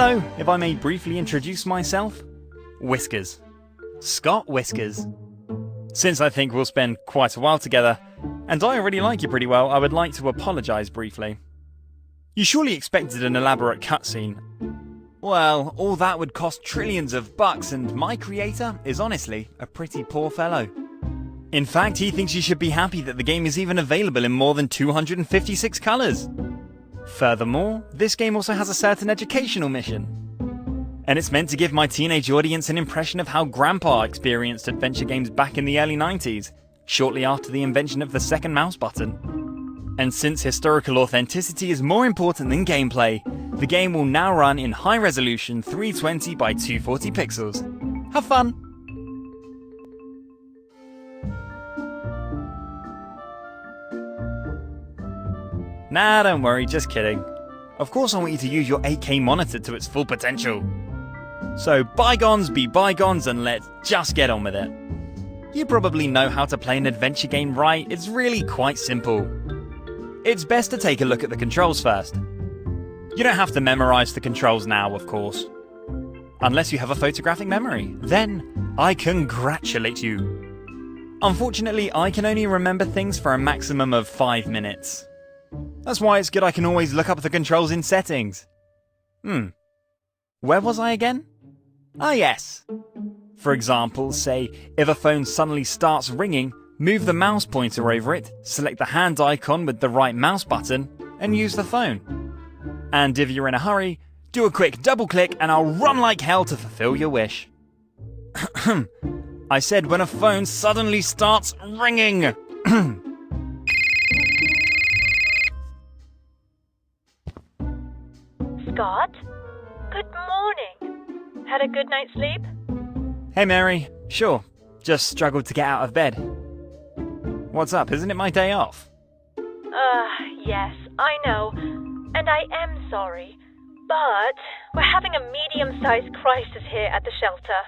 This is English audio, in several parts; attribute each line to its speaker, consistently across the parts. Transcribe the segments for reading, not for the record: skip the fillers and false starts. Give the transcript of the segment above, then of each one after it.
Speaker 1: Hello, if I may briefly introduce myself. Whiskers. Scott Whiskers. Since I think we'll spend quite a while together, and I already like you pretty well, I would like to apologise briefly. You surely expected an elaborate cutscene. Well, all that would cost trillions of bucks, and my creator is honestly a pretty poor fellow. In fact, he thinks you should be happy that the game is even available in more than 256 colours. Furthermore, this game also has a certain educational mission. And it's meant to give my teenage audience an impression of how Grandpa experienced adventure games back in the early 90s, shortly after the invention of the second mouse button. And since historical authenticity is more important than gameplay, the game will now run in high resolution 320 by 240 pixels. Have fun! Nah, don't worry, just kidding. Of course I want you to use your 8K monitor to its full potential. So bygones be bygones and let's just get on with it. You probably know how to play an adventure game right, it's really quite simple. It's best to take a look at the controls first. You don't have to memorise the controls now, of course. Unless you have a photographic memory, then I congratulate you. Unfortunately, I can only remember things for a maximum of 5 minutes. That's why it's good I can always look up the controls in settings. Where was I again? Ah yes. For example, say, if a phone suddenly starts ringing, move the mouse pointer over it, select the hand icon with the right mouse button, and use the phone. And if you're in a hurry, do a quick double click and I'll run like hell to fulfill your wish. I said when a phone suddenly starts ringing.
Speaker 2: Scott? Good morning. Had a good night's sleep?
Speaker 1: Hey Mary, sure. Just struggled to get out of bed. What's up, isn't it my day off?
Speaker 2: Yes, I know. And I am sorry. But we're having a medium-sized crisis here at the shelter.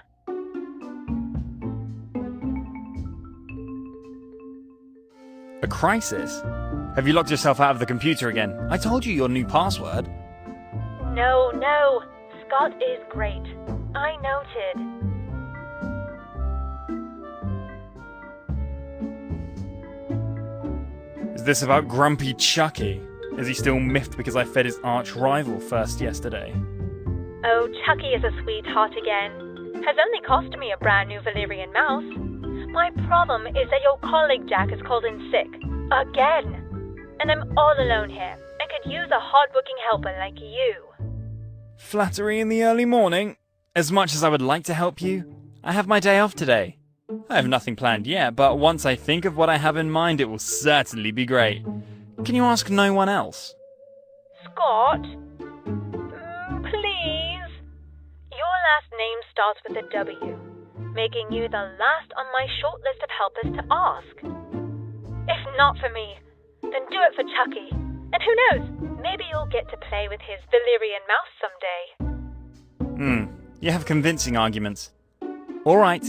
Speaker 1: A crisis? Have you locked yourself out of the computer again? I told you your new password.
Speaker 2: No. Scott is great. I noted.
Speaker 1: Is this about Grumpy Chucky? Is he still miffed because I fed his arch rival first yesterday?
Speaker 2: Oh, Chucky is a sweetheart again. Has only cost me a brand new Valyrian mouse. My problem is that your colleague Jack has called in sick. Again. And I'm all alone here. I could use a hard-working helper like you.
Speaker 1: Flattery in the early morning? As much as I would like to help you, I have my day off today. I have nothing planned yet, but once I think of what I have in mind, it will certainly be great. Can you ask no one else?
Speaker 2: Scott? Please? Your last name starts with a W, making you the last on my short list of helpers to ask. If not for me, then do it for Chucky. And who knows, maybe you'll get to play with his Valyrian mouse someday.
Speaker 1: You have convincing arguments. Alright.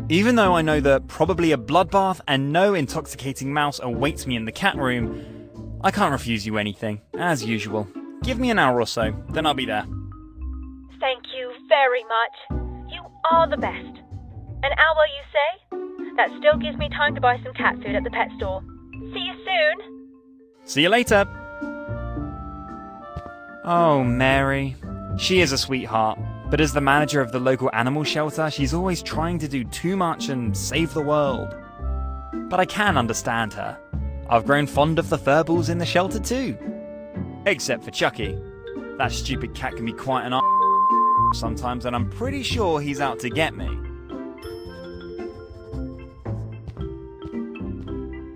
Speaker 1: Even though I know that probably a bloodbath and no intoxicating mouse awaits me in the cat room, I can't refuse you anything, as usual. Give me an hour or so, then I'll be there.
Speaker 2: Thank you very much. You are the best. An hour, you say? That still gives me time to buy some cat food at the pet store. See you soon.
Speaker 1: See you later. Oh, Mary. She is a sweetheart, but as the manager of the local animal shelter, she's always trying to do too much and save the world. But I can understand her. I've grown fond of the furballs in the shelter too. Except for Chucky. That stupid cat can be quite an sometimes, and I'm pretty sure he's out to get me.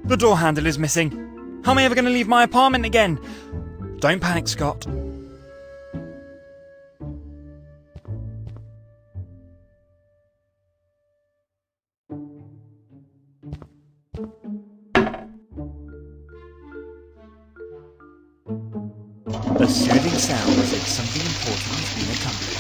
Speaker 1: The door handle is missing. How am I ever going to leave my apartment again? Don't panic, Scott. A soothing sound as if something important has been accomplished.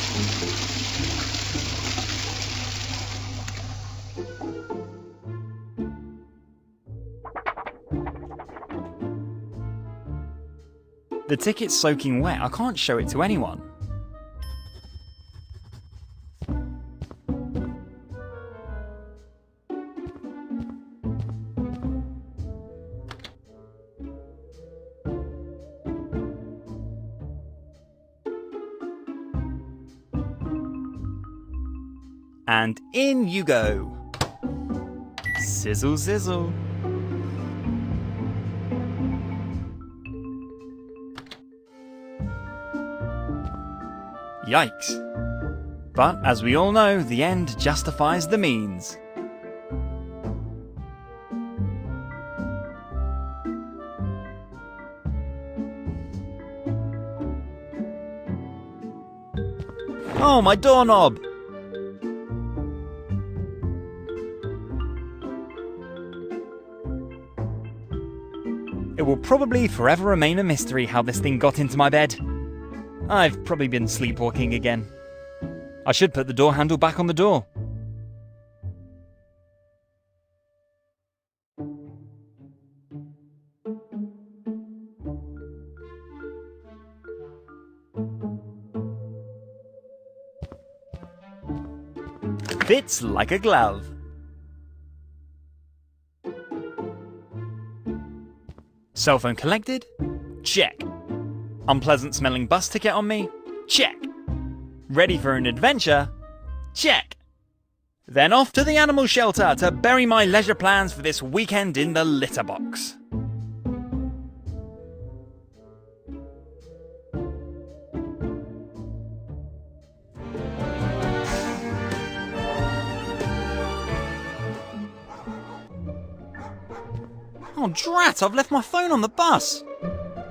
Speaker 1: The ticket's soaking wet. I can't show it to anyone. And in you go. Sizzle, sizzle. Yikes. But as we all know, the end justifies the means. Oh, my doorknob! It will probably forever remain a mystery how this thing got into my bed. I've probably been sleepwalking again. I should put the door handle back on the door. Fits like a glove. Cell phone collected? Check. Unpleasant smelling bus ticket on me? Check. Ready for an adventure? Check. Then off to the animal shelter to bury my leisure plans for this weekend in the litter box. Oh drat, I've left my phone on the bus!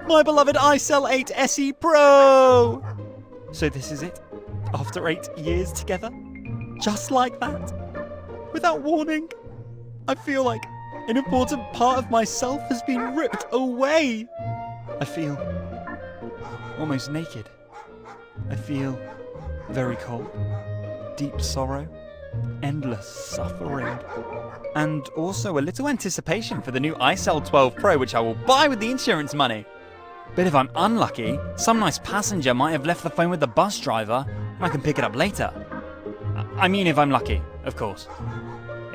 Speaker 1: My beloved iCell 8 SE Pro! So this is it? After 8 years together? Just like that? Without warning? I feel like an important part of myself has been ripped away! I feel almost naked. I feel very cold, deep sorrow, endless suffering. And also a little anticipation for the new iCell 12 Pro, which I will buy with the insurance money. But if I'm unlucky, some nice passenger might have left the phone with the bus driver, and I can pick it up later. I mean if I'm lucky, of course.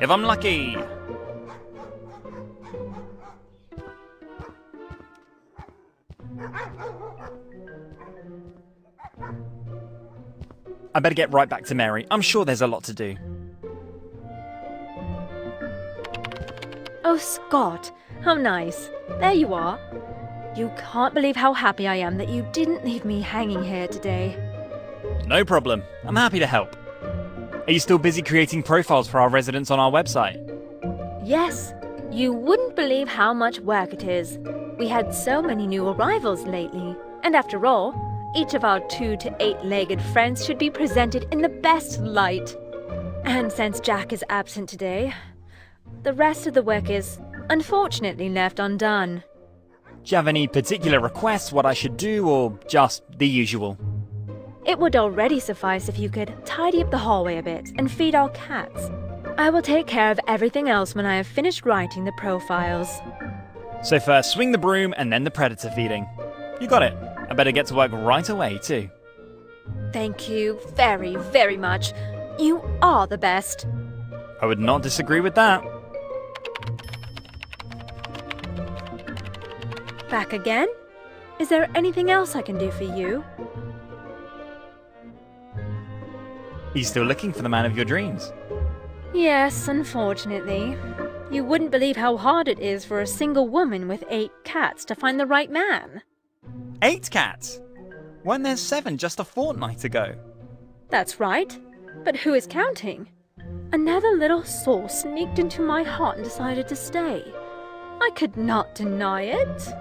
Speaker 1: If I'm lucky! I better get right back to Mary. I'm sure there's a lot to do.
Speaker 2: Oh, Scott, how nice. There you are. You can't believe how happy I am that you didn't leave me hanging here today.
Speaker 1: No problem. I'm happy to help. Are you still busy creating profiles for our residents on our website?
Speaker 2: Yes, you wouldn't believe how much work it is. We had so many new arrivals lately. And after all, each of our 2 to 8-legged friends should be presented in the best light. And since Jack is absent today, the rest of the work is, unfortunately, left undone.
Speaker 1: Do you have any particular requests what I should do, or just the usual?
Speaker 2: It would already suffice if you could tidy up the hallway a bit and feed our cats. I will take care of everything else when I have finished writing the profiles.
Speaker 1: So first swing the broom and then the predator feeding. You got it. I better get to work right away too.
Speaker 2: Thank you very, very much. You are the best.
Speaker 1: I would not disagree with that.
Speaker 2: Back again? Is there anything else I can do for you?
Speaker 1: Are you still looking for the man of your dreams?
Speaker 2: Yes, unfortunately. You wouldn't believe how hard it is for a single woman with 8 cats to find the right man.
Speaker 1: 8 cats? Weren't there 7 just a fortnight ago?
Speaker 2: That's right. But who is counting? Another little soul sneaked into my heart and decided to stay. I could not deny it.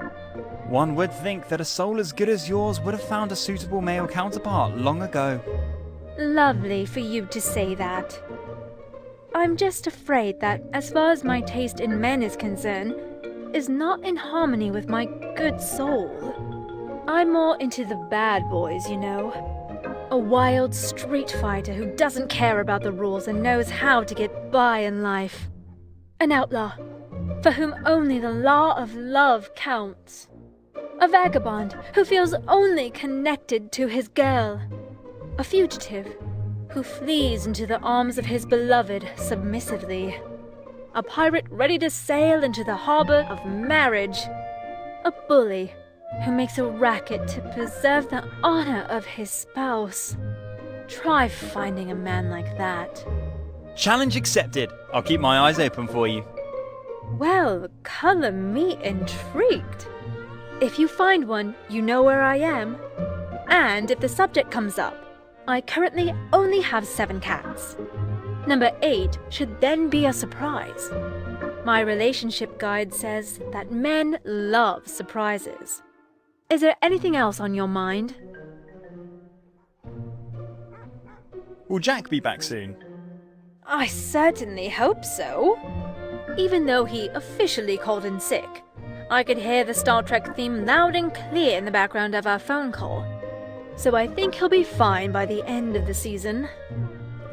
Speaker 1: One would think that a soul as good as yours would have found a suitable male counterpart long ago.
Speaker 2: Lovely for you to say that. I'm just afraid that, as far as my taste in men is concerned, is not in harmony with my good soul. I'm more into the bad boys, you know. A wild street fighter who doesn't care about the rules and knows how to get by in life. An outlaw, for whom only the law of love counts. A vagabond who feels only connected to his girl. A fugitive who flees into the arms of his beloved submissively. A pirate ready to sail into the harbor of marriage. A bully who makes a racket to preserve the honor of his spouse. Try finding a man like that.
Speaker 1: Challenge accepted. I'll keep my eyes open for you.
Speaker 2: Well, colour me intrigued. If you find one, you know where I am. And if the subject comes up, I currently only have 7 cats. Number 8 should then be a surprise. My relationship guide says that men love surprises. Is there anything else on your mind?
Speaker 1: Will Jack be back soon?
Speaker 2: I certainly hope so. Even though he officially called in sick, I could hear the Star Trek theme loud and clear in the background of our phone call. So I think he'll be fine by the end of the season.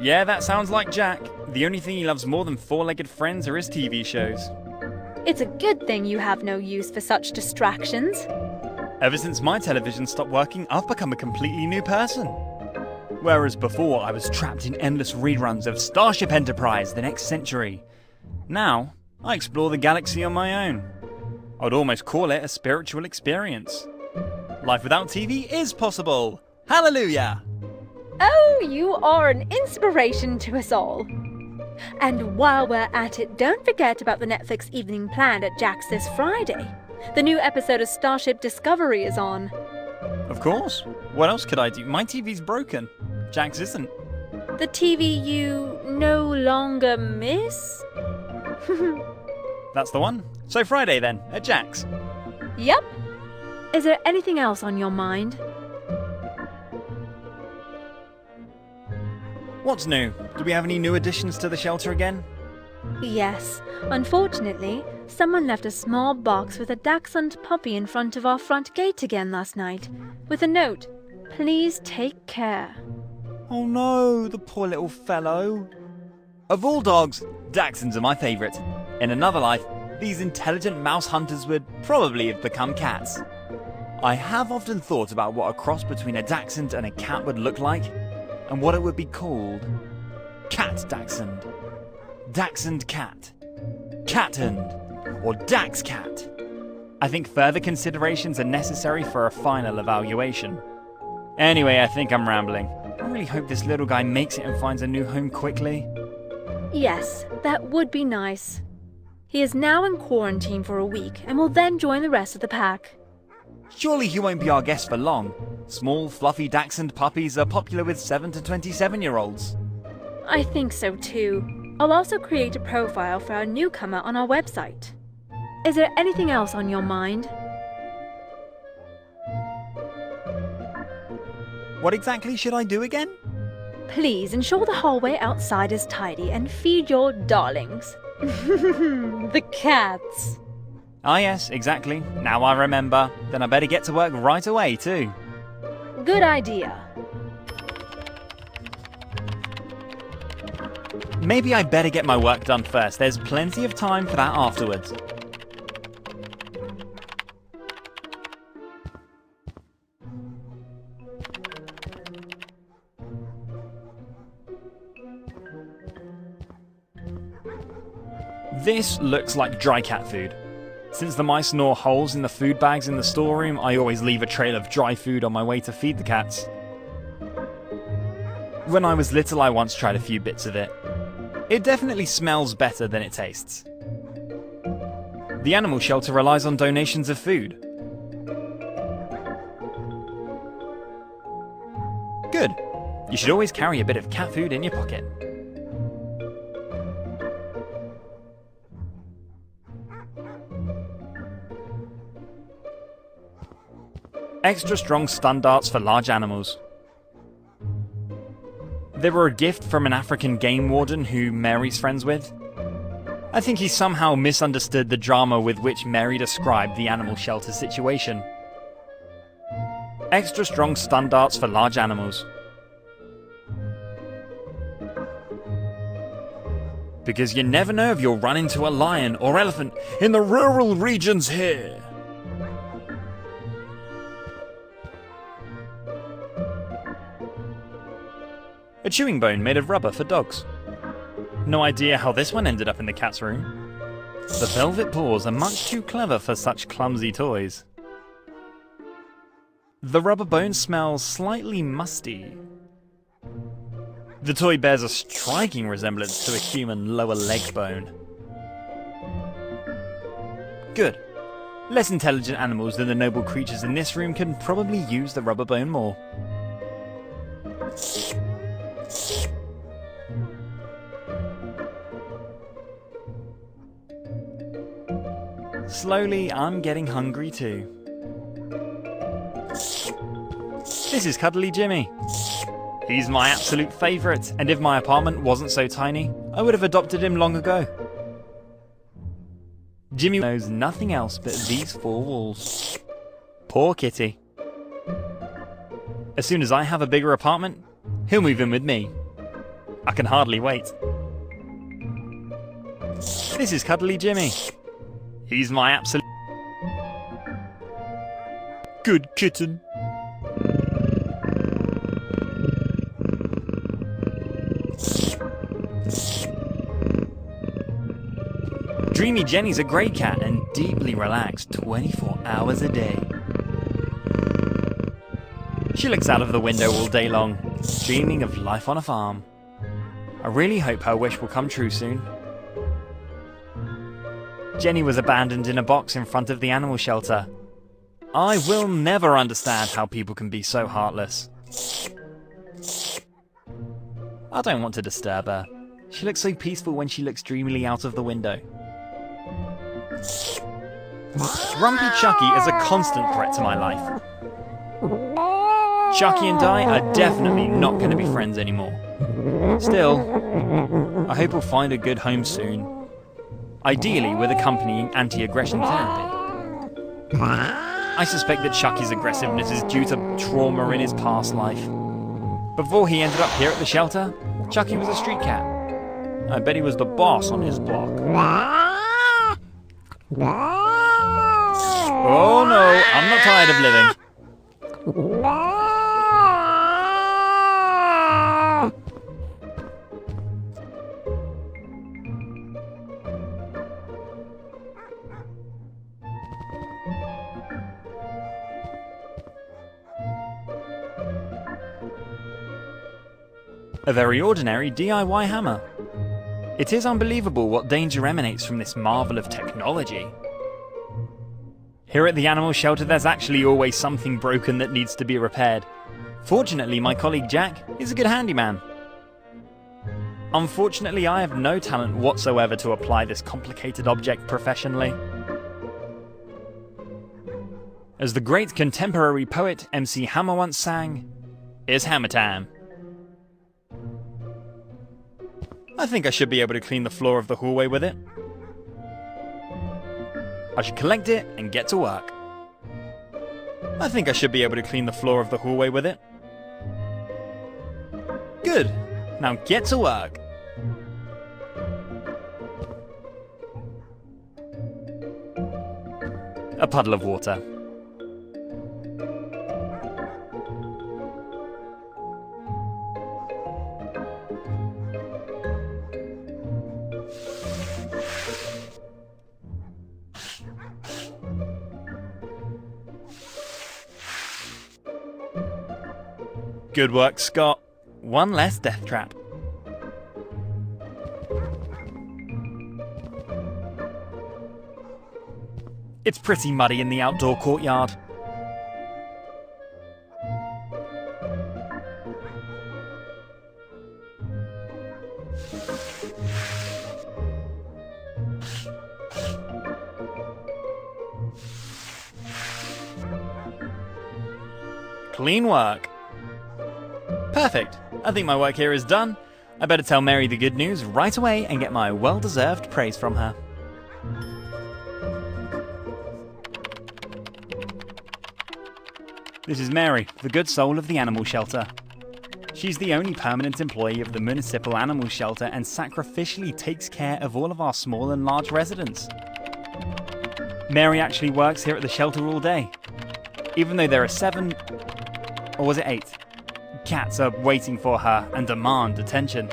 Speaker 1: Yeah, that sounds like Jack. The only thing he loves more than four-legged friends are his TV shows.
Speaker 2: It's a good thing you have no use for such distractions.
Speaker 1: Ever since my television stopped working, I've become a completely new person. Whereas before, I was trapped in endless reruns of Starship Enterprise: The Next Century. Now, I explore the galaxy on my own. I'd almost call it a spiritual experience. Life without TV is possible! Hallelujah!
Speaker 2: Oh, you are an inspiration to us all. And while we're at it, don't forget about the Netflix evening planned at Jack's this Friday. The new episode of Starship Discovery is on.
Speaker 1: Of course. What else could I do? My TV's broken. Jack's isn't.
Speaker 2: The TV you no longer miss?
Speaker 1: That's the one. So Friday then, at Jack's.
Speaker 2: Yep. Is there anything else on your mind?
Speaker 1: What's new? Do we have any new additions to the shelter again?
Speaker 2: Yes. Unfortunately, someone left a small box with a dachshund puppy in front of our front gate again last night, with a note, "Please take care."
Speaker 1: Oh no, the poor little fellow. Of all dogs, dachshunds are my favourite. In another life, these intelligent mouse hunters would probably have become cats. I have often thought about what a cross between a dachshund and a cat would look like, and what it would be called. Cat dachshund, dachshund cat, cathund, or dax cat. I think further considerations are necessary for a final evaluation. Anyway, I think I'm rambling. I really hope this little guy makes it and finds a new home quickly.
Speaker 2: Yes, that would be nice. He is now in quarantine for a week and will then join the rest of the pack.
Speaker 1: Surely he won't be our guest for long. Small, fluffy dachshund puppies are popular with 7 to 27-year-olds.
Speaker 2: I think so too. I'll also create a profile for our newcomer on our website. Is there anything else on your mind?
Speaker 1: What exactly should I do again?
Speaker 2: Please ensure the hallway outside is tidy and feed your darlings. The cats.
Speaker 1: Ah yes, exactly. Now I remember. Then I better get to work right away too.
Speaker 2: Good idea.
Speaker 1: Maybe I better get my work done first. There's plenty of time for that afterwards. This looks like dry cat food. Since the mice gnaw holes in the food bags in the storeroom, I always leave a trail of dry food on my way to feed the cats. When I was little, I once tried a few bits of it. It definitely smells better than it tastes. The animal shelter relies on donations of food. Good. You should always carry a bit of cat food in your pocket. Extra strong stun darts for large animals. They were a gift from an African game warden who Mary's friends with. I think he somehow misunderstood the drama with which Mary described the animal shelter situation. Extra strong stun darts for large animals. Because you never know if you'll run into a lion or elephant in the rural regions here. A chewing bone made of rubber for dogs. No idea how this one ended up in the cat's room. The velvet paws are much too clever for such clumsy toys. The rubber bone smells slightly musty. The toy bears a striking resemblance to a human lower leg bone. Good. Less intelligent animals than the noble creatures in this room can probably use the rubber bone more. Slowly, I'm getting hungry too. This is Cuddly Jimmy. He's my absolute favourite, and if my apartment wasn't so tiny, I would have adopted him long ago. Jimmy knows nothing else but these four walls. Poor kitty. As soon as I have a bigger apartment, he'll move in with me. I can hardly wait. This is Cuddly Jimmy. He's my absolute good kitten. Dreamy Jenny's a grey cat and deeply relaxed 24 hours a day. She looks out of the window all day long, dreaming of life on a farm. I really hope her wish will come true soon. Jenny was abandoned in a box in front of the animal shelter. I will never understand how people can be so heartless. I don't want to disturb her. She looks so peaceful when she looks dreamily out of the window. Grumpy Chucky is a constant threat to my life. Chucky and I are definitely not going to be friends anymore. Still, I hope we'll find a good home soon. Ideally with accompanying anti-aggression therapy. I suspect that Chucky's aggressiveness is due to trauma in his past life. Before he ended up here at the shelter, Chucky was a street cat. I bet he was the boss on his block. Oh no, I'm not tired of living. A very ordinary DIY hammer. It is unbelievable what danger emanates from this marvel of technology. Here at the animal shelter there's actually always something broken that needs to be repaired. Fortunately, my colleague Jack is a good handyman. Unfortunately, I have no talent whatsoever to apply this complicated object professionally. As the great contemporary poet MC Hammer once sang, "It's hammer time." I think I should be able to clean the floor of the hallway with it. I should collect it and get to work. I think I should be able to clean the floor of the hallway with it. Good. Now get to work. A puddle of water. Good work, Scott. One less death trap. It's pretty muddy in the outdoor courtyard. Clean work. Perfect. I think my work here is done. I better tell Mary the good news right away and get my well-deserved praise from her. This is Mary, the good soul of the animal shelter. She's the only permanent employee of the municipal animal shelter and sacrificially takes care of all of our small and large residents. Mary actually works here at the shelter all day. Even though there are 7, or was it 8? Cats are waiting for her and demand attention.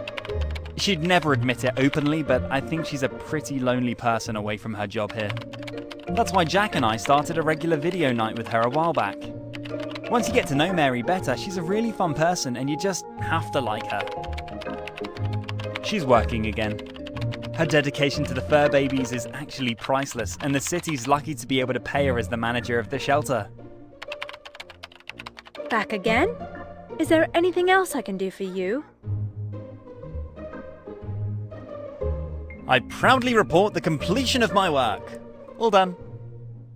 Speaker 1: She'd never admit it openly, but I think she's a pretty lonely person away from her job here. That's why Jack and I started a regular video night with her a while back. Once you get to know Mary better, she's a really fun person and you just have to like her. she's working again. Her dedication to the fur babies is actually priceless, and the city's lucky to be able to pay her as the manager of the shelter.
Speaker 2: Back again? Is there anything else I can do for you?
Speaker 1: I proudly report the completion of my work. All done.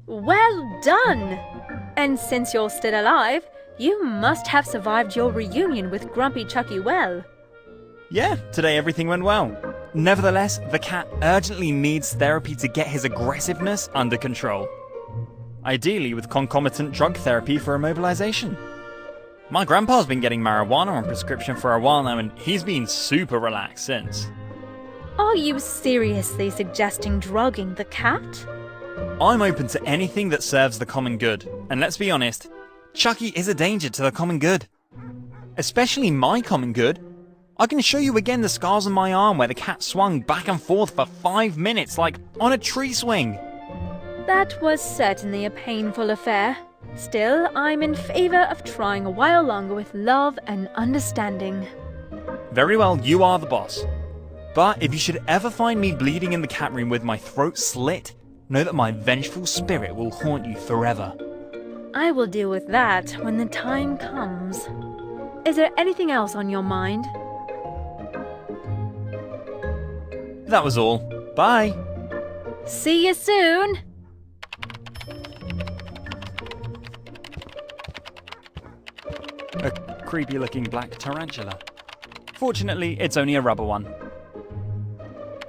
Speaker 2: Well done! And since you're still alive, you must have survived your reunion with Grumpy Chucky well.
Speaker 1: Yeah, today everything went well. Nevertheless, the cat urgently needs therapy to get his aggressiveness under control. Ideally with concomitant drug therapy for immobilization. My grandpa's been getting marijuana on prescription for a while now, and he's been super relaxed since.
Speaker 2: Are you seriously suggesting drugging the cat?
Speaker 1: I'm open to anything that serves the common good, and let's be honest, Chucky is a danger to the common good. Especially my common good. I can show you again the scars on my arm where the cat swung back and forth for 5 minutes like on a tree swing.
Speaker 2: That was certainly a painful affair. Still, I'm in favor of trying a while longer with love and understanding.
Speaker 1: Very well, you are the boss. But if you should ever find me bleeding in the cat room with my throat slit, know that my vengeful spirit will haunt you forever.
Speaker 2: I will deal with that when the time comes. Is there anything else on your mind?
Speaker 1: That was all. Bye.
Speaker 2: See you soon!
Speaker 1: A creepy looking black tarantula. Fortunately, it's only a rubber one.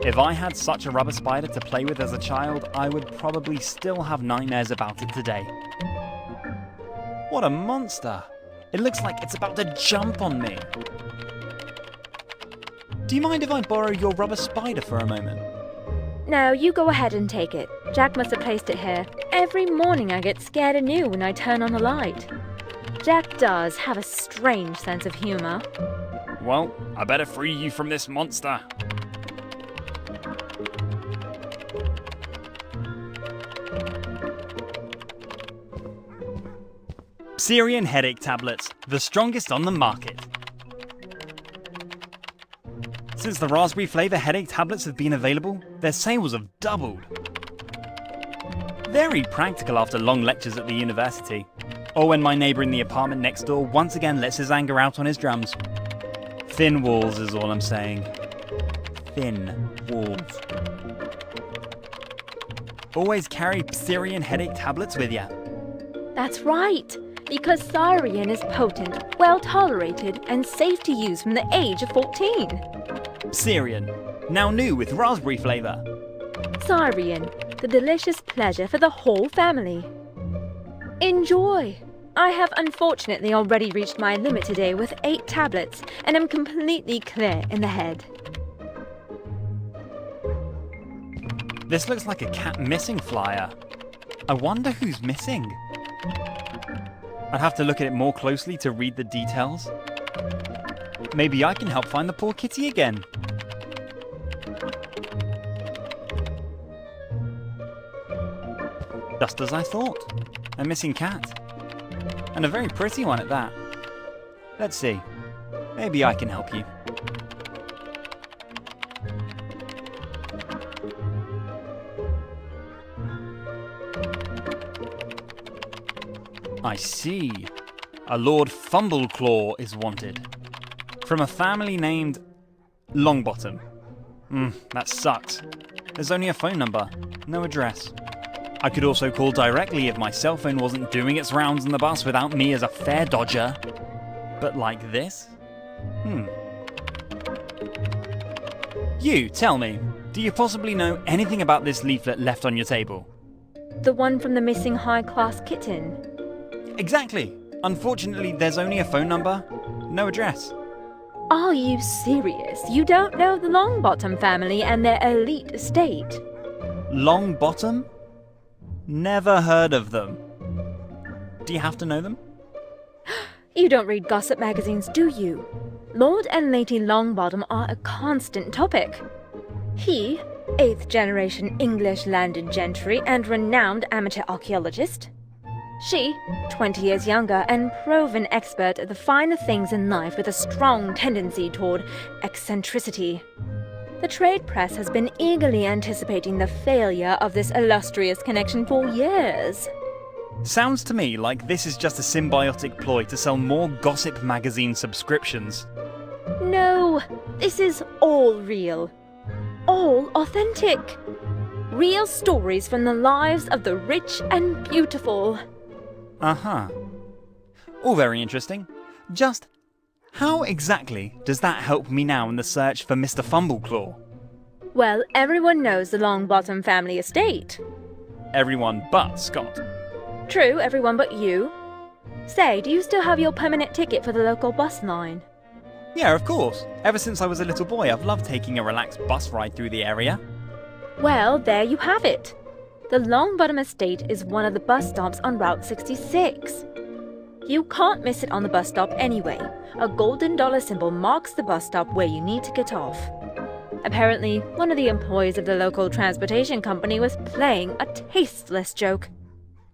Speaker 1: If I had such a rubber spider to play with as a child, I would probably still have nightmares about it today. What a monster! It looks like it's about to jump on me. Do you mind if I borrow your rubber spider for a moment?
Speaker 2: No, you go ahead and take it. Jack must have placed it here. Every morning I get scared anew when I turn on the light. Jack does have a strange sense of humor.
Speaker 1: Well, I better free you from this monster. Syrian headache tablets, the strongest on the market. Since the raspberry flavour headache tablets have been available, their sales have doubled. Very practical after long lectures at the university, or when my neighbour in the apartment next door once again lets his anger out on his drums. Thin walls is all I'm saying. Thin walls. Always carry Syrian headache tablets with ya.
Speaker 2: That's right, because Syrian is potent, well-tolerated, and safe to use from the age of 14.
Speaker 1: Syrian, now new with raspberry flavour.
Speaker 2: Syrian, the delicious pleasure for the whole family. Enjoy! I have unfortunately already reached my limit today with 8 tablets, and am completely clear in the head.
Speaker 1: This looks like a cat missing flyer. I wonder who's missing. I'd have to look at it more closely to read the details. Maybe I can help find the poor kitty again. Just as I thought. A missing cat. And a very pretty one at that. Let's see. Maybe I can help you. I see. A Lord Fumbleclaw is wanted. From a family named Longbottom. That sucks. There's only a phone number, no address. I could also call directly if my cell phone wasn't doing its rounds on the bus without me as a fare dodger. But like this? You, tell me, do you possibly know anything about this leaflet left on your table?
Speaker 2: The one from the missing high-class kitten.
Speaker 1: Exactly. Unfortunately, there's only a phone number, no address.
Speaker 2: Are you serious? You don't know the Longbottom family and their elite estate?
Speaker 1: Longbottom? Never heard of them. Do you have to know them?
Speaker 2: You don't read gossip magazines, do you? Lord and Lady Longbottom are a constant topic. He, 8th generation English landed gentry and renowned amateur archaeologist. She, 20 years younger and proven expert at the finer things in life with a strong tendency toward eccentricity. The trade press has been eagerly anticipating the failure of this illustrious connection for years.
Speaker 1: Sounds to me like this is just a symbiotic ploy to sell more gossip magazine subscriptions.
Speaker 2: No, this is all real. All authentic. Real stories from the lives of the rich and beautiful.
Speaker 1: Uh-huh. All very interesting. Just how exactly does that help me now in the search for Mr. Fumbleclaw?
Speaker 2: Well, everyone knows the Longbottom family estate.
Speaker 1: Everyone but Scott.
Speaker 2: True, everyone but you. Say, do you still have your permanent ticket for the local bus line?
Speaker 1: Yeah, of course. Ever since I was a little boy, I've loved taking a relaxed bus ride through the area.
Speaker 2: Well, there you have it. The Longbottom estate is one of the bus stops on Route 66. You can't miss it on the bus stop anyway. A golden dollar symbol marks the bus stop where you need to get off. Apparently, one of the employees of the local transportation company was playing a tasteless joke.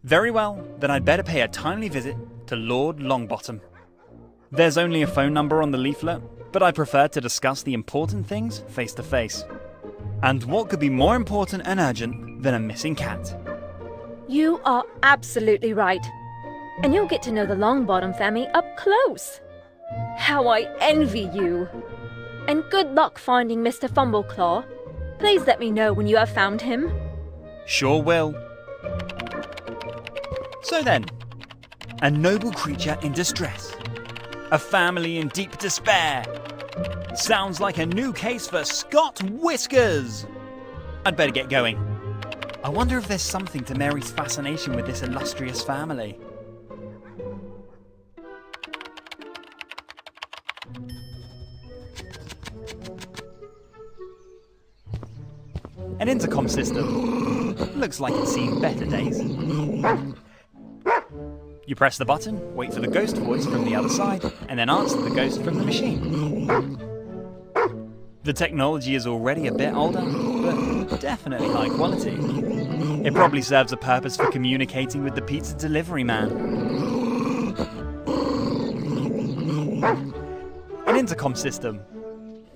Speaker 1: Very well, then I'd better pay a timely visit to Lord Longbottom. There's only a phone number on the leaflet, but I prefer to discuss the important things face to face. And what could be more important and urgent than a missing cat?
Speaker 2: You are absolutely right. And you'll get to know the Longbottom family up close. How I envy you. And good luck finding Mr. Fumbleclaw. Please let me know when you have found him.
Speaker 1: Sure will. So then, a noble creature in distress. A family in deep despair. Sounds like a new case for Scott Whiskers. I'd better get going. I wonder if there's something to Mary's fascination with this illustrious family. An intercom system. Looks like it's seen better days. You press the button, wait for the ghost voice from the other side, and then answer the ghost from the machine. The technology is already a bit older, but definitely high quality. It probably serves a purpose for communicating with the pizza delivery man. An intercom system.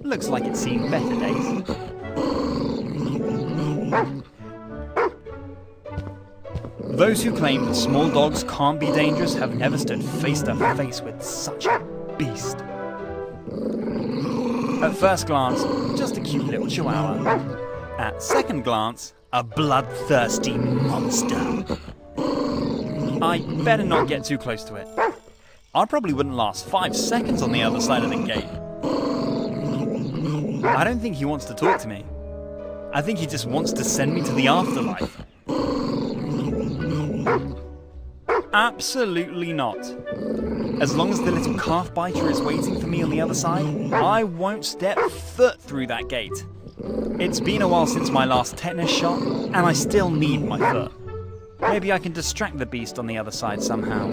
Speaker 1: Looks like it's seen better days. Those who claim that small dogs can't be dangerous have never stood face to face with such a beast. At first glance, just a cute little chihuahua. At second glance, a bloodthirsty monster. I better not get too close to it. I probably wouldn't last 5 seconds on the other side of the gate. I don't think he wants to talk to me. I think he just wants to send me to the afterlife. Absolutely not. As long as the little calf biter is waiting for me on the other side, I won't step foot through that gate. It's been a while since my last tetanus shot, and I still need my foot. Maybe I can distract the beast on the other side somehow.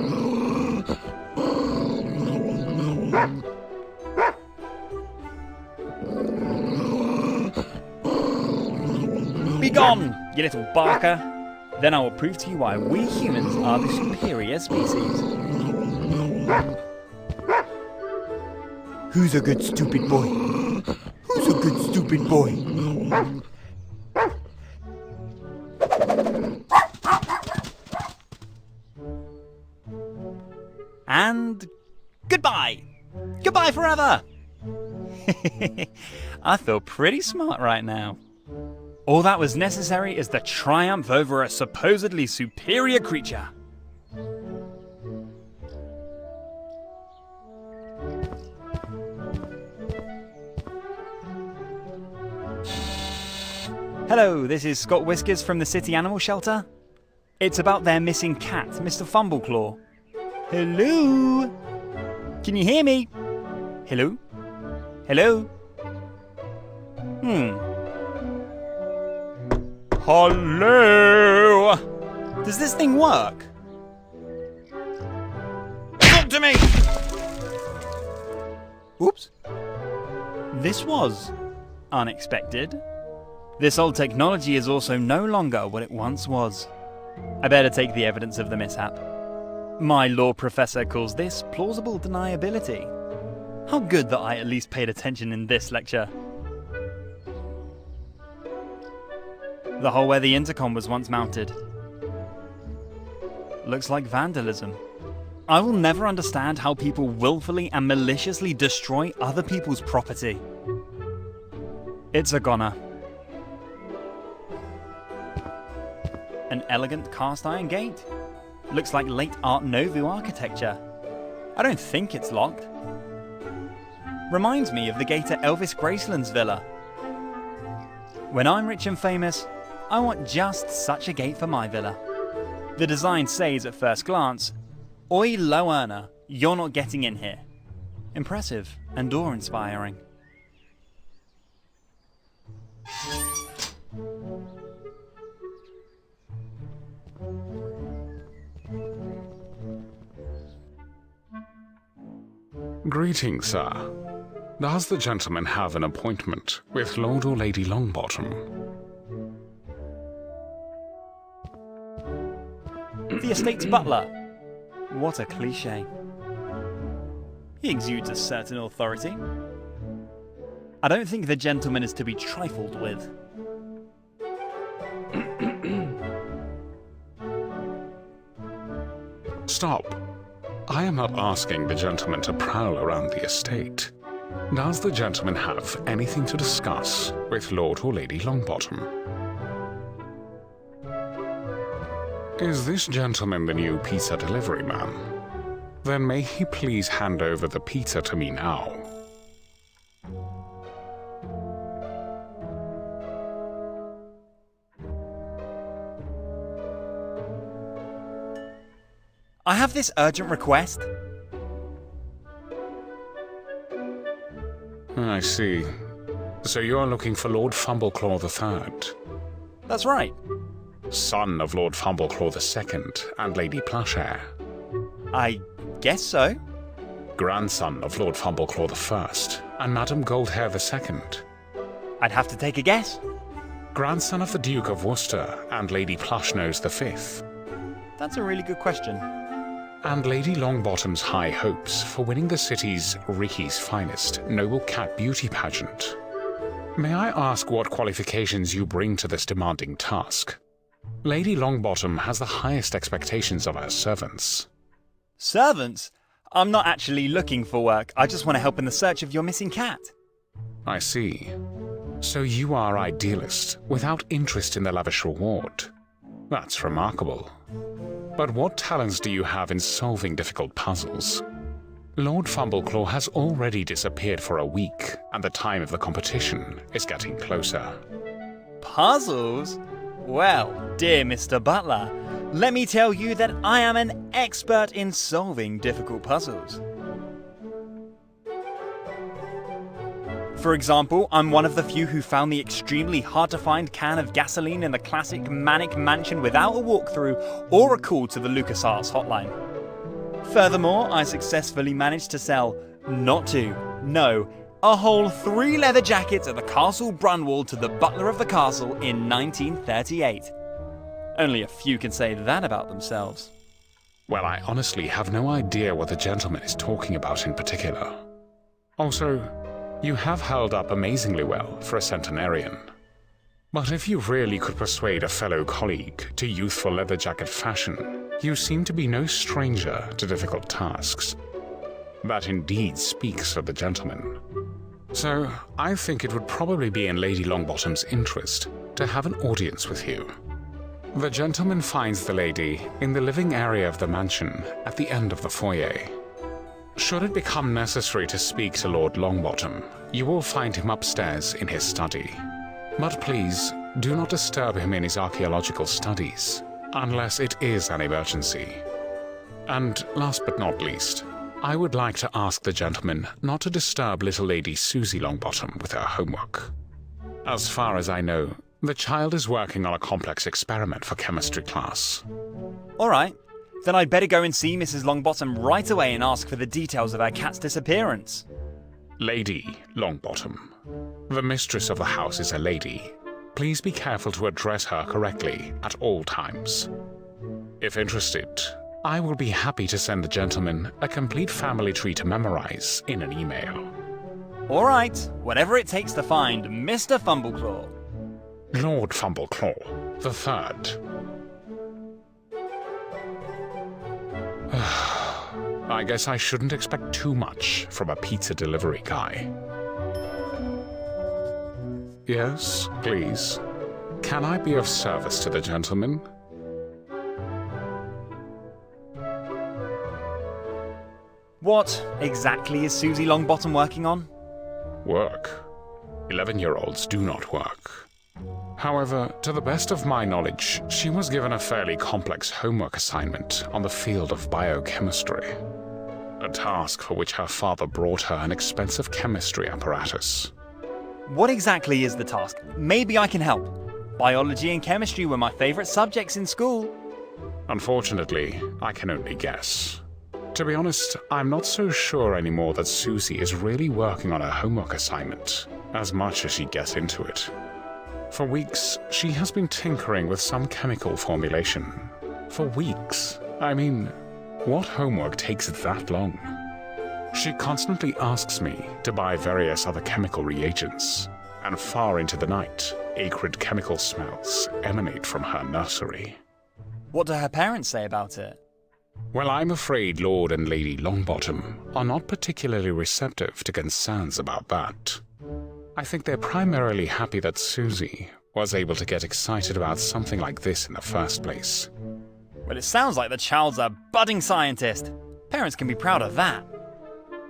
Speaker 1: Be gone, you little barker! Then I will prove to you why we humans are the superior species.
Speaker 3: Who's a good stupid boy? Who's a good stupid boy?
Speaker 1: And goodbye! Goodbye forever! I feel pretty smart right now. All that was necessary is the triumph over a supposedly superior creature. Hello, this is Scott Whiskers from the City Animal Shelter. It's about their missing cat, Mr. Fumbleclaw. Hello? Can you hear me? Hello? Hello? Hello? Does this thing work? Talk to me! Oops. This was unexpected. This old technology is also no longer what it once was. I better take the evidence of the mishap. My law professor calls this plausible deniability. How good that I at least paid attention in this lecture. The hole where the intercom was once mounted. Looks like vandalism. I will never understand how people willfully and maliciously destroy other people's property. It's a goner. An elegant cast iron gate. Looks like late Art Nouveau architecture. I don't think it's locked. Reminds me of the gate at Elvis Graceland's villa. When I'm rich and famous, I want just such a gate for my villa. The design says at first glance, "Oi, low earner, you're not getting in here." Impressive and awe-inspiring.
Speaker 4: Greetings, sir. Does the gentleman have an appointment with Lord or Lady Longbottom?
Speaker 1: The estate's butler. What a cliché. He exudes a certain authority. I don't think the gentleman is to be trifled with.
Speaker 4: Stop. I am not asking the gentleman to prowl around the estate. Does the gentleman have anything to discuss with Lord or Lady Longbottom? Is this gentleman the new pizza delivery man? Then may he please hand over the pizza to me now.
Speaker 1: I have this urgent request.
Speaker 4: I see. So you're looking for Lord Fumbleclaw III,
Speaker 1: That's right.
Speaker 4: son of Lord Fumbleclaw II and Lady Plushhair,
Speaker 1: I guess so.
Speaker 4: grandson of Lord Fumbleclaw I and Madame Goldhair II,
Speaker 1: I'd have to take a guess.
Speaker 4: grandson of the Duke of Worcester and Lady Plushnose V,
Speaker 1: That's a really good question.
Speaker 4: and Lady Longbottom's high hopes for winning the city's Ricky's Finest Noble Cat Beauty Pageant. May I ask what qualifications you bring to this demanding task? Lady Longbottom has the highest expectations of her servants.
Speaker 1: Servants? I'm not actually looking for work. I just want to help in the search of your missing cat.
Speaker 4: I see. So you are idealist, without interest in the lavish reward. That's remarkable. But what talents do you have in solving difficult puzzles? Lord Fumbleclaw has already disappeared for a week, and the time of the competition is getting closer.
Speaker 1: Puzzles? Well, dear Mr. Butler, let me tell you that I am an expert in solving difficult puzzles. For example, I'm one of the few who found the extremely hard-to-find can of gasoline in the classic Manic Mansion without a walkthrough or a call to the LucasArts hotline. Furthermore, I successfully managed to sell, a whole 3 leather jackets at the Castle Brunwald to the butler of the castle in 1938. Only a few can say that about themselves.
Speaker 4: Well, I honestly have no idea what the gentleman is talking about in particular. Also, you have held up amazingly well for a centenarian. But if you really could persuade a fellow colleague to youthful leather jacket fashion, you seem to be no stranger to difficult tasks. That indeed speaks of the gentleman. So, I think it would probably be in Lady Longbottom's interest to have an audience with you. The gentleman finds the lady in the living area of the mansion at the end of the foyer. Should it become necessary to speak to Lord Longbottom, you will find him upstairs in his study. But please, do not disturb him in his archaeological studies, unless it is an emergency. And last but not least, I would like to ask the gentleman not to disturb little Lady Susie Longbottom with her homework. As far as I know, the child is working on a complex experiment for chemistry class.
Speaker 1: Alright, then I'd better go and see Mrs. Longbottom right away and ask for the details of her cat's disappearance.
Speaker 4: Lady Longbottom. The mistress of the house is a lady. Please be careful to address her correctly at all times. If interested, I will be happy to send the gentleman a complete family tree to memorize in an email.
Speaker 1: Alright, whatever it takes to find Mr. Fumbleclaw.
Speaker 4: Lord Fumbleclaw, the third. I guess I shouldn't expect too much from a pizza delivery guy. Yes, please. Can I be of service to the gentleman?
Speaker 1: What exactly is Susie Longbottom working on?
Speaker 4: Work. 11-year-olds do not work. However, to the best of my knowledge, she was given a fairly complex homework assignment on the field of biochemistry. A task for which her father brought her an expensive chemistry apparatus.
Speaker 1: What exactly is the task? Maybe I can help. Biology and chemistry were my favorite subjects in school.
Speaker 4: Unfortunately, I can only guess. To be honest, I'm not so sure anymore that Susie is really working on her homework assignment, as much as she gets into it. For weeks, she has been tinkering with some chemical formulation. For weeks? I mean, what homework takes that long? She constantly asks me to buy various other chemical reagents, and far into the night, acrid chemical smells emanate from her nursery.
Speaker 1: What do her parents say about it?
Speaker 4: Well, I'm afraid Lord and Lady Longbottom are not particularly receptive to concerns about that. I think they're primarily happy that Susie was able to get excited about something like this in the first place.
Speaker 1: Well, it sounds like the child's a budding scientist. Parents can be proud of that.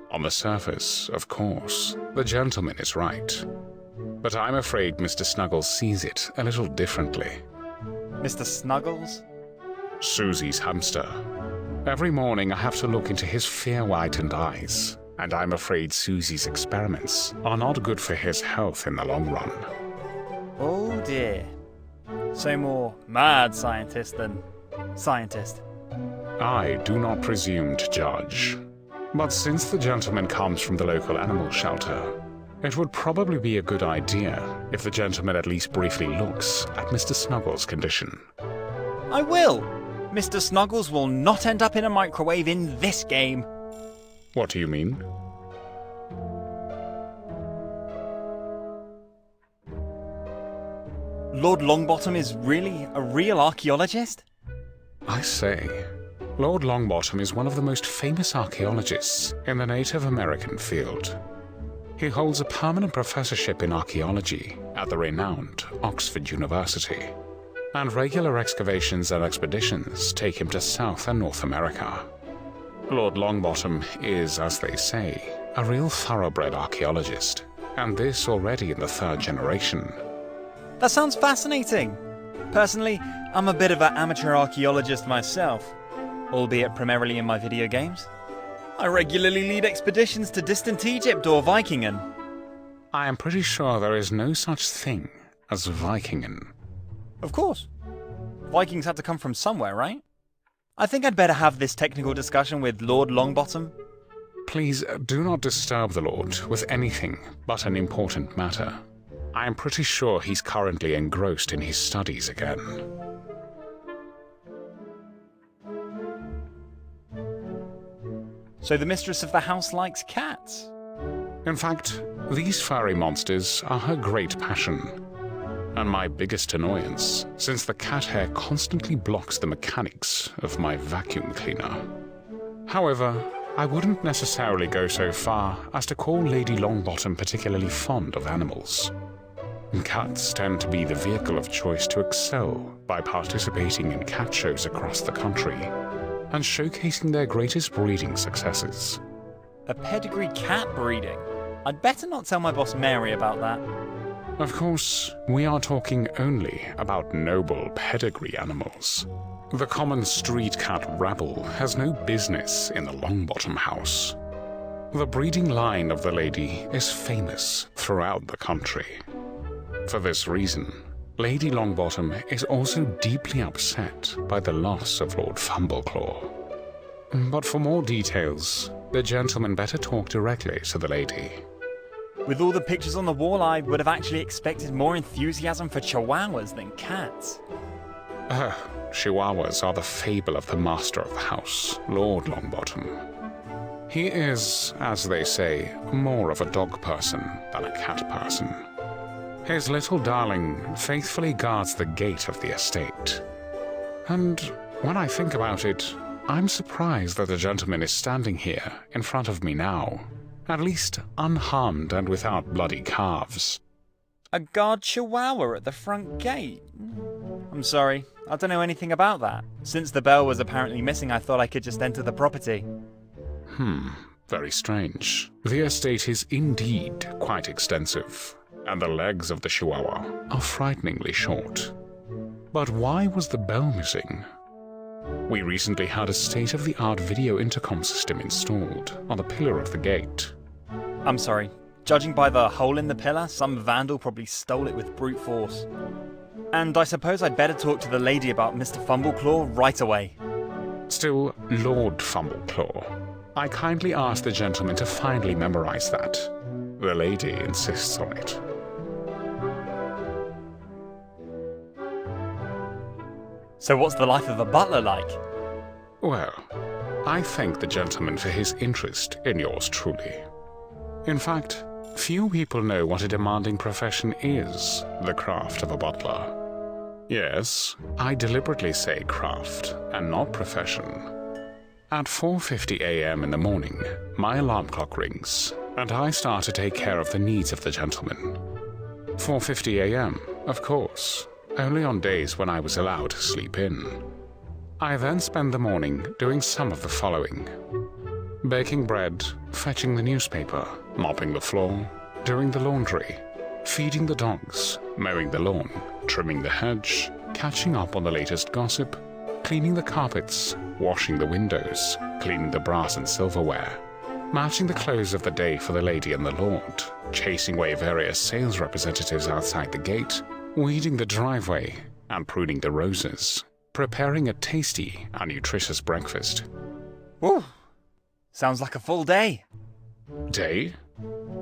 Speaker 4: On the surface, of course, the gentleman is right. But I'm afraid Mr. Snuggles sees it a little differently.
Speaker 1: Mr. Snuggles?
Speaker 4: Susie's hamster. Every morning I have to look into his fear-whitened eyes, and I'm afraid Susie's experiments are not good for his health in the long run.
Speaker 1: Oh dear. So more mad scientist than scientist.
Speaker 4: I do not presume to judge. But since the gentleman comes from the local animal shelter, it would probably be a good idea if the gentleman at least briefly looks at Mr. Snuggles' condition.
Speaker 1: I will! Mr. Snuggles will not end up in a microwave in this game.
Speaker 4: What do you mean?
Speaker 1: Lord Longbottom is really a real archaeologist?
Speaker 4: I say, Lord Longbottom is one of the most famous archaeologists in the Native American field. He holds a permanent professorship in archaeology at the renowned Oxford University, and regular excavations and expeditions take him to South and North America. Lord Longbottom is, as they say, a real thoroughbred archaeologist, and this already in the third generation.
Speaker 1: That sounds fascinating. Personally, I'm a bit of an amateur archaeologist myself, albeit primarily in my video games. I regularly lead expeditions to distant Egypt or Vikingen.
Speaker 4: I am pretty sure there is no such thing as Vikingen.
Speaker 1: Of course. Vikings had to come from somewhere, right? I think I'd better have this technical discussion with Lord Longbottom.
Speaker 4: Please do not disturb the Lord with anything but an important matter. I am pretty sure he's currently engrossed in his studies again.
Speaker 1: So the mistress of the house likes cats?
Speaker 4: In fact, these furry monsters are her great passion. And my biggest annoyance, since the cat hair constantly blocks the mechanics of my vacuum cleaner. However, I wouldn't necessarily go so far as to call Lady Longbottom particularly fond of animals. Cats tend to be the vehicle of choice to excel by participating in cat shows across the country and showcasing their greatest breeding successes.
Speaker 1: A pedigree cat breeding? I'd better not tell my boss Mary about that.
Speaker 4: Of course, we are talking only about noble pedigree animals. The common street cat rabble has no business in the Longbottom house. The breeding line of the lady is famous throughout the country. For this reason, Lady Longbottom is also deeply upset by the loss of Lord Fumbleclaw. But for more details, the gentleman better talk directly to the lady.
Speaker 1: With all the pictures on the wall, I would have actually expected more enthusiasm for chihuahuas than cats.
Speaker 4: Chihuahuas are the fable of the master of the house, Lord Longbottom. He is, as they say, more of a dog person than a cat person. His little darling faithfully guards the gate of the estate. And when I think about it, I'm surprised that the gentleman is standing here in front of me now, at least unharmed and without bloody calves.
Speaker 1: A guard chihuahua at the front gate? I'm sorry, I don't know anything about that. Since the bell was apparently missing, I thought I could just enter the property.
Speaker 4: Very strange. The estate is indeed quite extensive, and the legs of the chihuahua are frighteningly short. But why was the bell missing? We recently had a state-of-the-art video intercom system installed on the pillar of the gate.
Speaker 1: I'm sorry. Judging by the hole in the pillar, some vandal probably stole it with brute force. And I suppose I'd better talk to the lady about Mr. Fumbleclaw right away.
Speaker 4: Still, Lord Fumbleclaw. I kindly ask the gentleman to finally memorize that. The lady insists on it.
Speaker 1: So what's the life of a butler like?
Speaker 4: Well, I thank the gentleman for his interest in yours truly. In fact, few people know what a demanding profession is, the craft of a butler. Yes, I deliberately say craft and not profession. At 4:50 a.m. in the morning, my alarm clock rings, and I start to take care of the needs of the gentleman. 4:50 a.m., of course, only on days when I was allowed to sleep in. I then spend the morning doing some of the following: baking bread, fetching the newspaper, mopping the floor, doing the laundry, feeding the dogs, mowing the lawn, trimming the hedge, catching up on the latest gossip, cleaning the carpets, washing the windows, cleaning the brass and silverware, matching the clothes of the day for the lady and the lord, chasing away various sales representatives outside the gate, weeding the driveway, and pruning the roses, preparing a tasty and nutritious breakfast.
Speaker 1: Woo! Sounds like a full day.
Speaker 4: Day?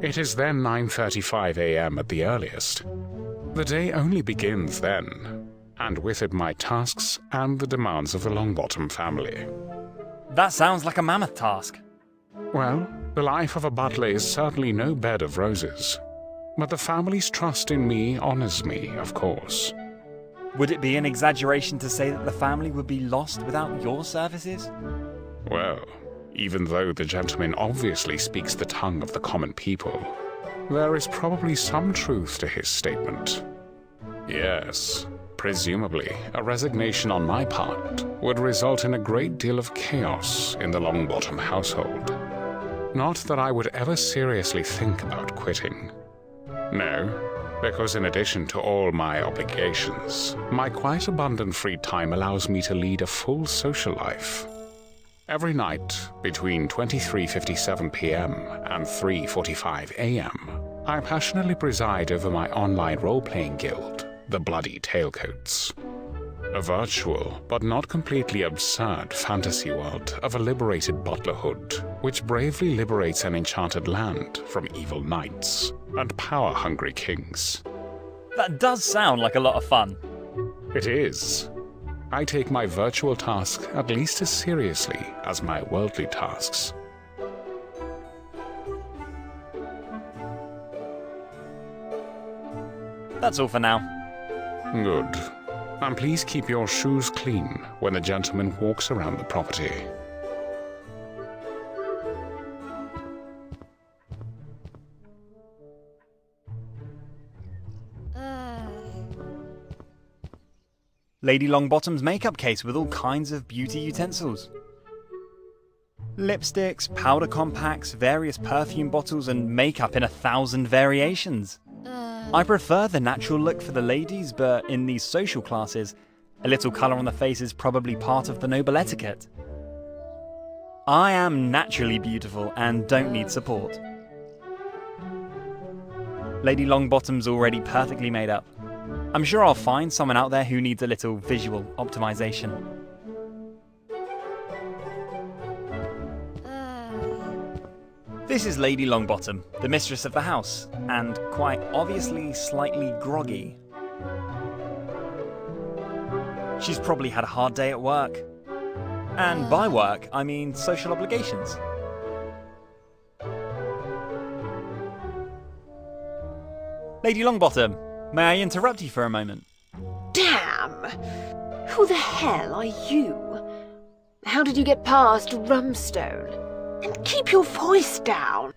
Speaker 4: It is then 9:35 a.m. at the earliest. The day only begins then, and with it my tasks and the demands of the Longbottom family.
Speaker 1: That sounds like a mammoth task.
Speaker 4: Well, the life of a butler is certainly no bed of roses, but the family's trust in me honors me, of course.
Speaker 1: Would it be an exaggeration to say that the family would be lost without your services?
Speaker 4: Well, even though the gentleman obviously speaks the tongue of the common people, there is probably some truth to his statement. Yes, presumably, a resignation on my part would result in a great deal of chaos in the Longbottom household. Not that I would ever seriously think about quitting. No, because in addition to all my obligations, my quite abundant free time allows me to lead a full social life. Every night, between 23:57 p.m. and 3:45 a.m., I passionately preside over my online role-playing guild, the Bloody Tailcoats. A virtual, but not completely absurd fantasy world of a liberated butlerhood, which bravely liberates an enchanted land from evil knights and power-hungry kings.
Speaker 1: That does sound like a lot of fun.
Speaker 4: It is. I take my virtual task at least as seriously as my worldly tasks.
Speaker 1: That's all for now.
Speaker 4: Good. And please keep your shoes clean when the gentleman walks around the property.
Speaker 1: Lady Longbottom's makeup case with all kinds of beauty utensils. Lipsticks, powder compacts, various perfume bottles, and makeup in 1,000 variations. I prefer the natural look for the ladies, but in these social classes, a little colour on the face is probably part of the noble etiquette. I am naturally beautiful and don't need support. Lady Longbottom's already perfectly made up. I'm sure I'll find someone out there who needs a little visual optimization. This is Lady Longbottom, the mistress of the house, and quite obviously slightly groggy. She's probably had a hard day at work. And by work, I mean social obligations. Lady Longbottom, May I interrupt you for a moment?
Speaker 5: Damn! Who the hell are you? How did you get past Rumstone? And keep your voice down!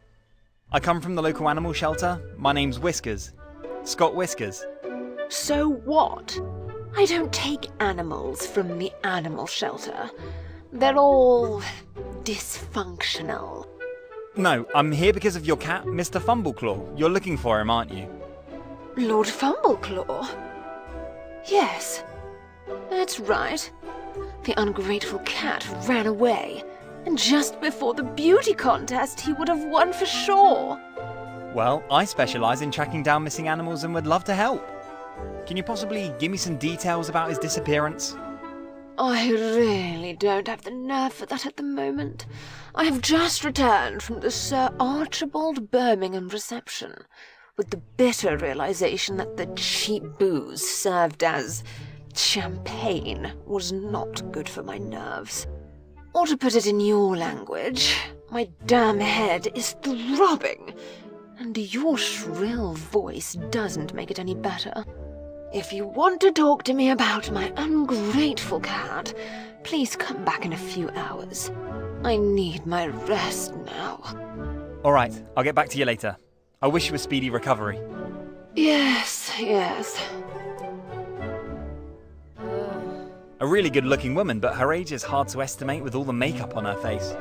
Speaker 1: I come from the local animal shelter. My name's Whiskers. Scott Whiskers.
Speaker 5: So what? I don't take animals from the animal shelter. They're all dysfunctional.
Speaker 1: No, I'm here because of your cat, Mr. Fumbleclaw. You're looking for him, aren't you?
Speaker 5: Lord Fumbleclaw? Yes, that's right. The ungrateful cat ran away, and just before the beauty contest he would have won for sure.
Speaker 1: Well, I specialise in tracking down missing animals and would love to help. Can you possibly give me some details about his disappearance?
Speaker 5: I really don't have the nerve for that at the moment. I have just returned from the Sir Archibald Birmingham reception, with the bitter realization that the cheap booze served as champagne was not good for my nerves. Or to put it in your language, my damn head is throbbing, and your shrill voice doesn't make it any better. If you want to talk to me about my ungrateful cat, please come back in a few hours. I need my rest now.
Speaker 1: Alright, I'll get back to you later. I wish you a speedy recovery.
Speaker 5: Yes.
Speaker 1: A really good looking woman, but her age is hard to estimate with all the makeup on her face.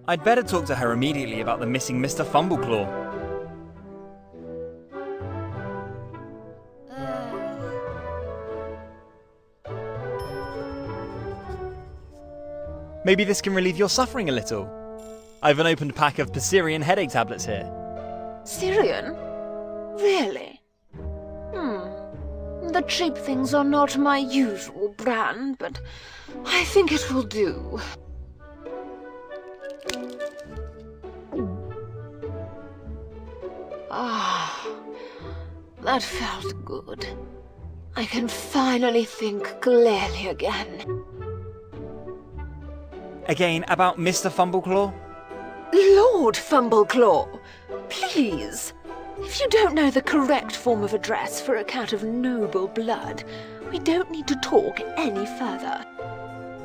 Speaker 1: I'd better talk to her immediately about the missing Mr. Fumbleclaw. Maybe this can relieve your suffering a little. I have an opened pack of Pessarian headache tablets here.
Speaker 5: Syrian? Really? The cheap things are not my usual brand, but I think it will do. That felt good. I can finally think clearly again.
Speaker 1: Again, about Mr. Fumbleclaw?
Speaker 5: Lord Fumbleclaw, please. If you don't know the correct form of address for a cat of noble blood, we don't need to talk any further.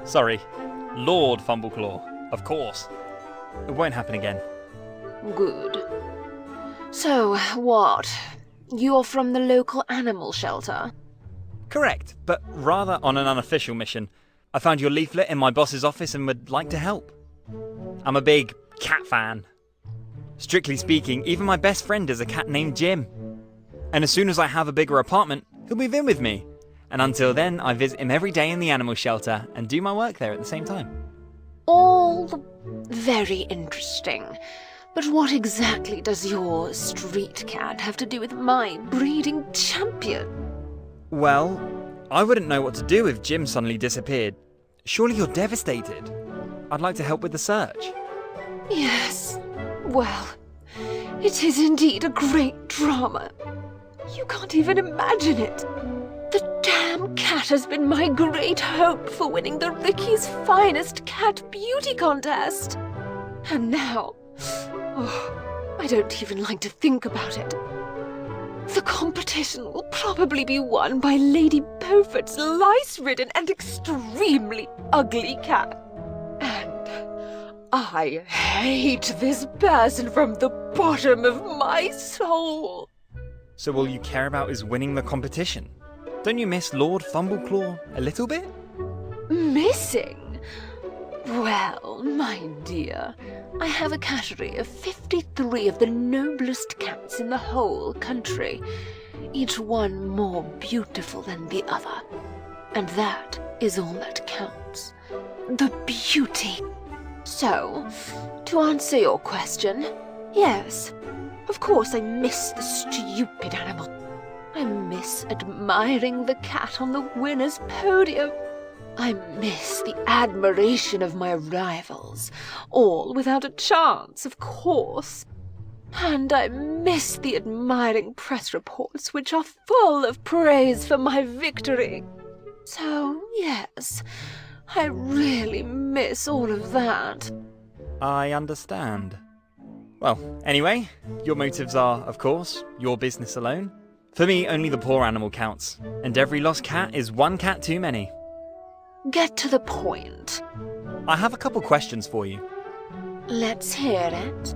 Speaker 1: Sorry, Lord Fumbleclaw, of course. It won't happen again.
Speaker 5: Good. So, what? You're from the local animal shelter?
Speaker 1: Correct, but rather on an unofficial mission. I found your leaflet in my boss's office and would like to help. I'm a big cat fan. Strictly speaking, even my best friend is a cat named Jim. And as soon as I have a bigger apartment, he'll move in with me. And until then, I visit him every day in the animal shelter and do my work there at the same time.
Speaker 5: All very interesting. But what exactly does your street cat have to do with my breeding champion?
Speaker 1: Well, I wouldn't know what to do if Jim suddenly disappeared. Surely you're devastated. I'd like to help with the search.
Speaker 5: Yes. Well, it is indeed a great drama. You can't even imagine it. The damn cat has been my great hope for winning the Ricky's Finest Cat Beauty Contest. And now, I don't even like to think about it. The competition will probably be won by Lady Beaufort's lice-ridden and extremely ugly cat. And I hate this person from the bottom of my soul.
Speaker 1: So all you care about is winning the competition? Don't you miss Lord Fumbleclaw a little bit?
Speaker 5: Missing? Well, my dear, I have a cattery of 53 of the noblest cats in the whole country, each one more beautiful than the other. And that is all that counts. The beauty. So, to answer your question, yes, of course I miss the stupid animal. I miss admiring the cat on the winner's podium. I miss the admiration of my rivals, all without a chance, of course. And I miss the admiring press reports which are full of praise for my victory. So, yes, I really miss all of that.
Speaker 1: I understand. Well, anyway, your motives are, of course, your business alone. For me, only the poor animal counts, and every lost cat is one cat too many.
Speaker 5: Get to the point.
Speaker 1: I have a couple questions for you.
Speaker 5: Let's hear it.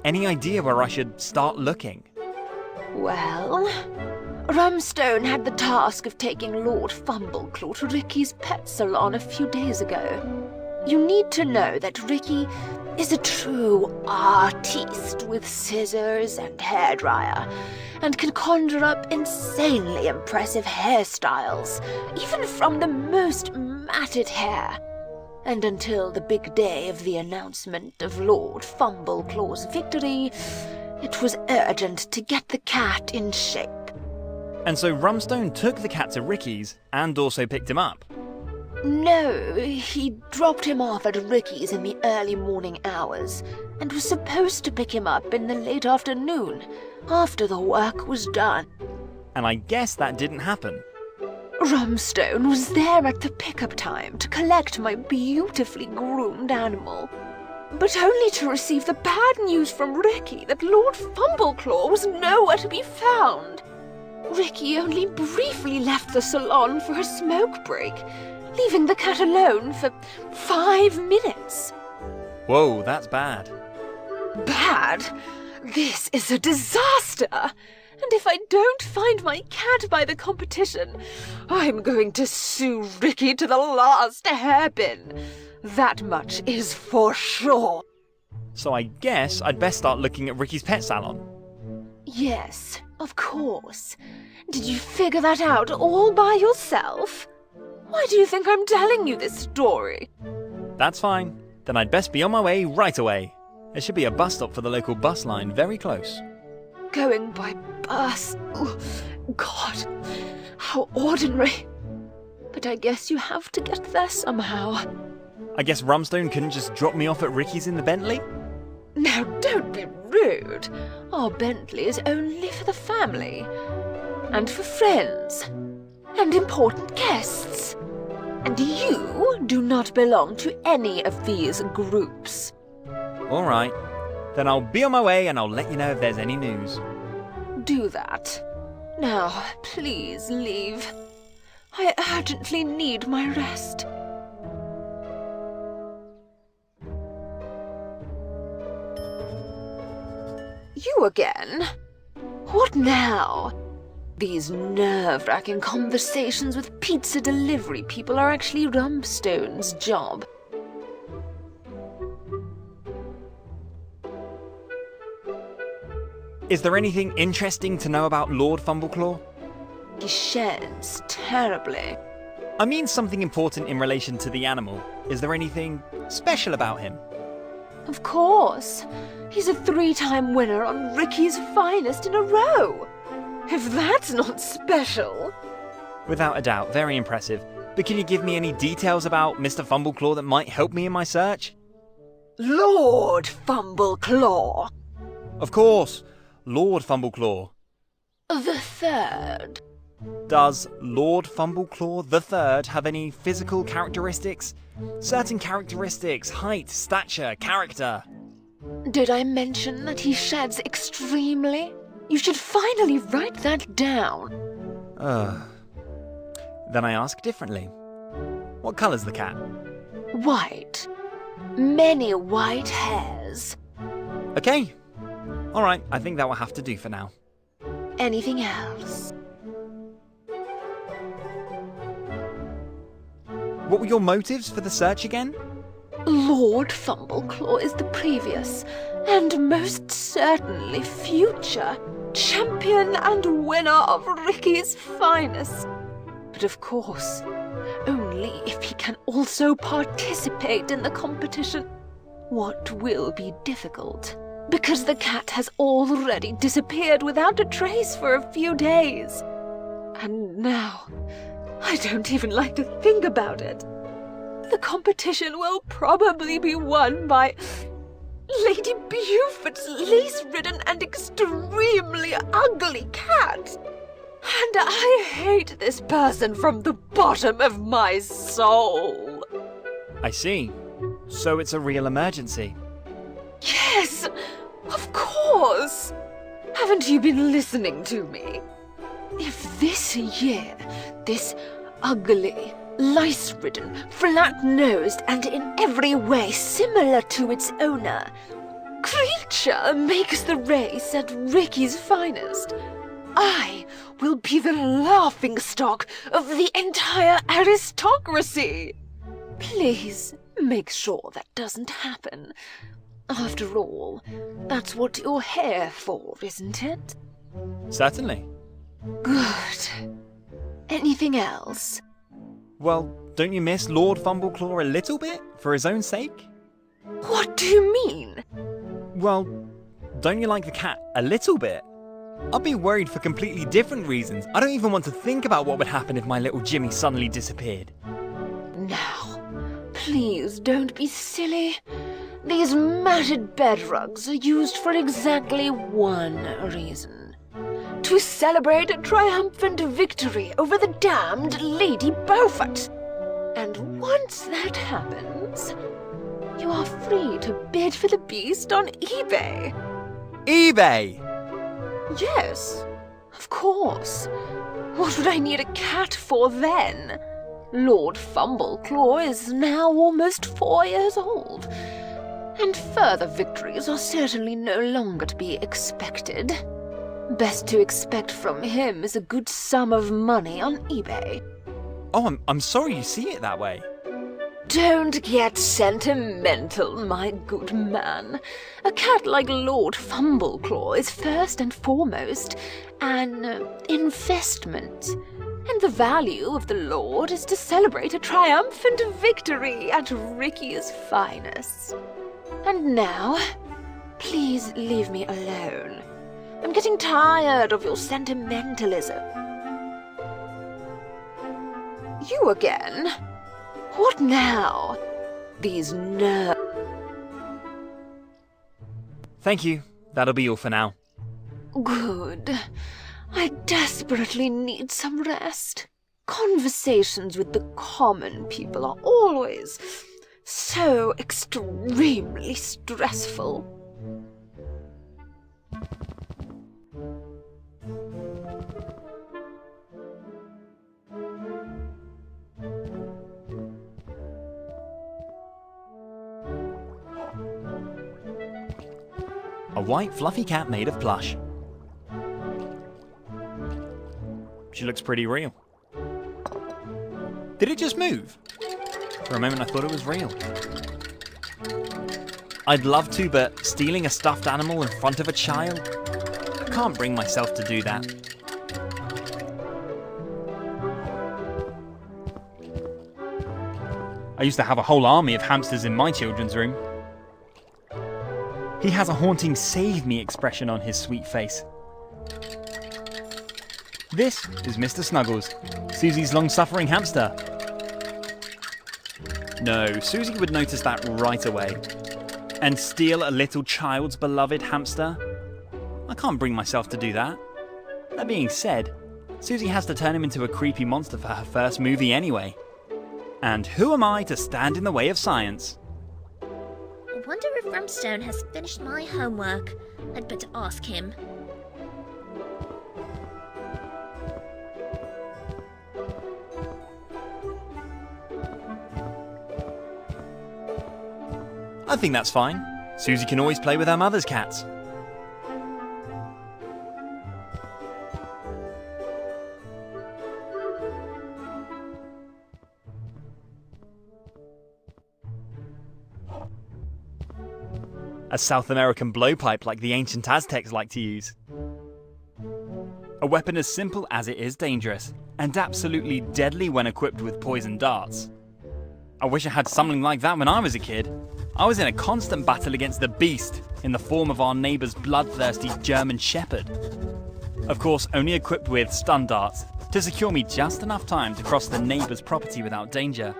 Speaker 1: Any idea where I should start looking?
Speaker 5: Well, Rumstone had the task of taking Lord Fumbleclaw to Ricky's pet salon a few days ago. You need to know that Ricky is a true artiste with scissors and hairdryer, and can conjure up insanely impressive hairstyles, even from the most matted hair. And until the big day of the announcement of Lord Fumbleclaw's victory, it was urgent to get the cat in shape.
Speaker 1: And so Rumstone took the cat to Ricky's and also picked him up.
Speaker 5: No, he dropped him off at Ricky's in the early morning hours, and was supposed to pick him up in the late afternoon, after the work was done.
Speaker 1: And I guess that didn't happen.
Speaker 5: Rumstone was there at the pickup time to collect my beautifully groomed animal, but only to receive the bad news from Ricky that Lord Fumbleclaw was nowhere to be found. Ricky only briefly left the salon for a smoke break, leaving the cat alone for 5 minutes.
Speaker 1: Whoa, that's bad.
Speaker 5: Bad? This is a disaster! And if I don't find my cat by the competition, I'm going to sue Ricky to the last hairpin. That much is for sure.
Speaker 1: So I guess I'd best start looking at Ricky's pet salon.
Speaker 5: Yes, of course. Did you figure that out all by yourself? Why do you think I'm telling you this story?
Speaker 1: That's fine. Then I'd best be on my way right away. There should be a bus stop for the local bus line very close.
Speaker 5: Going by bus? Oh, God, how ordinary. But I guess you have to get there somehow.
Speaker 1: I guess Rumstone couldn't just drop me off at Ricky's in the Bentley?
Speaker 5: Now, don't be rude. Our Bentley is only for the family. And for friends. And important guests. And you do not belong to any of these groups.
Speaker 1: All right. Then I'll be on my way and I'll let you know if there's any news.
Speaker 5: Do that. Now, please leave. I urgently need my rest. You again? What now? These nerve-wracking conversations with pizza delivery people are actually Rumstone's job.
Speaker 1: Is there anything interesting to know about Lord Fumbleclaw?
Speaker 5: He sheds terribly.
Speaker 1: I mean something important in relation to the animal. Is there anything special about him?
Speaker 5: Of course. He's a 3-time winner on Ricky's Finest in a row. If that's not special.
Speaker 1: Without a doubt, very impressive. But can you give me any details about Mr. Fumbleclaw that might help me in my search?
Speaker 5: Lord Fumbleclaw.
Speaker 1: Of course, Lord Fumbleclaw.
Speaker 5: The third.
Speaker 1: Does Lord Fumbleclaw III have any physical characteristics? Certain characteristics, height, stature, character.
Speaker 5: Did I mention that he sheds extremely? You should finally write that down.
Speaker 1: Then I ask differently. What colour's the cat?
Speaker 5: White. Many white hairs.
Speaker 1: Okay. Alright, I think that will have to do for now.
Speaker 5: Anything else?
Speaker 1: What were your motives for the search again?
Speaker 5: Lord Fumbleclaw is the previous, and most certainly future, champion and winner of Ricky's Finest. But of course, only if he can also participate in the competition. What will be difficult, because the cat has already disappeared without a trace for a few days. And now, I don't even like to think about it. The competition will probably be won by Lady Buford's lace-ridden and extremely ugly cat. And I hate this person from the bottom of my soul.
Speaker 1: I see. So it's a real emergency.
Speaker 5: Yes, of course. Haven't you been listening to me? If this year, this ugly, lice-ridden, flat-nosed, and in every way similar to its owner, creature makes the race at Ricky's finest, I will be the laughingstock of the entire aristocracy. Please make sure that doesn't happen. After all, that's what you're here for, isn't it?
Speaker 1: Certainly.
Speaker 5: Good. Anything else?
Speaker 1: Well, don't you miss Lord Fumbleclaw a little bit, for his own sake?
Speaker 5: What do you mean?
Speaker 1: Well, don't you like the cat a little bit? I'd be worried for completely different reasons. I don't even want to think about what would happen if my little Jimmy suddenly disappeared.
Speaker 5: Now, please don't be silly. These matted bed rugs are used for exactly one reason. To celebrate a triumphant victory over the damned Lady Beaufort. And once that happens, you are free to bid for the beast on eBay.
Speaker 1: eBay!
Speaker 5: Yes, of course. What would I need a cat for then? Lord Fumbleclaw is now almost 4 years old, and further victories are certainly no longer to be expected. Best to expect from him is a good sum of money on eBay.
Speaker 1: Oh, I'm sorry you see it that way.
Speaker 5: Don't get sentimental, my good man. A cat like Lord Fumbleclaw is first and foremost an investment. And the value of the Lord is to celebrate a triumphant victory at Ricky's finest. And now, please leave me alone. I'm getting tired of your sentimentalism. You again? What now? These
Speaker 1: Thank you. That'll be all for now.
Speaker 5: Good. I desperately need some rest. Conversations with the common people are always so extremely stressful.
Speaker 1: A white fluffy cat made of plush. She looks pretty real. Did it just move? For a moment I thought it was real. I'd love to, but stealing a stuffed animal in front of a child? I can't bring myself to do that. I used to have a whole army of hamsters in my children's room. He has a haunting save me expression on his sweet face. This is Mr. Snuggles, Susie's long-suffering hamster. No, Susie would notice that right away. And steal a little child's beloved hamster? I can't bring myself to do that. That being said, Susie has to turn him into a creepy monster for her first movie anyway. And who am I to stand in the way of science?
Speaker 6: I wonder if Rumstone has finished my homework. I'd better ask him.
Speaker 1: I think that's fine. Susie can always play with her mother's cats. A South American blowpipe like the ancient Aztecs like to use. A weapon as simple as it is dangerous, and absolutely deadly when equipped with poison darts. I wish I had something like that when I was a kid. I was in a constant battle against the beast in the form of our neighbour's bloodthirsty German Shepherd. Of course, only equipped with stun darts to secure me just enough time to cross the neighbour's property without danger.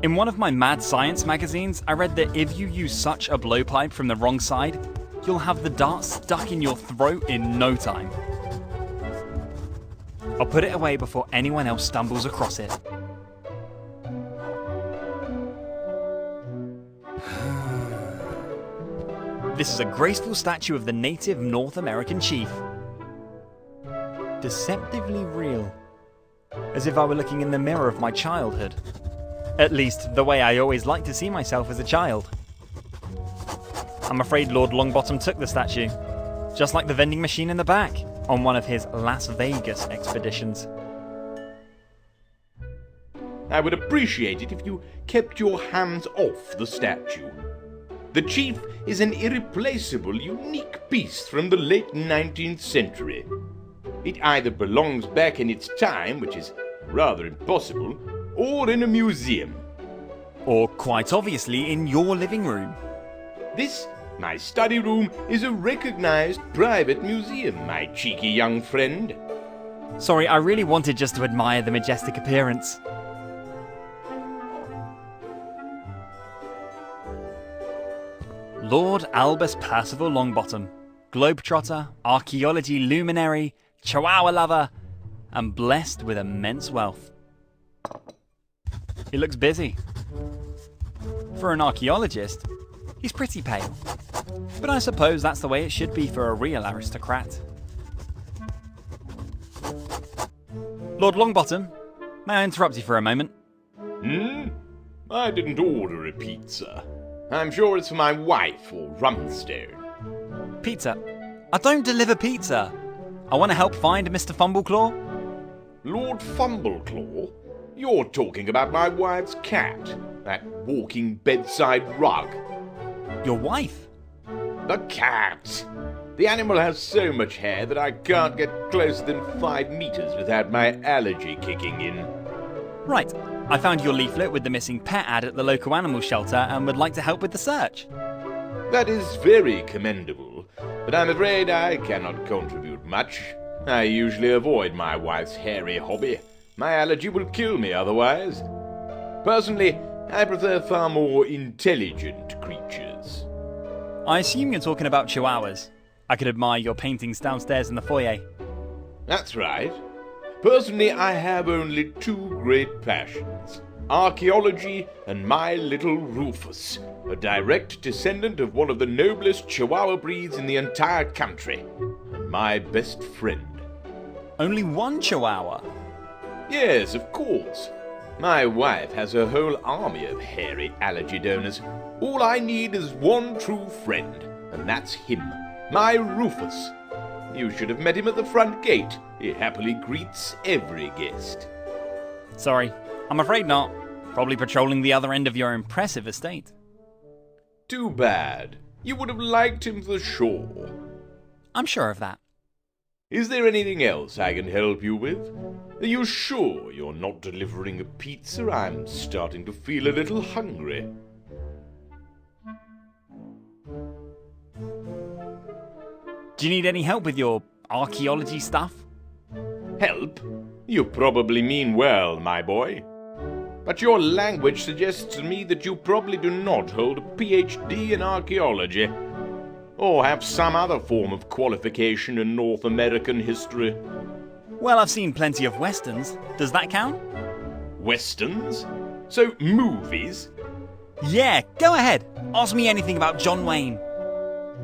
Speaker 1: In one of my mad science magazines, I read that if you use such a blowpipe from the wrong side, you'll have the dart stuck in your throat in no time. I'll put it away before anyone else stumbles across it. This is a graceful statue of the native North American chief. Deceptively real. As if I were looking in the mirror of my childhood. At least, the way I always liked to see myself as a child. I'm afraid Lord Longbottom took the statue, just like the vending machine in the back, on one of his Las Vegas expeditions.
Speaker 3: I would appreciate it if you kept your hands off the statue. The chief is an irreplaceable, unique piece from the late 19th century. It either belongs back in its time, which is rather impossible, or in a museum.
Speaker 1: Or quite obviously in your living room.
Speaker 3: This, my study room, is a recognized private museum, my cheeky young friend.
Speaker 1: Sorry, I really wanted just to admire the majestic appearance. Lord Albus Percival Longbottom, globetrotter, archaeology luminary, chihuahua lover, and blessed with immense wealth. He looks busy. For an archaeologist, he's pretty pale. But I suppose that's the way it should be for a real aristocrat. Lord Longbottom, may I interrupt you for a moment?
Speaker 3: I didn't order a pizza. I'm sure it's for my wife or Rumstone.
Speaker 1: Pizza? I don't deliver pizza. I want to help find Mr. Fumbleclaw.
Speaker 3: Lord Fumbleclaw? You're talking about my wife's cat, that walking bedside rug.
Speaker 1: Your wife?
Speaker 3: The cat! The animal has so much hair that I can't get closer than 5 meters without my allergy kicking in.
Speaker 1: Right. I found your leaflet with the missing pet ad at the local animal shelter and would like to help with the search.
Speaker 3: That is very commendable, but I'm afraid I cannot contribute much. I usually avoid my wife's hairy hobby. My allergy will kill me otherwise. Personally, I prefer far more intelligent creatures.
Speaker 1: I assume you're talking about chihuahuas. I could admire your paintings downstairs in the foyer.
Speaker 3: That's right. Personally, I have only 2 great passions: archaeology and my little Rufus, a direct descendant of one of the noblest chihuahua breeds in the entire country, and my best friend.
Speaker 1: Only one chihuahua?
Speaker 3: Yes, of course. My wife has a whole army of hairy allergy donors. All I need is one true friend, and that's him, my Rufus. You should have met him at the front gate. He happily greets every guest.
Speaker 1: Sorry, I'm afraid not. Probably patrolling the other end of your impressive estate.
Speaker 3: Too bad. You would have liked him for sure.
Speaker 1: I'm sure of that.
Speaker 3: Is there anything else I can help you with? Are you sure you're not delivering a pizza? I'm starting to feel a little hungry.
Speaker 1: Do you need any help with your archaeology stuff?
Speaker 3: Help? You probably mean well, my boy. But your language suggests to me that you probably do not hold a PhD in archaeology, or have some other form of qualification in North American history.
Speaker 1: Well, I've seen plenty of westerns. Does that count?
Speaker 3: Westerns? So, movies?
Speaker 1: Yeah, go ahead. Ask me anything about John Wayne.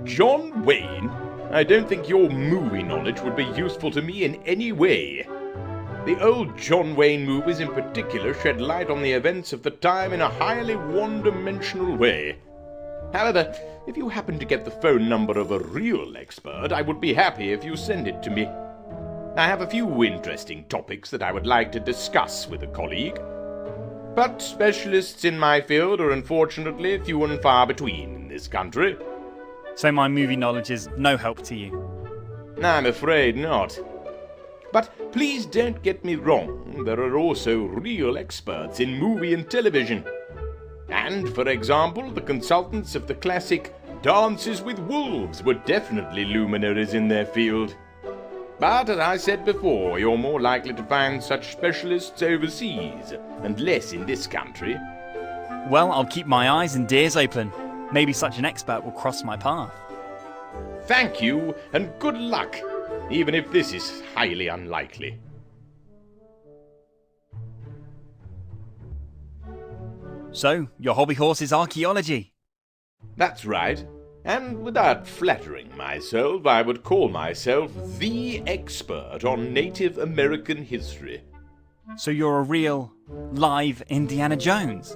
Speaker 3: John Wayne? I don't think your movie knowledge would be useful to me in any way. The old John Wayne movies in particular shed light on the events of the time in a highly one-dimensional way. However, if you happen to get the phone number of a real expert, I would be happy if you send it to me. I have a few interesting topics that I would like to discuss with a colleague. But specialists in my field are unfortunately few and far between in this country.
Speaker 1: So my movie knowledge is no help to you?
Speaker 3: I'm afraid not. But please don't get me wrong, there are also real experts in movie and television. And, for example, the consultants of the classic Dances with Wolves were definitely luminaries in their field. But, as I said before, you're more likely to find such specialists overseas, and less in this country.
Speaker 1: Well, I'll keep my eyes and ears open. Maybe such an expert will cross my path.
Speaker 3: Thank you, and good luck, even if this is highly unlikely.
Speaker 1: So, your hobby horse is archaeology?
Speaker 3: That's right. And without flattering myself, I would call myself the expert on Native American history.
Speaker 1: So you're a real, live Indiana Jones?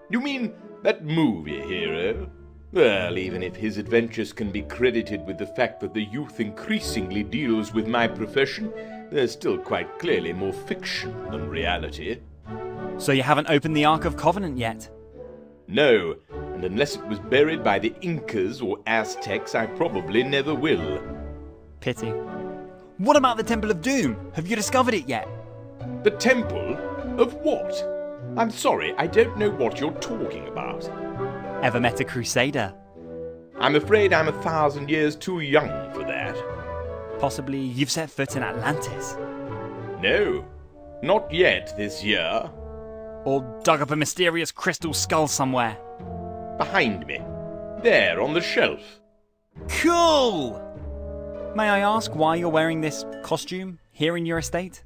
Speaker 3: You mean that movie hero? Well, even if his adventures can be credited with the fact that the youth increasingly deals with my profession, there's still quite clearly more fiction than reality.
Speaker 1: So you haven't opened the Ark of Covenant yet?
Speaker 3: No, and unless it was buried by the Incas or Aztecs, I probably never will.
Speaker 1: Pity. What about the Temple of Doom? Have you discovered it yet?
Speaker 3: The temple? Of what? I'm sorry, I don't know what you're talking about.
Speaker 1: Ever met a crusader?
Speaker 3: I'm afraid I'm 1,000 years too young for that.
Speaker 1: Possibly you've set foot in Atlantis?
Speaker 3: No, not yet this year.
Speaker 1: Or dug up a mysterious crystal skull somewhere?
Speaker 3: Behind me. There, on the shelf.
Speaker 1: Cool! May I ask why you're wearing this costume here in your estate?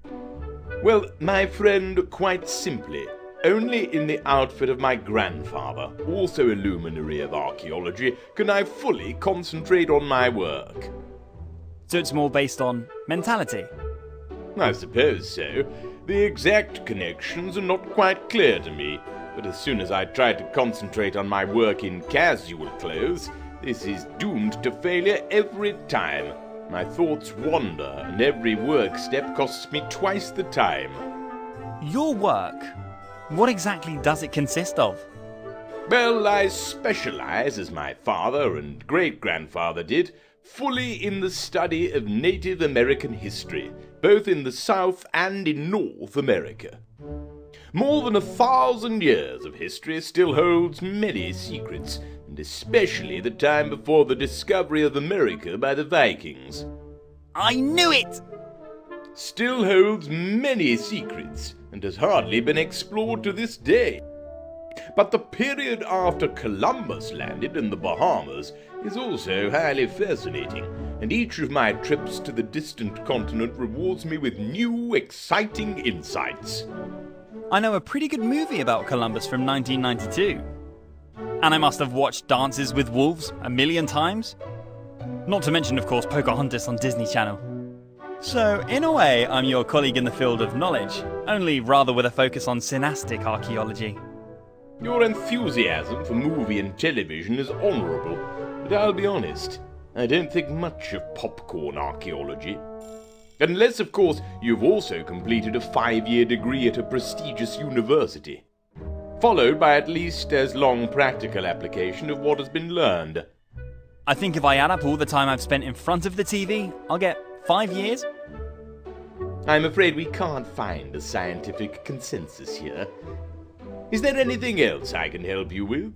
Speaker 3: Well, my friend, quite simply, only in the outfit of my grandfather, also a luminary of archaeology, can I fully concentrate on my work.
Speaker 1: So it's more based on mentality?
Speaker 3: I suppose so. The exact connections are not quite clear to me, but as soon as I try to concentrate on my work in casual clothes, this is doomed to failure every time. My thoughts wander, and every work step costs me twice the time.
Speaker 1: Your work? What exactly does it consist of?
Speaker 3: Well, I specialize, as my father and great-grandfather did, fully in the study of Native American history, both in the South and in North America. More than 1,000 years of history still holds many secrets, and especially the time before the discovery of America by the Vikings.
Speaker 1: I knew it!
Speaker 3: Still holds many secrets, and has hardly been explored to this day. But the period after Columbus landed in the Bahamas is also highly fascinating, and each of my trips to the distant continent rewards me with new, exciting insights.
Speaker 1: I know a pretty good movie about Columbus from 1992. And I must have watched Dances with Wolves 1,000,000 times. Not to mention, of course, Pocahontas on Disney Channel. So, in a way, I'm your colleague in the field of knowledge, only rather with a focus on synastic archaeology.
Speaker 3: Your enthusiasm for movie and television is honourable, but I'll be honest, I don't think much of popcorn archaeology. Unless, of course, you've also completed a 5-year degree at a prestigious university, followed by at least as long practical application of what has been learned.
Speaker 1: I think if I add up all the time I've spent in front of the TV, I'll get 5 years?
Speaker 3: I'm afraid we can't find a scientific consensus here. Is there anything else I can help you with?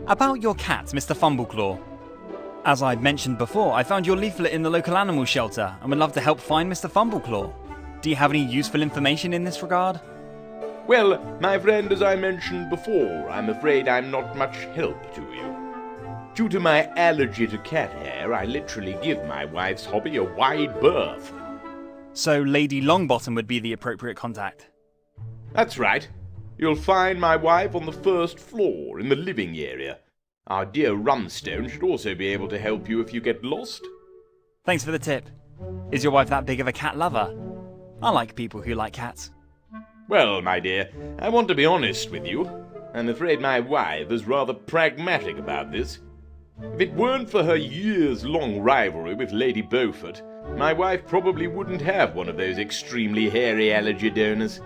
Speaker 1: About your cat, Mr. Fumbleclaw. As I mentioned before, I found your leaflet in the local animal shelter and would love to help find Mr. Fumbleclaw. Do you have any useful information in this regard?
Speaker 3: Well, my friend, as I mentioned before, I'm afraid I'm not much help to you. Due to my allergy to cat hair, I literally give my wife's hobby a wide berth.
Speaker 1: So Lady Longbottom would be the appropriate contact?
Speaker 3: That's right. You'll find my wife on the first floor in the living area. Our dear Rumstone should also be able to help you if you get lost.
Speaker 1: Thanks for the tip. Is your wife that big of a cat lover? I like people who like cats.
Speaker 3: Well, my dear, I want to be honest with you. I'm afraid my wife is rather pragmatic about this. If it weren't for her years-long rivalry with Lady Beaufort, my wife probably wouldn't have one of those extremely hairy allergy donors.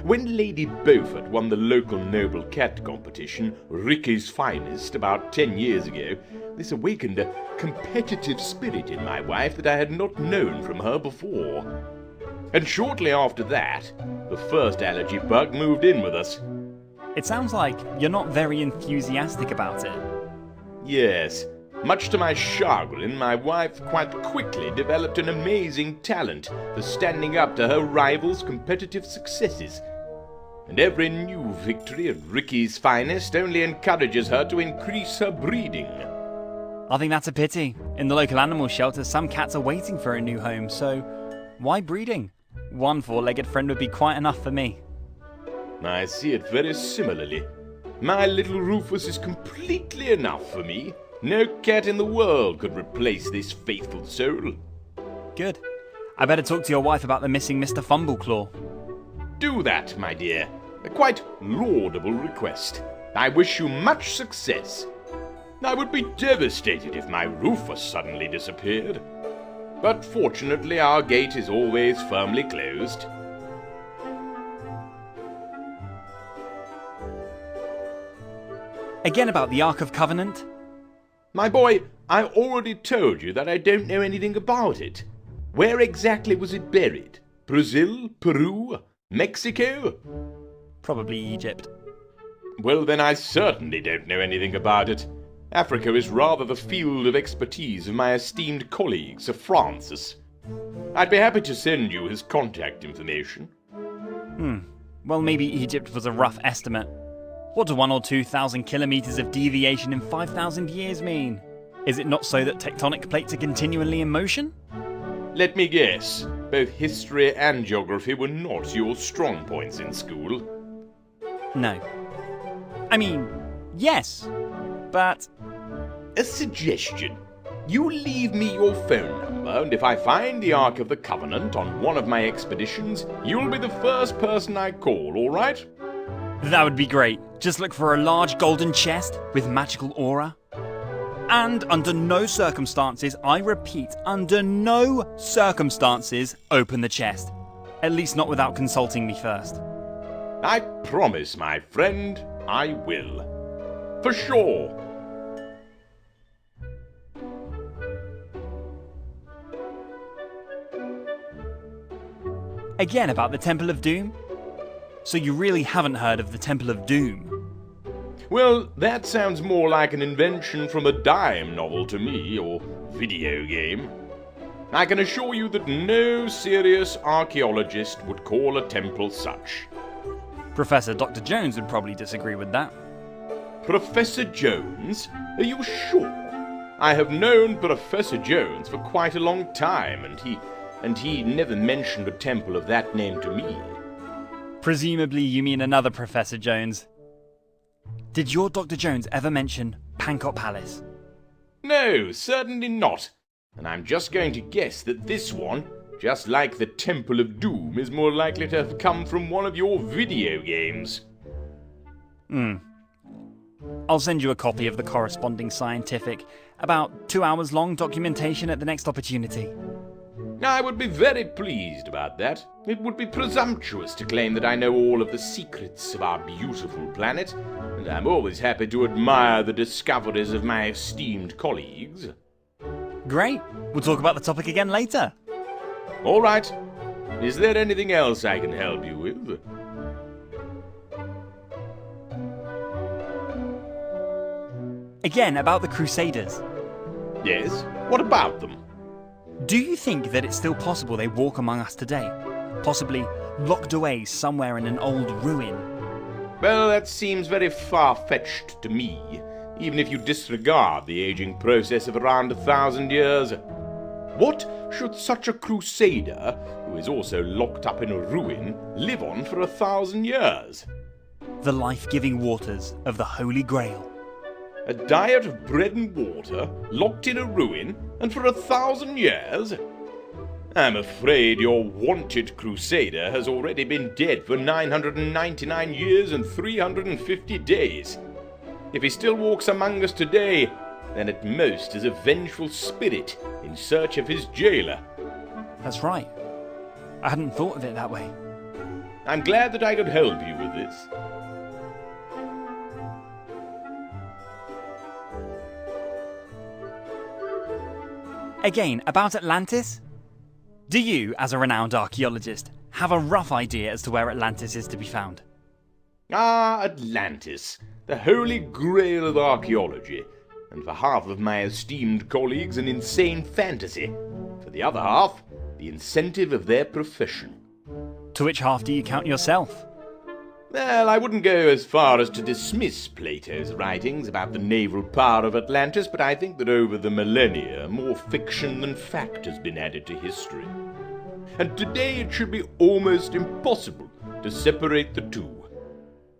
Speaker 3: When Lady Beaufort won the local noble cat competition, Ricky's Finest, about 10 years ago, this awakened a competitive spirit in my wife that I had not known from her before. And shortly after that, the first allergy bug moved in with us.
Speaker 1: It sounds like you're not very enthusiastic about it.
Speaker 3: Yes. Much to my chagrin, my wife quite quickly developed an amazing talent for standing up to her rivals' competitive successes. And every new victory at Ricky's Finest only encourages her to increase her breeding.
Speaker 1: I think that's a pity. In the local animal shelter, some cats are waiting for a new home, so why breeding? One 4-legged friend would be quite enough for me.
Speaker 3: I see it very similarly. My little Rufus is completely enough for me. No cat in the world could replace this faithful soul.
Speaker 1: Good. I better talk to your wife about the missing Mr. Fumbleclaw.
Speaker 3: Do that, my dear. A quite laudable request. I wish you much success. I would be devastated if my Rufus suddenly disappeared. But fortunately our gate is always firmly closed.
Speaker 1: Again about the Ark of Covenant?
Speaker 3: My boy, I already told you that I don't know anything about it. Where exactly was it buried? Brazil? Peru? Mexico?
Speaker 1: Probably Egypt.
Speaker 3: Well, then I certainly don't know anything about it. Africa is rather the field of expertise of my esteemed colleague, Sir Francis. I'd be happy to send you his contact information.
Speaker 1: Well, maybe Egypt was a rough estimate. What do 1,000 or 2,000 kilometers of deviation in 5,000 years mean? Is it not so that tectonic plates are continually in motion?
Speaker 3: Let me guess, both history and geography were not your strong points in school.
Speaker 1: No. I mean, yes, but...
Speaker 3: A suggestion. You leave me your phone number, and if I find the Ark of the Covenant on one of my expeditions, you'll be the first person I call, all right?
Speaker 1: That would be great. Just look for a large golden chest with magical aura. And under no circumstances, I repeat, under no circumstances, open the chest. At least not without consulting me first.
Speaker 3: I promise, my friend, I will. For sure.
Speaker 1: Again about the Temple of Doom? So you really haven't heard of the Temple of Doom?
Speaker 3: Well, that sounds more like an invention from a dime novel to me, or video game. I can assure you that no serious archaeologist would call a temple such.
Speaker 1: Professor Dr. Jones would probably disagree with that.
Speaker 3: Professor Jones? Are you sure? I have known Professor Jones for quite a long time, and he never mentioned a temple of that name to me.
Speaker 1: Presumably you mean another Professor Jones. Did your Dr. Jones ever mention Pancot Palace?
Speaker 3: No, certainly not. And I'm just going to guess that this one, just like the Temple of Doom, is more likely to have come from one of your video games.
Speaker 1: I'll send you a copy of the corresponding scientific, about 2 hours long documentation at the next opportunity.
Speaker 3: I would be very pleased about that. It would be presumptuous to claim that I know all of the secrets of our beautiful planet, and I'm always happy to admire the discoveries of my esteemed colleagues.
Speaker 1: Great. We'll talk about the topic again later.
Speaker 3: All right. Is there anything else I can help you with?
Speaker 1: Again, about the Crusaders.
Speaker 3: Yes? What about them?
Speaker 1: Do you think that it's still possible they walk among us today? Possibly locked away somewhere in an old ruin?
Speaker 3: Well, that seems very far-fetched to me, even if you disregard the aging process of around 1,000 years. What should such a crusader, who is also locked up in a ruin, live on for 1,000 years?
Speaker 1: The life-giving waters of the Holy Grail.
Speaker 3: A diet of bread and water, locked in a ruin, and for 1,000 years? I'm afraid your wanted crusader has already been dead for 999 years and 350 days. If he still walks among us today, then at most is a vengeful spirit in search of his jailer.
Speaker 1: That's right. I hadn't thought of it that way.
Speaker 3: I'm glad that I could help you with this.
Speaker 1: Again, about Atlantis? Do you, as a renowned archaeologist, have a rough idea as to where Atlantis is to be found?
Speaker 3: Ah, Atlantis, the holy grail of archaeology, and for half of my esteemed colleagues an insane fantasy, for the other half, the incentive of their profession.
Speaker 1: To which half do you count yourself?
Speaker 3: Well, I wouldn't go as far as to dismiss Plato's writings about the naval power of Atlantis, but I think that over the millennia, more fiction than fact has been added to history. And today it should be almost impossible to separate the two.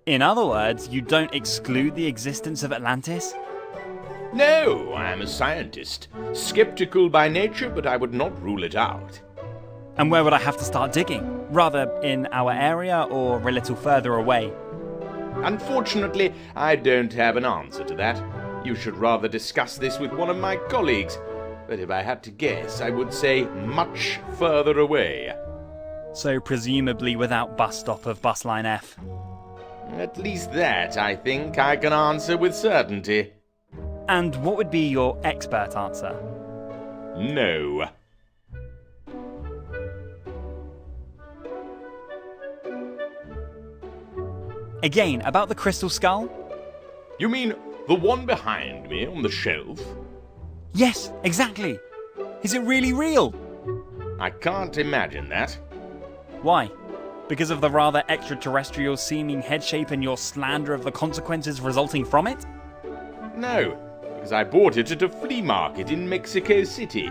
Speaker 1: In other words, you don't exclude the existence of Atlantis?
Speaker 3: No, I'm a scientist. Skeptical by nature, but I would not rule it out.
Speaker 1: And where would I have to start digging? Rather, in our area or a little further away?
Speaker 3: Unfortunately, I don't have an answer to that. You should rather discuss this with one of my colleagues. But if I had to guess, I would say much further away.
Speaker 1: So presumably without bus stop of bus line F.
Speaker 3: At least that, I think, I can answer with certainty.
Speaker 1: And what would be your expert answer?
Speaker 3: No.
Speaker 1: Again, about the crystal skull?
Speaker 3: You mean the one behind me on the shelf?
Speaker 1: Yes, exactly. Is it really real?
Speaker 3: I can't imagine that.
Speaker 1: Why? Because of the rather extraterrestrial seeming head shape and your slander of the consequences resulting from it?
Speaker 3: No, because I bought it at a flea market in Mexico City.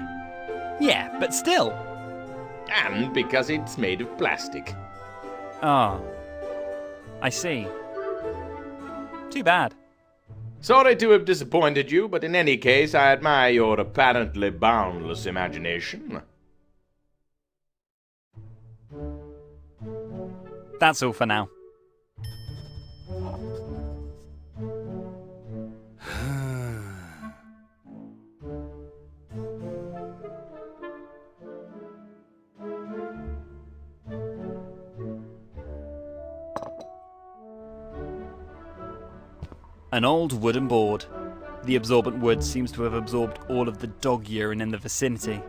Speaker 1: Yeah, but still.
Speaker 3: And because it's made of plastic.
Speaker 1: Ah. I see. Too bad.
Speaker 3: Sorry to have disappointed you, but in any case, I admire your apparently boundless imagination.
Speaker 1: That's all for now. An old wooden board. The absorbent wood seems to have absorbed all of the dog urine in the vicinity.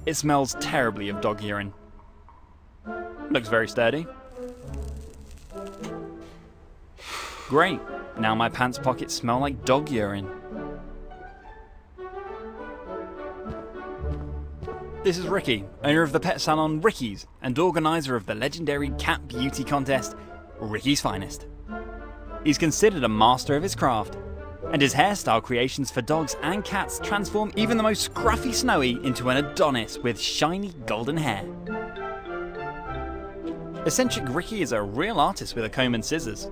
Speaker 1: It smells terribly of dog urine. Looks very sturdy. Great. Now my pants pockets smell like dog urine. This is Ricky, owner of the pet salon Ricky's and organizer of the legendary cat beauty contest, Ricky's Finest. He's considered a master of his craft, and his hairstyle creations for dogs and cats transform even the most scruffy Snowy into an Adonis with shiny golden hair. Eccentric Ricky is a real artist with a comb and scissors.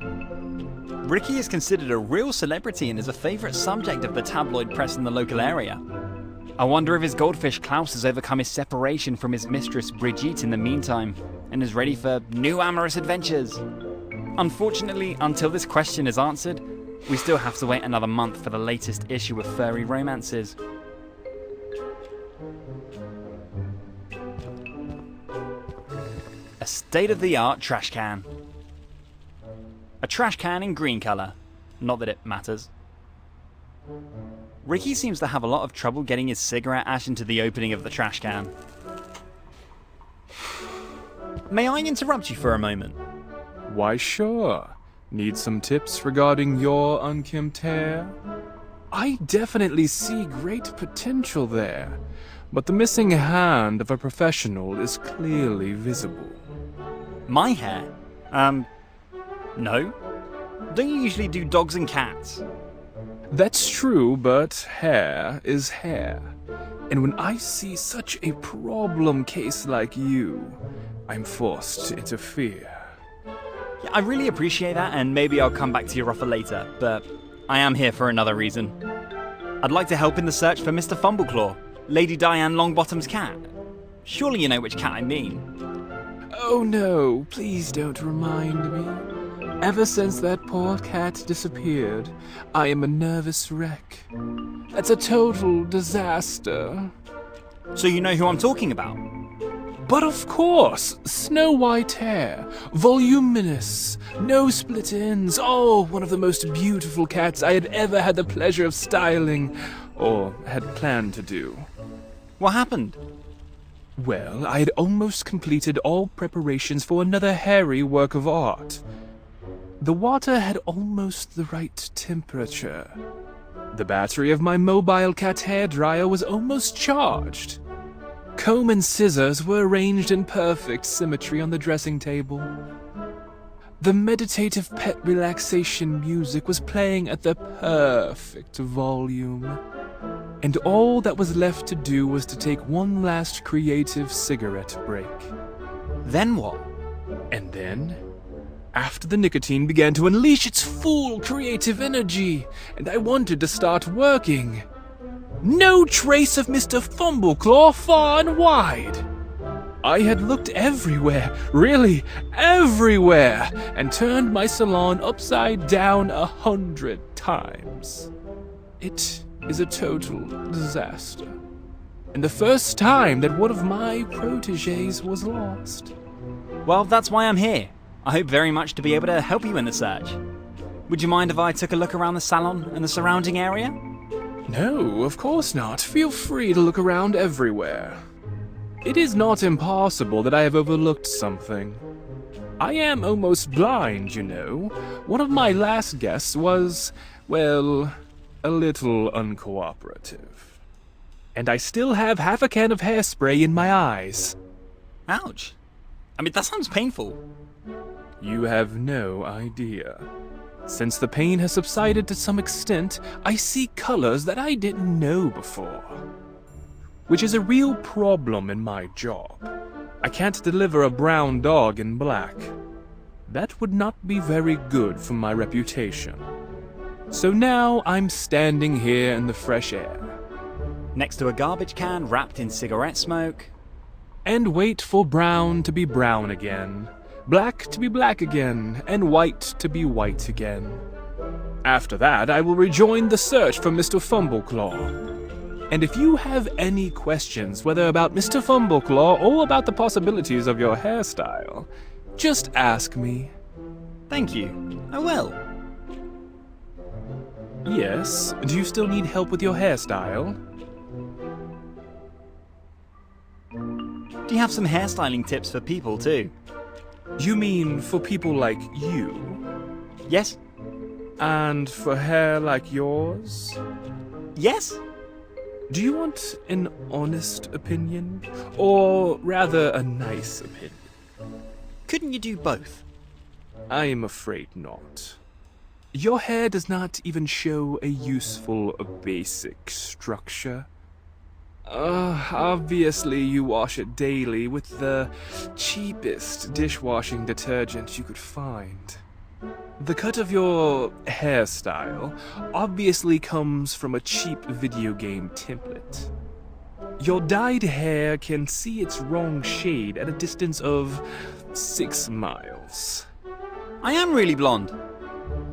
Speaker 1: Ricky is considered a real celebrity and is a favourite subject of the tabloid press in the local area. I wonder if his goldfish Klaus has overcome his separation from his mistress Brigitte in the meantime, and is ready for new amorous adventures. Unfortunately, until this question is answered, we still have to wait another month for the latest issue of Furry Romances. A state-of-the-art trash can. A trash can in green colour. Not that it matters. Ricky seems to have a lot of trouble getting his cigarette ash into the opening of the trash can. May I interrupt you for a moment?
Speaker 7: Why, sure. Need some tips regarding your unkempt hair? I definitely see great potential there, but the missing hand of a professional is clearly visible.
Speaker 1: My hair? No. Don't you usually do dogs and cats?
Speaker 7: That's true, but hair is hair. And when I see such a problem case like you, I'm forced to interfere.
Speaker 1: Yeah, I really appreciate that, and maybe I'll come back to your offer later, but I am here for another reason. I'd like to help in the search for Mr. Fumbleclaw, Lady Diane Longbottom's cat. Surely you know which cat I mean.
Speaker 7: Oh no, please don't remind me. Ever since that poor cat disappeared, I am a nervous wreck. That's a total disaster.
Speaker 1: So you know who I'm talking about?
Speaker 7: But of course, snow white hair, voluminous, no split ends, oh, one of the most beautiful cats I had ever had the pleasure of styling, or had planned to do.
Speaker 1: What happened?
Speaker 7: Well, I had almost completed all preparations for another hairy work of art. The water had almost the right temperature. The battery of my mobile cat hairdryer was almost charged. Comb and scissors were arranged in perfect symmetry on the dressing table. The meditative pet relaxation music was playing at the perfect volume. And all that was left to do was to take one last creative cigarette break.
Speaker 1: Then what?
Speaker 7: And then, After the nicotine began to unleash its full creative energy, and I wanted to start working. No trace of Mr. Fumbleclaw far and wide. I had looked everywhere, really everywhere, and turned my salon upside down 100 times. It is a total disaster, and the first time that one of my protégés was lost.
Speaker 1: Well, that's why I'm here. I hope very much to be able to help you in the search. Would you mind if I took a look around the salon and the surrounding area?
Speaker 7: No, of course not. Feel free to look around everywhere. It is not impossible that I have overlooked something. I am almost blind, you know. One of my last guests was, well, a little uncooperative. And I still have half a can of hairspray in my eyes.
Speaker 1: Ouch. I mean, that sounds painful.
Speaker 7: You have no idea. Since the pain has subsided to some extent, I see colors that I didn't know before. Which is a real problem in my job. I can't deliver a brown dog in black. That would not be very good for my reputation. So now I'm standing here in the fresh air.
Speaker 1: Next to a garbage can wrapped in cigarette smoke.
Speaker 7: And wait for brown to be brown again, black to be black again, and white to be white again. After that, I will rejoin the search for Mr. Fumbleclaw. And if you have any questions, whether about Mr. Fumbleclaw or about the possibilities of your hairstyle, just ask me.
Speaker 1: Thank you. I will.
Speaker 7: Yes, do you still need help with your hairstyle?
Speaker 1: Do you have some hairstyling tips for people too?
Speaker 7: You mean for people like you?
Speaker 1: Yes?
Speaker 7: And for hair like yours?
Speaker 1: Yes?
Speaker 7: Do you want an honest opinion? Or rather, a nice opinion?
Speaker 1: Couldn't you do both?
Speaker 7: I am afraid not. Your hair does not even show a useful basic structure. Obviously you wash it daily with the cheapest dishwashing detergent you could find. The cut of your hairstyle obviously comes from a cheap video game template. Your dyed hair can see its wrong shade at a distance of 6 miles.
Speaker 1: I am really blonde.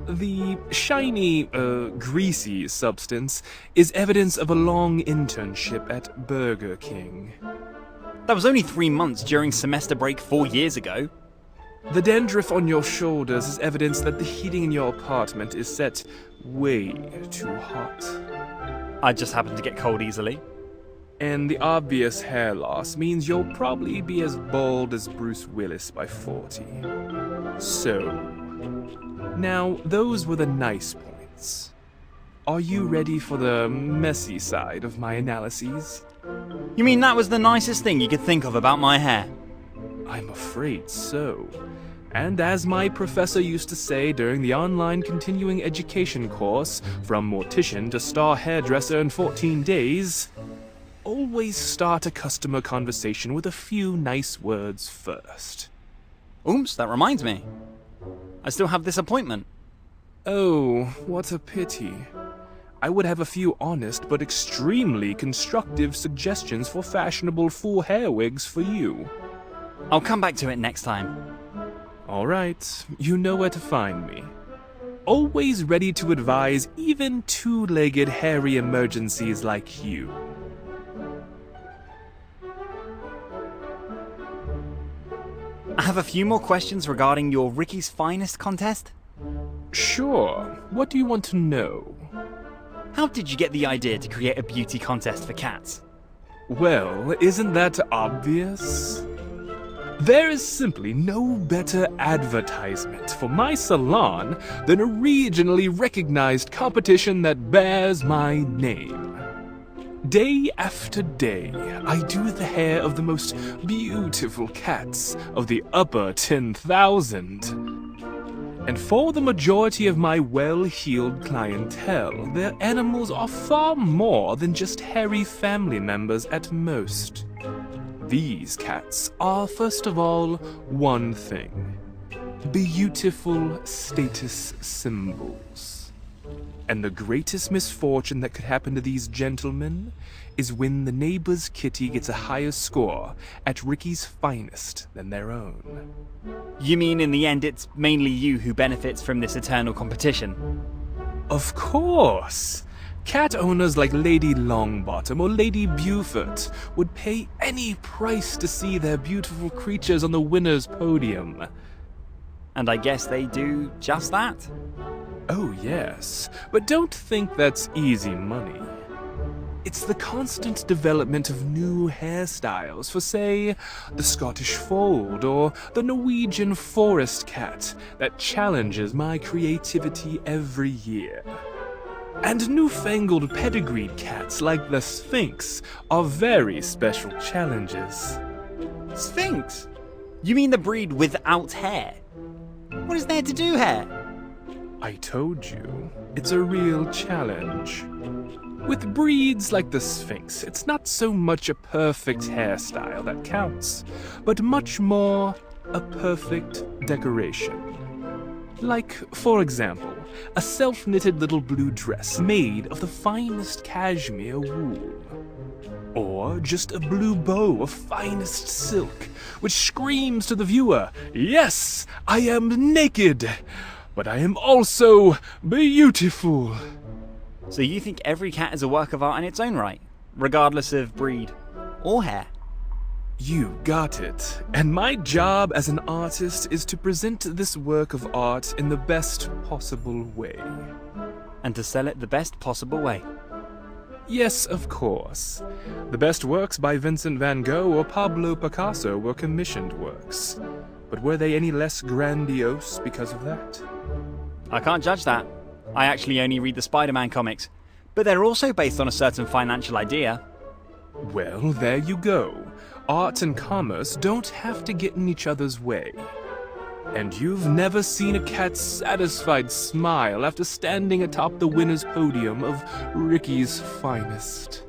Speaker 7: The shiny, greasy substance is evidence of a long internship at Burger King.
Speaker 1: That was only 3 months during semester break 4 years ago.
Speaker 7: The dandruff on your shoulders is evidence that the heating in your apartment is set way too hot.
Speaker 1: I just happen to get cold easily.
Speaker 7: And the obvious hair loss means you'll probably be as bald as Bruce Willis by 40. So, now those were the nice points. Are you ready for the messy side of my analyses?
Speaker 1: You mean that was the nicest thing you could think of about my hair?
Speaker 7: I'm afraid so. And as my professor used to say during the online continuing education course, From Mortician to Star Hairdresser in 14 Days, always start a customer conversation with a few nice words first.
Speaker 1: Oops, that reminds me. I still have this appointment.
Speaker 7: Oh, what a pity. I would have a few honest but extremely constructive suggestions for fashionable full hair wigs for you.
Speaker 1: I'll come back to it next time.
Speaker 7: All right, you know where to find me. Always ready to advise even two-legged hairy emergencies like you.
Speaker 1: I have a few more questions regarding your Ricky's Finest contest.
Speaker 7: Sure, what do you want to know?
Speaker 1: How did you get the idea to create a beauty contest for cats?
Speaker 7: Well, isn't that obvious? There is simply no better advertisement for my salon than a regionally recognized competition that bears my name. Day after day, I do the hair of the most beautiful cats of the upper 10,000. And for the majority of my well-heeled clientele, their animals are far more than just hairy family members at most. These cats are, first of all, one thing: beautiful status symbols. And the greatest misfortune that could happen to these gentlemen is when the neighbor's kitty gets a higher score at Ricky's finest than their own.
Speaker 1: You mean in the end it's mainly you who benefits from this eternal competition?
Speaker 7: Of course! Cat owners like Lady Longbottom or Lady Beaufort would pay any price to see their beautiful creatures on the winner's podium.
Speaker 1: And I guess they do just that?
Speaker 7: Oh yes, but don't think that's easy money. It's the constant development of new hairstyles for, say, the Scottish Fold or the Norwegian Forest Cat that challenges my creativity every year. And newfangled pedigreed cats like the Sphinx are very special challenges.
Speaker 1: Sphinx? You mean the breed without hair? What is there to do here?
Speaker 7: I told you, it's a real challenge. With breeds like the Sphinx, it's not so much a perfect hairstyle that counts, but much more a perfect decoration. Like, for example, a self-knitted little blue dress made of the finest cashmere wool. Or just a blue bow of finest silk, which screams to the viewer, "Yes, I am naked, but I am also beautiful."
Speaker 1: So you think every cat is a work of art in its own right, regardless of breed or hair?
Speaker 7: You got it. And my job as an artist is to present this work of art in the best possible way.
Speaker 1: And to sell it the best possible way.
Speaker 7: Yes, of course. The best works by Vincent van Gogh or Pablo Picasso were commissioned works. But were they any less grandiose because of that?
Speaker 1: I can't judge that. I actually only read the Spider-Man comics, but they're also based on a certain financial idea.
Speaker 7: Well, there you go. Art and commerce don't have to get in each other's way. And you've never seen a cat's satisfied smile after standing atop the winner's podium of Ricky's finest.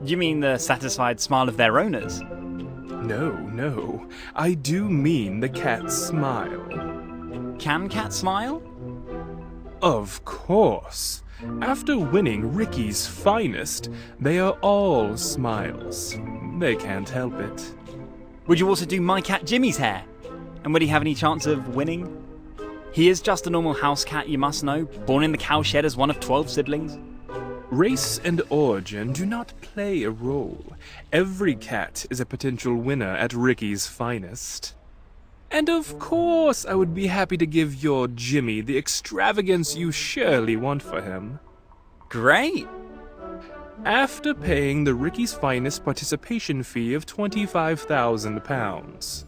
Speaker 1: You mean the satisfied smile of their owners?
Speaker 7: No. I do mean the cat's smile.
Speaker 1: Can cats smile?
Speaker 7: Of course. After winning Ricky's finest, they are all smiles. They can't help it.
Speaker 1: Would you also do my cat Jimmy's hair? And would he have any chance of winning? He is just a normal house cat, you must know, born in the cowshed as one of 12 siblings.
Speaker 7: Race and origin do not play a role. Every cat is a potential winner at Ricky's finest. And of course I would be happy to give your Jimmy the extravagance you surely want for him.
Speaker 1: Great!
Speaker 7: After paying the Ricky's Finest participation fee of £25,000.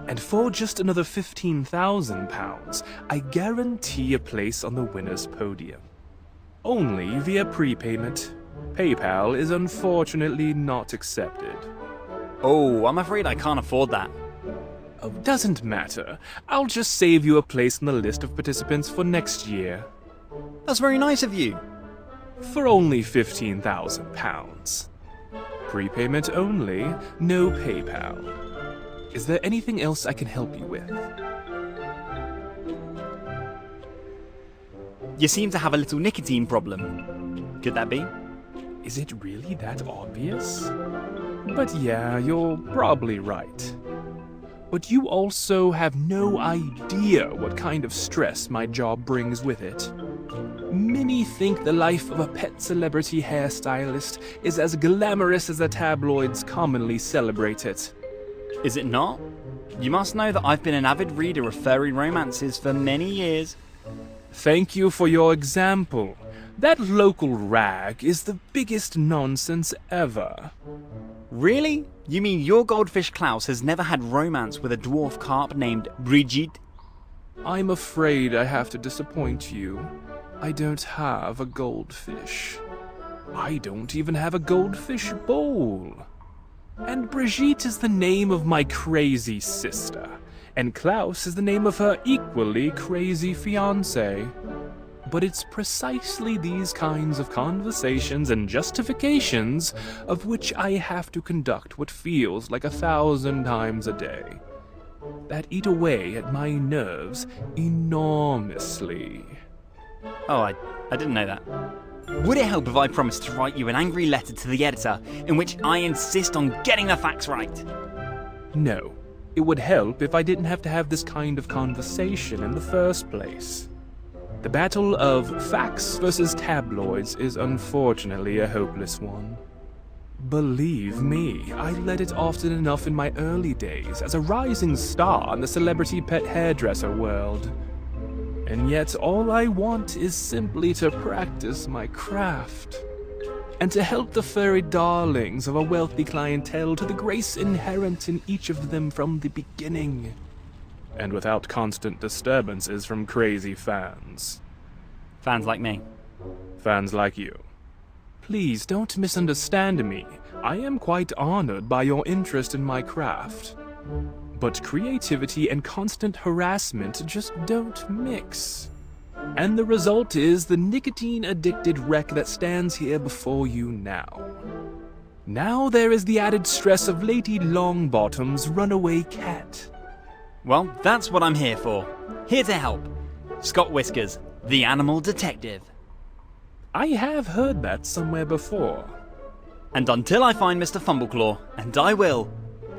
Speaker 7: And for just another £15,000, I guarantee a place on the winner's podium. Only via prepayment. PayPal is unfortunately not accepted.
Speaker 1: Oh, I'm afraid I can't afford that.
Speaker 7: Oh, doesn't matter. I'll just save you a place on the list of participants for next year.
Speaker 1: That's very nice of you.
Speaker 7: For only £15,000. Prepayment only, no PayPal. Is there anything else I can help you with?
Speaker 1: You seem to have a little nicotine problem. Could that be?
Speaker 7: Is it really that obvious? But yeah, you're probably right. But you also have no idea what kind of stress my job brings with it. Many think the life of a pet celebrity hairstylist is as glamorous as the tabloids commonly celebrate it.
Speaker 1: Is it not? You must know that I've been an avid reader of furry romances for many years.
Speaker 7: Thank you for your example. That local rag is the biggest nonsense ever.
Speaker 1: Really? You mean your goldfish Klaus has never had romance with a dwarf carp named Brigitte?
Speaker 7: I'm afraid I have to disappoint you. I don't have a goldfish. I don't even have a goldfish bowl. And Brigitte is the name of my crazy sister, and Klaus is the name of her equally crazy fiancé. But it's precisely these kinds of conversations and justifications of which I have to conduct what feels like 1,000 times a day. that eat away at my nerves enormously.
Speaker 1: Oh, I didn't know that. Would it help if I promised to write you an angry letter to the editor in which I insist on getting the facts right?
Speaker 7: No, it would help if I didn't have to have this kind of conversation in the first place. The battle of facts versus tabloids is unfortunately a hopeless one. Believe me, I let it often enough in my early days as a rising star in the celebrity pet hairdresser world. And yet all I want is simply to practice my craft, and to help the furry darlings of a wealthy clientele to the grace inherent in each of them from the beginning, and without constant disturbances from crazy fans.
Speaker 1: Fans like me.
Speaker 7: Fans like you. Please don't misunderstand me. I am quite honored by your interest in my craft. But creativity and constant harassment just don't mix. And the result is the nicotine-addicted wreck that stands here before you now. Now there is the added stress of Lady Longbottom's runaway cat.
Speaker 1: Well, that's what I'm here for. Here to help. Scott Whiskers, the animal detective.
Speaker 7: I have heard that somewhere before.
Speaker 1: And until I find Mr. Fumbleclaw, and I will,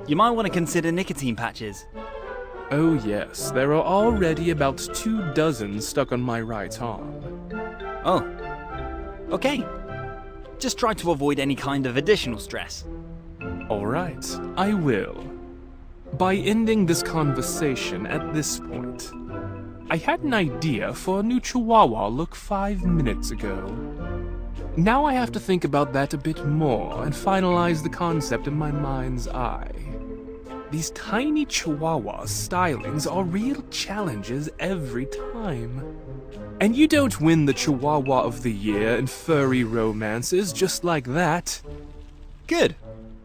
Speaker 1: you might want to consider nicotine patches.
Speaker 7: Oh yes, there are already about 24 stuck on my right arm.
Speaker 1: Oh. Okay. Just try to avoid any kind of additional stress.
Speaker 7: Alright, I will. By ending this conversation at this point, I had an idea for a new Chihuahua look 5 minutes ago. Now I have to think about that a bit more and finalize the concept in my mind's eye. These tiny Chihuahua stylings are real challenges every time. And you don't win the Chihuahua of the Year in furry romances just like that.
Speaker 1: Good.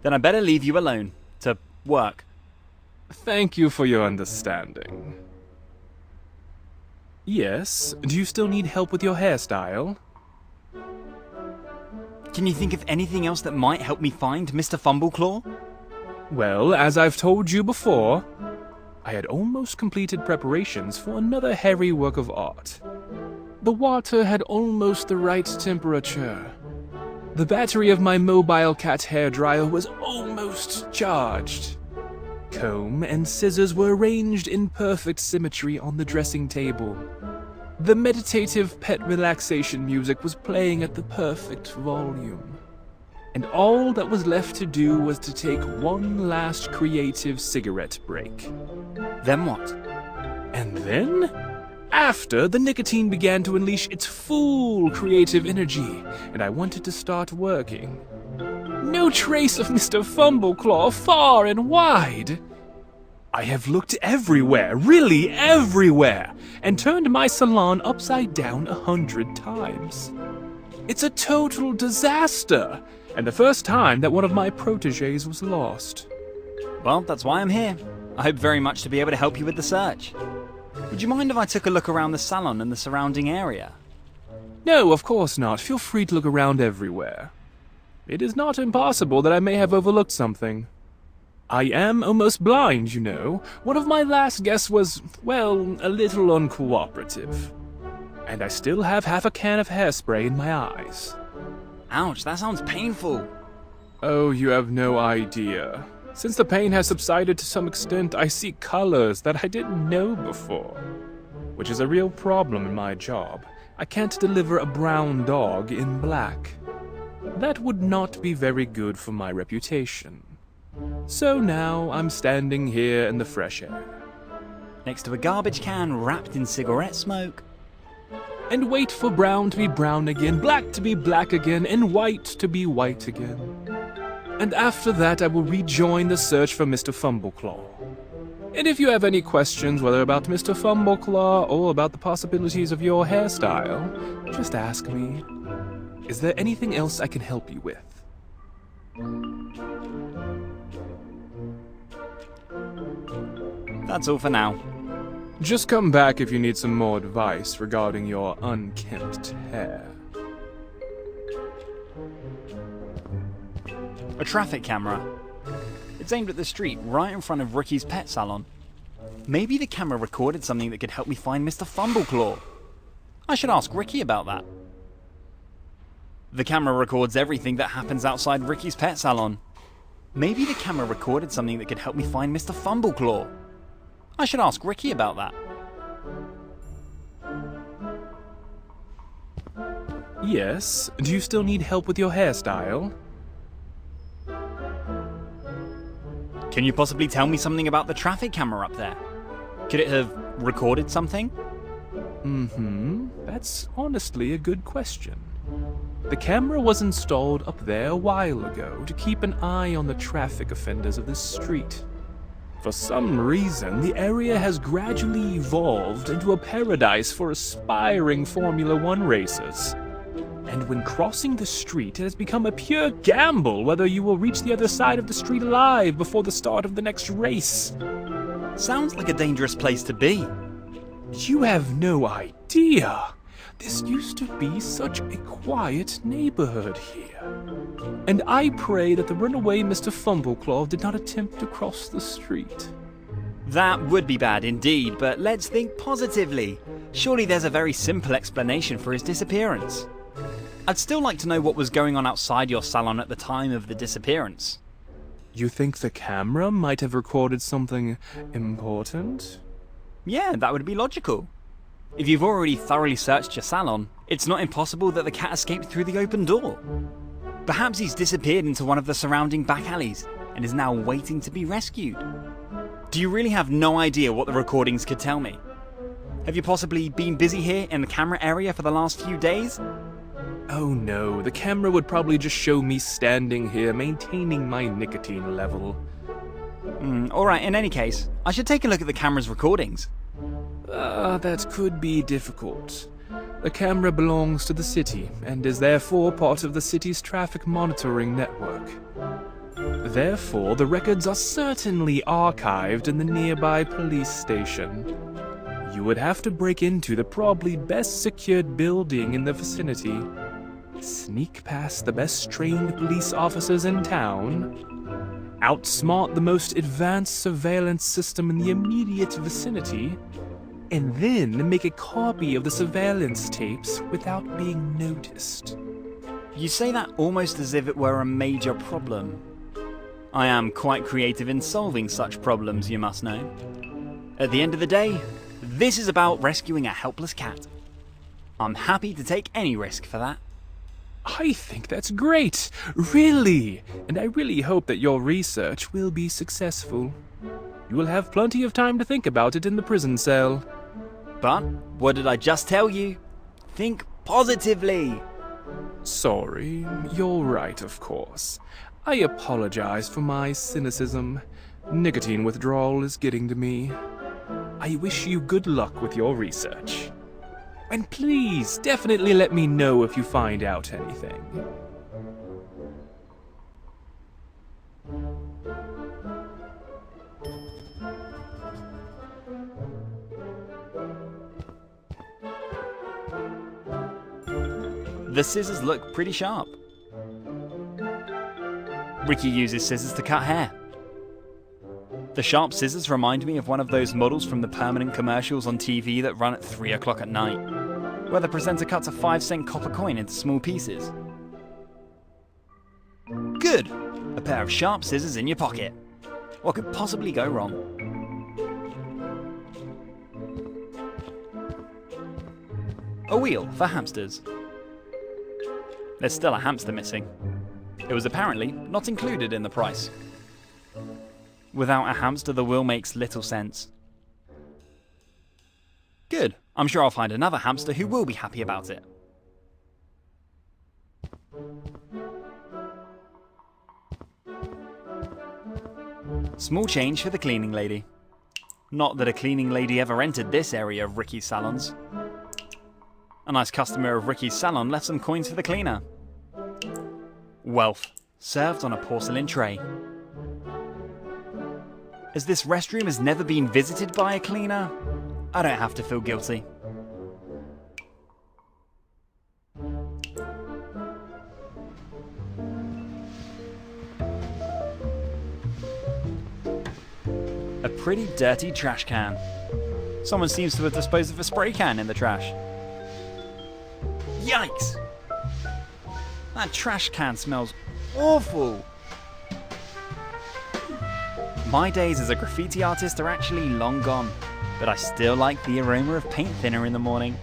Speaker 1: Then I better leave you alone to work.
Speaker 7: Thank you for your understanding. Yes, do you still need help with your hairstyle?
Speaker 1: Can you think of anything else that might help me find Mr. Fumbleclaw?
Speaker 7: Well, as I've told you before, I had almost completed preparations for another hairy work of art. The water had almost the right temperature. The battery of my mobile cat hairdryer was almost charged. Comb and scissors were arranged in perfect symmetry on the dressing table. The meditative pet relaxation music was playing at the perfect volume. And all that was left to do was to take one last creative cigarette break.
Speaker 1: Then what?
Speaker 7: And then, after, the nicotine began to unleash its full creative energy, and I wanted to start working. No trace of Mr. Fumbleclaw far and wide. I have looked everywhere, really everywhere, and turned my salon upside down 100 times. It's a total disaster, and the first time that one of my protégés was lost.
Speaker 1: Well, that's why I'm here. I hope very much to be able to help you with the search. Would you mind if I took a look around the salon and the surrounding area?
Speaker 7: No, of course not. Feel free to look around everywhere. It is not impossible that I may have overlooked something. I am almost blind, you know. One of my last guests was, well, a little uncooperative. And I still have half a can of hairspray in my eyes.
Speaker 1: Ouch, that sounds painful.
Speaker 7: Oh, you have no idea. Since the pain has subsided to some extent, I see colors that I didn't know before. Which is a real problem in my job. I can't deliver a brown dog in black. That would not be very good for my reputation. So now I'm standing here in the fresh air.
Speaker 1: Next to a garbage can wrapped in cigarette smoke.
Speaker 7: And wait for brown to be brown again, black to be black again, and white to be white again. And after that I will rejoin the search for Mr. Fumbleclaw. And if you have any questions, whether about Mr. Fumbleclaw or about the possibilities of your hairstyle, just ask me. Is there anything else I can help you with?
Speaker 1: That's all for now.
Speaker 7: Just come back if you need some more advice regarding your unkempt hair.
Speaker 1: A traffic camera. It's aimed at the street right in front of Ricky's pet salon. Maybe the camera recorded something that could help me find Mr. Fumbleclaw. I should ask Ricky about that. The camera records everything that happens outside Ricky's pet salon. Maybe the camera recorded something that could help me find Mr. Fumbleclaw. I should ask Ricky about that.
Speaker 7: Yes, do you still need help with your hairstyle?
Speaker 1: Can you possibly tell me something about the traffic camera up there? Could it have recorded something?
Speaker 7: That's honestly a good question. The camera was installed up there a while ago to keep an eye on the traffic offenders of this street. For some reason, the area has gradually evolved into a paradise for aspiring Formula One racers. And when crossing the street, it has become a pure gamble whether you will reach the other side of the street alive before the start of the next race.
Speaker 1: Sounds like a dangerous place to be.
Speaker 7: You have no idea. This used to be such a quiet neighborhood here. And I pray that the runaway Mr. Fumbleclaw did not attempt to cross the street.
Speaker 1: That would be bad indeed, but let's think positively. Surely there's a very simple explanation for his disappearance. I'd still like to know what was going on outside your salon at the time of the disappearance.
Speaker 7: You think the camera might have recorded something important?
Speaker 1: Yeah, that would be logical. If you've already thoroughly searched your salon, it's not impossible that the cat escaped through the open door. Perhaps he's disappeared into one of the surrounding back alleys and is now waiting to be rescued. Do you really have no idea what the recordings could tell me? Have you possibly been busy here in the camera area for the last few days?
Speaker 7: Oh no, the camera would probably just show me standing here maintaining my nicotine level.
Speaker 1: Alright, in any case, I should take a look at the camera's recordings.
Speaker 7: That could be difficult. The camera belongs to the city and is therefore part of the city's traffic monitoring network. Therefore, the records are certainly archived in the nearby police station. You would have to break into the probably best secured building in the vicinity, sneak past the best trained police officers in town, outsmart the most advanced surveillance system in the immediate vicinity, and then make a copy of the surveillance tapes without being noticed.
Speaker 1: You say that almost as if it were a major problem. I am quite creative in solving such problems, you must know. At the end of the day, this is about rescuing a helpless cat. I'm happy to take any risk for that.
Speaker 7: I think that's great, really, and I really hope that your research will be successful. You will have plenty of time to think about it in the prison cell.
Speaker 1: But what did I just tell you? Think positively.
Speaker 7: Sorry, you're right, of course. I apologize for my cynicism. Nicotine withdrawal is getting to me. I wish you good luck with your research. And please, definitely let me know if you find out anything.
Speaker 1: The scissors look pretty sharp. Ricky uses scissors to cut hair. The sharp scissors remind me of one of those models from the permanent commercials on TV that run at 3 o'clock at night, where the presenter cuts a 5-cent copper coin into small pieces. Good! A pair of sharp scissors in your pocket. What could possibly go wrong? A wheel for hamsters. There's still a hamster missing. It was apparently not included in the price. Without a hamster, the wheel makes little sense. Good. I'm sure I'll find another hamster who will be happy about it. Small change for the cleaning lady. Not that a cleaning lady ever entered this area of Ricky's salons. A nice customer of Ricky's salon left some coins for the cleaner. Wealth, served on a porcelain tray. As this restroom has never been visited by a cleaner, I don't have to feel guilty. A pretty dirty trash can. Someone seems to have disposed of a spray can in the trash. Yikes! That trash can smells awful! My days as a graffiti artist are actually long gone, but I still like the aroma of paint thinner in the morning.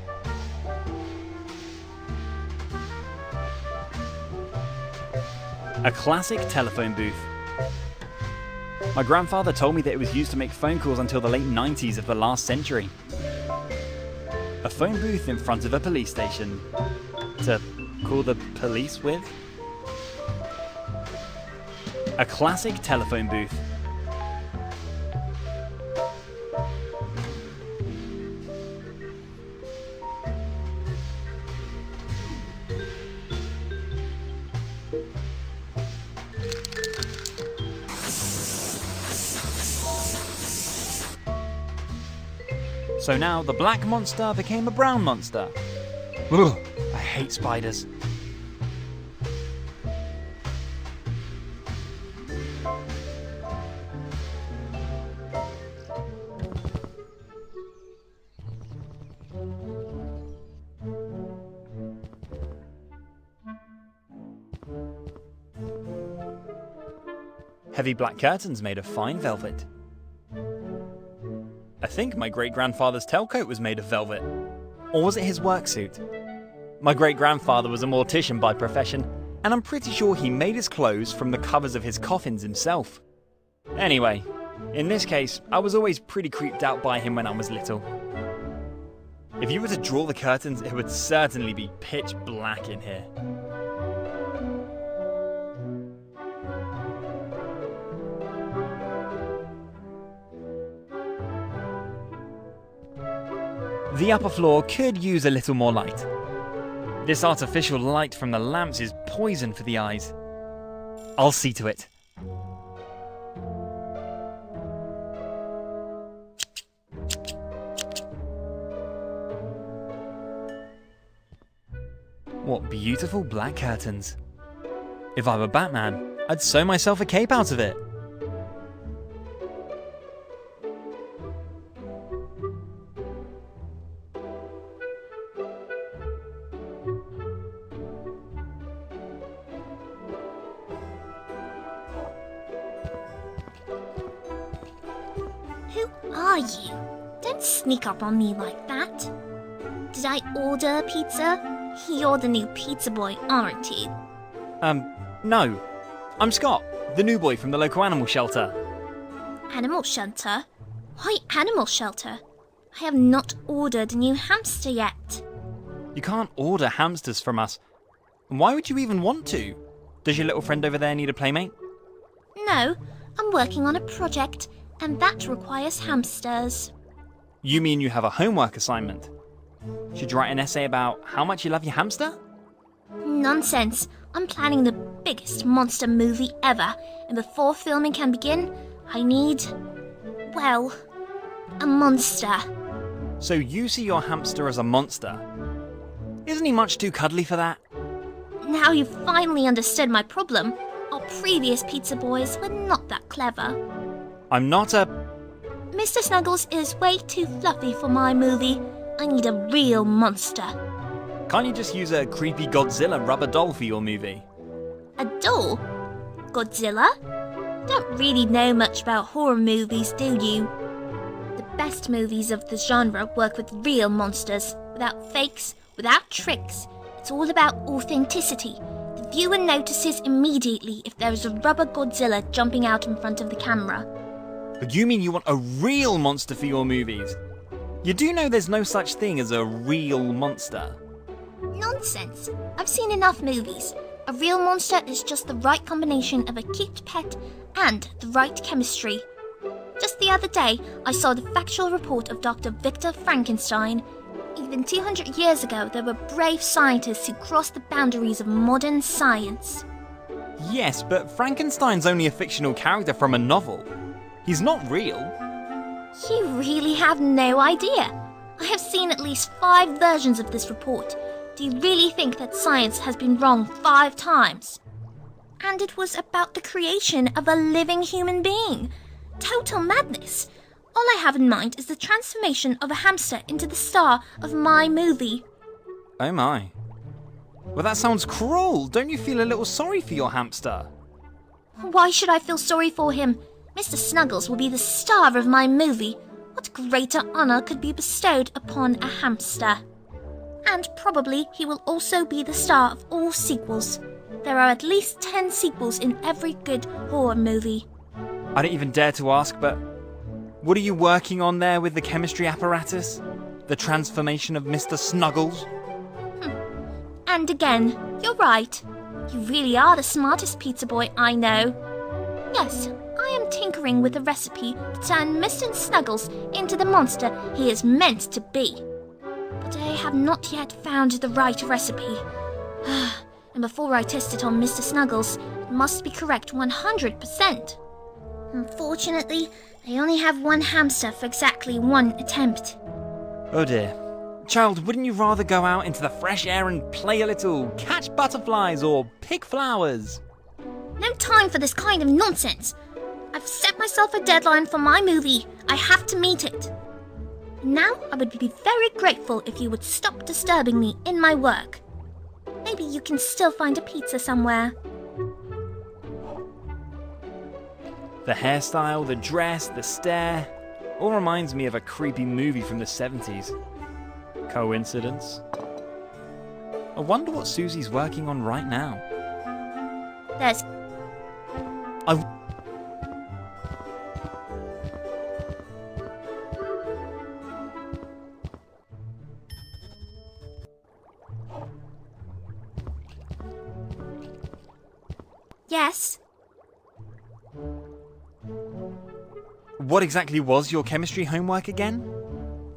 Speaker 1: A classic telephone booth. My grandfather told me that it was used to make phone calls until the late 90s of the last century. A phone booth in front of a police station. To call the police with? A classic telephone booth. So now the black monster became a brown monster. Ugh, I hate spiders. Heavy black curtains made of fine velvet. I think my great-grandfather's tailcoat was made of velvet. Or was it his work suit? My great-grandfather was a mortician by profession, and I'm pretty sure he made his clothes from the covers of his coffins himself. Anyway, in this case, I was always pretty creeped out by him when I was little. If you were to draw the curtains, it would certainly be pitch black in here. The upper floor could use a little more light. This artificial light from the lamps is poison for the eyes. I'll see to it. What beautiful black curtains. If I were Batman, I'd sew myself a cape out of it.
Speaker 6: Who are you? Don't sneak up on me like that. Did I order a pizza? You're the new pizza boy, aren't you?
Speaker 1: No. I'm Scott, the new boy from the local animal shelter.
Speaker 6: Animal shelter? Why animal shelter? I have not ordered a new hamster yet.
Speaker 1: You can't order hamsters from us. Why would you even want to? Does your little friend over there need a playmate?
Speaker 6: No, I'm working on a project, and that requires hamsters.
Speaker 1: You mean you have a homework assignment? Should you write an essay about how much you love your hamster?
Speaker 6: Nonsense. I'm planning the biggest monster movie ever, and before filming can begin, I need, well, a monster.
Speaker 1: So you see your hamster as a monster? Isn't he much too cuddly for that?
Speaker 6: Now you've finally understood my problem. Our previous pizza boys were not that clever.
Speaker 1: I'm not a...
Speaker 6: Mr. Snuggles is way too fluffy for my movie. I need a real monster.
Speaker 1: Can't you just use a creepy Godzilla rubber doll for your movie?
Speaker 6: A doll? Godzilla? Don't really know much about horror movies, do you? The best movies of the genre work with real monsters, without fakes, without tricks. It's all about authenticity. The viewer notices immediately if there is a rubber Godzilla jumping out in front of the camera.
Speaker 1: But you mean you want a real monster for your movies? You do know there's no such thing as a real monster.
Speaker 6: Nonsense. I've seen enough movies. A real monster is just the right combination of a cute pet and the right chemistry. Just the other day, I saw the factual report of Dr. Victor Frankenstein. Even 200 years ago, there were brave scientists who crossed the boundaries of modern science.
Speaker 1: Yes, but Frankenstein's only a fictional character from a novel. He's not real.
Speaker 6: You really have no idea. I have seen at least 5 versions of this report. Do you really think that science has been wrong 5 times? And it was about the creation of a living human being. total madness. All I have in mind is the transformation of a hamster into the star of my movie.
Speaker 1: Oh my. Well, that sounds cruel. Don't you feel a little sorry for your hamster?
Speaker 6: Why should I feel sorry for him? Mr. Snuggles will be the star of my movie. What greater honour could be bestowed upon a hamster? And probably he will also be the star of all sequels. There are at least 10 sequels in every good horror movie.
Speaker 1: I don't even dare to ask, but what are you working on there with the chemistry apparatus? The transformation of Mr. Snuggles?
Speaker 6: And again, you're right. You really are the smartest pizza boy I know. Yes, I am tinkering with a recipe to turn Mr. Snuggles into the monster he is meant to be. But I have not yet found the right recipe. And before I test it on Mr. Snuggles, it must be correct 100%. Unfortunately, I only have one hamster for exactly one attempt.
Speaker 1: Oh dear. Child, wouldn't you rather go out into the fresh air and play a little, catch butterflies or pick flowers?
Speaker 6: No time for this kind of nonsense. I've set myself a deadline for my movie. I have to meet it. Now, I would be very grateful if you would stop disturbing me in my work. Maybe you can still find a pizza somewhere.
Speaker 1: The hairstyle, the dress, the stare, all reminds me of a creepy movie from the 70s. Coincidence? I wonder what Susie's working on right now.
Speaker 6: There's... Yes?
Speaker 1: What exactly was your chemistry homework again?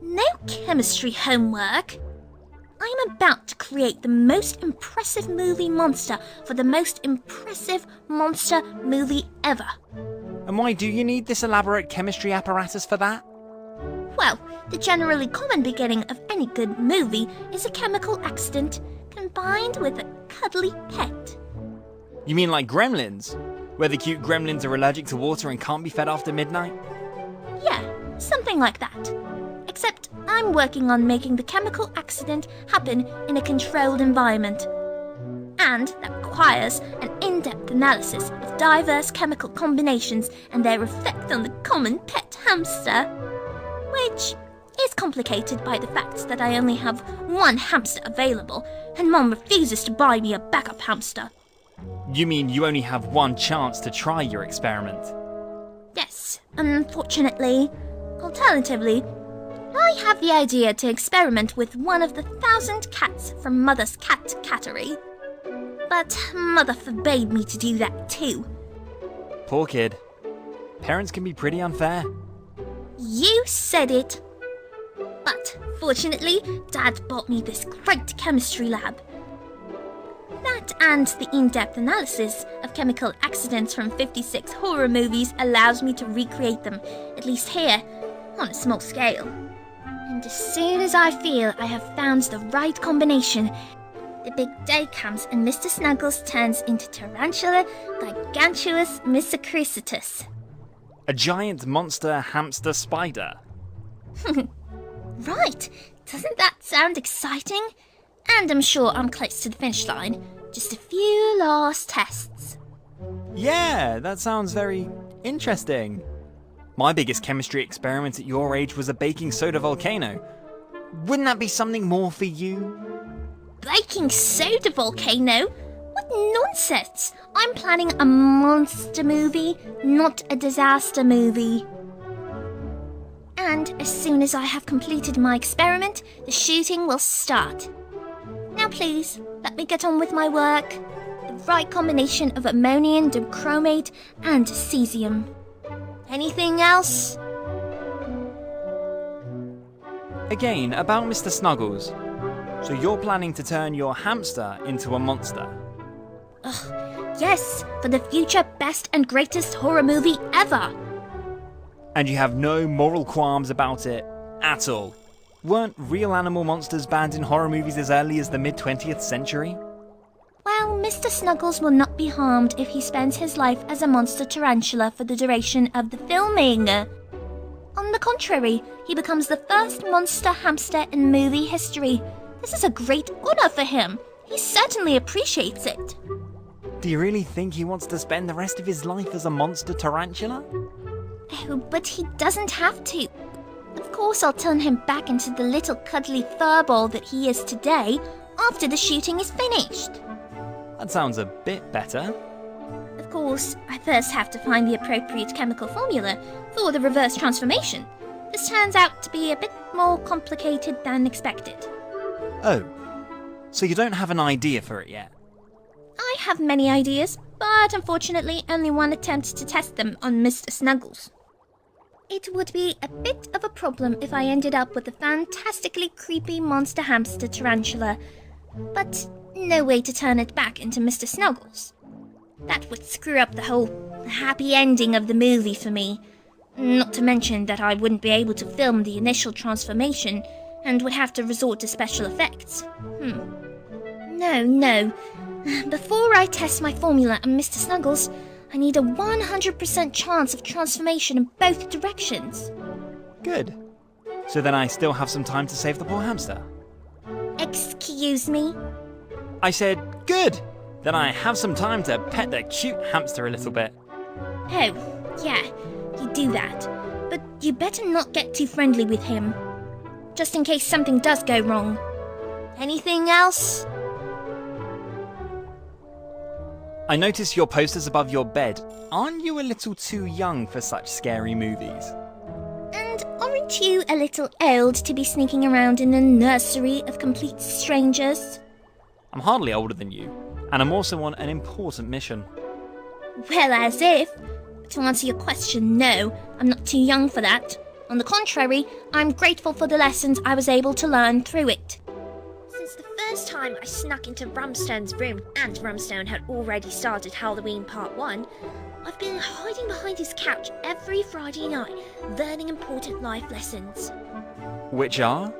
Speaker 6: No chemistry homework. I am about to create the most impressive movie monster for the most impressive monster movie ever.
Speaker 1: And why do you need this elaborate chemistry apparatus for that?
Speaker 6: Well, the generally common beginning of any good movie is a chemical accident combined with a cuddly pet.
Speaker 1: You mean like gremlins? Where the cute gremlins are allergic to water and can't be fed after midnight?
Speaker 6: Yeah, something like that. Except I'm working on making the chemical accident happen in a controlled environment. And that requires an in-depth analysis of diverse chemical combinations and their effect on the common pet hamster. Which is complicated by the fact that I only have one hamster available, and Mom refuses to buy me a backup hamster.
Speaker 1: You mean you only have one chance to try your experiment?
Speaker 6: Yes, unfortunately. Alternatively, I have the idea to experiment with one of the 1,000 cats from Mother's cat cattery. But Mother forbade me to do that too.
Speaker 1: Poor kid. Parents can be pretty unfair.
Speaker 6: You said it. But fortunately, Dad bought me this great chemistry lab. That and the in-depth analysis of chemical accidents from 56 horror movies allows me to recreate them, at least here, on a small scale. And as soon as I feel I have found the right combination, the big day comes and Mr. Snuggles turns into Tarantula giganteus Misochrisitus.
Speaker 1: A giant monster hamster spider.
Speaker 6: Right, doesn't that sound exciting? And I'm sure I'm close to the finish line. Just a few last tests.
Speaker 1: Yeah, that sounds very interesting. My biggest chemistry experiment at your age was a baking soda volcano. Wouldn't that be something more for you?
Speaker 6: Baking soda volcano? What nonsense! I'm planning a monster movie, not a disaster movie. And as soon as I have completed my experiment, the shooting will start. Now please, let me get on with my work. The right combination of ammonium dichromate and cesium. Anything else?
Speaker 1: Again, about Mr. Snuggles. So you're planning to turn your hamster into a monster?
Speaker 6: Yes, for the future best and greatest horror movie ever.
Speaker 1: And you have no moral qualms about it at all? Weren't real animal monsters banned in horror movies as early as the mid-20th century?
Speaker 6: Well, Mr. Snuggles will not be harmed if he spends his life as a monster tarantula for the duration of the filming. On the contrary, he becomes the first monster hamster in movie history. This is a great honor for him. He certainly appreciates it.
Speaker 1: Do you really think he wants to spend the rest of his life as a monster tarantula?
Speaker 6: Oh, but he doesn't have to. Of course, I'll turn him back into the little cuddly furball that he is today after the shooting is finished.
Speaker 1: That sounds a bit better.
Speaker 6: Of course, I first have to find the appropriate chemical formula for the reverse transformation. This turns out to be a bit more complicated than expected.
Speaker 1: Oh, so you don't have an idea for it yet?
Speaker 6: I have many ideas, but unfortunately only one attempt to test them on Mr. Snuggles. It would be a bit of a problem if I ended up with a fantastically creepy monster hamster tarantula, but no way to turn it back into Mr. Snuggles. That would screw up the whole happy ending of the movie for me. Not to mention that I wouldn't be able to film the initial transformation and would have to resort to special effects. No. Before I test my formula on Mr. Snuggles, I need a 100% chance of transformation in both directions.
Speaker 1: Good. So then I still have some time to save the poor hamster.
Speaker 6: Excuse me?
Speaker 1: I said, good! Then I have some time to pet the cute hamster a little bit.
Speaker 6: Oh, yeah, you do that. But you better not get too friendly with him. Just in case something does go wrong. Anything else?
Speaker 1: I noticed your posters above your bed. Aren't you a little too young for such scary movies?
Speaker 6: And aren't you a little old to be sneaking around in a nursery of complete strangers?
Speaker 1: I'm hardly older than you, and I'm also on an important mission.
Speaker 6: Well, as if. To answer your question, no, I'm not too young for that. On the contrary, I'm grateful for the lessons I was able to learn through it. Since the first time I snuck into Rumstone's room and Rumstone had already started Halloween Part 1, I've been hiding behind his couch every Friday night, learning important life lessons.
Speaker 1: Which are?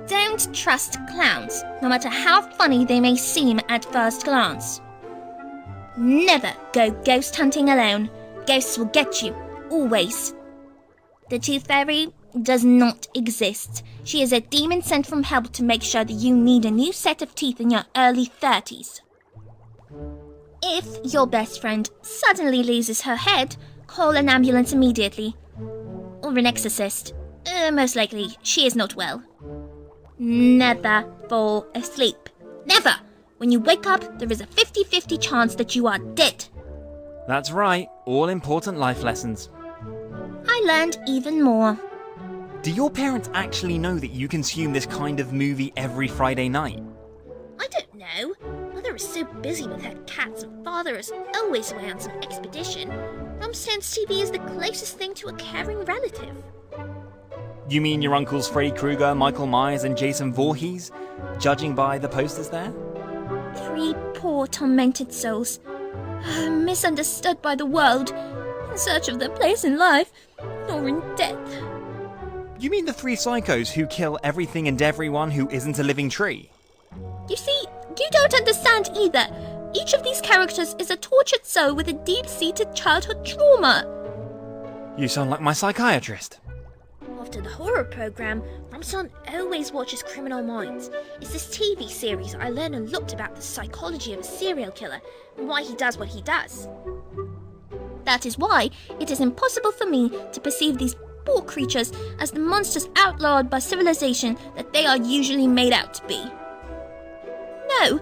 Speaker 6: Don't trust clowns, no matter how funny they may seem at first glance. Never go ghost hunting alone. Ghosts will get you, always. The Tooth Fairy does not exist. She is a demon sent from hell to make sure that you need a new set of teeth in your early 30s. If your best friend suddenly loses her head, call an ambulance immediately. Or an exorcist. Most likely, she is not well. Never fall asleep. Never! When you wake up, there is a 50-50 chance that you are dead.
Speaker 1: That's right, all important life lessons.
Speaker 6: I learned even more.
Speaker 1: Do your parents actually know that you consume this kind of movie every Friday night?
Speaker 6: I don't know. Mother is so busy with her cats and father is always away on some expedition. Rumstone's TV is the closest thing to a caring relative.
Speaker 1: You mean your uncles Freddy Krueger, Michael Myers and Jason Voorhees? Judging by the posters there?
Speaker 6: 3 poor tormented souls, misunderstood by the world, in search of their place in life, or in death.
Speaker 1: You mean the 3 psychos who kill everything and everyone who isn't a living tree?
Speaker 6: You see, you don't understand either. Each of these characters is a tortured soul with a deep-seated childhood trauma.
Speaker 1: You sound like my psychiatrist.
Speaker 6: After the horror program, Rumstone always watches Criminal Minds. It's this TV series I learn a lot about the psychology of a serial killer and why he does what he does. That is why it is impossible for me to perceive these poor creatures as the monsters outlawed by civilization that they are usually made out to be. No,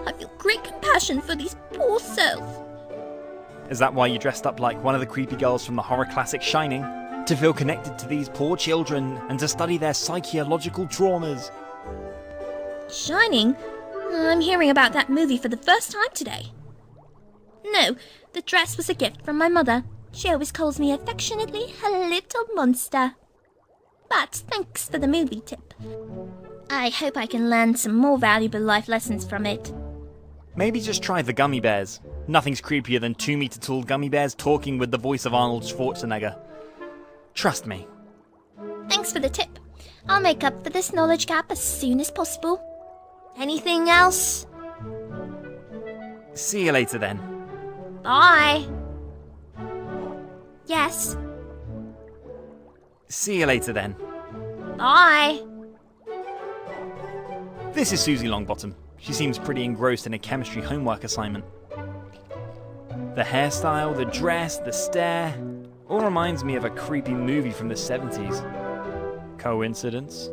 Speaker 6: I feel great compassion for these poor souls.
Speaker 1: Is that why you dressed up like one of the creepy girls from the horror classic Shining? To feel connected to these poor children and to study their psychological traumas?
Speaker 6: Shining? I'm hearing about that movie for the first time today. No, the dress was a gift from my mother. She always calls me affectionately her little monster. But thanks for the movie tip. I hope I can learn some more valuable life lessons from it.
Speaker 1: Maybe just try the gummy bears. Nothing's creepier than 2-meter-tall gummy bears talking with the voice of Arnold Schwarzenegger. Trust me.
Speaker 6: Thanks for the tip. I'll make up for this knowledge gap as soon as possible. Anything else?
Speaker 1: See you later then.
Speaker 6: Bye. Yes.
Speaker 1: See you later then.
Speaker 6: Bye.
Speaker 1: This is Susie Longbottom. She seems pretty engrossed in a chemistry homework assignment. The hairstyle, the dress, the stare, all reminds me of a creepy movie from the 70s. Coincidence?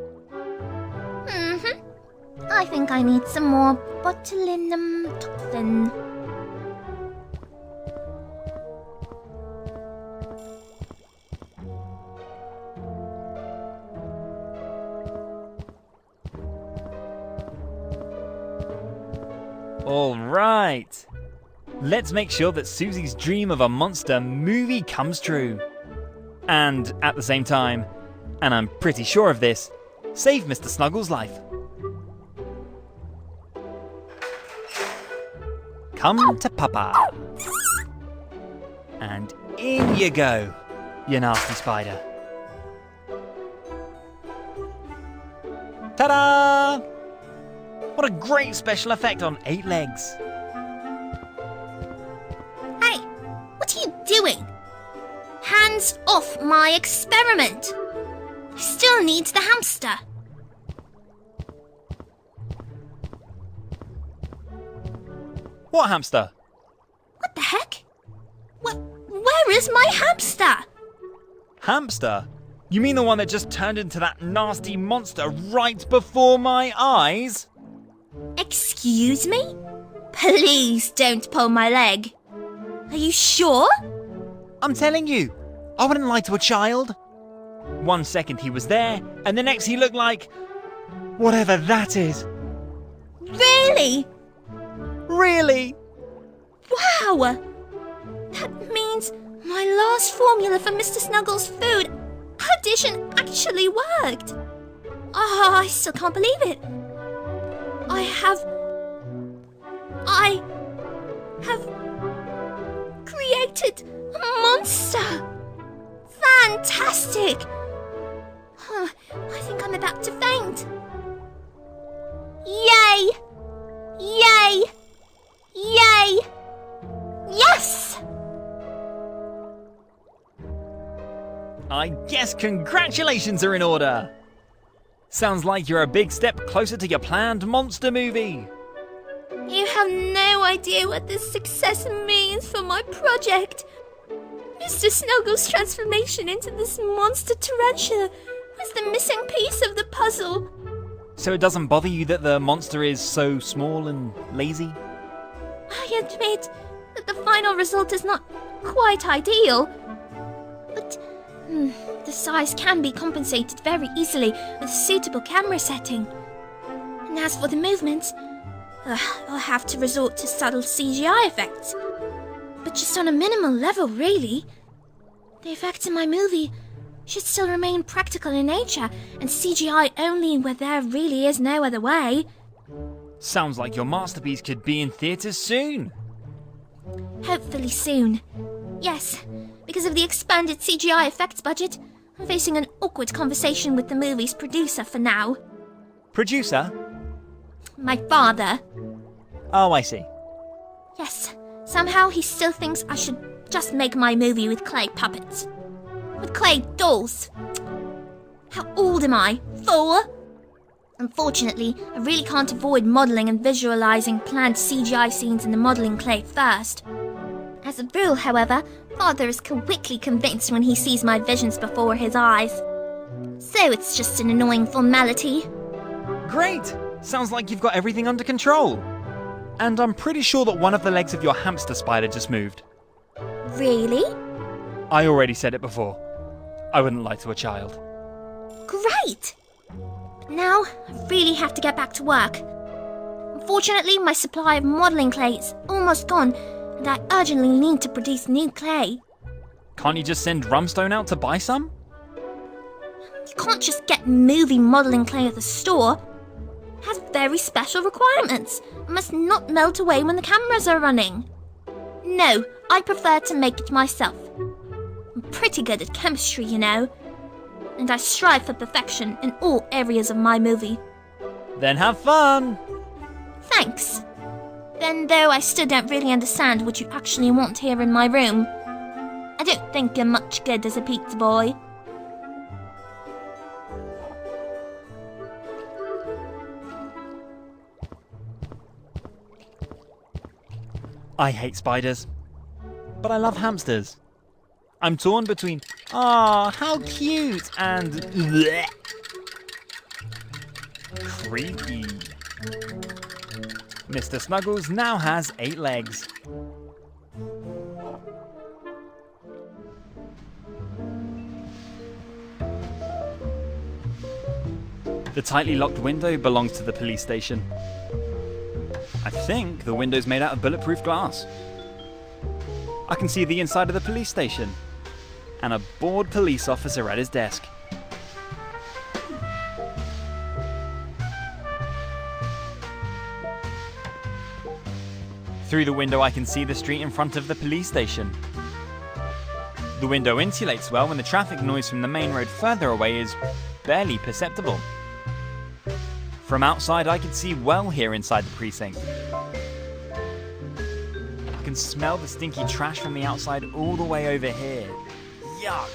Speaker 6: I think I need some more botulinum toxin.
Speaker 1: All right. Let's make sure that Susie's dream of a monster movie comes true. And at the same time, and I'm pretty sure of this, save Mr. Snuggles' life. Come to Papa. And in you go, you nasty spider. Ta-da! What a great special effect on 8 legs.
Speaker 6: Hey, what are you doing? Hands off my experiment. I still need the hamster.
Speaker 1: What hamster?
Speaker 6: What the heck? Where is my hamster?
Speaker 1: Hamster? You mean the one that just turned into that nasty monster right before my eyes?
Speaker 6: Excuse me? Please don't pull my leg. Are you sure?
Speaker 1: I'm telling you, I wouldn't lie to a child. 1 second he was there, and the next he looked like... whatever that is.
Speaker 6: Really?
Speaker 1: Really?
Speaker 6: Wow! That means my last formula for Mr. Snuggles' food addition actually worked. Oh, I still can't believe it. I have created a monster. Fantastic. I think I'm about to faint. Yay! Yay! Yay! Yes!
Speaker 1: I guess congratulations are in order. Sounds like you're a big step closer to your planned monster movie.
Speaker 6: You have no idea what this success means for my project. Mr. Snuggles' transformation into this monster tarantula was the missing piece of the puzzle.
Speaker 1: So it doesn't bother you that the monster is so small and lazy?
Speaker 6: I admit that the final result is not quite ideal, but the size can be compensated very easily with a suitable camera setting. And as for the movements, I'll have to resort to subtle CGI effects. But just on a minimal level, really. The effects in my movie should still remain practical in nature and CGI only where there really is no other way.
Speaker 1: Sounds like your masterpiece could be in theatres soon.
Speaker 6: Hopefully soon. Yes, because of the expanded CGI effects budget, I'm facing an awkward conversation with the movie's producer for now.
Speaker 1: Producer?
Speaker 6: My father.
Speaker 1: Oh, I see.
Speaker 6: Yes, somehow he still thinks I should just make my movie with clay puppets. With clay dolls. How old am I? 4? Unfortunately, I really can't avoid modelling and visualising planned CGI scenes in the modelling clay first. As a rule, however, Father is quickly convinced when he sees my visions before his eyes. So it's just an annoying formality.
Speaker 1: Great! Sounds like you've got everything under control. And I'm pretty sure that one of the legs of your hamster spider just moved.
Speaker 6: Really?
Speaker 1: I already said it before. I wouldn't lie to a child.
Speaker 6: Great! But now, I really have to get back to work. Unfortunately, my supply of modelling clay is almost gone, and I urgently need to produce new clay.
Speaker 1: Can't you just send Rumstone out to buy some?
Speaker 6: You can't just get movie modelling clay at the store. It has very special requirements and must not melt away when the cameras are running. No, I prefer to make it myself. I'm pretty good at chemistry, you know, and I strive for perfection in all areas of my movie.
Speaker 1: Then have fun!
Speaker 6: Thanks. Then, though I still don't really understand what you actually want here in my room, I don't think I'm much good as a pizza boy.
Speaker 1: I hate spiders, but I love hamsters. I'm torn between, "Ah, how cute," and bleh, creepy. Mr. Snuggles now has 8 legs. The tightly locked window belongs to the police station. I think the window's made out of bulletproof glass. I can see the inside of the police station and a bored police officer at his desk. Through the window I can see the street in front of the police station. The window insulates well when the traffic noise from the main road further away is barely perceptible. From outside I can see well here inside the precinct. I can smell the stinky trash from the outside all the way over here. Yuck!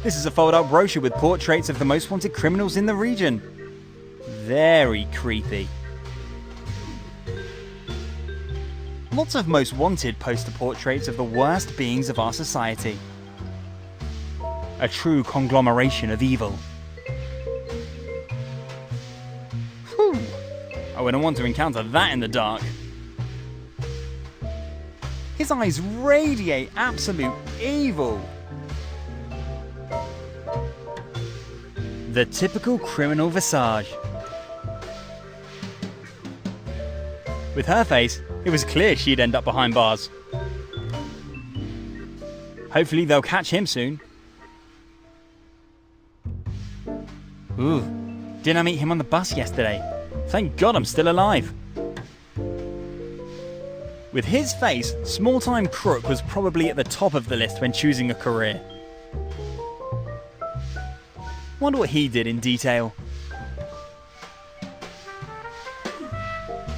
Speaker 1: This is a fold-out brochure with portraits of the most wanted criminals in the region. Very creepy. Lots of most wanted poster portraits of the worst beings of our society. A true conglomeration of evil. Whew. I wouldn't want to encounter that in the dark. His eyes radiate absolute evil. The typical criminal visage. With her face, it was clear she'd end up behind bars. Hopefully they'll catch him soon. Ooh, didn't I meet him on the bus yesterday? Thank God I'm still alive. With his face, small-time crook was probably at the top of the list when choosing a career. Wonder what he did in detail.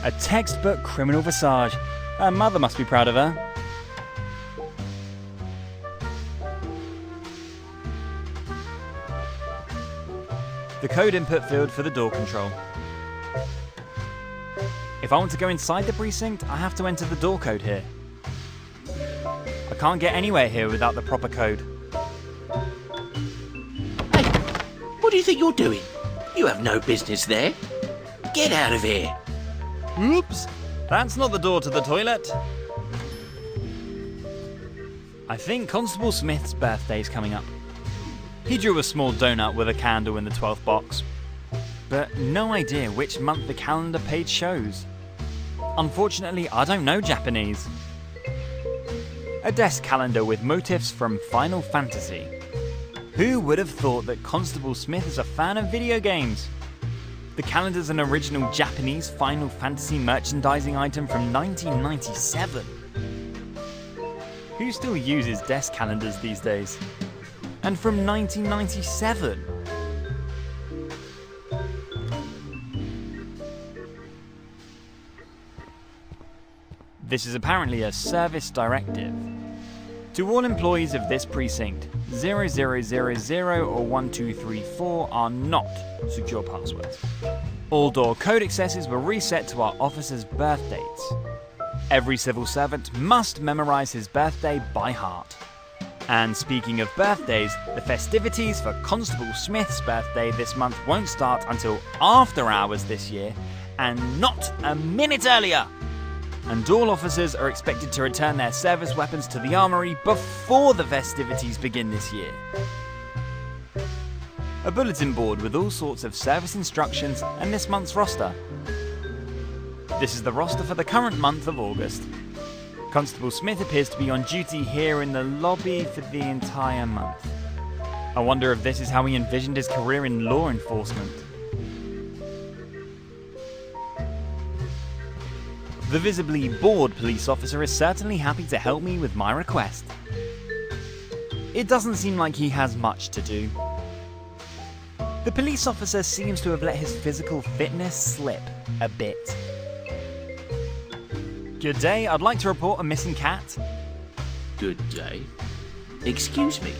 Speaker 1: A textbook criminal visage. Her mother must be proud of her. The code input field for the door control. If I want to go inside the precinct, I have to enter the door code here. I can't get anywhere here without the proper code.
Speaker 8: Hey, what do you think you're doing? You have no business there. Get out of here.
Speaker 1: Oops, that's not the door to the toilet. I think Constable Smith's birthday is coming up. He drew a small donut with a candle in the 12th box, but no idea which month the calendar page shows. Unfortunately, I don't know Japanese. A desk calendar with motifs from Final Fantasy. Who would have thought that Constable Smith is a fan of video games? The calendar's an original Japanese Final Fantasy merchandising item from 1997. Who still uses desk calendars these days? And from 1997. This is apparently a service directive. To all employees of this precinct, 0000 or 1234 are not secure passwords. All door code accesses were reset to our officers' birth dates. Every civil servant must memorize his birthday by heart. And speaking of birthdays, the festivities for Constable Smith's birthday this month won't start until after hours this year, and not a minute earlier. And all officers are expected to return their service weapons to the armory before the festivities begin this year. A bulletin board with all sorts of service instructions and this month's roster. This is the roster for the current month of August. Constable Smith appears to be on duty here in the lobby for the entire month. I wonder if this is how he envisioned his career in law enforcement. The visibly bored police officer is certainly happy to help me with my request. It doesn't seem like he has much to do. The police officer seems to have let his physical fitness slip a bit. Good day, I'd like to report a missing cat.
Speaker 8: Good day. Excuse me,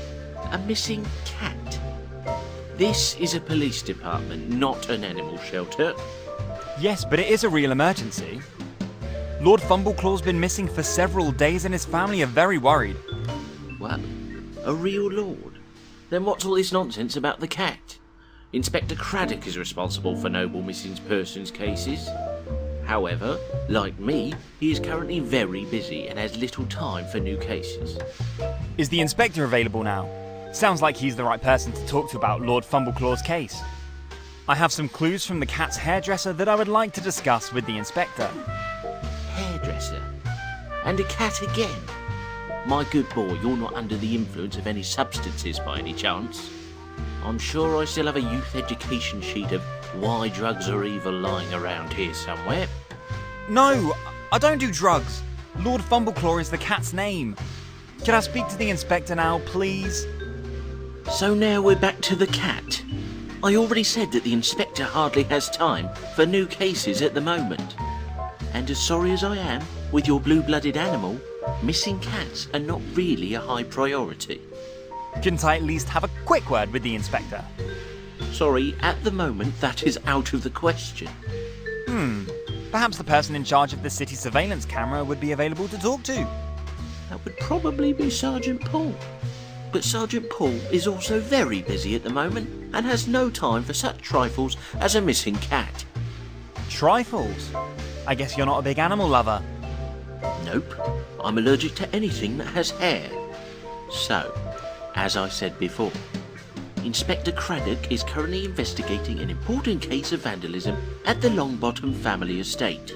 Speaker 8: a missing cat? This is a police department, not an animal shelter.
Speaker 1: Yes, but it is a real emergency. Lord Fumbleclaw's been missing for several days and his family are very worried.
Speaker 8: What? A real lord? Then what's all this nonsense about the cat? Inspector Craddock is responsible for noble missing persons cases. However, like me, he is currently very busy and has little time for new cases.
Speaker 1: Is the inspector available now? Sounds like he's the right person to talk to about Lord Fumbleclaw's case. I have some clues from the cat's hairdresser that I would like to discuss with the inspector.
Speaker 8: Hairdresser? And a cat again? My good boy, you're not under the influence of any substances by any chance? I'm sure I still have a youth education sheet of why drugs are evil lying around here somewhere.
Speaker 1: No, I don't do drugs. Lord Fumbleclaw is the cat's name. Can I speak to the inspector now, please?
Speaker 8: So now we're back to the cat. I already said that the inspector hardly has time for new cases at the moment. And as sorry as I am, with your blue-blooded animal, missing cats are not really a high priority.
Speaker 1: Couldn't I at least have a quick word with the inspector?
Speaker 8: Sorry, at the moment that is out of the question.
Speaker 1: Perhaps the person in charge of the city surveillance camera would be available to talk to.
Speaker 8: That would probably be Sergeant Paul. But Sergeant Paul is also very busy at the moment and has no time for such trifles as a missing cat.
Speaker 1: Trifles? I guess you're not a big animal lover.
Speaker 8: Nope, I'm allergic to anything that has hair. So, as I said before, Inspector Craddock is currently investigating an important case of vandalism at the Longbottom family estate.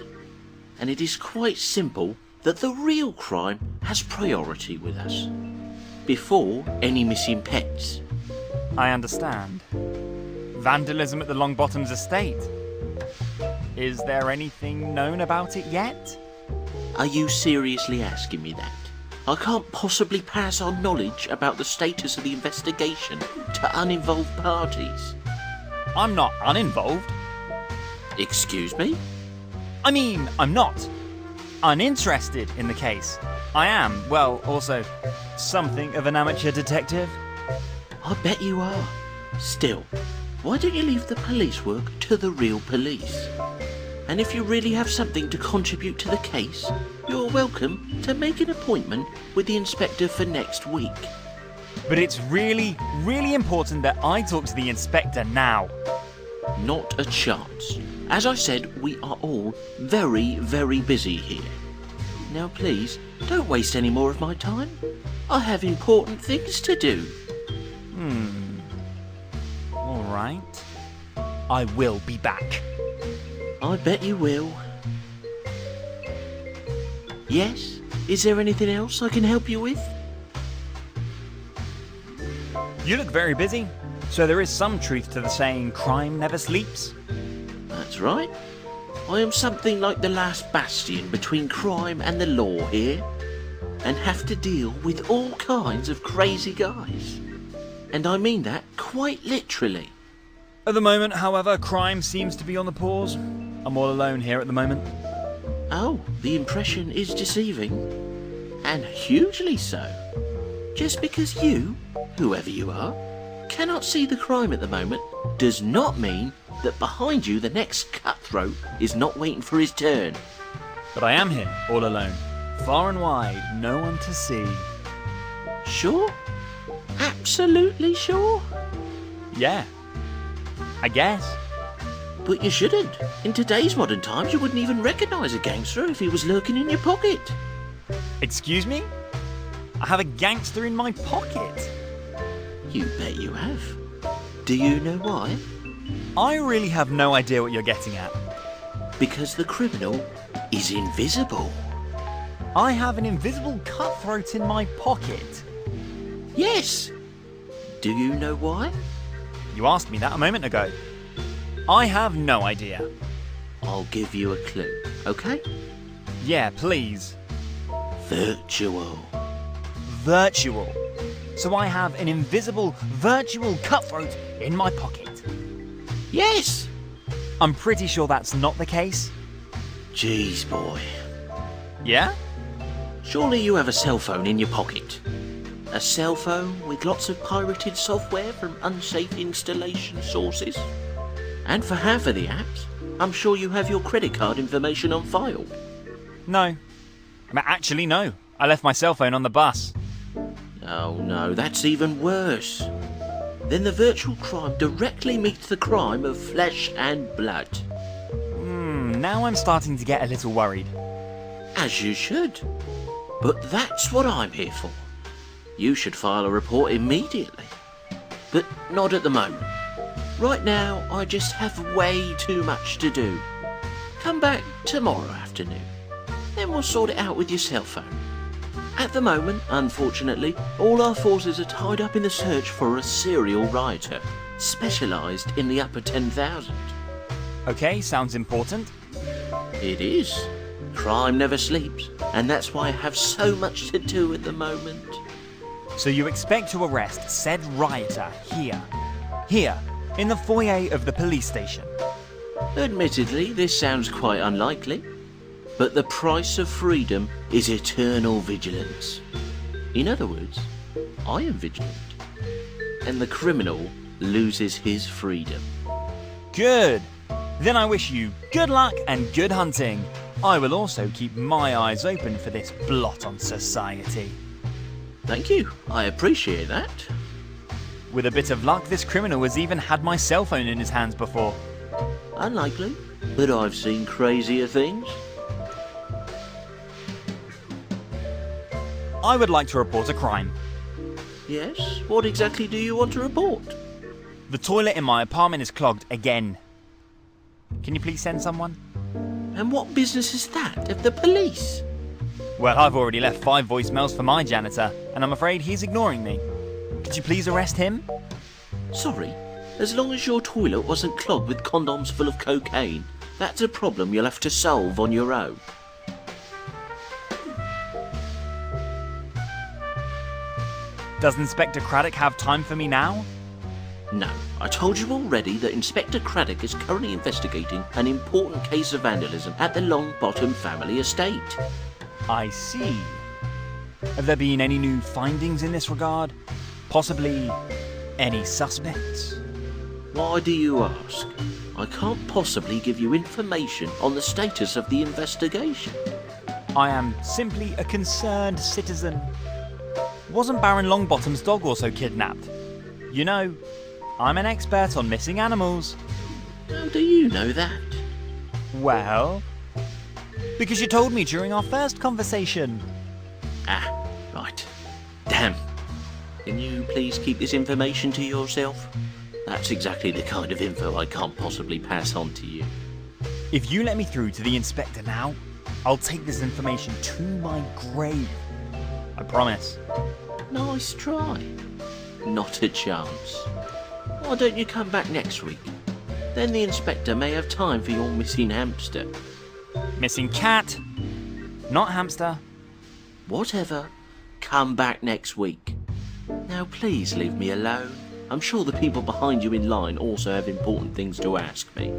Speaker 8: And it is quite simple that the real crime has priority with us, before any missing pets.
Speaker 1: I understand. Vandalism at the Longbottom's estate. Is there anything known about it yet?
Speaker 8: Are you seriously asking me that? I can't possibly pass on knowledge about the status of the investigation to uninvolved parties.
Speaker 1: I'm not uninvolved.
Speaker 8: Excuse me?
Speaker 1: I mean, I'm not uninterested in the case. I am, well, also something of an amateur detective.
Speaker 8: I bet you are. Still, why don't you leave the police work to the real police? And if you really have something to contribute to the case, you're welcome to make an appointment with the inspector for next week.
Speaker 1: But it's really, really important that I talk to the inspector now.
Speaker 8: Not a chance. As I said, we are all very, very busy here. Now please, don't waste any more of my time. I have important things to do.
Speaker 1: All right. I will be back.
Speaker 8: I bet you will. Yes? Is there anything else I can help you with?
Speaker 1: You look very busy, so there is some truth to the saying, crime never sleeps.
Speaker 8: That's right. I am something like the last bastion between crime and the law here, and have to deal with all kinds of crazy guys. And I mean that quite literally.
Speaker 1: At the moment, however, crime seems to be on the pause. I'm all alone here at the moment.
Speaker 8: Oh, the impression is deceiving. And hugely so. Just because you, whoever you are, cannot see the crime at the moment, does not mean that behind you the next cutthroat is not waiting for his turn.
Speaker 1: But I am here, all alone. Far and wide, no one to see.
Speaker 8: Sure? Absolutely sure?
Speaker 1: Yeah. I guess.
Speaker 8: But you shouldn't. In today's modern times, you wouldn't even recognise a gangster if he was lurking in your pocket.
Speaker 1: Excuse me? I have a gangster in my pocket.
Speaker 8: You bet you have. Do you know why?
Speaker 1: I really have no idea what you're getting at.
Speaker 8: Because the criminal is invisible.
Speaker 1: I have an invisible cutthroat in my pocket.
Speaker 8: Yes. Do you know why?
Speaker 1: You asked me that a moment ago. I have no idea.
Speaker 8: I'll give you a clue, okay?
Speaker 1: Yeah, please.
Speaker 8: Virtual.
Speaker 1: Virtual. So I have an invisible, virtual cutthroat in my pocket.
Speaker 8: Yes!
Speaker 1: I'm pretty sure that's not the case.
Speaker 8: Jeez, boy.
Speaker 1: Yeah?
Speaker 8: Surely you have a cell phone in your pocket. A cell phone with lots of pirated software from unsafe installation sources. And for half of the apps, I'm sure you have your credit card information on file.
Speaker 1: No. Actually, no. I left my cell phone on the bus.
Speaker 8: Oh no, that's even worse. Then the virtual crime directly meets the crime of flesh and blood.
Speaker 1: Now I'm starting to get a little worried.
Speaker 8: As you should. But that's what I'm here for. You should file a report immediately. But not at the moment. Right now, I just have way too much to do. Come back tomorrow afternoon. Then we'll sort it out with your cell phone. At the moment, unfortunately, all our forces are tied up in the search for a serial rioter, specialised in the upper 10,000.
Speaker 1: Okay, sounds important.
Speaker 8: It is. Crime never sleeps, and that's why I have so much to do at the moment.
Speaker 1: So you expect to arrest said rioter here, in the foyer of the police station.
Speaker 8: Admittedly, this sounds quite unlikely, but the price of freedom is eternal vigilance. In other words, I am vigilant, and the criminal loses his freedom.
Speaker 1: Good. Then I wish you good luck and good hunting. I will also keep my eyes open for this blot on society.
Speaker 8: Thank you, I appreciate that.
Speaker 1: With a bit of luck, this criminal has even had my cell phone in his hands before.
Speaker 8: Unlikely, but I've seen crazier things.
Speaker 1: I would like to report a crime.
Speaker 8: Yes, what exactly do you want to report?
Speaker 1: The toilet in my apartment is clogged again. Can you please send someone?
Speaker 8: And what business is that of the police?
Speaker 1: Well, I've already left 5 voicemails for my janitor, and I'm afraid he's ignoring me. Could you please arrest him?
Speaker 8: Sorry, as long as your toilet wasn't clogged with condoms full of cocaine, that's a problem you'll have to solve on your own.
Speaker 1: Does Inspector Craddock have time for me now?
Speaker 8: No, I told you already that Inspector Craddock is currently investigating an important case of vandalism at the Longbottom family estate.
Speaker 1: I see. Have there been any new findings in this regard? Possibly any suspects?
Speaker 8: Why do you ask? I can't possibly give you information on the status of the investigation.
Speaker 1: I am simply a concerned citizen. Wasn't Baron Longbottom's dog also kidnapped? You know, I'm an expert on missing animals.
Speaker 8: How do you know that?
Speaker 1: Well, because you told me during our first conversation.
Speaker 8: Ah, right. Damn. Can you please keep this information to yourself? That's exactly the kind of info I can't possibly pass on to you.
Speaker 1: If you let me through to the inspector now, I'll take this information to my grave. I promise.
Speaker 8: Nice try. Not a chance. Why don't you come back next week? Then the inspector may have time for your missing hamster.
Speaker 1: Missing cat, not hamster.
Speaker 8: Whatever. Come back next week. Now please leave me alone. I'm sure the people behind you in line also have important things to ask me.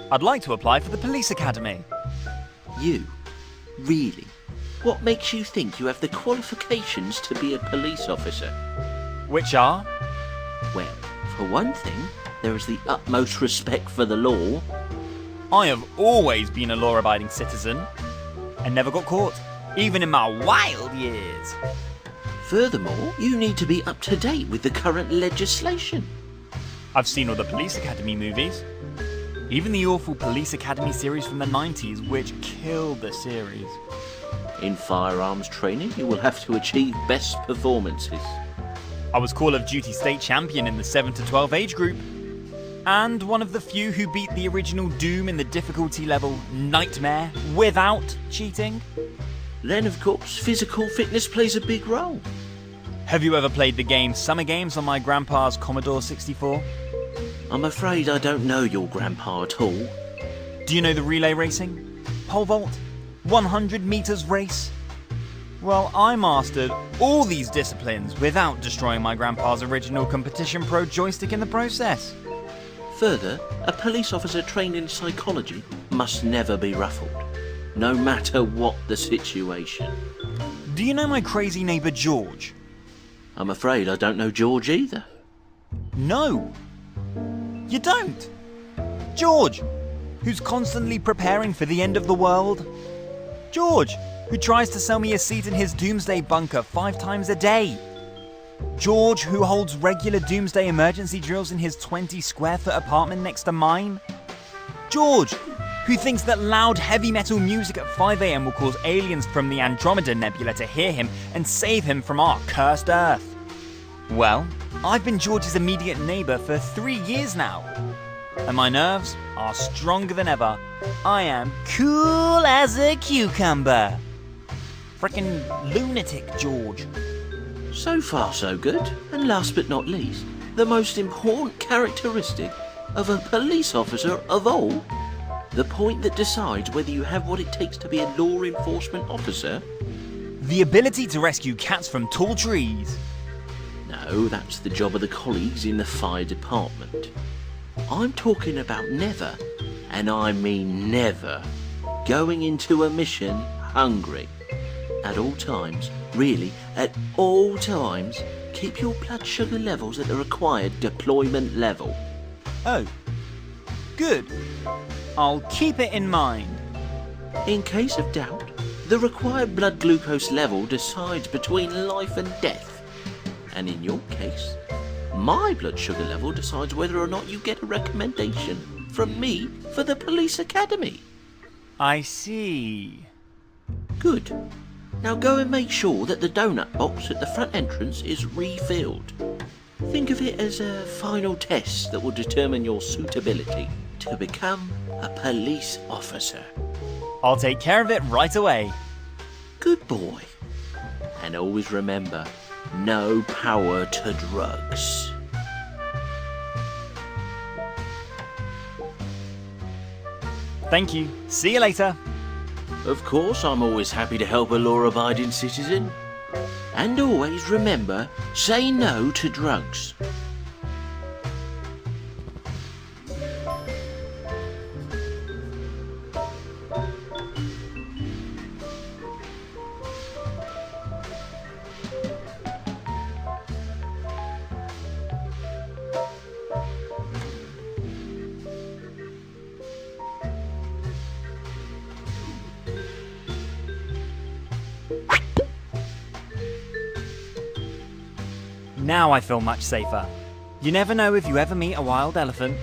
Speaker 1: I'd like to apply for the police academy.
Speaker 8: You? Really? What makes you think you have the qualifications to be a police officer?
Speaker 1: Which are?
Speaker 8: Well, for one thing, there is the utmost respect for the law.
Speaker 1: I have always been a law-abiding citizen and never got caught, even in my wild years.
Speaker 8: Furthermore, you need to be up to date with the current legislation.
Speaker 1: I've seen all the Police Academy movies. Even the awful Police Academy series from the 90s, which killed the series.
Speaker 8: In firearms training, you will have to achieve best performances.
Speaker 1: I was Call of Duty state champion in the 7 to 12 age group, and one of the few who beat the original Doom in the difficulty level Nightmare without cheating.
Speaker 8: Then, of course, physical fitness plays a big role.
Speaker 1: Have you ever played the game Summer Games on my grandpa's Commodore 64?
Speaker 8: I'm afraid I don't know your grandpa at all.
Speaker 1: Do you know the relay racing? Pole vault? 100 meters race? Well, I mastered all these disciplines without destroying my grandpa's original Competition Pro joystick in the process.
Speaker 8: Further, a police officer trained in psychology must never be ruffled, no matter what the situation.
Speaker 1: Do you know my crazy neighbour George?
Speaker 8: I'm afraid I don't know George either.
Speaker 1: No, you don't. George, who's constantly preparing for the end of the world. George, who tries to sell me a seat in his doomsday bunker 5 times a day. George, who holds regular doomsday emergency drills in his 20 square foot apartment next to mine. George, who thinks that loud heavy metal music at 5 AM will cause aliens from the Andromeda Nebula to hear him and save him from our cursed Earth. Well, I've been George's immediate neighbour for 3 years now, and my nerves are stronger than ever. I am cool as a cucumber. Frickin' lunatic George.
Speaker 8: So far so good, and last but not least, the most important characteristic of a police officer of all, the point that decides whether you have what it takes to be a law enforcement officer.
Speaker 1: The ability to rescue cats from tall trees.
Speaker 8: No, that's the job of the colleagues in the fire department. I'm talking about never, and I mean never, going into a mission hungry. At all times, really, at all times, keep your blood sugar levels at the required deployment level.
Speaker 1: Oh, good. I'll keep it in mind.
Speaker 8: In case of doubt, the required blood glucose level decides between life and death. And in your case, my blood sugar level decides whether or not you get a recommendation from me for the police academy.
Speaker 1: I see.
Speaker 8: Good. Now go and make sure that the donut box at the front entrance is refilled. Think of it as a final test that will determine your suitability to become a police officer.
Speaker 1: I'll take care of it right away.
Speaker 8: Good boy. And always remember, no power to drugs.
Speaker 1: Thank you. See you later.
Speaker 8: Of course, I'm always happy to help a law-abiding citizen. And always remember, say no to drugs.
Speaker 1: Now I feel much safer. You never know if you ever meet a wild elephant.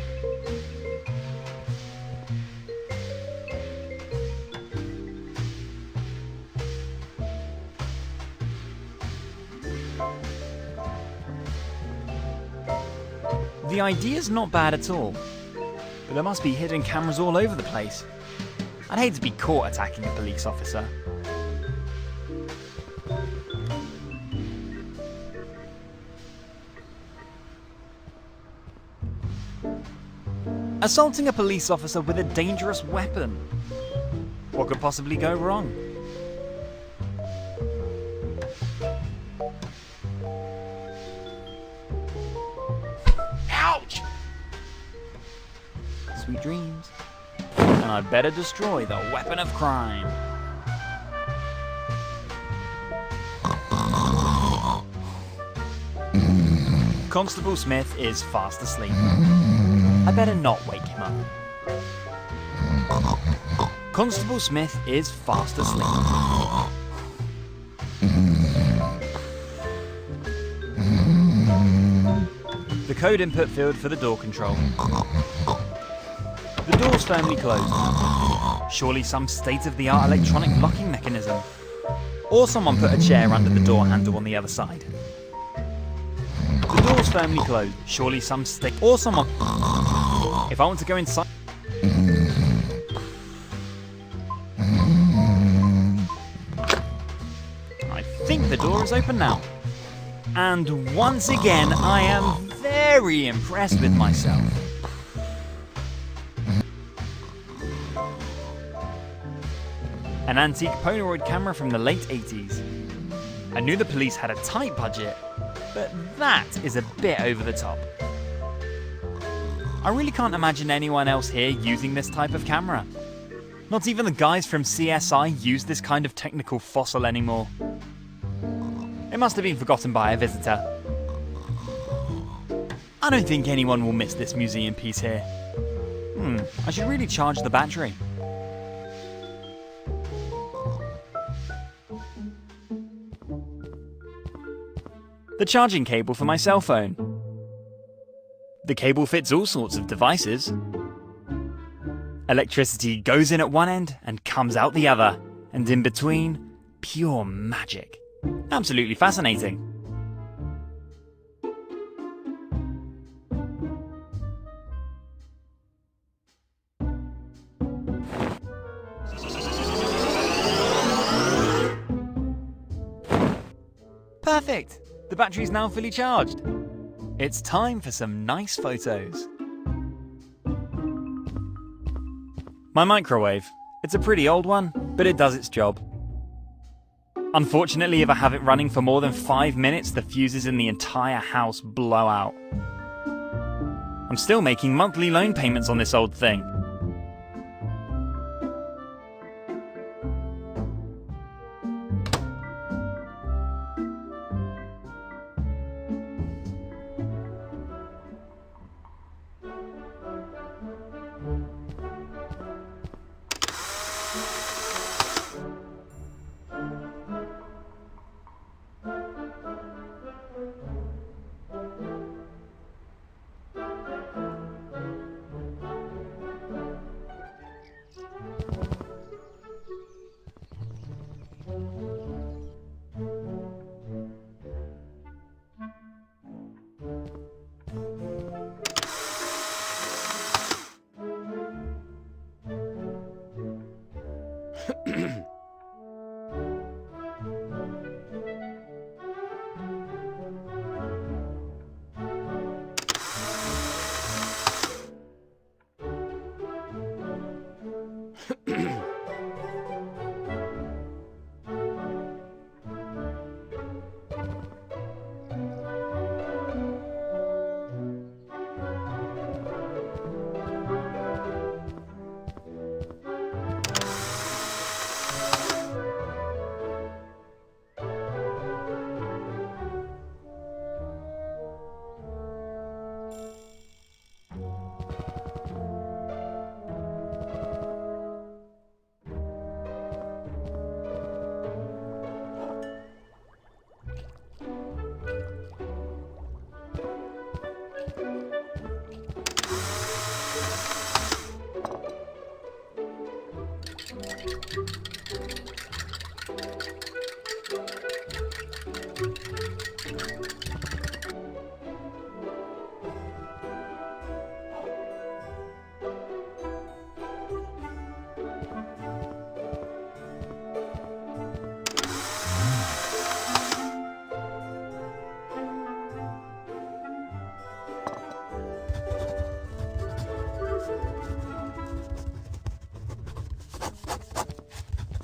Speaker 1: The idea's not bad at all, but there must be hidden cameras all over the place. I'd hate to be caught attacking a police officer. Assaulting a police officer with a dangerous weapon. What could possibly go wrong?
Speaker 3: Ouch!
Speaker 1: Sweet dreams. And I'd better destroy the weapon of crime. Constable Smith is fast asleep. I better not wake him up. Constable Smith is fast asleep. The code input field for the door control. The door's firmly closed. Surely some state-of-the-art electronic locking mechanism. Or someone put a chair under the door handle on the other side. The door's firmly closed. Surely some state... Or someone... If I want to go inside... I think the door is open now. And once again, I am very impressed with myself. An antique Polaroid camera from the late 80s. I knew the police had a tight budget, but that is a bit over the top. I really can't imagine anyone else here using this type of camera. Not even the guys from CSI use this kind of technical fossil anymore. It must have been forgotten by a visitor. I don't think anyone will miss this museum piece here. I should really charge the battery. The charging cable for my cell phone. The cable fits all sorts of devices. Electricity goes in at one end and comes out the other, and in between, pure magic. Absolutely fascinating. Perfect! The battery's now fully charged. It's time for some nice photos. My microwave. It's a pretty old one, but it does its job. Unfortunately, if I have it running for more than 5 minutes, the fuses in the entire house blow out. I'm still making monthly loan payments on this old thing.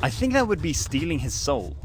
Speaker 1: I think that would be stealing his soul.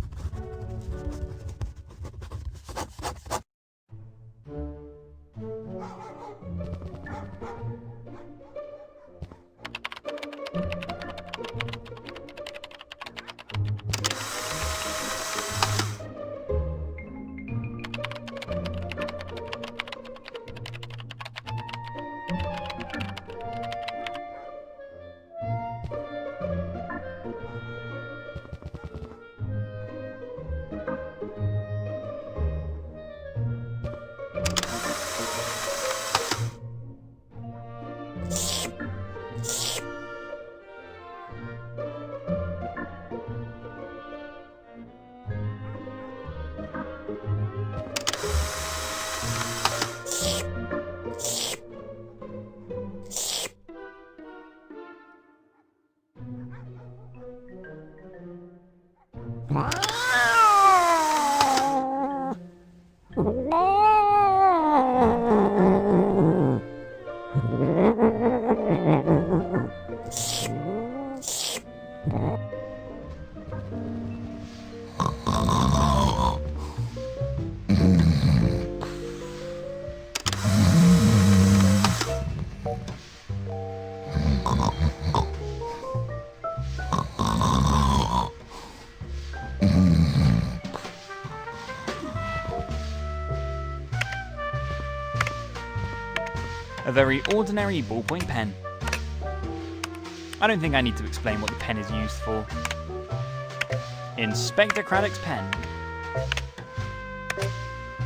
Speaker 1: A very ordinary ballpoint pen. I don't think I need to explain what the pen is used for. Inspector Craddock's pen.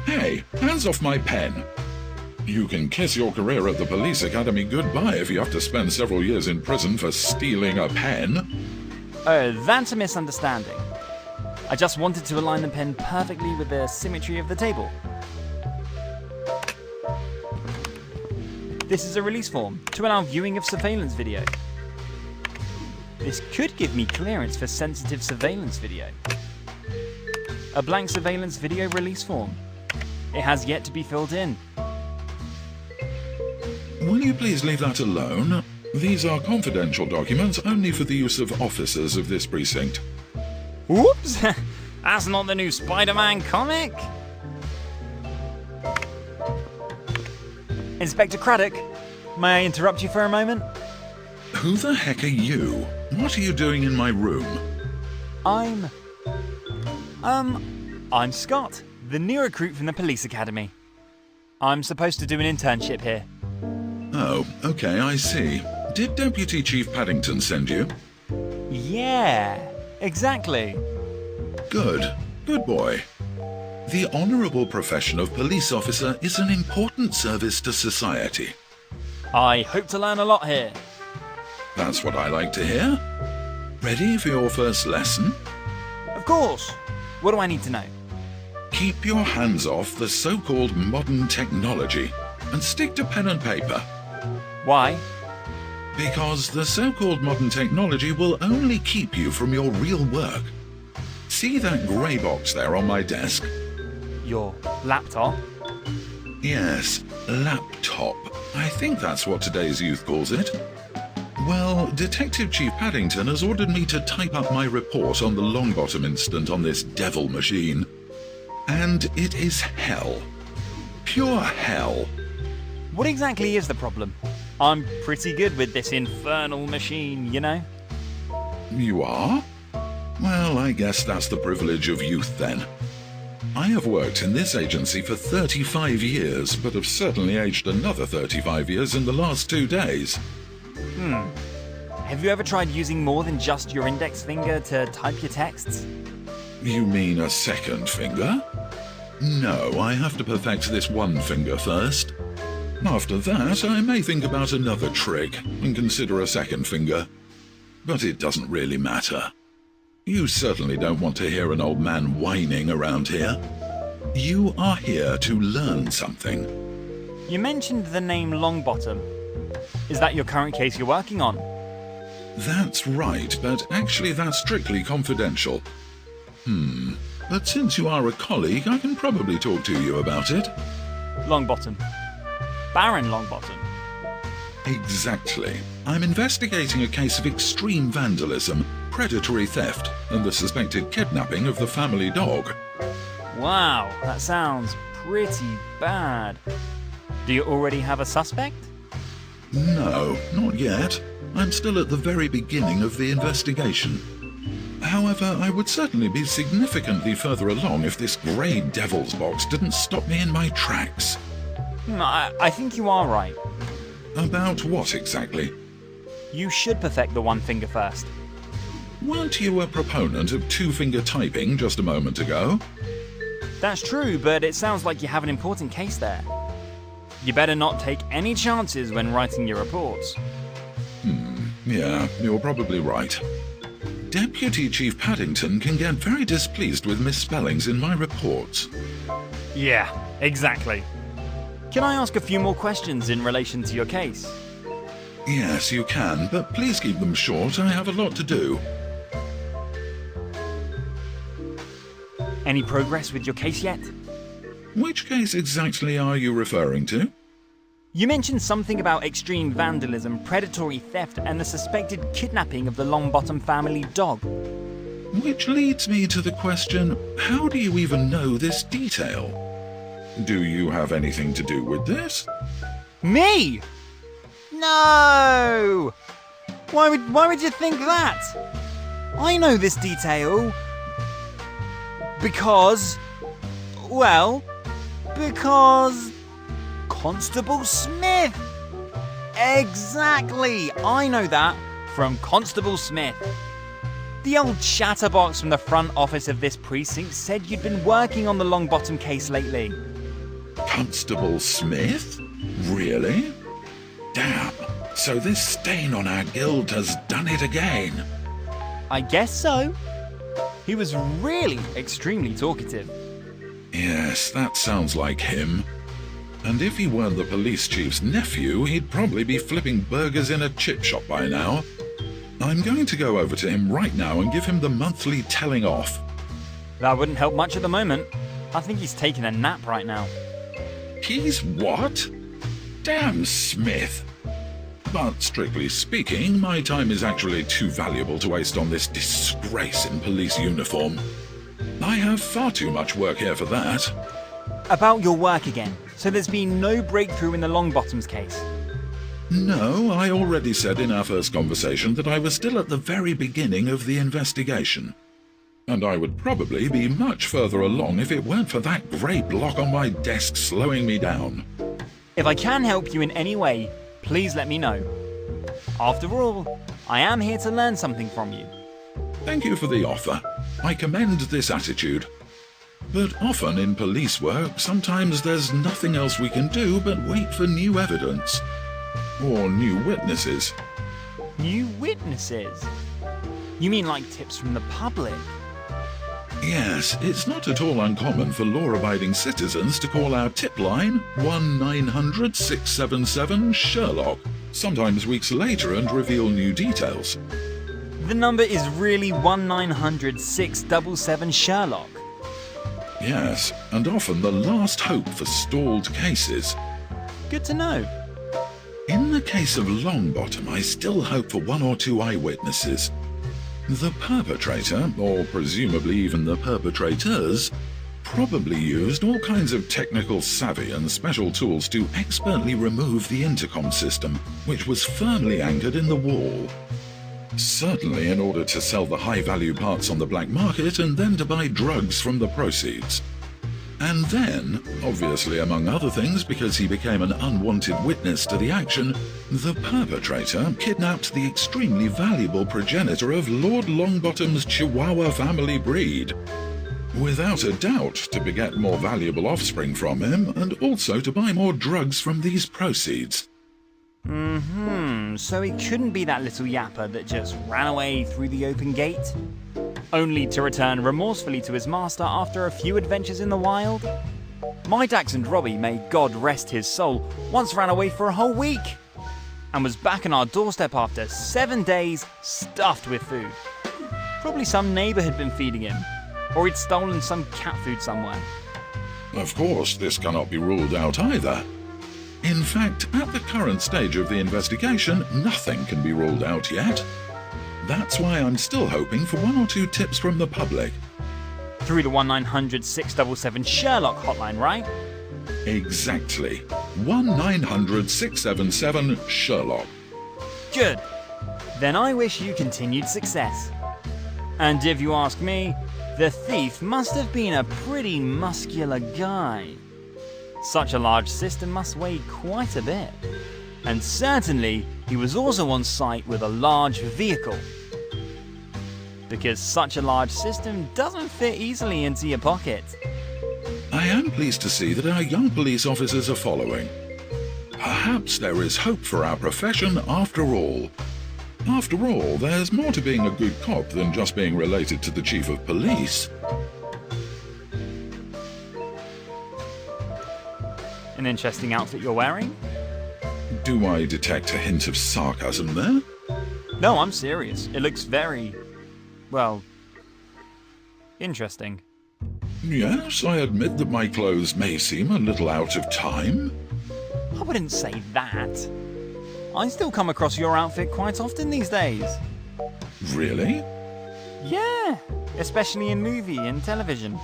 Speaker 9: Hey, hands off my pen. You can kiss your career at the police academy goodbye if you have to spend several years in prison for stealing a pen.
Speaker 1: Oh, that's a misunderstanding. I just wanted to align the pen perfectly with the symmetry of the table. This is a release form to allow viewing of surveillance video. This could give me clearance for sensitive surveillance video. A blank surveillance video release form. It has yet to be filled in.
Speaker 9: Will you please leave that alone? These are confidential documents only for the use of officers of this precinct.
Speaker 1: Whoops! That's not the new Spider-Man comic! Inspector Craddock, may I interrupt you for a moment?
Speaker 9: Who the heck are you? What are you doing in my room?
Speaker 1: I'm Scott, the new recruit from the police academy. I'm supposed to do an internship here.
Speaker 9: Oh, okay, I see. Did Deputy Chief Paddington send you?
Speaker 1: Yeah, exactly.
Speaker 9: Good. Good boy. The honourable profession of police officer is an important service to society.
Speaker 1: I hope to learn a lot here.
Speaker 9: That's what I like to hear. Ready for your first lesson?
Speaker 1: Of course. What do I need to know?
Speaker 9: Keep your hands off the so-called modern technology and stick to pen and paper.
Speaker 1: Why?
Speaker 9: Because the so-called modern technology will only keep you from your real work. See that grey box there on my desk?
Speaker 1: Your laptop?
Speaker 9: Yes, laptop. I think that's what today's youth calls it. Well, Detective Chief Paddington has ordered me to type up my report on the Longbottom incident on this devil machine. And it is hell. Pure hell.
Speaker 1: What exactly is the problem? I'm pretty good with this infernal machine, you know?
Speaker 9: You are? Well, I guess that's the privilege of youth then. I have worked in this agency for 35 years, but have certainly aged another 35 years in the last 2 days.
Speaker 1: Have you ever tried using more than just your index finger to type your texts?
Speaker 9: You mean a second finger? No, I have to perfect this one finger first. After that, I may think about another trick and consider a second finger. But it doesn't really matter. You certainly don't want to hear an old man whining around here. You are here to learn something.
Speaker 1: You mentioned the name Longbottom. Is that your current case you're working on?
Speaker 9: That's right, but actually that's strictly confidential. But since you are a colleague, I can probably talk to you about it.
Speaker 1: Longbottom. Baron Longbottom.
Speaker 9: Exactly. I'm investigating a case of extreme vandalism, predatory theft, and the suspected kidnapping of the family dog.
Speaker 1: Wow, that sounds pretty bad. Do you already have a suspect?
Speaker 9: No, not yet. I'm still at the very beginning of the investigation. However, I would certainly be significantly further along if this grey devil's box didn't stop me in my tracks.
Speaker 1: I think you are right.
Speaker 9: About what exactly?
Speaker 1: You should perfect the one finger first.
Speaker 9: Weren't you a proponent of two-finger typing just a moment ago?
Speaker 1: That's true, but it sounds like you have an important case there. You better not take any chances when writing your reports.
Speaker 9: Yeah, you're probably right. Deputy Chief Paddington can get very displeased with misspellings in my reports.
Speaker 1: Yeah, exactly. Can I ask a few more questions in relation to your case?
Speaker 9: Yes, you can, but please keep them short. I have a lot to do.
Speaker 1: Any progress with your case yet?
Speaker 9: Which case exactly are you referring to?
Speaker 1: You mentioned something about extreme vandalism, predatory theft, and the suspected kidnapping of the Longbottom family dog.
Speaker 9: Which leads me to the question, how do you even know this detail? Do you have anything to do with this?
Speaker 1: Me? No! Why would you think that? I know this detail because Constable Smith. Exactly, I know that from Constable Smith. The old chatterbox from the front office of this precinct said you'd been working on the Longbottom case lately.
Speaker 9: Constable Smith? Really? Damn, so this stain on our guild has done it again.
Speaker 1: I guess so. He was really extremely talkative.
Speaker 9: Yes, that sounds like him. And if he weren't the police chief's nephew, he'd probably be flipping burgers in a chip shop by now. I'm going to go over to him right now and give him the monthly telling off.
Speaker 1: That wouldn't help much at the moment. I think he's taking a nap right now.
Speaker 9: He's what? Damn Smith. But strictly speaking, my time is actually too valuable to waste on this disgrace in police uniform. I have far too much work here for that.
Speaker 1: About your work again. So there's been no breakthrough in the Longbottoms case?
Speaker 9: No, I already said in our first conversation that I was still at the very beginning of the investigation. And I would probably be much further along if it weren't for that grey block on my desk slowing me down.
Speaker 1: If I can help you in any way, please let me know. After all, I am here to learn something from you.
Speaker 9: Thank you for the offer. I commend this attitude. But often in police work, sometimes there's nothing else we can do but wait for new evidence. Or new witnesses.
Speaker 1: New witnesses? You mean like tips from the public?
Speaker 9: Yes, it's not at all uncommon for law-abiding citizens to call our tip line 1-900-677-SHERLOCK, sometimes weeks later, and reveal new details.
Speaker 1: The number is really 1-900-677-SHERLOCK.
Speaker 9: Yes, and often the last hope for stalled cases.
Speaker 1: Good to know.
Speaker 9: In the case of Longbottom, I still hope for one or two eyewitnesses. The perpetrator, or presumably even the perpetrators, probably used all kinds of technical savvy and special tools to expertly remove the intercom system, which was firmly anchored in the wall. Certainly in order to sell the high-value parts on the black market and then to buy drugs from the proceeds. And then, obviously among other things because he became an unwanted witness to the action, the perpetrator kidnapped the extremely valuable progenitor of Lord Longbottom's Chihuahua family breed. Without a doubt to beget more valuable offspring from him, and also to buy more drugs from these proceeds.
Speaker 1: So he couldn't be that little yapper that just ran away through the open gate? Only to return remorsefully to his master after a few adventures in the wild? My Dachshund Robbie, may God rest his soul, once ran away for a whole week and was back on our doorstep after 7 days stuffed with food. Probably some neighbour had been feeding him, or he'd stolen some cat food somewhere.
Speaker 9: Of course, this cannot be ruled out either. In fact, at the current stage of the investigation, nothing can be ruled out yet. That's why I'm still hoping for one or two tips from the public.
Speaker 1: Through the 1-900-677-SHERLOCK hotline, right?
Speaker 9: Exactly. 1-900-677-SHERLOCK.
Speaker 1: Good. Then I wish you continued success. And if you ask me, the thief must have been a pretty muscular guy. Such a large system must weigh quite a bit. And certainly, he was also on site with a large vehicle. Because such a large system doesn't fit easily into your pocket.
Speaker 9: I am pleased to see that our young police officers are following. Perhaps there is hope for our profession after all. After all, there's more to being a good cop than just being related to the chief of police.
Speaker 1: An interesting outfit you're wearing?
Speaker 9: Do I detect a hint of sarcasm there?
Speaker 1: No, I'm serious. It looks very, well, interesting.
Speaker 9: Yes, I admit that my clothes may seem a little out of time.
Speaker 1: I wouldn't say that. I still come across your outfit quite often these days.
Speaker 9: Really?
Speaker 1: Yeah, especially in movie and television.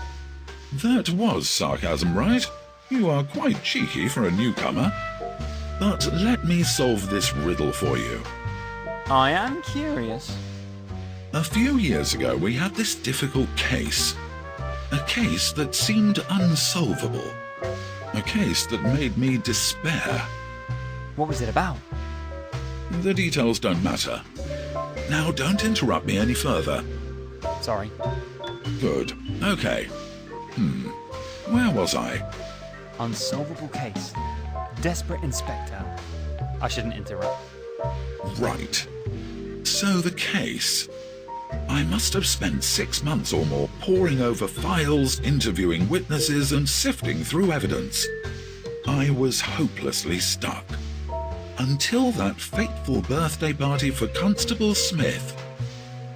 Speaker 9: That was sarcasm, right? You are quite cheeky for a newcomer. But let me solve this riddle for you.
Speaker 1: I am curious.
Speaker 9: A few years ago, we had this difficult case. A case that seemed unsolvable. A case that made me despair.
Speaker 1: What was it about?
Speaker 9: The details don't matter. Now, don't interrupt me any further.
Speaker 1: Sorry.
Speaker 9: Good. Okay. Where was I?
Speaker 1: Unsolvable case. Desperate inspector. I shouldn't interrupt.
Speaker 9: Right. So the case. I must have spent 6 months or more poring over files, interviewing witnesses, and sifting through evidence. I was hopelessly stuck. Until that fateful birthday party for Constable Smith.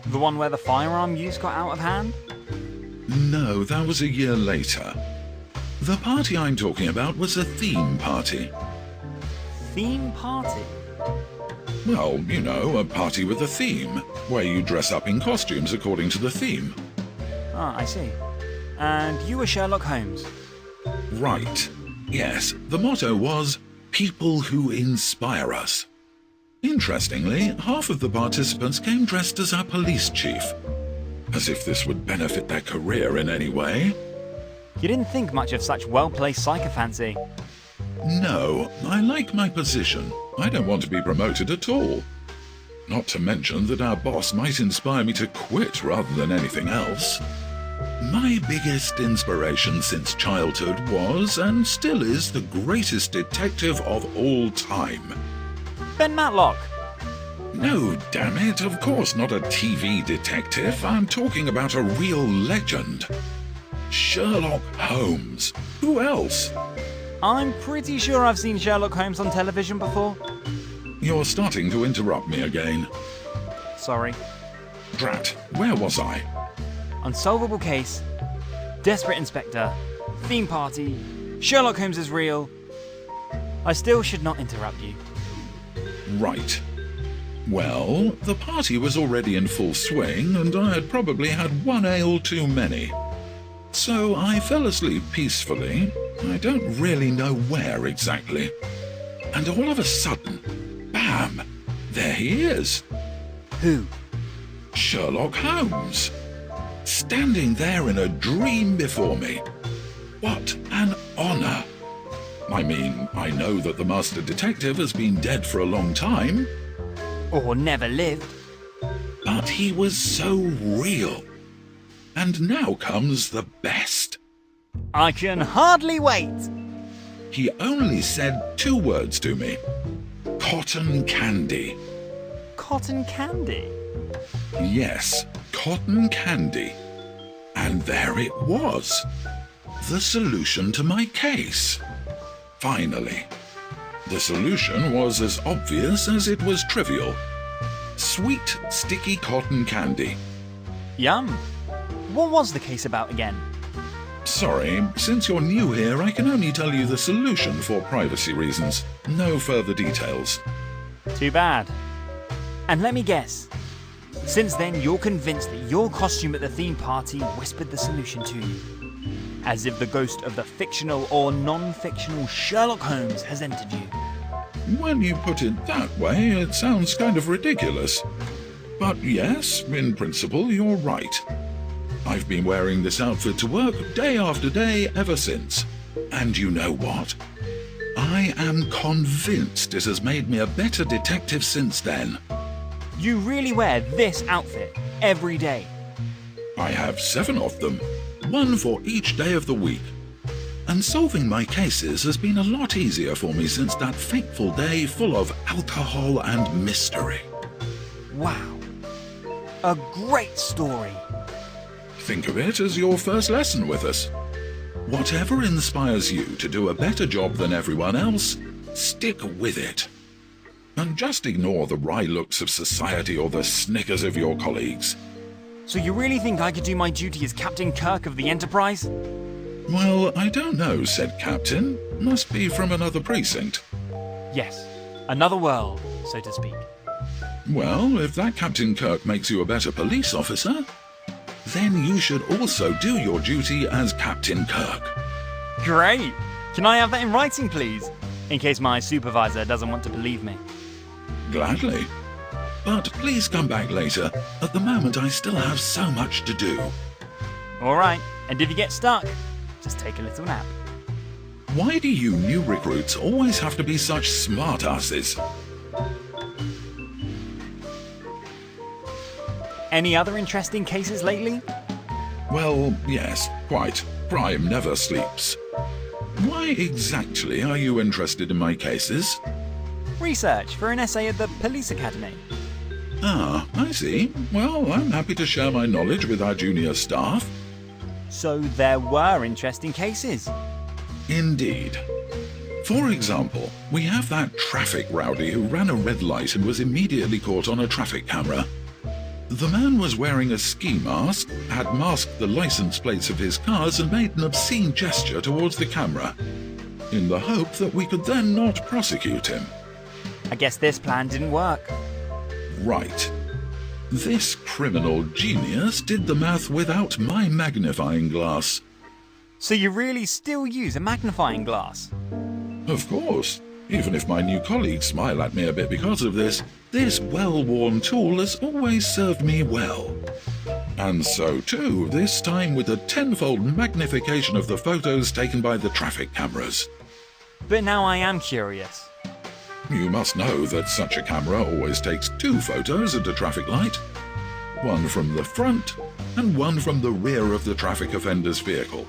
Speaker 1: The one where the firearm use got out of hand?
Speaker 9: No, that was a year later. The party I'm talking about was a theme party.
Speaker 1: Theme party?
Speaker 9: Well, you know, a party with a theme, where you dress up in costumes according to the theme.
Speaker 1: Ah, I see. And you were Sherlock Holmes?
Speaker 9: Right. Yes, the motto was, "People who inspire us." Interestingly, half of the participants came dressed as our police chief. As if this would benefit their career in any way.
Speaker 1: You didn't think much of such well-placed sycophancy.
Speaker 9: No, I like my position. I don't want to be promoted at all. Not to mention that our boss might inspire me to quit rather than anything else. My biggest inspiration since childhood was, and still is, the greatest detective of all time.
Speaker 1: Ben Matlock!
Speaker 9: No, damn it, of course not a TV detective. I'm talking about a real legend. Sherlock Holmes. Who else?
Speaker 1: I'm pretty sure I've seen Sherlock Holmes on television before.
Speaker 9: You're starting to interrupt me again.
Speaker 1: Sorry.
Speaker 9: Drat, where was I?
Speaker 1: Unsolvable case. Desperate inspector. Theme party. Sherlock Holmes is real. I still should not interrupt you.
Speaker 9: Right. Well, the party was already in full swing, and I had probably had one ale too many. So I fell asleep peacefully. I don't really know where exactly. And all of a sudden, bam! There he is.
Speaker 1: Who?
Speaker 9: Sherlock Holmes. Standing there in a dream before me. What an honor. I mean, I know that the master detective has been dead for a long time.
Speaker 1: Or never lived.
Speaker 9: But he was so real. And now comes the best.
Speaker 1: I can hardly wait.
Speaker 9: He only said 2 words to me. Cotton candy.
Speaker 1: Cotton candy?
Speaker 9: Yes, cotton candy. And there it was. The solution to my case. Finally. The solution was as obvious as it was trivial. Sweet, sticky cotton candy.
Speaker 1: Yum. What was the case about again?
Speaker 9: Sorry, since you're new here, I can only tell you the solution for privacy reasons. No further details.
Speaker 1: Too bad. And let me guess. Since then, you're convinced that your costume at the theme party whispered the solution to you. As if the ghost of the fictional or non-fictional Sherlock Holmes has entered you.
Speaker 9: When you put it that way, it sounds kind of ridiculous. But yes, in principle, you're right. I've been wearing this outfit to work day after day ever since. And you know what? I am convinced it has made me a better detective since then.
Speaker 1: You really wear this outfit every day?
Speaker 9: I have 7 of them, 1 for each day of the week. And solving my cases has been a lot easier for me since that fateful day full of alcohol and mystery.
Speaker 1: Wow. A great story.
Speaker 9: Think of it as your first lesson with us. Whatever inspires you to do a better job than everyone else, stick with it. And just ignore the wry looks of society or the snickers of your colleagues.
Speaker 1: So you really think I could do my duty as Captain Kirk of the Enterprise?
Speaker 9: Well, I don't know, said Captain. Must be from another precinct.
Speaker 1: Yes, another world, so to speak.
Speaker 9: Well, if that Captain Kirk makes you a better police officer, then you should also do your duty as Captain Kirk.
Speaker 1: Great! Can I have that in writing, please? In case my supervisor doesn't want to believe me.
Speaker 9: Gladly. but please come back later. At the moment, I still have so much to do.
Speaker 1: Alright, and if you get stuck, just take a little nap.
Speaker 9: Why do you new recruits always have to be such smartasses?
Speaker 1: Any other interesting cases lately?
Speaker 9: Well, yes, quite. Crime never sleeps. Why exactly are you interested in my cases?
Speaker 1: Research for an essay at the police academy.
Speaker 9: Ah, I see. Well, I'm happy to share my knowledge with our junior staff.
Speaker 1: So there were interesting cases.
Speaker 9: Indeed. For example, we have that traffic rowdy who ran a red light and was immediately caught on a traffic camera. The man was wearing a ski mask, had masked the license plates of his cars and made an obscene gesture towards the camera, in the hope that we could then not prosecute him.
Speaker 1: I guess this plan didn't work.
Speaker 9: Right. This criminal genius did the math without my magnifying glass.
Speaker 1: So you really still use a magnifying glass?
Speaker 9: Of course. Even if my new colleagues smile at me a bit because of this well-worn tool has always served me well. And so too, this time with a tenfold magnification of the photos taken by the traffic cameras.
Speaker 1: But now I am curious.
Speaker 9: You must know that such a camera always takes 2 photos at a traffic light. One from the front and one from the rear of the traffic offender's vehicle.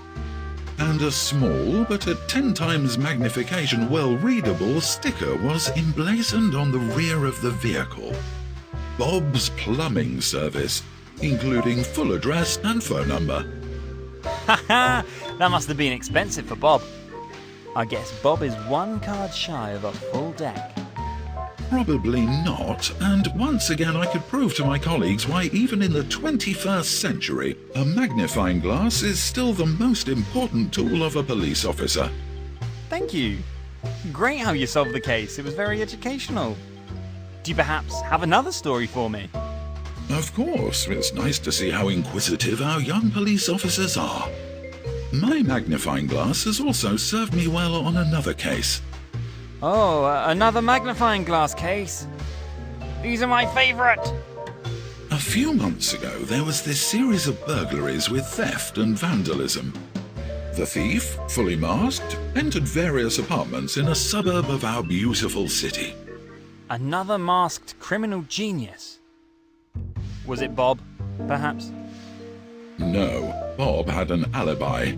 Speaker 9: And a small, but at 10 times magnification well-readable sticker was emblazoned on the rear of the vehicle. Bob's Plumbing Service, including full address and phone number.
Speaker 1: Haha, that must have been expensive for Bob. I guess Bob is 1 card shy of a full deck.
Speaker 9: Probably not, and once again I could prove to my colleagues why even in the 21st century, a magnifying glass is still the most important tool of a police officer.
Speaker 1: Thank you. Great how you solved the case, it was very educational. Do you perhaps have another story for me?
Speaker 9: Of course, it's nice to see how inquisitive our young police officers are. My magnifying glass has also served me well on another case.
Speaker 1: Oh, another magnifying glass case. These are my favourite.
Speaker 9: A few months ago, there was this series of burglaries with theft and vandalism. The thief, fully masked, entered various apartments in a suburb of our beautiful city.
Speaker 1: Another masked criminal genius. Was it Bob, perhaps?
Speaker 9: No, Bob had an alibi.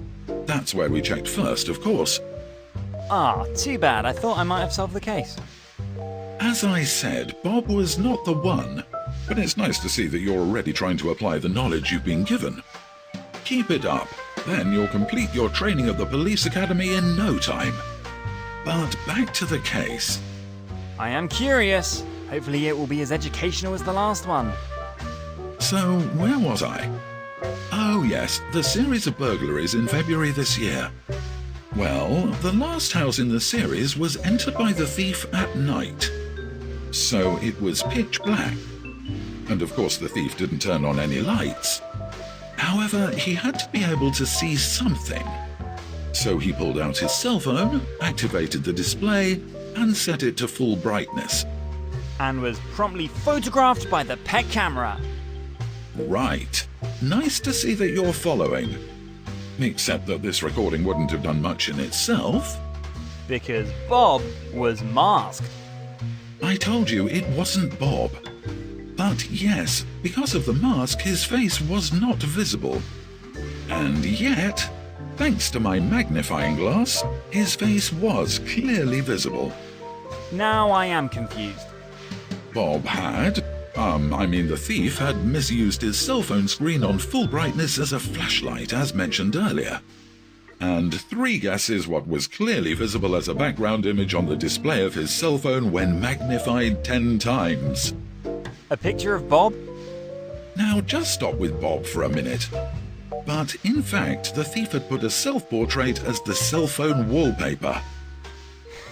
Speaker 9: That's where we checked first, of course.
Speaker 1: Ah, too bad. I thought I might have solved the case.
Speaker 9: As I said, Bob was not the one, but it's nice to see that you're already trying to apply the knowledge you've been given. Keep it up, then you'll complete your training at the police academy in no time. But back to the case.
Speaker 1: I am curious. Hopefully it will be as educational as the last one.
Speaker 9: So, where was I? Oh yes, the series of burglaries in February this year. Well, the last house in the series was entered by the thief at night. So it was pitch black. And of course the thief didn't turn on any lights. However, he had to be able to see something. So he pulled out his cell phone, activated the display, and set it to full brightness.
Speaker 1: And was promptly photographed by the pet camera.
Speaker 9: Right. Nice to see that you're following. Except that this recording wouldn't have done much in itself.
Speaker 1: Because Bob was masked.
Speaker 9: I told you it wasn't Bob. But yes, because of the mask, his face was not visible. And yet, thanks to my magnifying glass, his face was clearly visible.
Speaker 1: Now I am confused.
Speaker 9: Bob had, the thief had misused his cell phone screen on full brightness as a flashlight, as mentioned earlier. And 3 guesses what was clearly visible as a background image on the display of his cell phone when magnified 10 times.
Speaker 1: A picture of Bob?
Speaker 9: Now just stop with Bob for a minute. But in fact, the thief had put a self-portrait as the cell phone wallpaper.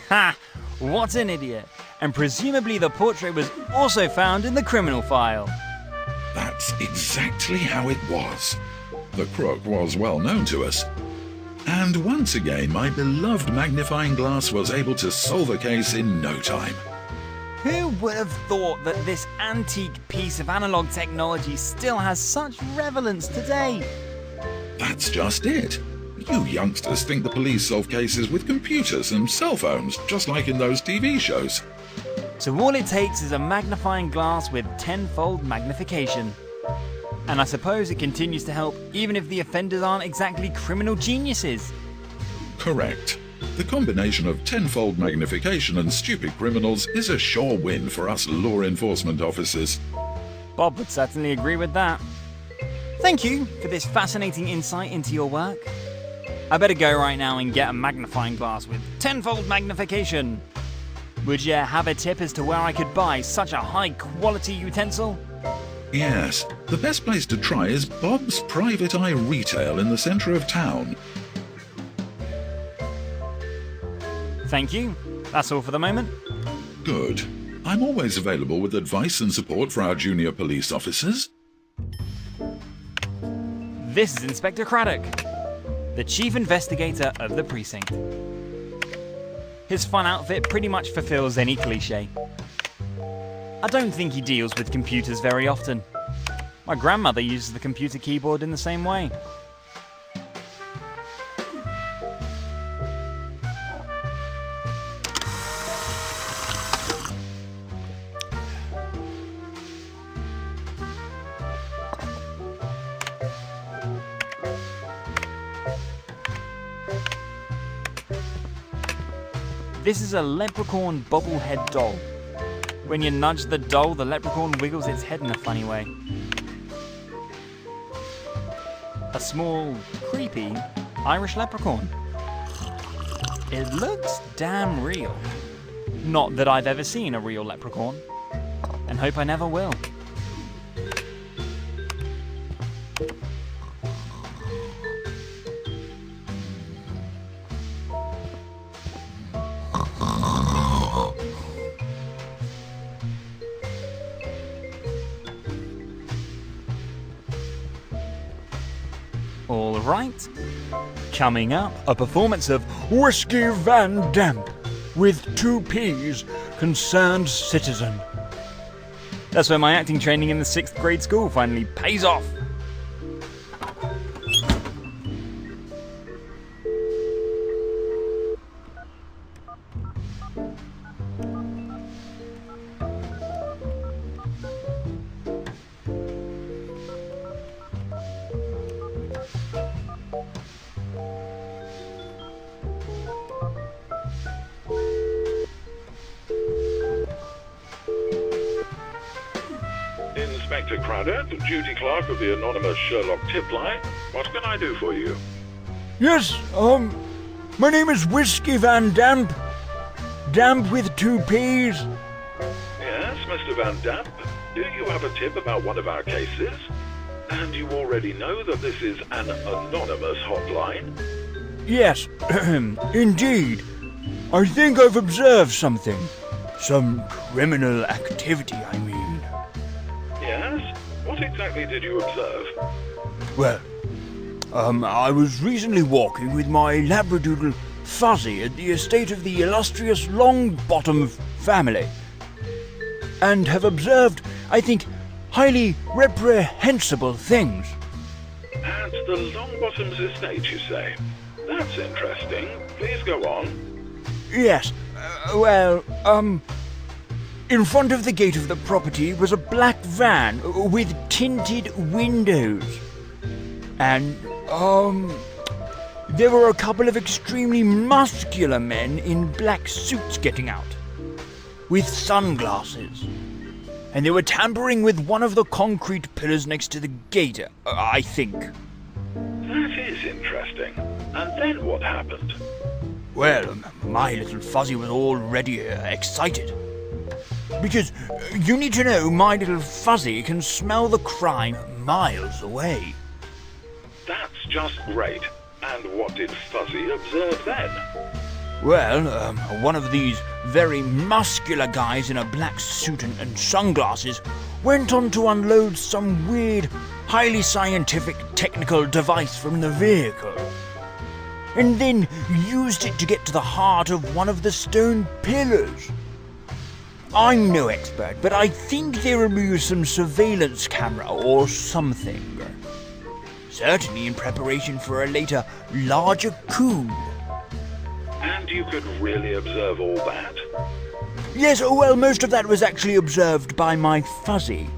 Speaker 1: Ha! What an idiot. And presumably the portrait was also found in the criminal file.
Speaker 9: That's exactly how it was. The crook was well known to us. And once again, my beloved magnifying glass was able to solve a case in no time.
Speaker 1: Who would have thought that this antique piece of analog technology still has such relevance today?
Speaker 9: That's just it. You youngsters think the police solve cases with computers and cell phones, just like in those TV shows.
Speaker 1: So all it takes is a magnifying glass with tenfold magnification. And I suppose it continues to help even if the offenders aren't exactly criminal geniuses.
Speaker 9: Correct. The combination of tenfold magnification and stupid criminals is a sure win for us law enforcement officers.
Speaker 1: Bob would certainly agree with that. Thank you for this fascinating insight into your work. I better go right now and get a magnifying glass with tenfold magnification. Would you have a tip as to where I could buy such a high-quality utensil?
Speaker 9: Yes, the best place to try is Bob's Private Eye Retail in the centre of town.
Speaker 1: Thank you. That's all for the moment.
Speaker 9: Good. I'm always available with advice and support for our junior police officers.
Speaker 1: This is Inspector Craddock, the chief investigator of the precinct. His fun outfit pretty much fulfills any cliché. I don't think he deals with computers very often. My grandmother uses the computer keyboard in the same way. This is a leprechaun bobblehead doll. When you nudge the doll, the leprechaun wiggles its head in a funny way. A small, creepy Irish leprechaun. It looks damn real. Not that I've ever seen a real leprechaun, and hope I never will. All right. Coming up, a performance of Whiskey Van Damp with 2 P's, Concerned Citizen. That's where my acting training in the 6th grade school finally pays off.
Speaker 10: Inspector Craddock, duty clerk of the anonymous Sherlock tip line. What can I do for you?
Speaker 11: Yes, my name is Whiskey Van Damp. Damp with 2 P's.
Speaker 10: Yes, Mr. Van Damp. Do you have a tip about one of our cases? And you already know that this is an anonymous hotline?
Speaker 11: Yes, indeed. I think I've observed something. Some criminal activity, I mean.
Speaker 10: Yes? What exactly did you observe?
Speaker 11: Well, I was recently walking with my Labradoodle Fuzzy at the estate of the illustrious Longbottom family, and have observed, I think, highly reprehensible things.
Speaker 10: At the Longbottom's estate, you say? That's interesting. Please go on.
Speaker 11: Yes, in front of the gate of the property was a black van with tinted windows. And, there were a couple of extremely muscular men in black suits getting out, with sunglasses. And they were tampering with one of the concrete pillars next to the gate, I think.
Speaker 10: That is interesting. And then what happened?
Speaker 11: Well, my little Fuzzy was already excited. Because you need to know, my little Fuzzy can smell the crime miles away.
Speaker 10: That's just great. And what did Fuzzy observe then?
Speaker 11: Well, one of these very muscular guys in a black suit and sunglasses went on to unload some weird, highly scientific technical device from the vehicle, and then used it to get to the heart of one of the stone pillars. I'm no expert, but I think they removed some surveillance camera or something. Certainly in preparation for a later, larger coup.
Speaker 10: And you could really observe all that?
Speaker 11: Yes, well, most of that was actually observed by my Fuzzy.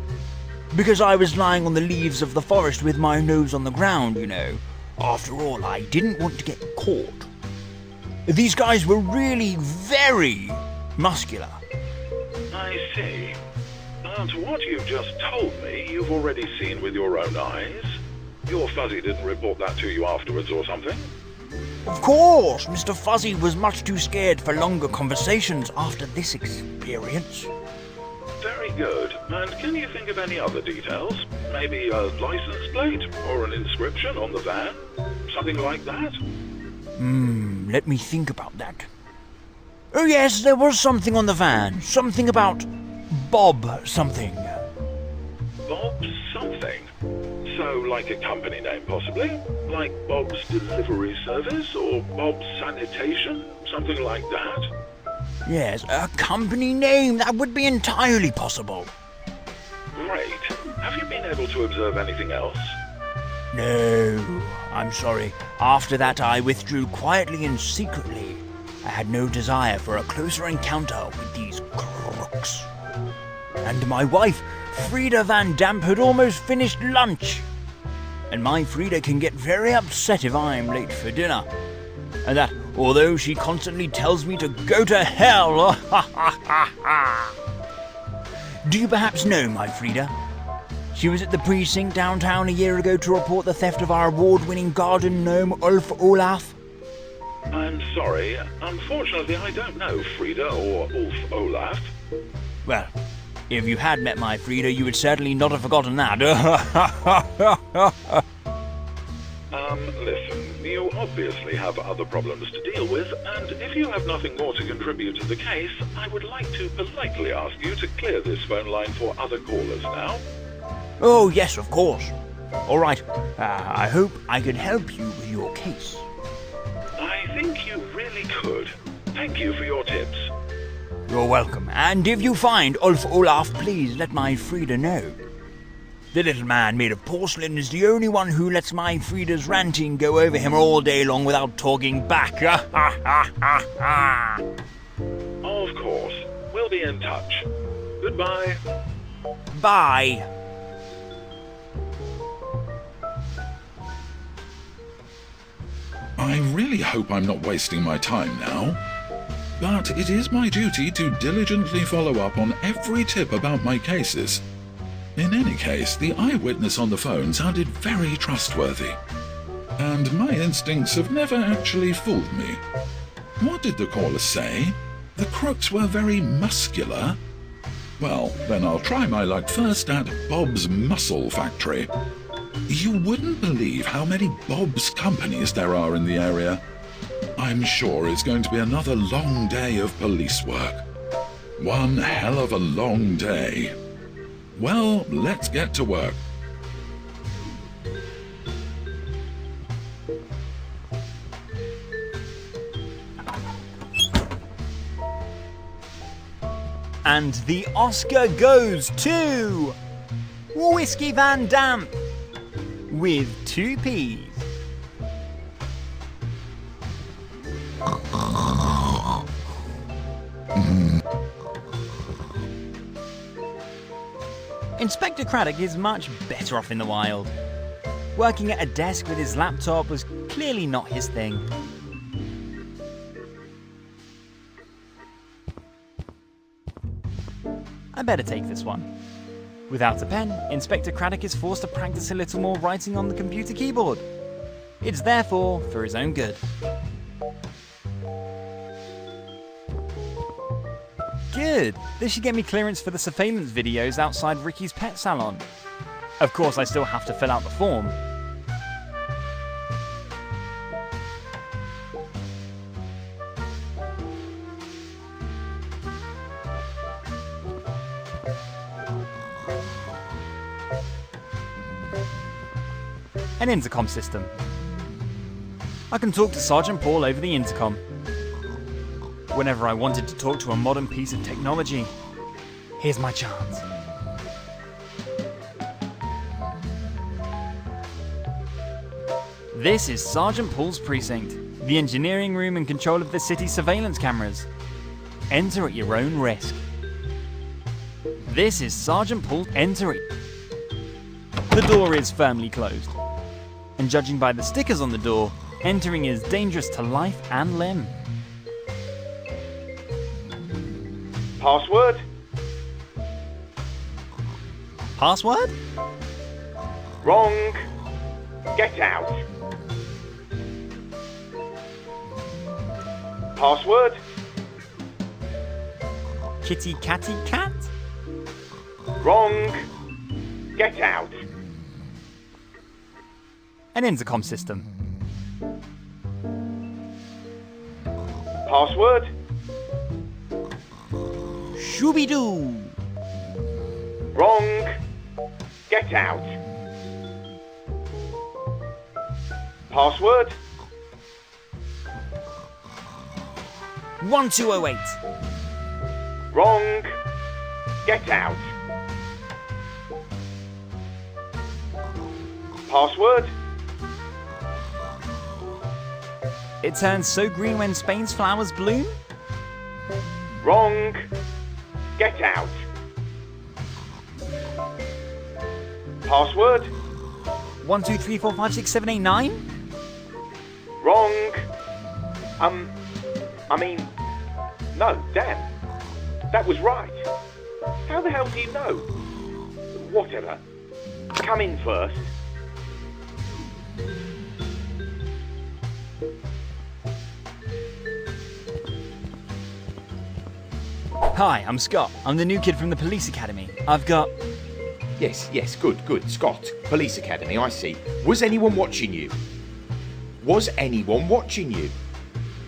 Speaker 11: Because I was lying on the leaves of the forest with my nose on the ground, you know. After all, I didn't want to get caught. These guys were really very muscular.
Speaker 10: I see. But what you've just told me, you've already seen with your own eyes. Your Fuzzy didn't report that to you afterwards or something?
Speaker 11: Of course, Mr. Fuzzy was much too scared for longer conversations after this experience.
Speaker 10: Very good. And can you think of any other details? Maybe a license plate or an inscription on the van? Something like that?
Speaker 11: Let me think about that. Oh yes, there was something on the van. Something about Bob something.
Speaker 10: Bob something? So like a company name possibly? Like Bob's Delivery Service or Bob's Sanitation? Something like that?
Speaker 11: Yes, a company name. That would be entirely possible.
Speaker 10: Great. Have you been able to observe anything else?
Speaker 11: No, I'm sorry. After that, I withdrew quietly and secretly. I had no desire for a closer encounter with these crooks. And my wife, Frida Van Damp, had almost finished lunch. And my Frida can get very upset if I'm late for dinner. And that, although she constantly tells me to go to hell. Do you perhaps know my Frida? She was at the precinct downtown a year ago to report the theft of our award-winning garden gnome Ulf Olaf.
Speaker 10: I'm sorry. Unfortunately, I don't know Frida or Ulf Olaf.
Speaker 11: Well, if you had met my Frida, you would certainly not have forgotten that.
Speaker 10: Listen, you obviously have other problems to deal with, and if you have nothing more to contribute to the case, I would like to politely ask you to clear this phone line for other callers now.
Speaker 11: Oh, yes, of course. All right, I hope I could help you with your case.
Speaker 10: I think you really could. Thank you for your tips.
Speaker 11: You're welcome, and if you find Ulf Olaf, please let my Frida know. The little man made of porcelain is the only one who lets my Frida's ranting go over him all day long without talking back.
Speaker 10: Of course. We'll be in touch. Goodbye.
Speaker 11: Bye.
Speaker 9: I really hope I'm not wasting my time now. But it is my duty to diligently follow up on every tip about my cases. In any case, the eyewitness on the phone sounded very trustworthy. And my instincts have never actually fooled me. What did the caller say? The crooks were very muscular? Well, then I'll try my luck first at Bob's Muscle Factory. You wouldn't believe how many Bob's companies there are in the area. I'm sure it's going to be another long day of police work. One hell of a long day. Well, let's get to work.
Speaker 1: And the Oscar goes to Whiskey Van Damp with 2 P's. Inspector Craddock is much better off in the wild. Working at a desk with his laptop was clearly not his thing. I better take this one. Without a pen, Inspector Craddock is forced to practice a little more writing on the computer keyboard. It's therefore for his own good. Good! This should get me clearance for the surveillance videos outside Ricky's pet salon. Of course, I still have to fill out the form. An intercom system. I can talk to Sergeant Paul over the intercom. Whenever I wanted to talk to a modern piece of technology, Here's my chance. This is Sergeant Paul's precinct, the engineering room in control of the city's surveillance cameras. Enter at your own risk. This is Sergeant Paul. Enter it. The door is firmly closed. And judging by the stickers on the door, entering is dangerous to life and limb.
Speaker 3: Password?
Speaker 1: Password?
Speaker 3: Wrong. Get out. Password?
Speaker 1: Kitty catty cat?
Speaker 3: Wrong. Get out.
Speaker 1: An intercom system.
Speaker 3: Password?
Speaker 1: Shooby-doo!
Speaker 3: Wrong. Get out. Password?
Speaker 1: 1208.
Speaker 3: Wrong. Get out. Password?
Speaker 1: It turns so green when Spain's flowers bloom?
Speaker 3: Wrong. Get out. Password?
Speaker 1: 12345678
Speaker 3: Wrong. No, damn. That was right. How the hell do you know? Whatever. Come in first.
Speaker 1: Hi, I'm Scott. I'm the new kid from the police academy. I've got...
Speaker 3: Yes, good. Scott, Police Academy, I see. Was anyone watching you? Was anyone watching you?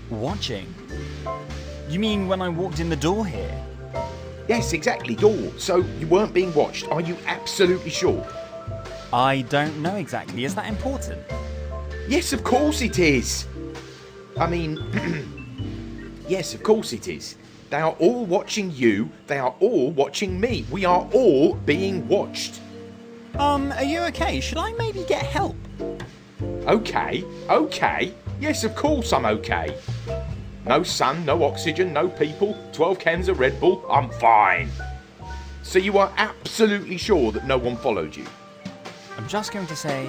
Speaker 1: Watching? You mean when I walked in the door here?
Speaker 3: Yes, exactly, door. So you weren't being watched, are you absolutely sure?
Speaker 1: I don't know exactly. Is that important?
Speaker 3: Yes, of course it is. I mean, yes, of course it is. They are all watching you. They are all watching me. We are all being watched.
Speaker 1: Are you okay? Should I maybe get help?
Speaker 3: Okay. Yes, of course I'm okay. No sun, no oxygen, no people, 12 cans of Red Bull, I'm fine. So you are absolutely sure that no one followed you?
Speaker 1: I'm just going to say...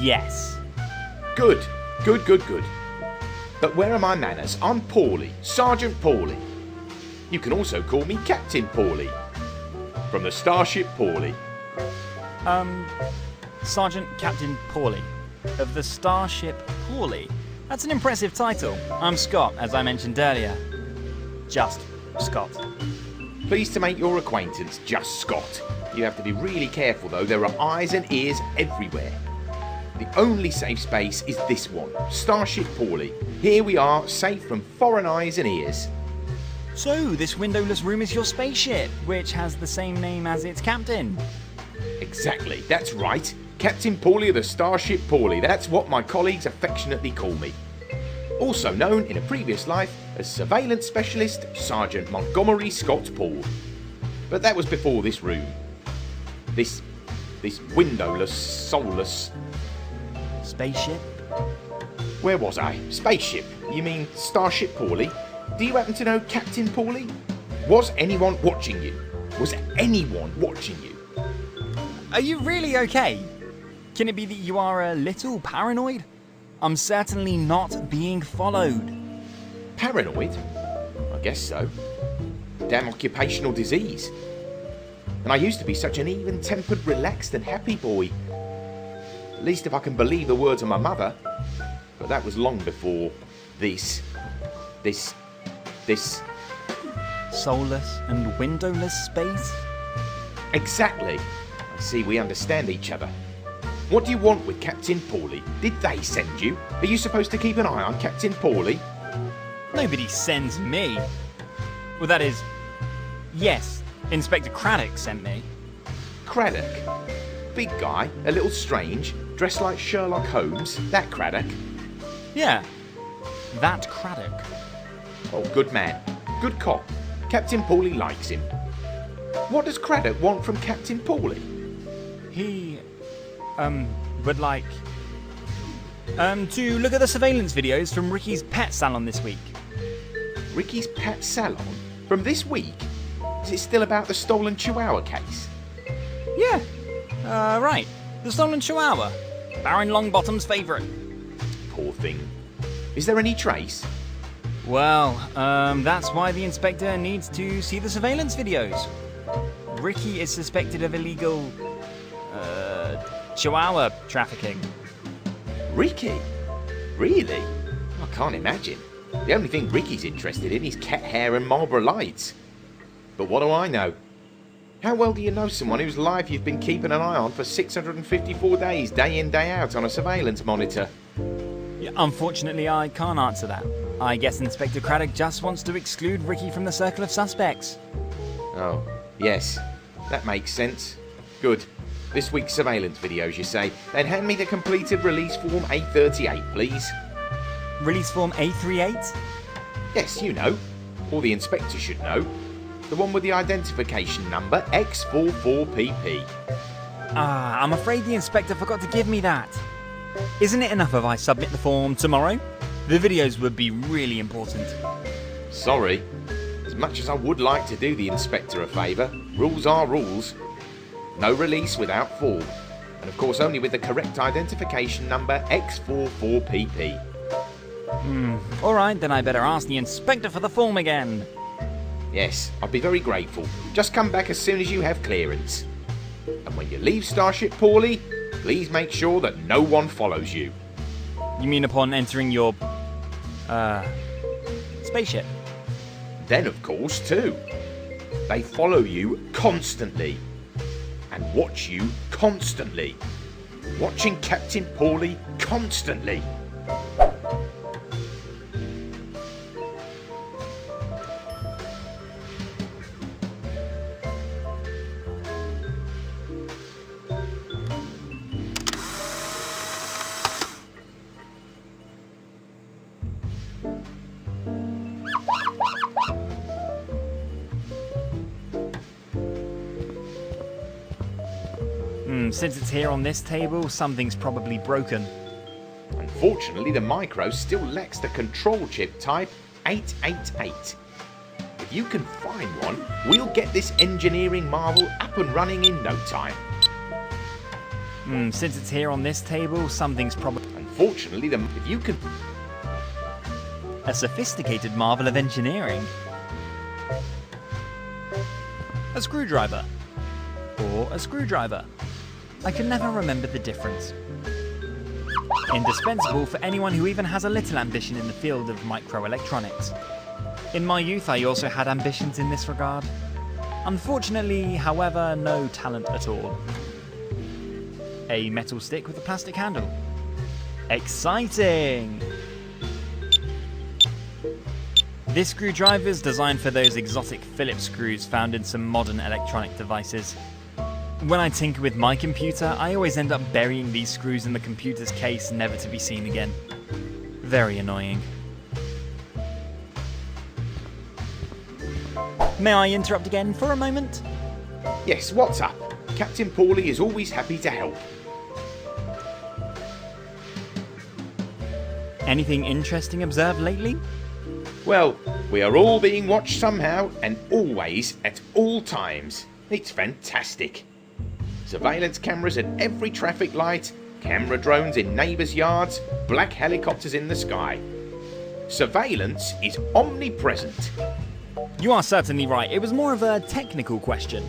Speaker 1: yes.
Speaker 3: Good. But where are my manners? I'm Paulie, Sergeant Paulie. You can also call me Captain Paulie. From the Starship Paulie.
Speaker 1: Sergeant Captain Paulie. Of the Starship Paulie. That's an impressive title. I'm Scott, as I mentioned earlier. Just Scott.
Speaker 3: Pleased to make your acquaintance, Just Scott. You have to be really careful though, there are eyes and ears everywhere. The only safe space is this one, Starship Paulie. Here we are, safe from foreign eyes and ears.
Speaker 1: So, this windowless room is your spaceship, which has the same name as its captain.
Speaker 3: Exactly, that's right. Captain Paulie of the Starship Paulie, that's what my colleagues affectionately call me. Also known in a previous life as Surveillance Specialist Sergeant Montgomery Scott Paul. But that was before this room. This windowless, soulless...
Speaker 1: spaceship?
Speaker 3: Where was I? Spaceship? You mean Starship Paulie? Do you happen to know Captain Paulie? Was anyone watching you? Was anyone watching you?
Speaker 1: Are you really okay? Can it be that you are a little paranoid? I'm certainly not being followed.
Speaker 3: Paranoid? I guess so. Damn occupational disease. And I used to be such an even-tempered, relaxed and happy boy. At least if I can believe the words of my mother. But that was long before this...
Speaker 1: soulless and windowless space?
Speaker 3: Exactly. I see we understand each other. What do you want with Captain Paulie? Did they send you? Are you supposed to keep an eye on Captain Paulie?
Speaker 1: Nobody sends me. Well, that is... yes, Inspector Craddock sent me.
Speaker 3: Craddock? Big guy, a little strange, dressed like Sherlock Holmes, that Craddock?
Speaker 1: Yeah, that Craddock.
Speaker 3: Oh, good man. Good cop. Captain Paulie likes him. What does Craddock want from Captain Paulie?
Speaker 1: He, would like, to look at the surveillance videos from Ricky's pet salon this week.
Speaker 3: Ricky's pet salon? From this week? Is it still about the stolen Chihuahua case?
Speaker 1: Yeah, right. The stolen Chihuahua. Baron Longbottom's favourite.
Speaker 3: Poor thing. Is there any trace?
Speaker 1: Well, that's why the inspector needs to see the surveillance videos. Ricky is suspected of illegal, Chihuahua trafficking.
Speaker 3: Ricky? Really? I can't imagine. The only thing Ricky's interested in is cat hair and Marlboro Lights. But what do I know? How well do you know someone whose life you've been keeping an eye on for 654 days, day in, day out, on a surveillance monitor?
Speaker 1: Yeah, unfortunately, I can't answer that. I guess Inspector Craddock just wants to exclude Ricky from the circle of suspects.
Speaker 3: Oh, yes. That makes sense. Good. This week's surveillance videos, you say. Then hand me the completed release form A38, please.
Speaker 1: Release form A38?
Speaker 3: Yes, you know. Or the inspector should know. The one with the identification number X44PP.
Speaker 1: Ah, I'm afraid the inspector forgot to give me that. Isn't it enough if I submit the form tomorrow? The videos would be really important.
Speaker 3: Sorry. As much as I would like to do the inspector a favour, rules are rules. No release without form. And of course only with the correct identification number X44PP.
Speaker 1: Alright, then I better ask the inspector for the form again.
Speaker 3: Yes, I'd be very grateful. Just come back as soon as you have clearance. And when you leave Starship Paulie, please make sure that no one follows you.
Speaker 1: You mean upon entering your, spaceship?
Speaker 3: Then, of course, too. They follow you constantly. And watch you constantly. Watching Captain Paulie constantly.
Speaker 1: Since it's here on this table, something's probably broken.
Speaker 3: Unfortunately, the Micro still lacks the control chip type 888. If you can find one, we'll get this engineering marvel up and running in no time.
Speaker 1: Since it's here on this table, something's probably...
Speaker 3: Unfortunately, if you can...
Speaker 1: A sophisticated marvel of engineering. A screwdriver. Or a screwdriver. I can never remember the difference. Indispensable for anyone who even has a little ambition in the field of microelectronics. In my youth, I also had ambitions in this regard. Unfortunately, however, no talent at all. A metal stick with a plastic handle. Exciting! This screwdriver is designed for those exotic Phillips screws found in some modern electronic devices. When I tinker with my computer, I always end up burying these screws in the computer's case, never to be seen again. Very annoying. May I interrupt again for a moment?
Speaker 3: Yes, what's up? Captain Paulie is always happy to help.
Speaker 1: Anything interesting observed lately?
Speaker 3: Well, we are all being watched somehow and always at all times. It's fantastic. Surveillance cameras at every traffic light, camera drones in neighbours' yards, black helicopters in the sky. Surveillance is omnipresent.
Speaker 1: You are certainly right. It was more of a technical question.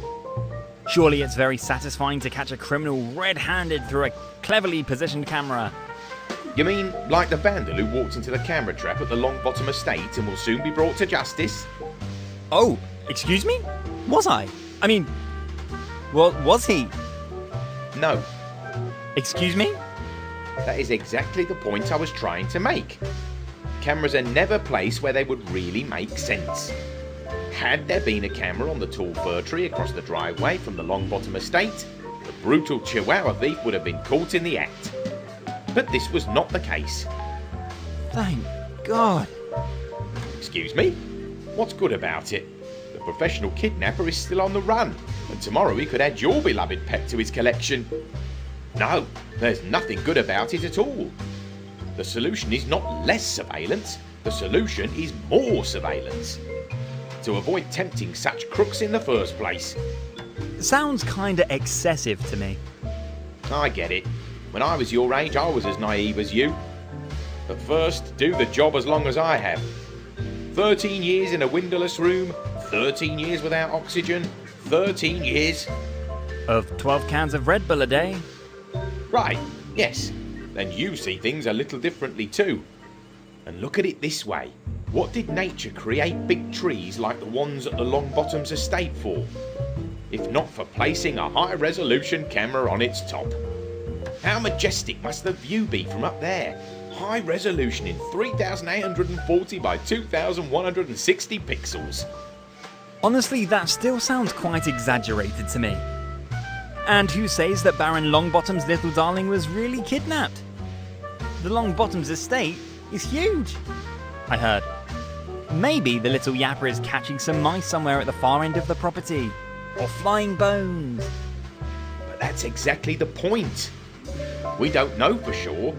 Speaker 1: Surely it's very satisfying to catch a criminal red-handed through a cleverly positioned camera.
Speaker 3: You mean like the vandal who walked into the camera trap at the Longbottom estate and will soon be brought to justice?
Speaker 1: Oh, excuse me? Was I? I mean, well, was he?
Speaker 3: No.
Speaker 1: Excuse me?
Speaker 3: That is exactly the point I was trying to make. Cameras are never placed where they would really make sense. Had there been a camera on the tall fir tree across the driveway from the Longbottom estate, the brutal Chihuahua thief would have been caught in the act. But this was not the case.
Speaker 1: Thank God.
Speaker 3: Excuse me? What's good about it? The professional kidnapper is still on the run, and tomorrow he could add your beloved pet to his collection. No, there's nothing good about it at all. The solution is not less surveillance, the solution is more surveillance. To avoid tempting such crooks in the first place.
Speaker 1: Sounds kinda excessive to me.
Speaker 3: I get it. When I was your age, I was as naive as you. But first, do the job as long as I have. 13 years in a windowless room, 13 years without oxygen, 13 years...
Speaker 1: Of 12 cans of Red Bull a day?
Speaker 3: Right, yes. Then you see things a little differently too. And look at it this way. What did nature create big trees like the ones at the Longbottoms estate for? If not for placing a high-resolution camera on its top. How majestic must the view be from up there? High resolution in 3840 by 2160 pixels.
Speaker 1: Honestly, that still sounds quite exaggerated to me. And who says that Baron Longbottom's little darling was really kidnapped? The Longbottoms estate is huge, I heard. Maybe the little yapper is catching some mice somewhere at the far end of the property. Or flying bones.
Speaker 3: But that's exactly the point. We don't know for sure.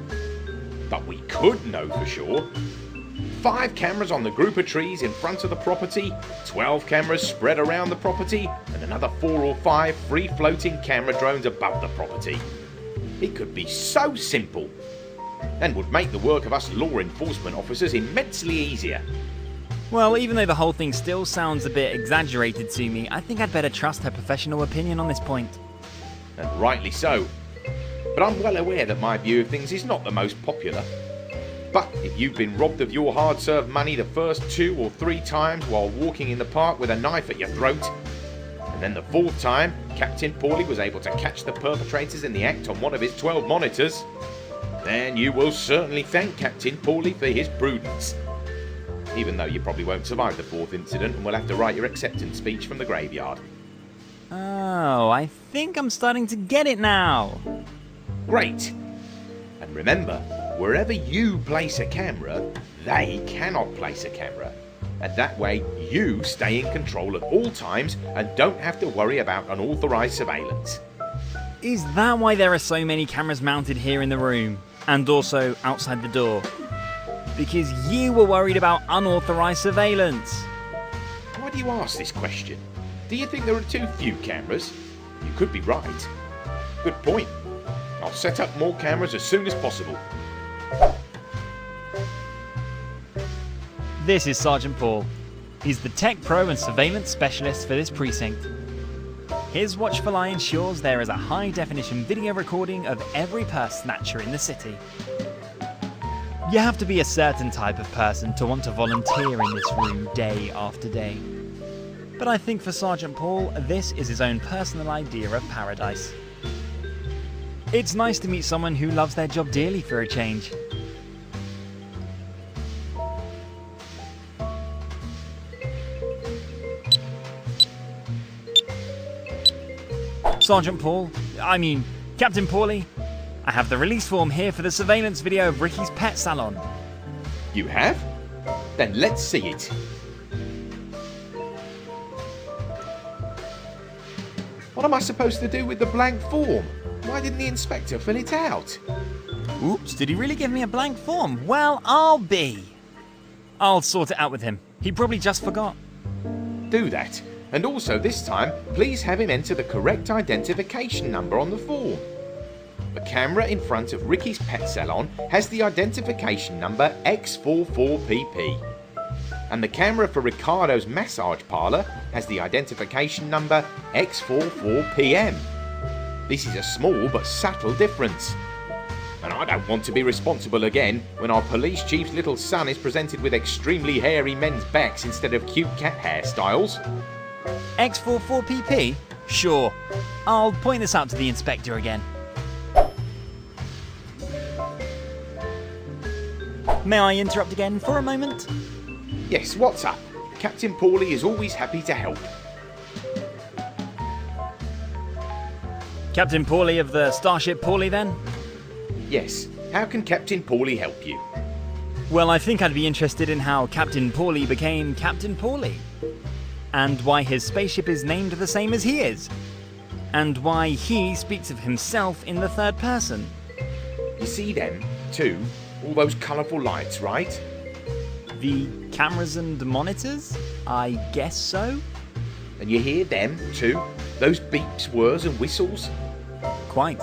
Speaker 3: But we could know for sure. 5 cameras on the group of trees in front of the property, 12 cameras spread around the property, and another 4 or 5 free-floating camera drones above the property. It could be so simple, and would make the work of us law enforcement officers immensely easier.
Speaker 1: Well, even though the whole thing still sounds a bit exaggerated to me, I think I'd better trust her professional opinion on this point.
Speaker 3: And rightly so. But I'm well aware that my view of things is not the most popular. But if you've been robbed of your hard-served money the first 2 or 3 times while walking in the park with a knife at your throat, and then the 4th time Captain Paulie was able to catch the perpetrators in the act on one of his 12 monitors, then you will certainly thank Captain Paulie for his prudence. Even though you probably won't survive the 4th incident and will have to write your acceptance speech from the graveyard.
Speaker 1: Oh, I think I'm starting to get it now.
Speaker 3: Great. And remember, wherever you place a camera, they cannot place a camera. And that way you stay in control at all times and don't have to worry about unauthorised surveillance.
Speaker 1: Is that why there are so many cameras mounted here in the room? And also outside the door? Because you were worried about unauthorised surveillance.
Speaker 3: Why do you ask this question? Do you think there are too few cameras? You could be right. Good point. I'll set up more cameras as soon as possible.
Speaker 1: This is Sergeant Paul. He's the tech pro and surveillance specialist for this precinct. His watchful eye ensures there is a high-definition video recording of every purse snatcher in the city. You have to be a certain type of person to want to volunteer in this room day after day. But I think for Sergeant Paul, this is his own personal idea of paradise. It's nice to meet someone who loves their job dearly for a change. Sergeant Paul, Captain Paulie, I have the release form here for the surveillance video of Ricky's pet salon.
Speaker 3: You have? Then let's see it. What am I supposed to do with the blank form? Why didn't the inspector fill it out?
Speaker 1: Oops, did he really give me a blank form? Well, I'll sort it out with him. He probably just forgot.
Speaker 3: Do that. And also this time, please have him enter the correct identification number on the form. The camera in front of Ricky's pet salon has the identification number X44PP. And the camera for Ricardo's massage parlour has the identification number X44PM. This is a small but subtle difference. And I don't want to be responsible again when our police chief's little son is presented with extremely hairy men's backs instead of cute cat hairstyles.
Speaker 1: X44PP? Sure. I'll point this out to the inspector again. May I interrupt again for a moment?
Speaker 3: Yes, what's up? Captain Paulie is always happy to help.
Speaker 1: Captain Paulie of the Starship Paulie, then?
Speaker 3: Yes. How can Captain Paulie help you?
Speaker 1: Well, I think I'd be interested in how Captain Paulie became Captain Paulie. and why his spaceship is named the same as he is, and why he speaks of himself in the third person.
Speaker 3: You see them, too? All those colourful lights, right?
Speaker 1: The cameras and monitors? I guess so.
Speaker 3: And you hear them, too? Those beeps, whirs and whistles?
Speaker 1: Quite.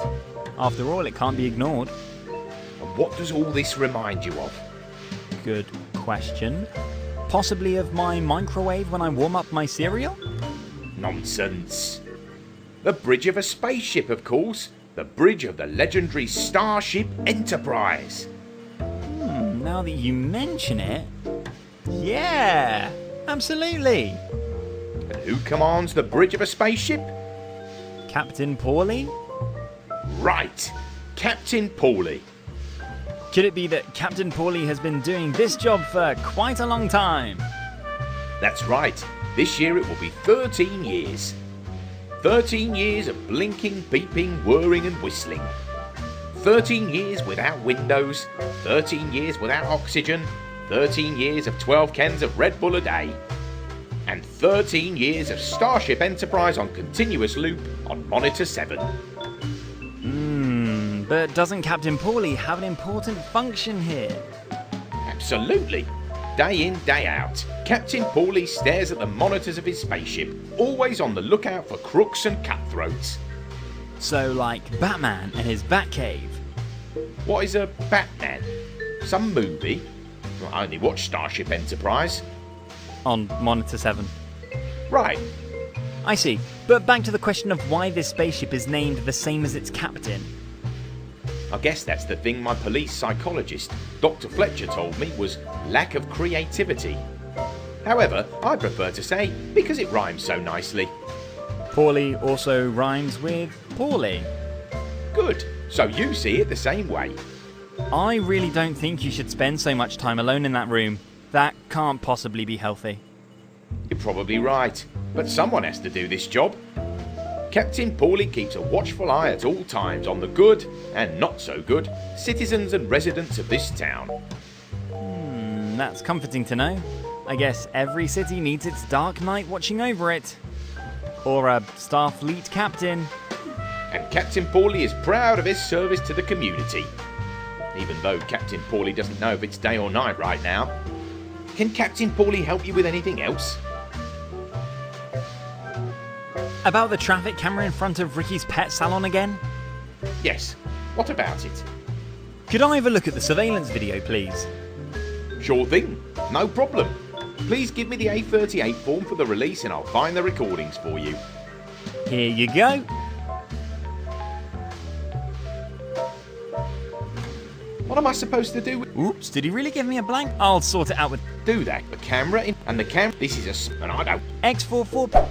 Speaker 1: After all, it can't be ignored.
Speaker 3: And what does all this remind you of?
Speaker 1: Good question. Possibly of my microwave when I warm up my cereal?
Speaker 3: Nonsense. The bridge of a spaceship, of course. The bridge of the legendary Starship Enterprise.
Speaker 1: Now that you mention it... Yeah! Absolutely!
Speaker 3: And who commands the bridge of a spaceship?
Speaker 1: Captain Paulie?
Speaker 3: Right. Captain Paulie.
Speaker 1: Could it be that Captain Paulie has been doing this job for quite a long time?
Speaker 3: That's right. This year it will be 13 years. 13 years of blinking, beeping, whirring and whistling. 13 years without windows. 13 years without oxygen. 13 years of 12 cans of Red Bull a day. And 13 years of Starship Enterprise on continuous loop on Monitor 7.
Speaker 1: But doesn't Captain Paulie have an important function here?
Speaker 3: Absolutely. Day in, day out, Captain Paulie stares at the monitors of his spaceship, always on the lookout for crooks and cutthroats.
Speaker 1: So like Batman and his Batcave.
Speaker 3: What is a Batman? Some movie? Well, I only watch Starship Enterprise.
Speaker 1: On Monitor 7.
Speaker 3: Right.
Speaker 1: I see. But back to the question of why this spaceship is named the same as its captain.
Speaker 3: I guess that's the thing my police psychologist, Dr. Fletcher, told me was lack of creativity. However, I prefer to say because it rhymes so nicely.
Speaker 1: Paulie also rhymes with Paulie.
Speaker 3: Good. So you see it the same way.
Speaker 1: I really don't think you should spend so much time alone in that room. That can't possibly be healthy.
Speaker 3: You're probably right, but someone has to do this job. Captain Paulie keeps a watchful eye at all times on the good and not so good citizens and residents of this town.
Speaker 1: That's comforting to know. I guess every city needs its Dark Knight watching over it. Or a Starfleet captain.
Speaker 3: And Captain Paulie is proud of his service to the community. Even though Captain Paulie doesn't know if it's day or night right now. Can Captain Paulie help you with anything else?
Speaker 1: About the traffic camera in front of Ricky's pet salon again?
Speaker 3: Yes. What about it?
Speaker 1: Could I have a look at the surveillance video, please?
Speaker 3: Sure thing. No problem. Please give me the A38 form for the release and I'll find the recordings for you.
Speaker 1: Here you go.
Speaker 3: What am I supposed to do with...
Speaker 1: Oops, did he really give me a blank? I'll sort it out with...
Speaker 3: Do that. The camera in... And the cam... This is a... And I don't...
Speaker 1: X44...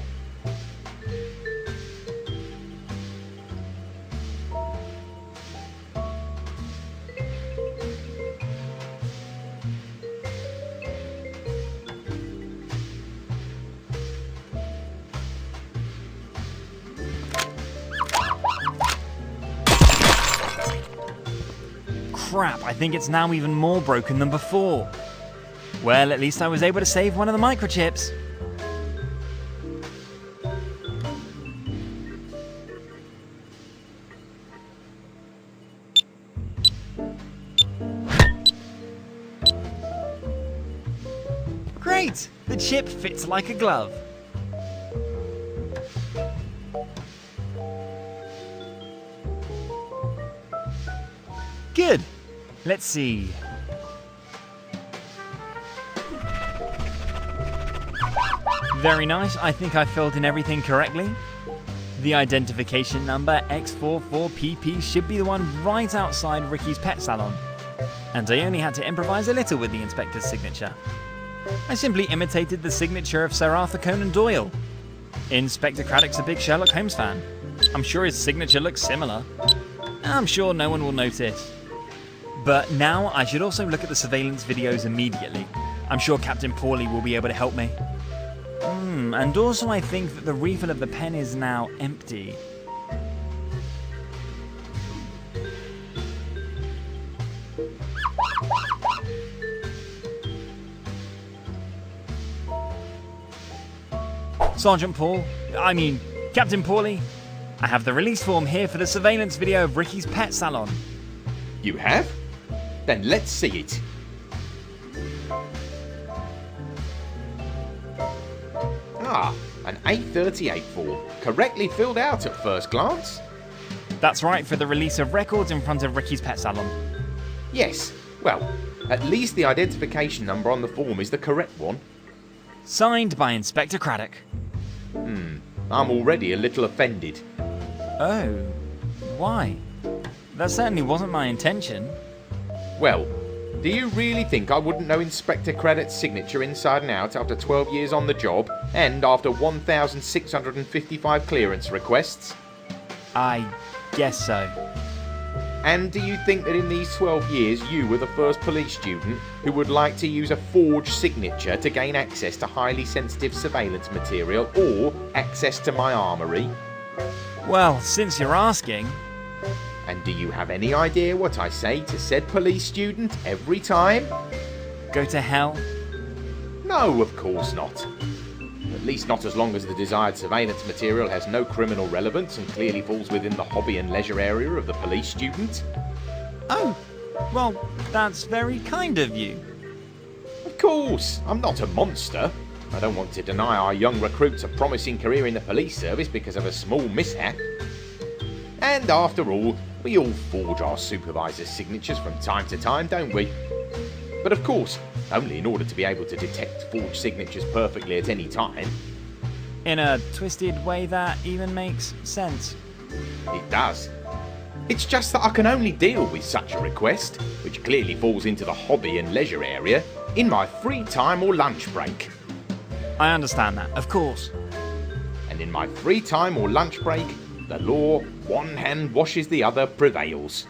Speaker 1: Crap, I think it's now even more broken than before. Well, at least I was able to save one of the microchips. Great! The chip fits like a glove. Good. Let's see. Very nice. I think I filled in everything correctly. The identification number X44PP should be the one right outside Ricky's pet salon. And I only had to improvise a little with the inspector's signature. I simply imitated the signature of Sir Arthur Conan Doyle. Inspector Craddock's a big Sherlock Holmes fan. I'm sure his signature looks similar. I'm sure no one will notice. But now I should also look at the surveillance videos immediately. I'm sure Captain Paulie will be able to help me. And also I think that the refill of the pen is now empty. Captain Paulie, I have the release form here for the surveillance video of Ricky's pet salon.
Speaker 3: You have? Then let's see it. An 838 form, correctly filled out at first glance.
Speaker 1: That's right, for the release of records in front of Ricky's pet salon.
Speaker 3: Yes, well, at least the identification number on the form is the correct one.
Speaker 1: Signed by Inspector Craddock.
Speaker 3: I'm already a little offended.
Speaker 1: Oh, why? That certainly wasn't my intention.
Speaker 3: Well, do you really think I wouldn't know Inspector Craddock's signature inside and out after 12 years on the job and after 1,655 clearance requests?
Speaker 1: I guess so.
Speaker 3: And do you think that in these 12 years you were the first police student who would like to use a forged signature to gain access to highly sensitive surveillance material or access to my armoury?
Speaker 1: Well, since you're asking...
Speaker 3: And do you have any idea what I say to said police student every time?
Speaker 1: Go to hell?
Speaker 3: No, of course not. At least not as long as the desired surveillance material has no criminal relevance and clearly falls within the hobby and leisure area of the police student.
Speaker 1: Oh, well, that's very kind of you.
Speaker 3: Of course, I'm not a monster. I don't want to deny our young recruits a promising career in the police service because of a small mishap. And after all, we all forge our supervisors' signatures from time to time, don't we? But of course, only in order to be able to detect forged signatures perfectly at any time.
Speaker 1: In a twisted way that even makes sense.
Speaker 3: It does. It's just that I can only deal with such a request, which clearly falls into the hobby and leisure area, in my free time or lunch break.
Speaker 1: I understand that, of course.
Speaker 3: And in my free time or lunch break, the law, one hand washes the other, prevails.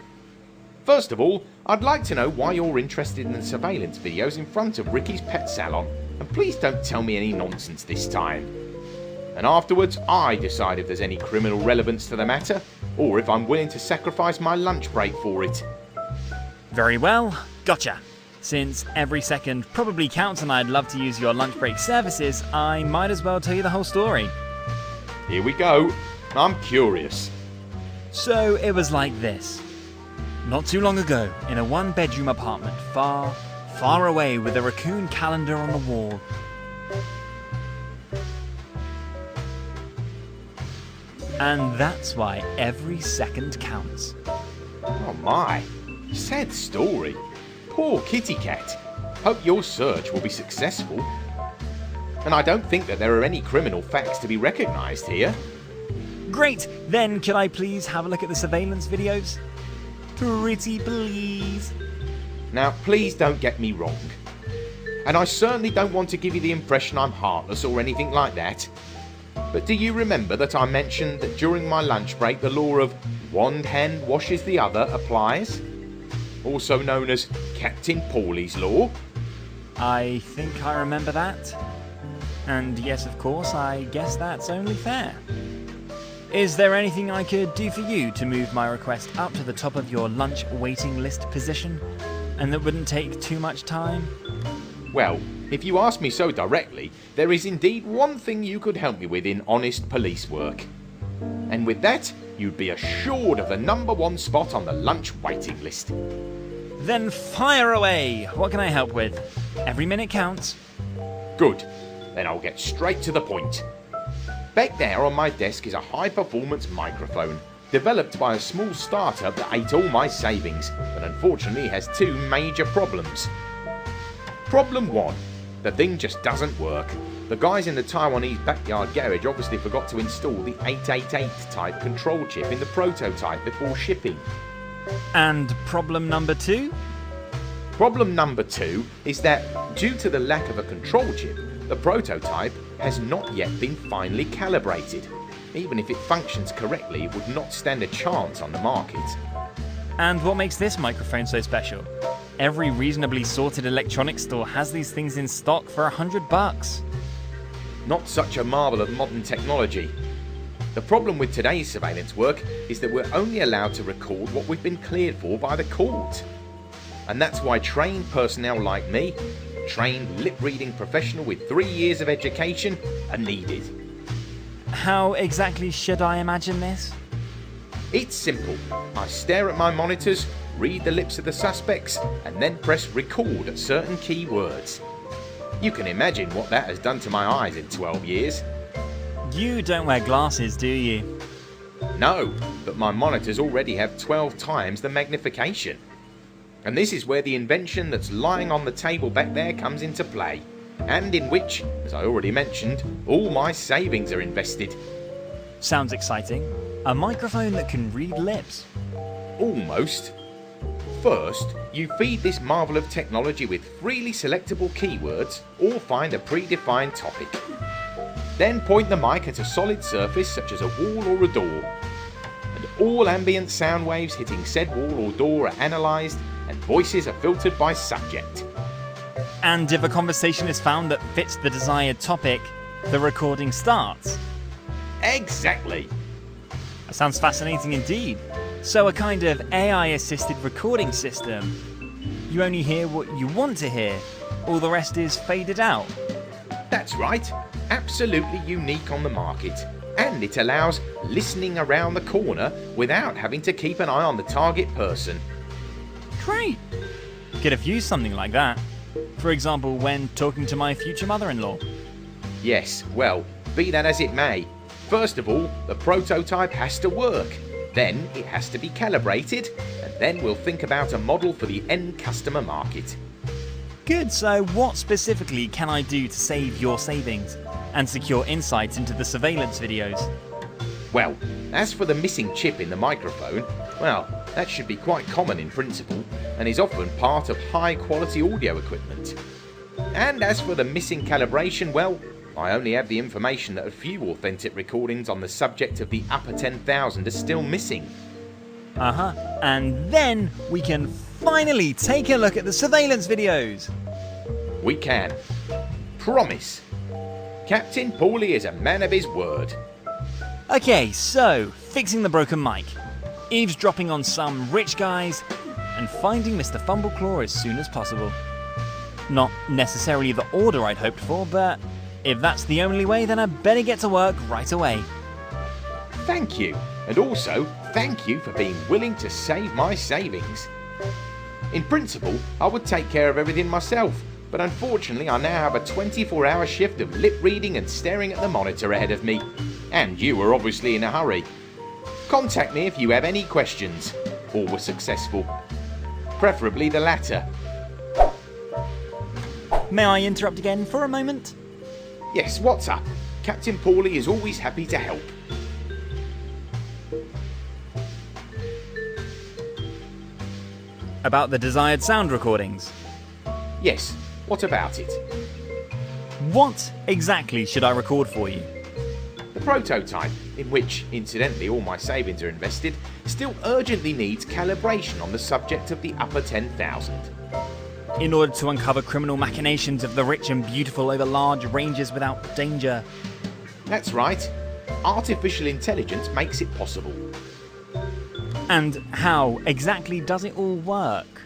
Speaker 3: First of all, I'd like to know why you're interested in the surveillance videos in front of Ricky's pet salon, and please don't tell me any nonsense this time. And afterwards, I decide if there's any criminal relevance to the matter, or if I'm willing to sacrifice my lunch break for it.
Speaker 1: Very well, gotcha. Since every second probably counts and I'd love to use your lunch break services, I might as well tell you the whole story.
Speaker 3: Here we go. I'm curious.
Speaker 1: So it was like this. Not too long ago, in a one-bedroom apartment, far, far away with a raccoon calendar on the wall. And that's why every second counts.
Speaker 3: Oh my, sad story. Poor kitty cat. Hope your search will be successful. And I don't think that there are any criminal facts to be recognised here.
Speaker 1: Great! Then could I please have a look at the surveillance videos? Pretty please.
Speaker 3: Now, please don't get me wrong. And I certainly don't want to give you the impression I'm heartless or anything like that. But do you remember that I mentioned that during my lunch break the law of one hand washes the other applies? Also known as Captain Paulie's Law?
Speaker 1: I think I remember that. And yes, of course, I guess that's only fair. Is there anything I could do for you to move my request up to the top of your lunch waiting list position, and that wouldn't take too much time?
Speaker 3: Well, if you ask me so directly, there is indeed one thing you could help me with in honest police work. And with that, you'd be assured of the #1 spot on the lunch waiting list.
Speaker 1: Then fire away! What can I help with? Every minute counts.
Speaker 3: Good. Then I'll get straight to the point. Back there on my desk is a high-performance microphone, developed by a small startup that ate all my savings, but unfortunately has two major problems. Problem 1. The thing just doesn't work. The guys in the Taiwanese backyard garage obviously forgot to install the 888 type control chip in the prototype before shipping.
Speaker 1: And problem number 2?
Speaker 3: Problem number 2 is that, due to the lack of a control chip, the prototype has not yet been finely calibrated. Even if it functions correctly, it would not stand a chance on the market.
Speaker 1: And what makes this microphone so special? Every reasonably sorted electronics store has these things in stock for $100.
Speaker 3: Not such a marvel of modern technology. The problem with today's surveillance work is that we're only allowed to record what we've been cleared for by the court. And that's why trained personnel like me, trained lip-reading professional with 3 years of education, are needed.
Speaker 1: how exactly should I imagine this?
Speaker 3: It's simple. I stare at my monitors, read the lips of the suspects, and then press record at certain keywords. You can imagine what that has done to my eyes in 12 years.
Speaker 1: You don't wear glasses, do you?
Speaker 3: No, but my monitors already have 12 times the magnification. And this is where the invention that's lying on the table back there comes into play, and in which, as I already mentioned, all my savings are invested.
Speaker 1: Sounds exciting. A microphone that can read lips.
Speaker 3: Almost. First, you feed this marvel of technology with freely selectable keywords or find a predefined topic. Then point the mic at a solid surface such as a wall or a door. And all ambient sound waves hitting said wall or door are analysed and voices are filtered by subject.
Speaker 1: And if a conversation is found that fits the desired topic, the recording starts.
Speaker 3: Exactly.
Speaker 1: That sounds fascinating indeed. So a kind of AI-assisted recording system. You only hear what you want to hear, all the rest is faded out.
Speaker 3: That's right. Absolutely unique on the market. And it allows listening around the corner without having to keep an eye on the target person.
Speaker 1: Great! Could have used something like that. For example, when talking to my future mother-in-law.
Speaker 3: Yes, well, be that as it may. First of all, the prototype has to work. Then it has to be calibrated, and then we'll think about a model for the end customer market.
Speaker 1: Good, so what specifically can I do to save your savings and secure insights into the surveillance videos?
Speaker 3: Well, as for the missing chip in the microphone, well, that should be quite common in principle, and is often part of high-quality audio equipment. And as for the missing calibration, well, I only have the information that a few authentic recordings on the subject of the upper 10,000 are still missing.
Speaker 1: And then we can finally take a look at the surveillance videos.
Speaker 3: We can. Promise. Captain Paulie is a man of his word.
Speaker 1: Okay, so, fixing the broken mic, eavesdropping on some rich guys, and finding Mr. Fumbleclaw as soon as possible. Not necessarily the order I'd hoped for, but if that's the only way, then I better get to work right away.
Speaker 3: Thank you, and also thank you for being willing to save my savings. In principle, I would take care of everything myself, but unfortunately I now have a 24-hour shift of lip reading and staring at the monitor ahead of me. And you were obviously in a hurry. Contact me if you have any questions, or were successful. Preferably the latter.
Speaker 1: May I interrupt again for a moment?
Speaker 3: Yes, what's up? Captain Paulie is always happy to help.
Speaker 1: About the desired sound recordings.
Speaker 3: Yes, what about it?
Speaker 1: What exactly should I record for you?
Speaker 3: The prototype, in which, incidentally, all my savings are invested, still urgently needs calibration on the subject of the upper 10,000.
Speaker 1: In order to uncover criminal machinations of the rich and beautiful over large ranges without danger.
Speaker 3: That's right. Artificial intelligence makes it possible.
Speaker 1: And how exactly does it all work?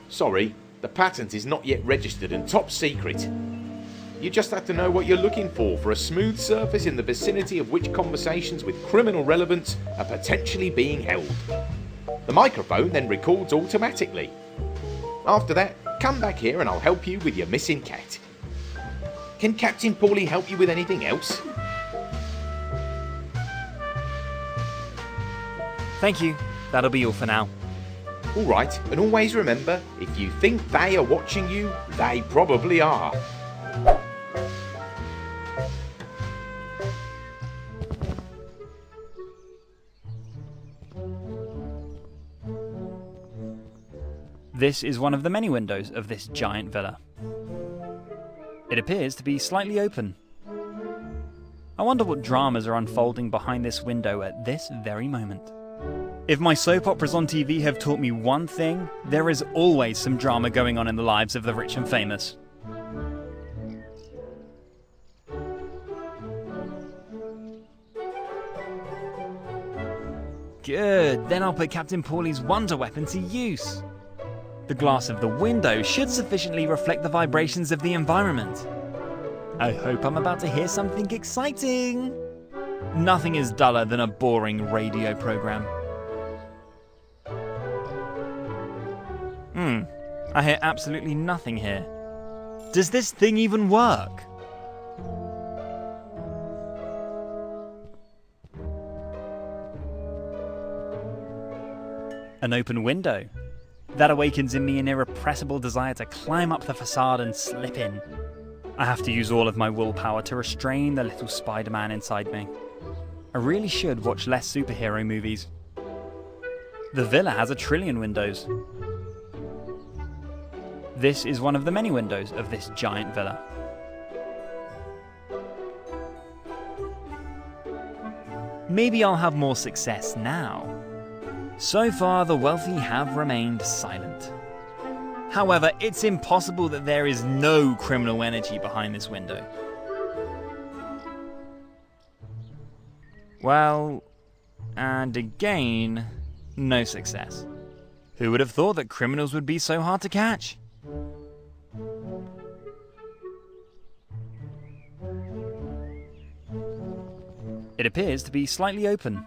Speaker 3: Sorry, the patent is not yet registered and top secret. You just have to know what you're looking for a smooth surface in the vicinity of which conversations with criminal relevance are potentially being held. The microphone then records automatically. After that, come back here and I'll help you with your missing cat. Can Captain Paulie help you with anything else?
Speaker 1: Thank you. That'll be all for now.
Speaker 3: Alright, and always remember, if you think they are watching you, they probably are.
Speaker 1: This is one of the many windows of this giant villa. It appears to be slightly open. I wonder what dramas are unfolding behind this window at this very moment. If my soap operas on TV have taught me one thing, there is always some drama going on in the lives of the rich and famous. Good, then I'll put Captain Paulie's wonder weapon to use. The glass of the window should sufficiently reflect the vibrations of the environment. I hope I'm about to hear something exciting. Nothing is duller than a boring radio program. I hear absolutely nothing here. Does this thing even work? An open window. That awakens in me an irrepressible desire to climb up the facade and slip in. I have to use all of my willpower to restrain the little Spider-Man inside me. I really should watch less superhero movies. The villa has 1 trillion windows. This is one of the many windows of this giant villa. Maybe I'll have more success now. So far, the wealthy have remained silent. However, it's impossible that there is no criminal energy behind this window. Well, and again, no success. Who would have thought that criminals would be so hard to catch? It appears to be slightly open.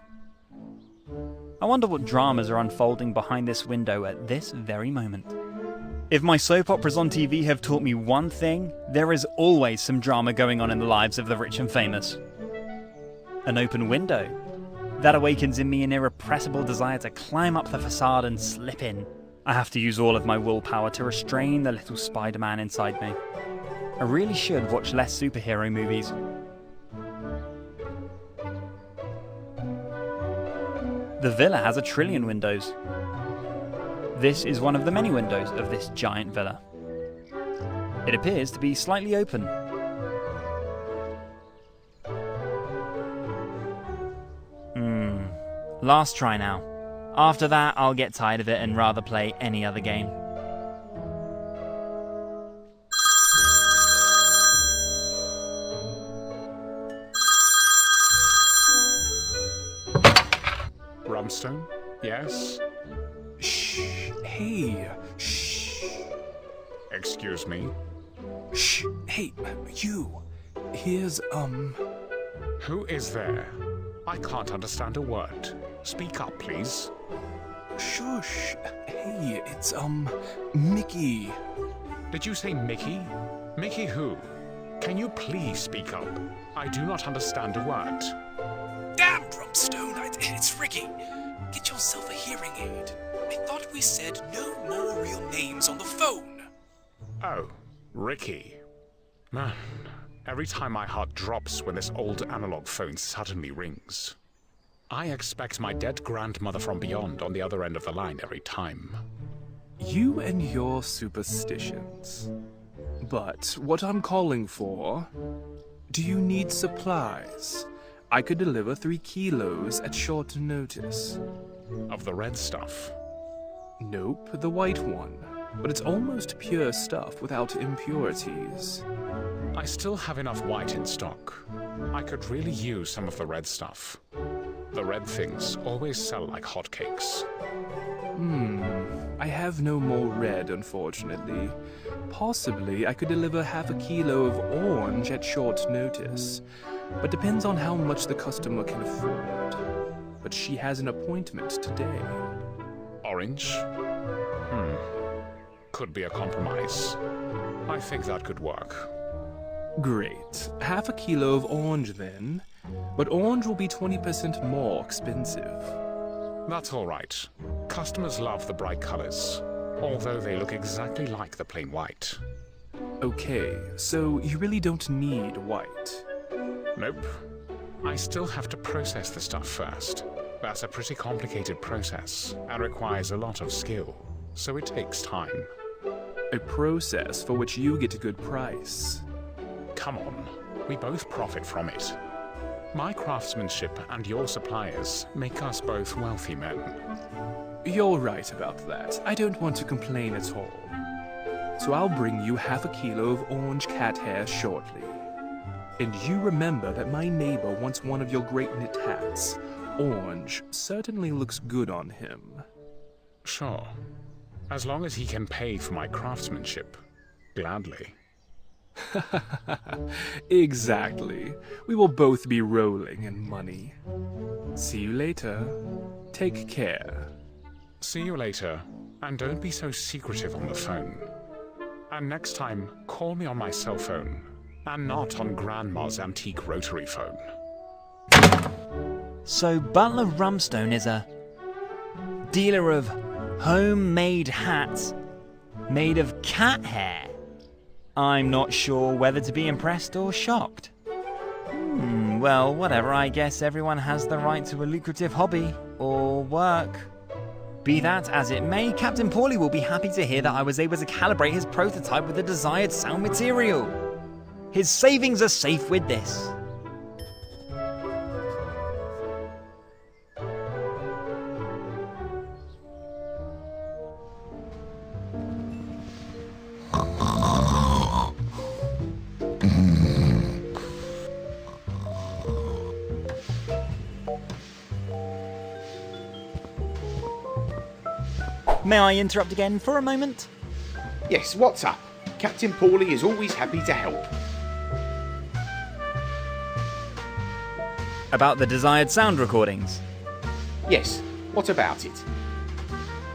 Speaker 1: I wonder what dramas are unfolding behind this window at this very moment. If my soap operas on TV have taught me one thing, there is always some drama going on in the lives of the rich and famous. An open window. That awakens in me an irrepressible desire to climb up the facade and slip in. I have to use all of my willpower to restrain the little Spider-Man inside me. I really should watch less superhero movies. The villa has 1 trillion windows. This is one of the many windows of this giant villa. It appears to be slightly open. Last try now. After that, I'll get tired of it and rather play any other game.
Speaker 4: Rumstone? Yes?
Speaker 7: Shh. Hey. Shh.
Speaker 4: Excuse me?
Speaker 7: Shh. Hey, you. Here's,
Speaker 4: Who is there? I can't understand a word. Speak up, please.
Speaker 7: Shush. Hey, it's, Mickey.
Speaker 4: Did you say Mickey? Mickey who? Can you please speak up? I do not understand a word.
Speaker 7: Damn, Rumstone, it's Ricky. Get yourself a hearing aid. I thought we said no more real names on the phone.
Speaker 4: Oh, Ricky. Man, every time my heart drops when this old analog phone suddenly rings. I expect my dead grandmother from beyond on the other end of the line every time.
Speaker 7: You and your superstitions. But what I'm calling for... Do you need supplies? I could deliver 3 kilos at short notice.
Speaker 4: Of the red stuff?
Speaker 7: Nope, the white one. But it's almost pure stuff without impurities.
Speaker 4: I still have enough white in stock. I could really use some of the red stuff. The red things always sell like hotcakes.
Speaker 7: I have no more red, unfortunately. Possibly I could deliver half a kilo of orange at short notice, but depends on how much the customer can afford. But she has an appointment today.
Speaker 4: Orange? Could be a compromise. I think that could work.
Speaker 7: Great. Half a kilo of orange then. But orange will be 20% more expensive.
Speaker 4: That's all right. Customers love the bright colors, although they look exactly like the plain white.
Speaker 7: Okay, so you really don't need white.
Speaker 4: Nope. I still have to process the stuff first. That's a pretty complicated process and requires a lot of skill, so it takes time.
Speaker 7: A process for which you get a good price.
Speaker 4: Come on, we both profit from it. My craftsmanship and your suppliers make us both wealthy men.
Speaker 7: You're right about that. I don't want to complain at all. So I'll bring you half a kilo of orange cat hair shortly. And you remember that my neighbor wants one of your great knit hats. Orange certainly looks good on him.
Speaker 4: Sure. As long as he can pay for my craftsmanship. Gladly.
Speaker 7: Exactly. We will both be rolling in money. See you later. Take care.
Speaker 4: See you later, and don't be so secretive on the phone. And next time, call me on my cell phone, and not on Grandma's antique rotary phone.
Speaker 1: So Butler Rumstone is a dealer of homemade hats made of cat hair. I'm not sure whether to be impressed or shocked. Well, whatever, I guess everyone has the right to a lucrative hobby or work. Be that as it may, Captain Paulie will be happy to hear that I was able to calibrate his prototype with the desired sound material. His savings are safe with this. May I interrupt again for a moment?
Speaker 3: Yes, what's up? Captain Paulie is always happy to help.
Speaker 1: About the desired sound recordings?
Speaker 3: Yes, what about it?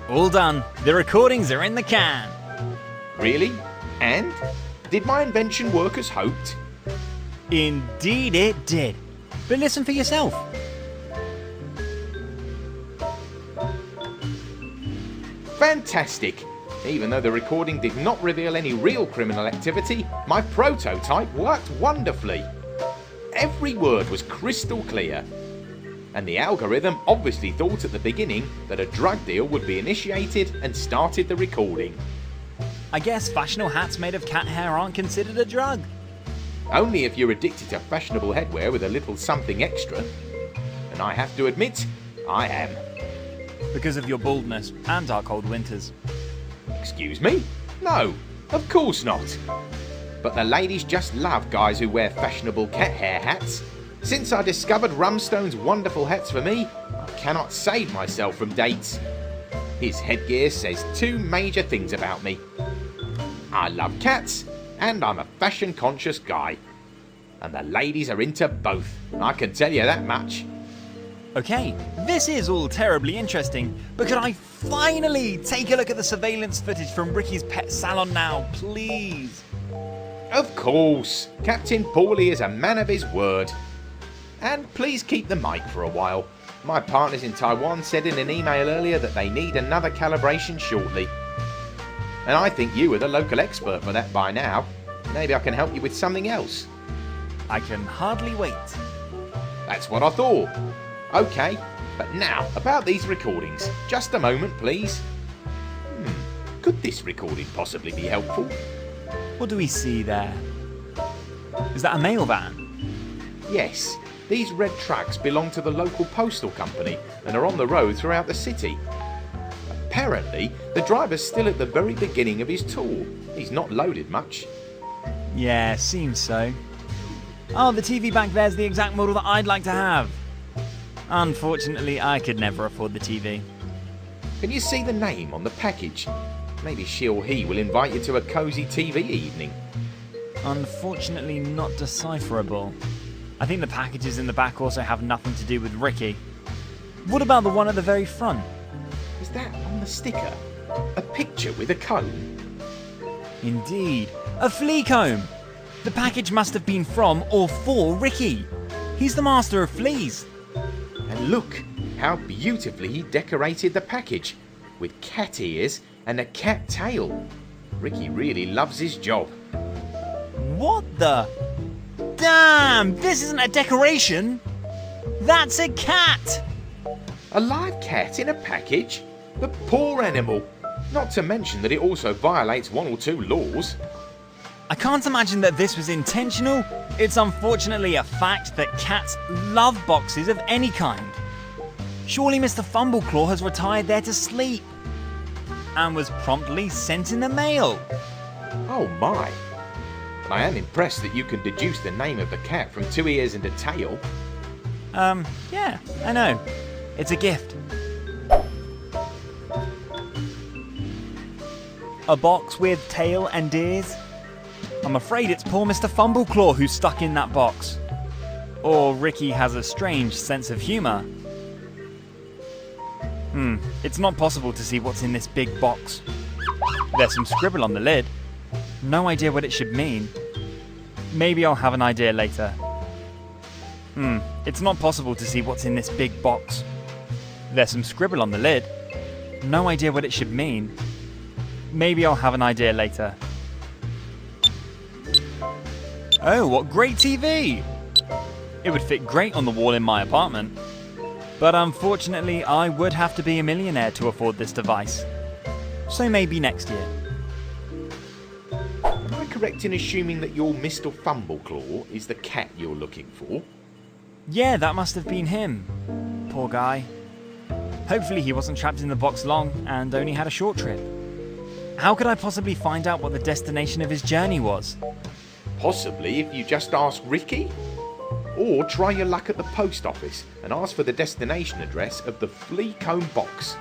Speaker 1: All done. The recordings are in the can.
Speaker 3: Really? And? Did my invention work as hoped?
Speaker 1: Indeed it did. But listen for yourself.
Speaker 3: Fantastic! Even though the recording did not reveal any real criminal activity, my prototype worked wonderfully. Every word was crystal clear. And the algorithm obviously thought at the beginning that a drug deal would be initiated and started the recording.
Speaker 1: I guess fashionable hats made of cat hair aren't considered a drug.
Speaker 3: Only if you're addicted to fashionable headwear with a little something extra. And I have to admit, I am.
Speaker 1: Because of your baldness and our cold winters.
Speaker 3: Excuse me? No, of course not. But the ladies just love guys who wear fashionable cat hair hats. Since I discovered Rumstone's wonderful hats for me, I cannot save myself from dates. His headgear says two major things about me. I love cats, and I'm a fashion-conscious guy. And the ladies are into both, I can tell you that much.
Speaker 1: Okay, this is all terribly interesting, but could I finally take a look at the surveillance footage from Ricky's pet salon now, please?
Speaker 3: Of course, Captain Paulie is a man of his word. And please keep the mic for a while. My partners in Taiwan said in an email earlier that they need another calibration shortly. And I think you are the local expert for that by now. Maybe I can help you with something else.
Speaker 1: I can hardly wait.
Speaker 3: That's what I thought. Okay, but now about these recordings. Just a moment, please. Could this recording possibly be helpful?
Speaker 1: What do we see there? Is that a mail van?
Speaker 3: Yes, these red trucks belong to the local postal company and are on the road throughout the city. Apparently, the driver's still at the very beginning of his tour. He's not loaded much.
Speaker 1: Yeah, seems so. Oh, the TV back there's the exact model that I'd like to have. Unfortunately, I could never afford the TV.
Speaker 3: Can you see the name on the package? Maybe she or he will invite you to a cosy TV evening.
Speaker 1: Unfortunately, not decipherable. I think the packages in the back also have nothing to do with Ricky. What about the one at the very front?
Speaker 3: Is that on the sticker? A picture with a comb?
Speaker 1: Indeed, a flea comb! The package must have been from or for Ricky. He's the master of fleas.
Speaker 3: And look how beautifully he decorated the package with cat ears and a cat tail. Ricky really loves his job.
Speaker 1: What the? Damn, this isn't a decoration. That's a cat.
Speaker 3: A live cat in a package? The poor animal. Not to mention that it also violates one or two laws.
Speaker 1: I can't imagine that this was intentional. It's unfortunately a fact that cats love boxes of any kind. Surely Mr. Fumbleclaw has retired there to sleep and was promptly sent in the mail.
Speaker 3: Oh my. I am impressed that you can deduce the name of the cat from 2 ears and a tail.
Speaker 1: Yeah, I know. It's a gift. A box with tail and ears? I'm afraid it's poor Mr. Fumbleclaw who's stuck in that box. Or Ricky has a strange sense of humour. It's not possible to see what's in this big box. There's some scribble on the lid. No idea what it should mean. Maybe I'll have an idea later. It's not possible to see what's in this big box. There's some scribble on the lid. No idea what it should mean. Maybe I'll have an idea later. Oh, what great TV! It would fit great on the wall in my apartment. But unfortunately, I would have to be a millionaire to afford this device. So maybe next year.
Speaker 3: Am I correct in assuming that your Mr. Fumbleclaw is the cat you're looking for?
Speaker 1: Yeah, that must have been him. Poor guy. Hopefully he wasn't trapped in the box long and only had a short trip. How could I possibly find out what the destination of his journey was?
Speaker 3: Possibly if you just ask Ricky? Or try your luck at the post office and ask for the destination address of the flea comb box.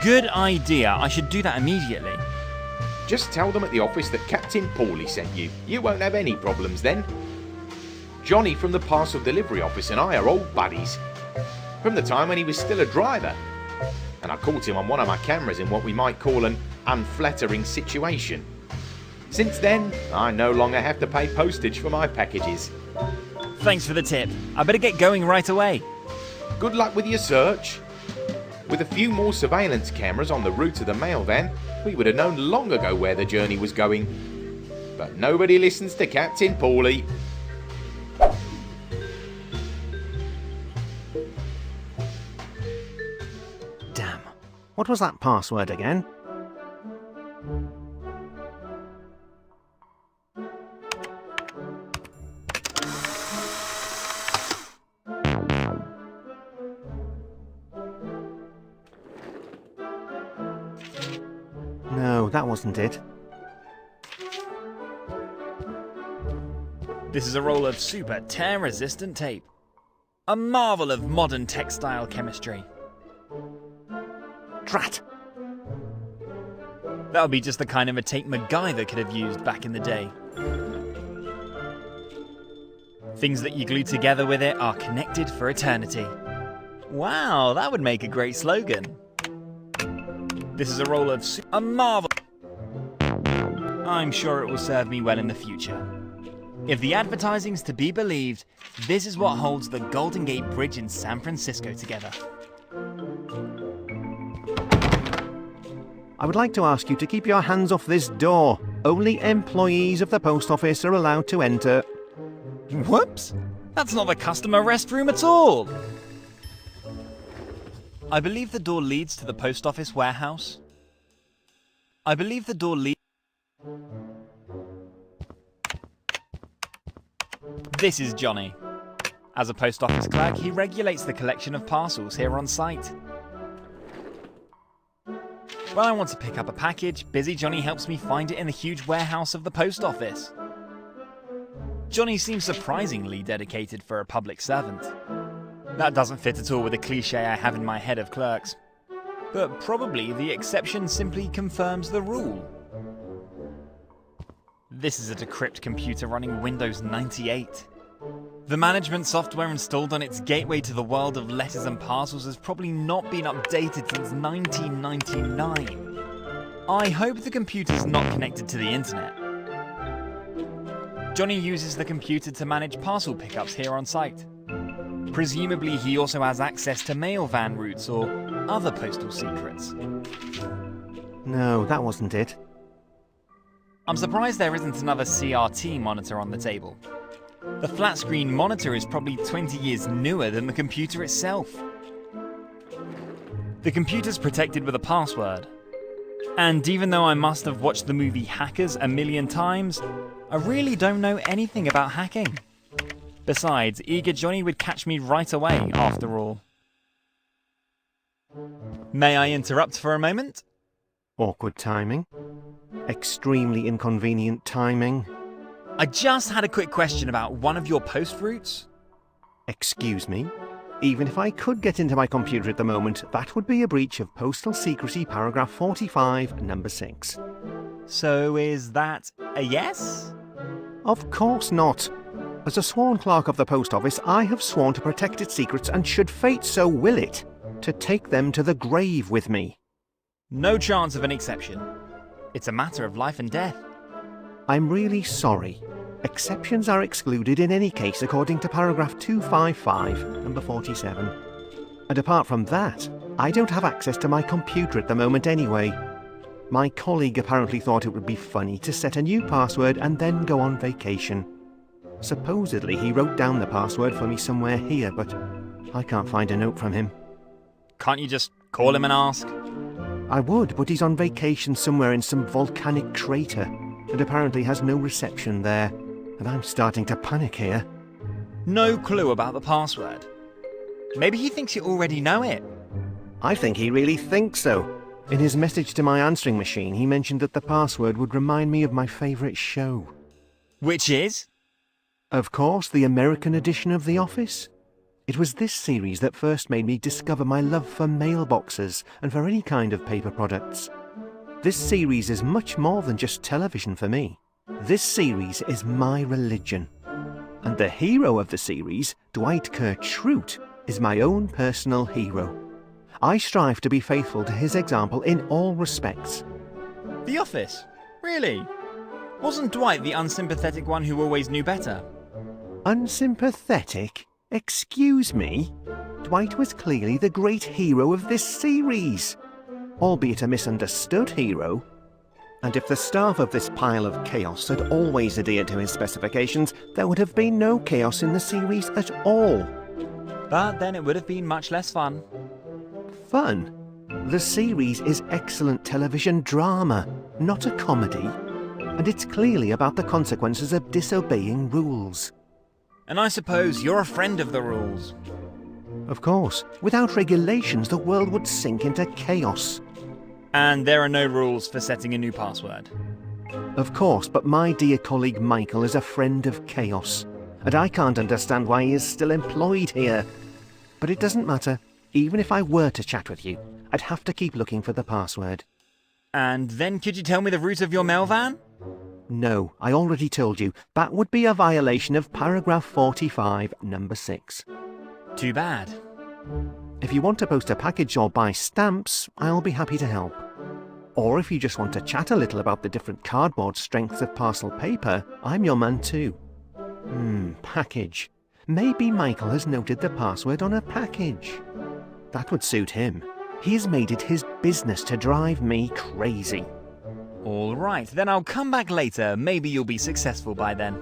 Speaker 1: Good idea. I should do that immediately.
Speaker 3: Just tell them at the office that Captain Paulie sent you. You won't have any problems then. Johnny from the parcel delivery office and I are old buddies. From the time when he was still a driver. And I caught him on one of my cameras in what we might call an unflattering situation. Since then, I no longer have to pay postage for my packages.
Speaker 1: Thanks for the tip. I better get going right away.
Speaker 3: Good luck with your search. With a few more surveillance cameras on the route of the mail van, we would have known long ago where the journey was going. But nobody listens to Captain Paulie.
Speaker 12: Damn. What was that password again? No, that wasn't it.
Speaker 1: This is a roll of super tear-resistant tape. A marvel of modern textile chemistry.
Speaker 12: Drat!
Speaker 1: That would be just the kind of a tape MacGyver could have used back in the day. Things that you glue together with it are connected for eternity. Wow, that would make a great slogan. This is a roll of a marvel. I'm sure it will serve me well in the future. If the advertising's to be believed, this is what holds the Golden Gate Bridge in San Francisco together.
Speaker 12: I would like to ask you to keep your hands off this door. Only employees of the post office are allowed to enter.
Speaker 1: Whoops! That's not the customer restroom at all! I believe the door leads to the post office warehouse. I believe the door leads... This is Johnny. As a post office clerk, he regulates the collection of parcels here on site. When I want to pick up a package, Busy Johnny helps me find it in the huge warehouse of the post office. Johnny seems surprisingly dedicated for a public servant. That doesn't fit at all with the cliché I have in my head of clerks. But probably the exception simply confirms the rule. This is a decrypt computer running Windows 98. The management software installed on its gateway to the world of letters and parcels has probably not been updated since 1999. I hope the computer's not connected to the internet. Johnny uses the computer to manage parcel pickups here on site. Presumably he also has access to mail van routes or other postal secrets.
Speaker 12: No, that wasn't it.
Speaker 1: I'm surprised there isn't another CRT monitor on the table. The flat screen monitor is probably 20 years newer than the computer itself. The computer's protected with a password. And even though I must have watched the movie Hackers a million times, I really don't know anything about hacking. Besides, eager Johnny would catch me right away, after all. May I interrupt for a moment?
Speaker 12: Awkward timing. Extremely inconvenient timing.
Speaker 1: I just had a quick question about one of your post routes.
Speaker 12: Excuse me? Even if I could get into my computer at the moment, that would be a breach of Postal Secrecy Paragraph 45, Number 6.
Speaker 1: So is that a yes?
Speaker 12: Of course not. As a sworn clerk of the post office, I have sworn to protect its secrets and should fate so will it, to take them to the grave with me.
Speaker 1: No chance of an exception. It's a matter of life and death.
Speaker 12: I'm really sorry. Exceptions are excluded in any case according to paragraph 255, number 47. And apart from that, I don't have access to my computer at the moment anyway. My colleague apparently thought it would be funny to set a new password and then go on vacation. Supposedly he wrote down the password for me somewhere here, but I can't find a note from him.
Speaker 1: Can't you just call him and ask?
Speaker 12: I would, but he's on vacation somewhere in some volcanic crater, and apparently has no reception there, and I'm starting to panic here.
Speaker 1: No clue about the password. Maybe he thinks you already know it.
Speaker 12: I think he really thinks so. In his message to my answering machine, he mentioned that the password would remind me of my favourite show.
Speaker 1: Which is?
Speaker 12: Of course, the American edition of The Office. It was this series that first made me discover my love for mailboxes and for any kind of paper products. This series is much more than just television for me. This series is my religion. And the hero of the series, Dwight Kirk Schrute, is my own personal hero. I strive to be faithful to his example in all respects.
Speaker 1: The Office? Really? Wasn't Dwight the unsympathetic one who always knew better?
Speaker 12: Unsympathetic? Excuse me? Dwight was clearly the great hero of this series, albeit a misunderstood hero. And if the staff of this pile of chaos had always adhered to his specifications, there would have been no chaos in the series at all.
Speaker 1: But then it would have been much less fun.
Speaker 12: Fun? The series is excellent television drama, not a comedy. And it's clearly about the consequences of disobeying rules.
Speaker 1: And I suppose you're a friend of the rules.
Speaker 12: Of course. Without regulations, the world would sink into chaos.
Speaker 1: And there are no rules for setting a new password.
Speaker 12: Of course, but my dear colleague Michael is a friend of chaos. And I can't understand why he is still employed here. But it doesn't matter. Even if I were to chat with you, I'd have to keep looking for the password.
Speaker 1: And then could you tell me the route of your mail van?
Speaker 12: No, I already told you. That would be a violation of paragraph 45, number 6.
Speaker 1: Too bad.
Speaker 12: If you want to post a package or buy stamps, I'll be happy to help. Or if you just want to chat a little about the different cardboard strengths of parcel paper, I'm your man too. Package. Maybe Michael has noted the password on a package. That would suit him. He has made it his business to drive me crazy.
Speaker 1: All right, then I'll come back later. Maybe you'll be successful by then.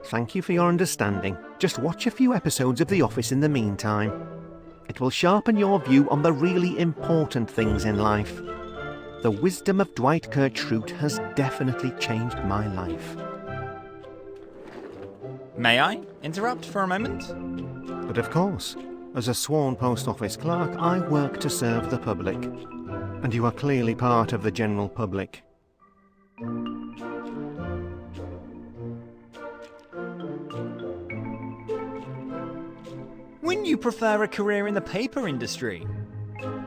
Speaker 12: Thank you for your understanding. Just watch a few episodes of The Office in the meantime. It will sharpen your view on the really important things in life. The wisdom of Dwight Kirk Schrute has definitely changed my life.
Speaker 1: May I interrupt for a moment?
Speaker 12: But of course, as a sworn post office clerk, I work to serve the public. And you are clearly part of the general public.
Speaker 1: Wouldn't you prefer a career in the paper industry?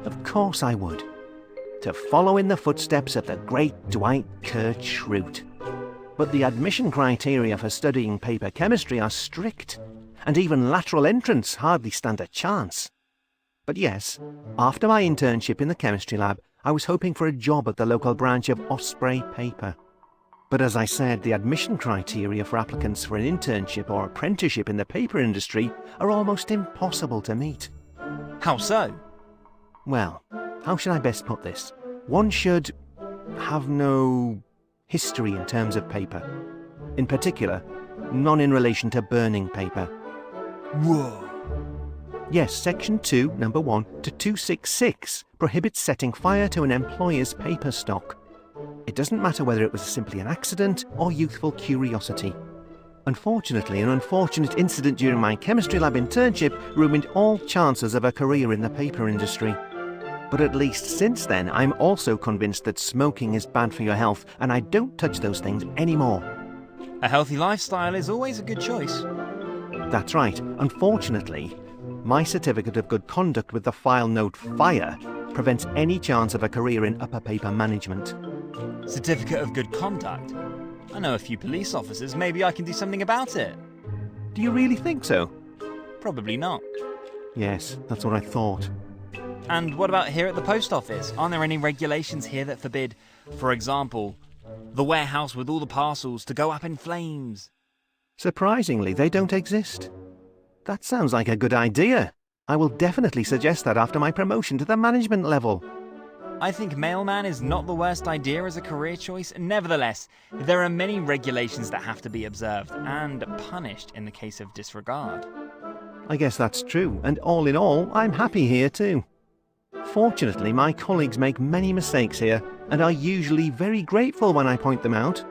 Speaker 12: Of course I would. To follow in the footsteps of the great Dwight Kirk Schrute. But the admission criteria for studying paper chemistry are strict, and even lateral entrants hardly stand a chance. But yes, after my internship in the chemistry lab, I was hoping for a job at the local branch of Osprey Paper. But as I said, the admission criteria for applicants for an internship or apprenticeship in the paper industry are almost impossible to meet.
Speaker 1: How so?
Speaker 12: Well, how should I best put this? One should have no history in terms of paper. In particular, none in relation to burning paper.
Speaker 1: Whoa.
Speaker 12: Yes, Section 2, Number 1 to 266 prohibits setting fire to an employer's paper stock. It doesn't matter whether it was simply an accident or youthful curiosity. Unfortunately, an unfortunate incident during my chemistry lab internship ruined all chances of a career in the paper industry. But at least since then, I'm also convinced that smoking is bad for your health, and I don't touch those things anymore.
Speaker 1: A healthy lifestyle is always a good choice.
Speaker 12: That's right. Unfortunately, my certificate of good conduct with the file note FIRE prevents any chance of a career in upper paper management.
Speaker 1: Certificate of good conduct? I know a few police officers, maybe I can do something about it.
Speaker 12: Do you really think so?
Speaker 1: Probably not.
Speaker 12: Yes, that's what I thought.
Speaker 1: And what about here at the post office? Aren't there any regulations here that forbid, for example, the warehouse with all the parcels to go up in flames?
Speaker 12: Surprisingly, they don't exist. That sounds like a good idea. I will definitely suggest that after my promotion to the management level.
Speaker 1: I think mailman is not the worst idea as a career choice. Nevertheless, there are many regulations that have to be observed and punished in the case of disregard.
Speaker 12: I guess that's true, and all in all, I'm happy here too. Fortunately, my colleagues make many mistakes here, and are usually very grateful when I point them out.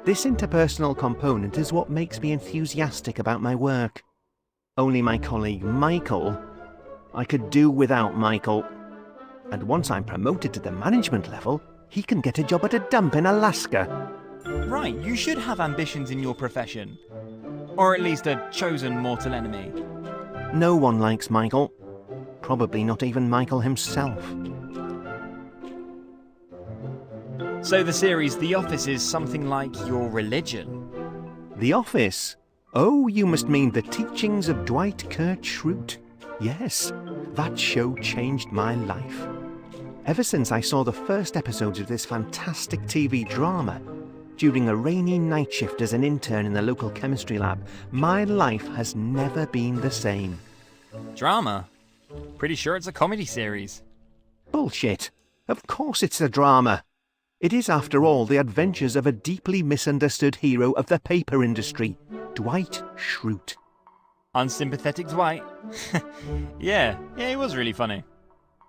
Speaker 12: This interpersonal component is what makes me enthusiastic about my work. Only my colleague Michael... I could do without Michael. And once I'm promoted to the management level, he can get a job at a dump in Alaska.
Speaker 1: Right, you should have ambitions in your profession. Or at least a chosen mortal enemy.
Speaker 12: No one likes Michael. Probably not even Michael himself.
Speaker 1: So the series The Office is something like your religion?
Speaker 12: The Office? Oh, you must mean The Teachings of Dwight Kurt Schrute. Yes, that show changed my life. Ever since I saw the first episodes of this fantastic TV drama, during a rainy night shift as an intern in the local chemistry lab, my life has never been the same.
Speaker 1: Drama? Pretty sure it's a comedy series.
Speaker 12: Bullshit. Of course it's a drama. It is, after all, the adventures of a deeply misunderstood hero of the paper industry, Dwight Schrute.
Speaker 1: Unsympathetic Dwight? Yeah, he was really funny.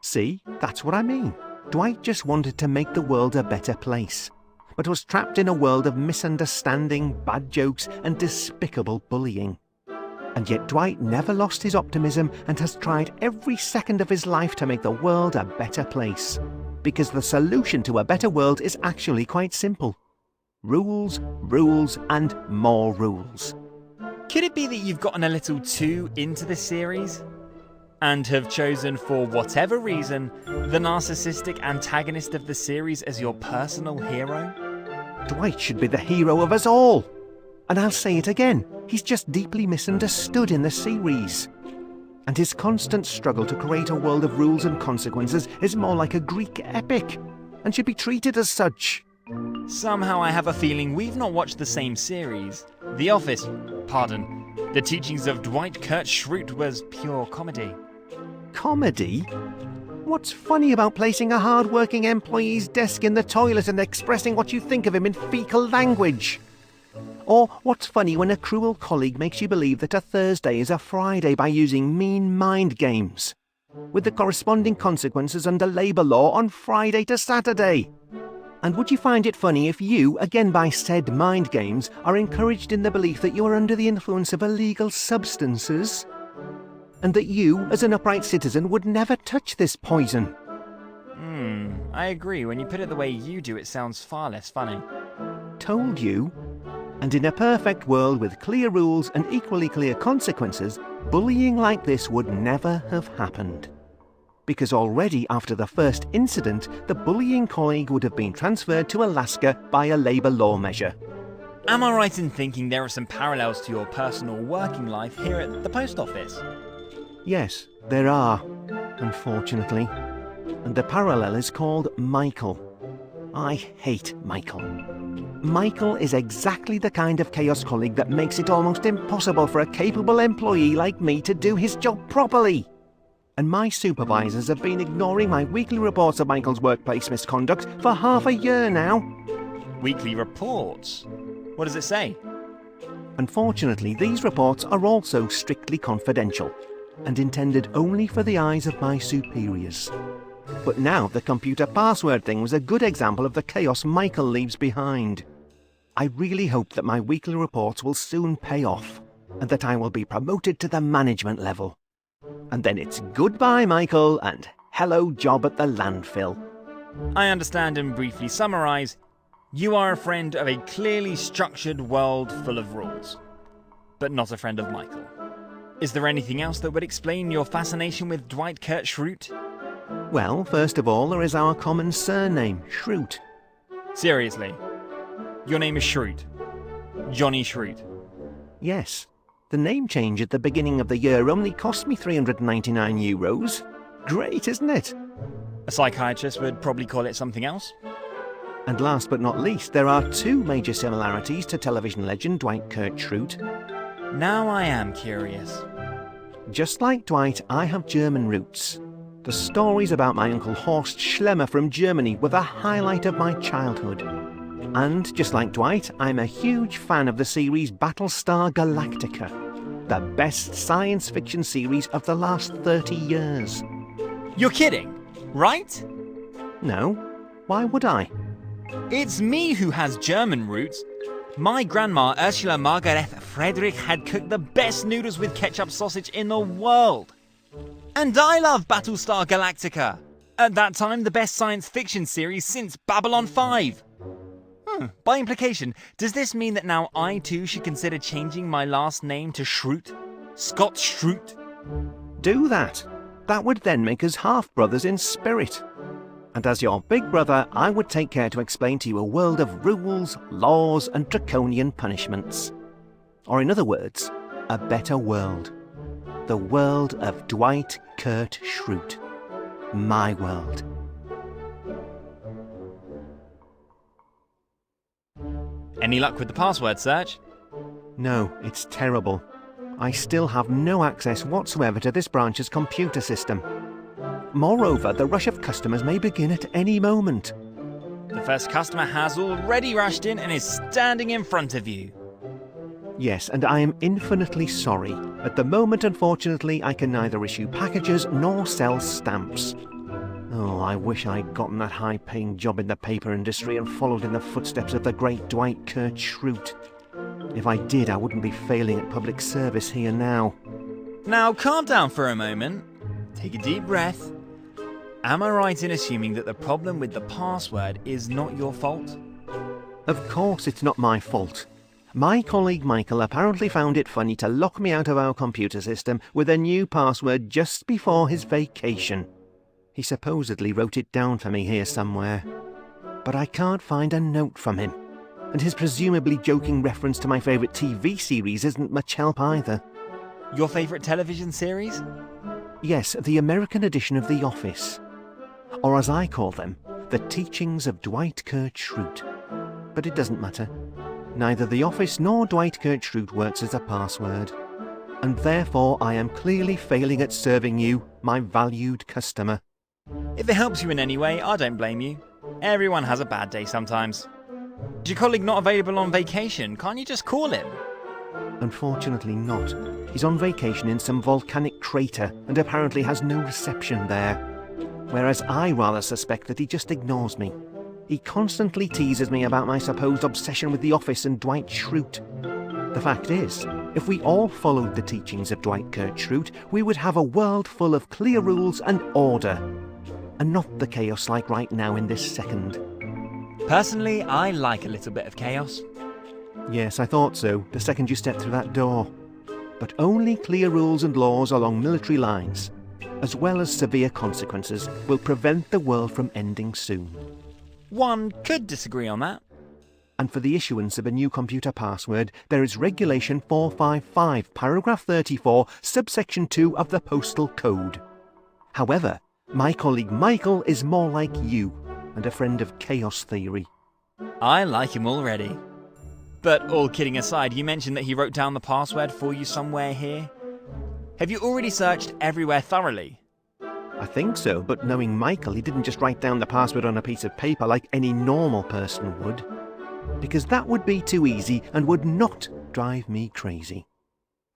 Speaker 12: See, that's what I mean. Dwight just wanted to make the world a better place, but was trapped in a world of misunderstanding, bad jokes, and despicable bullying. And yet Dwight never lost his optimism and has tried every second of his life to make the world a better place. Because the solution to a better world is actually quite simple. Rules, rules, and more rules.
Speaker 1: Could it be that you've gotten a little too into the series? And have chosen, for whatever reason, the narcissistic antagonist of the series as your personal hero?
Speaker 12: Dwight should be the hero of us all. And I'll say it again, he's just deeply misunderstood in the series. And his constant struggle to create a world of rules and consequences is more like a Greek epic, and should be treated as such.
Speaker 1: Somehow I have a feeling we've not watched the same series. The Office, The Teachings of Dwight Kurt Schrute was pure comedy.
Speaker 12: Comedy? What's funny about placing a hard-working employee's desk in the toilet and expressing what you think of him in fecal language? Or what's funny when a cruel colleague makes you believe that a Thursday is a Friday by using mean mind games, with the corresponding consequences under labour law on Friday to Saturday? And would you find it funny if you, again by said mind games, are encouraged in the belief that you are under the influence of illegal substances? And that you, as an upright citizen, would never touch this poison?
Speaker 1: I agree. When you put it the way you do, it sounds far less funny.
Speaker 12: Told you. And in a perfect world with clear rules and equally clear consequences, bullying like this would never have happened. Because already after the first incident, the bullying colleague would have been transferred to Alaska by a labour law measure.
Speaker 1: Am I right in thinking there are some parallels to your personal working life here at the post office?
Speaker 12: Yes, there are, unfortunately. And the parallel is called Michael. I hate Michael. Michael is exactly the kind of chaos colleague that makes it almost impossible for a capable employee like me to do his job properly. And my supervisors have been ignoring my weekly reports of Michael's workplace misconduct for half a year now.
Speaker 1: Weekly reports? What does it say?
Speaker 12: Unfortunately, these reports are also strictly confidential and intended only for the eyes of my superiors. But now the computer password thing was a good example of the chaos Michael leaves behind. I really hope that my weekly reports will soon pay off, and that I will be promoted to the management level. And then it's goodbye, Michael, and hello, job at the landfill.
Speaker 1: I understand and briefly summarise, you are a friend of a clearly structured world full of rules, but not a friend of Michael. Is there anything else that would explain your fascination with Dwight Kurt Schrute?
Speaker 12: Well, first of all, there is our common surname, Schrute.
Speaker 1: Seriously? Your name is Schrute. Johnny Schrute.
Speaker 12: Yes. The name change at the beginning of the year only cost me €399. Great, isn't it?
Speaker 1: A psychiatrist would probably call it something else.
Speaker 12: And last but not least, there are two major similarities to television legend Dwight Kurt Schrute.
Speaker 1: Now I am curious.
Speaker 12: Just like Dwight, I have German roots. The stories about my Uncle Horst Schlemmer from Germany were the highlight of my childhood. And just like Dwight, I'm a huge fan of the series Battlestar Galactica, the best science fiction series of the last 30 years.
Speaker 1: You're kidding, right?
Speaker 12: No. Why would I?
Speaker 1: It's me who has German roots. My grandma, Ursula Margaret Friedrich, had cooked the best noodles with ketchup sausage in the world. And I love Battlestar Galactica. At that time, the best science fiction series since Babylon 5. By implication, does this mean that now I too should consider changing my last name to Schrute? Scott Schrute?
Speaker 12: Do that. That would then make us half-brothers in spirit. And as your big brother, I would take care to explain to you a world of rules, laws, and draconian punishments. Or in other words, a better world. The world of Dwight Kurt Schrute. My world.
Speaker 1: Any luck with the password search?
Speaker 12: No, it's terrible. I still have no access whatsoever to this branch's computer system. Moreover, the rush of customers may begin at any moment.
Speaker 1: The first customer has already rushed in and is standing in front of you.
Speaker 12: Yes, and I am infinitely sorry. At the moment, unfortunately, I can neither issue packages nor sell stamps. Oh, I wish I'd gotten that high-paying job in the paper industry and followed in the footsteps of the great Dwight Kurt Schrute. If I did, I wouldn't be failing at public service here now.
Speaker 1: Now, calm down for a moment. Take a deep breath. Am I right in assuming that the problem with the password is not your fault?
Speaker 12: Of course it's not my fault. My colleague Michael apparently found it funny to lock me out of our computer system with a new password just before his vacation. He supposedly wrote it down for me here somewhere. But I can't find a note from him. And his presumably joking reference to my favourite TV series isn't much help either.
Speaker 1: Your favourite television series?
Speaker 12: Yes, the American edition of The Office. Or as I call them, The Teachings of Dwight Kurt Schrute. But it doesn't matter. Neither The Office nor Dwight Kurt Schrute works as a password. And therefore I am clearly failing at serving you, my valued customer.
Speaker 1: If it helps you in any way, I don't blame you. Everyone has a bad day sometimes. Is your colleague not available on vacation? Can't you just call him?
Speaker 12: Unfortunately not. He's on vacation in some volcanic crater and apparently has no reception there. Whereas I rather suspect that he just ignores me. He constantly teases me about my supposed obsession with The Office and Dwight Schrute. The fact is, if we all followed the teachings of Dwight Kurt Schrute, we would have a world full of clear rules and order. And not the chaos like right now in this second.
Speaker 1: Personally, I like a little bit of chaos.
Speaker 12: Yes, I thought so, the second you stepped through that door. But only clear rules and laws along military lines, as well as severe consequences, will prevent the world from ending soon.
Speaker 1: One could disagree on that.
Speaker 12: And for the issuance of a new computer password, there is Regulation 455, Paragraph 34, Subsection 2 of the Postal Code. However, my colleague Michael is more like you, and a friend of chaos theory.
Speaker 1: I like him already. But all kidding aside, you mentioned that he wrote down the password for you somewhere here. Have you already searched everywhere thoroughly?
Speaker 12: I think so, but knowing Michael, he didn't just write down the password on a piece of paper like any normal person would. Because that would be too easy and would not drive me crazy.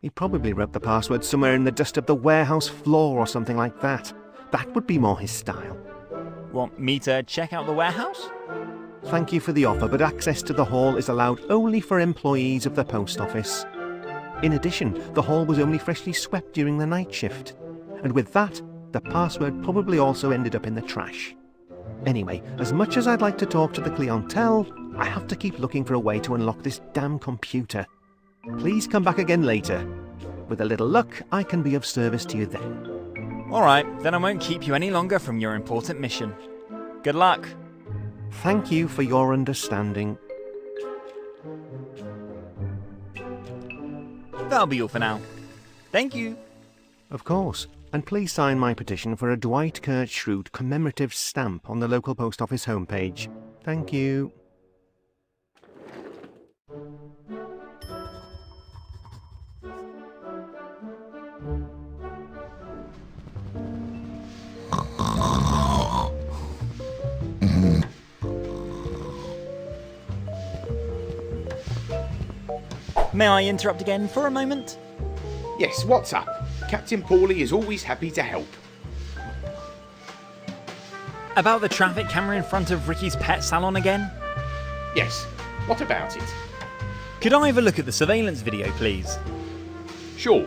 Speaker 12: He probably wrote the password somewhere in the dust of the warehouse floor or something like that. That would be more his style.
Speaker 1: Want me to check out the warehouse?
Speaker 12: Thank you for the offer, but access to the hall is allowed only for employees of the post office. In addition, the hall was only freshly swept during the night shift. And with that, the password probably also ended up in the trash. Anyway, as much as I'd like to talk to the clientele, I have to keep looking for a way to unlock this damn computer. Please come back again later. With a little luck, I can be of service to you then.
Speaker 1: Alright, then I won't keep you any longer from your important mission. Good luck.
Speaker 12: Thank you for your understanding.
Speaker 1: That'll be all for now. Thank you.
Speaker 12: Of course. And please sign my petition for a Dwight Kurt Schrute commemorative stamp on the local post office homepage. Thank you.
Speaker 1: May I interrupt again for a moment?
Speaker 3: Yes, what's up? Captain Paulie is always happy to help.
Speaker 1: About the traffic camera in front of Ricky's pet salon again?
Speaker 3: Yes, what about it?
Speaker 1: Could I have a look at the surveillance video, please?
Speaker 3: Sure.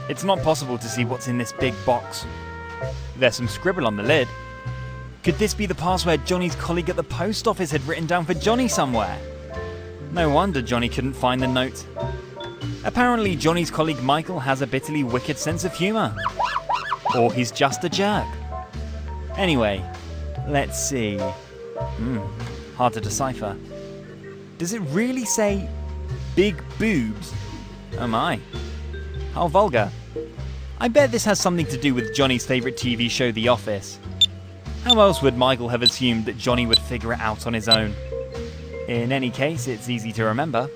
Speaker 1: It's not possible to see what's in this big box. There's some scribble on the lid. Could this be the password Johnny's colleague at the post office had written down for Johnny somewhere? No wonder Johnny couldn't find the note. Apparently Johnny's colleague Michael has a bitterly wicked sense of humour. Or he's just a jerk. Anyway, let's see. Hard to decipher. Does it really say big boobs? Oh my. How vulgar. I bet this has something to do with Johnny's favourite TV show, The Office. How else would Michael have assumed that Johnny would figure it out on his own? In any case, it's easy to remember.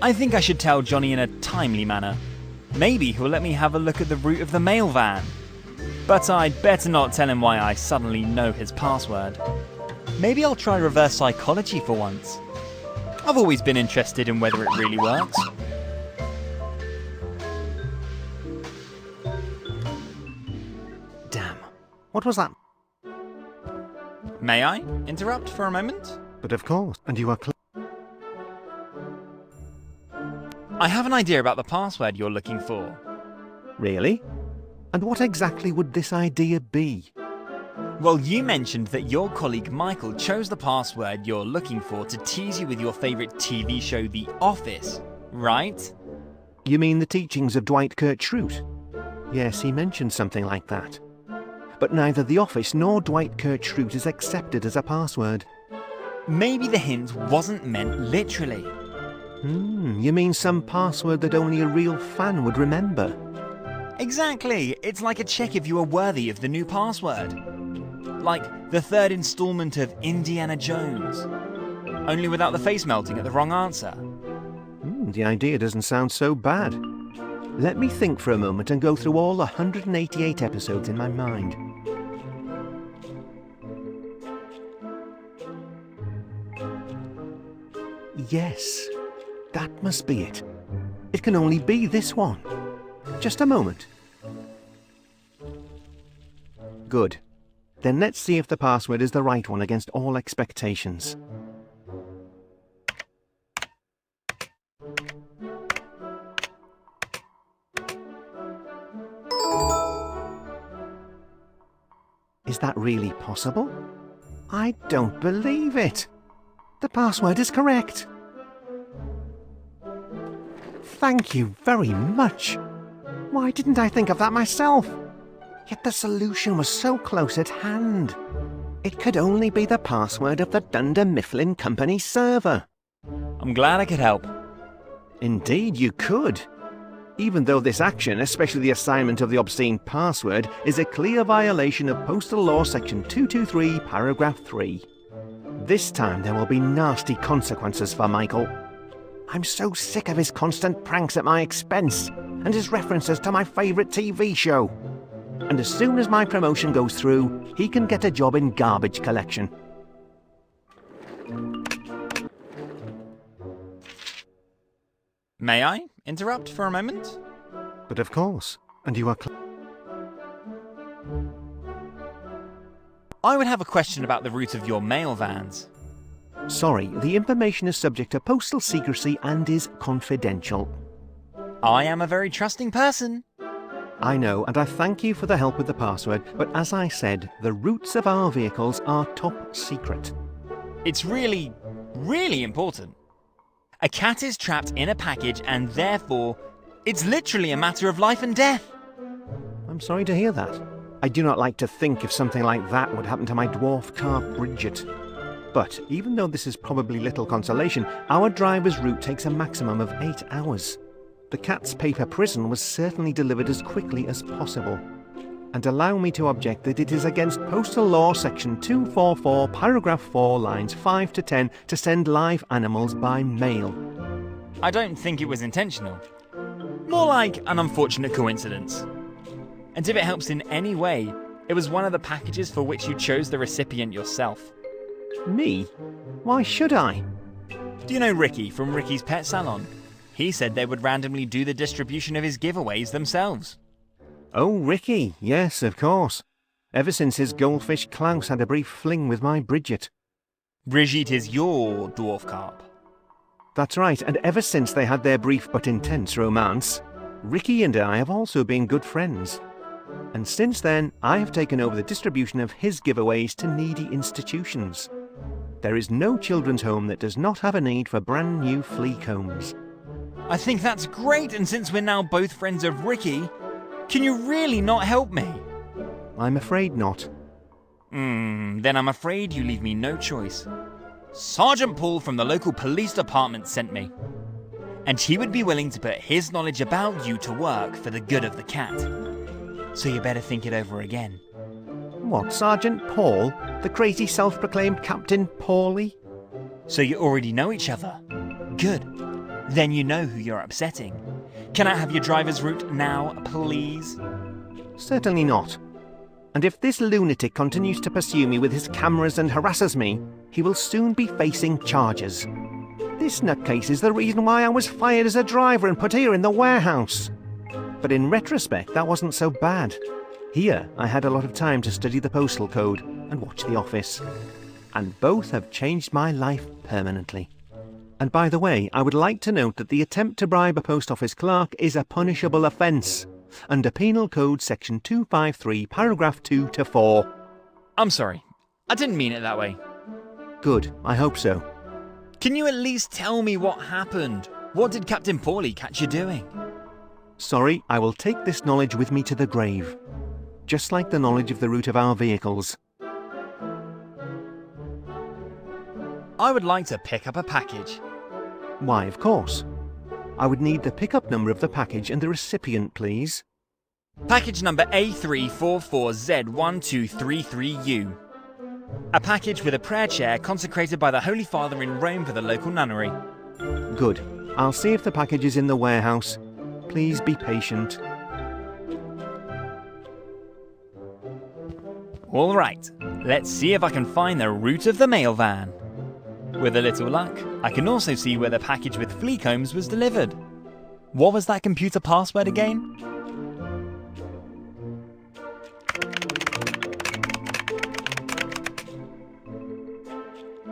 Speaker 1: I think I should tell Johnny in a timely manner. Maybe he'll let me have a look at the route of the mail van. But I'd better not tell him why I suddenly know his password. Maybe I'll try reverse psychology for once. I've always been interested in whether it really works.
Speaker 12: Damn. What was that?
Speaker 1: May I interrupt for a moment?
Speaker 12: But of course, and you are
Speaker 1: I have an idea about the password you're looking for.
Speaker 12: Really? And what exactly would this idea be?
Speaker 1: Well, you mentioned that your colleague Michael chose the password you're looking for to tease you with your favourite TV show, The Office, right?
Speaker 12: You mean the teachings of Dwight Kurt Schrute? Yes, he mentioned something like that. But neither The Office nor Dwight Kurt Schrute is accepted as a password.
Speaker 1: Maybe the hint wasn't meant literally.
Speaker 12: You mean some password that only a real fan would remember?
Speaker 1: Exactly. It's like a check if you are worthy of the new password. Like the third installment of Indiana Jones. Only without the face melting at the wrong answer.
Speaker 12: The idea doesn't sound so bad. Let me think for a moment and go through all 188 episodes in my mind. Yes, that must be it. It can only be this one. Just a moment. Good. Then let's see if the password is the right one against all expectations. Is that really possible? I don't believe it. The password is correct. Thank you very much. Why didn't I think of that myself? Yet the solution was so close at hand. It could only be the password of the Dunder Mifflin Company server.
Speaker 1: I'm glad I could help.
Speaker 12: Indeed you could. Even though this action, especially the assignment of the obscene password, is a clear violation of Postal Law Section 223, Paragraph 3. This time there will be nasty consequences for Michael. I'm so sick of his constant pranks at my expense and his references to my favourite TV show. And as soon as my promotion goes through, he can get a job in garbage collection.
Speaker 1: May I interrupt for a moment?
Speaker 12: But of course, and you are
Speaker 1: I would have a question about the route of your mail vans.
Speaker 12: Sorry, the information is subject to postal secrecy and is confidential.
Speaker 1: I am a very trusting person.
Speaker 12: I know, and I thank you for the help with the password, but as I said, the routes of our vehicles are top secret.
Speaker 1: It's really, really important. A cat is trapped in a package and therefore, it's literally a matter of life and death.
Speaker 12: I'm sorry to hear that. I do not like to think if something like that would happen to my dwarf calf Bridget. But even though this is probably little consolation, our driver's route takes a maximum of 8 hours. The cat's paper prison was certainly delivered as quickly as possible. And allow me to object that it is against Postal Law Section 244, Paragraph 4, lines 5 to 10 to send live animals by mail.
Speaker 1: I don't think it was intentional. More like an unfortunate coincidence. And if it helps in any way, it was one of the packages for which you chose the recipient yourself.
Speaker 12: Me? Why should I?
Speaker 1: Do you know Ricky from Ricky's Pet Salon? He said they would randomly do the distribution of his giveaways themselves.
Speaker 12: Oh, Ricky, yes, of course. Ever since his goldfish Klaus had a brief fling with my Bridget.
Speaker 1: Brigitte is your dwarf carp.
Speaker 12: That's right, and ever since they had their brief but intense romance, Ricky and I have also been good friends. And since then, I have taken over the distribution of his giveaways to needy institutions. There is no children's home that does not have a need for brand new flea combs.
Speaker 1: I think that's great, and since we're now both friends of Ricky, can you really not help me?
Speaker 12: I'm afraid not.
Speaker 1: Then I'm afraid you leave me no choice. Sergeant Paul from the local police department sent me. And he would be willing to put his knowledge about you to work for the good of the cat. So you better think it over again.
Speaker 12: What, Sergeant Paul? The crazy self-proclaimed Captain Paulie?
Speaker 1: So you already know each other? Good. Then you know who you're upsetting. Can I have your driver's route now, please?
Speaker 12: Certainly not. And if this lunatic continues to pursue me with his cameras and harasses me, he will soon be facing charges. This nutcase is the reason why I was fired as a driver and put here in the warehouse. But in retrospect, that wasn't so bad. Here, I had a lot of time to study the postal code and watch The Office. And both have changed my life permanently. And by the way, I would like to note that the attempt to bribe a post office clerk is a punishable offence, under Penal Code Section 253, Paragraph 2 to 4.
Speaker 1: I'm sorry. I didn't mean it that way.
Speaker 12: Good, I hope so.
Speaker 1: Can you at least tell me what happened? What did Captain Paulie catch you doing?
Speaker 12: Sorry, I will take this knowledge with me to the grave. Just like the knowledge of the route of our vehicles.
Speaker 1: I would like to pick up a package.
Speaker 12: Why, of course. I would need the pickup number of the package and the recipient, please.
Speaker 1: Package number A344Z1233U. A package with a prayer chair consecrated by the Holy Father in Rome for the local nunnery.
Speaker 12: Good. I'll see if the package is in the warehouse. Please be patient.
Speaker 1: All right, let's see if I can find the route of the mail van. With a little luck, I can also see where the package with flea combs was delivered. What was that computer password again?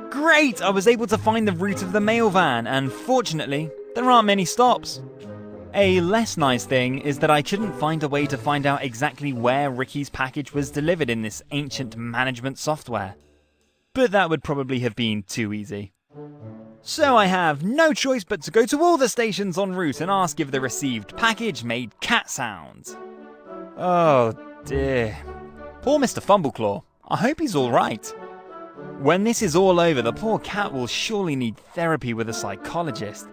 Speaker 1: Great! I was able to find the route of the mail van, and fortunately, there aren't many stops. A less nice thing is that I couldn't find a way to find out exactly where Ricky's package was delivered in this ancient management software. But that would probably have been too easy. So I have no choice but to go to all the stations en route and ask if the received package made cat sounds. Oh dear. Poor Mr. Fumbleclaw. I hope he's alright. When this is all over, the poor cat will surely need therapy with a psychologist.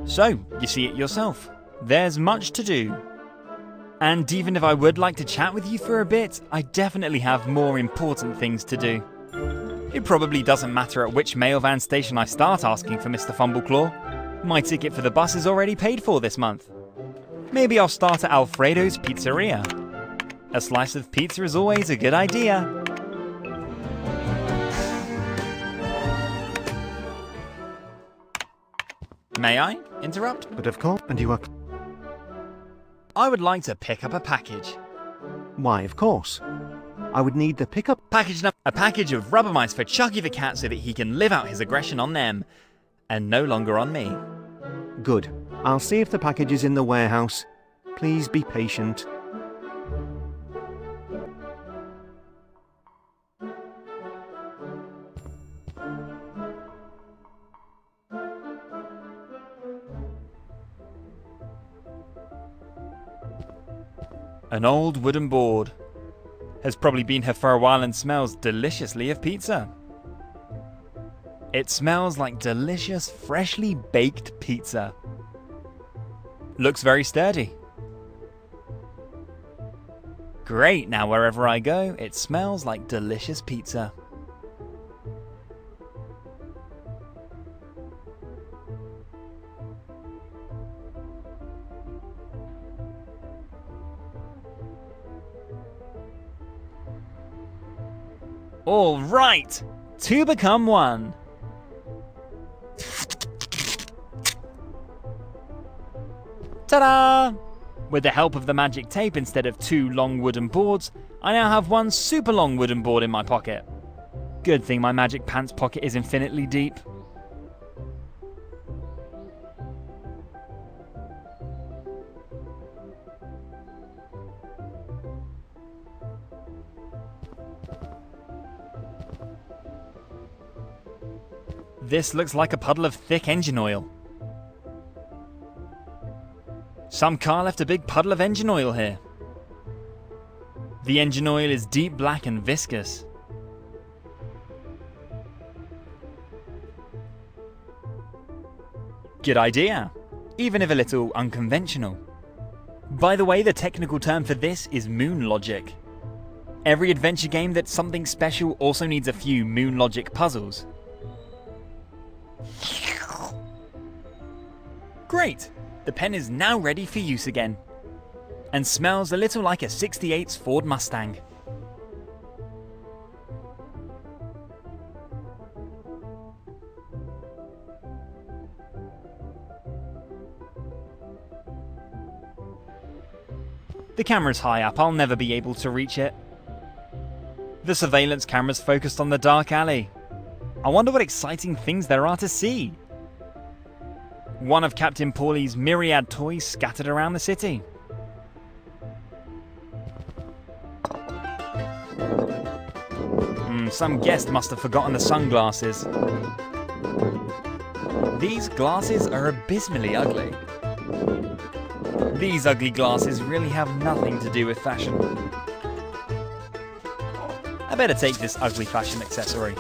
Speaker 1: So, you see it yourself. There's much to do. And even if I would like to chat with you for a bit, I definitely have more important things to do. It probably doesn't matter at which mail van station I start asking for Mr. Fumbleclaw. My ticket for the bus is already paid for this month. Maybe I'll start at Alfredo's Pizzeria. A slice of pizza is always a good idea. May I interrupt?
Speaker 12: But of course, and you are...
Speaker 1: I would like to pick up a package.
Speaker 12: Why, of course. I would need the pickup...
Speaker 1: A package of rubber mice for Chucky the cat so that he can live out his aggression on them, and no longer on me.
Speaker 12: Good. I'll see if the package is in the warehouse. Please be patient.
Speaker 1: An old wooden board. Has probably been here for a while and smells deliciously of pizza. It smells like delicious, freshly baked pizza. Looks very sturdy. Great, now wherever I go, it smells like delicious pizza. All right, 2 become 1. Ta-da! With the help of the magic tape instead of 2 long wooden boards, I now have 1 super long wooden board in my pocket. Good thing my magic pants pocket is infinitely deep. This looks like a puddle of thick engine oil. Some car left a big puddle of engine oil here. The engine oil is deep black and viscous. Good idea, even if a little unconventional. By the way, the technical term for this is moon logic. Every adventure game that's something special also needs a few moon logic puzzles. Great! The pen is now ready for use again, and smells a little like a '68's Ford Mustang. The camera's high up, I'll never be able to reach it. The surveillance camera's focused on the dark alley. I wonder what exciting things there are to see. One of Captain Pauly's myriad toys scattered around the city. Some guest must have forgotten the sunglasses. These glasses are abysmally ugly. These ugly glasses really have nothing to do with fashion. I better take this ugly fashion accessory.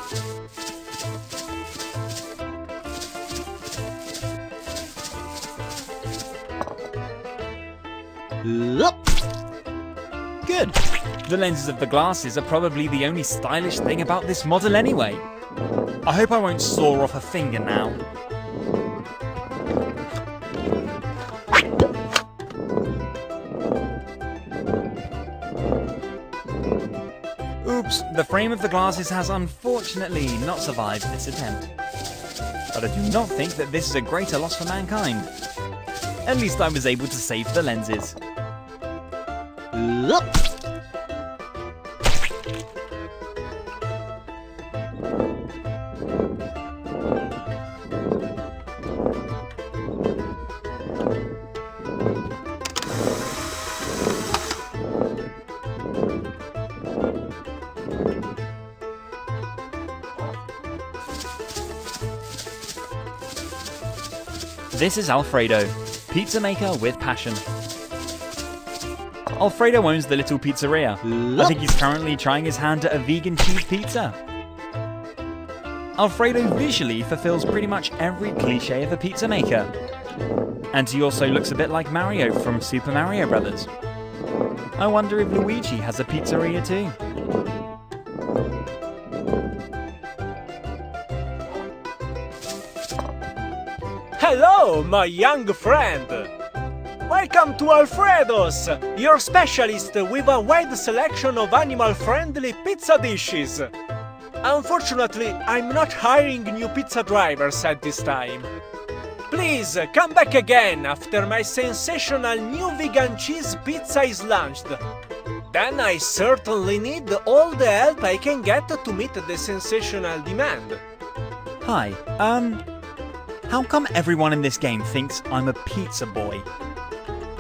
Speaker 1: Good! The lenses of the glasses are probably the only stylish thing about this model anyway. I hope I won't saw off a finger now. Oops, the frame of the glasses has unfortunately not survived this attempt. But I do not think that this is a greater loss for mankind. At least I was able to save the lenses. This is Alfredo, pizza maker with passion. Alfredo owns the little pizzeria. I think he's currently trying his hand at a vegan cheese pizza. Alfredo visually fulfills pretty much every cliche of a pizza maker. And he also looks a bit like Mario from Super Mario Bros. I wonder if Luigi has a pizzeria too.
Speaker 13: Hello, my young friend! Welcome to Alfredo's, your specialist with a wide selection of animal-friendly pizza dishes. Unfortunately, I'm not hiring new pizza drivers at this time. Please, come back again after my sensational new vegan cheese pizza is launched. Then I certainly need all the help I can get to meet the sensational demand.
Speaker 1: Hi, how come everyone in this game thinks I'm a pizza boy?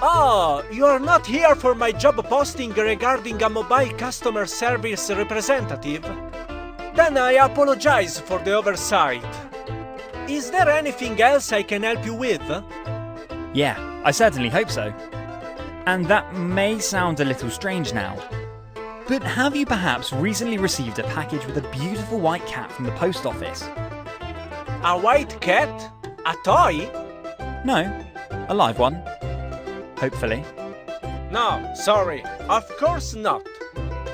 Speaker 13: Oh, you're not here for my job posting regarding a mobile customer service representative? Then I apologize for the oversight. Is there anything else I can help you with?
Speaker 1: Yeah, I certainly hope so. And that may sound a little strange now, but have you perhaps recently received a package with a beautiful white cat from the post office?
Speaker 13: A white cat? A toy?
Speaker 1: No, a live one. Hopefully.
Speaker 13: No, sorry, of course not.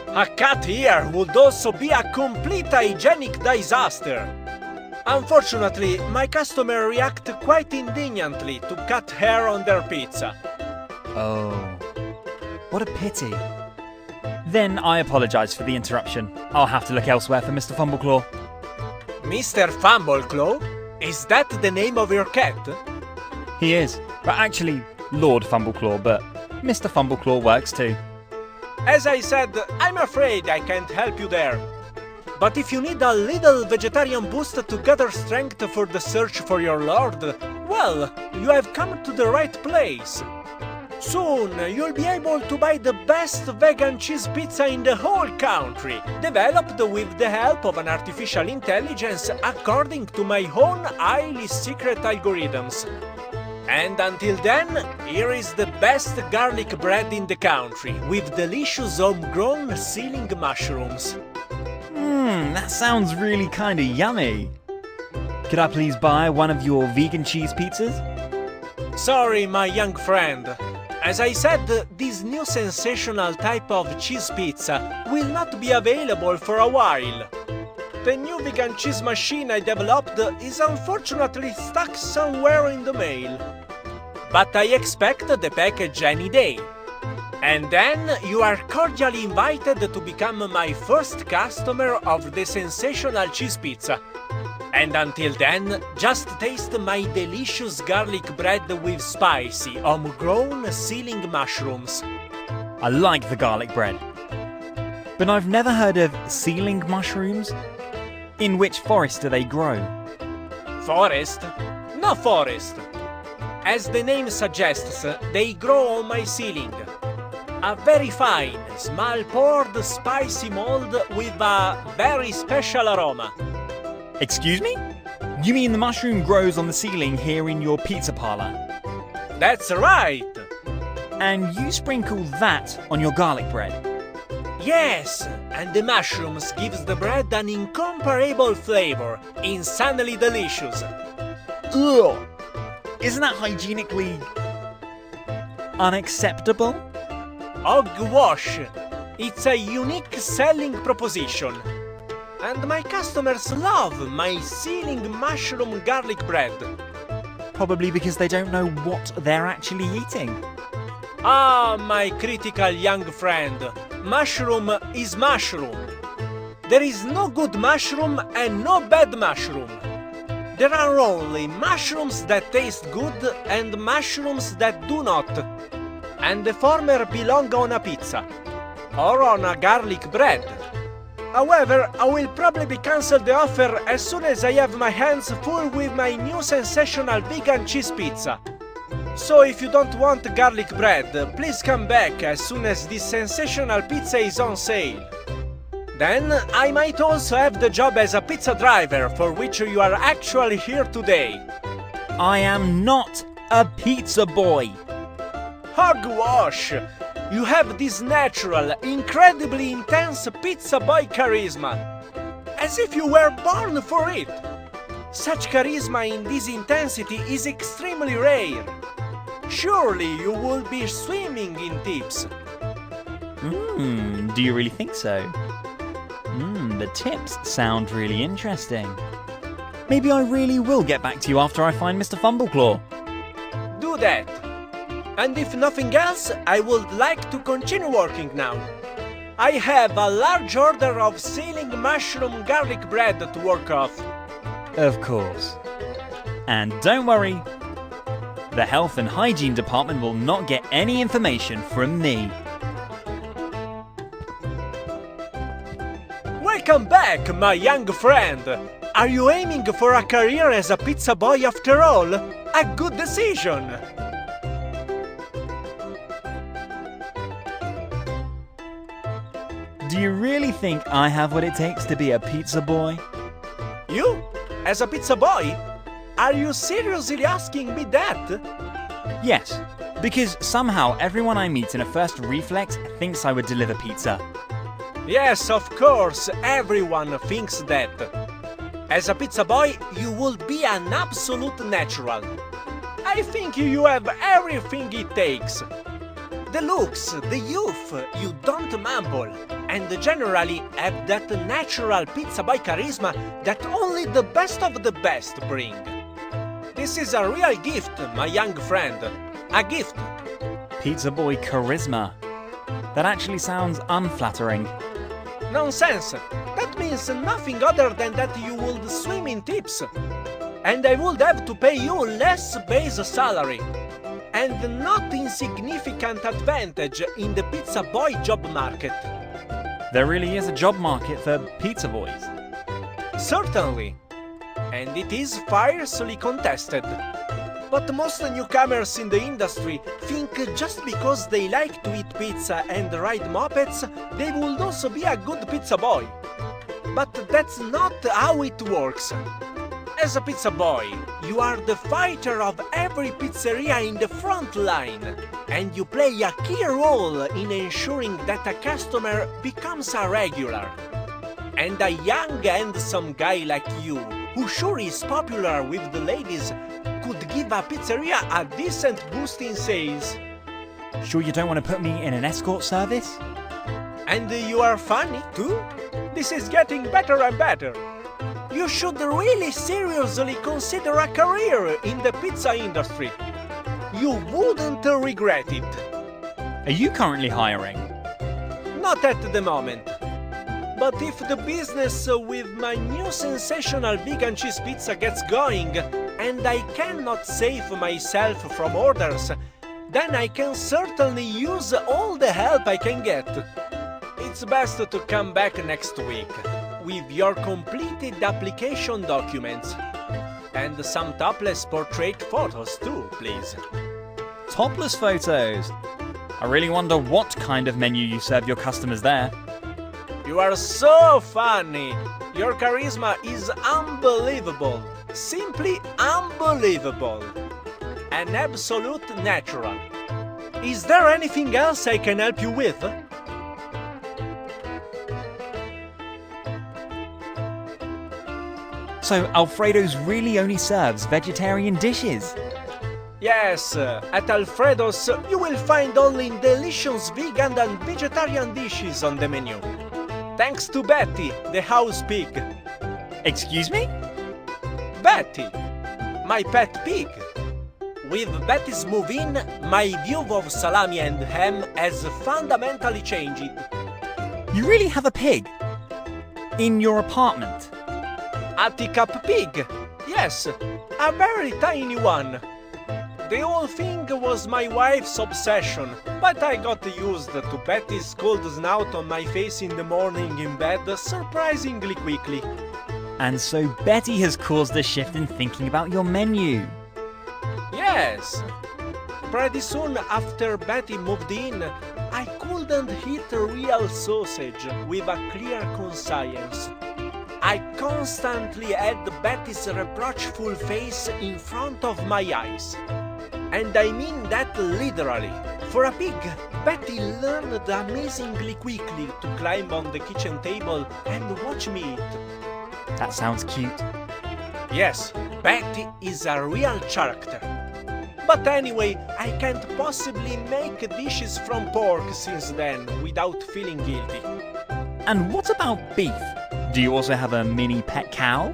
Speaker 13: A cat here would also be a complete hygienic disaster. Unfortunately, my customer react quite indignantly to cat hair on their pizza.
Speaker 1: Oh, what a pity. Then I apologise for the interruption. I'll have to look elsewhere for Mr. Fumbleclaw.
Speaker 13: Mr. Fumbleclaw? Is that the name of your cat?
Speaker 1: He is. But actually, Lord Fumbleclaw, but Mr. Fumbleclaw works too.
Speaker 13: As I said, I'm afraid I can't help you there. But if you need a little vegetarian boost to gather strength for the search for your lord, well, you have come to the right place. Soon, you'll be able to buy the best vegan cheese pizza in the whole country, developed with the help of an artificial intelligence according to my own highly secret algorithms. And until then, here is the best garlic bread in the country, with delicious homegrown ceiling mushrooms.
Speaker 1: That sounds really kinda yummy. Could I please buy one of your vegan cheese pizzas?
Speaker 13: Sorry, my young friend. As I said, this new sensational type of cheese pizza will not be available for a while. The new vegan cheese machine I developed is unfortunately stuck somewhere in the mail. But I expect the package any day. And then you are cordially invited to become my first customer of the sensational cheese pizza. And until then, just taste my delicious garlic bread with spicy, homegrown ceiling mushrooms.
Speaker 1: I like the garlic bread. But I've never heard of ceiling mushrooms. In which forest do they grow?
Speaker 13: Forest? No forest. As the name suggests, they grow on my ceiling. A very fine, small-poured spicy mold with a very special aroma.
Speaker 1: Excuse me? You mean the mushroom grows on the ceiling here in your pizza parlour?
Speaker 13: That's right!
Speaker 1: And you sprinkle that on your garlic bread?
Speaker 13: Yes, and the mushrooms gives the bread an incomparable flavor, insanely delicious.
Speaker 1: Ugh! Isn't that hygienically unacceptable?
Speaker 13: Hogwash! It's a unique selling proposition. And my customers love my ceiling mushroom garlic bread.
Speaker 1: Probably because they don't know what they're actually eating.
Speaker 13: Ah, my critical young friend. Mushroom is mushroom. There is no good mushroom and no bad mushroom. There are only mushrooms that taste good and mushrooms that do not. And the former belong on a pizza. Or on a garlic bread. However, I will probably cancel the offer as soon as I have my hands full with my new sensational vegan cheese pizza. So if you don't want garlic bread, please come back as soon as this sensational pizza is on sale. Then I might also have the job as a pizza driver, for which you are actually here today.
Speaker 1: I am not a pizza boy.
Speaker 13: Hogwash! You have this natural, incredibly intense pizza boy charisma. As if you were born for it. Such charisma in this intensity is extremely rare. Surely you will be swimming in tips.
Speaker 1: Do you really think so? The tips sound really interesting. Maybe I really will get back to you after I find Mr. Fumbleclaw.
Speaker 13: Do that. And if nothing else, I would like to continue working now. I have a large order of ceiling mushroom garlic bread to work off.
Speaker 1: Of course. And don't worry, the health and hygiene department will not get any information from me.
Speaker 13: Welcome back, my young friend. Are you aiming for a career as a pizza boy after all? A good decision.
Speaker 1: Do you really think I have what it takes to be a pizza boy?
Speaker 13: You? As a pizza boy? Are you seriously asking me that?
Speaker 1: Yes, Because somehow everyone I meet in a first reflex thinks I would deliver pizza.
Speaker 13: Yes, of course, everyone thinks that. As a pizza boy, you will be an absolute natural. I think you have everything it takes. The looks, the youth, you don't mumble, and generally have that natural pizza boy charisma that only the best of the best bring. This is a real gift, my young friend. A gift.
Speaker 1: Pizza boy charisma. That actually sounds unflattering.
Speaker 13: Nonsense! That means nothing other than that you would swim in tips. And I would have to pay you less base salary. And not insignificant advantage in the pizza boy job market.
Speaker 1: There really is a job market for pizza boys.
Speaker 13: Certainly. And it is fiercely contested. But most newcomers in the industry think just because they like to eat pizza and ride mopeds, they will also be a good pizza boy. But that's not how it works. As a pizza boy, you are the fighter of every pizzeria in the front line, and you play a key role in ensuring that a customer becomes a regular. And a young handsome guy like you, who sure is popular with the ladies, could give a pizzeria a decent boost in sales.
Speaker 1: Sure you don't want to put me in an escort service?
Speaker 13: And you are funny, too? This is getting better and better. You should really seriously consider a career in the pizza industry. You wouldn't regret it.
Speaker 1: Are you currently hiring?
Speaker 13: Not at the moment. But if the business with my new sensational vegan cheese pizza gets going, and I cannot save myself from orders, then I can certainly use all the help I can get. It's best to come back next week with your completed application documents. And some topless portrait photos too, please.
Speaker 1: Topless photos? I really wonder what kind of menu you serve your customers there.
Speaker 13: You are so funny! Your charisma is unbelievable. Simply unbelievable. An absolute natural. Is there anything else I can help you with?
Speaker 1: So Alfredo's really only serves vegetarian dishes?
Speaker 13: Yes, at Alfredo's you will find only delicious vegan and vegetarian dishes on the menu. Thanks to Betty, the house pig.
Speaker 1: Excuse me?
Speaker 13: Betty, my pet pig. With Betty's move-in, my view of salami and ham has fundamentally changed.
Speaker 1: You really have a pig? In your apartment?
Speaker 13: A teacup pig? Yes, a very tiny one. The whole thing was my wife's obsession, but I got used to Betty's cold snout on my face in the morning in bed surprisingly quickly.
Speaker 1: And so Betty has caused a shift in thinking about your menu.
Speaker 13: Yes. Pretty soon after Betty moved in, I couldn't eat real sausage with a clear conscience. I constantly had Betty's reproachful face in front of my eyes. And I mean that literally. For a pig, Betty learned amazingly quickly to climb on the kitchen table and watch me eat.
Speaker 1: That sounds cute.
Speaker 13: Yes, Betty is a real character. But anyway, I can't possibly make dishes from pork since then without feeling guilty.
Speaker 1: And what about beef? Do you also have a mini pet cow?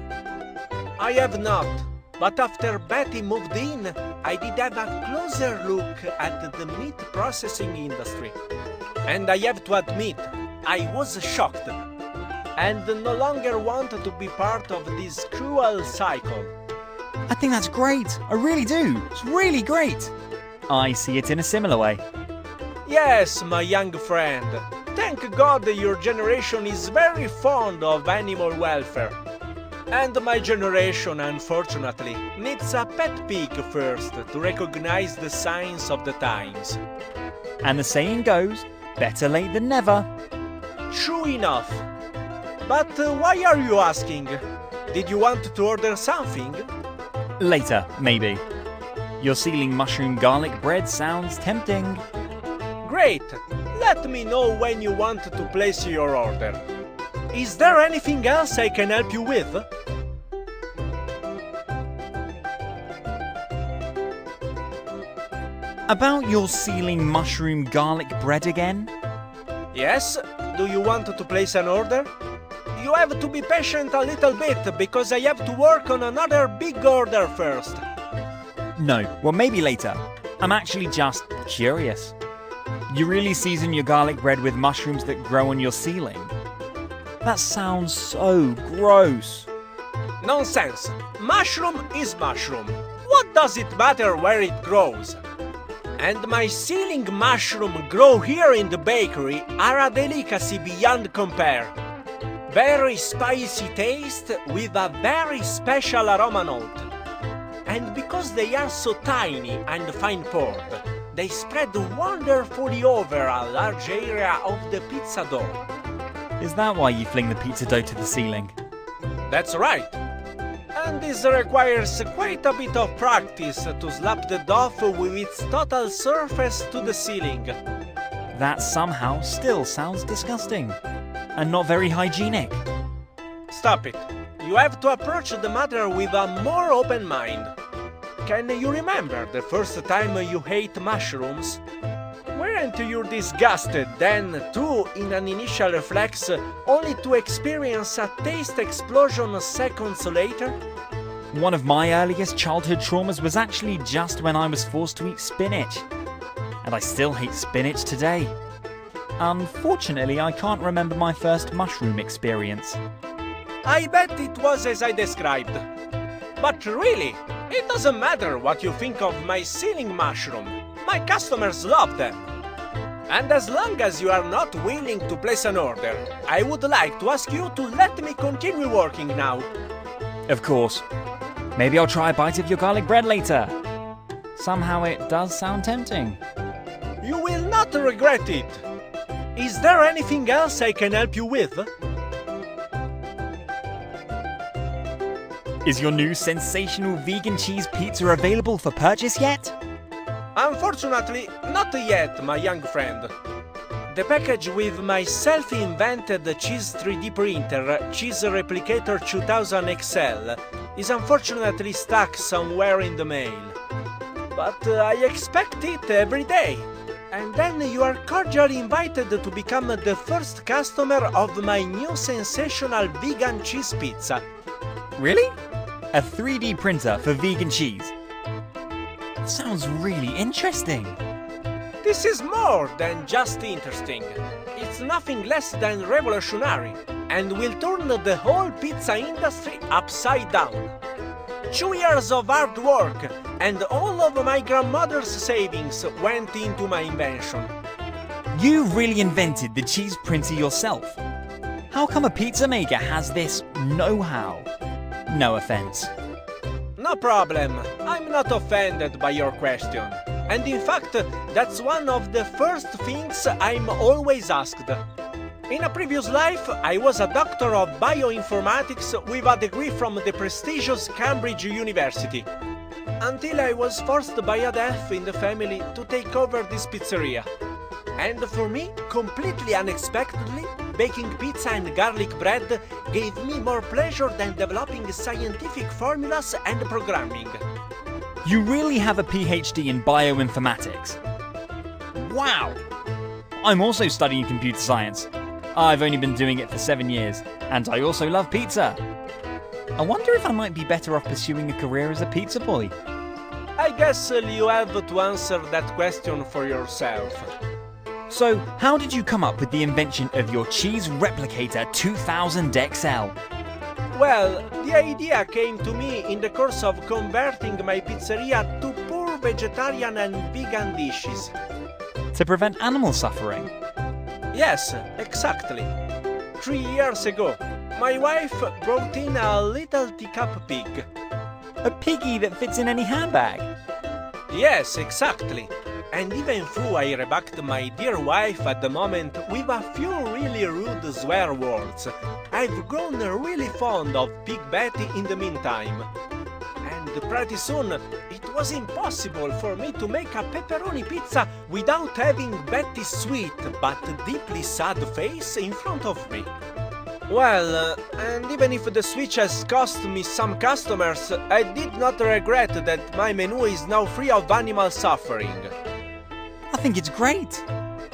Speaker 13: I have not. But after Betty moved in, I did have a closer look at the meat processing industry. And I have to admit, I was shocked. And no longer want to be part of this cruel cycle.
Speaker 1: I think that's great. I really do. It's really great. I see it in a similar way.
Speaker 13: Yes, my young friend. Thank God your generation is very fond of animal welfare. And my generation, unfortunately, needs a pet pig first to recognize the signs of the times.
Speaker 1: And the saying goes, better late than never.
Speaker 13: True enough. But why are you asking? Did you want to order something?
Speaker 1: Later, maybe. Your ceiling mushroom garlic bread sounds tempting.
Speaker 13: Great! Let me know when you want to place your order. Is there anything else I can help you with?
Speaker 1: About your ceiling mushroom garlic bread again?
Speaker 13: Yes? Do you want to place an order? You have to be patient a little bit because I have to work on another big order first.
Speaker 1: No, well maybe later. I'm actually just curious. You really season your garlic bread with mushrooms that grow on your ceiling? That sounds so gross.
Speaker 13: Nonsense! Mushroom is mushroom. What does it matter where it grows? And my ceiling mushroom grow here in the bakery are a delicacy beyond compare. Very spicy taste with a very special aroma note. And because they are so tiny and fine poured, they spread wonderfully over a large area of the pizza dough.
Speaker 1: Is that why you fling the pizza dough to the ceiling?
Speaker 13: That's right. And this requires quite a bit of practice to slap the dough with its total surface to the ceiling.
Speaker 1: That somehow still sounds disgusting. And not very hygienic.
Speaker 13: Stop it. You have to approach the matter with a more open mind. Can you remember the first time you ate mushrooms? Weren't you disgusted then, too, in an initial reflex, only to experience a taste explosion seconds later?
Speaker 1: One of my earliest childhood traumas was actually just when I was forced to eat spinach. And I still hate spinach today. Unfortunately, I can't remember my first mushroom experience.
Speaker 13: I bet it was as I described. But really, it doesn't matter what you think of my ceiling mushroom. My customers love them. And as long as you are not willing to place an order, I would like to ask you to let me continue working now.
Speaker 1: Of course. Maybe I'll try a bite of your garlic bread later. Somehow it does sound tempting.
Speaker 13: You will not regret it. Is there anything else I can help you with?
Speaker 1: Is your new sensational vegan cheese pizza available for purchase yet?
Speaker 13: Unfortunately, not yet, my young friend. The package with my self-invented cheese 3D printer, Cheese Replicator 2000 XL, is unfortunately stuck somewhere in the mail. But I expect it every day. And then you are cordially invited to become the first customer of my new sensational vegan cheese pizza.
Speaker 1: Really? A 3D printer for vegan cheese? Sounds really interesting.
Speaker 13: This is more than just interesting. It's nothing less than revolutionary and will turn the whole pizza industry upside down. 2 years of hard work and all of my grandmother's savings went into my invention.
Speaker 1: You really invented the cheese printer yourself. How come a pizza maker has this know-how? No offense.
Speaker 13: No problem. I'm not offended by your question. And in fact, that's one of the first things I'm always asked. In a previous life, I was a doctor of bioinformatics with a degree from the prestigious Cambridge University. Until I was forced by a death in the family to take over this pizzeria. And for me, completely unexpectedly, baking pizza and garlic bread gave me more pleasure than developing scientific formulas and programming.
Speaker 1: You really have a PhD in bioinformatics? Wow! I'm also studying computer science. I've only been doing it for 7 years, and I also love pizza. I wonder if I might be better off pursuing a career as a pizza boy.
Speaker 13: I guess you have to answer that question for yourself.
Speaker 1: So, how did you come up with the invention of your Cheese Replicator 2000 XL?
Speaker 13: Well, the idea came to me in the course of converting my pizzeria to pure vegetarian and vegan dishes.
Speaker 1: To prevent animal suffering?
Speaker 13: Yes, exactly. 3 years ago, my wife brought in a little teacup pig.
Speaker 1: A piggy that fits in any handbag?
Speaker 13: Yes, exactly. And even though I rebucked my dear wife at the moment with a few really rude swear words, I've grown really fond of Pig Betty in the meantime. And pretty soon, it was impossible for me to make a pepperoni pizza without having Betty's sweet but deeply sad face in front of me. Well, and even if the switch has cost me some customers, I did not regret that my menu is now free of animal suffering.
Speaker 1: I think it's great.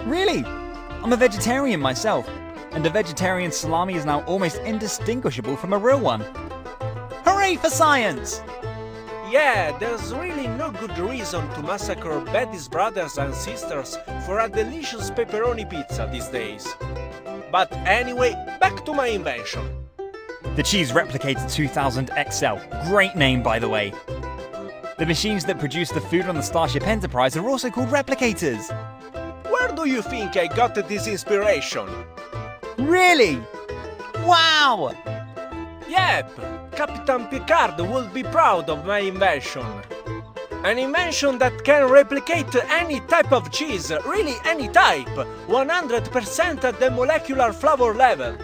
Speaker 1: Really. I'm a vegetarian myself, and a vegetarian salami is now almost indistinguishable from a real one. Hooray for science!
Speaker 13: Yeah, there's really no good reason to massacre Betty's brothers and sisters for a delicious pepperoni pizza these days. But anyway, back to my invention.
Speaker 1: The Cheese Replicator 2000 XL. Great name, by the way. The machines that produce the food on the Starship Enterprise are also called replicators.
Speaker 13: Where do you think I got this inspiration?
Speaker 1: Really? Wow!
Speaker 13: Yep, Captain Picard would be proud of my invention. An invention that can replicate any type of cheese, really any type, 100% at the molecular flavor level.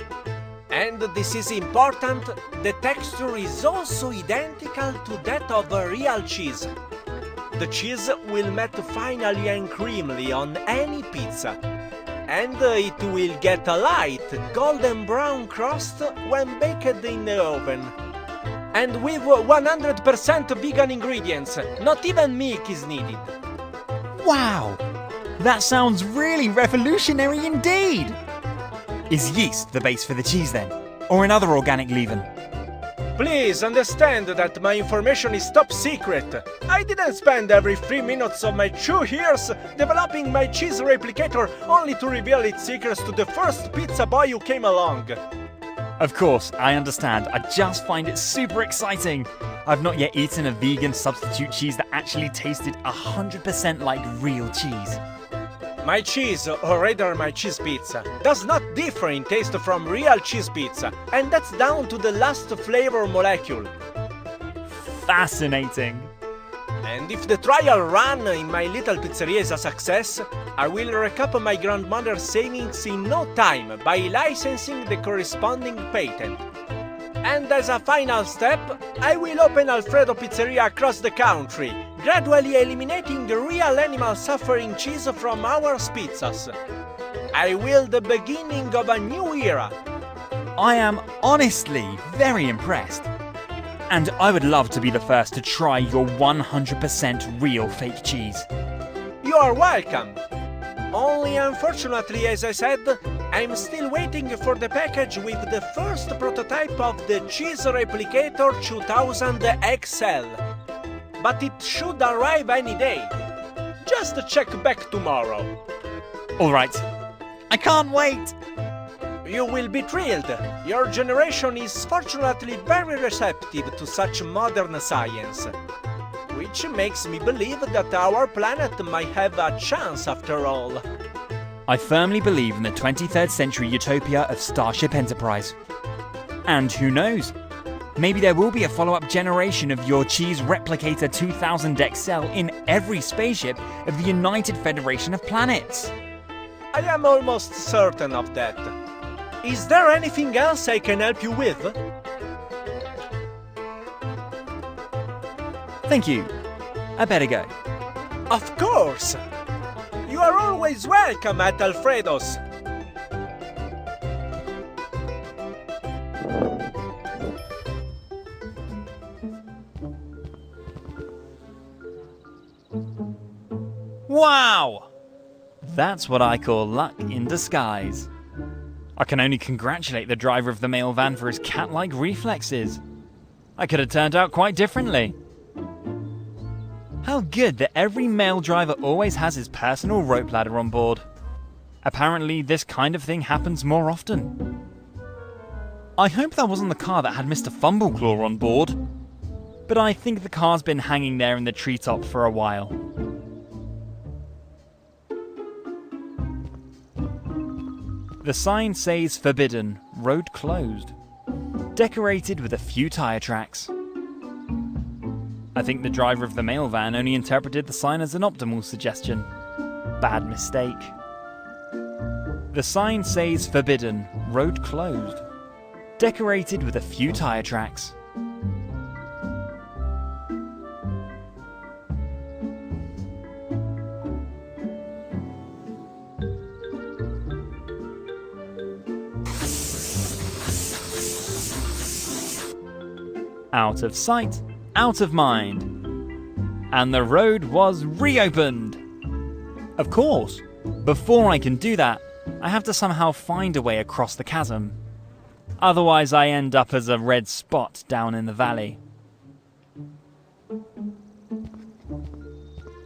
Speaker 13: And this is important, the texture is also identical to that of a real cheese. The cheese will melt finely and creamily on any pizza. And it will get a light, golden brown crust when baked in the oven. And with 100% vegan ingredients, not even milk is needed.
Speaker 1: Wow! That sounds really revolutionary indeed! Is yeast the base for the cheese then? Or another organic leaven?
Speaker 13: Please understand that my information is top secret. I didn't spend every 3 minutes of my 2 years developing my cheese replicator only to reveal its secrets to the first pizza boy who came along.
Speaker 1: Of course, I understand. I just find it super exciting. I've not yet eaten a vegan substitute cheese that actually tasted 100% like real cheese.
Speaker 13: My cheese, or rather my cheese pizza, does not differ in taste from real cheese pizza, and that's down to the last flavor molecule.
Speaker 1: Fascinating.
Speaker 13: And if the trial run in my little pizzeria is a success, I will recoup my grandmother's savings in no time by licensing the corresponding patent. And as a final step, I will open Alfredo Pizzeria across the country, gradually eliminating the real animal suffering cheese from our pizzas. I will the beginning of a new era.
Speaker 1: I am honestly very impressed. And I would love to be the first to try your 100% real fake cheese.
Speaker 13: You are welcome. Only unfortunately, as I said, I'm still waiting for the package with the first prototype of the Cheese Replicator 2000 XL. But it should arrive any day. Just check back tomorrow.
Speaker 1: Alright. I can't wait!
Speaker 13: You will be thrilled. Your generation is fortunately very receptive to such modern science. Which makes me believe that our planet might have a chance after all.
Speaker 1: I firmly believe in the 23rd century utopia of Starship Enterprise. And who knows? Maybe there will be a follow-up generation of your Cheese Replicator 2000 XL in every spaceship of the United Federation of Planets.
Speaker 13: I am almost certain of that. Is there anything else I can help you with?
Speaker 1: Thank you. I better go.
Speaker 13: Of course! You are always welcome at Alfredo's.
Speaker 1: Wow! That's what I call luck in disguise. I can only congratulate the driver of the mail van for his cat-like reflexes. I could have turned out quite differently. How good that every mail driver always has his personal rope ladder on board. Apparently, this kind of thing happens more often. I hope that wasn't the car that had Mr. Fumbleclaw on board. But I think the car's been hanging there in the treetop for a while. The sign says forbidden, road closed. Decorated with a few tyre tracks. I think the driver of the mail van only interpreted the sign as an optimal suggestion. Bad mistake. The sign says forbidden, road closed. Decorated with a few tyre tracks. Out of sight, out of mind. And the road was reopened. Of course, before I can do that, I have to somehow find a way across the chasm. Otherwise I end up as a red spot down in the valley.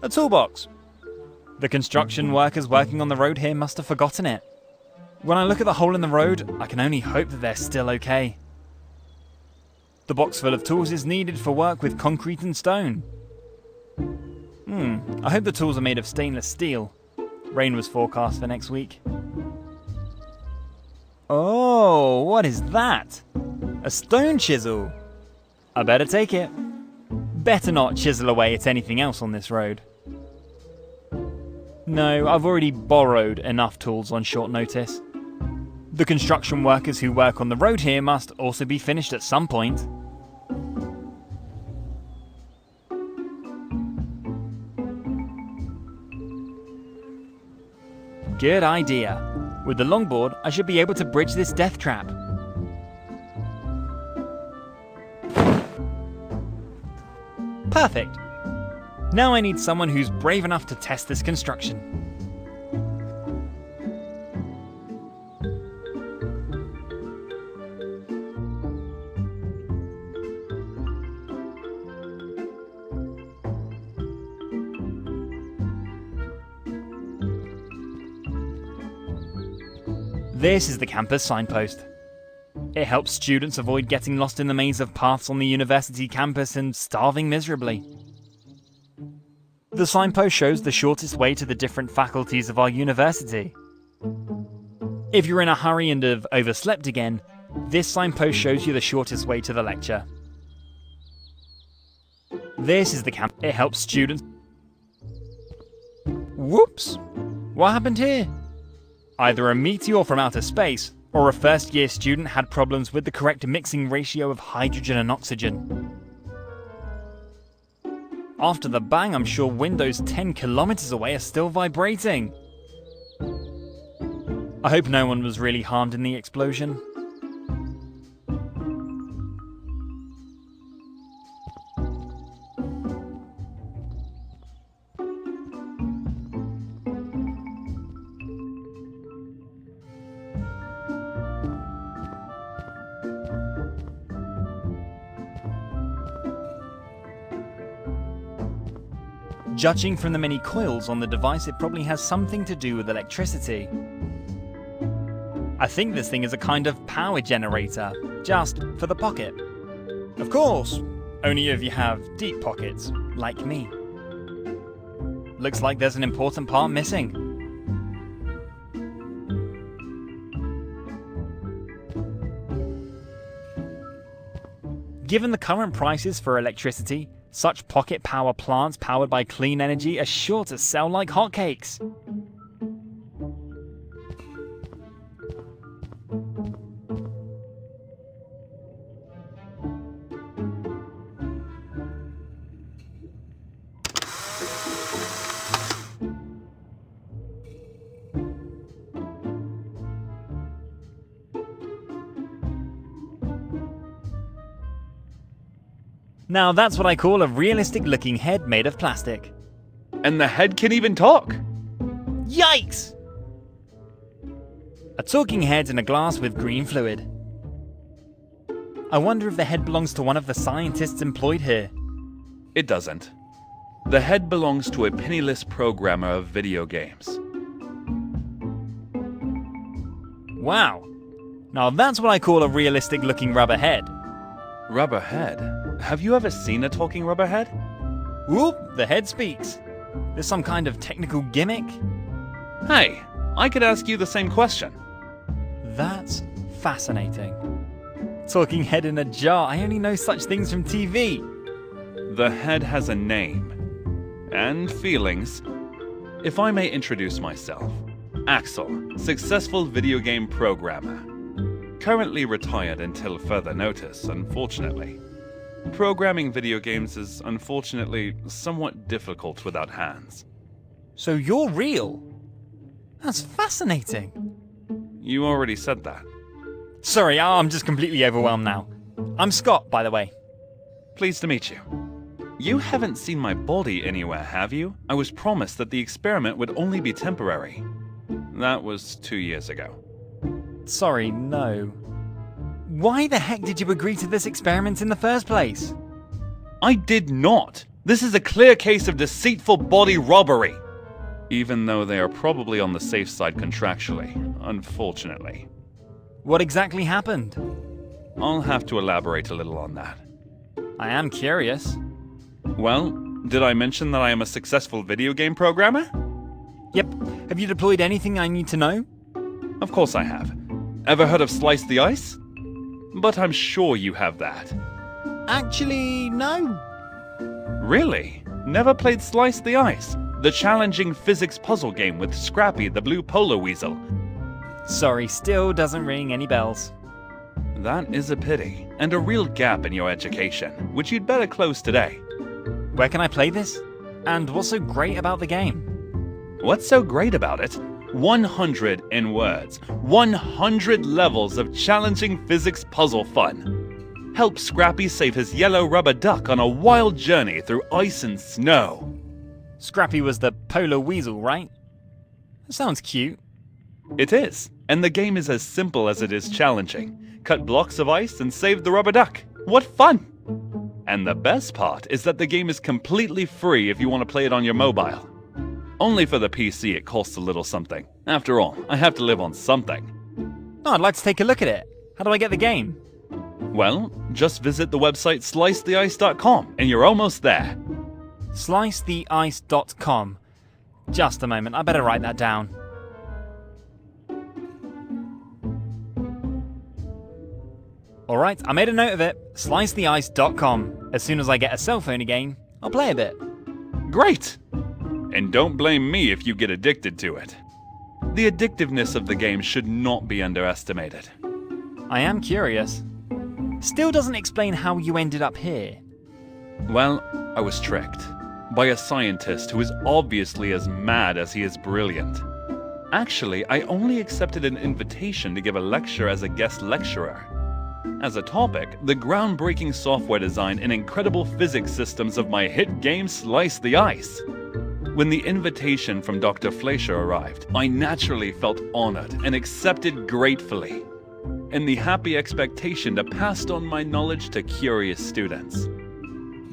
Speaker 1: A toolbox. The construction workers working on the road here must have forgotten it. When I look at the hole in the road, I can only hope that they're still okay. The box full of tools is needed for work with concrete and stone. I hope the tools are made of stainless steel. Rain was forecast for next week. Oh, what is that? A stone chisel. I better take it. Better not chisel away at anything else on this road. No, I've already borrowed enough tools on short notice. The construction workers who work on the road here must also be finished at some point. Good idea. With the longboard, I should be able to bridge this death trap. Perfect. Now I need someone who's brave enough to test this construction. This is the campus signpost. It helps students avoid getting lost in the maze of paths on the university campus and starving miserably. The signpost shows the shortest way to the different faculties of our university. If you're in a hurry and have overslept again, this signpost shows you the shortest way to the lecture. This is the campus. It helps students... Whoops! What happened here? Either a meteor from outer space, or a first-year student had problems with the correct mixing ratio of hydrogen and oxygen. After the bang, I'm sure windows 10 kilometers away are still vibrating. I hope no one was really harmed in the explosion. Judging from the many coils on the device, it probably has something to do with electricity. I think this thing is a kind of power generator, just for the pocket. Of course, only if you have deep pockets, like me. Looks like there's an important part missing. Given the current prices for electricity, such pocket power plants powered by clean energy are sure to sell like hotcakes. Now that's what I call a realistic looking head made of plastic.
Speaker 14: And the head can even talk!
Speaker 1: Yikes! A talking head in a glass with green fluid. I wonder if the head belongs to one of the scientists employed here.
Speaker 14: It doesn't. The head belongs to a penniless programmer of video games.
Speaker 1: Wow. Now that's what I call a realistic looking rubber head.
Speaker 14: Rubber head? Have you ever seen a talking rubber head?
Speaker 1: Whoop, the head speaks. There's some kind of technical gimmick?
Speaker 14: Hey, I could ask you the same question.
Speaker 1: That's fascinating. Talking head in a jar, I only know such things from TV.
Speaker 14: The head has a name. And feelings. If I may introduce myself. Axel, successful video game programmer. Currently retired until further notice, unfortunately. Programming video games is, unfortunately, somewhat difficult without hands.
Speaker 1: So you're real? That's fascinating.
Speaker 14: You already said that.
Speaker 1: Sorry, I'm just completely overwhelmed now. I'm Scott, by the way.
Speaker 14: Pleased to meet you. You haven't seen my body anywhere, have you? I was promised that the experiment would only be temporary. That was 2 years ago.
Speaker 1: Sorry, no. Why the heck did you agree to this experiment in the first place?
Speaker 14: I did not! This is a clear case of deceitful body robbery! Even though they are probably on the safe side contractually, unfortunately.
Speaker 1: What exactly happened?
Speaker 14: I'll have to elaborate a little on that.
Speaker 1: I am curious.
Speaker 14: Well, did I mention that I am a successful video game programmer?
Speaker 1: Yep. Have you deployed anything I need to know?
Speaker 14: Of course I have. Ever heard of Slice the Ice? But I'm sure you have that.
Speaker 1: Actually, no.
Speaker 14: Really? Never played Slice the Ice? The challenging physics puzzle game with Scrappy the blue polo weasel.
Speaker 1: Sorry, still doesn't ring any bells.
Speaker 14: That is a pity, and a real gap in your education, which you'd better close today.
Speaker 1: Where can I play this? And what's so great about the game?
Speaker 14: What's so great about it? 100 in words. 100 levels of challenging physics puzzle fun. Help Scrappy save his yellow rubber duck on a wild journey through ice and snow.
Speaker 1: Scrappy was the polar weasel, right? That sounds cute.
Speaker 14: It is, and the game is as simple as it is challenging. Cut blocks of ice and save the rubber duck. What fun! And the best part is that the game is completely free if you want to play it on your mobile. Only for the PC it costs a little something. After all, I have to live on something.
Speaker 1: Oh, I'd like to take a look at it. How do I get the game?
Speaker 14: Well, just visit the website slicetheice.com and you're almost there.
Speaker 1: Slicetheice.com. Just a moment, I better write that down. Alright, I made a note of it. Slicetheice.com. As soon as I get a cell phone again, I'll play a bit.
Speaker 14: Great! And don't blame me if you get addicted to it. The addictiveness of the game should not be underestimated.
Speaker 1: I am curious. Still doesn't explain how you ended up here.
Speaker 14: Well, I was tricked. By a scientist who is obviously as mad as he is brilliant. Actually, I only accepted an invitation to give a lecture as a guest lecturer. As a topic, the groundbreaking software design and incredible physics systems of my hit game Slice the Ice. When the invitation from Dr. Fleischer arrived, I naturally felt honored and accepted gratefully, in the happy expectation to pass on my knowledge to curious students.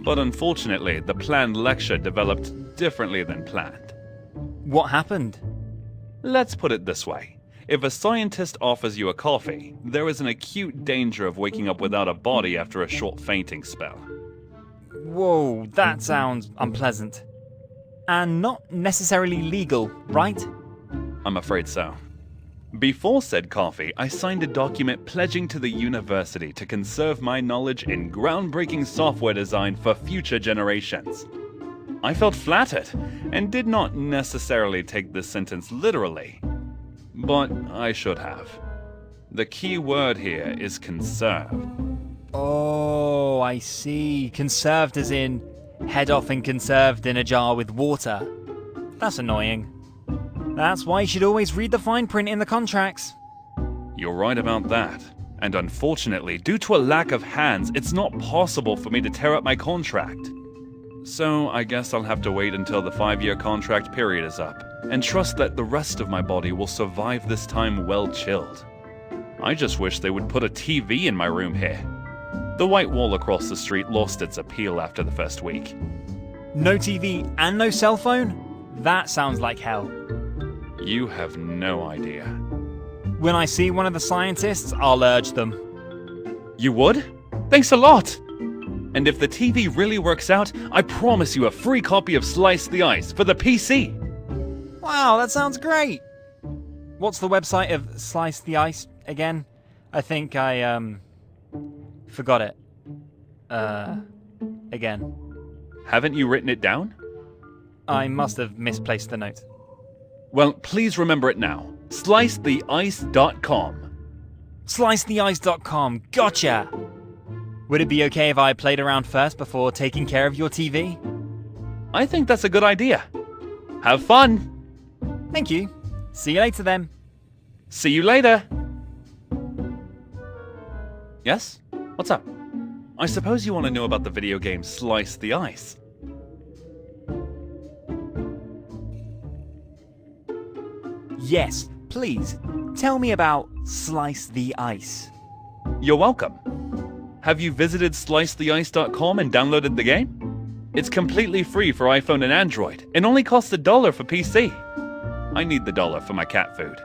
Speaker 14: But unfortunately, the planned lecture developed differently than planned.
Speaker 1: What happened?
Speaker 14: Let's put it this way. If a scientist offers you a coffee, there is an acute danger of waking up without a body after a short fainting spell.
Speaker 1: Whoa, that sounds unpleasant. And not necessarily legal, right?
Speaker 14: I'm afraid so. Before said coffee, I signed a document pledging to the university to conserve my knowledge in groundbreaking software design for future generations. I felt flattered, and did not necessarily take this sentence literally. But I should have. The key word here is conserve.
Speaker 1: Oh, I see. Conserved as in head off and conserved in a jar with water. That's annoying. That's why you should always read the fine print in the contracts.
Speaker 14: You're right about that. And unfortunately, due to a lack of hands, it's not possible for me to tear up my contract. So I guess I'll have to wait until the 5-year contract period is up, and trust that the rest of my body will survive this time well chilled. I just wish they would put a TV in my room here. The white wall across the street lost its appeal after the first week.
Speaker 1: No TV and no cell phone? That sounds like hell.
Speaker 14: You have no idea.
Speaker 1: When I see one of the scientists, I'll urge them.
Speaker 14: You would? Thanks a lot! And if the TV really works out, I promise you a free copy of Slice the Ice for the PC!
Speaker 1: Wow, that sounds great! What's the website of Slice the Ice again? I think I, forgot it. Again.
Speaker 14: Haven't you written it down?
Speaker 1: I must have misplaced the note.
Speaker 14: Well, please remember it now. Slicetheice.com.
Speaker 1: Slicetheice.com, gotcha! Would it be okay if I played around first before taking care of your TV?
Speaker 14: I think that's a good idea. Have fun!
Speaker 1: Thank you. See you later then.
Speaker 14: See you later! Yes? What's up? I suppose you want to know about the video game Slice the Ice.
Speaker 1: Yes, please. Tell me about Slice the Ice.
Speaker 14: You're welcome. Have you visited slicetheice.com and downloaded the game? It's completely free for iPhone and Android, and only costs $1 for PC. I need the dollar for my cat food.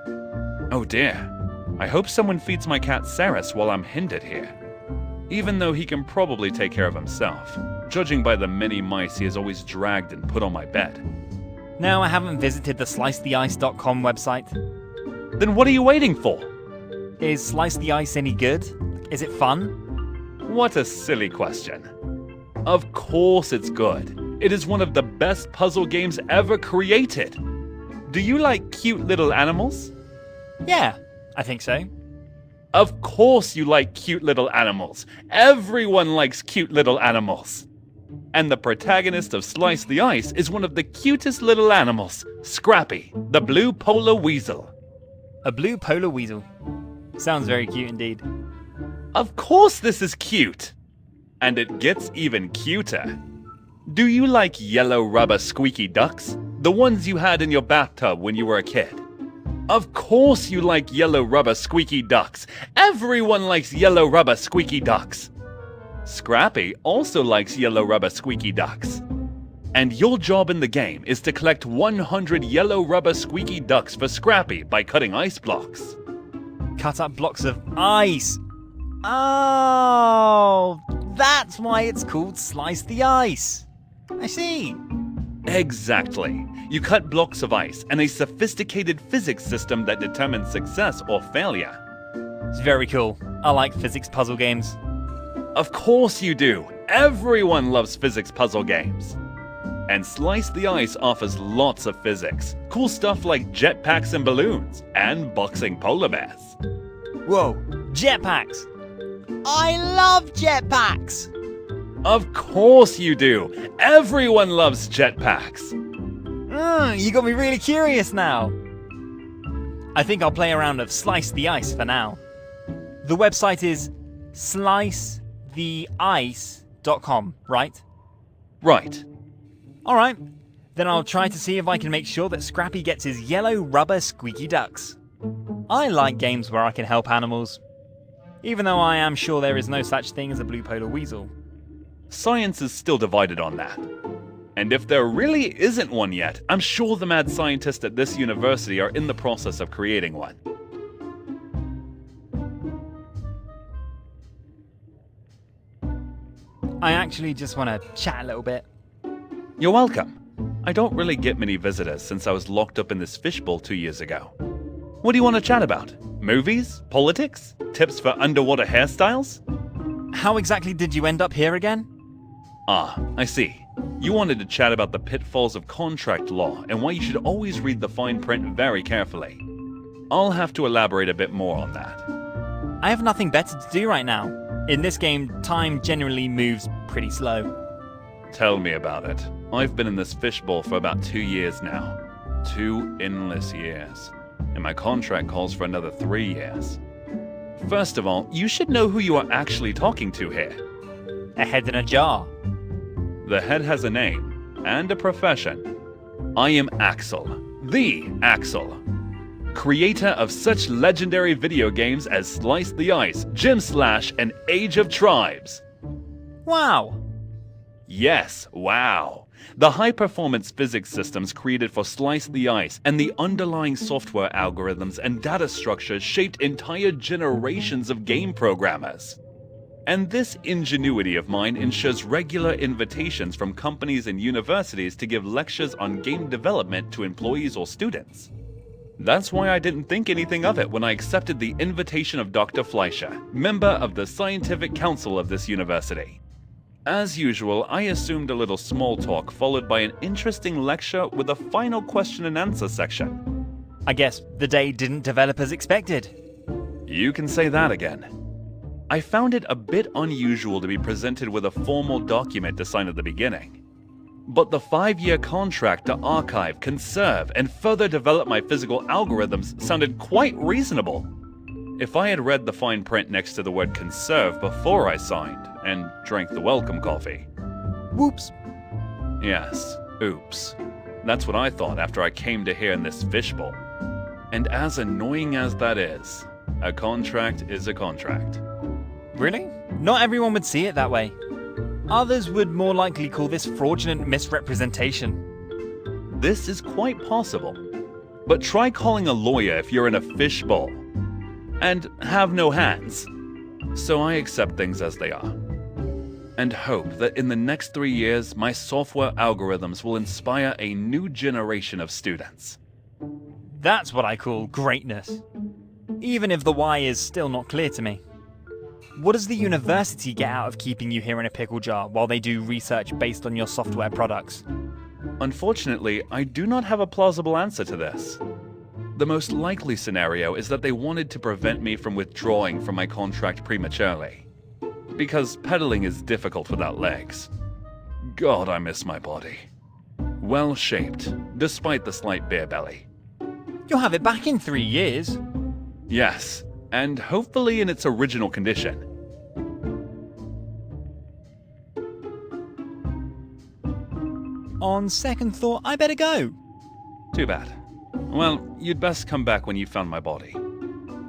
Speaker 14: Oh dear. I hope someone feeds my cat Saris while I'm hindered here. Even though he can probably take care of himself, judging by the many mice he has always dragged and put on my bed.
Speaker 1: No, I haven't visited the slicetheice.com website.
Speaker 14: Then what are you waiting for?
Speaker 1: Is Slice the Ice any good? Is it fun?
Speaker 14: What a silly question. Of course it's good. It is one of the best puzzle games ever created. Do you like cute little animals?
Speaker 1: Yeah, I think so.
Speaker 14: Of course you like cute little animals. Everyone likes cute little animals. And the protagonist of Slice the Ice is one of the cutest little animals, Scrappy, the blue polar weasel.
Speaker 1: A blue polar weasel. Sounds very cute indeed.
Speaker 14: Of course this is cute! And it gets even cuter. Do you like yellow rubber squeaky ducks? The ones you had in your bathtub when you were a kid? Of course you like yellow rubber squeaky ducks. Everyone likes yellow rubber squeaky ducks. Scrappy also likes yellow rubber squeaky ducks. And your job in the game is to collect 100 yellow rubber squeaky ducks for Scrappy by cutting ice blocks.
Speaker 1: Cut up blocks of ice. Oh, that's why it's called Slice the Ice. I see.
Speaker 14: Exactly. You cut blocks of ice and a sophisticated physics system that determines success or failure.
Speaker 1: It's very cool. I like physics puzzle games.
Speaker 14: Of course you do. Everyone loves physics puzzle games. And Slice the Ice offers lots of physics. Cool stuff like jetpacks and balloons, and boxing polar bears.
Speaker 1: Whoa, jetpacks! I love jetpacks!
Speaker 14: Of course you do. Everyone loves jetpacks.
Speaker 1: You got me really curious now. I think I'll play a round of Slice the Ice for now. The website is slicetheice.com, right?
Speaker 14: Right.
Speaker 1: Alright, then I'll try to see if I can make sure that Scrappy gets his yellow rubber squeaky ducks. I like games where I can help animals, even though I am sure there is no such thing as a blue polar weasel.
Speaker 14: Science is still divided on that. And if there really isn't one yet, I'm sure the mad scientists at this university are in the process of creating one.
Speaker 1: I actually just want to chat a little bit.
Speaker 14: You're welcome. I don't really get many visitors since I was locked up in this fishbowl 2 years ago. What do you want to chat about? Movies? Politics? Tips for underwater hairstyles?
Speaker 1: How exactly did you end up here again?
Speaker 14: Ah, I see. You wanted to chat about the pitfalls of contract law and why you should always read the fine print very carefully. I'll have to elaborate a bit more on that.
Speaker 1: I have nothing better to do right now. In this game, time generally moves pretty slow.
Speaker 14: Tell me about it. I've been in this fishbowl for about 2 years now. 2 endless years. And my contract calls for another 3 years. First of all, you should know who you are actually talking to here.
Speaker 1: A head in a jar.
Speaker 14: The head has a name and a profession. I am Axel, the Axel, creator of such legendary video games as Slice the Ice, Gym Slash, and Age of Tribes.
Speaker 1: Wow!
Speaker 14: Yes, wow. The high-performance physics systems created for Slice the Ice and the underlying software algorithms and data structures shaped entire generations of game programmers. And this ingenuity of mine ensures regular invitations from companies and universities to give lectures on game development to employees or students. That's why I didn't think anything of it when I accepted the invitation of Dr. Fleischer, member of the Scientific Council of this university. As usual, I assumed a little small talk followed by an interesting lecture with a final question and answer section.
Speaker 1: I guess the day didn't develop as expected.
Speaker 14: You can say that again. I found it a bit unusual to be presented with a formal document to sign at the beginning. But the 5-year contract to archive, conserve, and further develop my physical algorithms sounded quite reasonable. If I had read the fine print next to the word conserve before I signed, and drank the welcome coffee.
Speaker 11: Whoops.
Speaker 14: Yes, oops. That's what I thought after I came to hear in this fishbowl. And as annoying as that is, a contract is a contract.
Speaker 1: Really? Not everyone would see it that way. Others would more likely call this fraudulent misrepresentation.
Speaker 14: This is quite possible. But try calling a lawyer if you're in a fishbowl. And have no hands. So I accept things as they are. And hope that in the next 3 years, my software algorithms will inspire a new generation of students.
Speaker 1: That's what I call greatness. Even if the why is still not clear to me. What does the university get out of keeping you here in a pickle jar while they do research based on your software products?
Speaker 14: Unfortunately, I do not have a plausible answer to this. The most likely scenario is that they wanted to prevent me from withdrawing from my contract prematurely. Because pedaling is difficult without legs. God, I miss my body. Well shaped, despite the slight beer belly.
Speaker 1: You'll have it back in 3 years.
Speaker 14: Yes, and hopefully in its original condition.
Speaker 1: On second thought, I better go.
Speaker 14: Too bad. Well, you'd best come back when you found my body.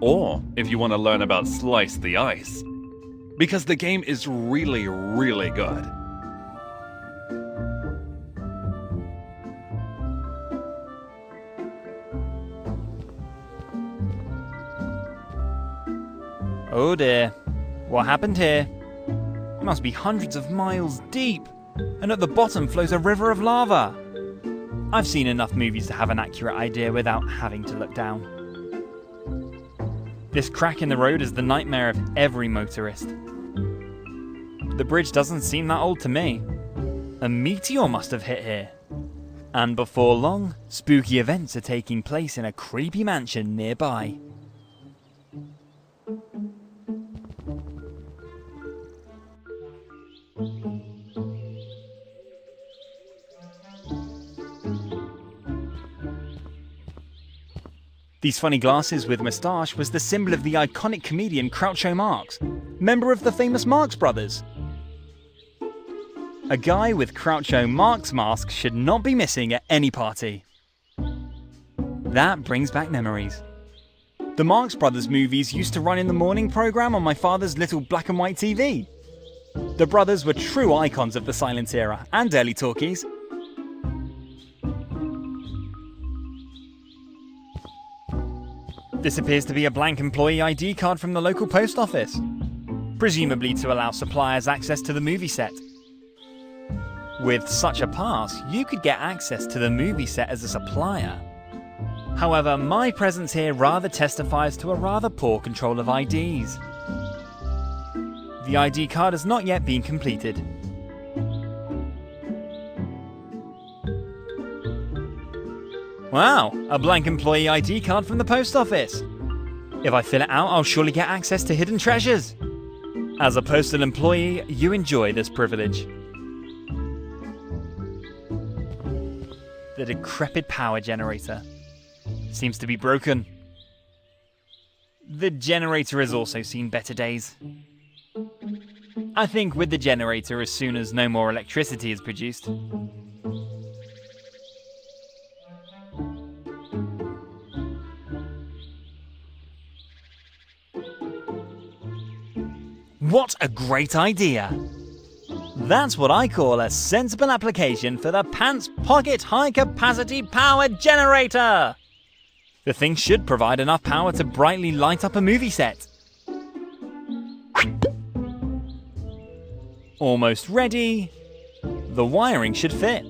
Speaker 14: Or if you want to learn about Slice the Ice. Because the game is really, really good.
Speaker 1: Oh dear. What happened here? It must be hundreds of miles deep, and at the bottom flows a river of lava. I've seen enough movies to have an accurate idea without having to look down. This crack in the road is the nightmare of every motorist. The bridge doesn't seem that old to me. A meteor must have hit here. And before long, spooky events are taking place in a creepy mansion nearby. These funny glasses with moustache was the symbol of the iconic comedian Groucho Marx, member of the famous Marx Brothers. A guy with Groucho Marx mask should not be missing at any party. That brings back memories. The Marx Brothers movies used to run in the morning program on my father's little black and white TV. The brothers were true icons of the silent era and early talkies. This appears to be a blank employee ID card from the local post office, presumably to allow suppliers access to the movie set. With such a pass, you could get access to the movie set as a supplier. However, my presence here rather testifies to a rather poor control of IDs. The ID card has not yet been completed. Wow, a blank employee ID card from the post office. If I fill it out, I'll surely get access to hidden treasures. As a postal employee, you enjoy this privilege. The decrepit power generator seems to be broken. The generator has also seen better days. I think with the generator, as soon as no more electricity is produced. What a great idea! That's what I call a sensible application for the Pants Pocket High Capacity Power Generator! The thing should provide enough power to brightly light up a movie set. Almost ready. The wiring should fit.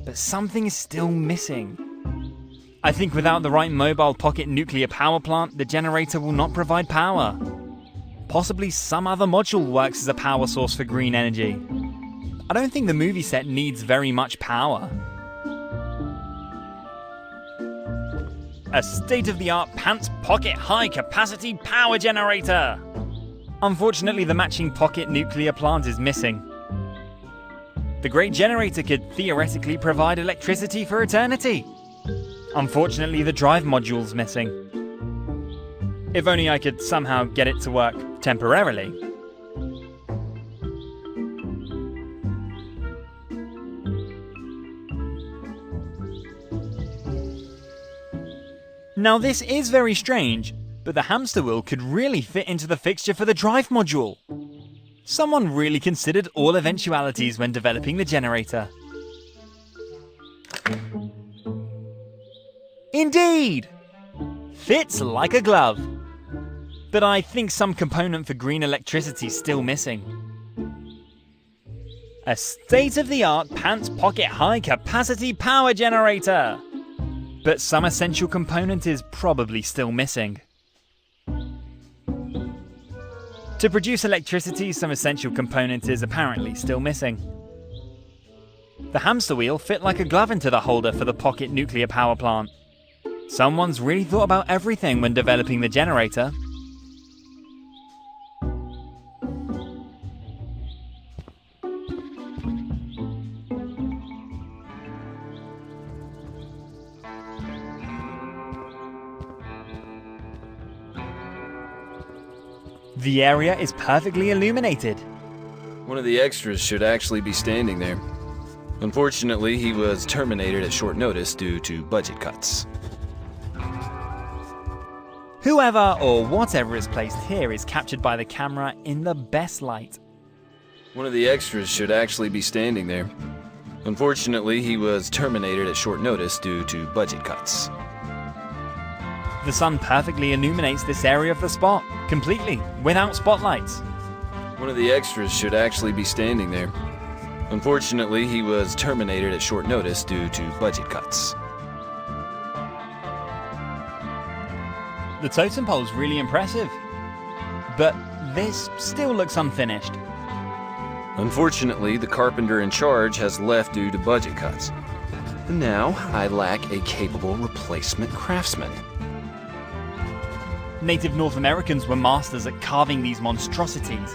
Speaker 1: But something is still missing. I think without the right mobile pocket nuclear power plant, the generator will not provide power. Possibly some other module works as a power source for green energy. I don't think the movie set needs very much power. A state-of-the-art Pants Pocket High-Capacity Power Generator! Unfortunately, the matching pocket nuclear plant is missing. The great generator could theoretically provide electricity for eternity. Unfortunately, the drive module's missing. If only I could somehow get it to work temporarily. Now this is very strange, but the hamster wheel could really fit into the fixture for the drive module. Someone really considered all eventualities when developing the generator. Indeed! Fits like a glove. But I think some component for green electricity is still missing. A state-of-the-art pants pocket high capacity power generator! But some essential component is probably still missing. To produce electricity, some essential component is apparently still missing. The hamster wheel fit like a glove into the holder for the pocket nuclear power plant. Someone's really thought about everything when developing the generator. The area is perfectly illuminated.
Speaker 15: One of the extras should actually be standing there. Unfortunately, he was terminated at short notice due to budget cuts.
Speaker 1: Whoever or whatever is placed here is captured by the camera in the best light.
Speaker 15: One of the extras should actually be standing there. Unfortunately, he was terminated at short notice due to budget cuts.
Speaker 1: The sun perfectly illuminates this area of the spot, completely, without spotlights.
Speaker 15: One of the extras should actually be standing there. Unfortunately, he was terminated at short notice due to budget cuts.
Speaker 1: The totem pole's really impressive, but this still looks unfinished.
Speaker 15: Unfortunately, the carpenter in charge has left due to budget cuts. Now, I lack a capable replacement craftsman.
Speaker 1: Native North Americans were masters at carving these monstrosities.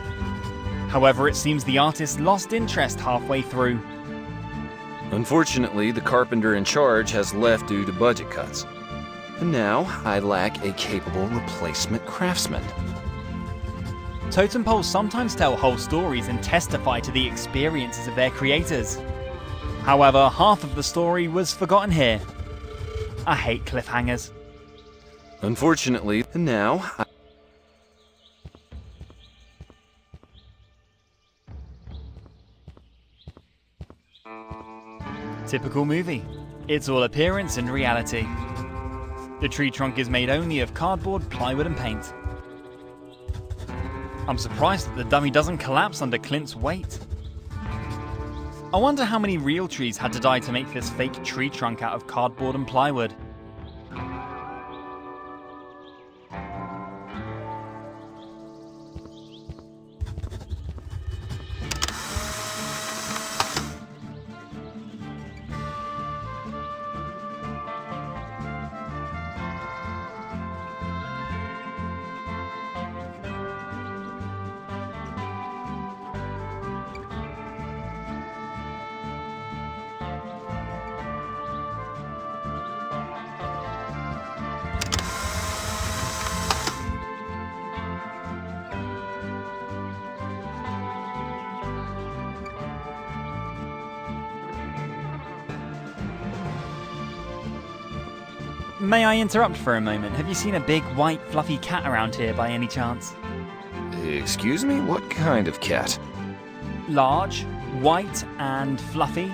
Speaker 1: However, it seems the artist lost interest halfway through.
Speaker 15: Unfortunately, the carpenter in charge has left due to budget cuts. Now, I lack a capable replacement craftsman.
Speaker 1: Totem poles sometimes tell whole stories and testify to the experiences of their creators. However, half of the story was forgotten here. I hate cliffhangers.
Speaker 15: Unfortunately, now...
Speaker 1: Typical movie. It's all appearance and reality. The tree trunk is made only of cardboard, plywood and paint. I'm surprised that the dummy doesn't collapse under Clint's weight. I wonder how many real trees had to die to make this fake tree trunk out of cardboard and plywood. May I interrupt for a moment? Have you seen a big, white, fluffy cat around here by any chance?
Speaker 15: Excuse me? What kind of cat?
Speaker 1: Large, white, and fluffy.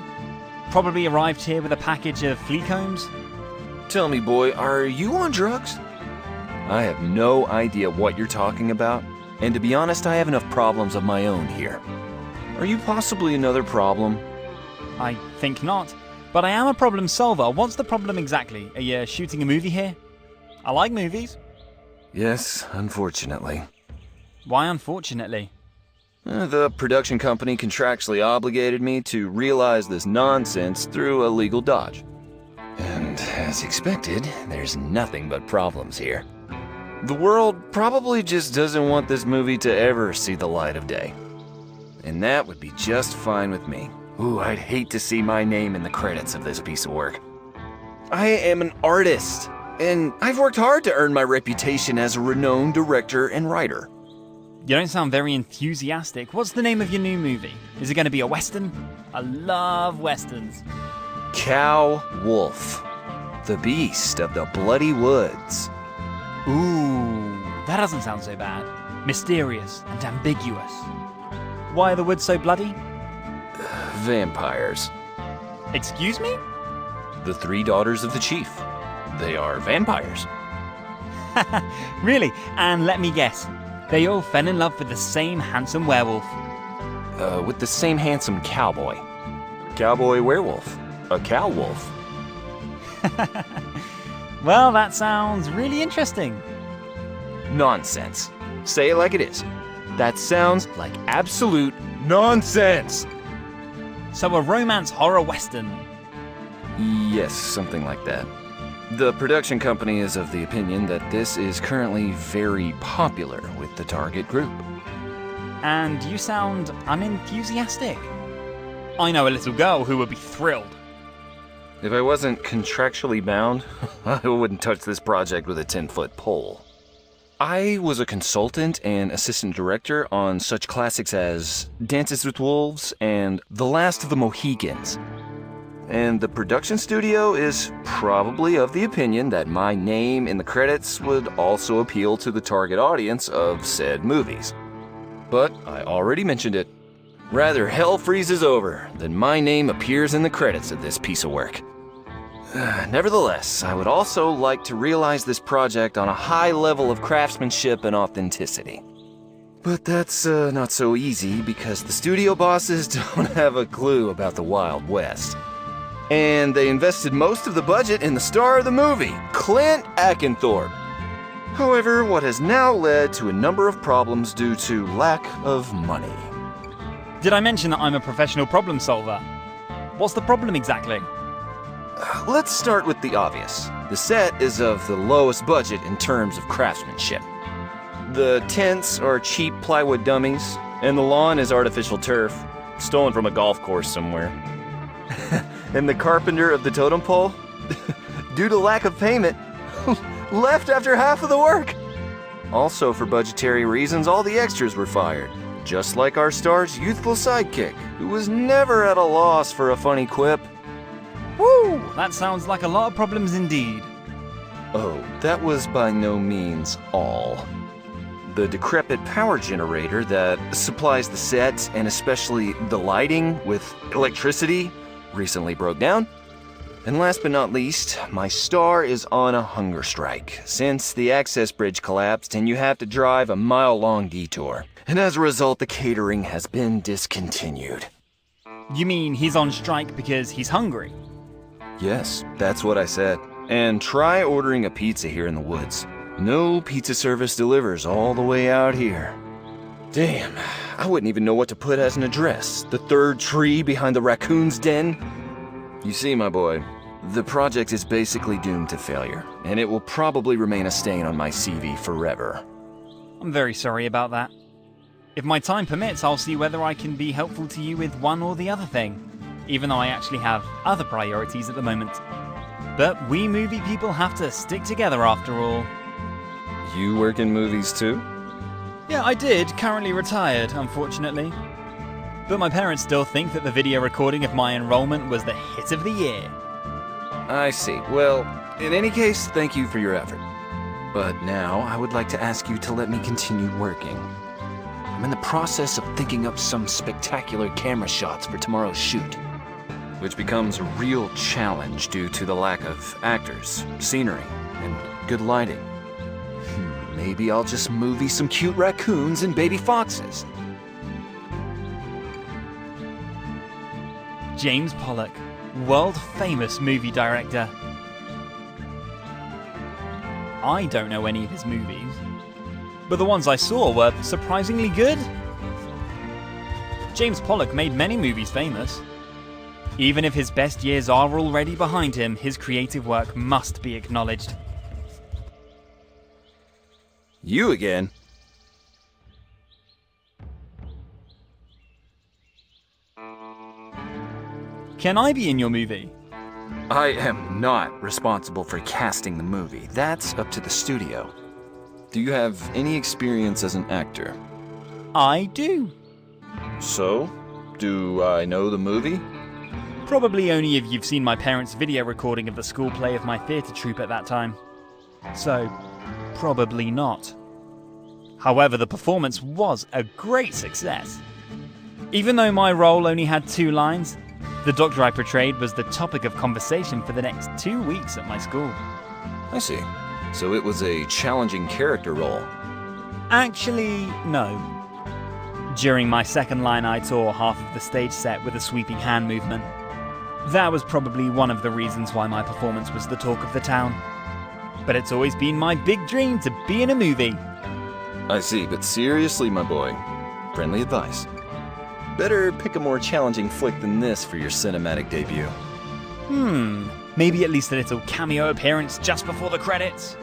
Speaker 1: Probably arrived here with a package of flea combs.
Speaker 15: Tell me, boy, are you on drugs? I have no idea what you're talking about, and to be honest, I have enough problems of my own here. Are you possibly another problem?
Speaker 1: I think not. But I am a problem solver. What's the problem exactly? Are you shooting a movie here? I like movies.
Speaker 15: Yes, unfortunately.
Speaker 1: Why unfortunately?
Speaker 15: The production company contractually obligated me to realize this nonsense through a legal dodge. And as expected, there's nothing but problems here. The world probably just doesn't want this movie to ever see the light of day. And that would be just fine with me. Ooh, I'd hate to see my name in the credits of this piece of work. I am an artist, and I've worked hard to earn my reputation as a renowned director and writer.
Speaker 1: You don't sound very enthusiastic. What's the name of your new movie? Is it going to be a western? I love westerns.
Speaker 15: Cow Wolf. The Beast of the Bloody Woods.
Speaker 1: Ooh, that doesn't sound so bad. Mysterious and ambiguous. Why are the woods so bloody?
Speaker 15: Vampires.
Speaker 1: Excuse me?
Speaker 15: The 3 daughters of the chief. They are vampires.
Speaker 1: Really? And let me guess, they all fell in love with the same handsome werewolf.
Speaker 15: With the same handsome cowboy. Cowboy werewolf. A cow wolf.
Speaker 1: Well, that sounds really interesting.
Speaker 15: Nonsense. Say it like it is. That sounds like absolute nonsense.
Speaker 1: So a romance horror western.
Speaker 15: Yes, something like that. The production company is of the opinion that this is currently very popular with the target group.
Speaker 1: And you sound unenthusiastic. I know a little girl who would be thrilled.
Speaker 15: If I wasn't contractually bound, I wouldn't touch this project with a 10-foot pole. I was a consultant and assistant director on such classics as Dances with Wolves and The Last of the Mohicans. And the production studio is probably of the opinion that my name in the credits would also appeal to the target audience of said movies. But I already mentioned it. Rather hell freezes over than my name appears in the credits of this piece of work. Nevertheless, I would also like to realize this project on a high level of craftsmanship and authenticity. But that's not so easy because the studio bosses don't have a clue about the Wild West. And they invested most of the budget in the star of the movie, Clint Akenthorpe. However, what has now led to a number of problems due to lack of money.
Speaker 1: Did I mention that I'm a professional problem solver? What's the problem exactly?
Speaker 15: Let's start with the obvious. The set is of the lowest budget in terms of craftsmanship. The tents are cheap plywood dummies, and the lawn is artificial turf, stolen from a golf course somewhere. And the carpenter of the totem pole, due to lack of payment, left after half of the work. Also, for budgetary reasons, all the extras were fired, just like our star's youthful sidekick, who was never at a loss for a funny quip.
Speaker 1: Woo! That sounds like a lot of problems indeed.
Speaker 15: Oh, that was by no means all. The decrepit power generator that supplies the set, and especially the lighting with electricity, recently broke down. And last but not least, my star is on a hunger strike, since the access bridge collapsed and you have to drive a mile-long detour. And as a result, the catering has been discontinued.
Speaker 1: You mean he's on strike because he's hungry?
Speaker 15: Yes, that's what I said. And try ordering a pizza here in the woods. No pizza service delivers all the way out here. Damn, I wouldn't even know what to put as an address. The third tree behind the raccoon's den? You see, my boy, the project is basically doomed to failure, and it will probably remain a stain on my CV forever.
Speaker 1: I'm very sorry about that. If my time permits, I'll see whether I can be helpful to you with one or the other thing, even though I actually have other priorities at the moment. But we movie people have to stick together after all.
Speaker 15: You work in movies too?
Speaker 1: Yeah, I did, currently retired, unfortunately. But my parents still think that the video recording of my enrollment was the hit of the year.
Speaker 15: I see. Well, in any case, thank you for your effort. But now, I would like to ask you to let me continue working. I'm in the process of thinking up some spectacular camera shots for tomorrow's shoot, which becomes a real challenge due to the lack of actors, scenery, and good lighting. Maybe I'll just movie some cute raccoons and baby foxes.
Speaker 1: James Pollock, world-famous movie director. I don't know any of his movies, but the ones I saw were surprisingly good. James Pollock made many movies famous. Even if his best years are already behind him, his creative work must be acknowledged.
Speaker 15: You again?
Speaker 1: Can I be in your movie?
Speaker 15: I am not responsible for casting the movie. That's up to the studio. Do you have any experience as an actor?
Speaker 1: I do.
Speaker 15: So? Do I know the movie?
Speaker 1: Probably only if you've seen my parents' video recording of the school play of my theatre troupe at that time. So, probably not. However, the performance was a great success. Even though my role only had 2 lines, the doctor I portrayed was the topic of conversation for the next 2 weeks at my school.
Speaker 15: I see. So it was a challenging character role.
Speaker 1: Actually, no. During my second line, I tore half of the stage set with a sweeping hand movement. That was probably one of the reasons why my performance was the talk of the town. But it's always been my big dream to be in a movie.
Speaker 15: I see, but seriously, my boy, friendly advice. Better pick a more challenging flick than this for your cinematic debut.
Speaker 1: Maybe at least a little cameo appearance just before the credits.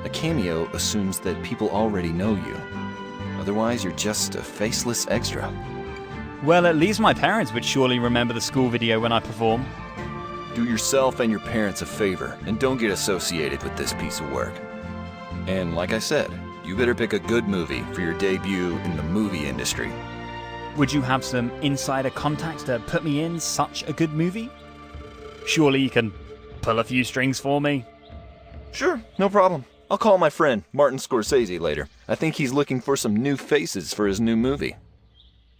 Speaker 15: A cameo assumes that people already know you. Otherwise, you're just a faceless extra.
Speaker 1: Well, at least my parents would surely remember the school video when I perform.
Speaker 15: Do yourself and your parents a favor, and don't get associated with this piece of work. And like I said, you better pick a good movie for your debut in the movie industry.
Speaker 1: Would you have some insider contacts to put me in such a good movie? Surely you can pull a few strings for me.
Speaker 15: Sure, no problem. I'll call my friend, Martin Scorsese, later. I think he's looking for some new faces for his new movie.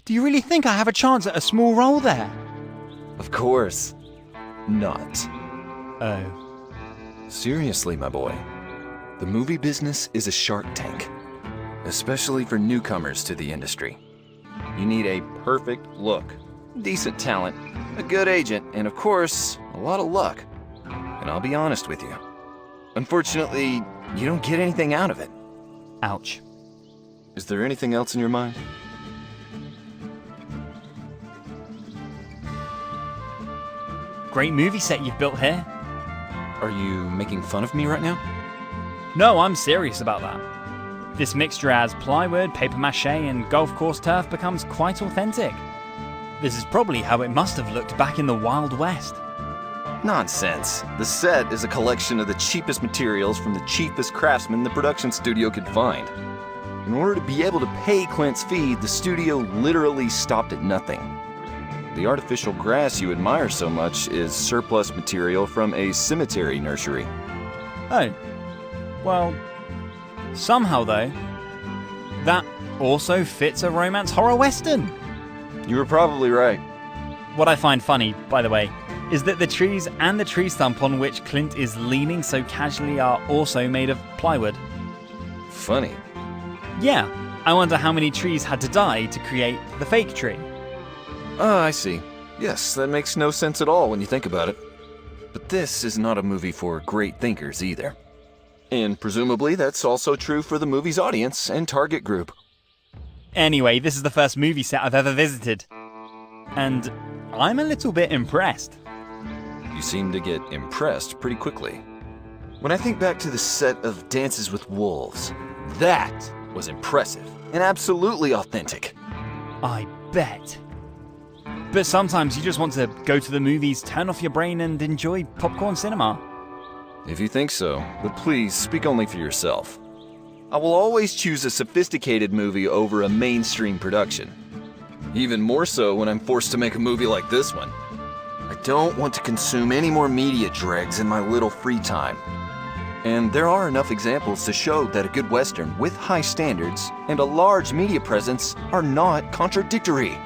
Speaker 1: Do you really think I have a chance at a small role there?
Speaker 15: Of course not.
Speaker 1: Oh.
Speaker 15: Seriously, my boy. The movie business is a shark tank, especially for newcomers to the industry. You need a perfect look, decent talent, a good agent, and of course, a lot of luck. And I'll be honest with you. Unfortunately, you don't get anything out of it.
Speaker 1: Ouch.
Speaker 15: Is there anything else in your mind?
Speaker 1: Great movie set you've built here.
Speaker 15: Are you making fun of me right now?
Speaker 1: No, I'm serious about that. This mixture as plywood, paper mache, and golf course turf becomes quite authentic. This is probably how it must have looked back in the Wild West.
Speaker 15: Nonsense. The set is a collection of the cheapest materials from the cheapest craftsmen the production studio could find. In order to be able to pay Clint's fee, the studio literally stopped at nothing. The artificial grass you admire so much is surplus material from a cemetery nursery.
Speaker 1: Oh. Well, somehow though, that also fits a romance horror western.
Speaker 15: You were probably right.
Speaker 1: What I find funny, by the way, is that the trees and the tree stump on which Clint is leaning so casually are also made of plywood.
Speaker 15: Funny.
Speaker 1: Yeah, I wonder how many trees had to die to create the fake tree.
Speaker 15: Ah, I see. Yes, that makes no sense at all when you think about it. But this is not a movie for great thinkers either. And presumably that's also true for the movie's audience and target group.
Speaker 1: Anyway, this is the first movie set I've ever visited. And I'm a little bit impressed.
Speaker 15: You seem to get impressed pretty quickly. When I think back to the set of Dances with Wolves, that was impressive and absolutely authentic.
Speaker 1: I bet. But sometimes you just want to go to the movies, turn off your brain, and enjoy popcorn cinema.
Speaker 15: If you think so, but please speak only for yourself. I will always choose a sophisticated movie over a mainstream production. Even more so when I'm forced to make a movie like this one. I don't want to consume any more media dregs in my little free time. And there are enough examples to show that a good Western with high standards and a large media presence are not contradictory.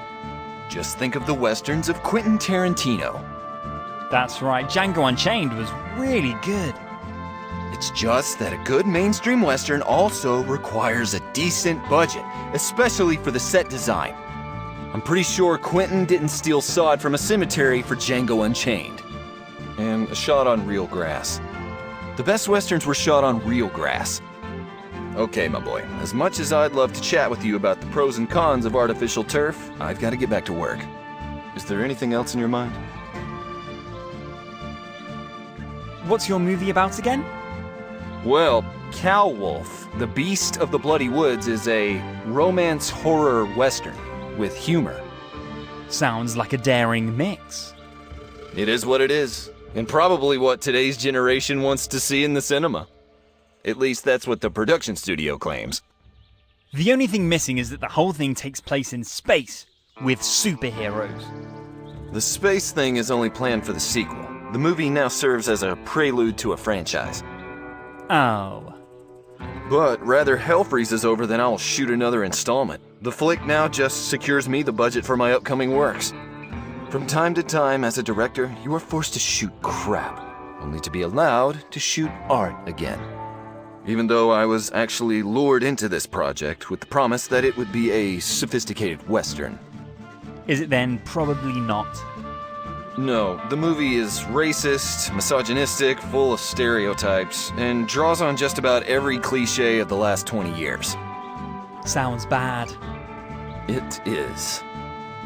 Speaker 15: Just think of the Westerns of Quentin Tarantino.
Speaker 1: That's right, Django Unchained was really good.
Speaker 15: It's just that a good mainstream Western also requires a decent budget, especially for the set design. I'm pretty sure Quentin didn't steal sod from a cemetery for Django Unchained. And a shot on real grass. The best Westerns were shot on real grass. Okay, my boy, as much as I'd love to chat with you about the pros and cons of artificial turf, I've got to get back to work. Is there anything else in your mind?
Speaker 1: What's your movie about again?
Speaker 15: Well, Cowwolf, the Beast of the Bloody Woods, is a romance horror Western with humor.
Speaker 1: Sounds like a daring mix.
Speaker 15: It is what it is, and probably what today's generation wants to see in the cinema. At least that's what the production studio claims.
Speaker 1: The only thing missing is that the whole thing takes place in space, with superheroes.
Speaker 15: The space thing is only planned for the sequel. The movie now serves as a prelude to a franchise.
Speaker 1: Oh.
Speaker 15: But rather hell freezes over than I'll shoot another installment. The flick now just secures me the budget for my upcoming works. From time to time, as a director, you are forced to shoot crap, only to be allowed to shoot art again. Even though I was actually lured into this project with the promise that it would be a sophisticated Western.
Speaker 1: Is it then probably not?
Speaker 15: No, the movie is racist, misogynistic, full of stereotypes, and draws on just about every cliché of the last 20 years.
Speaker 1: Sounds bad.
Speaker 15: It is.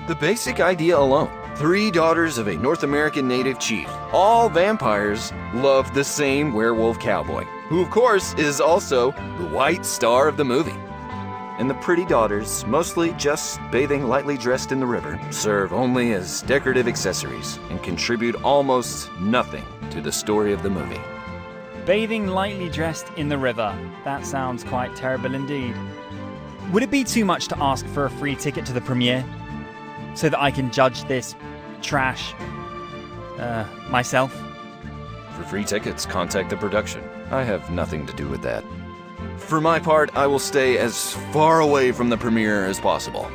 Speaker 15: The basic idea alone. 3 daughters of a North American native chief, all vampires, love the same werewolf cowboy, who of course is also the white star of the movie. And the pretty daughters, mostly just bathing lightly dressed in the river, serve only as decorative accessories and contribute almost nothing to the story of the movie.
Speaker 1: Bathing lightly dressed in the river. That sounds quite terrible indeed. Would it be too much to ask for a free ticket to the premiere? So that I can judge this trash myself?
Speaker 15: For free tickets, contact the production. I have nothing to do with that. For my part, I will stay as far away from the premiere as possible.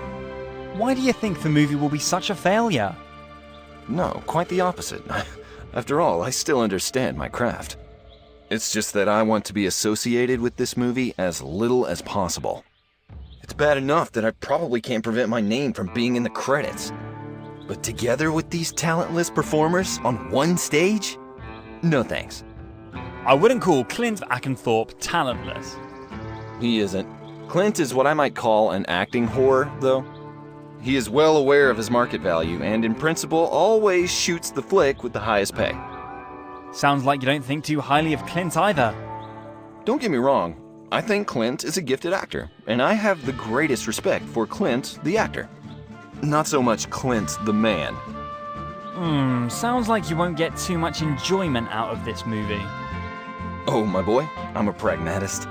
Speaker 1: Why do you think the movie will be such a failure?
Speaker 15: No, quite the opposite. After all, I still understand my craft. It's just that I want to be associated with this movie as little as possible. It's bad enough that I probably can't prevent my name from being in the credits. But together with these talentless performers on one stage? No thanks.
Speaker 1: I wouldn't call Clint Ackenthorpe talentless.
Speaker 15: He isn't. Clint is what I might call an acting whore, though. He is well aware of his market value and, in principle, always shoots the flick with the highest pay.
Speaker 1: Sounds like you don't think too highly of Clint either.
Speaker 15: Don't get me wrong. I think Clint is a gifted actor, and I have the greatest respect for Clint, the actor. Not so much Clint, the man.
Speaker 1: Sounds like you won't get too much enjoyment out of this movie.
Speaker 15: Oh, my boy, I'm a pragmatist.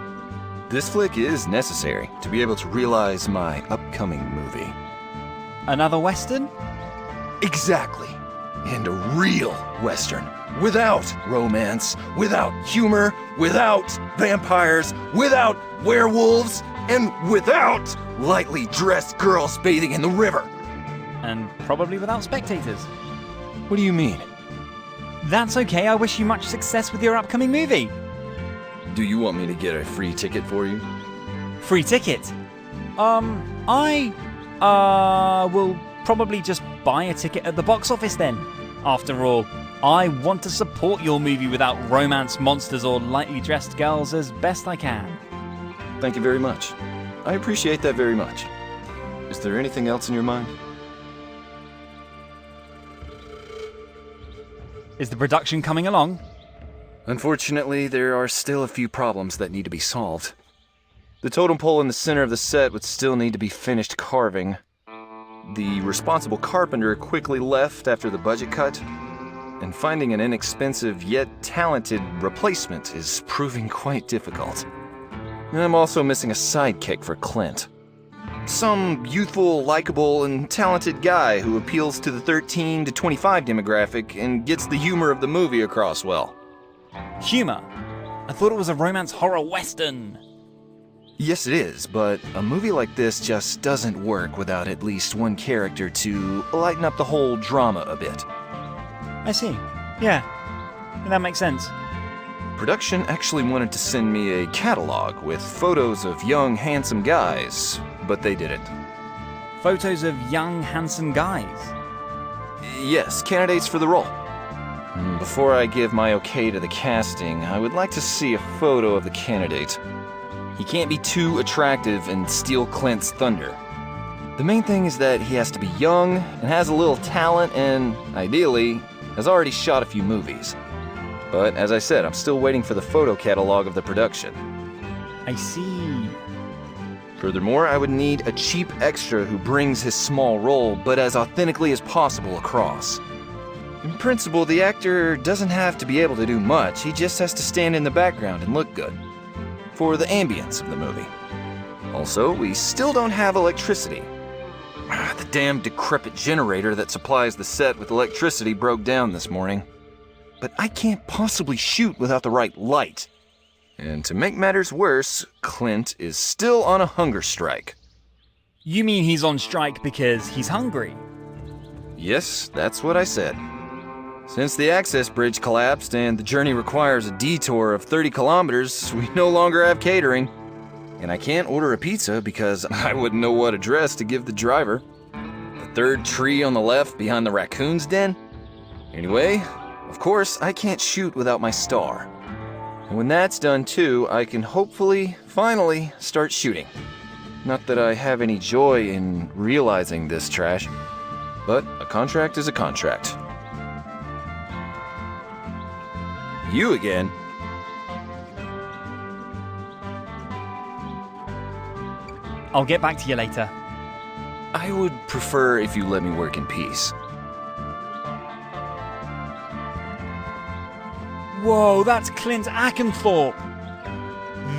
Speaker 15: This flick is necessary to be able to realize my upcoming movie.
Speaker 1: Another Western?
Speaker 15: Exactly. And a real Western. Without romance, without humor, without vampires, without werewolves, and without lightly dressed girls bathing in the river.
Speaker 1: And probably without spectators.
Speaker 15: What do you mean?
Speaker 1: That's okay, I wish you much success with your upcoming movie.
Speaker 15: Do you want me to get a free ticket for you?
Speaker 1: Free ticket? I will probably just buy a ticket at the box office then. After all, I want to support your movie without romance monsters or lightly dressed girls as best I can.
Speaker 15: Thank you very much. I appreciate that very much. Is there anything else in your mind?
Speaker 1: Is the production coming along?
Speaker 15: Unfortunately, there are still a few problems that need to be solved. The totem pole in the center of the set would still need to be finished carving. The responsible carpenter quickly left after the budget cut, and finding an inexpensive yet talented replacement is proving quite difficult. And I'm also missing a sidekick for Clint. Some youthful, likable, and talented guy who appeals to the 13 to 25 demographic and gets the humor of the movie across well.
Speaker 1: Humor? I thought it was a romance horror western.
Speaker 15: Yes, it is, but a movie like this just doesn't work without at least one character to lighten up the whole drama a bit.
Speaker 1: I see. Yeah, that makes sense.
Speaker 15: Production actually wanted to send me a catalog with photos of young, handsome guys, but they didn't.
Speaker 1: Photos of young, handsome guys?
Speaker 15: Yes, candidates for the role. Before I give my okay to the casting, I would like to see a photo of the candidate. He can't be too attractive and steal Clint's thunder. The main thing is that he has to be young and has a little talent and, ideally, has already shot a few movies. But as I said, I'm still waiting for the photo catalog of the production.
Speaker 1: I see.
Speaker 15: Furthermore, I would need a cheap extra who brings his small role, but as authentically as possible across. In principle, the actor doesn't have to be able to do much, he just has to stand in the background and look good. For the ambience of the movie. Also, we still don't have electricity. The damn decrepit generator that supplies the set with electricity broke down this morning. But I can't possibly shoot without the right light. And to make matters worse, Clint is still on a hunger strike.
Speaker 1: You mean he's on strike because he's hungry?
Speaker 15: Yes, that's what I said. Since the access bridge collapsed and the journey requires a detour of 30 kilometers, we no longer have catering. And I can't order a pizza because I wouldn't know what address to give the driver. The third tree on the left behind the raccoon's den? Anyway, of course, I can't shoot without my star. And when that's done too, I can hopefully, finally, start shooting. Not that I have any joy in realizing this trash, but a contract is a contract. You again?
Speaker 1: I'll get back to you later.
Speaker 15: I would prefer if you let me work in peace.
Speaker 1: Whoa, that's Clint Ackenthorpe.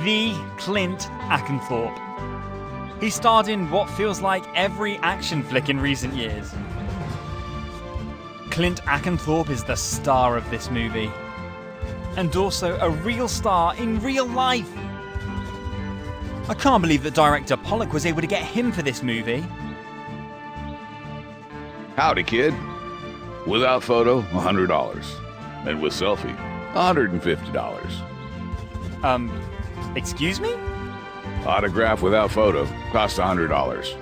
Speaker 1: The Clint Ackenthorpe. He starred in what feels like every action flick in recent years. Clint Ackenthorpe is the star of this movie. And also a real star in real life. I can't believe that director Pollock was able to get him for this movie.
Speaker 16: Howdy, kid. Without photo, $100. And with selfie, $150.
Speaker 1: Excuse me?
Speaker 16: Autograph without photo costs $100.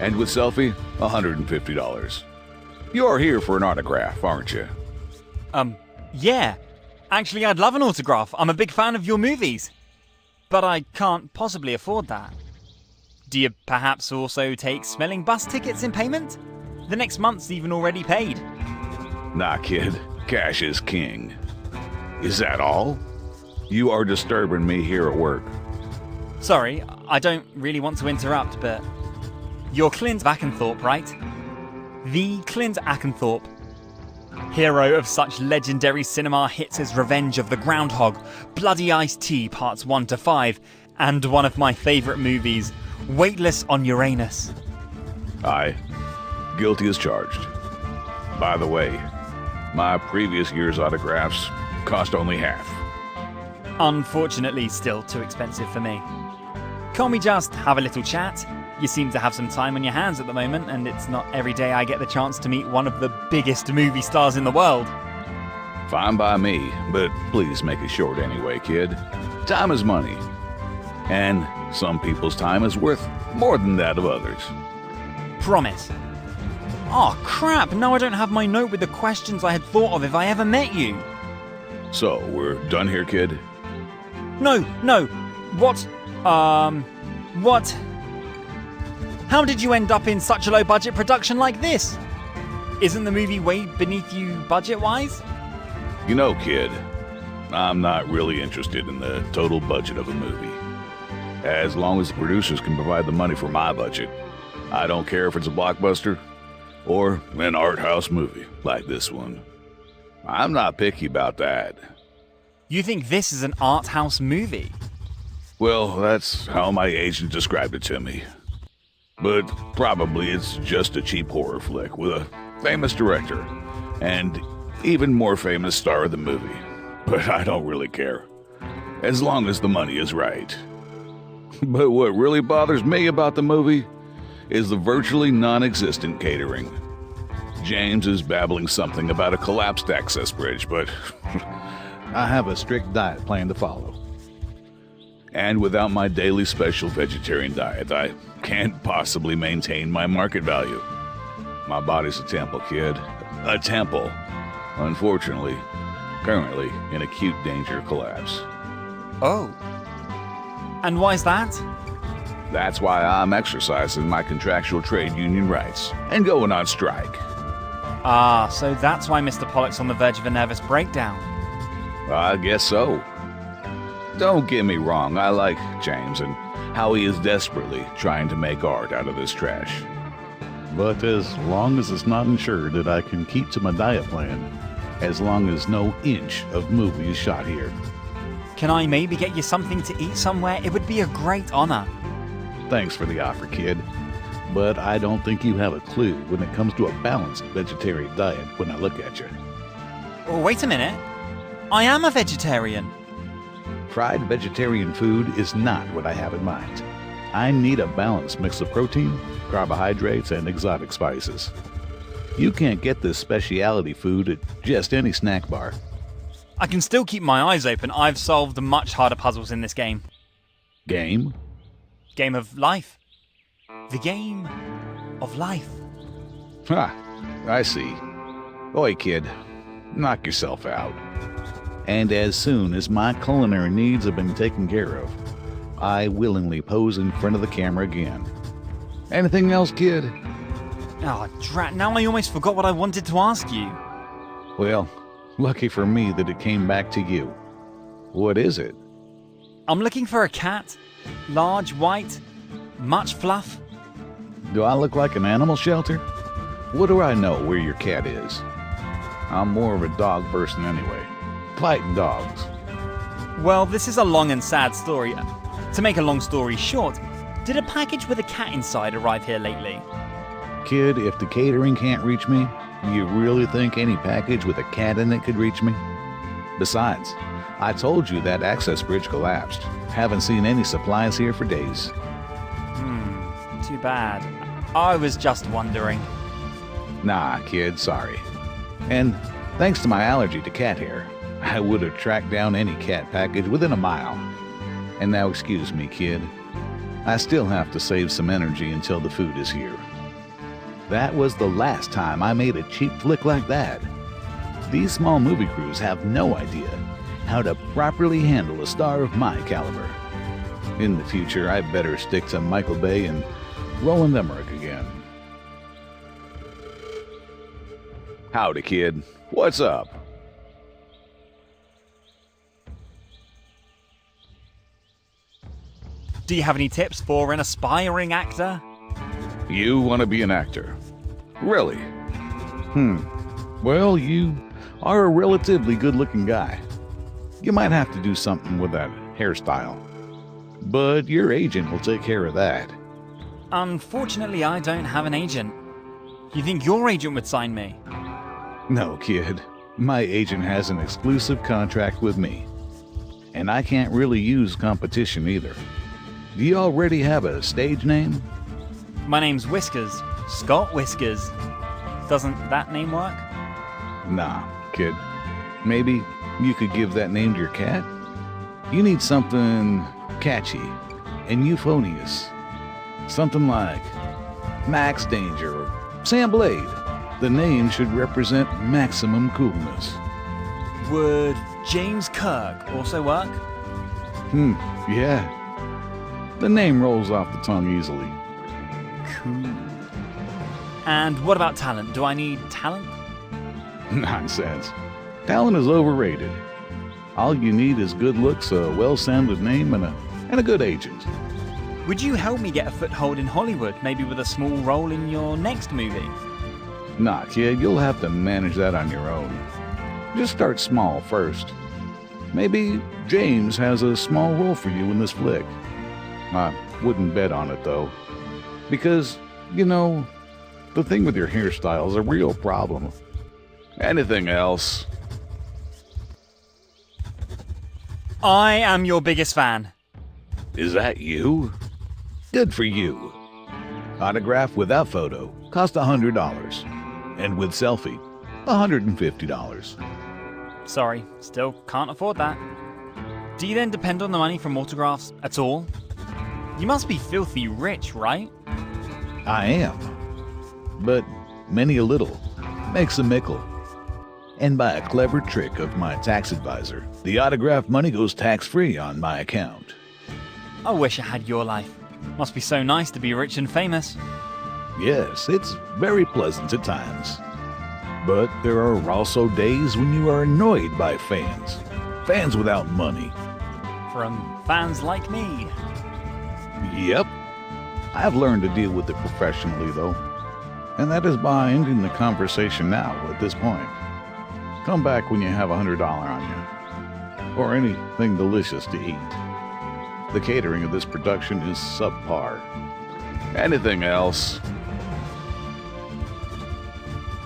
Speaker 16: And with selfie, $150. You're here for an autograph, aren't you?
Speaker 1: Yeah. Actually, I'd love an autograph. I'm a big fan of your movies. But I can't possibly afford that. Do you perhaps also take smelling bus tickets in payment? The next month's even already paid.
Speaker 16: Nah, kid. Cash is king. Is that all? You are disturbing me here at work.
Speaker 1: Sorry, I don't really want to interrupt, but you're Clint Ackenthorpe, right? The Clint Ackenthorpe. Hero of such legendary cinema hits as Revenge of the Groundhog, Bloody Iced Tea Parts 1 to 5, and one of my favourite movies, Weightless on Uranus.
Speaker 16: Aye. Guilty as charged. By the way, my previous year's autographs cost only half.
Speaker 1: Unfortunately, still too expensive for me. Can't we just have a little chat? You seem to have some time on your hands at the moment, and it's not every day I get the chance to meet one of the biggest movie stars in the world.
Speaker 16: Fine by me, but please make it short anyway, kid. Time is money. And some people's time is worth more than that of others.
Speaker 1: Promise. Oh crap, now I don't have my note with the questions I had thought of if I ever met you.
Speaker 16: So, we're done here, kid?
Speaker 1: No. What? How did you end up in such a low-budget production like this? Isn't the movie way beneath you budget-wise?
Speaker 16: You know, kid, I'm not really interested in the total budget of a movie. As long as the producers can provide the money for my budget, I don't care if it's a blockbuster or an art house movie like this one. I'm not picky about that.
Speaker 1: You think this is an art house movie?
Speaker 16: Well, that's how my agent described it to me. But probably it's just a cheap horror flick with a famous director and even more famous star of the movie. But I don't really care, as long as the money is right. But what really bothers me about the movie is the virtually non-existent catering. James is babbling something about a collapsed access bridge, but
Speaker 17: I have a strict diet plan to follow.
Speaker 16: And without my daily special vegetarian diet, I can't possibly maintain my market value. My body's a temple, kid. A temple. Unfortunately, currently in acute danger of collapse.
Speaker 1: Oh. And why's that?
Speaker 16: That's why I'm exercising my contractual trade union rights and going on strike.
Speaker 1: Ah, so that's why Mr. Pollock's on the verge of a nervous breakdown.
Speaker 16: I guess so. Don't get me wrong, I like James and how he is desperately trying to make art out of this trash.
Speaker 17: But as long as it's not ensured that I can keep to my diet plan, as long as no inch of movie is shot here.
Speaker 1: Can I maybe get you something to eat somewhere? It would be a great honor.
Speaker 17: Thanks for the offer, kid. but I don't think you have a clue when it comes to a balanced vegetarian diet when I look at you.
Speaker 1: Oh, wait a minute. I am a vegetarian.
Speaker 17: Fried vegetarian food is not what I have in mind. I need a balanced mix of protein, carbohydrates, and exotic spices. You can't get this specialty food at just any snack bar.
Speaker 1: I can still keep my eyes open. I've solved much harder puzzles in this game.
Speaker 17: Game?
Speaker 1: Game of life. The game of life.
Speaker 17: Ha! I see. Oi, kid. Knock yourself out. And as soon as my culinary needs have been taken care of, I willingly pose in front of the camera again. Anything else, kid?
Speaker 1: Oh, drat, now I almost forgot what I wanted to ask you.
Speaker 17: Well, lucky for me that it came back to you. What is it?
Speaker 1: I'm looking for a cat. Large, white, much fluff.
Speaker 17: Do I look like an animal shelter? What do I know where your cat is? I'm more of a dog person anyway. Fighting dogs.
Speaker 1: Well, this is a long and sad story. To make a long story short, did a package with a cat inside arrive here lately?
Speaker 17: Kid, if the catering can't reach me, do you really think any package with a cat in it could reach me? Besides, I told you that access bridge collapsed. Haven't seen any supplies here for days.
Speaker 1: Too bad. I was just wondering.
Speaker 17: Nah, kid, sorry. And thanks to my allergy to cat hair, I would have tracked down any cat package within a mile. And now excuse me, kid. I still have to save some energy until the food is here. That was the last time I made a cheap flick like that. These small movie crews have no idea how to properly handle a star of my caliber. In the future, I better stick to Michael Bay and Roland Emmerich again. Howdy, kid. What's up?
Speaker 1: Do you have any tips for an aspiring actor?
Speaker 17: You want to be an actor? Really? Well, you are a relatively good-looking guy. You might have to do something with that hairstyle. But your agent will take care of that.
Speaker 1: Unfortunately, I don't have an agent. You think your agent would sign me?
Speaker 17: No, kid. My agent has an exclusive contract with me. And I can't really use competition either. Do you already have a stage name?
Speaker 1: My name's Whiskers. Scott Whiskers. Doesn't that name work?
Speaker 17: Nah, kid. Maybe you could give that name to your cat? You need something catchy and euphonious. Something like Max Danger or Sam Blade. The name should represent maximum coolness.
Speaker 1: Would James Kirk also work?
Speaker 17: Yeah. The name rolls off the tongue easily.
Speaker 1: Cool. And what about talent? Do I need talent?
Speaker 17: Nonsense. Talent is overrated. All you need is good looks, a well-sounded name, and a good agent.
Speaker 1: Would you help me get a foothold in Hollywood, maybe with a small role in your next movie?
Speaker 17: Nah, kid, you'll have to manage that on your own. Just start small first. Maybe James has a small role for you in this flick. I wouldn't bet on it, though. Because, you know, the thing with your hairstyle is a real problem. Anything else?
Speaker 1: I am your biggest fan.
Speaker 17: Is that you? Good for you. Autograph without photo cost $100. And with selfie, $150.
Speaker 1: Sorry, still can't afford that. Do you then depend on the money from autographs at all? You must be filthy rich, right?
Speaker 17: I am. But many a little makes a mickle. And by a clever trick of my tax advisor, the autograph money goes tax-free on my account.
Speaker 1: I wish I had your life. Must be so nice to be rich and famous.
Speaker 17: Yes, it's very pleasant at times. But there are also days when you are annoyed by fans. Fans without money.
Speaker 1: From fans like me.
Speaker 17: Yep. I've learned to deal with it professionally, though. And that is by ending the conversation now, at this point. Come back when you have $100 on you. Or anything delicious to eat. The catering of this production is subpar.
Speaker 16: Anything else?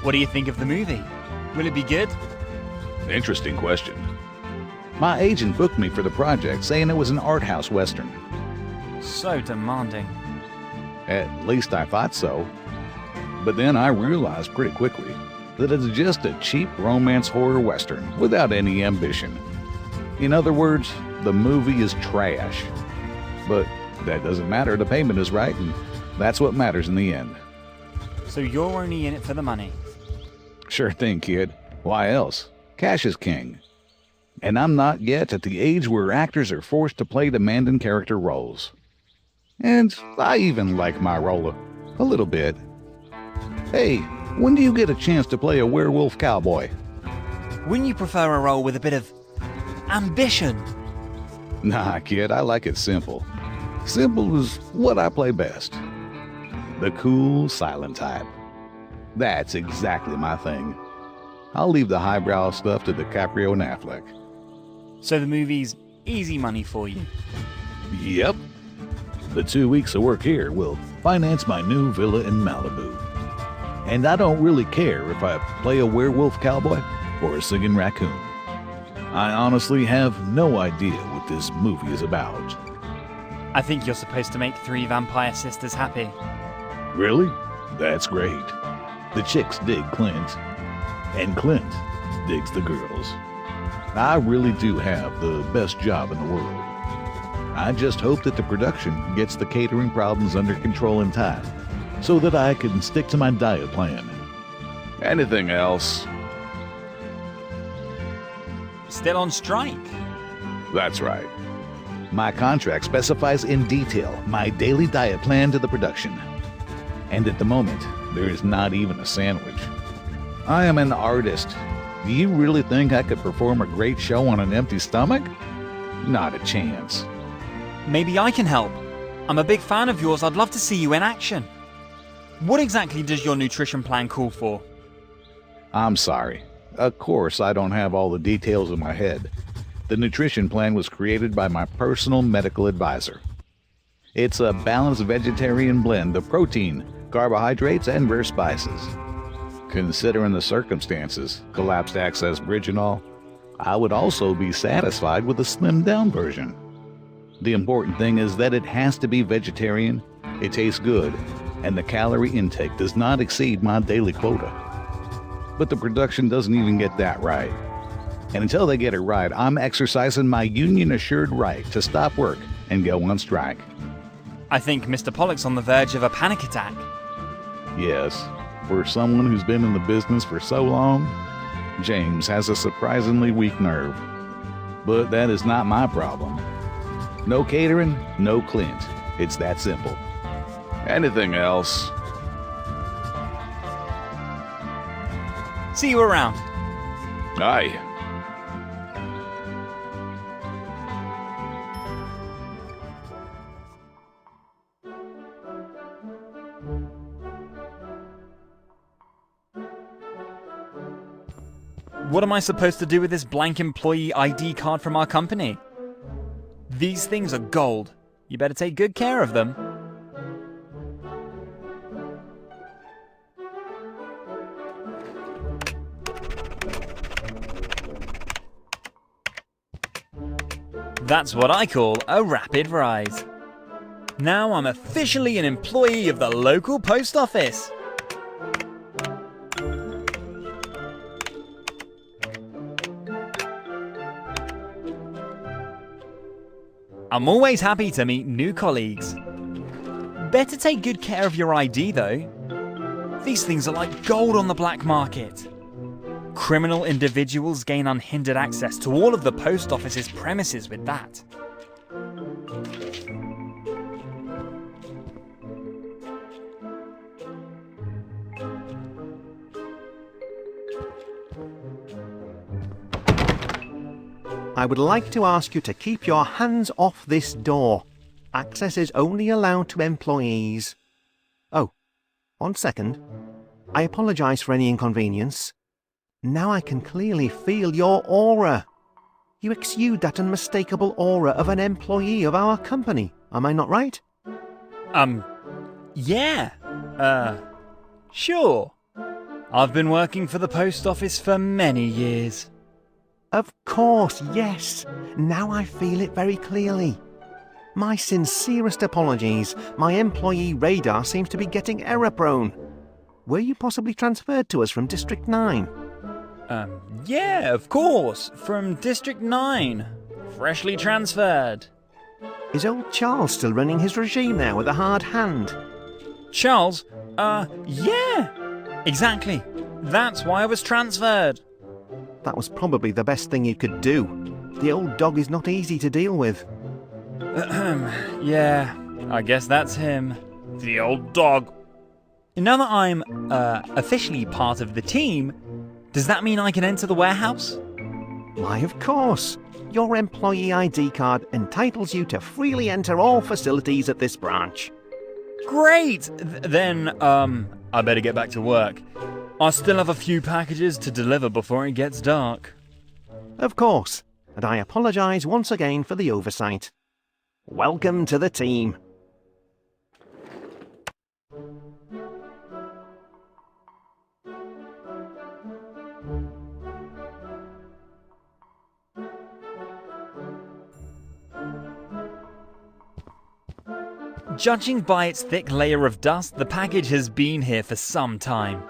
Speaker 1: What do you think of the movie? Will it be good?
Speaker 16: Interesting question.
Speaker 17: My agent booked me for the project, saying it was an art house western.
Speaker 1: So demanding.
Speaker 17: At least I thought so. But then I realized pretty quickly that it's just a cheap romance horror western without any ambition. In other words, the movie is trash. But that doesn't matter, the payment is right, and that's what matters in the end.
Speaker 1: So you're only in it for the money?
Speaker 17: Sure thing, kid. Why else? Cash is king. And I'm not yet at the age where actors are forced to play demanding character roles. And I even like my role a little bit. Hey, when do you get a chance to play a werewolf cowboy?
Speaker 1: Wouldn't you prefer a role with a bit of ambition?
Speaker 17: Nah, kid, I like it simple. Simple is what I play best. The cool, silent type. That's exactly my thing. I'll leave the highbrow stuff to DiCaprio and Affleck.
Speaker 1: So the movie's easy money for you?
Speaker 17: Yep. The 2 weeks of work here will finance my new villa in Malibu. And I don't really care if I play a werewolf cowboy or a singing raccoon. I honestly have no idea what this movie is about.
Speaker 1: I think you're supposed to make 3 vampire sisters happy.
Speaker 17: Really? That's great. The chicks dig Clint, and Clint digs the girls. I really do have the best job in the world. I just hope that the production gets the catering problems under control in time, so that I can stick to my diet plan.
Speaker 16: Anything else?
Speaker 1: Still on strike?
Speaker 16: That's right.
Speaker 17: My contract specifies in detail my daily diet plan to the production. And at the moment, there is not even a sandwich. I am an artist. Do you really think I could perform a great show on an empty stomach? Not a chance.
Speaker 1: Maybe I can help. I'm a big fan of yours. I'd love to see you in action. What exactly does your nutrition plan call for?
Speaker 17: I'm sorry. Of course, I don't have all the details in my head. The nutrition plan was created by my personal medical advisor. It's a balanced vegetarian blend of protein, carbohydrates, and rare spices. Considering the circumstances, collapsed access bridge and all, I would also be satisfied with a slimmed down version. The important thing is that it has to be vegetarian, it tastes good, and the calorie intake does not exceed my daily quota. But the production doesn't even get that right. And until they get it right, I'm exercising my union-assured right to stop work and go on strike.
Speaker 1: I think Mr. Pollock's on the verge of a panic attack.
Speaker 17: Yes, for someone who's been in the business for so long, James has a surprisingly weak nerve. But that is not my problem. No catering, no Clint. It's that simple.
Speaker 16: Anything else?
Speaker 1: See you around.
Speaker 16: Aye.
Speaker 1: What am I supposed to do with this blank employee ID card from our company? These things are gold. You better take good care of them. That's what I call a rapid rise. Now I'm officially an employee of the local post office. I'm always happy to meet new colleagues. Better take good care of your ID though. These things are like gold on the black market. Criminal individuals gain unhindered access to all of the post office's premises with that.
Speaker 12: I would like to ask you to keep your hands off this door. Access is only allowed to employees. Oh, 1 second. I apologise for any inconvenience. Now I can clearly feel your aura. You exude that unmistakable aura of an employee of our company. Am I not right?
Speaker 1: Yeah. Sure. I've been working for the post office for many years.
Speaker 12: Of course, yes. Now I feel it very clearly. My sincerest apologies. My employee radar seems to be getting error-prone. Were you possibly transferred to us from District 9?
Speaker 1: Yeah, of course. From District 9. Freshly transferred.
Speaker 12: Is old Charles still running his regime there with a hard hand?
Speaker 1: Charles? Yeah. Exactly. That's why I was transferred.
Speaker 12: That was probably the best thing you could do. The old dog is not easy to deal with.
Speaker 1: Yeah, I guess that's him. The old dog. Now that I'm, officially part of the team, does that mean I can enter the warehouse?
Speaker 12: Why, of course. Your employee ID card entitles you to freely enter all facilities at this branch.
Speaker 1: Great! Then, I better get back to work. I still have a few packages to deliver before it gets dark.
Speaker 12: Of course, and I apologise once again for the oversight. Welcome to the team.
Speaker 1: Judging by its thick layer of dust, the package has been here for some time.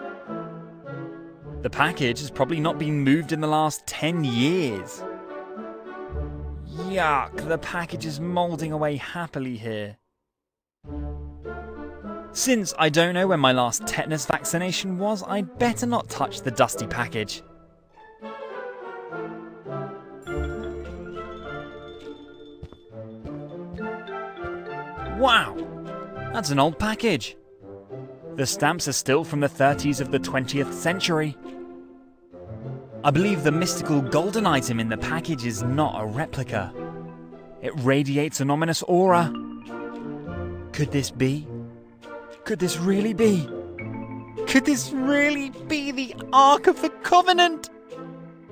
Speaker 1: The package has probably not been moved in the last 10 years. Yuck, the package is moulding away happily here. Since I don't know when my last tetanus vaccination was, I'd better not touch the dusty package. Wow, that's an old package. The stamps are still from the 30s of the 20th century. I believe the mystical golden item in the package is not a replica. It radiates an ominous aura. Could this be? Could this really be? Could this really be the Ark of the Covenant?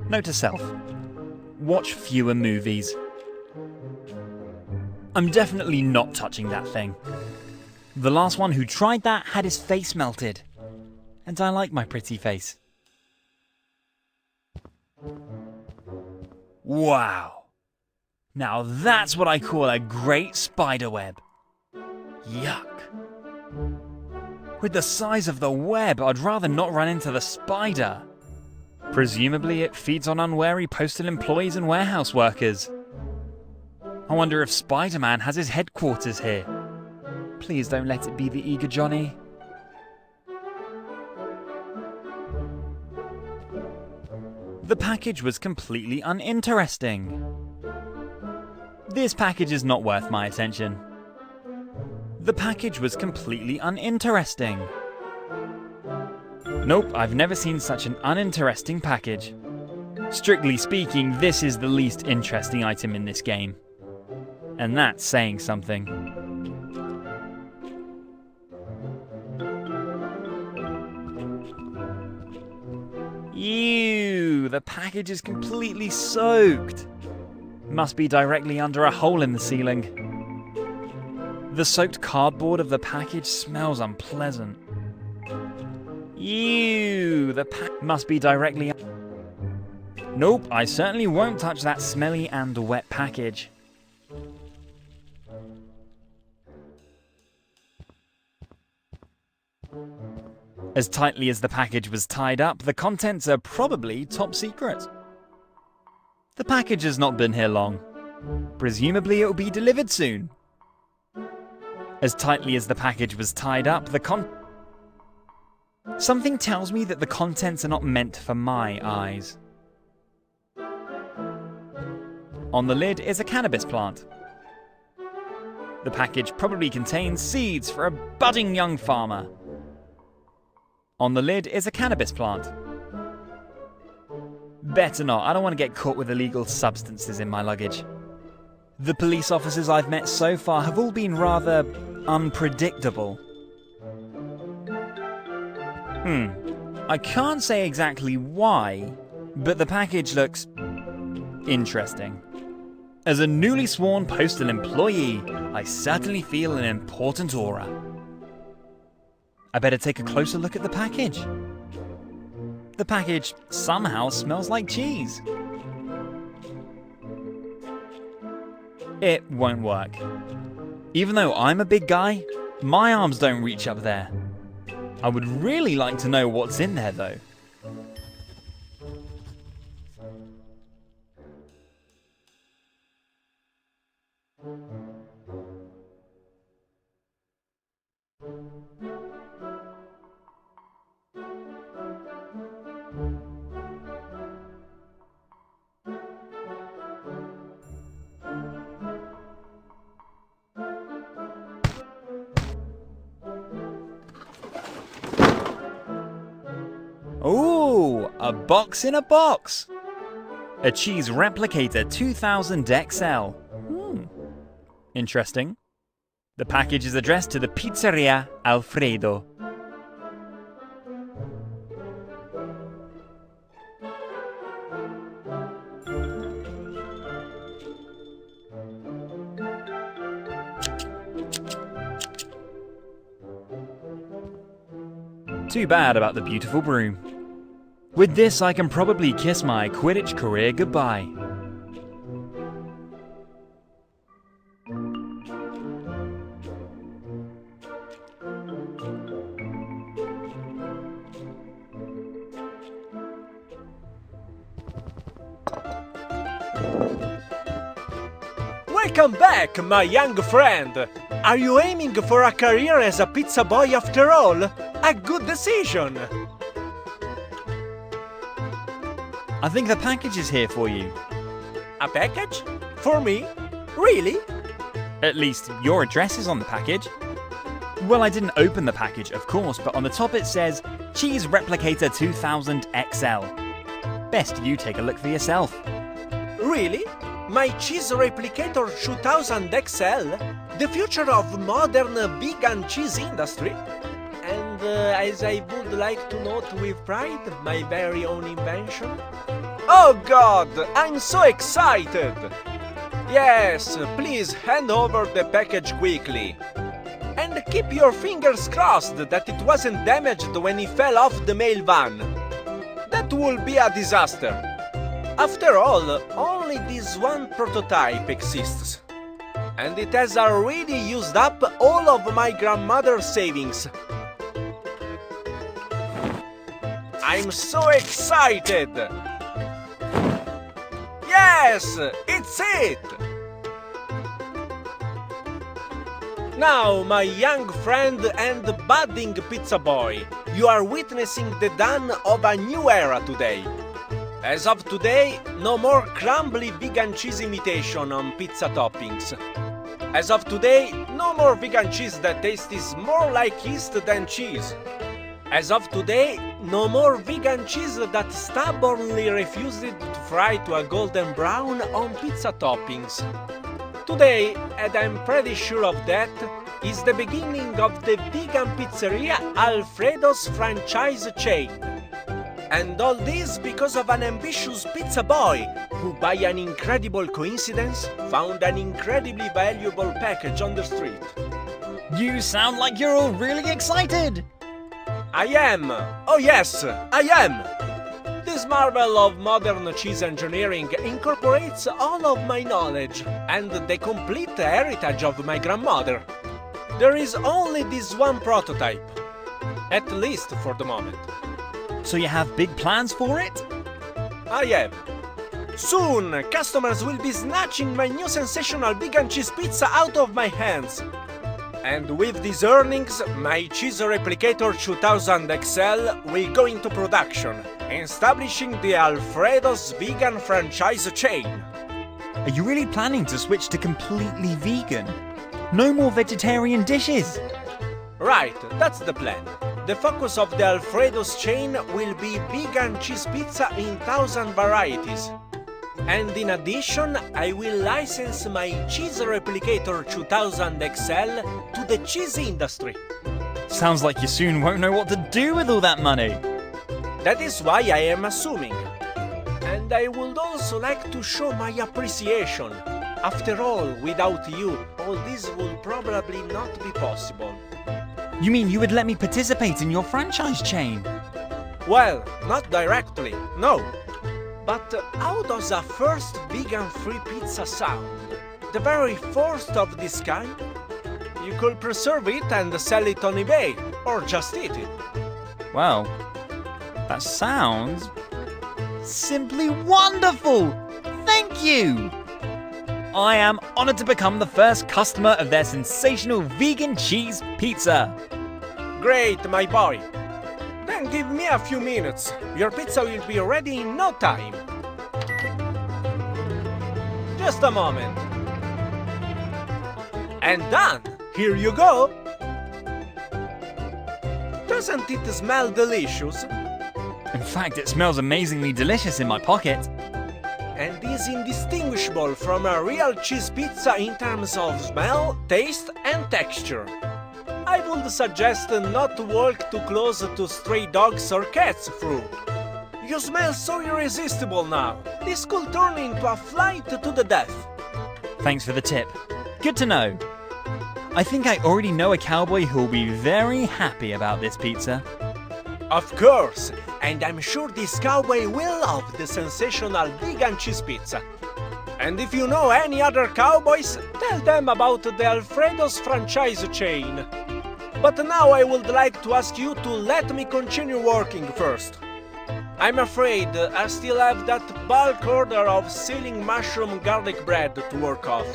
Speaker 1: Note to self, watch fewer movies. I'm definitely not touching that thing. The last one who tried that had his face melted. And I like my pretty face. Wow. Now that's what I call a great spider web. Yuck. With the size of the web, I'd rather not run into the spider. Presumably it feeds on unwary postal employees and warehouse workers. I wonder if Spider-Man has his headquarters here. Please don't let it be the Eager Johnny. The package was completely uninteresting. This package is not worth my attention. The package was completely uninteresting. Nope, I've never seen such an uninteresting package. Strictly speaking, this is the least interesting item in this game. And that's saying something. Ew, the package is completely soaked. Must be directly under a hole in the ceiling. The soaked cardboard of the package smells unpleasant. Ew, the must be directly... Nope, I certainly won't touch that smelly and wet package. As tightly as the package was tied up, the contents are probably top secret. The package has not been here long. Presumably it will be delivered soon. As tightly as the package was tied up, something tells me that the contents are not meant for my eyes. On the lid is a cannabis plant. The package probably contains seeds for a budding young farmer. On the lid is a cannabis plant. Better not, I don't want to get caught with illegal substances in my luggage. The police officers I've met so far have all been rather unpredictable. I can't say exactly why, but the package looks interesting. As a newly sworn postal employee, I certainly feel an important aura. I better take a closer look at the package. The package somehow smells like cheese. It won't work. Even though I'm a big guy, my arms don't reach up there. I would really like to know what's in there though. Ooh, a box in a box. A cheese replicator 2000 XL. Interesting. The package is addressed to the Pizzeria Alfredo. Too bad about the beautiful broom. With this, I can probably kiss my Quidditch career goodbye.
Speaker 13: Welcome back, my young friend! Are you aiming for a career as a pizza boy after all? A good decision!
Speaker 1: I think the package is here for you.
Speaker 13: A package? For me? Really?
Speaker 1: At least your address is on the package. Well, I didn't open the package, of course, but on the top it says Cheese Replicator 2000 XL. Best you take a look for yourself.
Speaker 13: Really? My Cheese Replicator 2000 XL? The future of modern vegan cheese industry? And as I would like to note with pride, my very own invention? Oh God, I'm so excited! Yes, please hand over the package quickly. And keep your fingers crossed that it wasn't damaged when it fell off the mail van. That would be a disaster. After all, only this one prototype exists. And it has already used up all of my grandmother's savings. I'm so excited! Yes! It's it! Now, my young friend and budding pizza boy, you are witnessing the dawn of a new era today. As of today, no more crumbly vegan cheese imitation on pizza toppings. As of today, no more vegan cheese that tastes more like yeast than cheese. As of today, no more vegan cheese that stubbornly refused to fry to a golden brown on pizza toppings. Today, and I'm pretty sure of that, is the beginning of the vegan pizzeria Alfredo's franchise chain. And all this because of an ambitious pizza boy who, by an incredible coincidence, found an incredibly valuable package on the street.
Speaker 1: You sound like you're all really excited!
Speaker 13: I am! Oh yes, I am! This marvel of modern cheese engineering incorporates all of my knowledge and the complete heritage of my grandmother. There is only this one prototype, at least for the moment.
Speaker 1: So you have big plans for it?
Speaker 13: I have. Soon, customers will be snatching my new sensational vegan cheese pizza out of my hands. And with these earnings, my Cheese Replicator 2000 XL will go into production, establishing the Alfredo's vegan franchise chain.
Speaker 1: Are you really planning to switch to completely vegan? No more vegetarian dishes?
Speaker 13: Right, that's the plan. The focus of the Alfredo's chain will be vegan cheese pizza in 1,000 varieties. And in addition, I will license my Cheese Replicator 2000 XL to the cheese industry.
Speaker 1: Sounds like you soon won't know what to do with all that money.
Speaker 13: That is why I am assuming. And I would also like to show my appreciation. After all, without you, all this would probably not be possible.
Speaker 1: You mean you would let me participate in your franchise chain?
Speaker 13: Well, not directly, no. But how does a first vegan-free pizza sound? The very first of this kind? You could preserve it and sell it on eBay, or just eat it.
Speaker 1: Well, that sounds simply wonderful! Thank you! I am honoured to become the first customer of their sensational vegan cheese pizza.
Speaker 13: Great, my boy. Then give me a few minutes. Your pizza will be ready in no time. Just a moment. And done! Here you go! Doesn't it smell delicious?
Speaker 1: In fact, it smells amazingly delicious in my pocket.
Speaker 13: And is indistinguishable from a real cheese pizza in terms of smell, taste and texture. I would suggest not to walk too close to stray dogs or cats, Fru. You smell so irresistible now. This could turn into a flight to the death.
Speaker 1: Thanks for the tip. Good to know. I think I already know a cowboy who will be very happy about this pizza.
Speaker 13: Of course, and I'm sure this cowboy will love the sensational vegan cheese pizza. And if you know any other cowboys, tell them about the Alfredo's franchise chain. But now I would like to ask you to let me continue working first. I'm afraid I still have that bulk order of ceiling mushroom garlic bread to work off,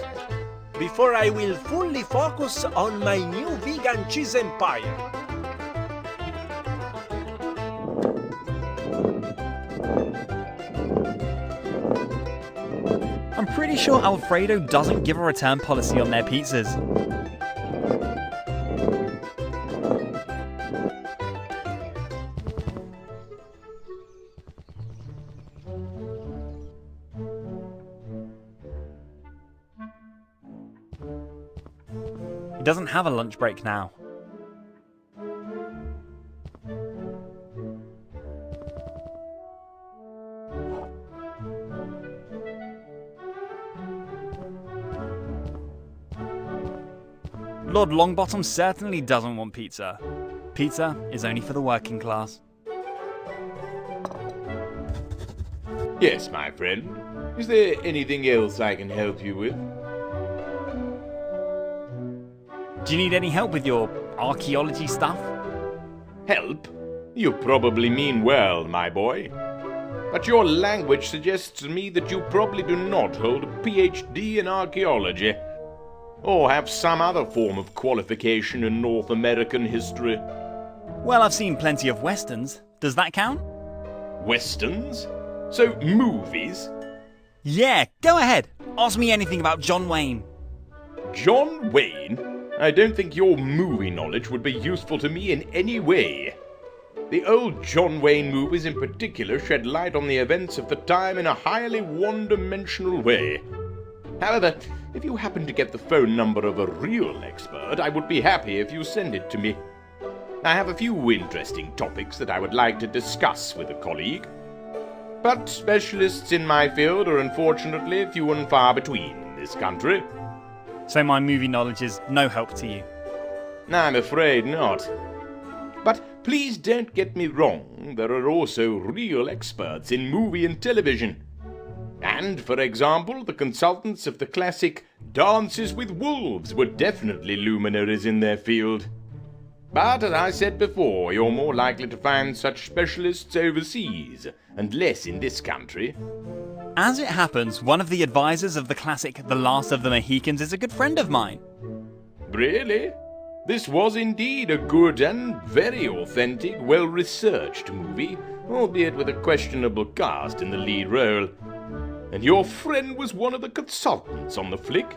Speaker 13: before I will fully focus on my new vegan cheese empire.
Speaker 1: I'm pretty sure Alfredo doesn't give a return policy on their pizzas. He doesn't have a lunch break now. Lord Longbottom certainly doesn't want pizza. Pizza is only for the working class.
Speaker 3: Yes, my friend. Is there anything else I can help you with?
Speaker 1: Do you need any help with your archaeology stuff?
Speaker 3: Help? You probably mean well, my boy. But your language suggests to me that you probably do not hold a PhD in archaeology, or have some other form of qualification in North American history.
Speaker 1: Well, I've seen plenty of westerns. Does that count?
Speaker 3: Westerns? So, movies?
Speaker 1: Yeah, go ahead. Ask me anything about John Wayne.
Speaker 3: John Wayne? I don't think your movie knowledge would be useful to me in any way. The old John Wayne movies in particular shed light on the events of the time in a highly one-dimensional way. However, if you happen to get the phone number of a real expert, I would be happy if you send it to me. I have a few interesting topics that I would like to discuss with a colleague. But specialists in my field are unfortunately few and far between in this country.
Speaker 1: So my movie knowledge is no help to you?
Speaker 3: I'm afraid not. But please don't get me wrong, there are also real experts in movie and television. And, for example, the consultants of the classic Dances with Wolves were definitely luminaries in their field. But, as I said before, you're more likely to find such specialists overseas, and less in this country.
Speaker 1: As it happens, one of the advisors of the classic The Last of the Mohicans is a good friend of mine.
Speaker 3: Really? This was indeed a good and very authentic, well-researched movie, albeit with a questionable cast in the lead role. And your friend was one of the consultants on the flick?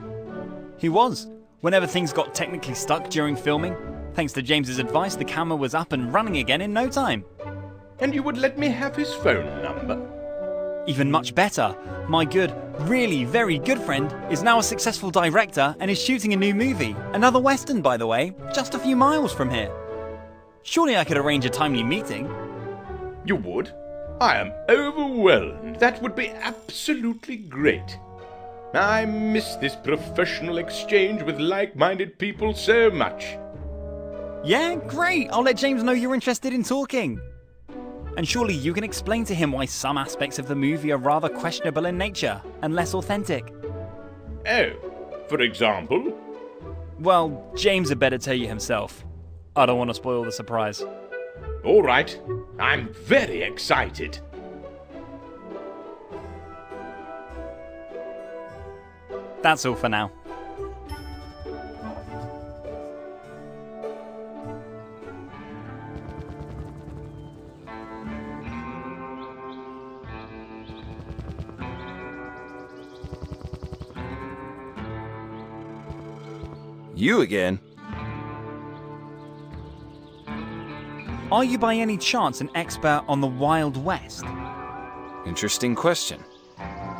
Speaker 1: He was. Whenever things got technically stuck during filming, thanks to James's advice, the camera was up and running again in no time.
Speaker 3: And you would let me have his phone number?
Speaker 1: Even much better. My good, really very good friend is now a successful director and is shooting a new movie. Another western, by the way, just a few miles from here. Surely I could arrange a timely meeting.
Speaker 3: You would? I am overwhelmed. That would be absolutely great. I miss this professional exchange with like-minded people so much.
Speaker 1: Yeah, great. I'll let James know you're interested in talking. And surely you can explain to him why some aspects of the movie are rather questionable in nature and less authentic.
Speaker 3: Oh, for example?
Speaker 1: Well, James had better tell you himself. I don't want to spoil the surprise.
Speaker 3: All right. I'm very excited.
Speaker 1: That's all for now.
Speaker 15: You again?
Speaker 1: Are you by any chance an expert on the Wild West?
Speaker 15: Interesting question.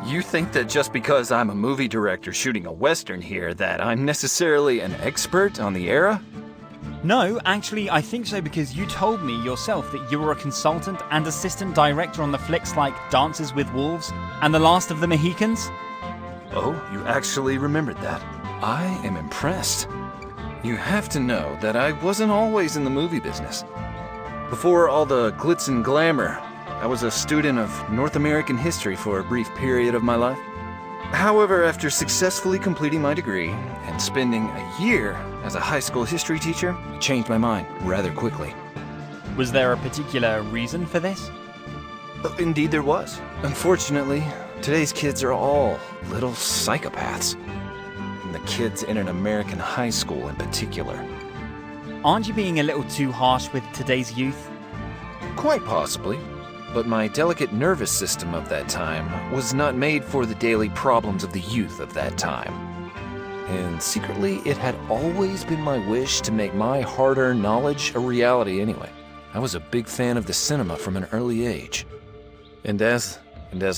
Speaker 15: You think that just because I'm a movie director shooting a Western here that I'm necessarily an expert on the era?
Speaker 1: No, actually, I think so because you told me yourself that you were a consultant and assistant director on the flicks like Dances with Wolves and The Last of the Mohicans.
Speaker 15: Oh, you actually remembered that. I am impressed. You have to know that I wasn't always in the movie business. Before all the glitz and glamour, I was a student of North American history for a brief period of my life. However, after successfully completing my degree and spending a year as a high school history teacher, I changed my mind rather quickly.
Speaker 1: Was there a particular reason for this?
Speaker 15: Indeed there was. Unfortunately, today's kids are all little psychopaths. And the kids in an American high school in particular.
Speaker 1: Aren't you being a little too harsh with today's youth?
Speaker 15: Quite possibly. But my delicate nervous system of that time was not made for the daily problems of the youth of that time. And secretly, it had always been my wish to make my hard-earned knowledge a reality anyway. I was a big fan of the cinema from an early age. And as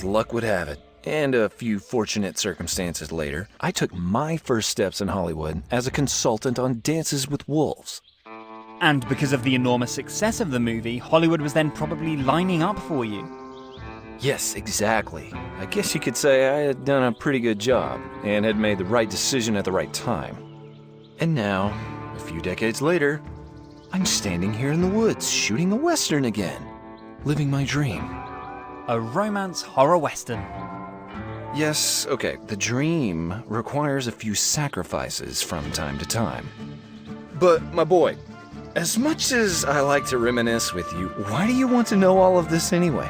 Speaker 15: luck would have it, and a few fortunate circumstances later, I took my first steps in Hollywood as a consultant on Dances with Wolves.
Speaker 1: And because of the enormous success of the movie, Hollywood was then probably lining up for you.
Speaker 15: Yes, exactly. I guess you could say I had done a pretty good job and had made the right decision at the right time. And now, a few decades later, I'm standing here in the woods shooting a Western again, living my dream.
Speaker 1: A romance horror Western.
Speaker 15: Yes, okay, the dream requires a few sacrifices from time to time. But, my boy, as much as I like to reminisce with you, why do you want to know all of this anyway?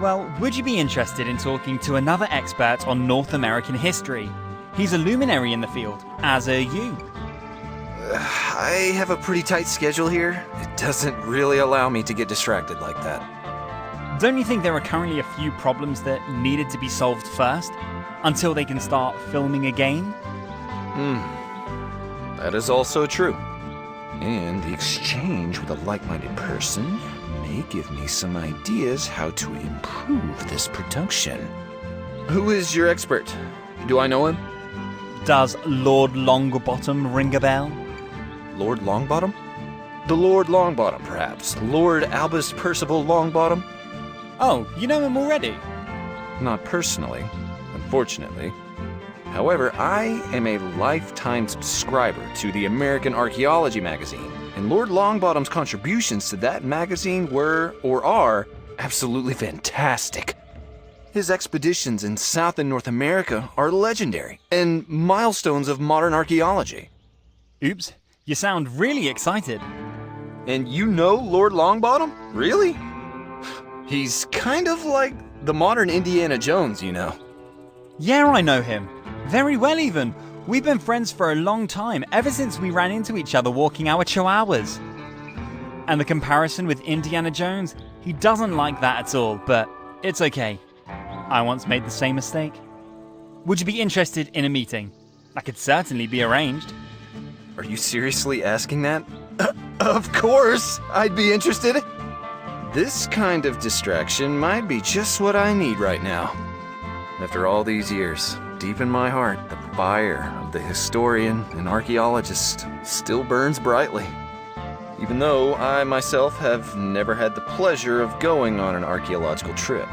Speaker 1: Well, would you be interested in talking to another expert on North American history? He's a luminary in the field, as are you.
Speaker 15: I have a pretty tight schedule here. It doesn't really allow me to get distracted like that.
Speaker 1: Don't you think there are currently a few problems that needed to be solved first, until they can start filming again?
Speaker 15: That is also true. And the exchange with a like-minded person may give me some ideas how to improve this production. Who is your expert? Do I know him?
Speaker 1: Does Lord Longbottom ring a bell?
Speaker 15: Lord Longbottom? The Lord Longbottom, perhaps. Lord Albus Percival Longbottom?
Speaker 1: Oh, you know him already?
Speaker 15: Not personally, unfortunately. However, I am a lifetime subscriber to the American Archaeology magazine, and Lord Longbottom's contributions to that magazine were, or are, absolutely fantastic. His expeditions in South and North America are legendary, and milestones of modern archaeology.
Speaker 1: Oops, you sound really excited.
Speaker 15: And you know Lord Longbottom? Really? He's kind of like the modern Indiana Jones, you know.
Speaker 1: Yeah, I know him. Very well even. We've been friends for a long time, ever since we ran into each other walking our chihuahuas. And the comparison with Indiana Jones, he doesn't like that at all, but it's okay. I once made the same mistake. Would you be interested in a meeting? That could certainly be arranged.
Speaker 15: Are you seriously asking that? Of course, I'd be interested. This kind of distraction might be just what I need right now. After all these years, deep in my heart, the fire of the historian and archaeologist still burns brightly. Even though I myself have never had the pleasure of going on an archaeological trip.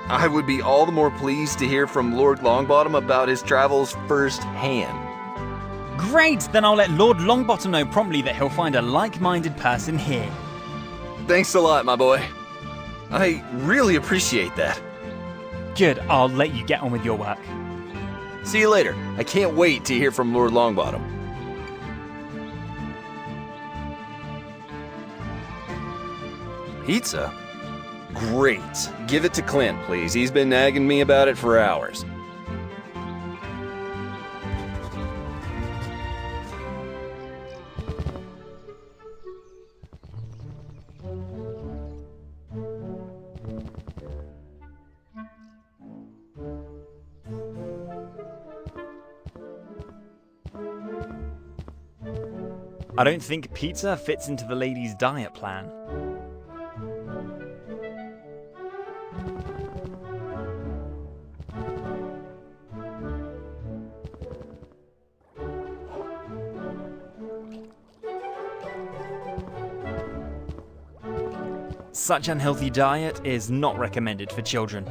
Speaker 15: I would be all the more pleased to hear from Lord Longbottom about his travels firsthand.
Speaker 1: Great! Then I'll let Lord Longbottom know promptly that he'll find a like-minded person here.
Speaker 15: Thanks a lot, my boy. I really appreciate that.
Speaker 1: Good, I'll let you get on with your work.
Speaker 15: See you later. I can't wait to hear from Lord Longbottom. Pizza? Great. Give it to Clint, please. He's been nagging me about it for hours.
Speaker 1: I don't think pizza fits into the lady's diet plan. Such unhealthy diet is not recommended for children.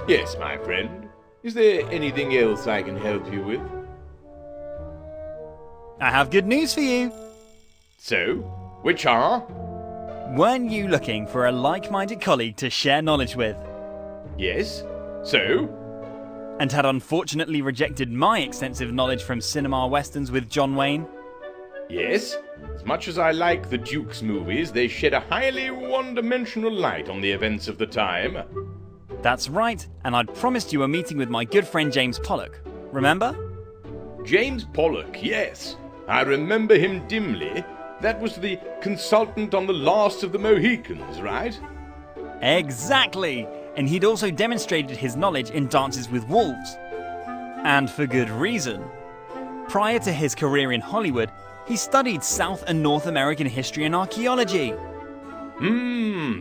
Speaker 3: Yes, my friend. Is there anything else I can help you with?
Speaker 1: I have good news for you.
Speaker 3: So, which are?
Speaker 1: Weren't you looking for a like-minded colleague to share knowledge with?
Speaker 3: Yes. So?
Speaker 1: And had unfortunately rejected my extensive knowledge from cinema westerns with John Wayne?
Speaker 3: Yes. As much as I like the Duke's movies, they shed a highly one-dimensional light on the events of the time.
Speaker 1: That's right, and I'd promised you a meeting with my good friend James Pollock. Remember?
Speaker 3: James Pollock, yes. I remember him dimly. That was the consultant on The Last of the Mohicans, right?
Speaker 1: Exactly! And he'd also demonstrated his knowledge in Dances with Wolves. And for good reason. Prior to his career in Hollywood, he studied South and North American history and archaeology.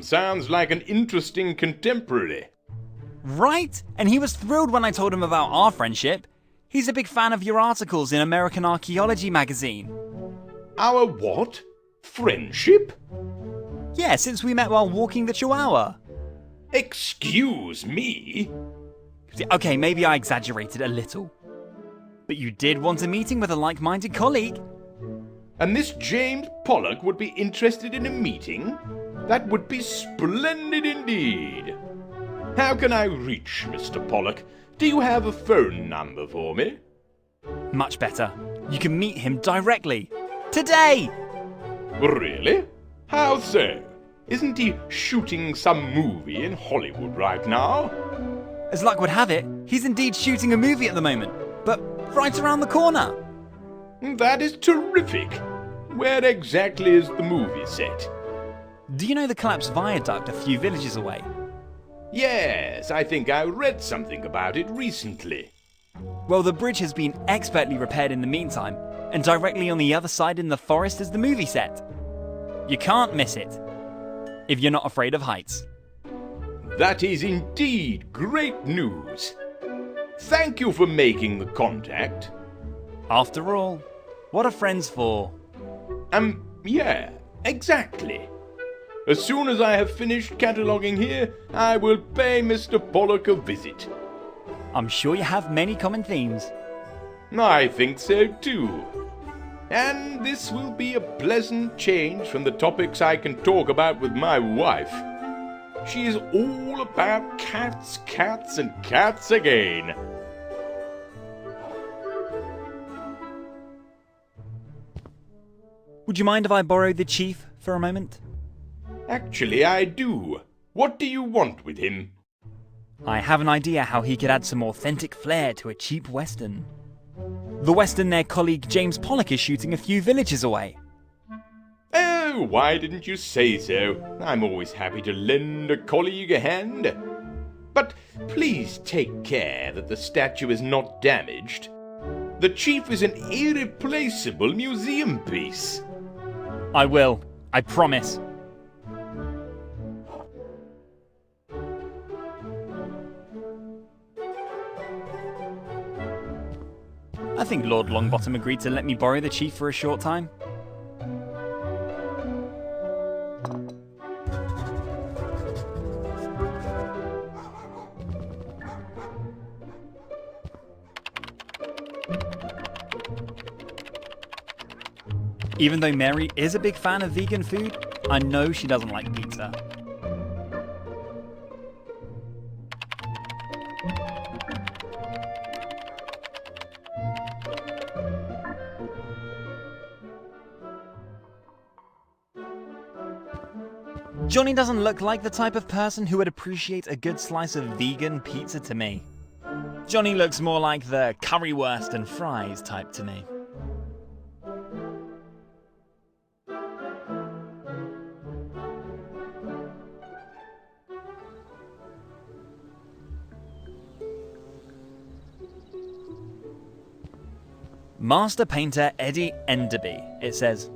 Speaker 3: Sounds like an interesting contemporary.
Speaker 1: Right? And he was thrilled when I told him about our friendship. He's a big fan of your articles in American Archaeology magazine.
Speaker 3: Our what? Friendship?
Speaker 1: Yeah, since we met while walking the Chihuahua.
Speaker 3: Excuse me?
Speaker 1: Okay, maybe I exaggerated a little. But you did want a meeting with a like-minded colleague.
Speaker 3: And this James Pollock would be interested in a meeting? That would be splendid indeed. How can I reach Mr. Pollock? Do you have a phone number for me?
Speaker 1: Much better. You can meet him directly. Today!
Speaker 3: Really? How so? Isn't he shooting some movie in Hollywood right now?
Speaker 1: As luck would have it, he's indeed shooting a movie at the moment, but right around the corner.
Speaker 3: That is terrific. Where exactly is the movie set?
Speaker 1: Do you know the collapsed viaduct a few villages away?
Speaker 3: Yes, I think I read something about it recently.
Speaker 1: Well, the bridge has been expertly repaired in the meantime, and directly on the other side in the forest is the movie set. You can't miss it, if you're not afraid of heights.
Speaker 3: That is indeed great news. Thank you for making the contact.
Speaker 1: After all, what are friends for?
Speaker 3: Yeah, exactly. As soon as I have finished cataloguing here, I will pay Mr. Pollock a visit.
Speaker 1: I'm sure you have many common themes.
Speaker 3: I think so too. And this will be a pleasant change from the topics I can talk about with my wife. She is all about cats, cats, and cats again.
Speaker 1: Would you mind if I borrowed the chief for a moment?
Speaker 3: Actually, I do. What do you want with him?
Speaker 1: I have an idea how he could add some authentic flair to a cheap western. The western their colleague James Pollock is shooting a few villages away.
Speaker 3: Oh, why didn't you say so? I'm always happy to lend a colleague a hand. But please take care that the statue is not damaged. The chief is an irreplaceable museum piece.
Speaker 1: I will. I promise. I think Lord Longbottom agreed to let me borrow the chief for a short time. Even though Mary is a big fan of vegan food, I know she doesn't like pizza. Johnny doesn't look like the type of person who would appreciate a good slice of vegan pizza to me. Johnny looks more like the currywurst and fries type to me. Master Painter Eddie Enderby, it says.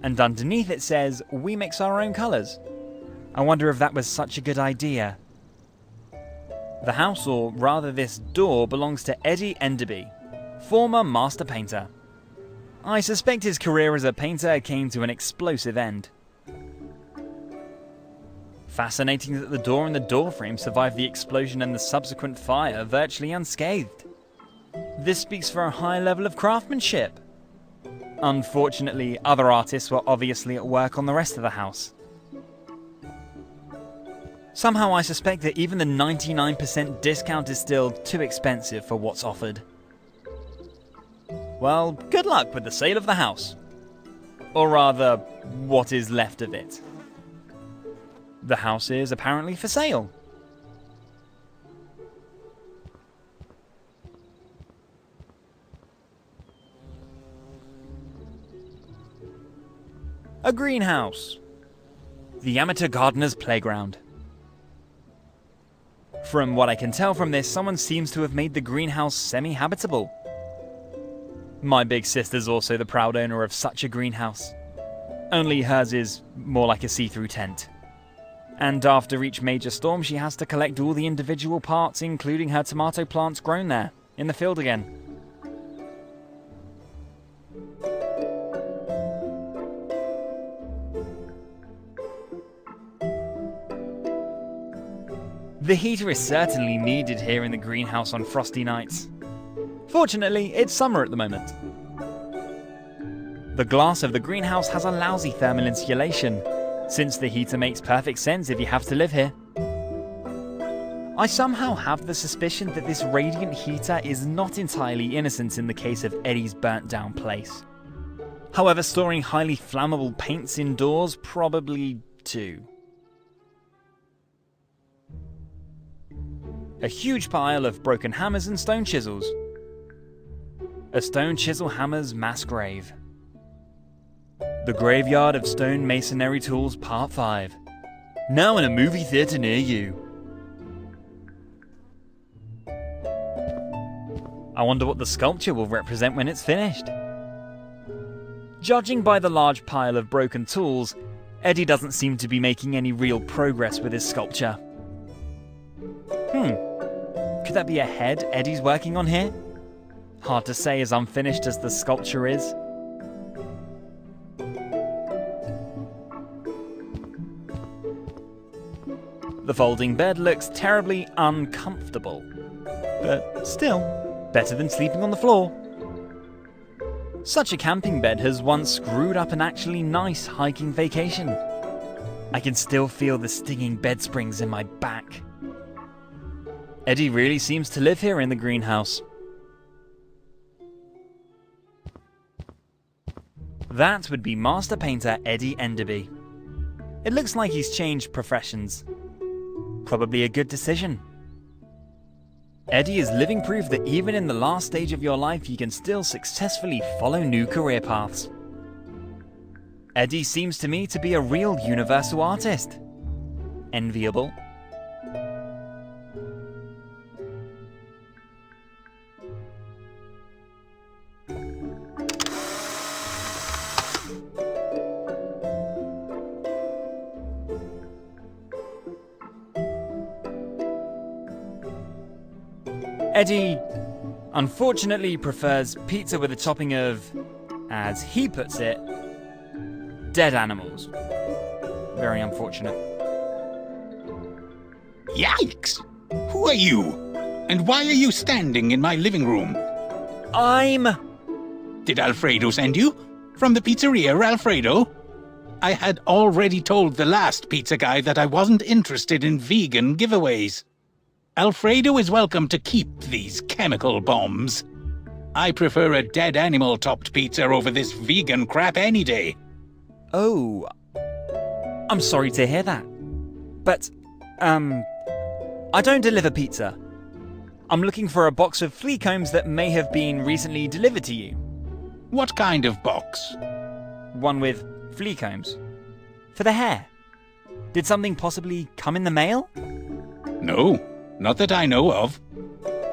Speaker 1: And underneath it says, we mix our own colours. I wonder if that was such a good idea. The house, or rather this door, belongs to Eddie Enderby, former master painter. I suspect his career as a painter came to an explosive end. Fascinating that the door and the doorframe survived the explosion and the subsequent fire virtually unscathed. This speaks for a high level of craftsmanship. Unfortunately, other artists were obviously at work on the rest of the house. Somehow I suspect that even the 99% discount is still too expensive for what's offered. Well, good luck with the sale of the house. Or rather, what is left of it. The house is apparently for sale. A greenhouse. The amateur gardener's playground. From what I can tell from this, someone seems to have made the greenhouse semi-habitable. My big sister's also the proud owner of such a greenhouse. Only hers is more like a see-through tent. And after each major storm, she has to collect all the individual parts, including her tomato plants grown there, in the field again. The heater is certainly needed here in the greenhouse on frosty nights. Fortunately, it's summer at the moment. The glass of the greenhouse has a lousy thermal insulation, since the heater makes perfect sense if you have to live here. I somehow have the suspicion that this radiant heater is not entirely innocent in the case of Eddie's burnt down place. However, storing highly flammable paints indoors, probably too. A huge pile of broken hammers and stone chisels. A stone chisel hammer's mass grave. The Graveyard of Stone Masonry Tools Part 5. Now in a movie theatre near you. I wonder what the sculpture will represent when it's finished. Judging by the large pile of broken tools, Eddie doesn't seem to be making any real progress with his sculpture. Could that be a head Eddie's working on here? Hard to say as unfinished as the sculpture is. The folding bed looks terribly uncomfortable, but still, better than sleeping on the floor. Such a camping bed has once screwed up an actually nice hiking vacation. I can still feel the stinging bed springs in my back. Eddie really seems to live here in the greenhouse. That would be Master Painter Eddie Enderby. It looks like he's changed professions. Probably a good decision. Eddie is living proof that even in the last stage of your life, you can still successfully follow new career paths. Eddie seems to me to be a real universal artist. Enviable. Eddie, unfortunately, prefers pizza with a topping of, as he puts it, dead animals. Very unfortunate.
Speaker 18: Yikes! Who are you? And why are you standing in my living room?
Speaker 1: I'm...
Speaker 18: Did Alfredo send you? From the pizzeria, Alfredo? I had already told the last pizza guy that I wasn't interested in vegan giveaways. Alfredo is welcome to keep these chemical bombs. I prefer a dead animal-topped pizza over this vegan crap any day.
Speaker 1: Oh, I'm sorry to hear that. But, I don't deliver pizza. I'm looking for a box of flea combs that may have been recently delivered to you.
Speaker 18: What kind of box?
Speaker 1: One with flea combs. For the hair. Did something possibly come in the mail?
Speaker 18: No, not that I know of.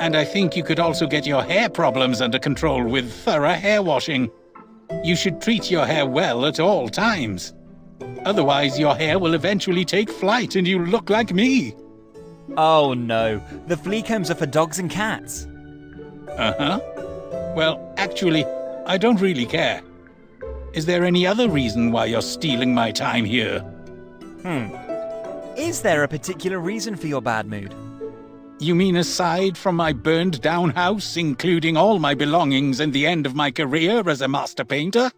Speaker 18: And I think you could also get your hair problems under control with thorough hair washing. You should treat your hair well at all times. Otherwise, your hair will eventually take flight and you look like me.
Speaker 1: Oh no, the flea combs are for dogs and cats.
Speaker 18: Uh-huh. Well, actually, I don't really care. Is there any other reason why you're stealing my time here?
Speaker 1: Is there a particular reason for your bad mood?
Speaker 18: You mean aside from my burned-down house, including all my belongings and the end of my career as a master painter?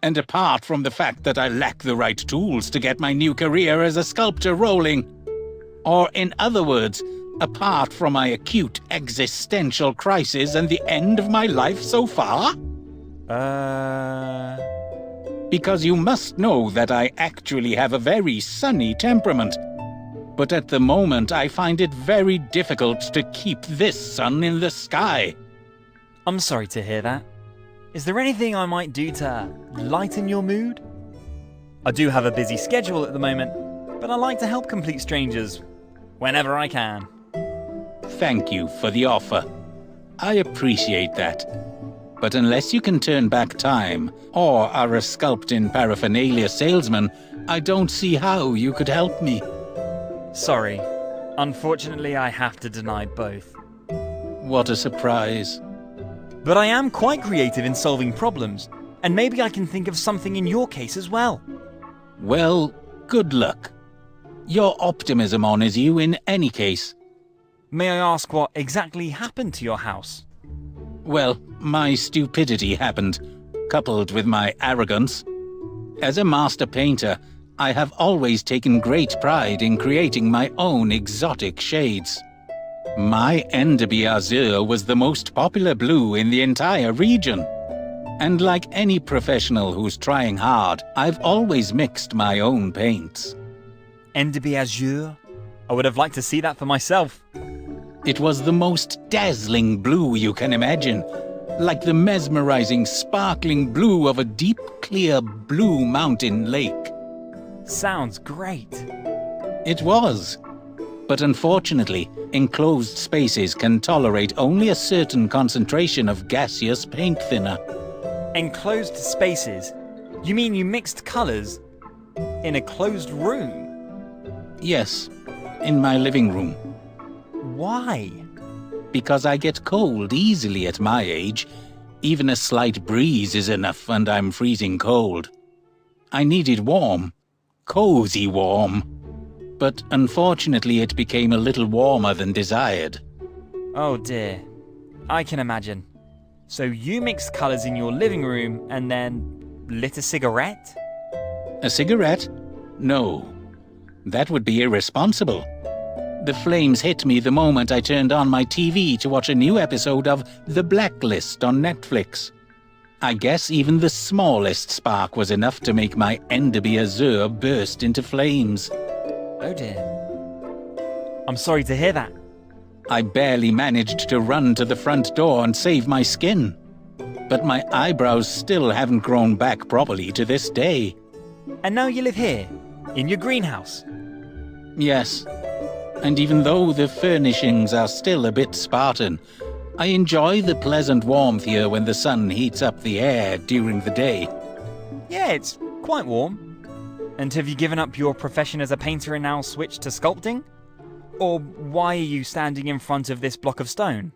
Speaker 18: And apart from the fact that I lack the right tools to get my new career as a sculptor rolling? Or in other words, apart from my acute existential crisis and the end of my life so far? Because you must know that I actually have a very sunny temperament. But at the moment, I find it very difficult to keep this sun in the sky.
Speaker 1: I'm sorry to hear that. Is there anything I might do to lighten your mood? I do have a busy schedule at the moment, but I like to help complete strangers whenever I can.
Speaker 18: Thank you for the offer. I appreciate that. But unless you can turn back time, or are a sculpting paraphernalia salesman, I don't see how you could help me.
Speaker 1: Sorry. Unfortunately, I have to deny both.
Speaker 18: What a surprise.
Speaker 1: But I am quite creative in solving problems, and maybe I can think of something in your case as well.
Speaker 18: Well, good luck. Your optimism honors you in any case.
Speaker 1: May I ask what exactly happened to your house?
Speaker 18: Well, my stupidity happened, coupled with my arrogance. As a master painter, I have always taken great pride in creating my own exotic shades. My Enderby Azure was the most popular blue in the entire region. And like any professional who's trying hard, I've always mixed my own paints.
Speaker 1: Enderby Azure? I would have liked to see that for myself.
Speaker 18: It was the most dazzling blue you can imagine, like the mesmerizing, sparkling blue of a deep, clear blue mountain lake.
Speaker 1: Sounds great.
Speaker 18: It was. But unfortunately, enclosed spaces can tolerate only a certain concentration of gaseous paint thinner.
Speaker 1: Enclosed spaces? You mean you mixed colours in a closed room?
Speaker 18: Yes, in my living room.
Speaker 1: Why?
Speaker 18: Because I get cold easily at my age. Even a slight breeze is enough and I'm freezing cold. I needed warm. Cozy warm. But unfortunately it became a little warmer than desired.
Speaker 1: Oh dear. I can imagine. So you mixed colours in your living room and then lit a cigarette?
Speaker 18: A cigarette? No. That would be irresponsible. The flames hit me the moment I turned on my TV to watch a new episode of The Blacklist on Netflix. I guess even the smallest spark was enough to make my Enderby Azure burst into flames.
Speaker 1: Oh dear. I'm sorry to hear that.
Speaker 18: I barely managed to run to the front door and save my skin. But my eyebrows still haven't grown back properly to this day.
Speaker 1: And now you live here, in your greenhouse?
Speaker 18: Yes. And even though the furnishings are still a bit Spartan, I enjoy the pleasant warmth here when the sun heats up the air during the day.
Speaker 1: Yeah, it's quite warm. And have you given up your profession as a painter and now switched to sculpting? Or why are you standing in front of this block of stone?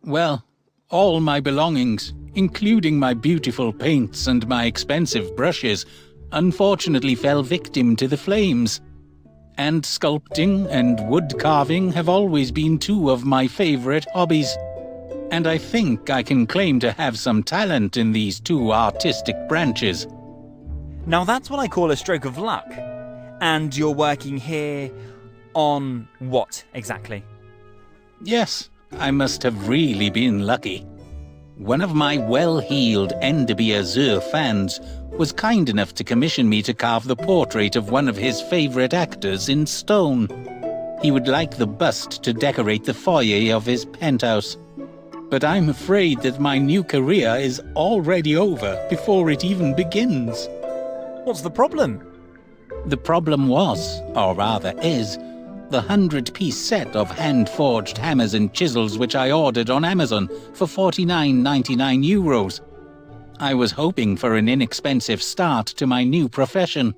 Speaker 18: Well, all my belongings, including my beautiful paints and my expensive brushes, unfortunately fell victim to the flames. And sculpting and wood carving have always been two of my favorite hobbies. And I think I can claim to have some talent in these two artistic branches.
Speaker 1: Now that's what I call a stroke of luck. And you're working here on what, exactly?
Speaker 18: Yes, I must have really been lucky. One of my well-heeled Enderby Azure fans was kind enough to commission me to carve the portrait of one of his favourite actors in stone. He would like the bust to decorate the foyer of his penthouse. But I'm afraid that my new career is already over before it even begins.
Speaker 1: What's the problem?
Speaker 18: The problem was, or rather is, the 100-piece set of hand-forged hammers and chisels which I ordered on Amazon for €49.99. I was hoping for an inexpensive start to my new profession.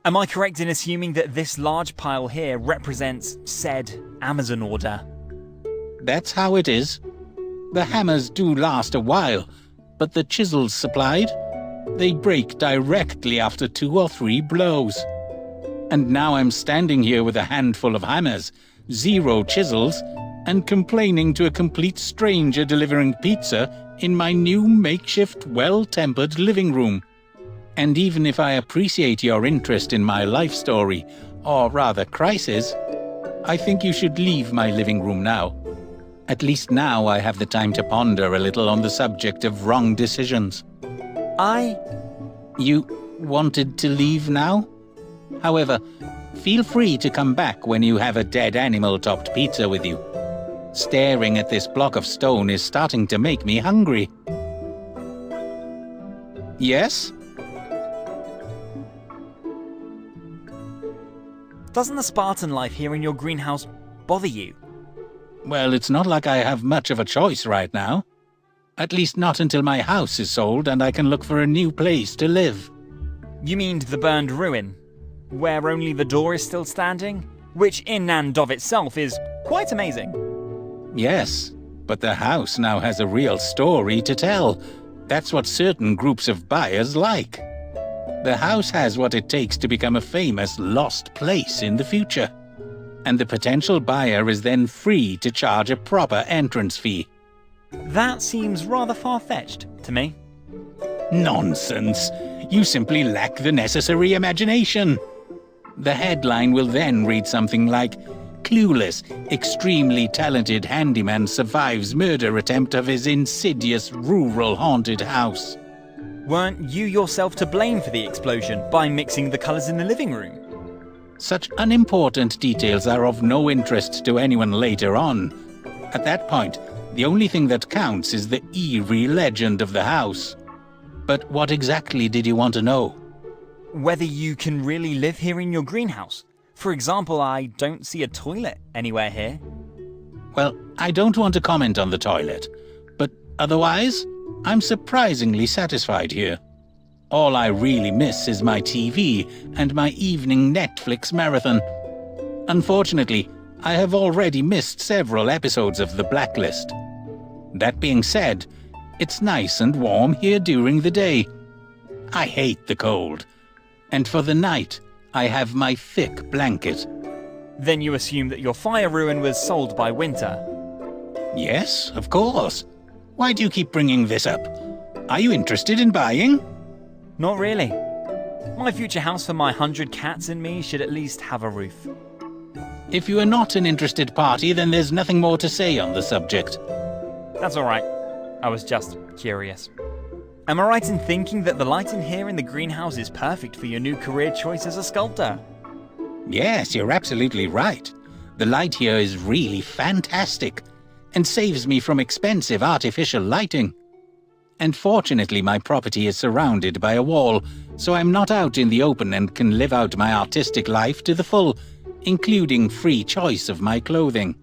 Speaker 1: Am I correct in assuming that this large pile here represents said Amazon order?
Speaker 18: That's how it is. The hammers do last a while, but the chisels supplied, they break directly after 2 or 3 blows. And now I'm standing here with a handful of hammers, 0 chisels, and complaining to a complete stranger delivering pizza in my new makeshift well-tempered living room. And even if I appreciate your interest in my life story, or rather crisis, I think you should leave my living room now. At least now I have the time to ponder a little on the subject of wrong decisions. You wanted to leave now? However, feel free to come back when you have a dead animal-topped pizza with you. Staring at this block of stone is starting to make me hungry. Yes?
Speaker 1: Doesn't the Spartan life here in your greenhouse bother you?
Speaker 18: Well, it's not like I have much of a choice right now. At least not until my house is sold and I can look for a new place to live.
Speaker 1: You mean the burned ruin, where only the door is still standing? Which in and of itself is quite amazing.
Speaker 18: Yes, but the house now has a real story to tell. That's what certain groups of buyers like. The house has what it takes to become a famous lost place in the future. And the potential buyer is then free to charge a proper entrance fee.
Speaker 1: That seems rather far-fetched to me.
Speaker 18: Nonsense! You simply lack the necessary imagination. The headline will then read something like, "Clueless, extremely talented handyman survives murder attempt of his insidious rural haunted house."
Speaker 1: Weren't you yourself to blame for the explosion by mixing the colours in the living room?
Speaker 18: Such unimportant details are of no interest to anyone later on. At that point, the only thing that counts is the eerie legend of the house. But what exactly did you want to know?
Speaker 1: Whether you can really live here in your greenhouse. For example, I don't see a toilet anywhere here.
Speaker 18: Well, I don't want to comment on the toilet, but otherwise, I'm surprisingly satisfied here. All I really miss is my TV and my evening Netflix marathon. Unfortunately, I have already missed several episodes of The Blacklist. That being said, it's nice and warm here during the day. I hate the cold. And for the night, I have my thick blanket.
Speaker 1: Then you assume that your fire ruin was sold by winter?
Speaker 18: Yes, of course. Why do you keep bringing this up? Are you interested in buying?
Speaker 1: Not really. My future house for my 100 cats and me should at least have a roof.
Speaker 18: If you are not an interested party, then there's nothing more to say on the subject.
Speaker 1: That's alright. I was just curious. Am I right in thinking that the light in here in the greenhouse is perfect for your new career choice as a sculptor?
Speaker 18: Yes, you're absolutely right. The light here is really fantastic and saves me from expensive artificial lighting. And fortunately, my property is surrounded by a wall, so I'm not out in the open and can live out my artistic life to the full, including free choice of my clothing.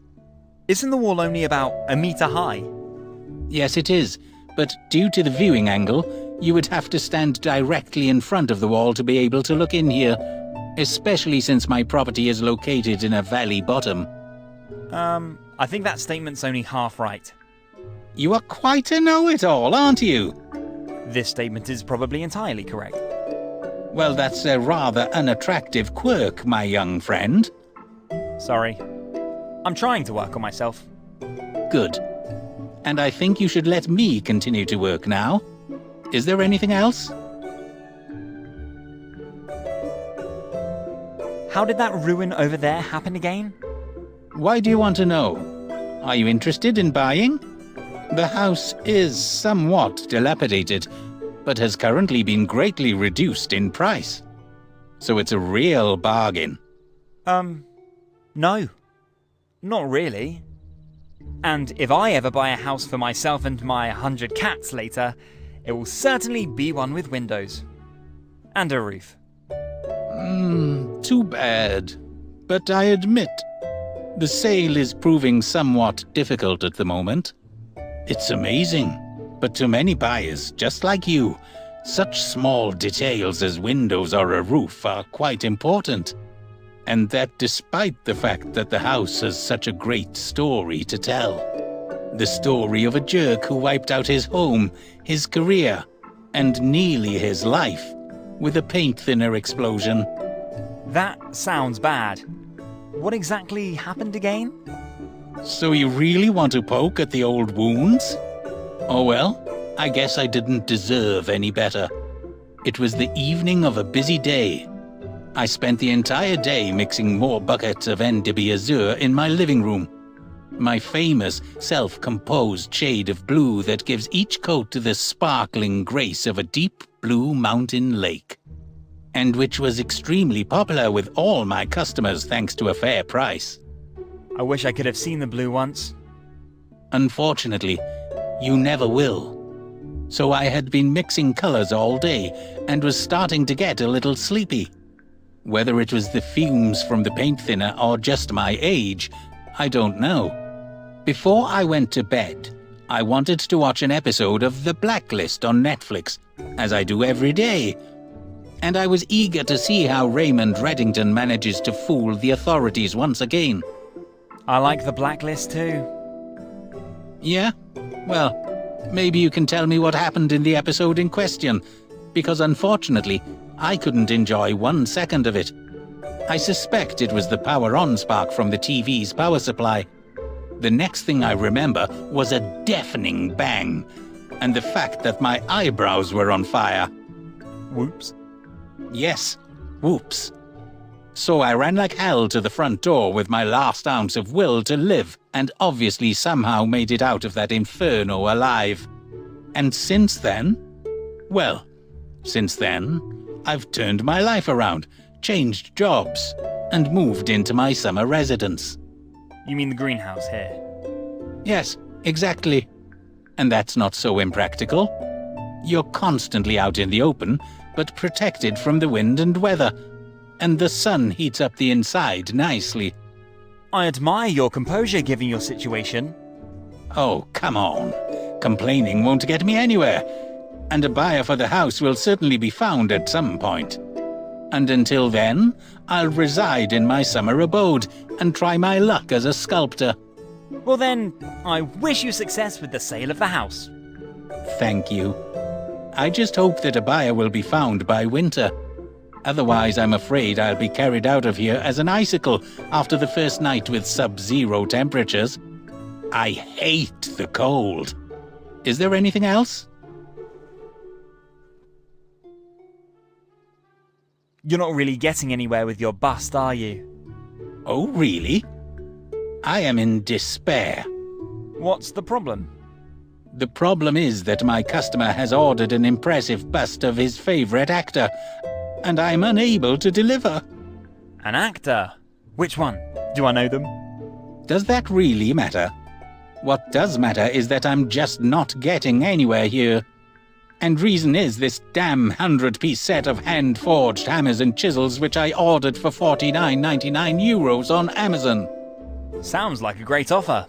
Speaker 1: Isn't the wall only about 1 meter high?
Speaker 18: Yes, it is, but due to the viewing angle, you would have to stand directly in front of the wall to be able to look in here, especially since my property is located in a valley bottom.
Speaker 1: I think that statement's only half right.
Speaker 18: You are quite a know-it-all, aren't you?
Speaker 1: This statement is probably entirely correct.
Speaker 18: Well, that's a rather unattractive quirk, my young friend.
Speaker 1: Sorry. I'm trying to work on myself.
Speaker 18: Good. and I think you should let me continue to work now. Is there anything else?
Speaker 1: How did that ruin over there happen again?
Speaker 18: Why do you want to know? Are you interested in buying? The house is somewhat dilapidated, but has currently been greatly reduced in price. So it's a real bargain.
Speaker 1: No. Not really. And if I ever buy a house for myself and my 100 cats later, it will certainly be one with windows. And a roof.
Speaker 18: Too bad. But I admit, the sale is proving somewhat difficult at the moment. It's amazing, but to many buyers, just like you, such small details as windows or a roof are quite important. And that despite the fact that the house has such a great story to tell. The story of a jerk who wiped out his home, his career, and nearly his life with a paint thinner explosion.
Speaker 1: That sounds bad. What exactly happened again?
Speaker 18: So you really want to poke at the old wounds? Oh well, I guess I didn't deserve any better. It was the evening of a busy day. I spent the entire day mixing more buckets of NW Azure in my living room. My famous, self-composed shade of blue that gives each coat the sparkling grace of a deep blue mountain lake. And which was extremely popular with all my customers thanks to a fair price.
Speaker 1: I wish I could have seen the blue once.
Speaker 18: Unfortunately, you never will. So I had been mixing colors all day and was starting to get a little sleepy. Whether it was the fumes from the paint thinner or just my age, I don't know. Before I went to bed, I wanted to watch an episode of The Blacklist on Netflix, as I do every day. And I was eager to see how Raymond Reddington manages to fool the authorities once again.
Speaker 1: I like The Blacklist too.
Speaker 18: Yeah? Well, maybe you can tell me what happened in the episode in question, because unfortunately, I couldn't enjoy 1 second of it. I suspect it was the power-on spark from the TV's power supply. The next thing I remember was a deafening bang, and the fact that my eyebrows were on fire.
Speaker 1: Whoops.
Speaker 18: Yes, whoops. So I ran like hell to the front door with my last ounce of will to live, and obviously somehow made it out of that inferno alive. And since then, I've turned my life around, changed jobs, and moved into my summer residence.
Speaker 1: You mean the greenhouse here?
Speaker 18: Yes, exactly. And that's not so impractical. You're constantly out in the open, but protected from the wind and weather, and the sun heats up the inside nicely.
Speaker 1: I admire your composure given your situation.
Speaker 18: Oh, come on. Complaining won't get me anywhere, and a buyer for the house will certainly be found at some point. And until then, I'll reside in my summer abode and try my luck as a sculptor.
Speaker 1: Well then, I wish you success with the sale of the house.
Speaker 18: Thank you. I just hope that a buyer will be found by winter. Otherwise, I'm afraid I'll be carried out of here as an icicle after the first night with sub-zero temperatures. I hate the cold. Is there anything else?
Speaker 1: You're not really getting anywhere with your bust, are you?
Speaker 18: Oh, really? I am in despair.
Speaker 1: What's the problem?
Speaker 18: The problem is that my customer has ordered an impressive bust of his favorite actor, and I'm unable to deliver.
Speaker 1: An actor? Which one? Do I know them?
Speaker 18: Does that really matter? What does matter is that I'm just not getting anywhere here. And reason is this damn 100-piece set of hand-forged hammers and chisels which I ordered for €49.99 on Amazon.
Speaker 1: Sounds like a great offer.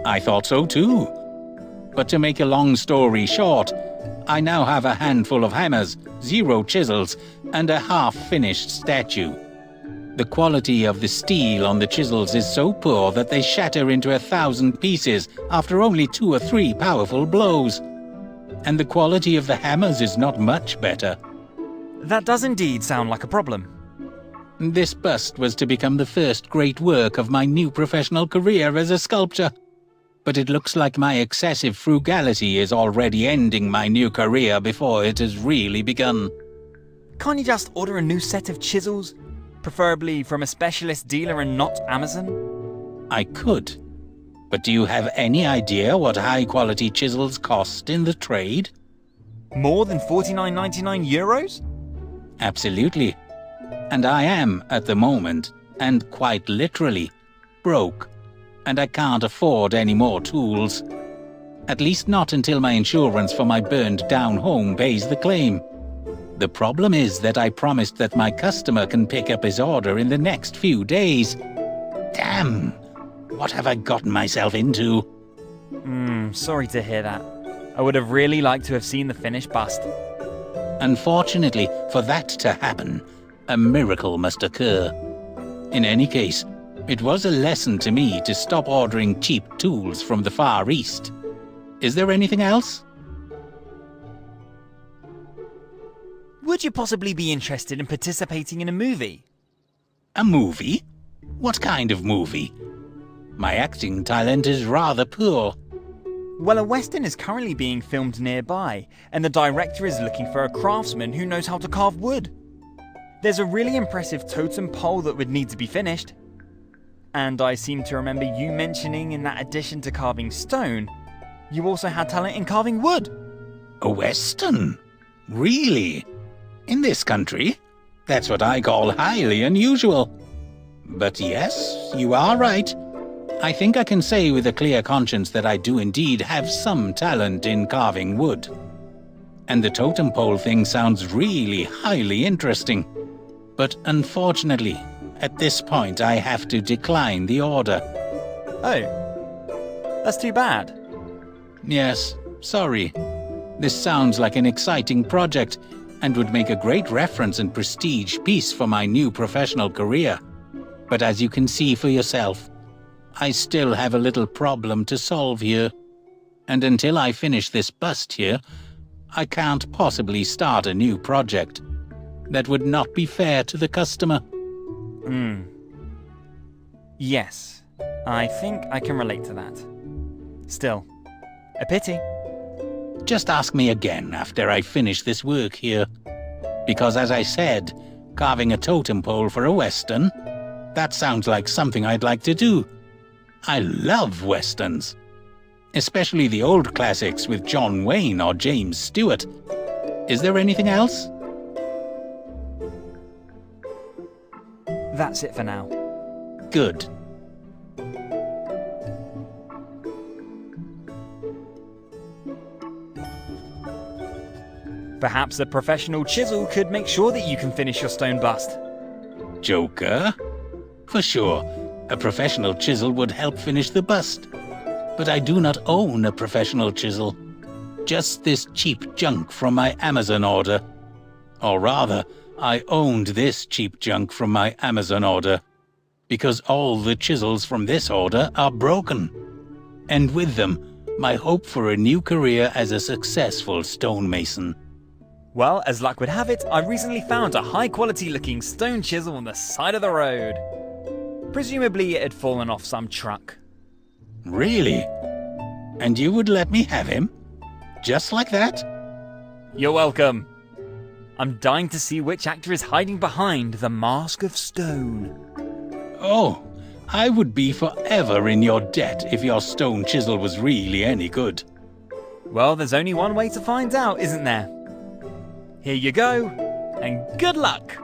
Speaker 18: I thought so too. But to make a long story short, I now have a handful of hammers, 0 chisels, and a half-finished statue. The quality of the steel on the chisels is so poor that they shatter into 1,000 pieces after only 2 or 3 powerful blows. And the quality of the hammers is not much better.
Speaker 1: That does indeed sound like a problem.
Speaker 18: This bust was to become the first great work of my new professional career as a sculptor. but it looks like my excessive frugality is already ending my new career before it has really begun.
Speaker 1: Can't you just order a new set of chisels? Preferably from a specialist dealer and not Amazon?
Speaker 18: I could. But do you have any idea what high-quality chisels cost in the trade?
Speaker 1: More than €49.99?
Speaker 18: Absolutely. And I am, at the moment, and quite literally, broke. And I can't afford any more tools. At least not until my insurance for my burned-down home pays the claim. The problem is that I promised that my customer can pick up his order in the next few days. Damn! What have I gotten myself into?
Speaker 1: Sorry to hear that. I would have really liked to have seen the finished bust.
Speaker 18: Unfortunately, for that to happen, a miracle must occur. In any case, it was a lesson to me to stop ordering cheap tools from the Far East. Is there anything else?
Speaker 1: Would you possibly be interested in participating in a movie?
Speaker 18: A movie? What kind of movie? My acting talent is rather poor.
Speaker 1: Well, a western is currently being filmed nearby, and the director is looking for a craftsman who knows how to carve wood. There's a really impressive totem pole that would need to be finished. And I seem to remember you mentioning in that addition to carving stone, you also had talent in carving wood.
Speaker 18: A western? Really? In this country? That's what I call highly unusual. But yes, you are right. I think I can say with a clear conscience that I do indeed have some talent in carving wood. And the totem pole thing sounds really highly interesting. But unfortunately, at this point I have to decline the order.
Speaker 1: Oh, that's too bad.
Speaker 18: Yes, sorry. This sounds like an exciting project and would make a great reference and prestige piece for my new professional career. But as you can see for yourself, I still have a little problem to solve here. And until I finish this bust here, I can't possibly start a new project. That would not be fair to the customer.
Speaker 1: Yes, I think I can relate to that. Still, a pity.
Speaker 18: Just ask me again after I finish this work here. Because as I said, carving a totem pole for a western, that sounds like something I'd like to do. I love westerns. Especially the old classics with John Wayne or James Stewart. Is there anything else?
Speaker 1: That's it for now.
Speaker 18: Good.
Speaker 1: Perhaps a professional chisel could make sure that you can finish your stone bust.
Speaker 18: Joker? For sure, a professional chisel would help finish the bust. But I do not own a professional chisel. Just this cheap junk from my Amazon order. Or rather, I owned this cheap junk from my Amazon order. Because all the chisels from this order are broken. And with them, my hope for a new career as a successful stonemason.
Speaker 1: Well, as luck would have it, I recently found a high-quality looking stone chisel on the side of the road. Presumably it had fallen off some truck.
Speaker 18: Really? And you would let me have him? Just like that?
Speaker 1: You're welcome. I'm dying to see which actor is hiding behind the mask of stone.
Speaker 18: Oh, I would be forever in your debt if your stone chisel was really any good.
Speaker 1: Well, there's only one way to find out, isn't there? Here you go, and good luck!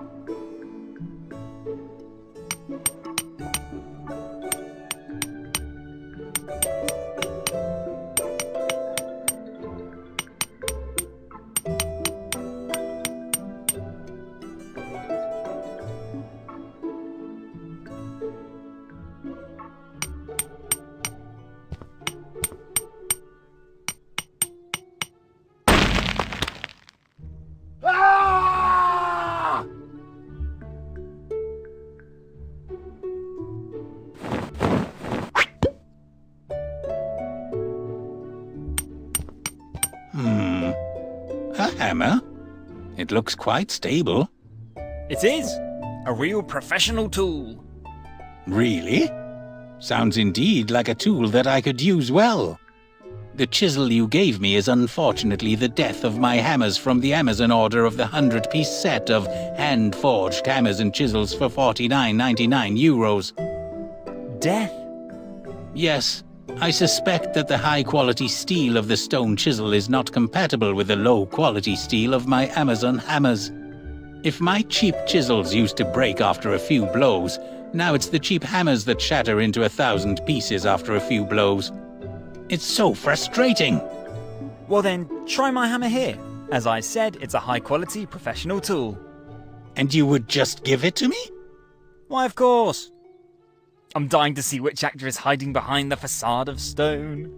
Speaker 18: A hammer? It looks quite stable.
Speaker 1: It is. A real professional tool.
Speaker 18: Really? Sounds indeed like a tool that I could use well. The chisel you gave me is unfortunately the death of my hammers from the Amazon order of the 100-piece set of hand-forged hammers and chisels for €49.99.
Speaker 1: Death?
Speaker 18: Yes. I suspect that the high-quality steel of the stone chisel is not compatible with the low-quality steel of my Amazon hammers. If my cheap chisels used to break after a few blows, now it's the cheap hammers that shatter into 1,000 pieces after a few blows. It's so frustrating.
Speaker 1: Well then, try my hammer here. As I said, it's a high-quality professional tool.
Speaker 18: And you would just give it to me?
Speaker 1: Why, of course. I'm dying to see which actor is hiding behind the facade of stone.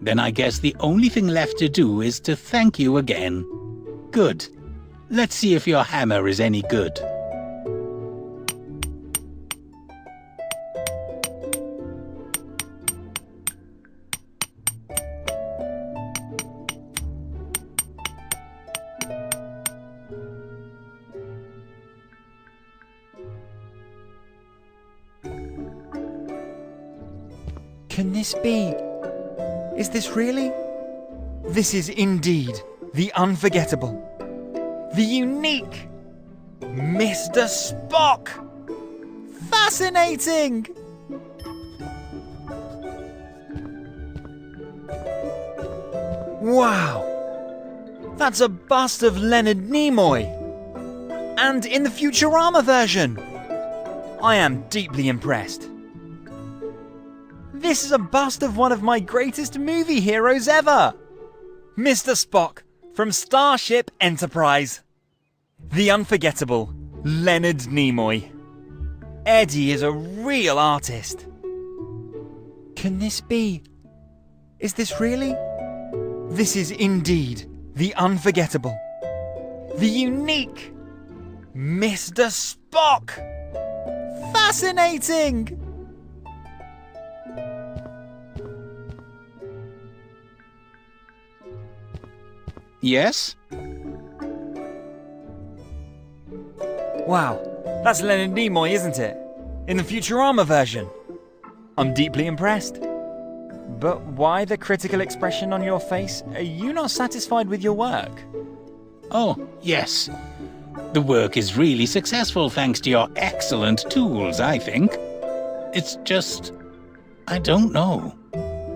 Speaker 18: Then I guess the only thing left to do is to thank you again. Good. Let's see if your hammer is any good.
Speaker 1: Can this be? Is this really? This is indeed the unforgettable, the unique Mr. Spock! Fascinating! Wow! That's a bust of Leonard Nimoy! And in the Futurama version! I am deeply impressed. This is a bust of one of my greatest movie heroes ever! Mr. Spock from Starship Enterprise. The unforgettable Leonard Nimoy. Eddie is a real artist. Can this be? Is this really? This is indeed the unforgettable, the unique Mr. Spock! Fascinating!
Speaker 18: Yes?
Speaker 1: Wow, that's Leonard Nimoy, isn't it? In the Futurama version. I'm deeply impressed. But why the critical expression on your face? Are you not satisfied with your work?
Speaker 18: Oh, yes. The work is really successful thanks to your excellent tools, I think. It's just... I don't know.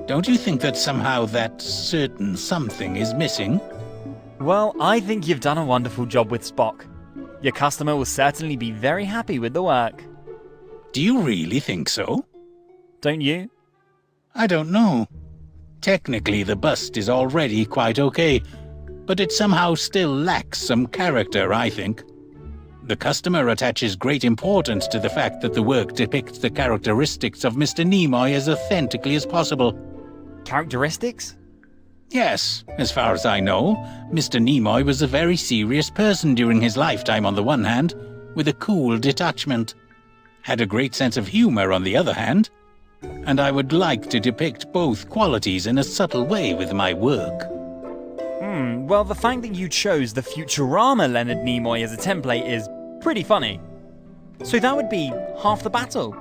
Speaker 18: Don't you think that somehow that certain something is missing?
Speaker 1: Well, I think you've done a wonderful job with Spock. Your customer will certainly be very happy with the work.
Speaker 18: Do you really think so?
Speaker 1: Don't you?
Speaker 18: I don't know. Technically, the bust is already quite okay, but it somehow still lacks some character, I think. The customer attaches great importance to the fact that the work depicts the characteristics of Mr. Nimoy as authentically as possible.
Speaker 1: Characteristics?
Speaker 18: Yes, as far as I know, Mr. Nimoy was a very serious person during his lifetime on the one hand, with a cool detachment. Had a great sense of humor on the other hand, and I would like to depict both qualities in a subtle way with my work.
Speaker 1: Well, the fact that you chose the Futurama Leonard Nimoy as a template is pretty funny. So that would be half the battle.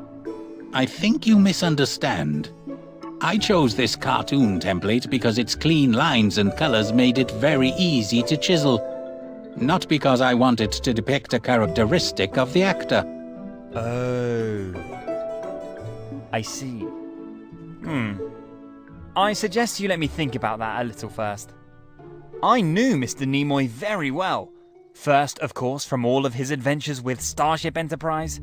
Speaker 18: I think you misunderstand. I chose this cartoon template because its clean lines and colors made it very easy to chisel, not because I wanted to depict a characteristic of the actor.
Speaker 1: Oh. I see. I suggest you let me think about that a little first. I knew Mr. Nimoy very well. First, of course, from all of his adventures with Starship Enterprise.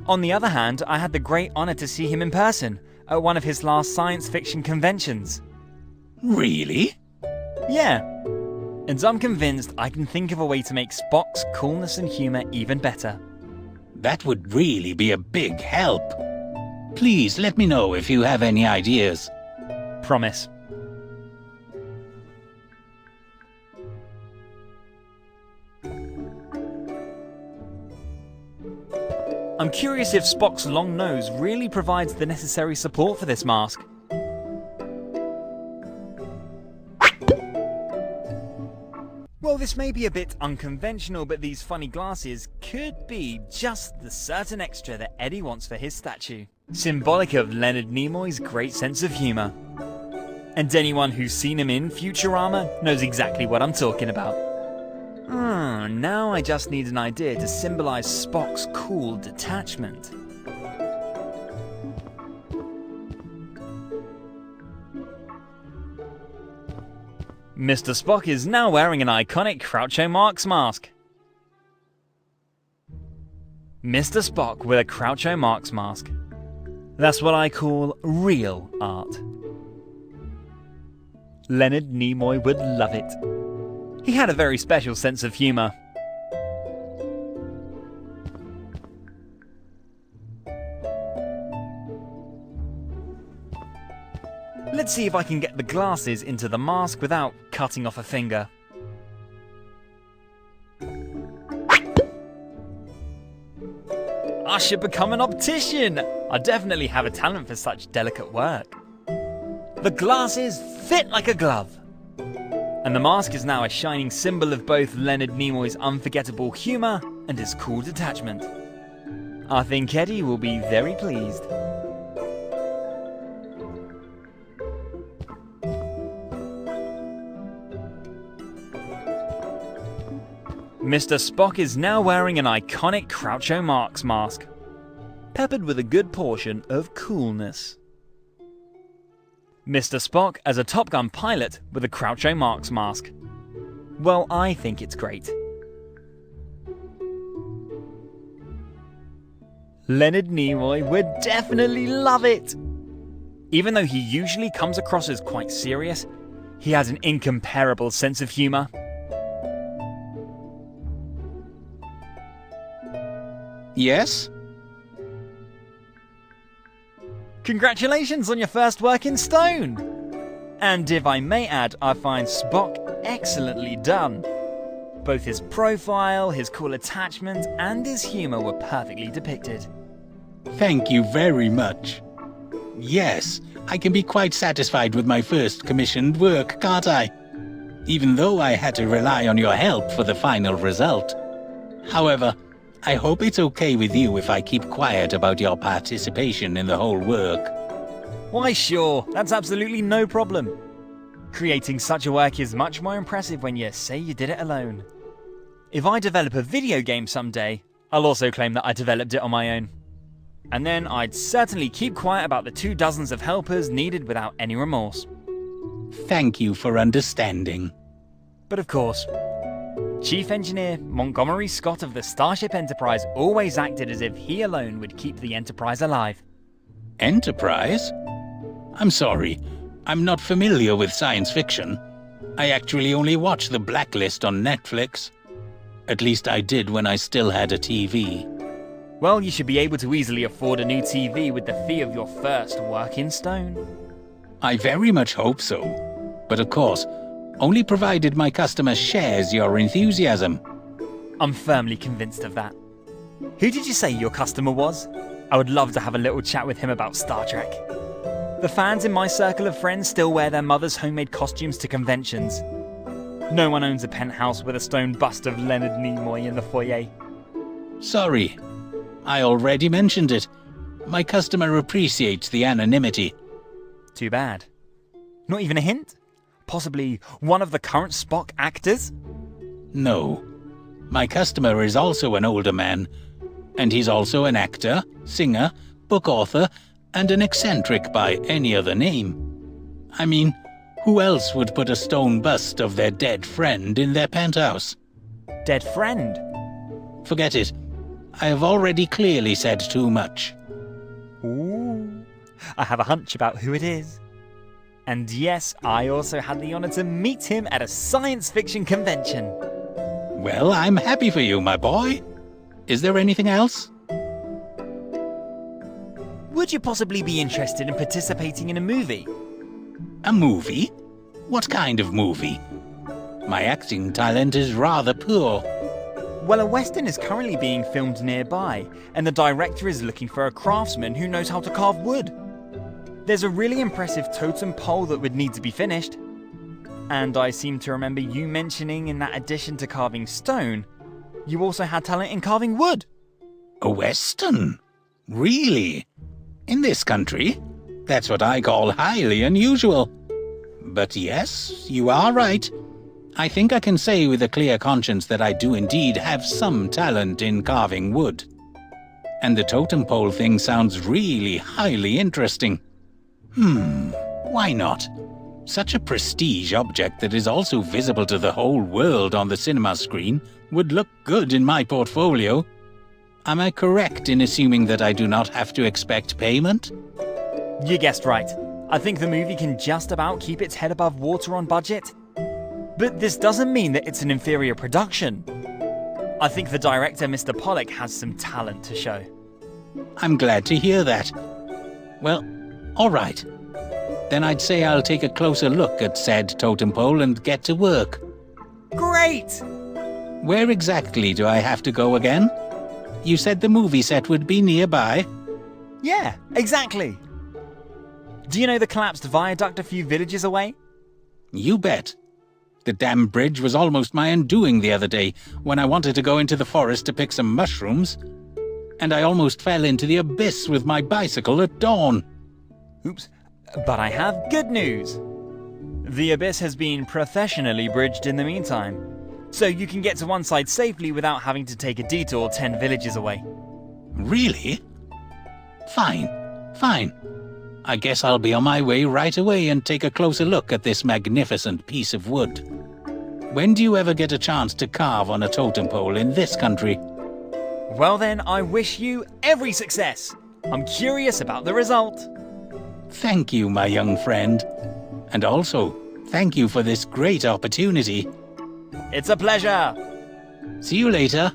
Speaker 1: On the other hand, I had the great honor to see him in person at one of his last science fiction conventions.
Speaker 18: Really?
Speaker 1: Yeah. And I'm convinced I can think of a way to make Spock's coolness and humor even better.
Speaker 18: That would really be a big help. Please let me know if you have any ideas.
Speaker 1: Promise. I'm curious if Spock's long nose really provides the necessary support for this mask. Well, this may be a bit unconventional, but these funny glasses could be just the certain extra that Eddie wants for his statue. symbolic of Leonard Nimoy's great sense of humour. And anyone who's seen him in Futurama knows exactly what I'm talking about. Now I just need an idea to symbolise Spock's cool detachment. Mr. Spock is now wearing an iconic Groucho Marx mask. Mr. Spock with a Groucho Marx mask. That's what I call real art. Leonard Nimoy would love it. He had a very special sense of humour. Let's see if I can get the glasses into the mask without cutting off a finger. I should become an optician! I definitely have a talent for such delicate work. The glasses fit like a glove. And the mask is now a shining symbol of both Leonard Nimoy's unforgettable humour and his cool detachment. I think Eddie will be very pleased. Mr. Spock is now wearing an iconic Groucho Marx mask, peppered with a good portion of coolness. Mr. Spock as a Top Gun pilot with a Groucho Marx mask. Well, I think it's great. Leonard Nimoy would definitely love it! Even though he usually comes across as quite serious, he has an incomparable sense of humour.
Speaker 18: Yes?
Speaker 1: Congratulations on your first work in stone! And if I may add, I find Spock excellently done. Both his profile, his cool attachment, and his humour were perfectly depicted.
Speaker 18: Thank you very much. Yes, I can be quite satisfied with my first commissioned work, can't I? Even though I had to rely on your help for the final result. However, I hope it's okay with you if I keep quiet about your participation in the whole work.
Speaker 1: Why sure, that's absolutely no problem. Creating such a work is much more impressive when you say you did it alone. If I develop a video game someday, I'll also claim that I developed it on my own. And then I'd certainly keep quiet about the 2 dozens of helpers needed without any remorse.
Speaker 18: Thank you for understanding.
Speaker 1: But of course, Chief Engineer Montgomery Scott of the Starship Enterprise always acted as if he alone would keep the Enterprise alive.
Speaker 18: Enterprise? I'm sorry, I'm not familiar with science fiction. I actually only watch The Blacklist on Netflix. At least I did when I still had a TV.
Speaker 1: Well, you should be able to easily afford a new TV with the fee of your first work in stone.
Speaker 18: I very much hope so. But of course, only provided my customer shares your enthusiasm.
Speaker 1: I'm firmly convinced of that. Who did you say your customer was? I would love to have a little chat with him about Star Trek. The fans in my circle of friends still wear their mother's homemade costumes to conventions. No one owns a penthouse with a stone bust of Leonard Nimoy in the foyer.
Speaker 18: Sorry, I already mentioned it. My customer appreciates the anonymity.
Speaker 1: Too bad. Not even a hint? Possibly one of the current Spock actors?
Speaker 18: No. My customer is also an older man, and he's also an actor, singer, book author, and an eccentric by any other name. I mean, who else would put a stone bust of their dead friend in their penthouse?
Speaker 1: Dead friend?
Speaker 18: Forget it. I have already clearly said too much.
Speaker 1: Ooh, I have a hunch about who it is. And yes, I also had the honour to meet him at a science fiction convention.
Speaker 18: Well, I'm happy for you, my boy. Is there anything else?
Speaker 1: Would you possibly be interested in participating in a movie?
Speaker 18: A movie? What kind of movie? My acting talent is rather poor.
Speaker 1: Well, a western is currently being filmed nearby, and the director is looking for a craftsman who knows how to carve wood. There's a really impressive totem pole that would need to be finished. And I seem to remember you mentioning in that addition to carving stone, you also had talent in carving wood.
Speaker 18: A western? Really? In this country, that's what I call highly unusual. But yes, you are right. I think I can say with a clear conscience that I do indeed have some talent in carving wood. And the totem pole thing sounds really highly interesting. Why not? Such a prestige object that is also visible to the whole world on the cinema screen would look good in my portfolio. Am I correct in assuming that I do not have to expect payment?
Speaker 1: You guessed right. I think the movie can just about keep its head above water on budget. But this doesn't mean that it's an inferior production. I think the director, Mr. Pollock, has some talent to show.
Speaker 18: I'm glad to hear that. Well, all right. Then I'd say I'll take a closer look at said totem pole and get to work.
Speaker 1: Great!
Speaker 18: Where exactly do I have to go again? You said the movie set would be nearby.
Speaker 1: Yeah, exactly. Do you know the collapsed viaduct a few villages away?
Speaker 18: You bet. The damn bridge was almost my undoing the other day when I wanted to go into the forest to pick some mushrooms. And I almost fell into the abyss with my bicycle at dawn.
Speaker 1: Oops. But I have good news. The abyss has been professionally bridged in the meantime, so you can get to one side safely without having to take a detour 10 villages away.
Speaker 18: Really? Fine. I guess I'll be on my way right away and take a closer look at this magnificent piece of wood. When do you ever get a chance to carve on a totem pole in this country?
Speaker 1: Well then, I wish you every success. I'm curious about the result.
Speaker 18: Thank you, my young friend. And also, thank you for this great opportunity.
Speaker 1: It's a pleasure.
Speaker 18: See you later.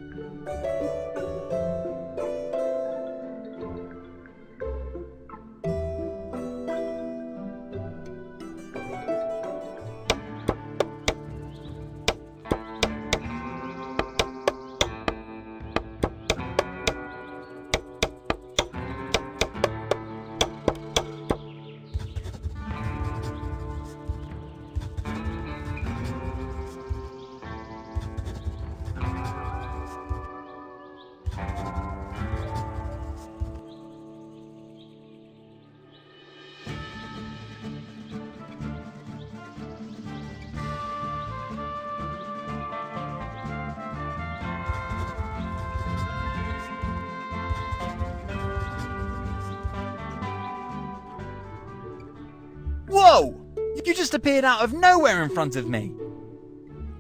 Speaker 1: Whoa! You just appeared out of nowhere in front of me.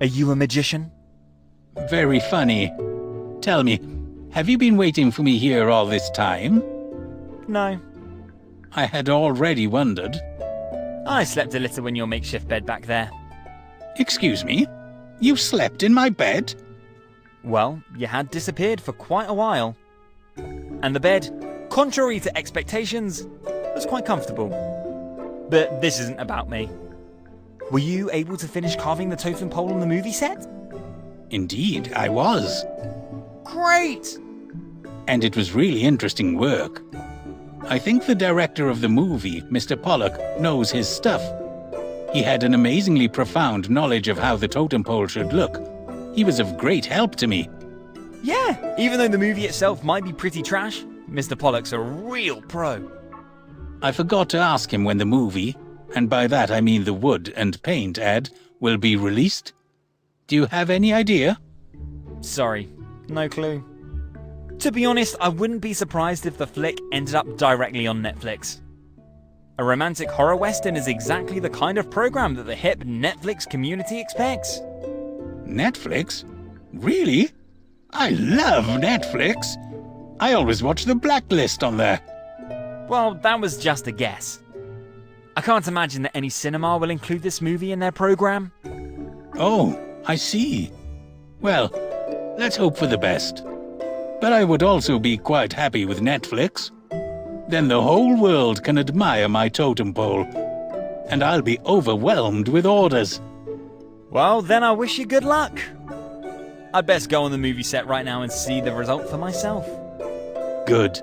Speaker 1: Are you a magician?
Speaker 18: Very funny. Tell me, have you been waiting for me here all this time?
Speaker 1: No.
Speaker 18: I had already wondered.
Speaker 1: I slept a little in your makeshift bed back there.
Speaker 18: Excuse me? You slept in my bed?
Speaker 1: Well, you had disappeared for quite a while. And the bed, contrary to expectations, was quite comfortable. But this isn't about me. Were you able to finish carving the totem pole on the movie set?
Speaker 18: Indeed, I was.
Speaker 1: Great!
Speaker 18: And it was really interesting work. I think the director of the movie, Mr. Pollock, knows his stuff. He had an amazingly profound knowledge of how the totem pole should look. He was of great help to me.
Speaker 1: Yeah, even though the movie itself might be pretty trash, Mr. Pollock's a real pro.
Speaker 18: I forgot to ask him when the movie, and by that I mean the wood and paint ad, will be released. Do you have any idea?
Speaker 1: Sorry, no clue. To be honest, I wouldn't be surprised if the flick ended up directly on Netflix. A romantic horror western is exactly the kind of program that the hip Netflix community expects.
Speaker 18: Netflix? Really? I love Netflix. I always watch The Blacklist on there.
Speaker 1: Well, that was just a guess. I can't imagine that any cinema will include this movie in their program.
Speaker 18: Oh, I see. Well, let's hope for the best. But I would also be quite happy with Netflix. Then the whole world can admire my totem pole, and I'll be overwhelmed with orders.
Speaker 1: Well, then I wish you good luck. I'd best go on the movie set right now and see the result for myself.
Speaker 18: Good.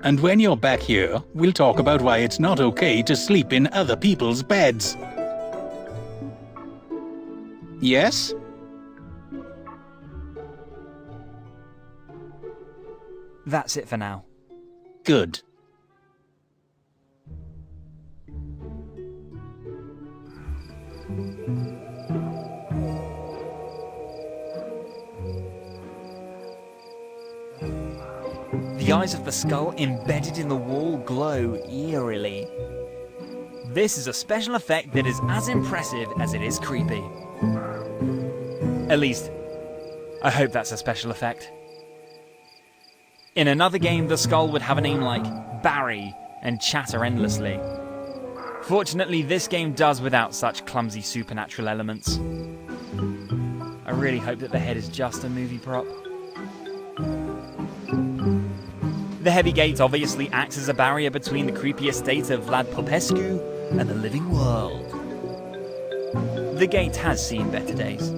Speaker 18: And when you're back here, we'll talk about why it's not okay to sleep in other people's beds. Yes?
Speaker 1: That's it for now.
Speaker 18: Good.
Speaker 1: The eyes of the skull embedded in the wall glow eerily. This is a special effect that is as impressive as it is creepy. At least, I hope that's a special effect. In another game, the skull would have a name like Barry and chatter endlessly. Fortunately, this game does without such clumsy supernatural elements. I really hope that the head is just a movie prop. The heavy gate obviously acts as a barrier between the creepy estate of Vlad Popescu and the living world. The gate has seen better days.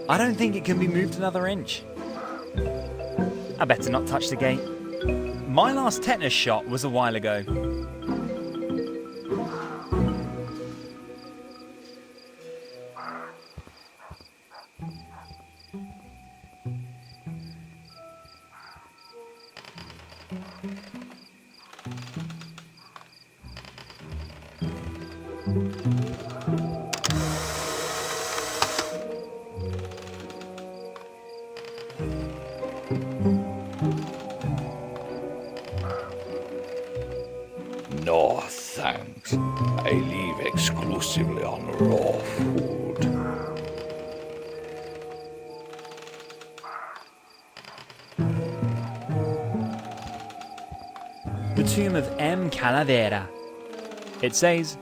Speaker 1: I don't think it can be moved another inch. I better not touch the gate. My last tetanus shot was a while ago.
Speaker 16: No, thanks. I live exclusively on raw food.
Speaker 1: The tomb of M. Calavera. It says,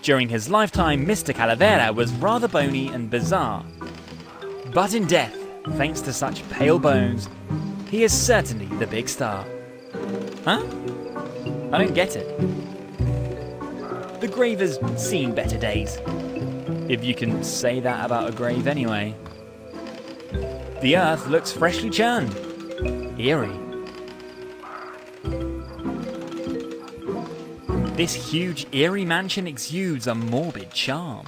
Speaker 1: during his lifetime, Mr. Calavera was rather bony and bizarre. But in death, thanks to such pale bones, he is certainly the big star. Huh? I don't get it. The grave has seen better days. If you can say that about a grave anyway. The earth looks freshly churned. Eerie. This huge, eerie mansion exudes a morbid charm.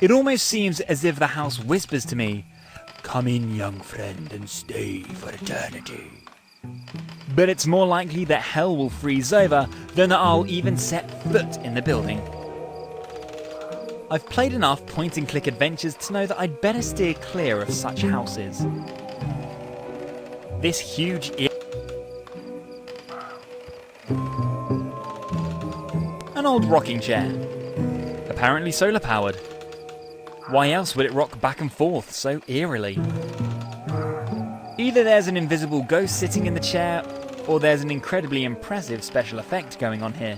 Speaker 1: It almost seems as if the house whispers to me, "Come in, young friend, and stay for eternity." But it's more likely that hell will freeze over than that I'll even set foot in the building. I've played enough point-and-click adventures to know that I'd better steer clear of such houses. This huge an old rocking chair. Apparently solar powered. Why else would it rock back and forth so eerily? Either there's an invisible ghost sitting in the chair, or there's an incredibly impressive special effect going on here.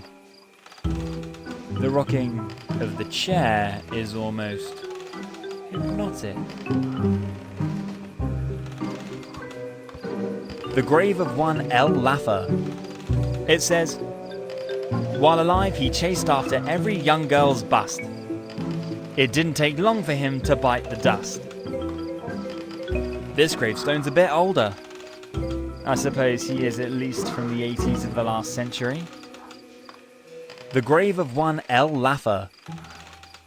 Speaker 1: The rocking of the chair is almost hypnotic. The grave of one L. Laffer. It says, while alive, he chased after every young girl's bust. It didn't take long for him to bite the dust. This gravestone's a bit older. I suppose he is at least from the 80s of the last century. The grave of one L. Laffer.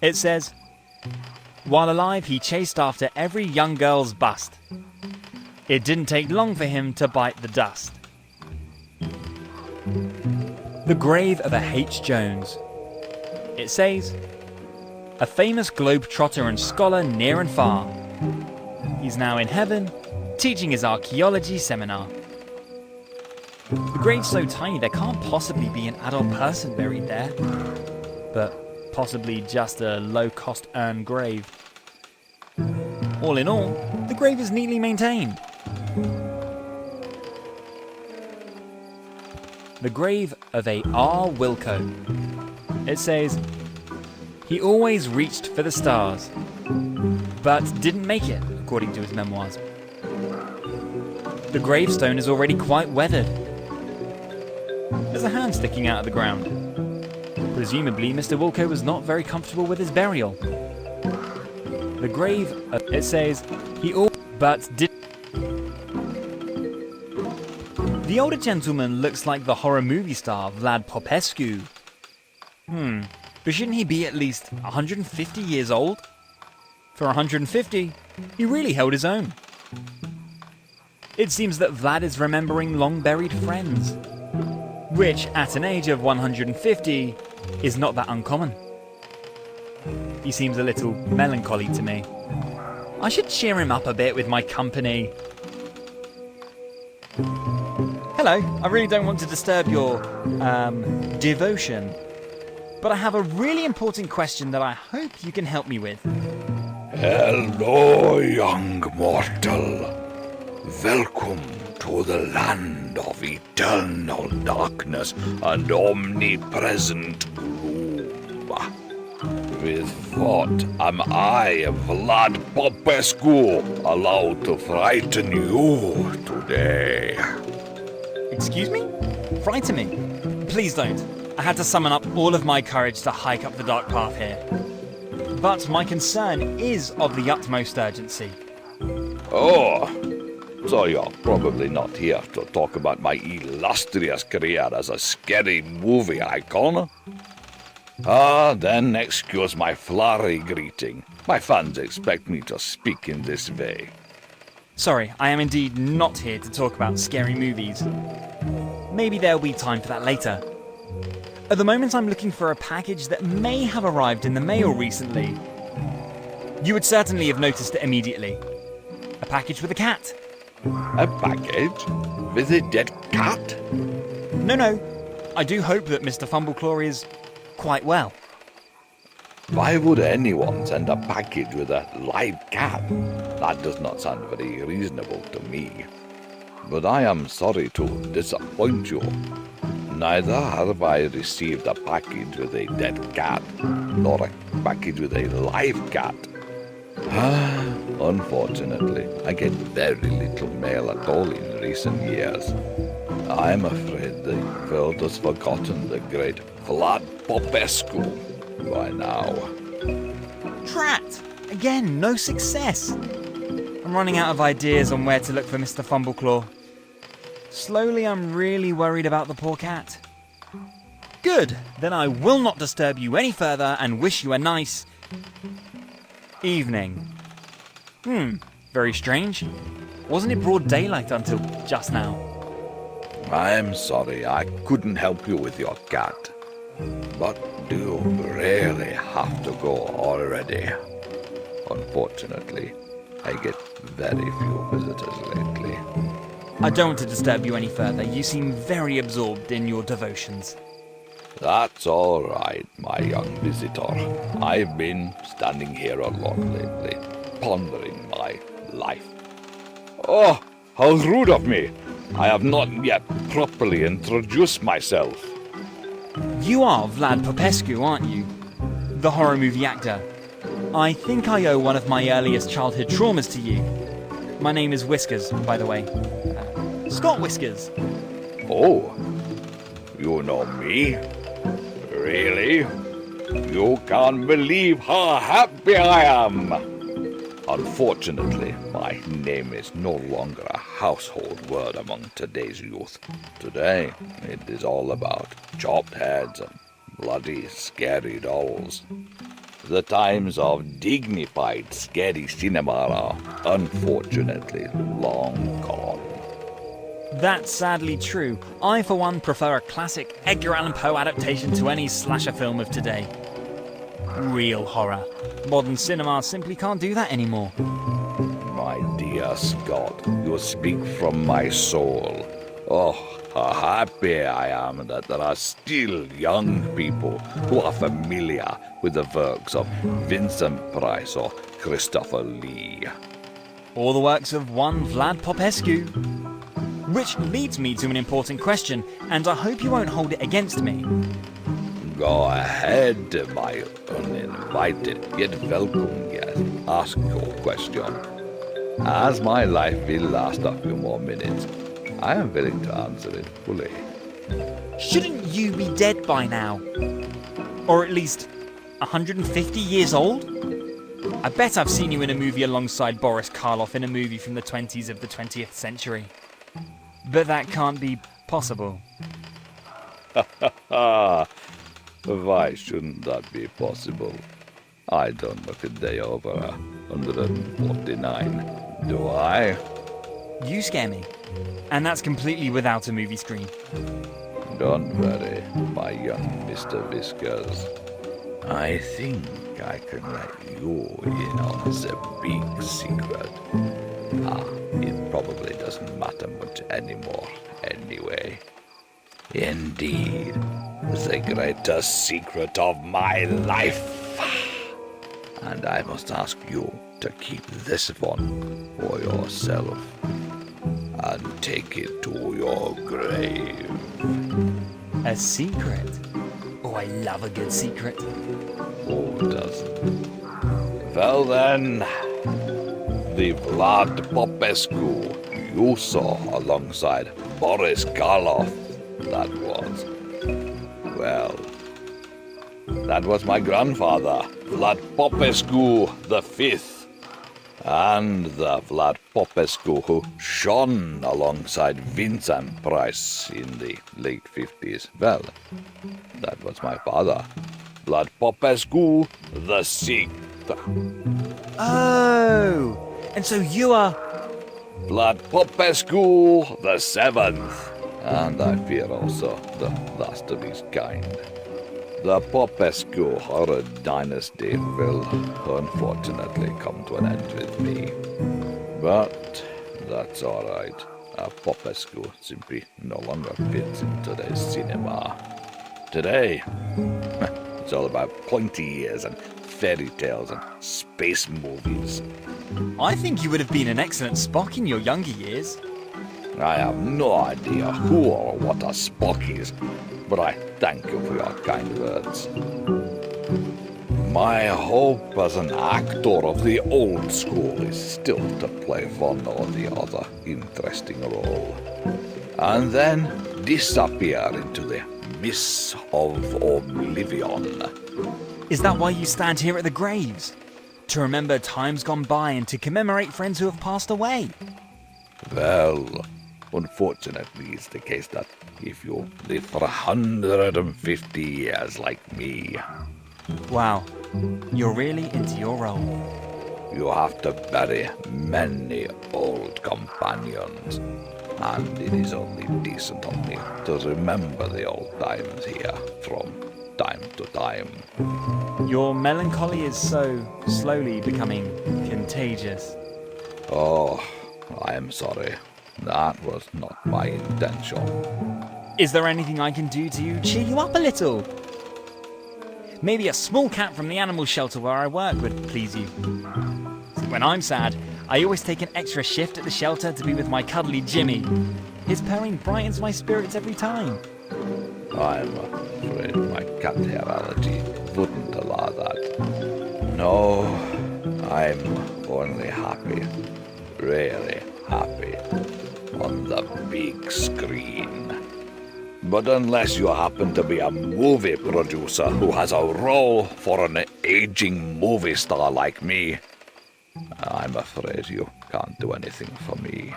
Speaker 1: It says, while alive, he chased after every young girl's bust. It didn't take long for him to bite the dust. The grave of a H. Jones. It says, a famous globetrotter and scholar near and far. He's now in heaven, teaching his archaeology seminar. The grave's so tiny there can't possibly be an adult person buried there, but possibly just a low-cost urn grave. All in all, the grave is neatly maintained. The grave of a R. Wilco. It says, he always reached for the stars, but didn't make it, according to his memoirs. The gravestone is already quite weathered. There's a hand sticking out of the ground. Presumably, Mr. Wilco was not very comfortable with his burial. The grave, it says, he all but did. The older gentleman looks like the horror movie star Vlad Popescu. But shouldn't he be at least 150 years old? For 150, he really held his own. It seems that Vlad is remembering long-buried friends, which, at an age of 150, is not that uncommon. He seems a little melancholy to me. I should cheer him up a bit with my company. Hello, I really don't want to disturb your, devotion, but I have a really important question that I hope you can help me with.
Speaker 16: Hello, young mortal. Welcome to the land of eternal darkness and omnipresent gloom. With what am I, Vlad Popescu, allowed to frighten you today?
Speaker 1: Excuse me? Frighten me? Please don't. I had to summon up all of my courage to hike up the dark path here. But my concern is of the utmost urgency.
Speaker 16: Oh, so you're probably not here to talk about my illustrious career as a scary movie icon? Then excuse my flowery greeting. My fans expect me to speak in this way.
Speaker 1: Sorry, I am indeed not here to talk about scary movies. Maybe there'll be time for that later. At the moment, I'm looking for a package that may have arrived in the mail recently. You would certainly have noticed it immediately. A package with a cat.
Speaker 16: A package? With a dead cat?
Speaker 1: No. I do hope that Mr. Fumbleclaw is quite well.
Speaker 16: Why would anyone send a package with a live cat? That does not sound very reasonable to me. But I am sorry to disappoint you. Neither have I received a package with a dead cat, nor a package with a live cat. Unfortunately, I get very little mail at all in recent years. I'm afraid the world has forgotten the great Vlad Popescu by now.
Speaker 1: Drat! Again, no success. I'm running out of ideas on where to look for Mr. Fumbleclaw. Slowly, I'm really worried about the poor cat. Good, then I will not disturb you any further and wish you a nice evening. Very strange. Wasn't it broad daylight until just now?
Speaker 16: I'm sorry I couldn't help you with your cat. But do you really have to go already? Unfortunately, I get very few visitors lately.
Speaker 1: I don't want to disturb you any further. You seem very absorbed in your devotions.
Speaker 16: That's all right, my young visitor. I've been standing here alone lately, pondering my life. Oh, how rude of me! I have not yet properly introduced myself.
Speaker 1: You are Vlad Popescu, aren't you? The horror movie actor. I think I owe one of my earliest childhood traumas to you. My name is Whiskers, by the way. Scott Whiskers.
Speaker 16: Oh, you know me? Really? You can't believe how happy I am! Unfortunately, my name is no longer a household word among today's youth. Today, it is all about chopped heads and bloody, scary dolls. The times of dignified, scary cinema are unfortunately long gone.
Speaker 1: That's sadly true. I, for one, prefer a classic Edgar Allan Poe adaptation to any slasher film of today. Real horror. Modern cinema simply can't do that anymore.
Speaker 16: My dear Scott, you speak from my soul. Oh, how happy I am that there are still young people who are familiar with the works of Vincent Price or Christopher Lee.
Speaker 1: Or the works of one Vlad Popescu. Which leads me to an important question, and I hope you won't hold it against me.
Speaker 16: Go ahead, my uninvited yet welcome guest. Ask your question. As my life will last a few more minutes, I am willing to answer it fully.
Speaker 1: Shouldn't you be dead by now? Or at least 150 years old? I bet I've seen you in a movie alongside Boris Karloff in a movie from the 20s of the 20th century. But that can't be possible.
Speaker 16: Why shouldn't that be possible? I don't look a day over 149, do I?
Speaker 1: You scare me. And that's completely without a movie screen.
Speaker 16: Don't worry, my young Mr. Whiskers. I think I can let you in on the big secret. It probably doesn't matter much anymore, anyway. Indeed, the greatest secret of my life. And I must ask you to keep this one for yourself and take it to your grave.
Speaker 1: A secret? Oh, I love a good secret.
Speaker 16: Who doesn't? Well then, the Vlad Popescu you saw alongside Boris Karloff, that was. Well, that was my grandfather, Vlad Popescu V, and the Vlad Popescu who shone alongside Vincent Price in the late 50s. Well, that was my father, Vlad Popescu VI.
Speaker 1: Oh, and so you are...
Speaker 16: Vlad Popescu VII, and I fear also the last of his kind. The Popescu horror dynasty will unfortunately come to an end with me. But that's alright. Popescu simply no longer fits in today's cinema. Today, it's all about pointy ears and fairy tales and space movies.
Speaker 1: I think you would have been an excellent Spock in your younger years.
Speaker 16: I have no idea who or what a Spock is, but I thank you for your kind words. My hope as an actor of the old school is still to play one or the other interesting role, and then disappear into the mists of oblivion.
Speaker 1: Is that why you stand here at the graves? To remember times gone by and to commemorate friends who have passed away?
Speaker 16: Well, unfortunately, it's the case that if you live for 150 years like me...
Speaker 1: Wow, you're really into your role.
Speaker 16: You have to bury many old companions, and it is only decent of me to remember the old times here from time to time.
Speaker 1: Your melancholy is so slowly becoming contagious.
Speaker 16: Oh, I am sorry. That was not my intention.
Speaker 1: Is there anything I can do to cheer you up a little? Maybe a small cat from the animal shelter where I work would please you. When I'm sad, I always take an extra shift at the shelter to be with my cuddly Jimmy. His purring brightens my spirits every time.
Speaker 16: I'm afraid my cat hair allergy wouldn't allow that. No, I'm only happy, really happy, on the big screen. But unless you happen to be a movie producer who has a role for an aging movie star like me, I'm afraid you can't do anything for me.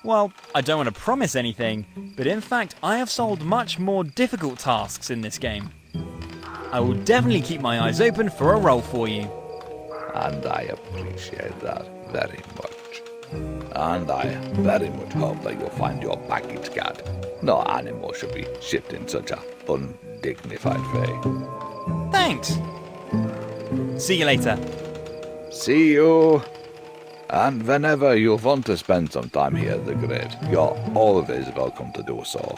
Speaker 1: Well, I don't want to promise anything, but in fact, I have solved much more difficult tasks in this game. I will definitely keep my eyes open for a role for you.
Speaker 16: And I appreciate that very much. And I very much hope that you'll find your package cat. No animal should be shipped in such a undignified way.
Speaker 1: Thanks. See you later.
Speaker 16: See you. And whenever you want to spend some time here at the grave, you're always welcome to do so.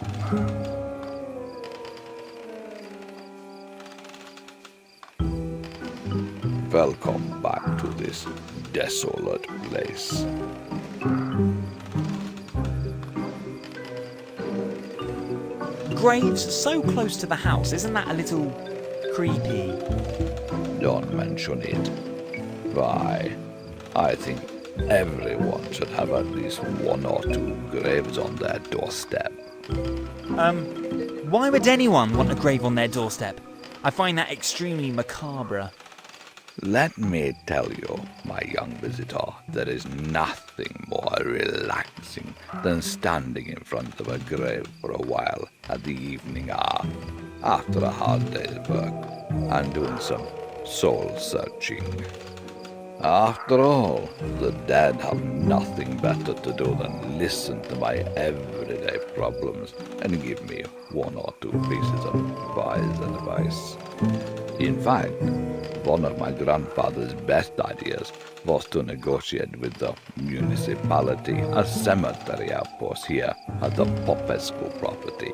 Speaker 16: Welcome back to this desolate place.
Speaker 1: Graves so close to the house, isn't that a little creepy?
Speaker 16: Don't mention it. Why, I think everyone should have at least one or two graves on their doorstep.
Speaker 1: Why would anyone want a grave on their doorstep? I find that extremely macabre.
Speaker 16: Let me tell you, my young visitor, there is nothing more relaxing than standing in front of a grave for a while at the evening hour, after a hard day's work, and doing some soul-searching. After all, the dead have nothing better to do than listen to my everyday problems and give me one or two pieces of wise advice.
Speaker 19: In fact, one of my grandfather's best ideas was to negotiate with the municipality a cemetery outpost here at the Popescu property.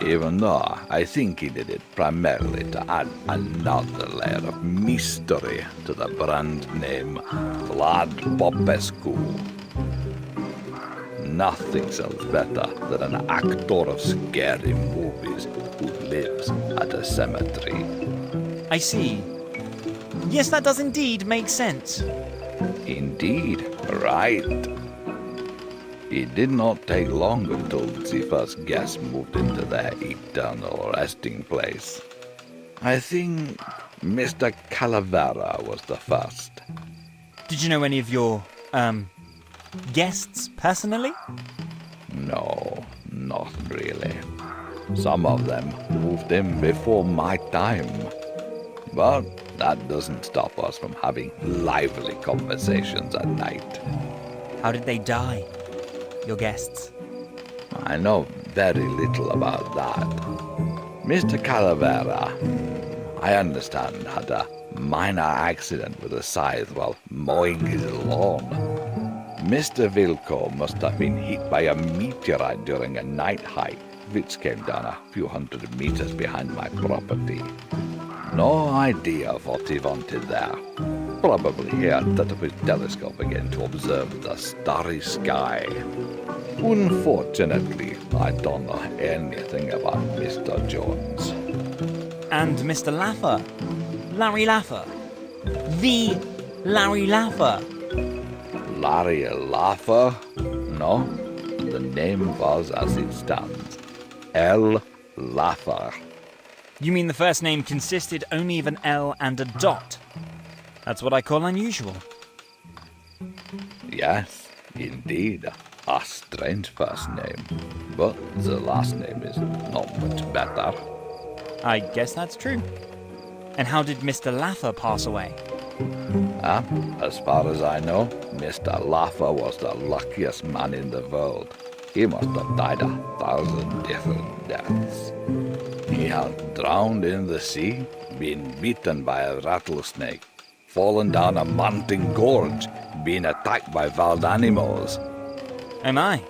Speaker 19: Even though I think he did it primarily to add another layer of mystery to the brand name Vlad Popescu. Nothing sells better than an actor of scary movies who lives at a cemetery.
Speaker 1: I see. Yes, that does indeed make sense.
Speaker 19: Indeed, right. It did not take long until the first guests moved into their eternal resting place. I think Mr. Calavera was the first.
Speaker 1: Did you know any of your, guests personally?
Speaker 19: No, not really. Some of them moved in before my time. But that doesn't stop us from having lively conversations at night.
Speaker 1: How did they die? Your guests?
Speaker 19: I know very little about that. Mr. Calavera, I understand, had a minor accident with a scythe while mowing his lawn. Mr. Vilko must have been hit by a meteorite during a night hike, which came down a few hundred meters behind my property. No idea of what he wanted there. Probably he had set up his telescope again to observe the starry sky. Unfortunately, I don't know anything about Mr. Jones.
Speaker 1: And Mr. Laffer? Larry Laffer? The Larry Laffer?
Speaker 19: Larry Laffer? No, the name was as it stands. L. Laffer.
Speaker 1: You mean the first name consisted only of an L and a dot? That's what I call unusual.
Speaker 19: Yes, indeed. A strange first name. But the last name is not much better.
Speaker 1: I guess that's true. And how did Mr. Laffer pass away?
Speaker 19: As far as I know, Mr. Laffer was the luckiest man in the world. He must have died 1,000 different deaths. He had drowned in the sea, been bitten by a rattlesnake, fallen down a mountain gorge, been attacked by wild animals.
Speaker 1: Oh my.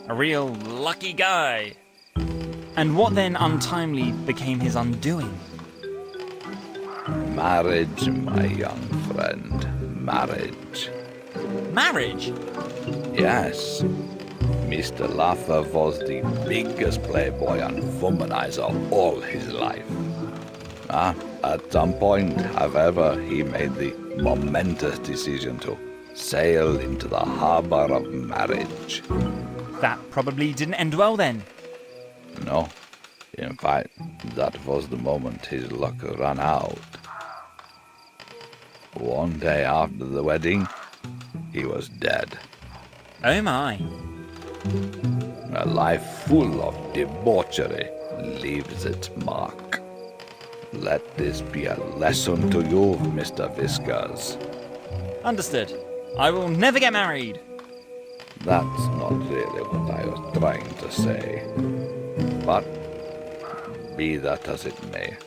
Speaker 1: A real lucky guy. And what then untimely became his undoing?
Speaker 19: Marriage, my young friend. Marriage.
Speaker 1: Marriage?
Speaker 19: Yes. Mr. Laffer was the biggest playboy and womanizer all his life. At some point, however, he made the momentous decision to sail into the harbor of marriage.
Speaker 1: That probably didn't end well then.
Speaker 19: No. In fact, that was the moment his luck ran out. One day after the wedding, he was dead.
Speaker 1: Oh my.
Speaker 19: A life full of debauchery leaves its mark. Let this be a lesson to you, Mr. Whiskers.
Speaker 1: Understood. I will never get married.
Speaker 19: That's not really what I was trying to say. But be that as it may,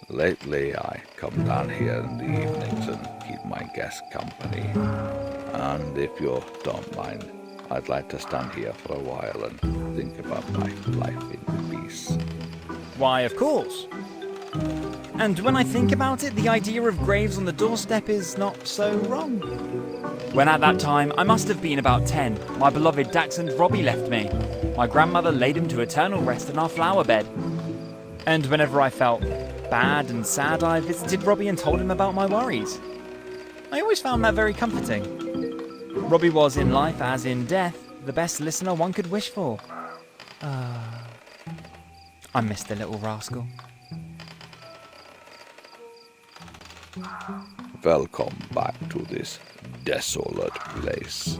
Speaker 19: lately I come down here in the evenings and keep my guests company. And if you don't mind, I'd like to stand here for a while and think about my life in peace.
Speaker 1: Why, of course. And when I think about it, the idea of graves on the doorstep is not so wrong. When at that time, I must have been about 10, my beloved dachshund Robbie left me. My grandmother laid him to eternal rest in our flower bed. And whenever I felt bad and sad, I visited Robbie and told him about my worries. I always found that very comforting. Robbie was, in life as in death, the best listener one could wish for. I miss the little rascal.
Speaker 19: Welcome back to this desolate place.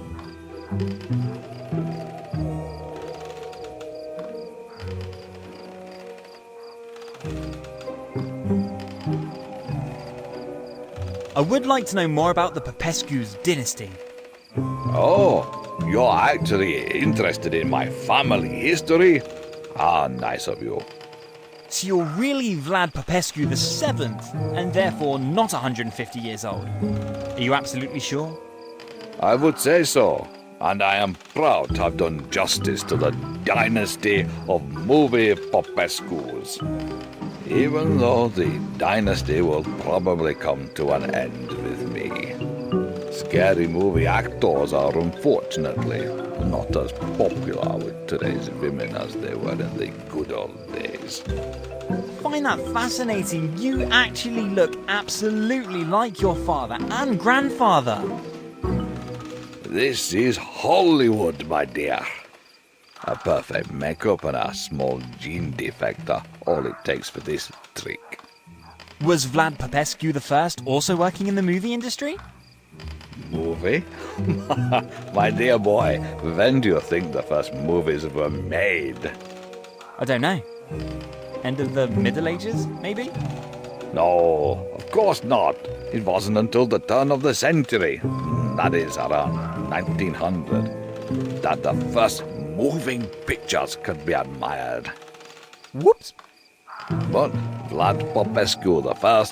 Speaker 1: I would like to know more about the Popescu's dynasty.
Speaker 19: Oh, you're actually interested in my family history? Ah, nice of you.
Speaker 1: So you're really Vlad Popescu VII, and therefore not 150 years old. Are you absolutely sure?
Speaker 19: I would say so, and I am proud to have done justice to the dynasty of movie Popescus. Even though the dynasty will probably come to an end with me. Scary movie actors are unfortunately not as popular with today's women as they were in the good old days.
Speaker 1: Find that fascinating. You actually look absolutely like your father and grandfather.
Speaker 19: This is Hollywood, my dear. A perfect makeup and a small gene defect are all it takes for this trick.
Speaker 1: Was Vlad Popescu I also working in the movie industry?
Speaker 19: Movie? My dear boy, when do you think the first movies were made?
Speaker 1: I don't know. End of the Middle Ages, maybe?
Speaker 19: No, of course not. It wasn't until the turn of the century, that is around 1900, that the first moving pictures could be admired.
Speaker 1: Whoops!
Speaker 19: But Vlad Popescu I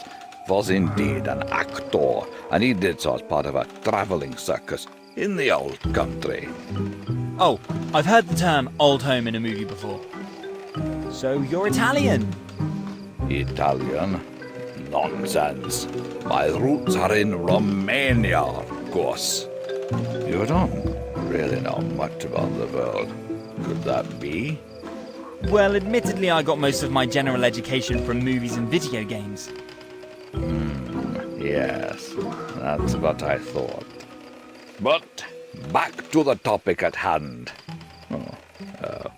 Speaker 19: was indeed an actor, and he did so as part of a traveling circus in the old country.
Speaker 1: Oh, I've heard the term old home in a movie before. So you're Italian?
Speaker 19: Italian? Nonsense. My roots are in Romania, of course. You don't really know much about the world. Could that be?
Speaker 1: Well, admittedly, I got most of my general education from movies and video games.
Speaker 19: Yes, that's what I thought. But back to the topic at hand.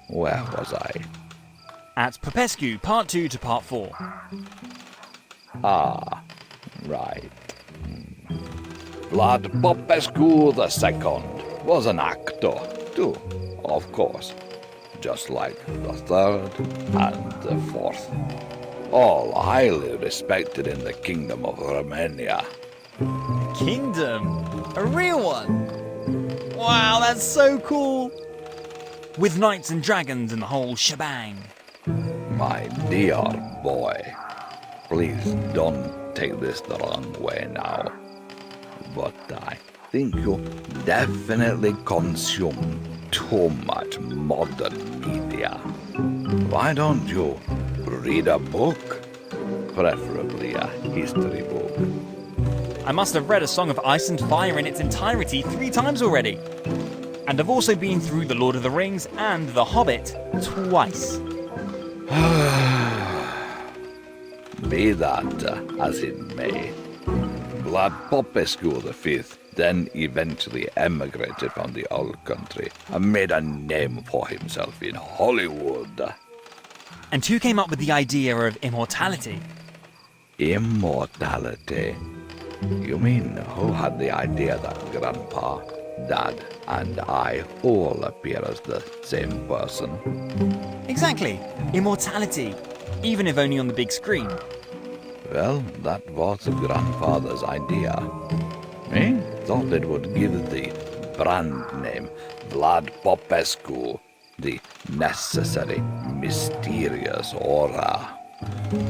Speaker 19: Where was I?
Speaker 1: At Popescu, Part 2 to Part 4.
Speaker 19: Ah, right. Vlad Popescu II was an actor, too, of course. Just like the third and the fourth. All highly respected in the Kingdom of Romania.
Speaker 1: Kingdom? A real one? Wow, that's so cool! With knights and dragons and the whole shebang.
Speaker 19: My dear boy, please don't take this the wrong way now. But I think you definitely consume too much modern media. Why don't you read a book? Preferably a history book.
Speaker 1: I must have read A Song of Ice and Fire in its entirety 3 times already. And I've also been through The Lord of the Rings and The Hobbit twice.
Speaker 19: Be that as it may, Vlad Popescu V then eventually emigrated from the old country and made a name for himself in Hollywood.
Speaker 1: And who came up with the idea of immortality?
Speaker 19: Immortality? You mean who had the idea that Grandpa, Dad, and I all appear as the same person?
Speaker 1: Exactly. Immortality. Even if only on the big screen.
Speaker 19: Well, that was Grandfather's idea. He thought it would give the brand name Vlad Popescu the necessary mysterious aura.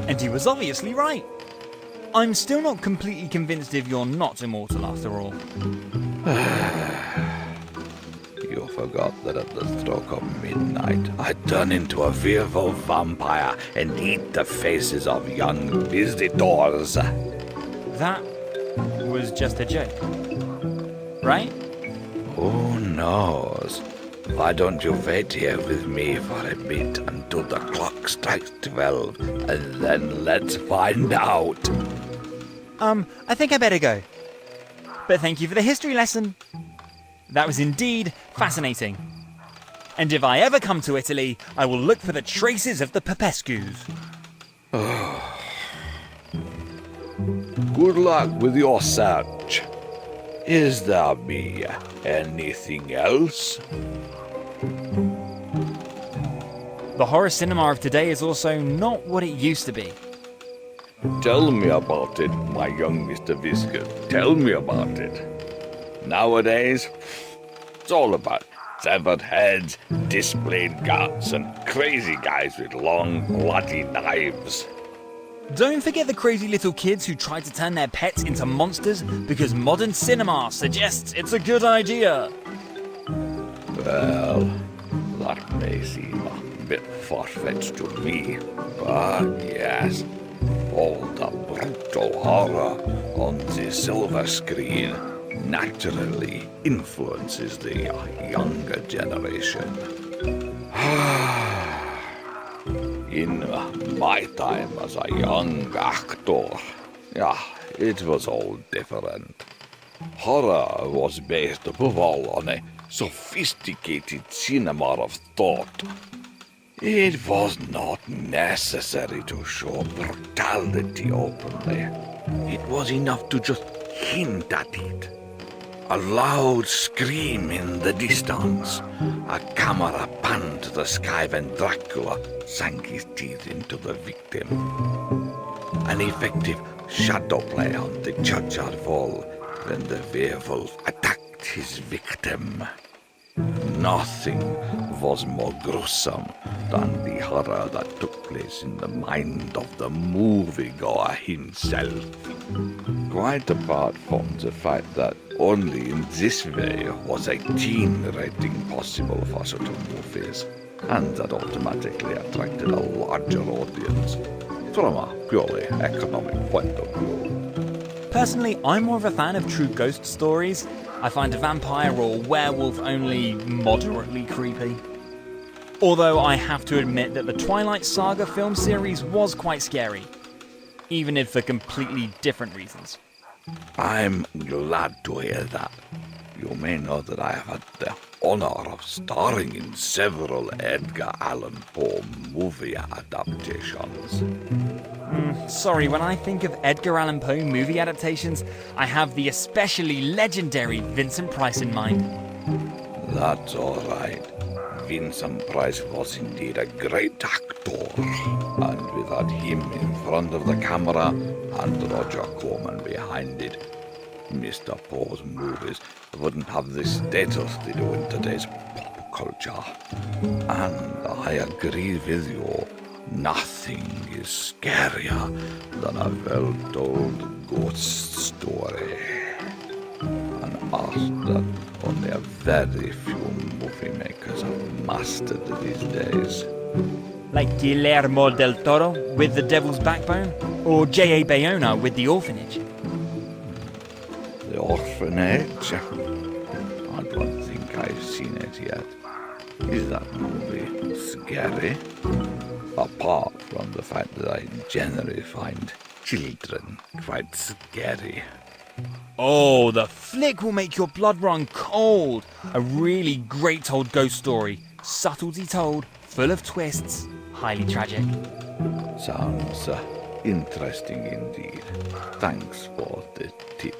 Speaker 1: And he was obviously right. I'm still not completely convinced if you're not immortal after all.
Speaker 19: You forgot that at the stroke of midnight, I turn into a fearful vampire and eat the faces of young visitors.
Speaker 1: That was just a joke, right?
Speaker 19: Who knows? Why don't you wait here with me for a bit until the clock strikes 12, and then let's find out.
Speaker 1: I think I better go. But thank you for the history lesson. That was indeed fascinating. And if I ever come to Italy, I will look for the traces of the Popescus.
Speaker 19: Good luck with your search. Is there be anything else?
Speaker 1: The horror cinema of today is also not what it used to be.
Speaker 19: Tell me about it, my young Mr. Whiskers. Tell me about it. Nowadays, it's all about severed heads, displayed guts, and crazy guys with long, bloody knives.
Speaker 1: Don't forget the crazy little kids who try to turn their pets into monsters because modern cinema suggests it's a good idea.
Speaker 19: Well, that may seem a bit far-fetched to me, but yes, all the brutal horror on the silver screen naturally influences the younger generation. In my time as a young actor, it was all different. Horror was based above all on a sophisticated cinema of thought. It was not necessary to show brutality openly. It was enough to just hint at it. A loud scream in the distance. A camera panned to the sky when Dracula sank his teeth into the victim. An effective shadow play on the churchyard wall when the werewolf attacked his victim. Nothing was more gruesome than the horror that took place in the mind of the moviegoer himself. Quite apart from the fact that only in this way was a teen rating possible for certain movies, and that automatically attracted a larger audience from a purely economic point of view.
Speaker 1: Personally, I'm more of a fan of true ghost stories. I find a vampire or werewolf only moderately creepy. Although I have to admit that the Twilight Saga film series was quite scary, even if for completely different reasons.
Speaker 19: I'm glad to hear that. You may know that I have had the honor of starring in several Edgar Allan Poe movie adaptations.
Speaker 1: Sorry, when I think of Edgar Allan Poe movie adaptations, I have the especially legendary Vincent Price in mind.
Speaker 19: That's all right. Vincent Price was indeed a great actor, and without him in front of the camera and Roger Corman behind it, Mr. Poe's movies wouldn't have the status they do in today's pop culture. And I agree with you, nothing is scarier than a well-told ghost story. An art that only a very few movie makers have mastered these days.
Speaker 1: Like Guillermo del Toro with The Devil's Backbone, or J.A. Bayona with The Orphanage.
Speaker 19: The Orphanage? I don't think I've seen it yet. Is that movie scary? Apart from the fact that I generally find children quite scary.
Speaker 1: Oh, the flick will make your blood run cold. A really great told ghost story. Subtlety told, full of twists, highly tragic.
Speaker 19: Sounds interesting indeed. Thanks for the tip.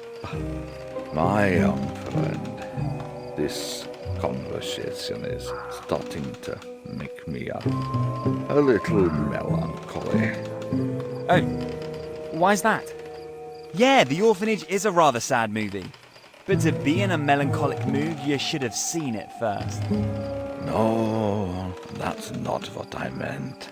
Speaker 19: My young friend, this conversation is starting to make me a little melancholy.
Speaker 1: Oh, why's that? Yeah, The Orphanage is a rather sad movie. But to be in a melancholic mood, you should have seen it first.
Speaker 19: No, that's not what I meant.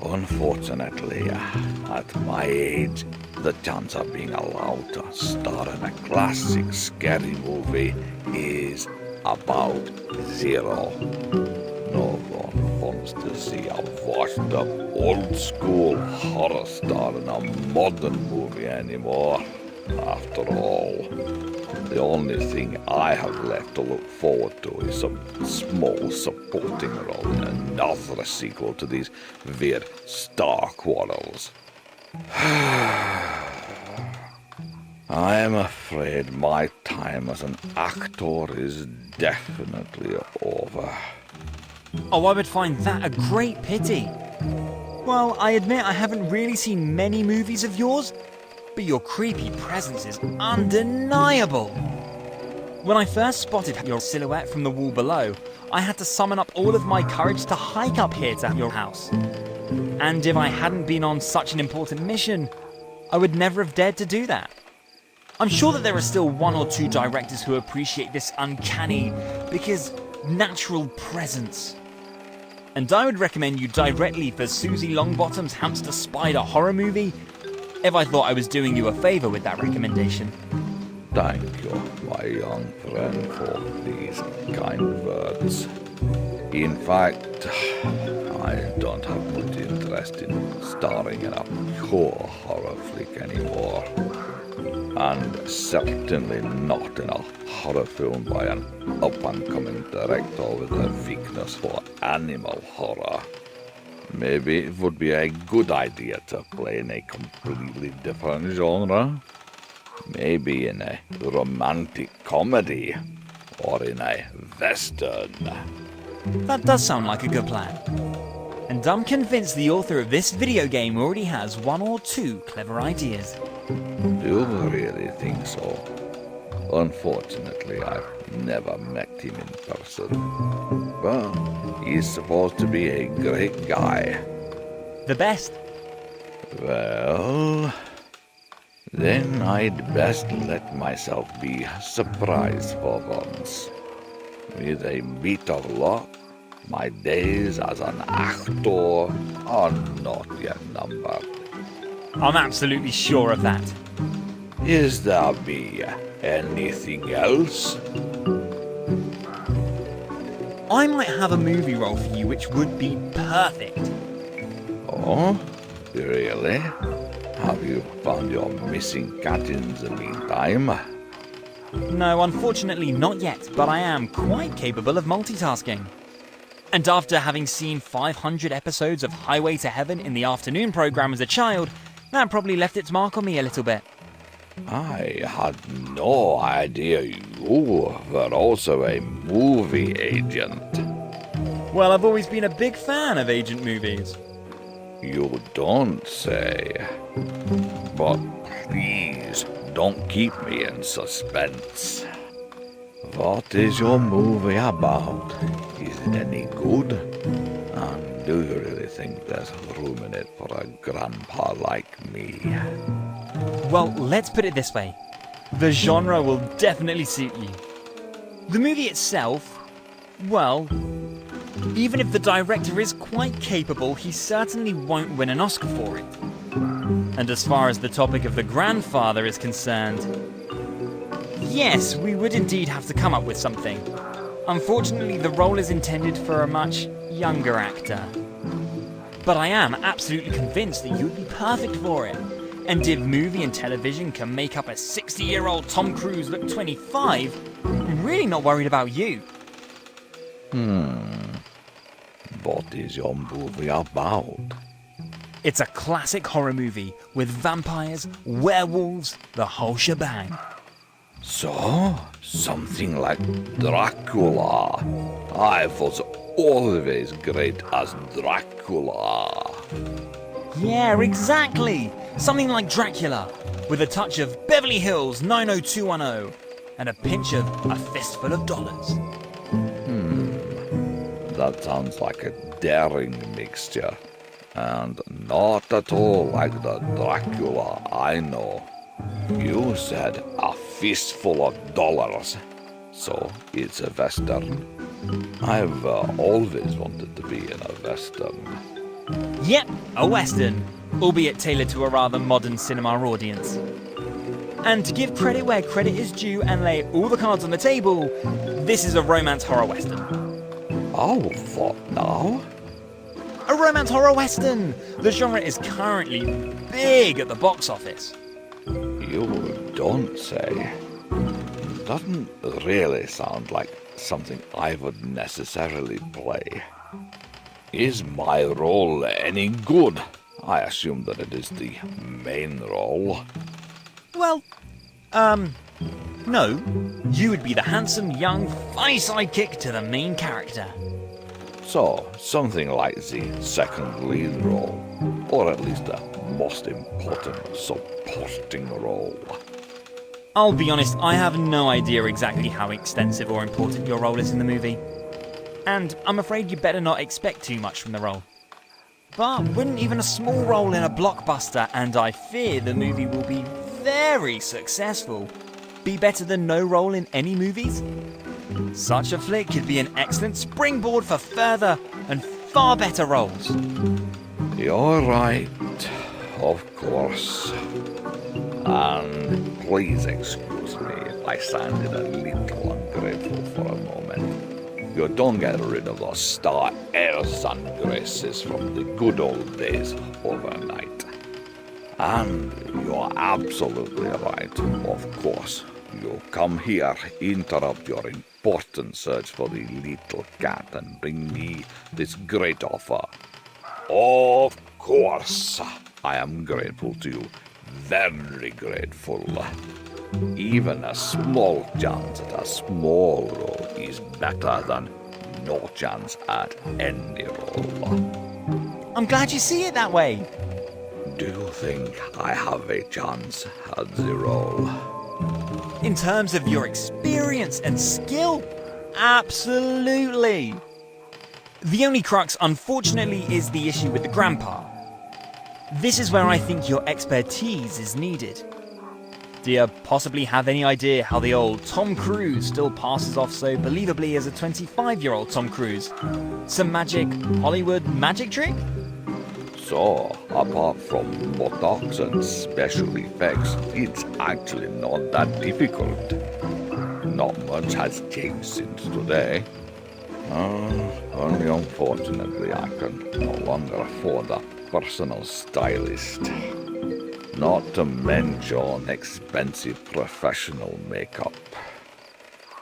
Speaker 19: Unfortunately, at my age, the chance of being allowed to star in a classic scary movie is about zero. No one wants to see a washed-up, old-school horror star in a modern movie anymore. After all, the only thing I have left to look forward to is some small supporting role in another sequel to these weird star quarrels. I am afraid my time as an actor is definitely over.
Speaker 1: Oh, I would find that a great pity. Well, I admit I haven't really seen many movies of yours, but your creepy presence is undeniable. When I first spotted your silhouette from the wall below, I had to summon up all of my courage to hike up here to your house. And if I hadn't been on such an important mission, I would never have dared to do that. I'm sure that there are still one or two directors who appreciate this uncanny, because natural presence. And I would recommend you directly for Susie Longbottom's Hamster Spider horror movie, if I thought I was doing you a favour with that recommendation.
Speaker 19: Thank you, my young friend, for these kind words. In fact, I don't have much interest in starring in a pure horror flick anymore. And certainly not in a horror film by an up-and-coming director with a weakness for animal horror. Maybe it would be a good idea to play in a completely different genre. Maybe in a romantic comedy, or in a western.
Speaker 1: That does sound like a good plan. And I'm convinced the author of this video game already has one or two clever ideas.
Speaker 19: Do you really think so? Unfortunately, I've never met him in person. But he's supposed to be a great guy.
Speaker 1: The best.
Speaker 19: Well, then I'd best let myself be surprised for once. With a bit of luck, my days as an actor are not yet numbered.
Speaker 1: I'm absolutely sure of that.
Speaker 19: Is there be anything else?
Speaker 1: I might have a movie role for you which would be perfect.
Speaker 19: Oh, really? Have you found your missing cat in the meantime?
Speaker 1: No, unfortunately not yet, but I am quite capable of multitasking. And after having seen 500 episodes of Highway to Heaven in the afternoon program as a child, that probably left its mark on me a little bit.
Speaker 19: I had no idea you were also a movie agent.
Speaker 1: Well, I've always been a big fan of agent movies.
Speaker 19: You don't say. But please, don't keep me in suspense. What is your movie about? Is it any good? And do you really think there's room in it for a grandpa like me?
Speaker 1: Well, let's put it this way. The genre will definitely suit you. The movie itself, well, even if the director is quite capable, he certainly won't win an Oscar for it. And as far as the topic of the grandfather is concerned, yes, we would indeed have to come up with something. Unfortunately, the role is intended for a much younger actor. But I am absolutely convinced that you'd be perfect for it. And if movie and television can make up a 60-year-old Tom Cruise look 25, I'm really not worried about you.
Speaker 19: What is your movie about?
Speaker 1: It's a classic horror movie with vampires, werewolves, the whole shebang.
Speaker 19: So, something like Dracula. I was always great as Dracula.
Speaker 1: Yeah, exactly. Something like Dracula, with a touch of Beverly Hills 90210 and a pinch of A Fistful of Dollars.
Speaker 19: That sounds like a daring mixture, and not at all like the Dracula I know. You said A Fistful of Dollars, so it's a western. I've always wanted to be in a western.
Speaker 1: Yep, a western, albeit tailored to a rather modern cinema audience. And to give credit where credit is due and lay all the cards on the table, this is a romance horror western.
Speaker 19: Oh, what now?
Speaker 1: A romance horror western! The genre is currently big at the box office.
Speaker 19: You don't say. Doesn't really sound like something I would necessarily play. Is my role any good? I assume that it is the main role.
Speaker 1: Well, no. You would be the handsome, young, funny sidekick to the main character.
Speaker 19: So, something like the second lead role, or at least the most important supporting role.
Speaker 1: I'll be honest, I have no idea exactly how extensive or important your role is in the movie. And I'm afraid you better not expect too much from the role. But wouldn't even a small role in a blockbuster, and I fear the movie will be very successful, be better than no role in any movies? Such a flick could be an excellent springboard for further and far better roles.
Speaker 19: You're right, of course. And please excuse me if I sounded a little ungrateful for a moment. You don't get rid of those star airs and graces from the good old days overnight. And you're absolutely right, of course. You come here, interrupt your important search for the little cat, and bring me this great offer. Of course, I am grateful to you. Very grateful. Even a small chance at a small role is better than no chance at any role.
Speaker 1: I'm glad you see it that way.
Speaker 19: Do you think I have a chance at the role?
Speaker 1: In terms of your experience and skill, absolutely. The only crux, unfortunately, is the issue with the grandpa. This is where I think your expertise is needed. Do you possibly have any idea how the old Tom Cruise still passes off so believably as a 25-year-old Tom Cruise? Some magic Hollywood magic trick?
Speaker 19: So, apart from Botox and special effects, it's actually not that difficult. Not much has changed since today. Only unfortunately I can no longer afford a personal stylist. Not to mention expensive professional makeup.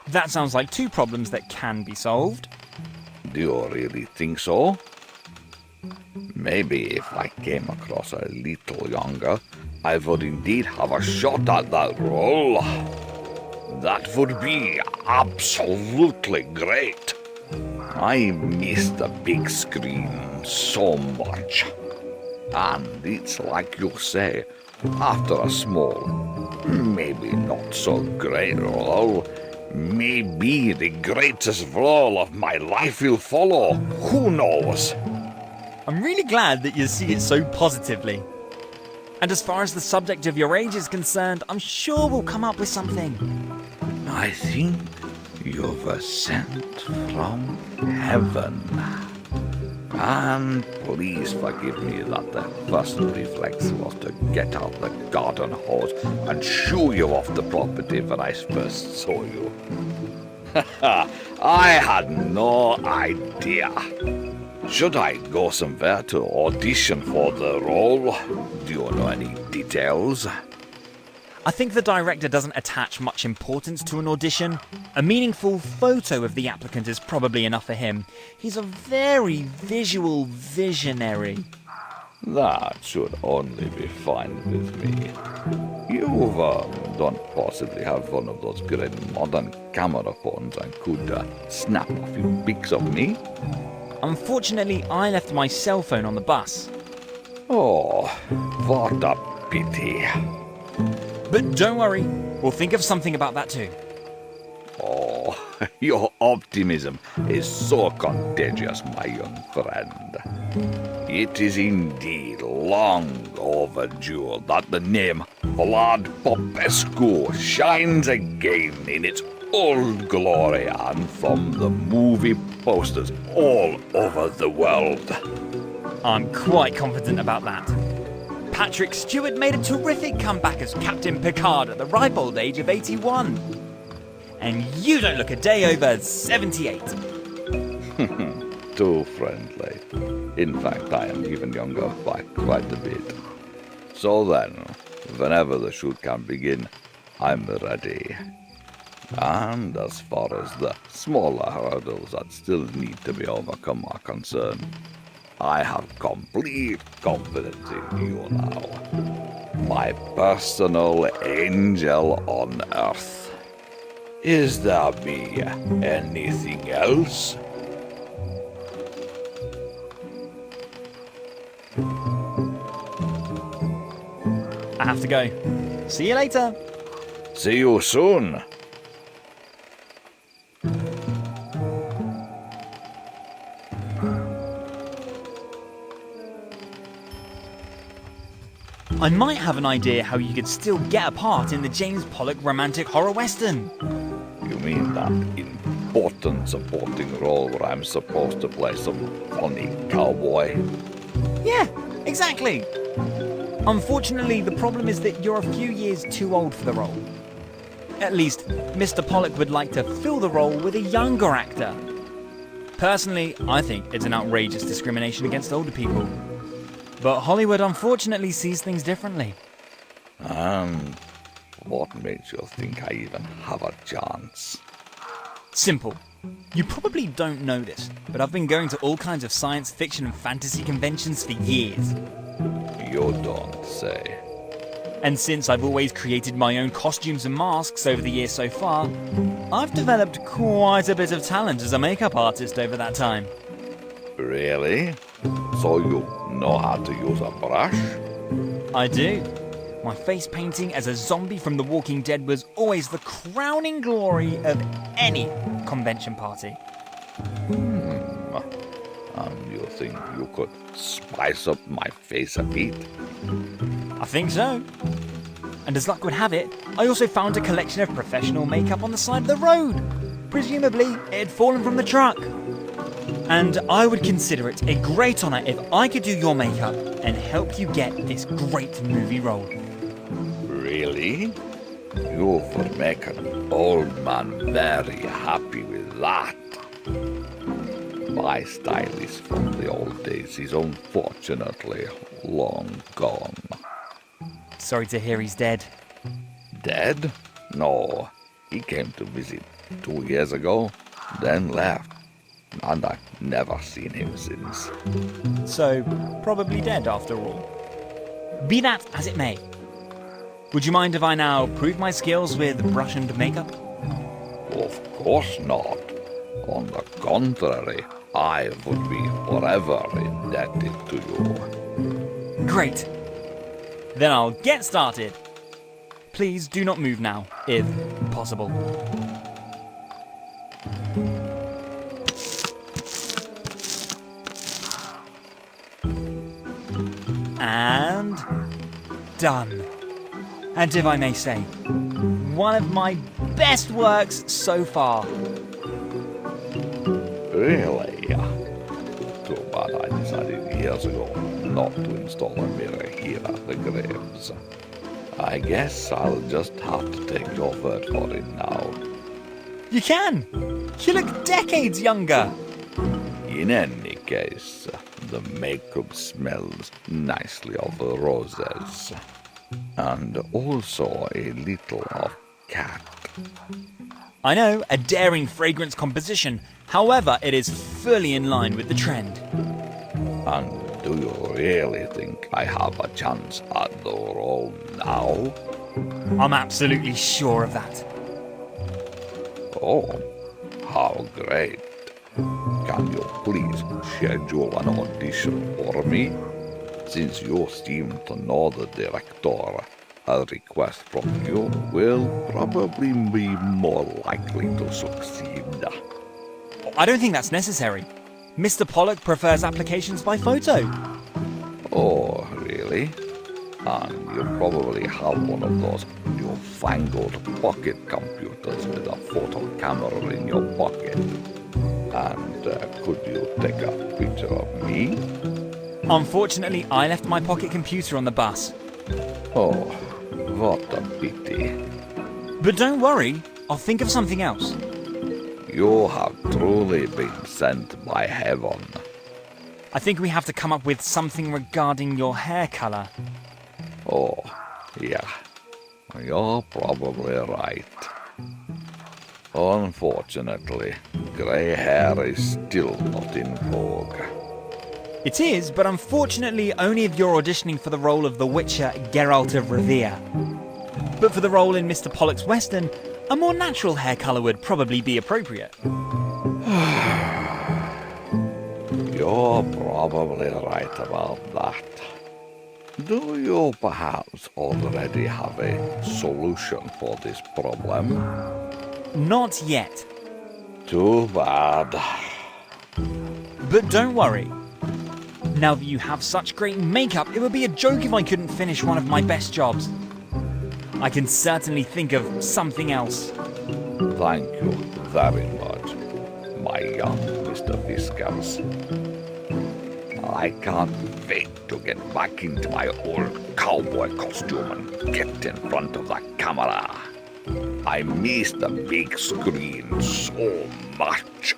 Speaker 1: That sounds like two problems that can be solved.
Speaker 19: Do you really think so? Maybe if I came across a little younger, I would indeed have a shot at that role. That would be absolutely great. I miss the big screen so much. And it's like you say, after a small, maybe not so great role, maybe the greatest role of my life will follow. Who knows?
Speaker 1: I'm really glad that you see it so positively. And as far as the subject of your age is concerned, I'm sure we'll come up with something.
Speaker 19: I think you've a scent from heaven. And please forgive me that the first reflex was to get out the garden hose and shoo you off the property when I first saw you. I had no idea. Should I go somewhere to audition for the role? Do you know any details?
Speaker 1: I think the director doesn't attach much importance to an audition. A meaningful photo of the applicant is probably enough for him. He's a very visual visionary.
Speaker 19: That should only be fine with me. You don't possibly have one of those great modern camera phones and could snap a few pics of me?
Speaker 1: Unfortunately, I left my cell phone on the bus.
Speaker 19: Oh, what a pity.
Speaker 1: But don't worry, we'll think of something about that too.
Speaker 19: Oh, your optimism is so contagious, my young friend. It is indeed long overdue that the name Vlad Popescu shines again in its old glory and from the movie posters all over the world.
Speaker 1: I'm quite confident about that. Patrick Stewart made a terrific comeback as Captain Picard at the ripe old age of 81. And you don't look a day over 78.
Speaker 19: Too friendly. In fact, I am even younger by quite a bit. So then, whenever the shoot can begin, I'm ready. And as far as the smaller hurdles that still need to be overcome are concerned, I have complete confidence in you now. My personal angel on Earth. Is there be anything else?
Speaker 1: I have to go. See you later.
Speaker 19: See you soon.
Speaker 1: I might have an idea how you could still get a part in the James Pollock romantic horror western.
Speaker 19: You mean that important supporting role where I'm supposed to play some funny cowboy?
Speaker 1: Yeah, exactly. Unfortunately, the problem is that you're a few years too old for the role. At least, Mr. Pollock would like to fill the role with a younger actor. Personally, I think it's an outrageous discrimination against older people. But Hollywood unfortunately sees things differently.
Speaker 19: And what makes you think I even have a chance?
Speaker 1: Simple. You probably don't know this, but I've been going to all kinds of science fiction and fantasy conventions for years.
Speaker 19: You don't say.
Speaker 1: And since I've always created my own costumes and masks over the years so far, I've developed quite a bit of talent as a makeup artist over that time.
Speaker 19: Really? So you know how to use a brush?
Speaker 1: I do. My face painting as a zombie from The Walking Dead was always the crowning glory of any convention party.
Speaker 19: And you think you could spice up my face a bit?
Speaker 1: I think so. And as luck would have it, I also found a collection of professional makeup on the side of the road. Presumably, it had fallen from the truck. And I would consider it a great honour if I could do your makeup and help you get this great movie role.
Speaker 19: Really? You would make an old man very happy with that. My stylist from the old days is unfortunately long gone.
Speaker 1: Sorry to hear he's dead.
Speaker 19: Dead? No. He came to visit 2 years ago, then left. And I've never seen him since.
Speaker 1: So, probably dead after all. Be that as it may. Would you mind if I now prove my skills with brush and makeup?
Speaker 19: Of course not. On the contrary, I would be forever indebted to you.
Speaker 1: Great. Then I'll get started. Please do not move now, if possible. And done. And if I may say, one of my best works so far.
Speaker 19: Really? Too bad I decided years ago not to install a mirror here at the graves. I guess I'll just have to take your word for it now.
Speaker 1: You can! You look decades younger!
Speaker 19: In any case, the makeup smells nicely of roses. And also a little of cat.
Speaker 1: I know, a daring fragrance composition. However, it is fully in line with the trend.
Speaker 19: And do you really think I have a chance at the role now?
Speaker 1: I'm absolutely sure of that.
Speaker 19: Oh, how great. Can you please schedule an audition for me? Since you seem to know the director, a request from you will probably be more likely to succeed.
Speaker 1: I don't think that's necessary. Mr. Pollock prefers applications by photo.
Speaker 19: Oh, really? And you probably have one of those newfangled pocket computers with a photo camera in your pocket. And could you take a picture of me?
Speaker 1: Unfortunately, I left my pocket computer on the bus.
Speaker 19: Oh, what a pity.
Speaker 1: But don't worry, I'll think of something else.
Speaker 19: You have truly been sent by heaven.
Speaker 1: I think we have to come up with something regarding your hair colour.
Speaker 19: Oh, yeah. You're probably right. Unfortunately, grey hair is still not in vogue.
Speaker 1: It is, but unfortunately only if you're auditioning for the role of the Witcher Geralt of Rivia. But for the role in Mr. Pollock's Western, a more natural hair colour would probably be appropriate.
Speaker 19: You're probably right about that. Do you perhaps already have a solution for this problem?
Speaker 1: Not yet.
Speaker 19: Too bad.
Speaker 1: But don't worry. Now that you have such great makeup, it would be a joke if I couldn't finish one of my best jobs. I can certainly think of something else.
Speaker 19: Thank you very much, my young Mr. Whiskers. I can't wait to get back into my old cowboy costume and get in front of the camera. I miss the big screen so much.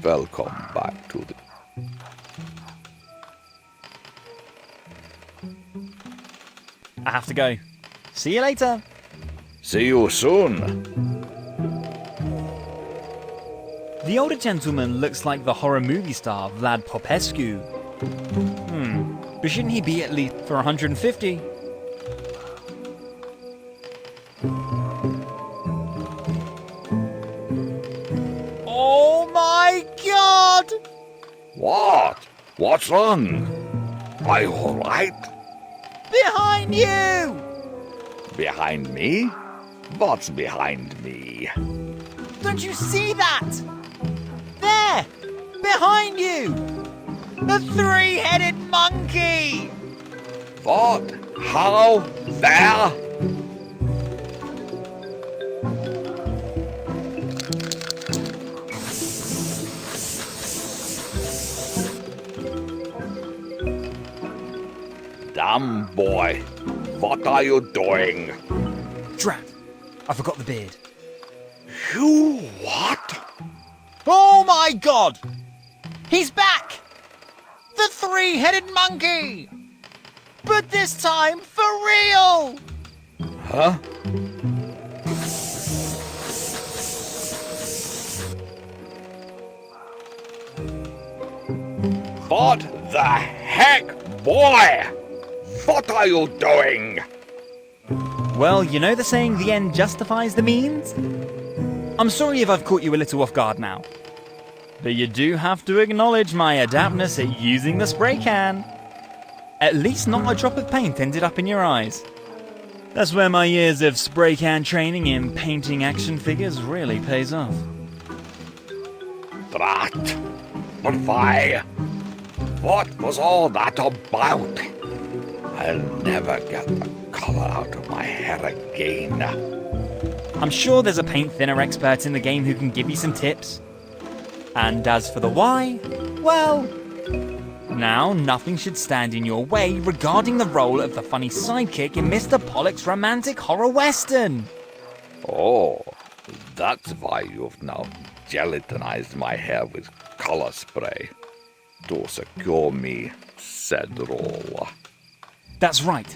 Speaker 19: Welcome back to the...
Speaker 1: I have to go. See you later.
Speaker 19: See you soon.
Speaker 1: The older gentleman looks like the horror movie star Vlad Popescu. But shouldn't he be at least for 150? Oh my god!
Speaker 19: What? What's wrong? Are you alright?
Speaker 1: Behind you!
Speaker 19: Behind me? What's behind me?
Speaker 1: Don't you see that? There! Behind you! The three-headed monkey!
Speaker 19: What? How? There? Damn boy, what are you doing?
Speaker 1: Drat! I forgot the beard.
Speaker 19: You what?
Speaker 1: Oh my god! He's back! The three-headed monkey! But this time for real!
Speaker 19: Huh? What the heck, boy? What are you doing?
Speaker 1: Well, you know the saying, the end justifies the means? I'm sorry if I've caught you a little off guard now. But you do have to acknowledge my adeptness at using the spray can. At least not a drop of paint ended up in your eyes. That's where my years of spray can training in painting action figures really pays off.
Speaker 19: Drat. But why? What was all that about? I'll never get the color out of my hair again.
Speaker 1: I'm sure there's a paint thinner expert in the game who can give you some tips. And as for the why, well, now nothing should stand in your way regarding the role of the funny sidekick in Mr. Pollock's romantic horror western.
Speaker 19: Oh, that's why you've now gelatinized my hair with color spray to secure me said role.
Speaker 1: That's right.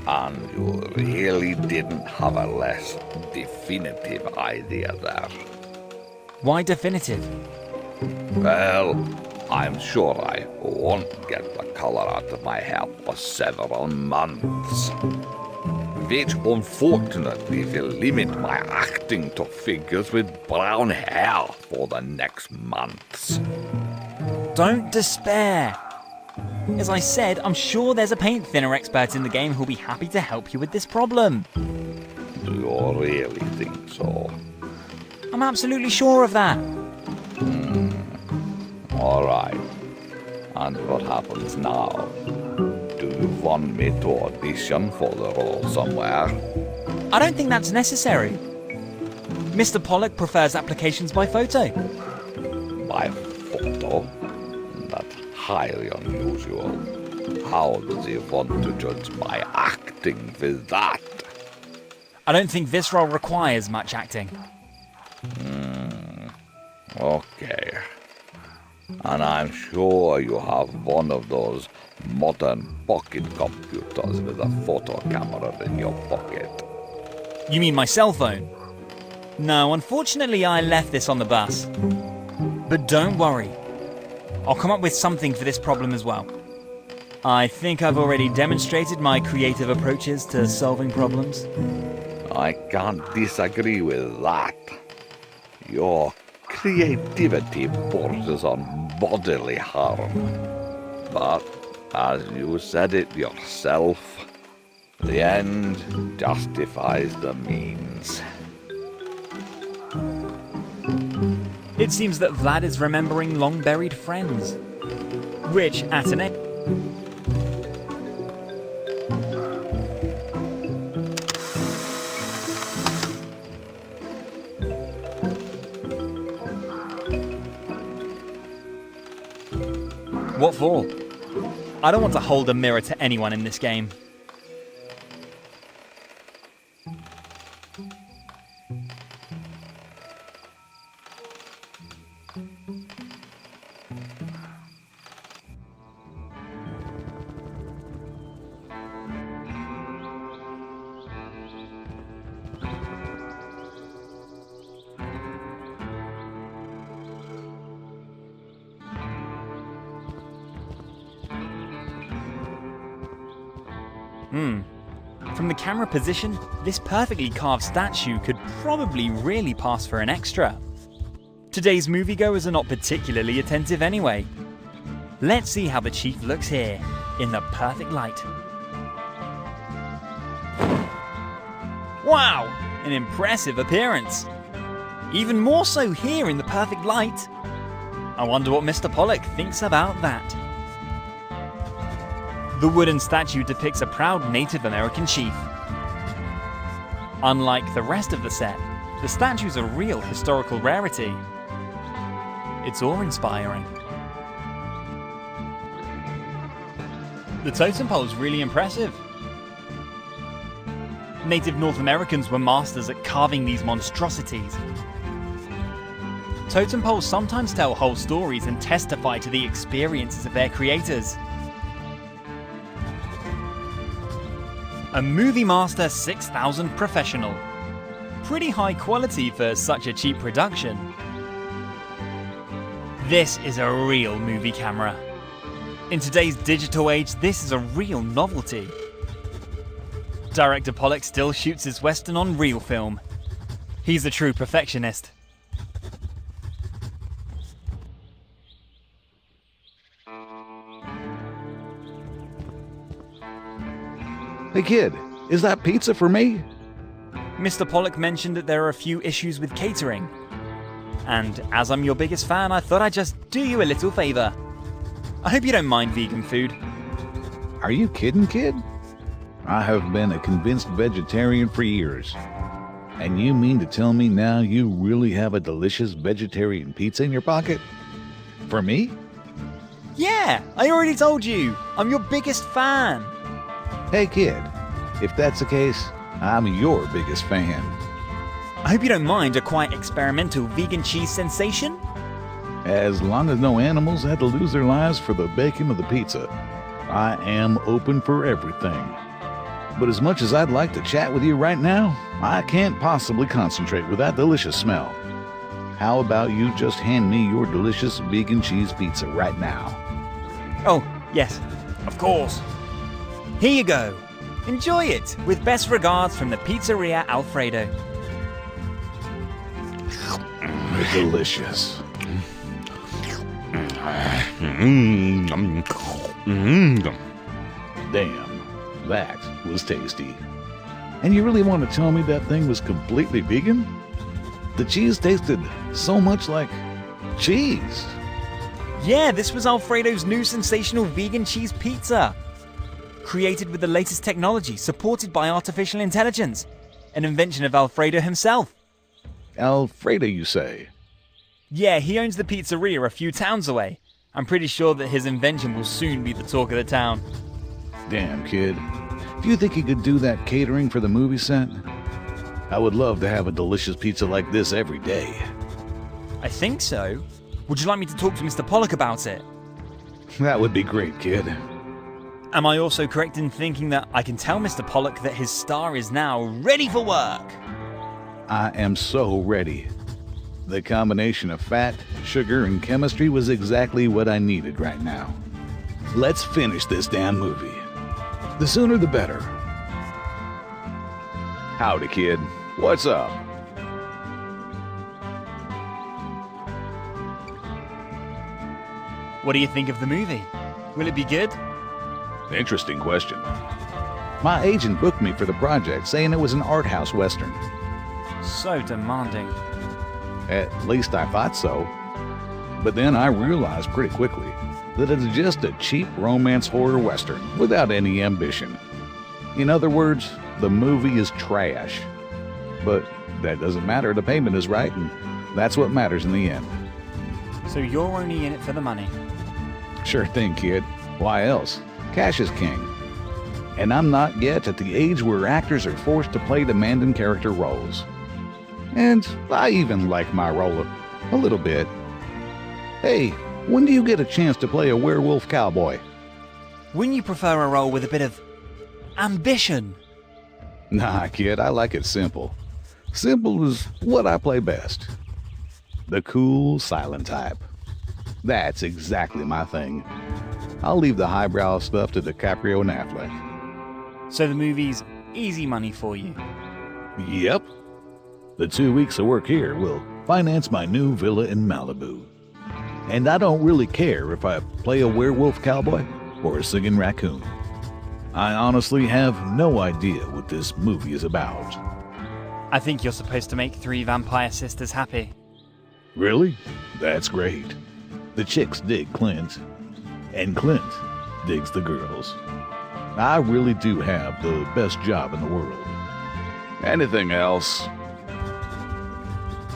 Speaker 19: And you really didn't have a less definitive idea there.
Speaker 1: Why definitive?
Speaker 19: Well, I'm sure I won't get the color out of my hair for several months. Which unfortunately will limit my acting to figures with brown hair for the next months.
Speaker 1: Don't despair. As I said, I'm sure there's a paint thinner expert in the game who'll be happy to help you with this problem.
Speaker 19: Do you really think so?
Speaker 1: I'm absolutely sure of that.
Speaker 19: All right. And what happens now? Do you want me to audition for the role somewhere?
Speaker 1: I don't think that's necessary. Mr. Pollock prefers applications by photo.
Speaker 19: By photo? That's highly unusual. How does he want to judge my acting with that?
Speaker 1: I don't think this role requires much acting.
Speaker 19: Okay. And I'm sure you have one of those modern pocket computers with a photo camera in your pocket.
Speaker 1: You mean my cell phone? No, unfortunately I left this on the bus. But don't worry. I'll come up with something for this problem as well. I think I've already demonstrated my creative approaches to solving problems.
Speaker 19: I can't disagree with that. Your creativity borders on bodily harm. But, as you said it yourself, the end justifies the means.
Speaker 1: It seems that Vlad is remembering long-buried friends. Which, at an end... What for? I don't want to hold a mirror to anyone in this game. From the camera position, this perfectly carved statue could probably really pass for an extra. Today's moviegoers are not particularly attentive anyway. Let's see how the Chief looks here, in the perfect light. Wow! An impressive appearance. Even more so here in the perfect light. I wonder what Mr. Pollock thinks about that. The wooden statue depicts a proud Native American chief. Unlike the rest of the set, the statue's a real historical rarity. It's awe-inspiring. The totem pole's really impressive. Native North Americans were masters at carving these monstrosities. Totem poles sometimes tell whole stories and testify to the experiences of their creators. A Movie Master 6000 Professional. Pretty high quality for such a cheap production. This is a real movie camera. In today's digital age, this is a real novelty. Director Pollock still shoots his Western on reel film. He's a true perfectionist.
Speaker 17: Hey kid, is that pizza for me?
Speaker 1: Mr. Pollock mentioned that there are a few issues with catering. And as I'm your biggest fan, I thought I'd just do you a little favor. I hope you don't mind vegan food.
Speaker 17: Are you kidding, kid? I have been a convinced vegetarian for years. And you mean to tell me now you really have a delicious vegetarian pizza in your pocket? For me?
Speaker 1: Yeah, I already told you. I'm your biggest fan.
Speaker 17: Hey kid, if that's the case, I'm your biggest fan.
Speaker 1: I hope you don't mind a quite experimental vegan cheese sensation?
Speaker 17: As long as no animals had to lose their lives for the bacon of the pizza, I am open for everything. But as much as I'd like to chat with you right now, I can't possibly concentrate with that delicious smell. How about you just hand me your delicious vegan cheese pizza right now?
Speaker 1: Oh, yes, of course. Here you go. Enjoy it, with best regards from the Pizzeria Alfredo.
Speaker 17: Delicious. Damn, that was tasty. And you really want to tell me that thing was completely vegan? The cheese tasted so much like cheese.
Speaker 1: Yeah, this was Alfredo's new sensational vegan cheese pizza. Created with the latest technology, supported by artificial intelligence. An invention of Alfredo himself.
Speaker 17: Alfredo, you say?
Speaker 1: Yeah, he owns the pizzeria a few towns away. I'm pretty sure that his invention will soon be the talk of the town.
Speaker 17: Damn, kid. Do you think he could do that catering for the movie set? I would love to have a delicious pizza like this every day.
Speaker 1: I think so. Would you like me to talk to Mr. Pollock about it?
Speaker 17: That would be great, kid.
Speaker 1: Am I also correct in thinking that I can tell Mr. Pollock that his star is now ready for work?
Speaker 17: I am so ready. The combination of fat, sugar, and chemistry was exactly what I needed right now. Let's finish this damn movie. The sooner the better. Howdy, kid. What's up?
Speaker 1: What do you think of the movie? Will it be good?
Speaker 16: Interesting question.
Speaker 17: My agent booked me for the project, saying it was an art house western.
Speaker 1: So demanding.
Speaker 17: At least I thought so. But then I realized pretty quickly that it's just a cheap romance horror western without any ambition. In other words, the movie is trash. But that doesn't matter, the payment is right, and that's what matters in the end.
Speaker 1: So you're only in it for the money?
Speaker 17: Sure thing, kid. Why else? Cash is king. And I'm not yet at the age where actors are forced to play demanding character roles. And I even like my role a little bit. Hey, when do you get a chance to play a werewolf cowboy?
Speaker 1: Wouldn't you prefer a role with a bit of ambition?
Speaker 17: Nah, kid, I like it simple. Simple is what I play best. The cool, silent type. That's exactly my thing. I'll leave the highbrow stuff to DiCaprio and Affleck.
Speaker 1: So the movie's easy money for you?
Speaker 17: Yep. The 2 weeks of work here will finance my new villa in Malibu. And I don't really care if I play a werewolf cowboy or a singing raccoon. I honestly have no idea what this movie is about.
Speaker 1: I think you're supposed to make 3 vampire sisters happy.
Speaker 17: Really? That's great. The chicks dig Clint, and Clint digs the girls. I really do have the best job in the world.
Speaker 16: Anything else?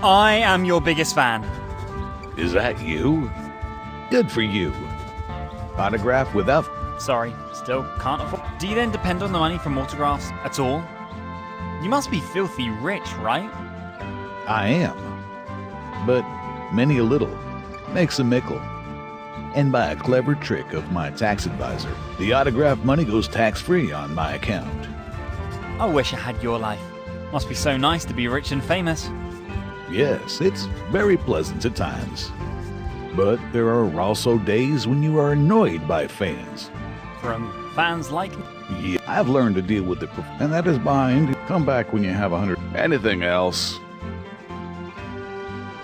Speaker 1: I am your biggest fan.
Speaker 17: Is that you? Good for you. Autograph without...
Speaker 1: Sorry, still can't afford... Do you then depend on the money from autographs at all? You must be filthy rich, right?
Speaker 17: I am. But many a little makes a mickle. And by a clever trick of my tax advisor, the autograph money goes tax-free on my account.
Speaker 1: I wish I had your life. Must be so nice to be rich and famous.
Speaker 17: Yes, it's very pleasant at times. But there are also days when you are annoyed by fans.
Speaker 1: From fans like...
Speaker 17: Yeah, I've learned to deal with it, and that is bind. Come back when you have 100.
Speaker 16: Anything else?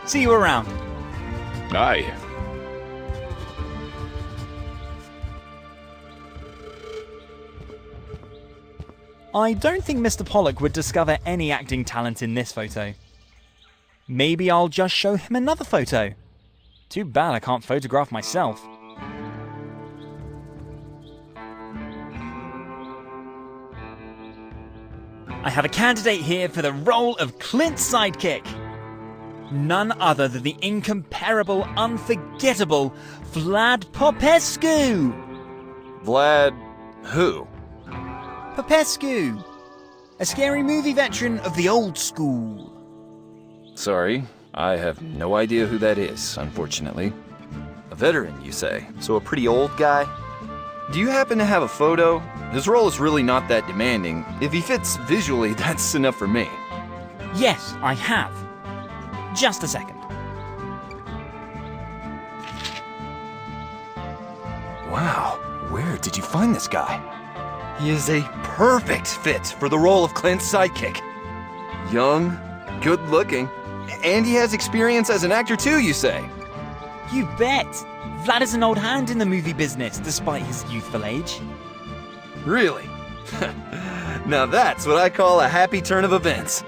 Speaker 1: See you around.
Speaker 16: Aye.
Speaker 1: I don't think Mr. Pollock would discover any acting talent in this photo. Maybe I'll just show him another photo. Too bad I can't photograph myself. I have a candidate here for the role of Clint's sidekick. None other than the incomparable, unforgettable Vlad Popescu.
Speaker 15: Vlad who?
Speaker 1: Popescu. A scary movie veteran of the old school.
Speaker 15: Sorry, I have no idea who that is, unfortunately. A veteran, you say? So a pretty old guy? Do you happen to have a photo? His role is really not that demanding. If he fits visually, that's enough for me.
Speaker 1: Yes, I have. Just a second.
Speaker 15: Wow, where did you find this guy? He is a perfect fit for the role of Clint's sidekick. Young, good looking, and he has experience as an actor too, you say?
Speaker 1: You bet. Vlad is an old hand in the movie business, despite his youthful age.
Speaker 15: Really? Now that's what I call a happy turn of events.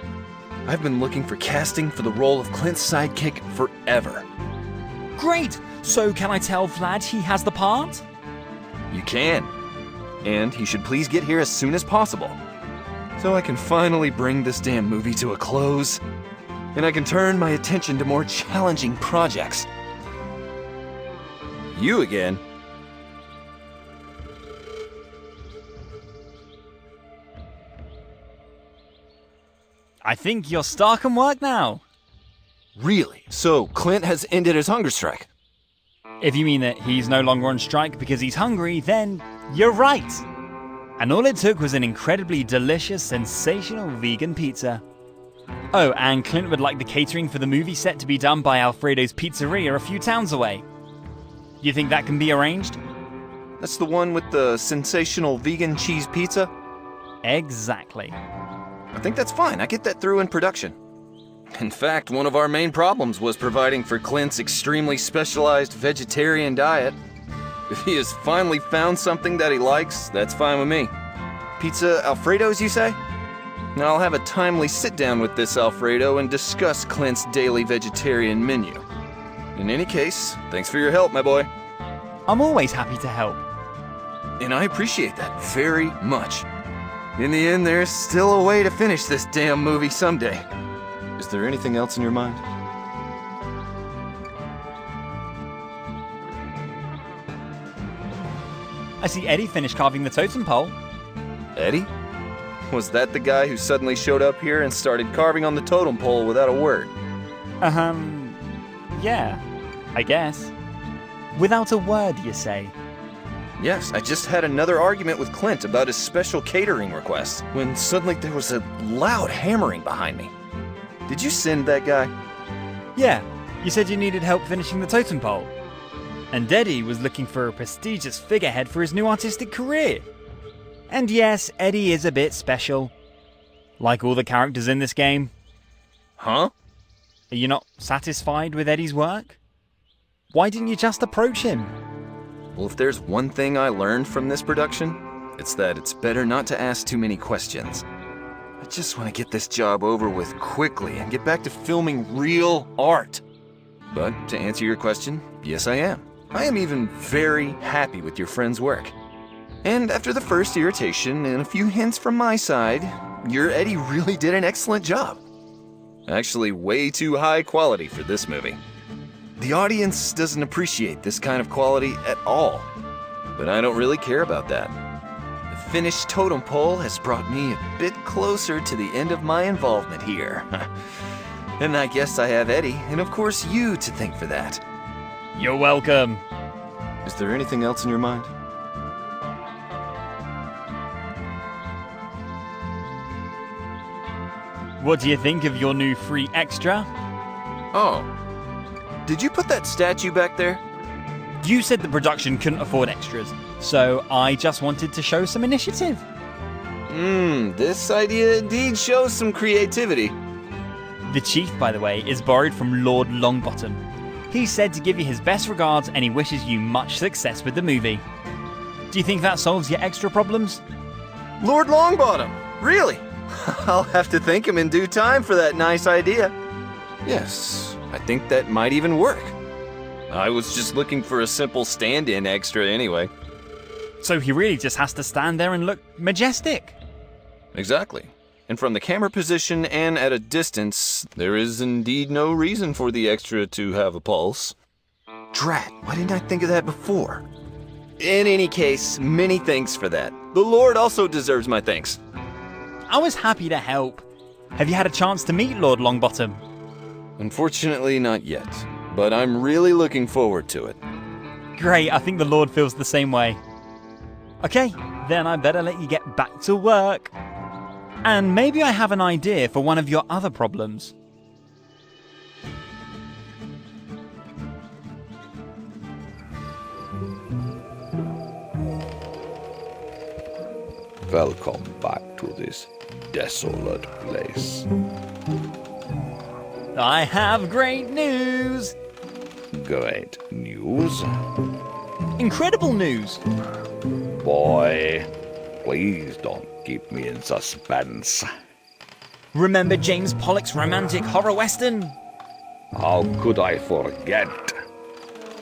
Speaker 15: I've been looking for casting for the role of Clint's sidekick forever.
Speaker 1: Great! So can I tell Vlad he has the part?
Speaker 15: You can. And he should please get here as soon as possible. So I can finally bring this damn movie to a close. And I can turn my attention to more challenging projects. You again?
Speaker 1: I think you're stark and work now.
Speaker 15: Really? So Clint has ended his hunger strike?
Speaker 1: If you mean that he's no longer on strike because he's hungry, then you're right. And all it took was an incredibly delicious, sensational vegan pizza. Oh, and Clint would like the catering for the movie set to be done by Alfredo's Pizzeria a few towns away. You think that can be arranged?
Speaker 15: That's the one with the sensational vegan cheese pizza?
Speaker 1: Exactly.
Speaker 15: I think that's fine. I get that through in production. In fact, one of our main problems was providing for Clint's extremely specialized vegetarian diet. If he has finally found something that he likes, that's fine with me. Pizza Alfredo's, you say? Now I'll have a timely sit-down with this Alfredo and discuss Clint's daily vegetarian menu. In any case, thanks for your help, my boy.
Speaker 1: I'm always happy to help.
Speaker 15: And I appreciate that very much. In the end, there's still a way to finish this damn movie someday. Is there anything else in your mind?
Speaker 1: I see Eddie finished carving the totem pole.
Speaker 15: Eddie? Was that the guy who suddenly showed up here and started carving on the totem pole without a word?
Speaker 1: Yeah, I guess. Without a word, you say?
Speaker 15: Yes, I just had another argument with Clint about his special catering request, when suddenly there was a loud hammering behind me. Did you send that guy?
Speaker 1: Yeah, you said you needed help finishing the totem pole. And Eddie was looking for a prestigious figurehead for his new artistic career. And yes, Eddie is a bit special. Like all the characters in this game.
Speaker 15: Huh?
Speaker 1: Are you not satisfied with Eddie's work? Why didn't you just approach him?
Speaker 15: Well, if there's one thing I learned from this production, it's that it's better not to ask too many questions. I just want to get this job over with quickly and get back to filming real art. But to answer your question, yes I am. I am even very happy with your friend's work. And after the first irritation and a few hints from my side, your Eddie really did an excellent job. Actually, way too high quality for this movie. The audience doesn't appreciate this kind of quality at all, but I don't really care about that. The finished totem pole has brought me a bit closer to the end of my involvement here. And I guess I have Eddie, and of course you, to thank for that.
Speaker 1: You're welcome.
Speaker 15: Is there anything else in your mind?
Speaker 1: What do you think of your new free extra?
Speaker 15: Oh. Did you put that statue back there?
Speaker 1: You said the production couldn't afford extras, so I just wanted to show some initiative.
Speaker 15: This idea indeed shows some creativity.
Speaker 1: The chief, by the way, is borrowed from Lord Longbottom. He said to give you his best regards and he wishes you much success with the movie. Do you think that solves your extra problems?
Speaker 15: Lord Longbottom? Really? I'll have to thank him in due time for that nice idea. Yes, I think that might even work. I was just looking for a simple stand-in extra anyway.
Speaker 1: So he really just has to stand there and look majestic?
Speaker 15: Exactly. And from the camera position and at a distance, there is indeed no reason for the extra to have a pulse. Drat, why didn't I think of that before? In any case, many thanks for that. The Lord also deserves my thanks.
Speaker 1: I was happy to help. Have you had a chance to meet Lord Longbottom?
Speaker 15: Unfortunately, not yet. But I'm really looking forward to it.
Speaker 1: Great, I think the Lord feels the same way. Okay, then I better let you get back to work. And maybe I have an idea for one of your other problems.
Speaker 19: Welcome back to this desolate place.
Speaker 1: I have great news!
Speaker 19: Great news?
Speaker 1: Incredible news!
Speaker 19: Boy, please don't keep me in suspense.
Speaker 1: Remember James Pollock's romantic horror western?
Speaker 19: How could I forget?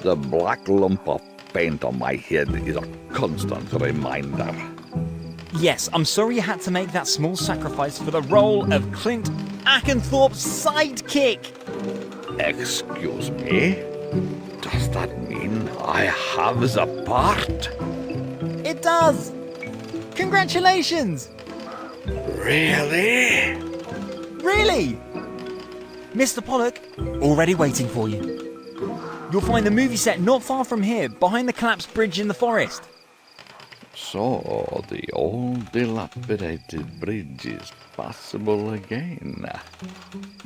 Speaker 19: The black lump of paint on my head is a constant reminder.
Speaker 1: Yes, I'm sorry you had to make that small sacrifice for the role of Clint Ackenthorpe's sidekick.
Speaker 19: Excuse me? Does that mean I have the part?
Speaker 1: It does! Congratulations!
Speaker 19: Really?
Speaker 1: Really? Mr. Pollock, already waiting for you. You'll find the movie set not far from here, behind the collapsed bridge in the forest.
Speaker 19: So, the old dilapidated bridge is passable again.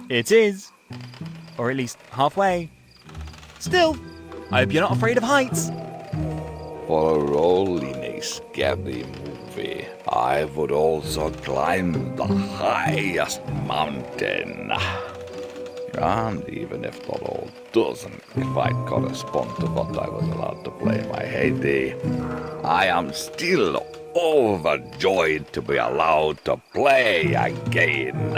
Speaker 1: It is. Or at least halfway. Still, I hope you're not afraid of heights.
Speaker 19: For a role in a scary movie, I would also climb the highest mountain. And even if the role doesn't quite correspond to what I was allowed to play in my heyday, I am still overjoyed to be allowed to play again.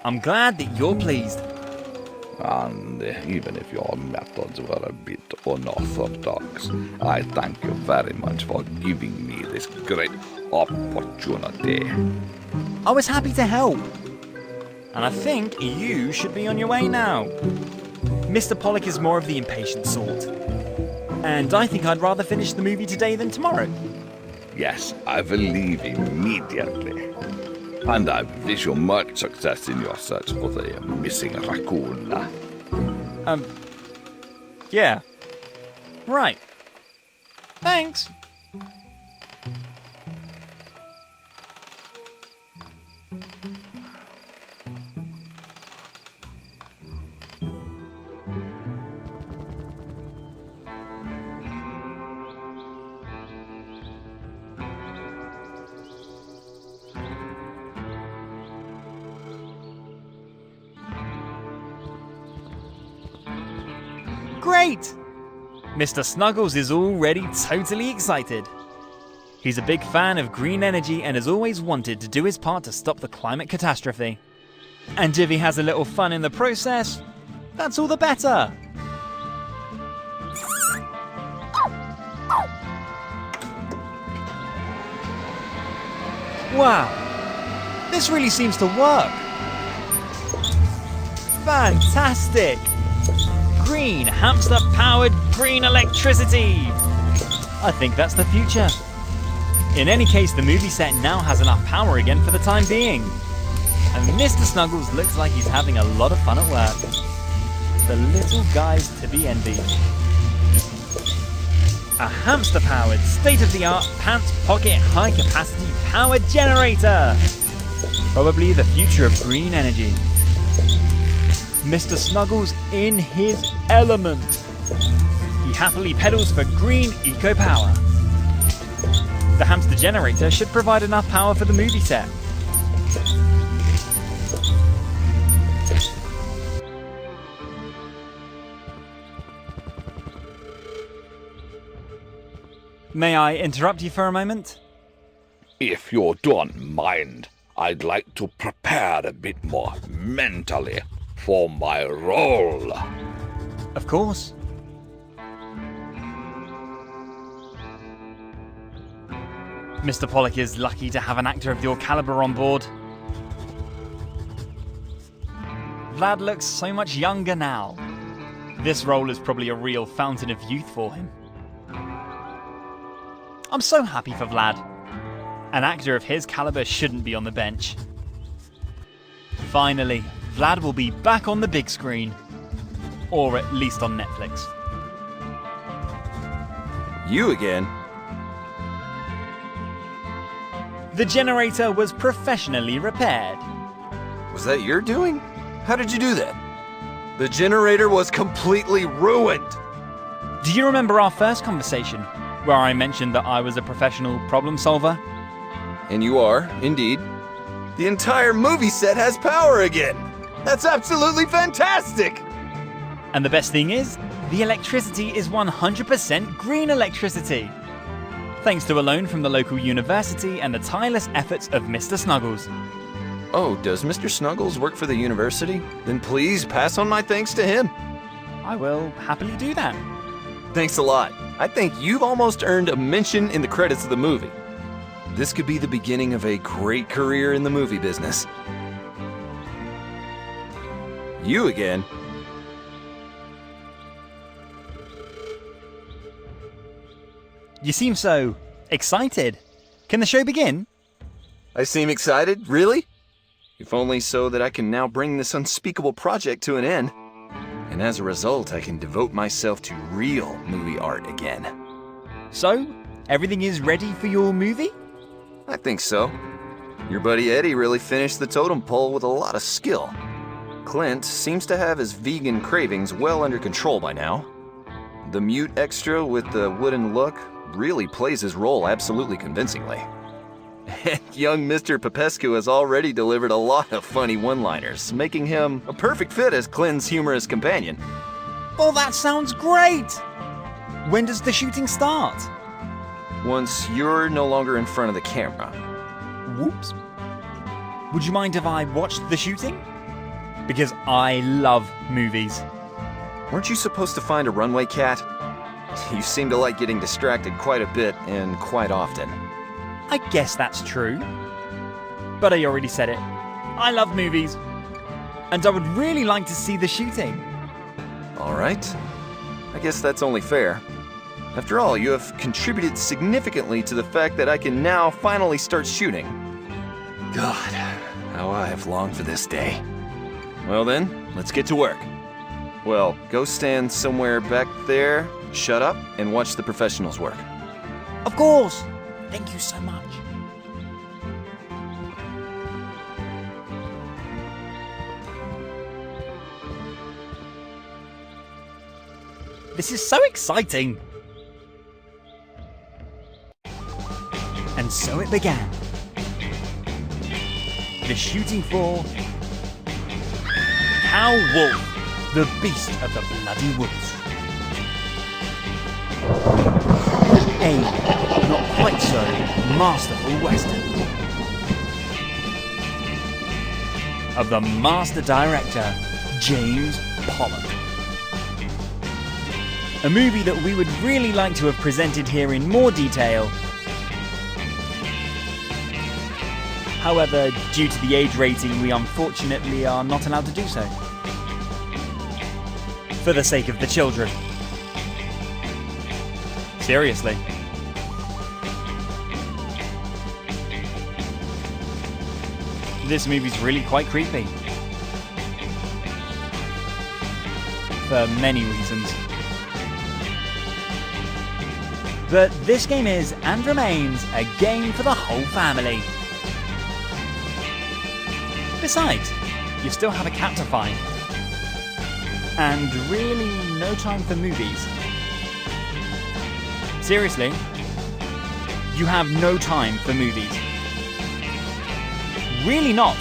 Speaker 1: I'm glad that you're pleased.
Speaker 19: And even if your methods were a bit unorthodox, I thank you very much for giving me this great opportunity.
Speaker 1: I was happy to help. And I think you should be on your way now. Mr. Pollock is more of the impatient sort. And I think I'd rather finish the movie today than tomorrow.
Speaker 19: Yes, I will leave immediately. And I wish you much success in your search for the missing raccoon.
Speaker 1: Yeah. Right. Thanks. Great! Mr. Snuggles is already totally excited. He's a big fan of green energy and has always wanted to do his part to stop the climate catastrophe. And if he has a little fun in the process, that's all the better. Wow, this really seems to work. Fantastic! Green, hamster-powered green electricity! I think that's the future. In any case, the movie set now has enough power again for the time being. And Mr. Snuggles looks like he's having a lot of fun at work. The little guy's to be envied. A hamster-powered, state-of-the-art, pants-pocket, high-capacity power generator! Probably the future of green energy. Mr. Snuggles in his element. He happily pedals for green eco-power. The hamster generator should provide enough power for the movie set. May I interrupt you for a moment?
Speaker 19: If you don't mind, I'd like to prepare a bit more mentally for my role.
Speaker 1: Of course. Mr. Pollock is lucky to have an actor of your caliber on board. Vlad looks so much younger now. This role is probably a real fountain of youth for him. I'm so happy for Vlad. An actor of his caliber shouldn't be on the bench. Finally, Vlad will be back on the big screen. Or at least on Netflix.
Speaker 15: You again?
Speaker 1: The generator was professionally repaired.
Speaker 15: Was that your doing? How did you do that? The generator was completely ruined.
Speaker 1: Do you remember our first conversation, where I mentioned that I was a professional problem solver?
Speaker 15: And you are, indeed. The entire movie set has power again! That's absolutely fantastic!
Speaker 1: And the best thing is, the electricity is 100% green electricity. Thanks to a loan from the local university and the tireless efforts of Mr. Snuggles.
Speaker 15: Oh, does Mr. Snuggles work for the university? Then please pass on my thanks to him.
Speaker 1: I will happily do that.
Speaker 15: Thanks a lot. I think you've almost earned a mention in the credits of the movie. This could be the beginning of a great career in the movie business. You again?
Speaker 1: You seem so excited. Can the show begin?
Speaker 15: I seem excited? Really? If only so that I can now bring this unspeakable project to an end. And as a result, I can devote myself to real movie art again.
Speaker 1: So, everything is ready for your movie?
Speaker 15: I think so. Your buddy Eddie really finished the totem pole with a lot of skill. Clint seems to have his vegan cravings well under control by now. The mute extra with the wooden look really plays his role absolutely convincingly. And young Mr. Popescu has already delivered a lot of funny one-liners, making him a perfect fit as Clint's humorous companion.
Speaker 1: Oh, that sounds great! When does the shooting start?
Speaker 15: Once you're no longer in front of the camera.
Speaker 1: Whoops. Would you mind if I watched the shooting? Because I love movies.
Speaker 15: Weren't you supposed to find a runway cat? You seem to like getting distracted quite a bit and quite often.
Speaker 1: I guess that's true. But I already said it. I love movies. And I would really like to see the shooting.
Speaker 15: All right. I guess that's only fair. After all, you have contributed significantly to the fact that I can now finally start shooting. God, how I have longed for this day. Well then, let's get to work. Well, go stand somewhere back there, shut up, and watch the professionals work.
Speaker 11: Of course! Thank you so much. This is so exciting! And so it began. The shooting for Cow Wolf, the beast of the bloody woods. A not quite so masterful western of the master director James Pollock. A movie that we would really like to have presented here in more detail. However, due to the age rating, we unfortunately are not allowed to do so. For the sake of the children. Seriously. This movie's really quite creepy. For many reasons. But this game is, and remains, a game for the whole family. Besides, you still have a cat to find. And really no time for movies. Seriously, you have no time for movies. Really not.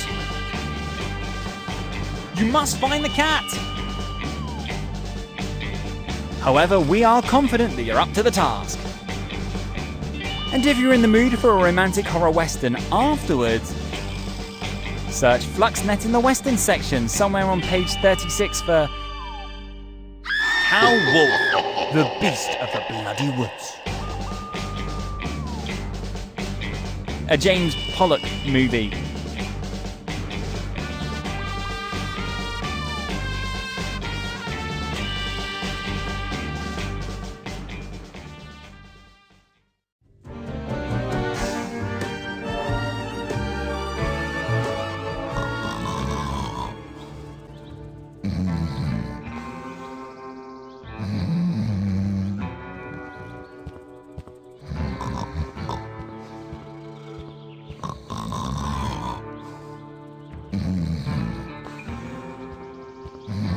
Speaker 11: You must find the cat. However, we are confident that you're up to the task. And if you're in the mood for a romantic horror western afterwards, search Fluxnet in the Western section, somewhere on page 36 for Cow Wolf, the beast of the bloody woods. A James Pollock movie.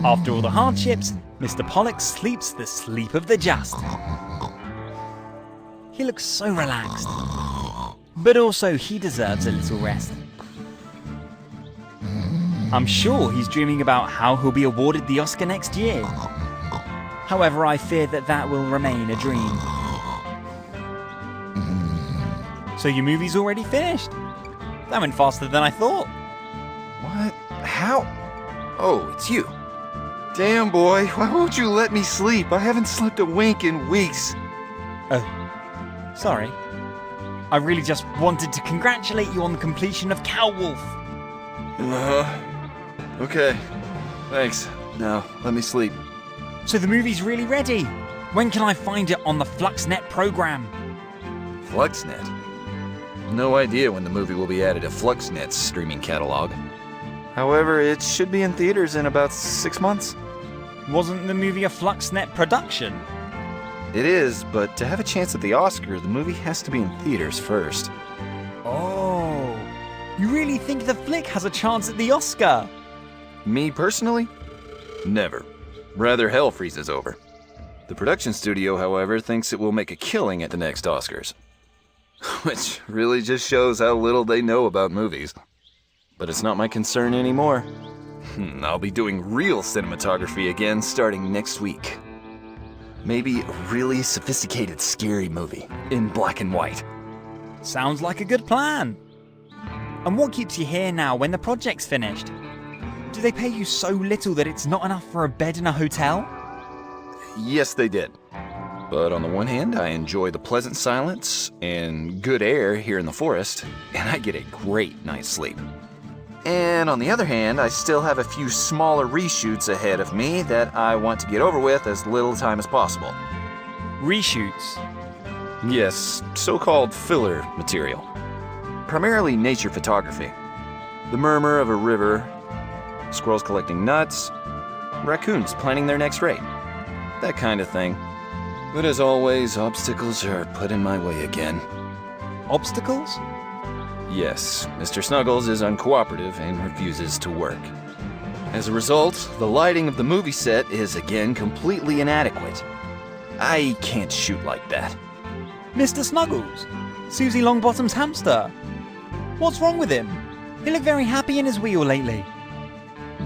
Speaker 11: After all the hardships, Mr. Pollock sleeps the sleep of the just. He looks so relaxed. But also, he deserves a little rest. I'm sure he's dreaming about how he'll be awarded the Oscar next year. However, I fear that that will remain a dream. So your movie's already finished? That went faster than I thought.
Speaker 15: What? How? Oh, it's you. Damn, boy, why won't you let me sleep? I haven't slept a wink in weeks.
Speaker 1: Oh, sorry. I really just wanted to congratulate you on the completion of Cow Wolf.
Speaker 15: Okay. Thanks. Now, let me sleep.
Speaker 1: So the movie's really ready. When can I find it on the Fluxnet program?
Speaker 15: Fluxnet? No idea when the movie will be added to Fluxnet's streaming catalog. However, it should be in theaters in about 6 months.
Speaker 1: Wasn't the movie a Fluxnet production?
Speaker 15: It is, but to have a chance at the Oscar, the movie has to be in theaters first.
Speaker 1: Oh, you really think the flick has a chance at the Oscar?
Speaker 15: Me personally? Never. Rather hell freezes over. The production studio, however, thinks it will make a killing at the next Oscars. Which really just shows how little they know about movies. But it's not my concern anymore. I'll be doing real cinematography again starting next week. Maybe a really sophisticated scary movie in black and white.
Speaker 1: Sounds like a good plan. And what keeps you here now when the project's finished? Do they pay you so little that it's not enough for a bed in a hotel?
Speaker 15: Yes, they did. But on the one hand, I enjoy the pleasant silence and good air here in the forest, and I get a great night's sleep. And on the other hand, I still have a few smaller reshoots ahead of me that I want to get over with as little time as possible.
Speaker 1: Reshoots?
Speaker 15: Yes, so-called filler material. Primarily nature photography. The murmur of a river, squirrels collecting nuts, raccoons planning their next raid. That kind of thing. But as always, obstacles are put in my way again.
Speaker 1: Obstacles?
Speaker 15: Yes, Mr. Snuggles is uncooperative and refuses to work. As a result, the lighting of the movie set is again completely inadequate. I can't shoot like that.
Speaker 1: Mr. Snuggles? Susie Longbottom's hamster? What's wrong with him? He looked very happy in his wheel lately.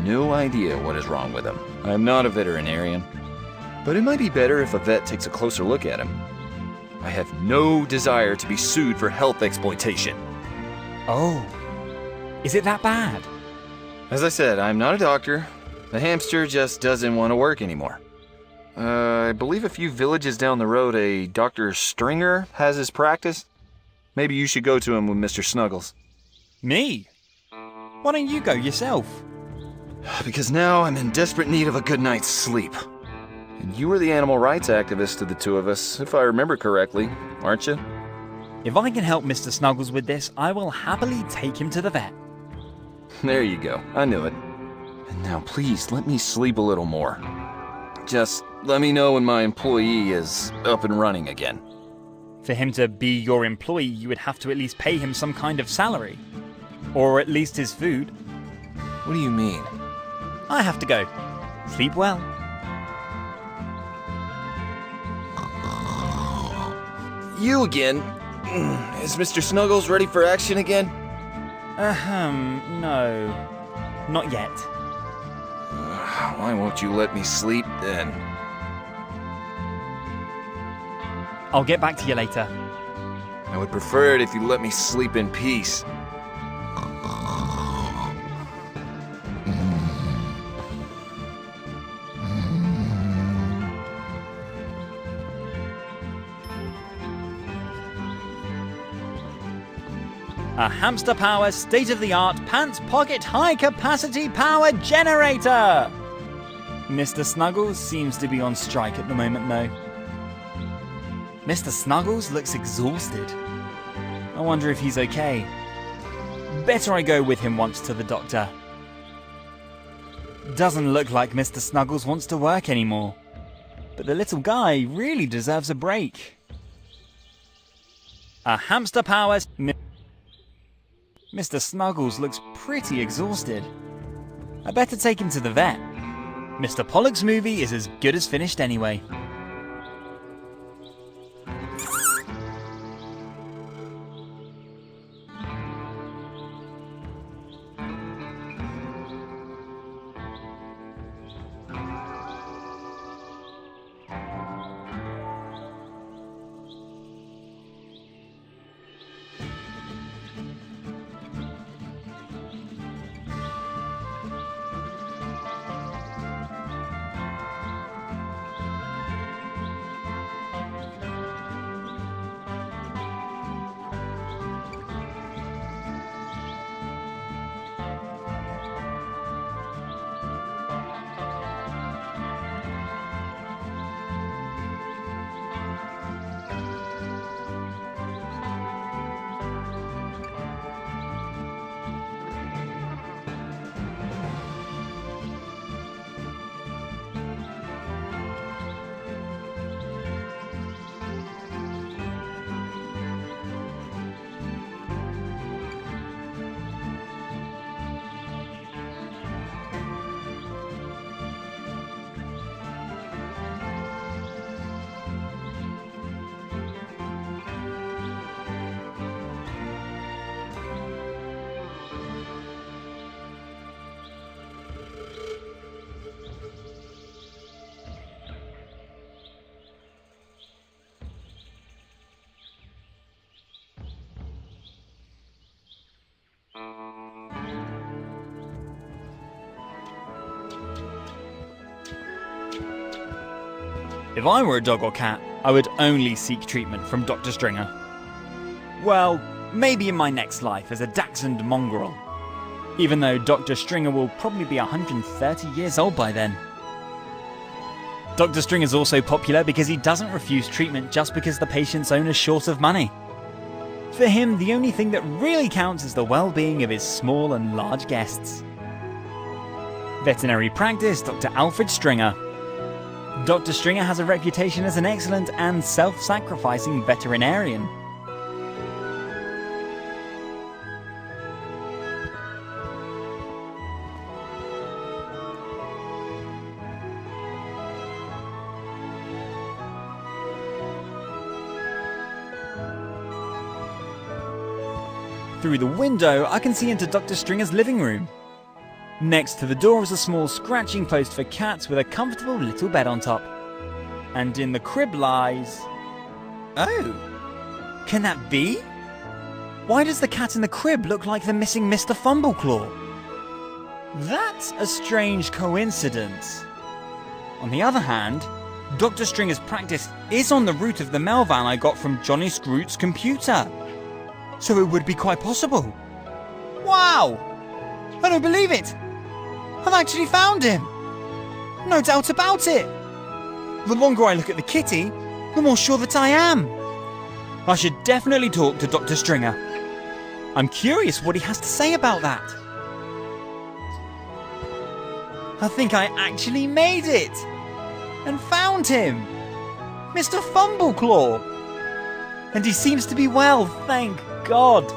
Speaker 15: No idea what is wrong with him. I'm not a veterinarian. But it might be better if a vet takes a closer look at him. I have no desire to be sued for health exploitation.
Speaker 1: Oh. Is it that bad?
Speaker 15: As I said, I'm not a doctor. The hamster just doesn't want to work anymore. I believe a few villages down the road, a Dr. Stringer has his practice. Maybe you should go to him with Mr. Snuggles.
Speaker 1: Me? Why don't you go yourself?
Speaker 15: Because now I'm in desperate need of a good night's sleep. And you are the animal rights activist of the two of us, if I remember correctly, aren't you?
Speaker 1: If I can help Mr. Snuggles with this, I will happily take him to the vet.
Speaker 15: There you go. I knew it. And now please let me sleep a little more. Just let me know when my employee is up and running again.
Speaker 1: For him to be your employee, you would have to at least pay him some kind of salary. Or at least his food.
Speaker 15: What do you mean?
Speaker 1: I have to go. Sleep well.
Speaker 15: You again? Is Mr. Snuggles ready for action again?
Speaker 1: No. Not yet.
Speaker 15: Why won't you let me sleep then?
Speaker 1: I'll get back to you later.
Speaker 15: I would prefer it if you let me sleep in peace.
Speaker 1: A hamster power, state-of-the-art, pants pocket, high-capacity power generator! Mr. Snuggles seems to be on strike at the moment, though. Mr. Snuggles looks exhausted. I wonder if he's okay. Better I go with him once to the doctor. Doesn't look like Mr. Snuggles wants to work anymore. But the little guy really deserves a break. A hamster power... Mr. Snuggles looks pretty exhausted. I better take him to the vet. Mr. Pollock's movie is as good as finished anyway. If I were a dog or cat, I would only seek treatment from Dr. Stringer. Well, maybe in my next life as a dachshund mongrel. Even though Dr. Stringer will probably be 130 years old by then. Dr. String is also popular because he doesn't refuse treatment just because the patient's owner's short of money. For him, the only thing that really counts is the well-being of his small and large guests. Veterinary practice, Dr. Alfred Stringer. Dr. Stringer has a reputation as an excellent and self-sacrificing veterinarian. Through the window, I can see into Dr. Stringer's living room. Next to the door is a small scratching post for cats with a comfortable little bed on top. And in the crib lies... Oh! Can that be? Why does the cat in the crib look like the missing Mr. Fumbleclaw? That's a strange coincidence. On the other hand, Dr. Stringer's practice is on the route of the mail van I got from Johnny Scroot's computer. So it would be quite possible. Wow! I don't believe it! I've actually found him! No doubt about it! The longer I look at the kitty, the more sure that I am. I should definitely talk to Dr. Stringer. I'm curious what he has to say about that. I think I actually made it! And found him! Mr. Fumbleclaw! And he seems to be well, thank God.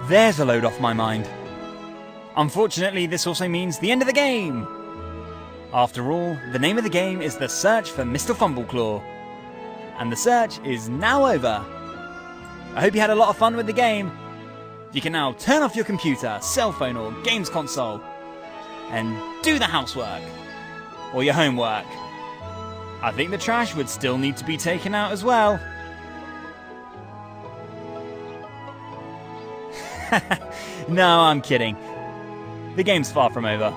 Speaker 1: There's a load off my mind. Unfortunately, this also means the end of the game. After all, the name of the game is The Search for Mr. Fumbleclaw. And the search is now over. I hope you had a lot of fun with the game. You can now turn off your computer, cell phone or games console and do the housework. Or your homework. I think the trash would still need to be taken out as well. No, I'm kidding. The game's far from over.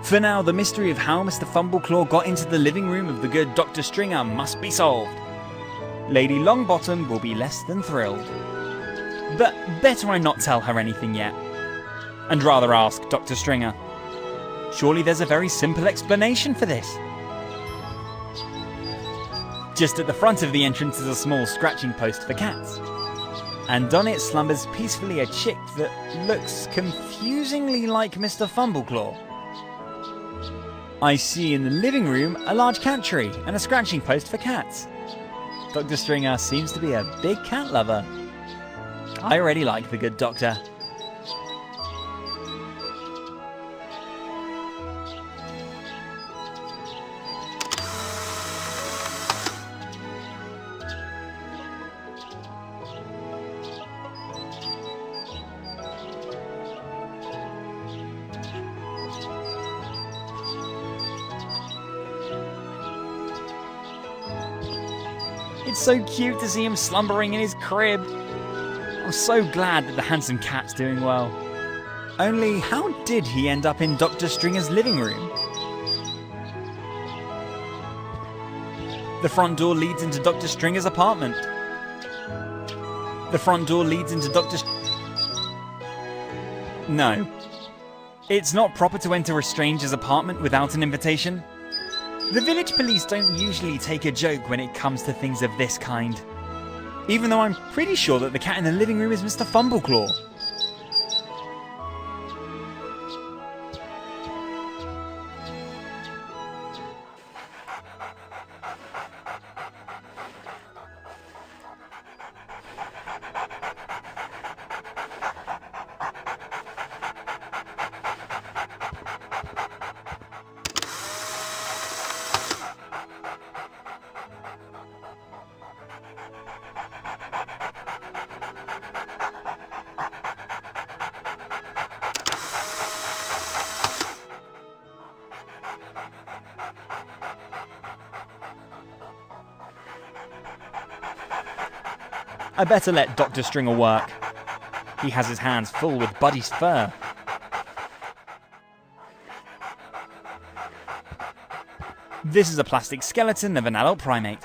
Speaker 1: For now, the mystery of how Mr. Fumbleclaw got into the living room of the good Dr. Stringer must be solved. Lady Longbottom will be less than thrilled. But better I not tell her anything yet. And rather ask Dr. Stringer. Surely there's a very simple explanation for this. Just at the front of the entrance is a small scratching post for cats. And on it slumbers peacefully a chick that looks confusingly like Mr. Fumbleclaw. I see in the living room a large cat tree and a scratching post for cats. Dr. Stringer seems to be a big cat lover. I already like the good doctor. It's so cute to see him slumbering in his crib. I'm so glad that the handsome cat's doing well. Only, how did he end up in Dr. Stringer's living room? The front door leads into Dr. Stringer's apartment. The front door leads into No. It's not proper to enter a stranger's apartment without an invitation. The village police don't usually take a joke when it comes to things of this kind. Even though I'm pretty sure that the cat in the living room is Mr. Fumbleclaw. I better let Dr. Stringer work. He has his hands full with Buddy's fur. This is a plastic skeleton of an adult primate.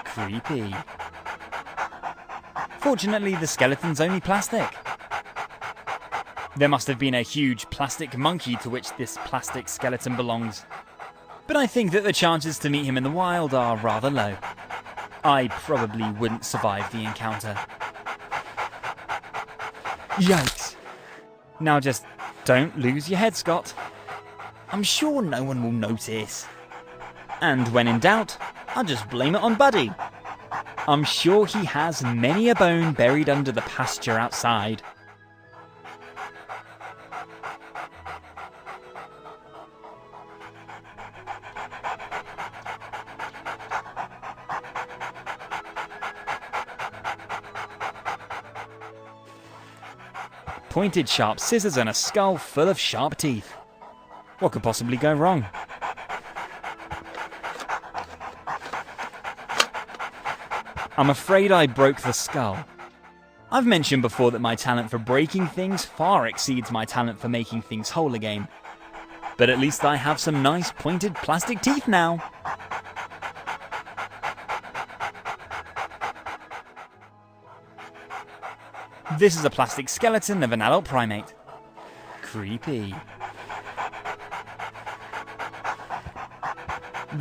Speaker 1: Creepy. Fortunately, the skeleton's only plastic. There must have been a huge plastic monkey to which this plastic skeleton belongs. but I think that the chances to meet him in the wild are rather low. I probably wouldn't survive the encounter. Yikes. Now just don't lose your head, Scott. I'm sure no one will notice. And when in doubt, I'll just blame it on Buddy. I'm sure he has many a bone buried under the pasture outside. Pointed sharp scissors and a skull full of sharp teeth. What could possibly go wrong? I'm afraid I broke the skull. I've mentioned before that my talent for breaking things far exceeds my talent for making things whole again. But at least I have some nice pointed plastic teeth now. This is a plastic skeleton of an adult primate. Creepy.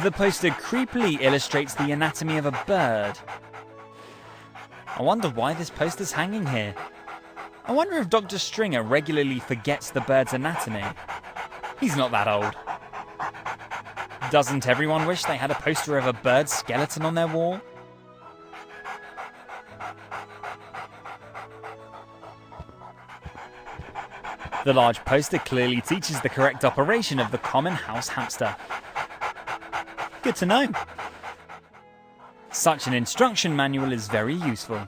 Speaker 1: The poster creepily illustrates the anatomy of a bird. I wonder why this poster's hanging here. I wonder if Dr. Stringer regularly forgets the bird's anatomy. He's not that old. Doesn't everyone wish they had a poster of a bird's skeleton on their wall? The large poster clearly teaches the correct operation of the common house hamster. Good to know. Such an instruction manual is very useful,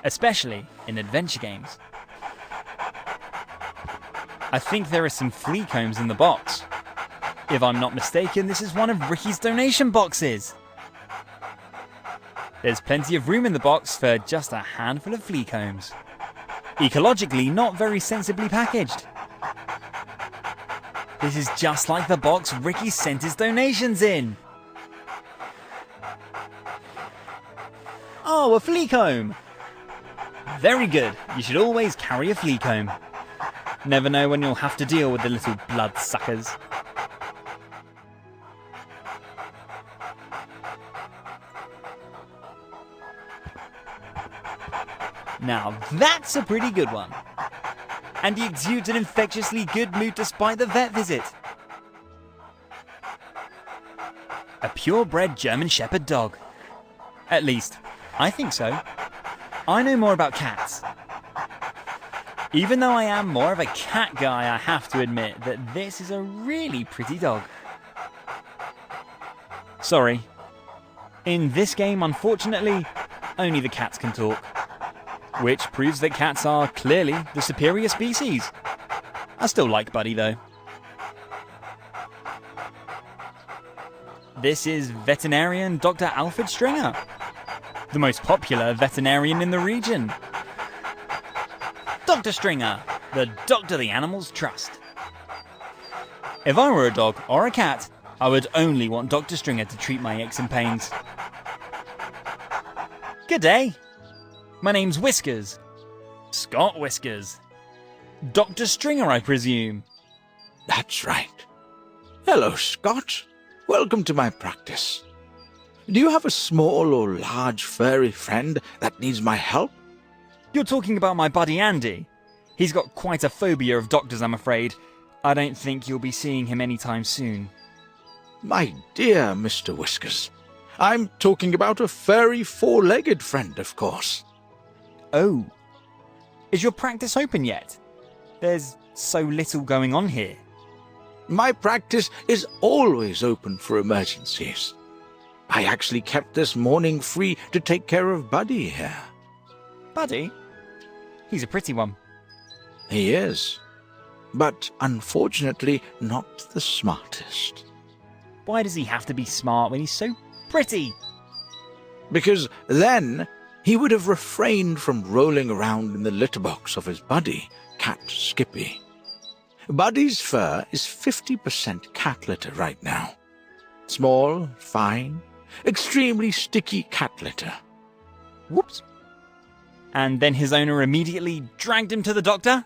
Speaker 1: especially in adventure games. I think there are some flea combs in the box. If I'm not mistaken, this is one of Ricky's donation boxes. There's plenty of room in the box for just a handful of flea combs. Ecologically not very sensibly packaged. This is just like the box Ricky sent his donations in. Oh, a flea comb! Very good, you should always carry a flea comb. Never know when you'll have to deal with the little bloodsuckers. Now that's a pretty good one. And he exudes an infectiously good mood despite the vet visit. A purebred German Shepherd dog. At least, I think so. I know more about cats. Even though I am more of a cat guy, I have to admit that this is a really pretty dog. Sorry. In this game, unfortunately, only the cats can talk. Which proves that cats are clearly the superior species. I still like Buddy though. This is veterinarian Dr. Alfred Stringer, the most popular veterinarian in the region. Dr. Stringer, the doctor the animals trust. If I were a dog or a cat, I would only want Dr. Stringer to treat my aches and pains. Good day. My name's Whiskers. Scott Whiskers. Dr. Stringer, I presume.
Speaker 20: That's right. Hello, Scott. Welcome to my practice. Do you have a small or large furry friend that needs my help?
Speaker 1: You're talking about my buddy Andy. He's got quite a phobia of doctors, I'm afraid. I don't think you'll be seeing him anytime soon.
Speaker 20: My dear Mr. Whiskers, I'm talking about a furry four-legged friend, of course.
Speaker 1: Oh. Is your practice open yet? There's so little going on here.
Speaker 20: My practice is always open for emergencies. I actually kept this morning free to take care of Buddy here.
Speaker 1: Buddy? He's a pretty one.
Speaker 20: He is. But unfortunately not the smartest.
Speaker 1: Why does he have to be smart when he's so pretty?
Speaker 20: Because then he would have refrained from rolling around in the litter box of his buddy, Cat Skippy. Buddy's fur is 50% cat litter right now. Small, fine, extremely sticky cat litter.
Speaker 1: Whoops. And then his owner immediately dragged him to the doctor?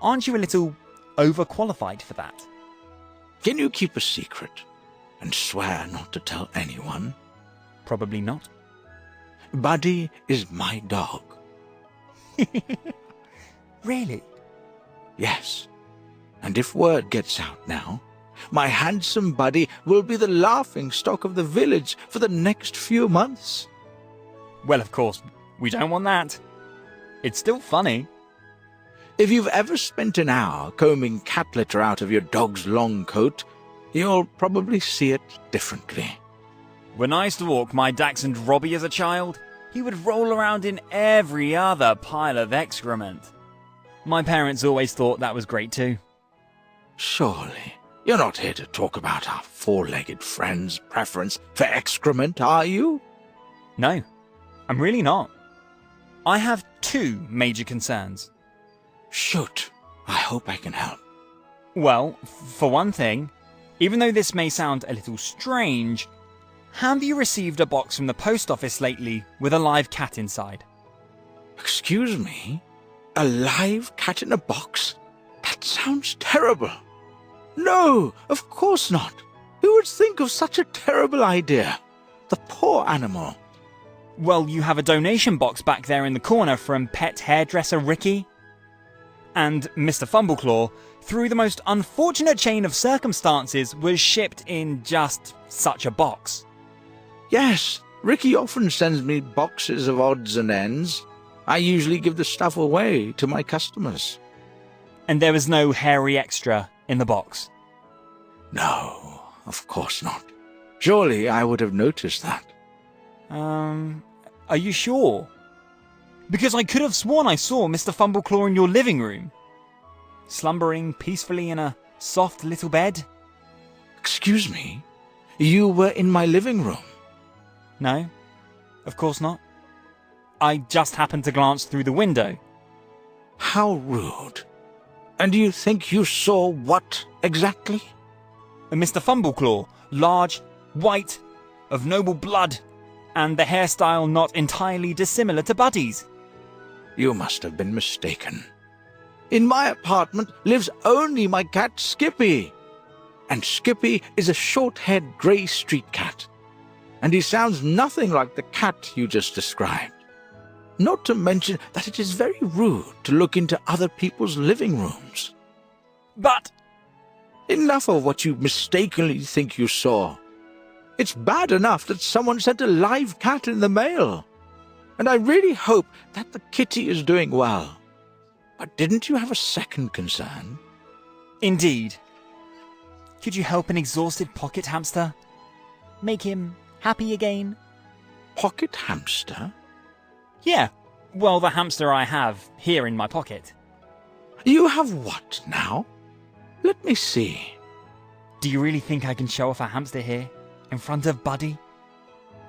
Speaker 1: Aren't you a little overqualified for that?
Speaker 20: Can you keep a secret? And swear not to tell anyone?
Speaker 1: Probably not.
Speaker 20: Buddy is my dog.
Speaker 1: Really?
Speaker 20: Yes. And if word gets out now, my handsome Buddy will be the laughing stock of the village for the next few months.
Speaker 1: Well, of course, we don't want that. It's still funny.
Speaker 20: If you've ever spent an hour combing cat litter out of your dog's long coat, you'll probably see it differently.
Speaker 1: When I used to walk my Dachshund Robbie as a child, he would roll around in every other pile of excrement. My parents always thought that was great too.
Speaker 20: Surely, you're not here to talk about our four-legged friend's preference for excrement, are you?
Speaker 1: No, I'm really not. I have two major concerns.
Speaker 20: Shoot, I hope I can help.
Speaker 1: Well, for one thing, even though this may sound a little strange, have you received a box from the post office lately with a live cat inside?
Speaker 20: Excuse me? A live cat in a box? That sounds terrible. No, of course not. Who would think of such a terrible idea? The poor animal.
Speaker 1: Well, you have a donation box back there in the corner from pet hairdresser Ricky. And Mr. Fumbleclaw, through the most unfortunate chain of circumstances, was shipped in just such a box.
Speaker 20: Yes, Ricky often sends me boxes of odds and ends. I usually give the stuff away to my customers.
Speaker 1: And there was no hairy extra in the box?
Speaker 20: No, of course not. Surely I would have noticed that.
Speaker 1: Are you sure? Because I could have sworn I saw Mr. Fumbleclaw in your living room, slumbering peacefully in a soft little bed.
Speaker 20: Excuse me? You were in my living room?
Speaker 1: No, of course not. I just happened to glance through the window.
Speaker 20: How rude. And do you think you saw what exactly?
Speaker 1: Mr. Fumbleclaw, large, white, of noble blood, and the hairstyle not entirely dissimilar to Buddy's.
Speaker 20: You must have been mistaken. In my apartment lives only my cat Skippy. And Skippy is a short-haired grey street cat. And he sounds nothing like the cat you just described. Not to mention that it is very rude to look into other people's living rooms.
Speaker 1: But...
Speaker 20: Enough of what you mistakenly think you saw. It's bad enough that someone sent a live cat in the mail. And I really hope that the kitty is doing well. But didn't you have a second concern?
Speaker 1: Indeed. Could you help an exhausted pocket hamster? Make him happy again?
Speaker 20: Pocket hamster?
Speaker 1: Yeah. Well, the hamster I have here in my pocket.
Speaker 20: You have what now? Let me see.
Speaker 1: Do you really think I can show off a hamster here, in front of Buddy?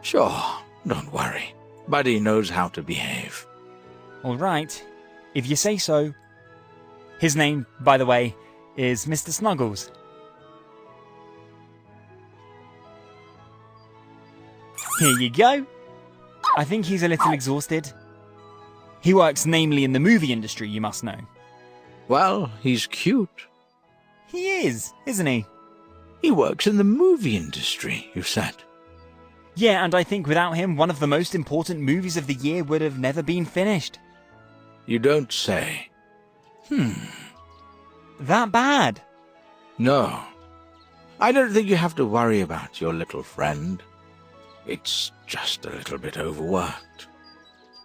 Speaker 20: Sure, don't worry. Buddy knows how to behave.
Speaker 1: All right, if you say so. His name, by the way, is Mr. Snuggles. Here you go. I think he's a little exhausted. He works namely in the movie industry, you must know.
Speaker 20: Well, he's cute.
Speaker 1: He is, isn't he?
Speaker 20: He works in the movie industry, you said.
Speaker 1: Yeah, and I think without him, one of the most important movies of the year would have never been finished.
Speaker 20: You don't say.
Speaker 1: That bad?
Speaker 20: No. I don't think you have to worry about your little friend. It's just a little bit overworked.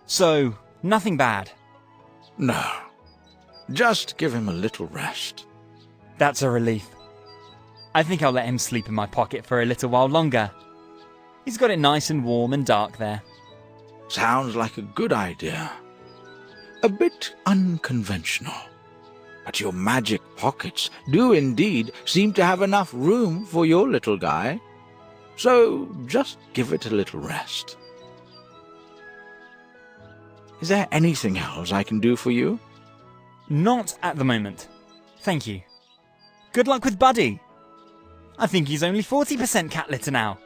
Speaker 1: So, nothing bad?
Speaker 20: No. Just give him a little rest.
Speaker 1: That's a relief. I think I'll let him sleep in my pocket for a little while longer. He's got it nice and warm and dark there.
Speaker 20: Sounds like a good idea. A bit unconventional. But your magic pockets do indeed seem to have enough room for your little guy. So just give it a little rest. Is there anything else I can do for you?
Speaker 1: Not at the moment. Thank you. Good luck with Buddy. I think he's only 40% cat litter now.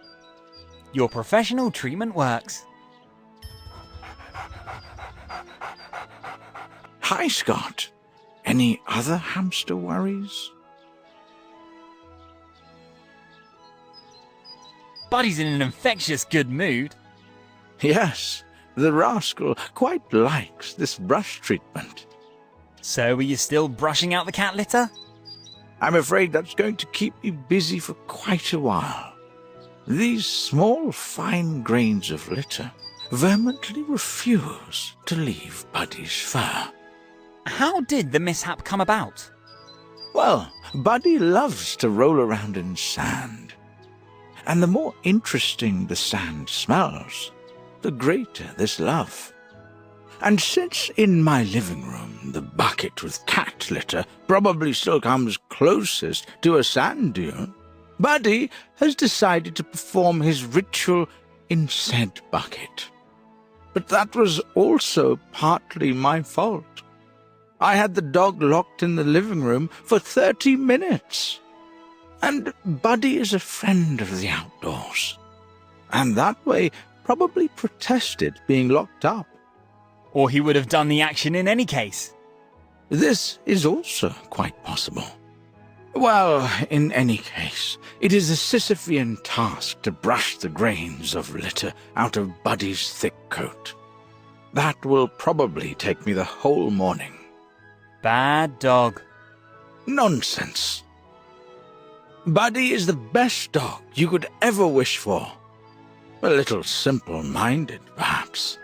Speaker 1: Your professional treatment works.
Speaker 20: Hi, Scott. Any other hamster worries?
Speaker 1: Buddy's in an infectious good mood.
Speaker 20: Yes, the rascal quite likes this brush treatment.
Speaker 1: So are you still brushing out the cat litter?
Speaker 20: I'm afraid that's going to keep me busy for quite a while. These small, fine grains of litter vehemently refuse to leave Buddy's fur.
Speaker 1: How did the mishap come about?
Speaker 20: Well, Buddy loves to roll around in sand. And the more interesting the sand smells, the greater this love. And since in my living room the bucket with cat litter probably still comes closest to a sand dune, Buddy has decided to perform his ritual in said bucket. But that was also partly my fault. I had the dog locked in the living room for 30 minutes. And Buddy is a friend of the outdoors, and that way probably protested being locked up.
Speaker 1: Or he would have done the action in any case.
Speaker 20: This is also quite possible. Well, in any case, it is a Sisyphean task to brush the grains of litter out of Buddy's thick coat. That will probably take me the whole morning.
Speaker 1: Bad dog.
Speaker 20: Nonsense. Buddy is the best dog you could ever wish for. A little simple-minded, perhaps,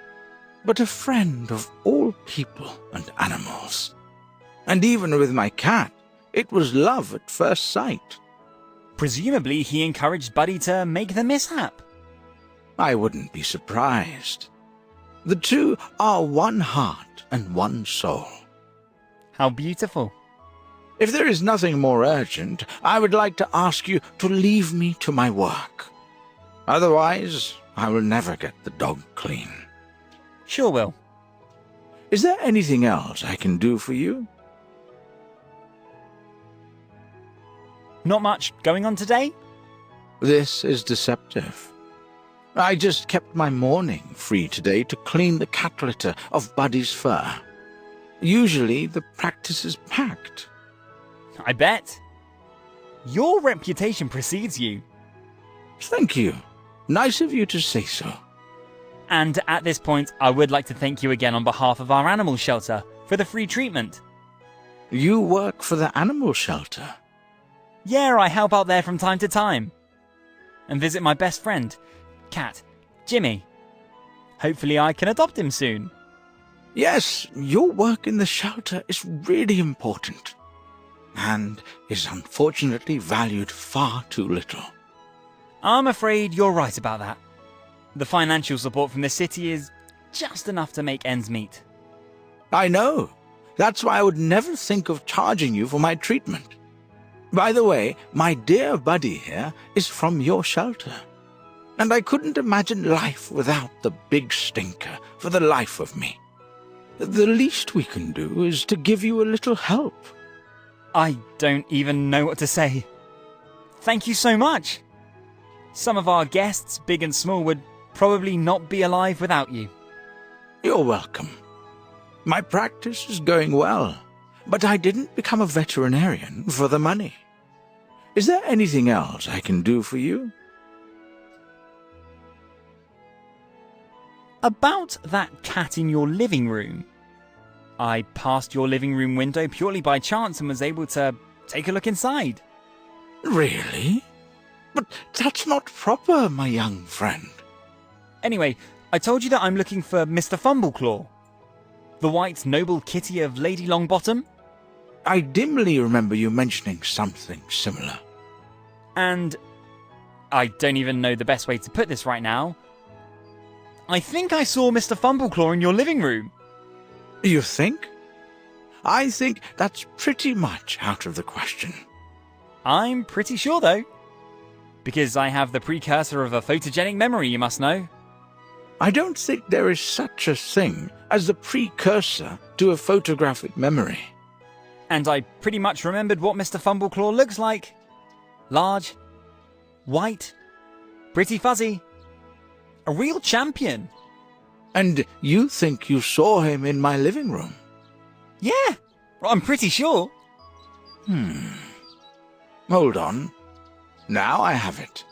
Speaker 20: but a friend of all people and animals. And even with my cat, it was love at first sight.
Speaker 1: Presumably he encouraged Buddy to make the mishap.
Speaker 20: I wouldn't be surprised. The two are one heart and one soul.
Speaker 1: How beautiful.
Speaker 20: If there is nothing more urgent, I would like to ask you to leave me to my work. Otherwise, I will never get the dog clean.
Speaker 1: Sure will.
Speaker 20: Is there anything else I can do for you?
Speaker 1: Not much going on today?
Speaker 20: This is deceptive. I just kept my morning free today to clean the cat litter of Buddy's fur. Usually the practice is packed.
Speaker 1: I bet. Your reputation precedes you.
Speaker 20: Thank you. Nice of you to say so.
Speaker 1: And at this point, I would like to thank you again on behalf of our animal shelter for the free treatment.
Speaker 20: You work for the animal shelter?
Speaker 1: Yeah, I help out there from time to time. And visit my best friend, Cat, Jimmy. Hopefully I can adopt him soon.
Speaker 20: Yes, your work in the shelter is really important. And is unfortunately valued far too little.
Speaker 1: I'm afraid you're right about that. The financial support from the city is just enough to make ends meet.
Speaker 20: I know. That's why I would never think of charging you for my treatment. By the way, my dear Buddy here is from your shelter. And I couldn't imagine life without the big stinker for the life of me. The least we can do is to give you a little help.
Speaker 1: I don't even know what to say. Thank you so much. Some of our guests, big and small, would probably not be alive without you.
Speaker 20: You're welcome. My practice is going well, but I didn't become a veterinarian for the money. Is there anything else I can do for you?
Speaker 1: About that cat in your living room. I passed your living room window purely by chance and was able to take a look inside.
Speaker 20: Really? But that's not proper, my young friend.
Speaker 1: Anyway, I told you that I'm looking for Mr. Fumbleclaw. The white noble kitty of Lady Longbottom.
Speaker 20: I dimly remember you mentioning something similar.
Speaker 1: And I don't even know the best way to put this right now. I think I saw Mr. Fumbleclaw in your living room.
Speaker 20: You think? I think that's pretty much out of the question.
Speaker 1: I'm pretty sure, though. Because I have the precursor of a photogenic memory, you must know.
Speaker 20: I don't think there is such a thing as the precursor to a photographic memory.
Speaker 1: And I pretty much remembered what Mr. Fumbleclaw looks like. Large, white, pretty fuzzy. A real champion.
Speaker 20: And you think you saw him in my living room?
Speaker 1: Yeah, I'm pretty sure.
Speaker 20: Hold on. Now I have it.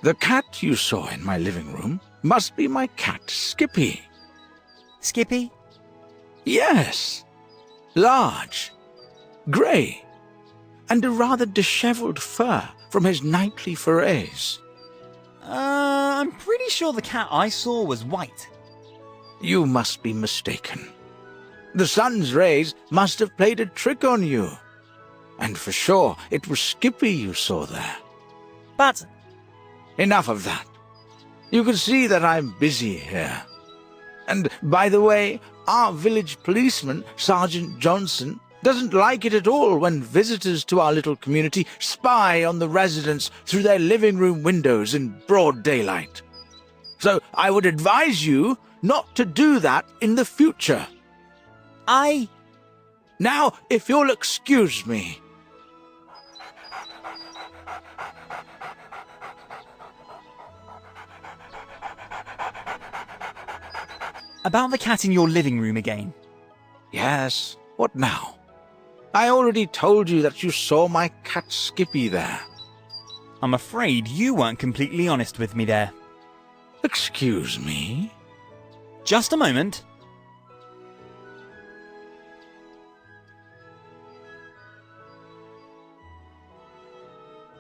Speaker 20: The cat you saw in my living room must be my cat Skippy.
Speaker 1: Skippy?
Speaker 20: Yes. Large, grey, and a rather dishevelled fur from his nightly forays.
Speaker 1: I'm pretty sure the cat I saw was white.
Speaker 20: You must be mistaken. The sun's rays must have played a trick on you. And for sure, it was Skippy you saw there.
Speaker 1: But...
Speaker 20: Enough of that. You can see that I'm busy here. And, by the way, our village policeman, Sergeant Johnson, doesn't like it at all when visitors to our little community spy on the residents through their living room windows in broad daylight. So I would advise you not to do that in the future. Now, if you'll excuse me.
Speaker 1: About the cat in your living room again.
Speaker 20: Yes, what now? I already told you that you saw my cat Skippy there.
Speaker 1: I'm afraid you weren't completely honest with me there.
Speaker 20: Excuse me?
Speaker 1: Just a moment.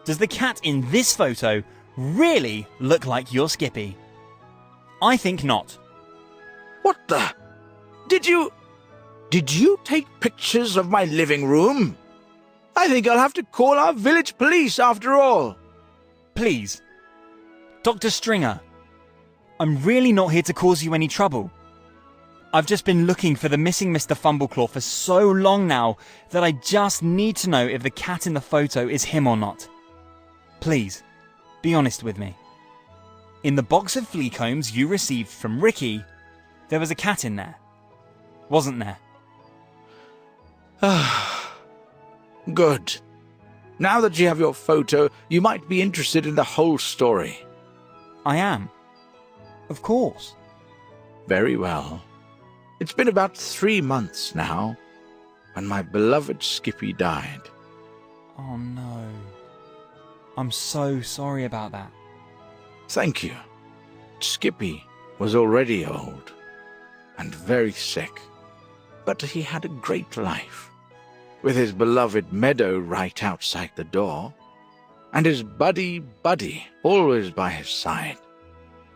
Speaker 1: Does the cat in this photo really look like your Skippy? I think not.
Speaker 20: What the? Did you take pictures of my living room? I think I'll have to call our village police after all.
Speaker 1: Please. Dr. Stringer, I'm really not here to cause you any trouble. I've just been looking for the missing Mr. Fumbleclaw for so long now that I just need to know if the cat in the photo is him or not. Please, be honest with me. In the box of flea combs you received from Ricky, there was a cat in there, wasn't there?
Speaker 20: Good. Now that you have your photo, you might be interested in the whole story.
Speaker 1: I am. Of course.
Speaker 20: Very well. It's been about 3 months now, when my beloved Skippy died.
Speaker 1: Oh no. I'm so sorry about that.
Speaker 20: Thank you. Skippy was already old and very sick, but he had a great life, with his beloved meadow right outside the door, and his buddy always by his side.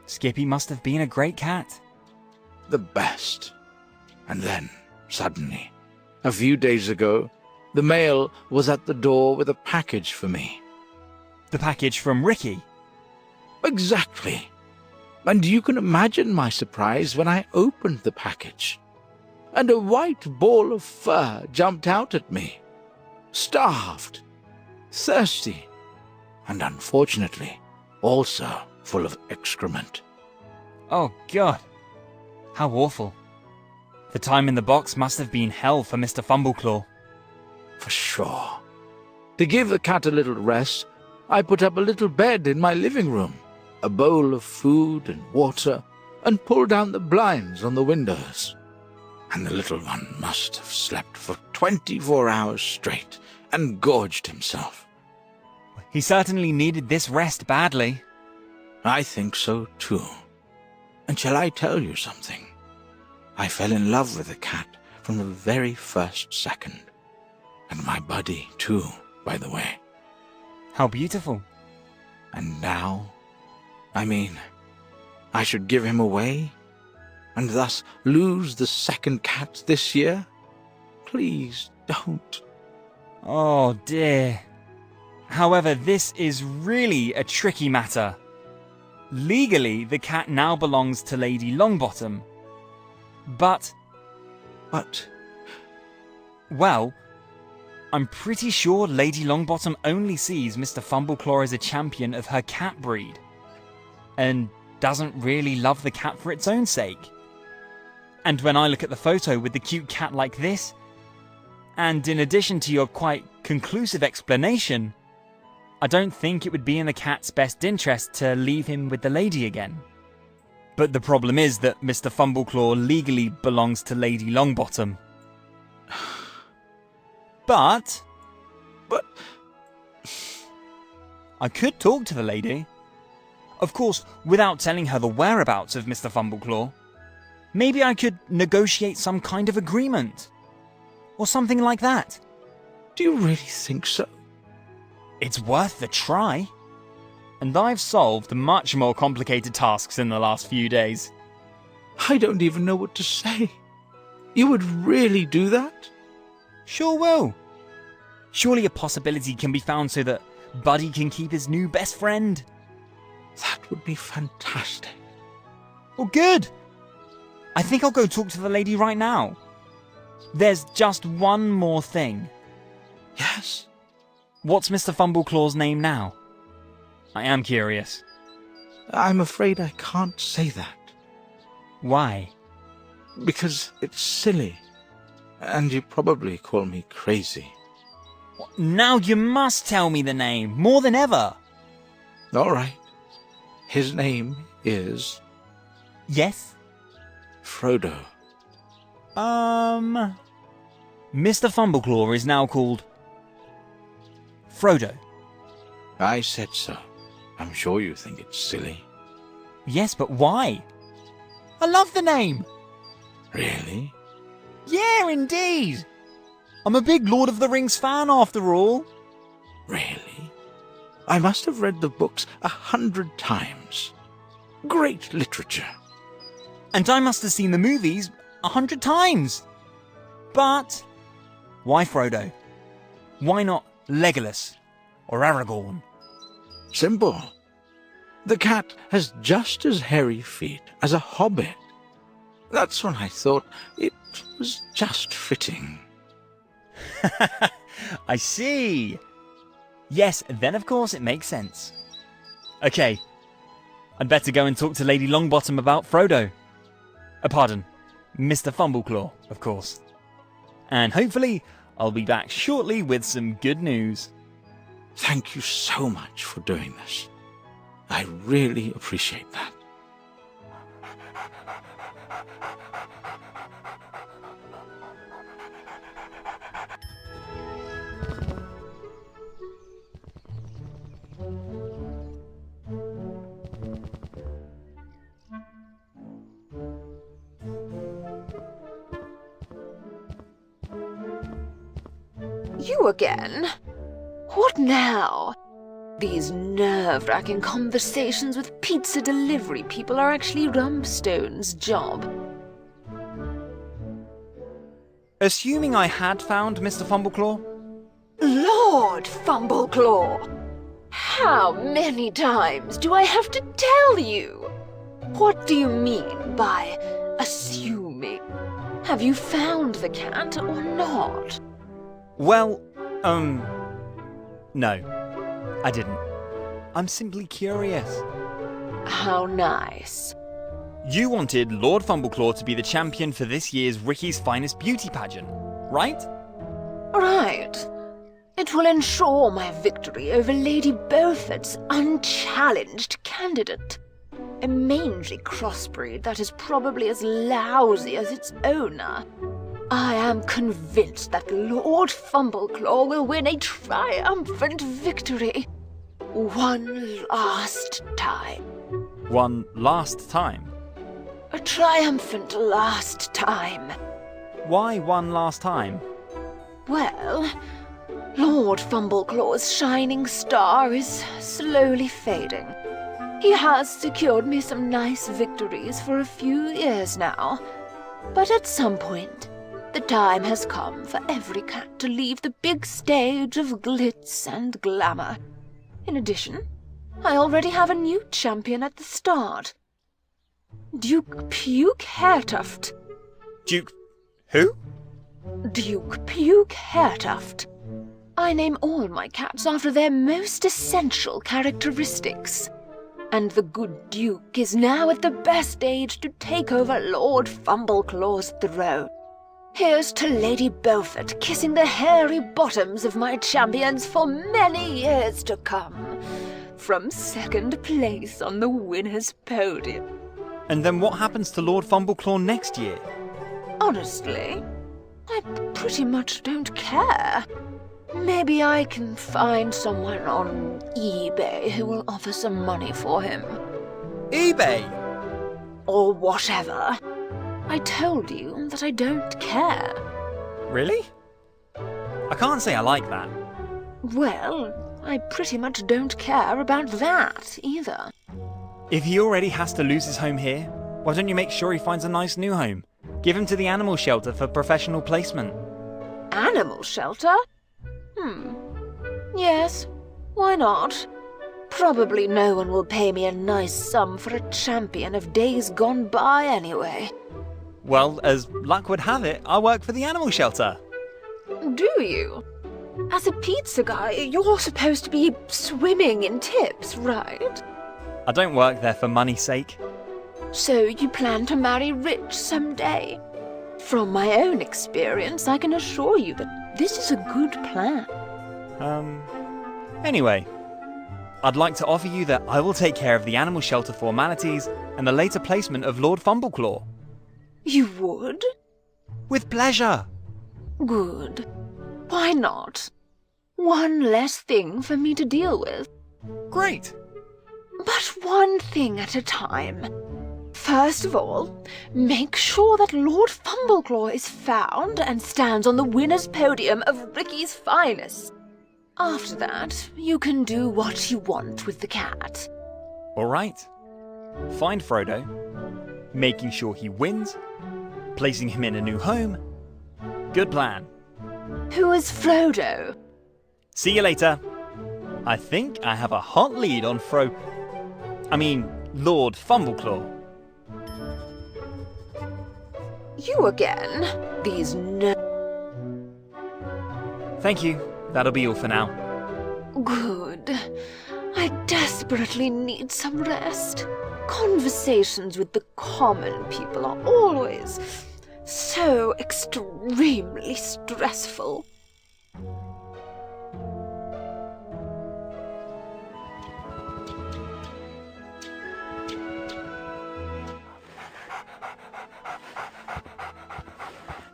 Speaker 1: Skippy must have been a great cat.
Speaker 20: The best. And then, suddenly, a few days ago, the mail was at the door with a package for me.
Speaker 1: The package from Ricky?
Speaker 20: Exactly. And you can imagine my surprise when I opened the package. And a white ball of fur jumped out at me. Starved, thirsty, and unfortunately, also full of excrement.
Speaker 1: Oh God. How awful. The time in the box must have been hell for Mr. Fumbleclaw.
Speaker 20: For sure. To give the cat a little rest, I put up a little bed in my living room, a bowl of food and water, and pulled down the blinds on the windows. And the little one must have slept for 24 hours straight and gorged himself.
Speaker 1: He certainly needed this rest badly.
Speaker 20: I think so too. And shall I tell you something? I fell in love with the cat from the very first second. And my buddy too, by the way.
Speaker 1: How beautiful.
Speaker 20: And now, I should give him away, and thus lose the second cat this year? Please don't.
Speaker 1: Oh dear. However, this is really a tricky matter. Legally, the cat now belongs to Lady Longbottom. But... Well, I'm pretty sure Lady Longbottom only sees Mr. Fumbleclaw as a champion of her cat breed, and doesn't really love the cat for its own sake. And when I look at the photo with the cute cat like this, and in addition to your quite conclusive explanation, I don't think it would be in the cat's best interest to leave him with the lady again. But the problem is that Mr. Fumbleclaw legally belongs to Lady Longbottom. But I could talk to the lady. Of course, without telling her the whereabouts of Mr. Fumbleclaw. Maybe I could negotiate some kind of agreement. Or something like that.
Speaker 20: Do you really think so?
Speaker 1: It's worth the try. And I've solved much more complicated tasks in the last few days.
Speaker 20: I don't even know what to say. You would really do that?
Speaker 1: Sure will. Surely a possibility can be found so that Buddy can keep his new best friend.
Speaker 20: That would be fantastic.
Speaker 1: Well, good. I think I'll go talk to the lady right now. There's just one more thing.
Speaker 20: Yes?
Speaker 1: What's Mr. Fumbleclaw's name now? I am curious.
Speaker 20: I'm afraid I can't say that.
Speaker 1: Why?
Speaker 20: Because it's silly. And you probably call me crazy.
Speaker 1: Now you must tell me the name, more than ever.
Speaker 20: All right. His name is...
Speaker 1: Yes?
Speaker 20: Frodo.
Speaker 1: Mr. Fumbleclaw is now called... Frodo.
Speaker 20: I said so. I'm sure you think it's silly.
Speaker 1: Yes, but why? I love the name.
Speaker 20: Really?
Speaker 1: Yeah, indeed. I'm a big Lord of the Rings fan, after all.
Speaker 20: Really? I must have read the books 100 times. Great literature.
Speaker 1: And I must have seen the movies 100 times. But why Frodo? Why not Legolas or Aragorn?
Speaker 20: Simple. The cat has just as hairy feet as a hobbit. That's when I thought it was just fitting.
Speaker 1: I see. Yes, then of course it makes sense. Okay, I'd better go and talk to Lady Longbottom about Frodo. Pardon, Mr. Fumbleclaw, of course. And hopefully I'll be back shortly with some good news.
Speaker 20: Thank you so much for doing this. I really appreciate that.
Speaker 5: You again? What now? These nerve-wracking conversations with pizza delivery people are actually Rumstone's job.
Speaker 1: Assuming I had found Mr. Fumbleclaw?
Speaker 5: Lord Fumbleclaw! How many times do I have to tell you? What do you mean by assuming? Have you found the cat or not?
Speaker 1: Well, no, I didn't. I'm simply curious.
Speaker 5: How nice.
Speaker 1: You wanted Lord Fumbleclaw to be the champion for this year's Ricky's Finest Beauty pageant, right?
Speaker 5: Right. It will ensure my victory over Lady Beaufort's unchallenged candidate. A mangy crossbreed that is probably as lousy as its owner. I am convinced that Lord Fumbleclaw will win a triumphant victory. One last time.
Speaker 1: One last time?
Speaker 5: A triumphant last time.
Speaker 1: Why one last time?
Speaker 5: Well, Lord Fumbleclaw's shining star is slowly fading. He has secured me some nice victories for a few years now. But at some point, the time has come for every cat to leave the big stage of glitz and glamour. In addition, I already have a new champion at the start. Duke Puke Hairtuft.
Speaker 1: Duke... who?
Speaker 5: Duke Puke Hairtuft. I name all my cats after their most essential characteristics. And the good Duke is now at the best age to take over Lord Fumbleclaw's throne. Here's to Lady Beaufort kissing the hairy bottoms of my champions for many years to come. From second place on the winner's podium.
Speaker 1: And then what happens to Lord Fumbleclaw next year?
Speaker 5: Honestly, I pretty much don't care. Maybe I can find someone on eBay who will offer some money for him.
Speaker 1: eBay!
Speaker 5: Or whatever. I told you that I don't care.
Speaker 1: Really? I can't say I like that.
Speaker 5: Well, I pretty much don't care about that either.
Speaker 1: If he already has to lose his home here, why don't you make sure he finds a nice new home? Give him to the animal shelter for professional placement.
Speaker 5: Animal shelter? Yes, why not? Probably no one will pay me a nice sum for a champion of days gone by anyway.
Speaker 1: Well, as luck would have it, I work for the animal shelter.
Speaker 5: Do you? As a pizza guy, you're supposed to be swimming in tips, right?
Speaker 1: I don't work there for money's sake.
Speaker 5: So you plan to marry rich someday? From my own experience, I can assure you that this is a good plan.
Speaker 1: Anyway, I'd like to offer you that I will take care of the animal shelter formalities and the later placement of Lord Fumbleclaw.
Speaker 5: You would?
Speaker 1: With pleasure.
Speaker 5: Good. Why not? One less thing for me to deal with.
Speaker 1: Great.
Speaker 5: But one thing at a time. First of all, make sure that Lord Fumbleclaw is found and stands on the winner's podium of Ricky's finest. After that, you can do what you want with the cat.
Speaker 1: All right. Find Frodo, making sure he wins, placing him in a new home. Good plan.
Speaker 5: Who is Frodo?
Speaker 1: See you later. I think I have a hot lead on Lord Fumbleclaw.
Speaker 5: You again? These
Speaker 1: Thank you. That'll be all for now.
Speaker 5: Good. I desperately need some rest. Conversations with the common people are always so extremely stressful.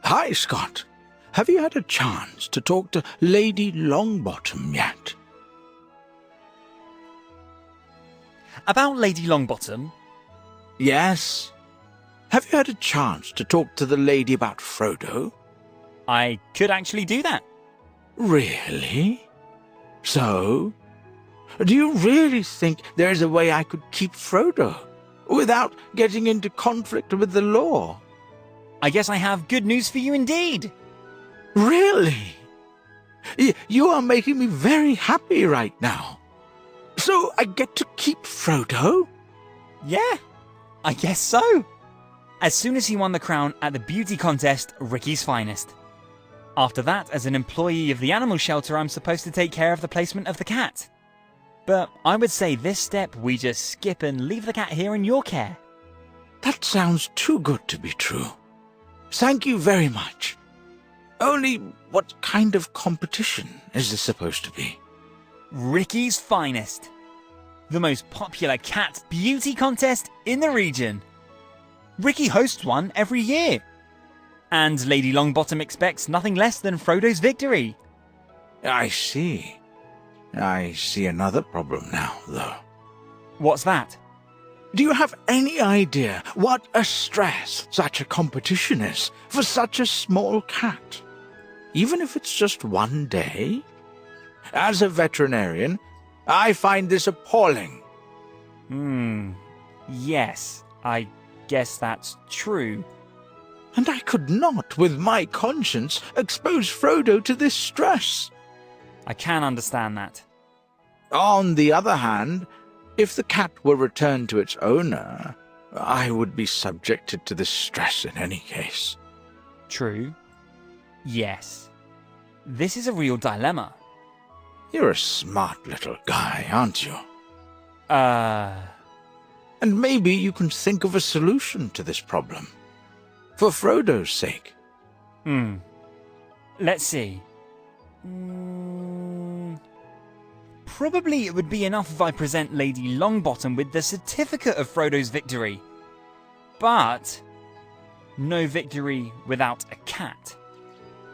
Speaker 20: Hi, Scott. Have you had a chance to talk to Lady Longbottom yet?
Speaker 1: About Lady Longbottom?
Speaker 20: Yes. Have you had a chance to talk to the lady about Frodo?
Speaker 1: I could actually do that.
Speaker 20: Really? So? Do you really think there is a way I could keep Frodo without getting into conflict with the law?
Speaker 1: I guess I have good news for you indeed.
Speaker 20: Really? You are making me very happy right now. So I get to keep Frodo?
Speaker 1: Yeah, I guess so. As soon as he won the crown at the beauty contest, Ricky's finest. After that, as an employee of the animal shelter, I'm supposed to take care of the placement of the cat. But I would say this step we just skip and leave the cat here in your care.
Speaker 20: That sounds too good to be true. Thank you very much. Only what kind of competition is this supposed to be?
Speaker 1: Ricky's finest. The most popular cat beauty contest in the region. Ricky hosts one every year. And Lady Longbottom expects nothing less than Frodo's victory.
Speaker 20: I see. I see another problem now, though.
Speaker 1: What's that?
Speaker 20: Do you have any idea what a stress such a competition is for such a small cat? Even if it's just one day? As a veterinarian, I find this appalling.
Speaker 1: Yes, I guess that's true.
Speaker 20: And I could not, with my conscience, expose Frodo to this stress.
Speaker 1: I can understand that.
Speaker 20: On the other hand, if the cat were returned to its owner, I would be subjected to this stress in any case.
Speaker 1: True. Yes. This is a real dilemma.
Speaker 20: You're a smart little guy, aren't you? And maybe you can think of a solution to this problem. For Frodo's sake.
Speaker 1: Let's see. Probably it would be enough if I present Lady Longbottom with the certificate of Frodo's victory. But no victory without a cat.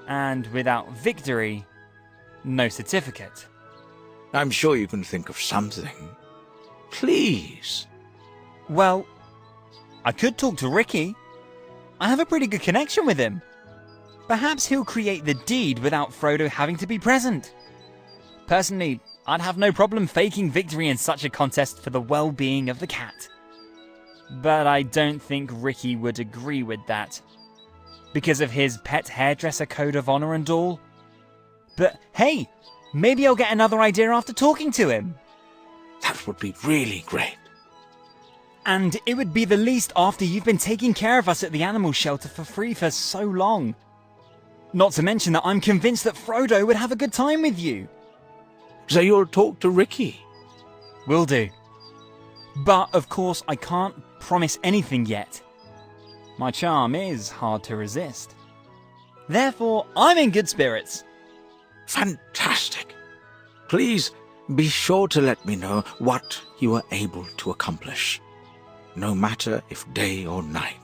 Speaker 1: And without victory, no certificate.
Speaker 20: I'm sure you can think of something. Please.
Speaker 1: Well, I could talk to Ricky. I have a pretty good connection with him. Perhaps he'll create the deed without Frodo having to be present. Personally, I'd have no problem faking victory in such a contest for the well-being of the cat. But I don't think Ricky would agree with that. Because of his pet hairdresser code of honor and all. But hey, maybe I'll get another idea after talking to him.
Speaker 20: That would be really great.
Speaker 1: And it would be the least after you've been taking care of us at the animal shelter for free for so long. Not to mention that I'm convinced that Frodo would have a good time with you.
Speaker 20: So you'll talk to Ricky?
Speaker 1: Will do. But, of course, I can't promise anything yet. My charm is hard to resist. Therefore, I'm in good spirits.
Speaker 20: Fantastic. Please be sure to let me know what you are able to accomplish, no matter if day or night.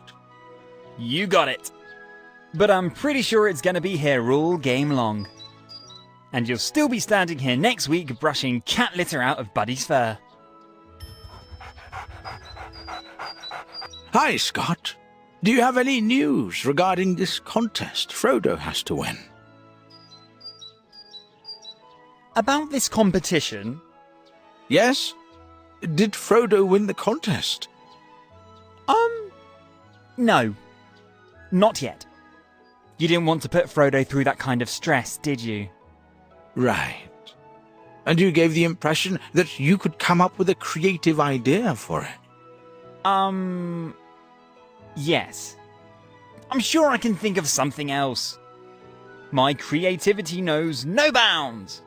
Speaker 1: You got it. But I'm pretty sure it's going to be here all game long. And you'll still be standing here next week brushing cat litter out of Buddy's fur.
Speaker 20: Hi, Scott. Do you have any news regarding this contest Frodo has to win?
Speaker 1: About this competition?
Speaker 20: Yes? Did Frodo win the contest?
Speaker 1: No. Not yet. You didn't want to put Frodo through that kind of stress, did you?
Speaker 20: Right. And you gave the impression that you could come up with a creative idea for it.
Speaker 1: Yes. I'm sure I can think of something else. My creativity knows no bounds.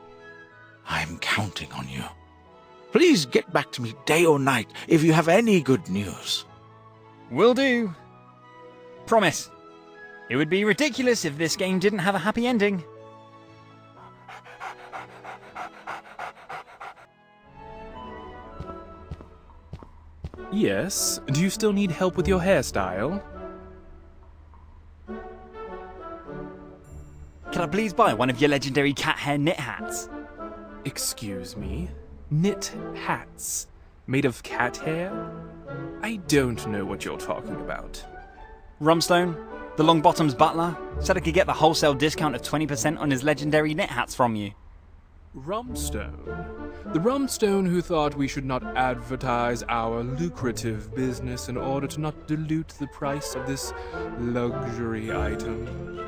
Speaker 20: I'm counting on you. Please get back to me day or night if you have any good news.
Speaker 1: Will do. Promise. It would be ridiculous if this game didn't have a happy ending.
Speaker 7: Yes, do you still need help with your hairstyle?
Speaker 1: Can I please buy one of your legendary cat hair knit hats?
Speaker 7: Excuse me? Knit hats? Made of cat hair? I don't know what you're talking about.
Speaker 1: Rumstone, the Longbottom's butler, said I could get the wholesale discount of 20% on his legendary knit hats from you.
Speaker 7: Rumstone? The Rumstone who thought we should not advertise our lucrative business in order to not dilute the price of this luxury item.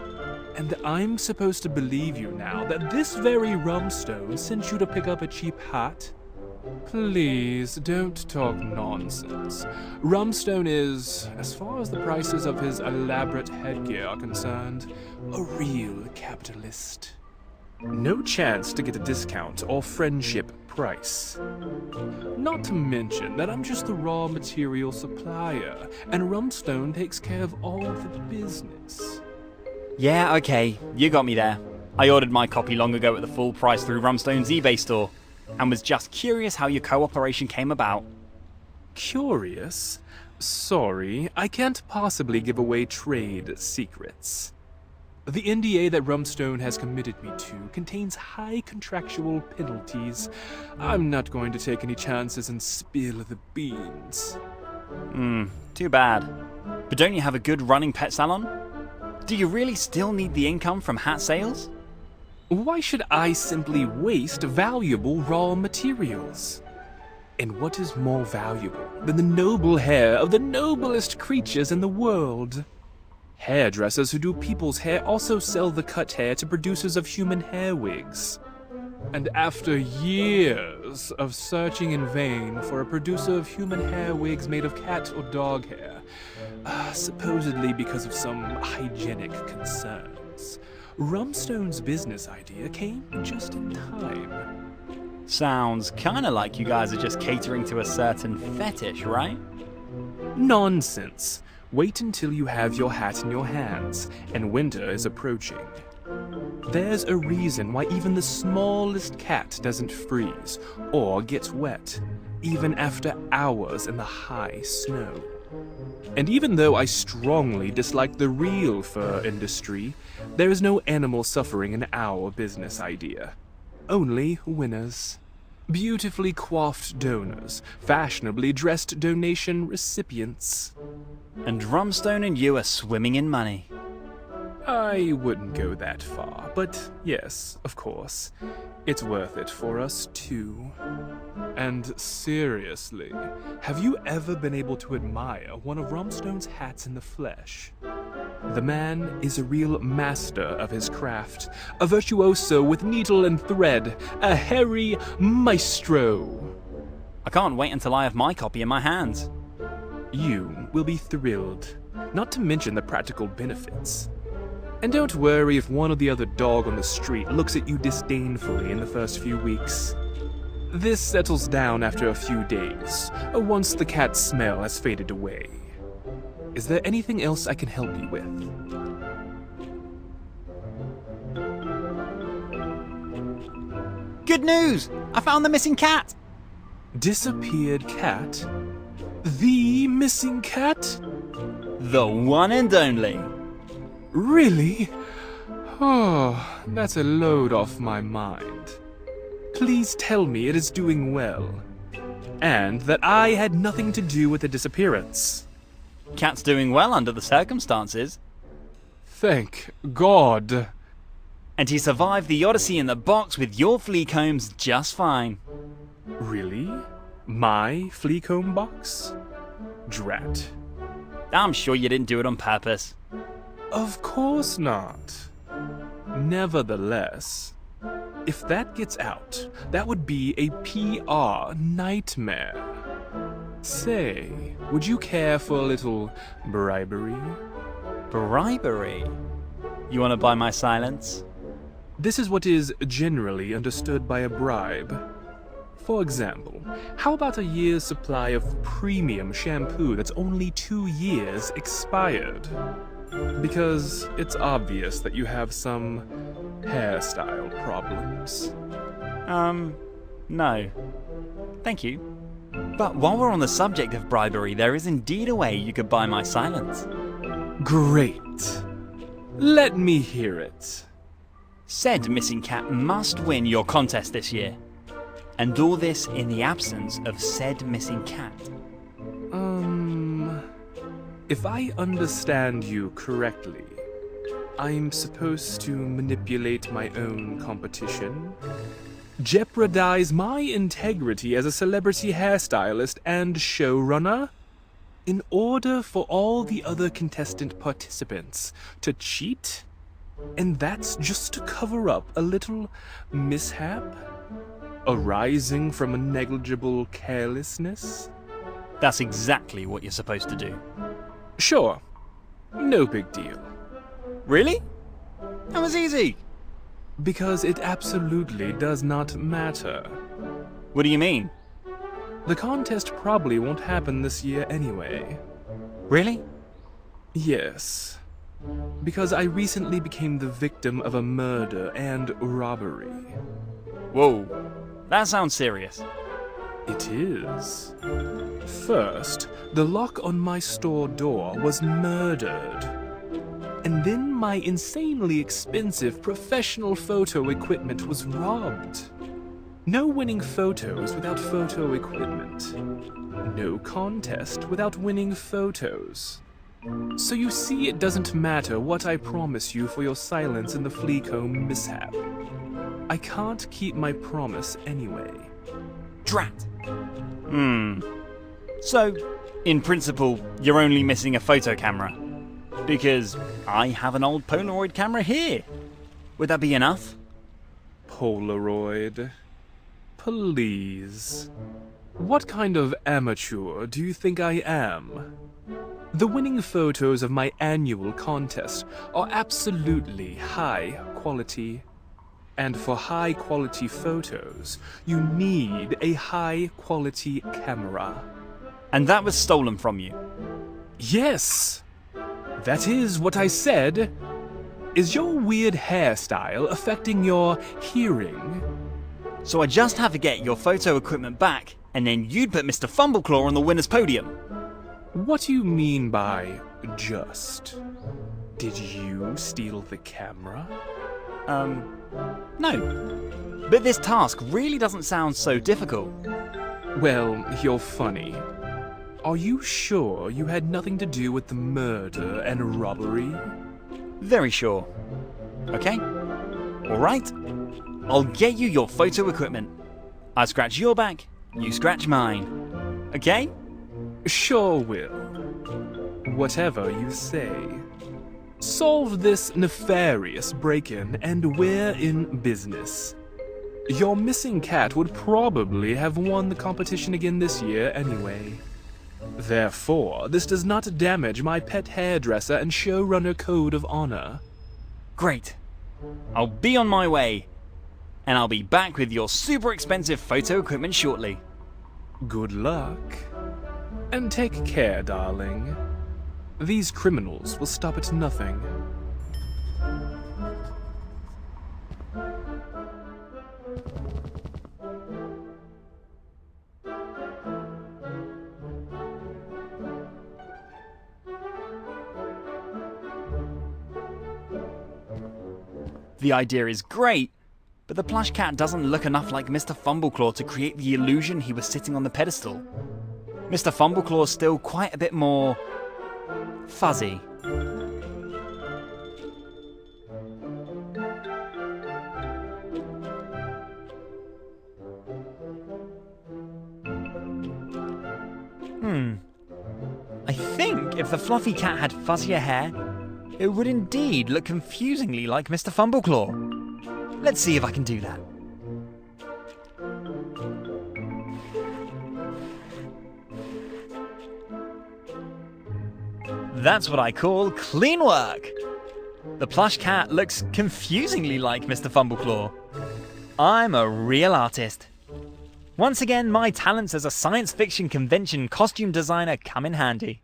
Speaker 7: And I'm supposed to believe you now that this very Rumstone sent you to pick up a cheap hat? Please, don't talk nonsense. Rumstone is, as far as the prices of his elaborate headgear are concerned, a real capitalist. No chance to get a discount or friendship price. Not to mention that I'm just the raw material supplier, and Rumstone takes care of all the business.
Speaker 1: Yeah, okay, you got me there. I ordered my copy long ago at the full price through Rumstone's eBay store, and was just curious how your cooperation came about.
Speaker 7: Curious? Sorry, I can't possibly give away trade secrets. The NDA that Rumstone has committed me to contains high contractual penalties. I'm not going to take any chances and spill the beans.
Speaker 1: Too bad. But don't you have a good running pet salon? Do you really still need the income from hat sales?
Speaker 7: Why should I simply waste valuable raw materials? And what is more valuable than the noble hair of the noblest creatures in the world? Hairdressers who do people's hair also sell the cut hair to producers of human hair wigs. And after years of searching in vain for a producer of human hair wigs made of cat or dog hair, supposedly because of some hygienic concerns, Rumstone's business idea came just in time.
Speaker 1: Sounds kinda like you guys are just catering to a certain fetish, right?
Speaker 7: Nonsense. Wait until you have your hat in your hands, and winter is approaching. There's a reason why even the smallest cat doesn't freeze or get wet, even after hours in the high snow. And even though I strongly dislike the real fur industry, there is no animal suffering in our business idea. Only winners. Beautifully coiffed donors, fashionably dressed donation recipients.
Speaker 1: And Rumstone and you are swimming in money.
Speaker 7: I wouldn't go that far, but yes, of course, it's worth it for us too. And seriously, have you ever been able to admire one of Rumstone's hats in the flesh? The man is a real master of his craft, a virtuoso with needle and thread, a hairy maestro.
Speaker 1: I can't wait until I have my copy in my hands.
Speaker 7: You will be thrilled, not to mention the practical benefits. And don't worry if one or the other dog on the street looks at you disdainfully in the first few weeks. This settles down after a few days, once the cat's smell has faded away. Is there anything else I can help you with?
Speaker 1: Good news! I found the missing cat!
Speaker 7: Disappeared cat? The missing cat?
Speaker 1: The one and only.
Speaker 7: Really? Oh, that's a load off my mind. Please tell me it is doing well, and that I had nothing to do with the disappearance.
Speaker 1: Cat's doing well under the circumstances.
Speaker 7: Thank God.
Speaker 1: And he survived the Odyssey in the box with your flea combs just fine.
Speaker 7: Really? My flea comb box? Drat.
Speaker 1: I'm sure you didn't do it on purpose.
Speaker 7: Of course not. Nevertheless, if that gets out, that would be a PR nightmare. Say, would you care for a little bribery?
Speaker 1: Bribery? You want to buy my silence?
Speaker 7: This is what is generally understood by a bribe. For example, how about a year's supply of premium shampoo that's only 2 years expired? Because it's obvious that you have some hairstyle problems.
Speaker 1: No. Thank you. But while we're on the subject of bribery, there is indeed a way you could buy my silence.
Speaker 7: Great. Let me hear it.
Speaker 1: Said missing cat must win your contest this year. And all this in the absence of said missing cat.
Speaker 7: If I understand you correctly, I'm supposed to manipulate my own competition, jeopardize my integrity as a celebrity hairstylist and showrunner, in order for all the other contestant participants to cheat? And that's just to cover up a little mishap arising from a negligible carelessness?
Speaker 1: That's exactly what you're supposed to do.
Speaker 7: Sure. No big deal.
Speaker 1: Really? That was easy.
Speaker 7: Because it absolutely does not matter.
Speaker 1: What do you mean?
Speaker 7: The contest probably won't happen this year anyway.
Speaker 1: Really?
Speaker 7: Yes. Because I recently became the victim of a murder and robbery.
Speaker 1: Whoa. That sounds serious.
Speaker 7: It is. First, the lock on my store door was murdered. And then my insanely expensive professional photo equipment was robbed. No winning photos without photo equipment. No contest without winning photos. So you see, it doesn't matter what I promise you for your silence in the flea comb mishap. I can't keep my promise anyway.
Speaker 1: Drat. So, in principle, you're only missing a photo camera. Because I have an old Polaroid camera here. Would that be enough?
Speaker 7: Polaroid? Please. What kind of amateur do you think I am? The winning photos of my annual contest are absolutely high quality. And for high quality photos, you need a high quality camera.
Speaker 1: And that was stolen from you?
Speaker 7: Yes! That is what I said. Is your weird hairstyle affecting your hearing?
Speaker 1: So I just have to get your photo equipment back, and then you'd put Mr. Fumbleclaw on the winner's podium.
Speaker 7: What do you mean by just? Did you steal the camera?
Speaker 1: No. But this task really doesn't sound so difficult.
Speaker 7: Well, you're funny. Are you sure you had nothing to do with the murder and robbery?
Speaker 1: Very sure. Okay? Alright. I'll get you your photo equipment. I scratch your back, you scratch mine. Okay?
Speaker 7: Sure will. Whatever you say. Solve this nefarious break-in and we're in business. Your missing cat would probably have won the competition again this year anyway. Therefore, this does not damage my pet hairdresser and showrunner code of honor.
Speaker 1: Great. I'll be on my way. And I'll be back with your super expensive photo equipment shortly.
Speaker 7: Good luck. And take care, darling. These criminals will stop at nothing.
Speaker 1: The idea is great, but the plush cat doesn't look enough like Mr. Fumbleclaw to create the illusion he was sitting on the pedestal. Mr. Fumbleclaw is still quite a bit more fuzzy. I think if the fluffy cat had fuzzier hair, it would indeed look confusingly like Mr. Fumbleclaw. Let's see if I can do that. That's what I call clean work. The plush cat looks confusingly like Mr. Fumbleclaw. I'm a real artist. Once again, my talents as a science fiction convention costume designer come in handy.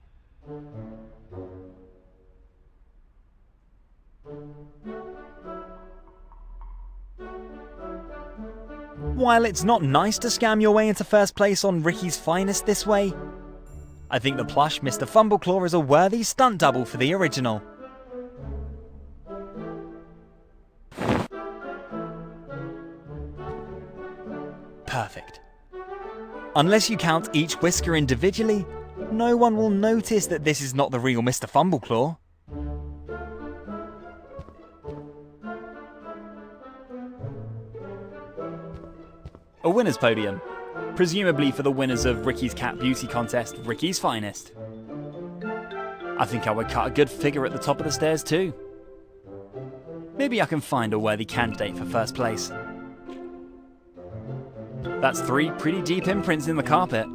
Speaker 1: While it's not nice to scam your way into first place on Ricky's Finest this way, I think the plush Mr. Fumbleclaw is a worthy stunt double for the original. Perfect. Unless you count each whisker individually, no one will notice that this is not the real Mr. Fumbleclaw. A winner's podium, presumably for the winners of Ricky's Cat Beauty Contest, Ricky's Finest. I think I would cut a good figure at the top of the stairs too. Maybe I can find a worthy candidate for first place. That's 3 pretty deep imprints in the carpet.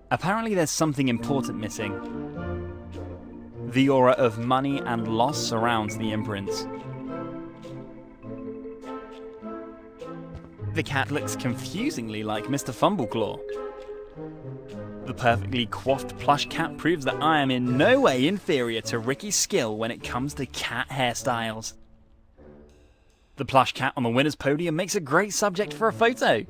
Speaker 1: Apparently there's something important missing. The aura of money and loss surrounds the imprints. The cat looks confusingly like Mr. Fumbleclaw. The perfectly coiffed plush cat proves that I am in no way inferior to Ricky's skill when it comes to cat hairstyles. The plush cat on the winner's podium makes a great subject for a photo.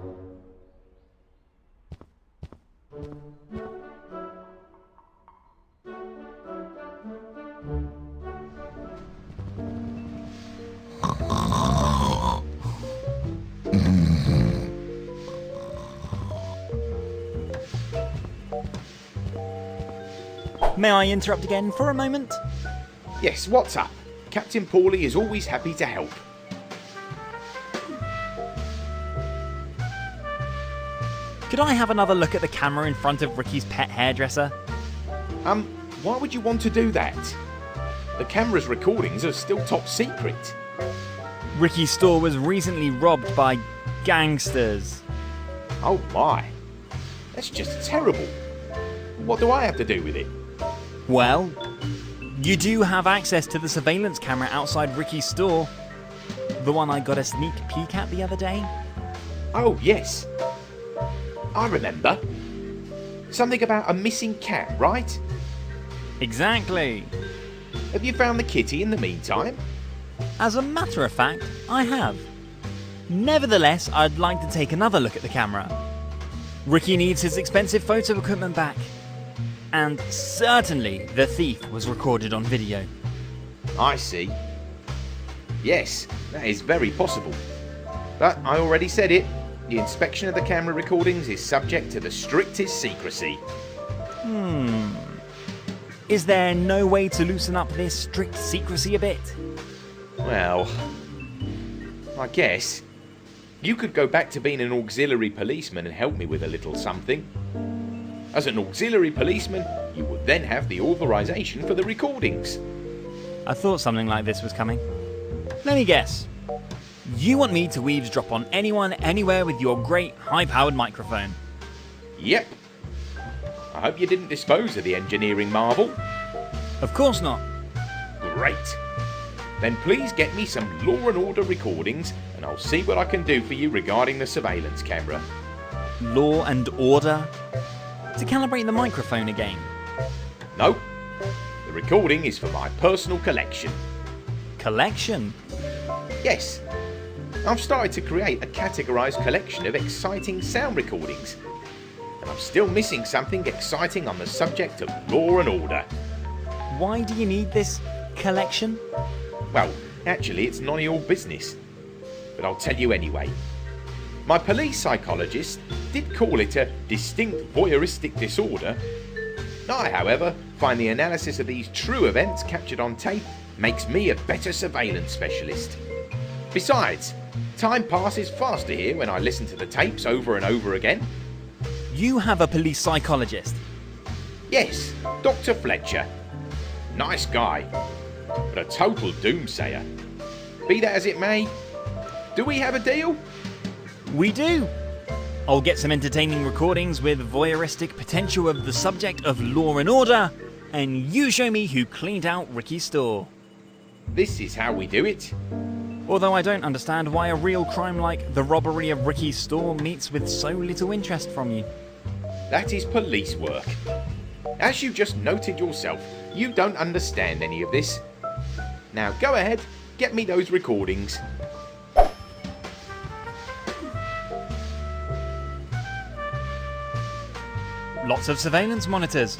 Speaker 1: May I interrupt again for a moment?
Speaker 3: Yes, what's up? Captain Paulie is always happy to help.
Speaker 1: Could I have another look at the camera in front of Ricky's pet hairdresser?
Speaker 3: Why would you want to do that? The camera's recordings are still top secret.
Speaker 1: Ricky's store was recently robbed by gangsters.
Speaker 3: Oh my. That's just terrible. What do I have to do with it?
Speaker 1: Well, you do have access to the surveillance camera outside Ricky's store. The one I got a sneak peek at the other day.
Speaker 3: Oh, yes. I remember. Something about a missing cat, right?
Speaker 1: Exactly.
Speaker 3: Have you found the kitty in the meantime?
Speaker 1: As a matter of fact, I have. Nevertheless, I'd like to take another look at the camera. Ricky needs his expensive photo equipment back. And certainly the thief was recorded on video.
Speaker 3: I see. Yes, that is very possible. But I already said it. The inspection of the camera recordings is subject to the strictest secrecy.
Speaker 1: Is there no way to loosen up this strict secrecy a bit?
Speaker 3: Well, I guess. You could go back to being an auxiliary policeman and help me with a little something. As an auxiliary policeman, you would then have the authorization for the recordings.
Speaker 1: I thought something like this was coming. Let me guess. You want me to eavesdrop on anyone, anywhere with your great high-powered microphone?
Speaker 3: Yep. I hope you didn't dispose of the engineering marvel.
Speaker 1: Of course not.
Speaker 3: Great. Then please get me some Law and Order recordings and I'll see what I can do for you regarding the surveillance camera.
Speaker 1: Law and Order? To calibrate the microphone again?
Speaker 3: No. The recording is for my personal collection.
Speaker 1: Collection?
Speaker 3: Yes. I've started to create a categorised collection of exciting sound recordings. And I'm still missing something exciting on the subject of Law and Order.
Speaker 1: Why do you need this collection?
Speaker 3: Well, actually it's none of your business. But I'll tell you anyway. My police psychologist did call it a distinct voyeuristic disorder. I, however, find the analysis of these true events captured on tape makes me a better surveillance specialist. Besides, time passes faster here when I listen to the tapes over and over again.
Speaker 1: You have a police psychologist?
Speaker 3: Yes, Dr. Fletcher. Nice guy, but a total doomsayer. Be that as it may, do we have a deal?
Speaker 1: We do. I'll get some entertaining recordings with voyeuristic potential of the subject of Law and Order, and you show me who cleaned out Ricky's store.
Speaker 3: This is how we do it.
Speaker 1: Although I don't understand why a real crime like the robbery of Ricky's store meets with so little interest from you.
Speaker 3: That is police work. As you just noted yourself, you don't understand any of this. Now go ahead, get me those recordings.
Speaker 1: Lots of surveillance monitors.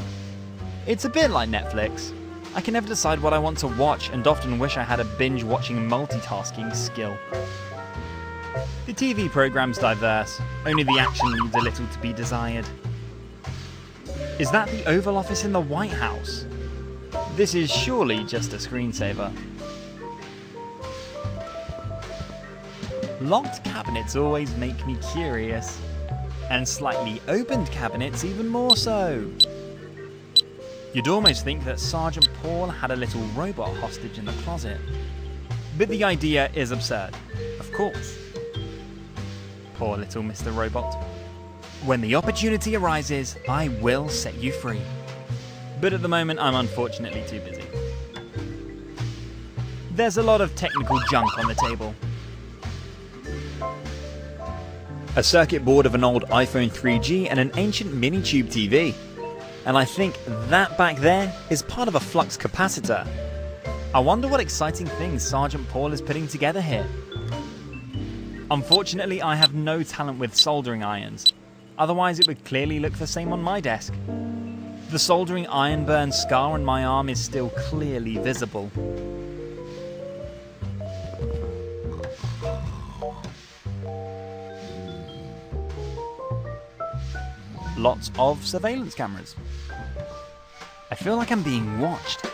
Speaker 1: It's a bit like Netflix. I can never decide what I want to watch and often wish I had a binge-watching multitasking skill. The TV program's diverse, only the action leaves a little to be desired. Is that the Oval Office in the White House? This is surely just a screensaver. Locked cabinets always make me curious, and slightly opened cabinets even more so. You'd almost think that Sergeant Paul had a little robot hostage in the closet. But the idea is absurd, of course. Poor little Mr. Robot. When the opportunity arises, I will set you free. But at the moment, I'm unfortunately too busy. There's a lot of technical junk on the table. A circuit board of an old iPhone 3G and an ancient mini-tube TV. And I think that back there is part of a flux capacitor. I wonder what exciting things Sergeant Paul is putting together here. Unfortunately, I have no talent with soldering irons. Otherwise, it would clearly look the same on my desk. The soldering iron burn scar on my arm is still clearly visible. Lots of surveillance cameras. I feel like I'm being watched.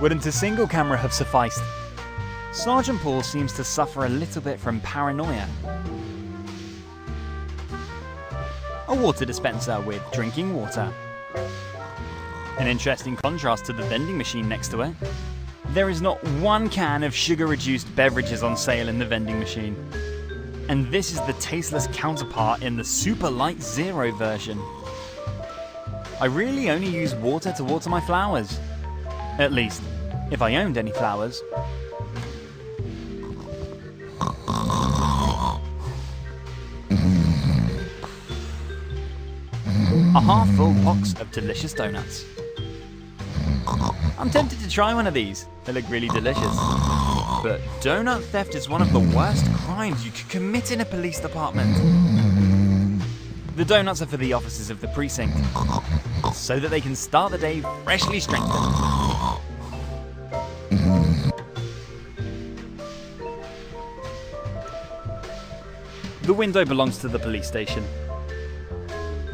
Speaker 1: Wouldn't a single camera have sufficed? Sergeant Paul seems to suffer a little bit from paranoia. A water dispenser with drinking water. An interesting contrast to the vending machine next to it. There is not one can of sugar-reduced beverages on sale in the vending machine. And this is the tasteless counterpart in the Super Light Zero version. I really only use water to water my flowers. At least, if I owned any flowers. A half-full box of delicious donuts. I'm tempted to try one of these. They look really delicious. But donut theft is one of the worst crimes you could commit in a police department. The donuts are for the officers of the precinct, so that they can start the day freshly strengthened. The window belongs to the police station.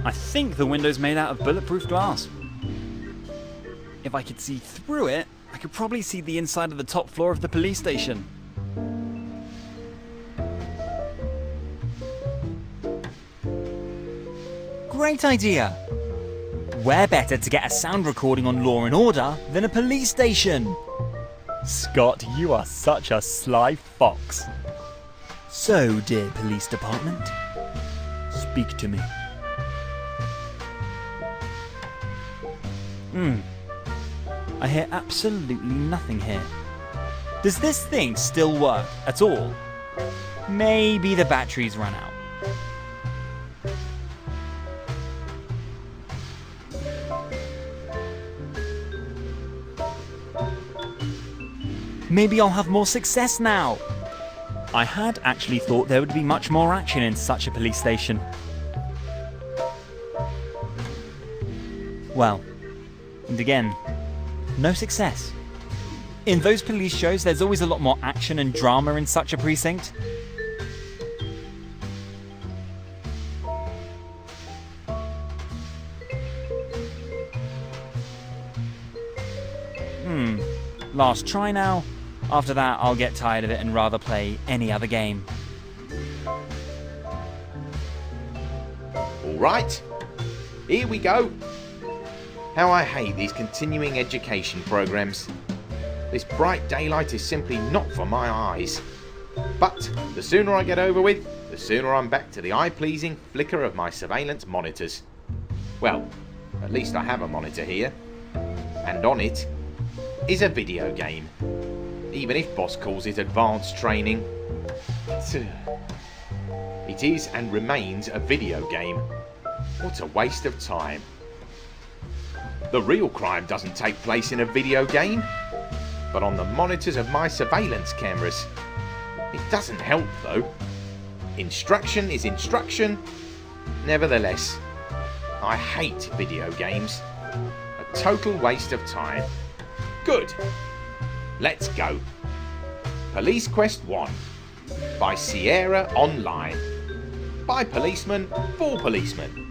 Speaker 1: I think the window's made out of bulletproof glass. If I could see through it, I could probably see the inside of the top floor of the police station.
Speaker 21: Great idea! Where better to get a sound recording on Law & Order than a police station?
Speaker 1: Scott, you are such a sly fox.
Speaker 11: So, dear police department, speak to me.
Speaker 1: I hear absolutely nothing here. Does this thing still work at all? Maybe the batteries run out. Maybe I'll have more success now. I had actually thought there would be much more action in such a police station. Well, and again, no success. In those police shows, there's always a lot more action and drama in such a precinct. Last try now. After that, I'll get tired of it and rather play any other game.
Speaker 3: Alright, here we go. How I hate these continuing education programs. This bright daylight is simply not for my eyes. But the sooner I get over with, the sooner I'm back to the eye-pleasing flicker of my surveillance monitors. Well, at least I have a monitor here. And on it is a video game. Even if boss calls it advanced training. It is and remains a video game. What a waste of time. The real crime doesn't take place in a video game, but on the monitors of my surveillance cameras. It doesn't help though. Instruction is instruction. Nevertheless, I hate video games. A total waste of time. Good. Let's go. Police Quest 1 by Sierra Online. By policemen for policemen.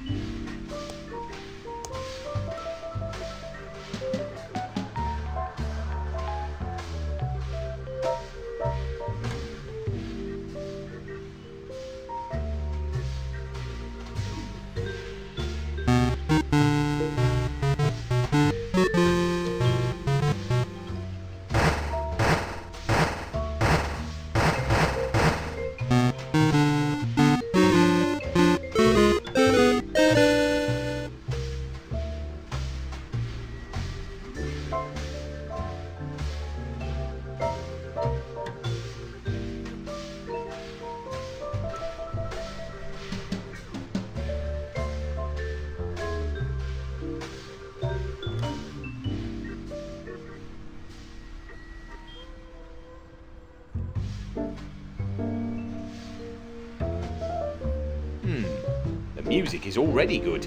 Speaker 3: The music is already good.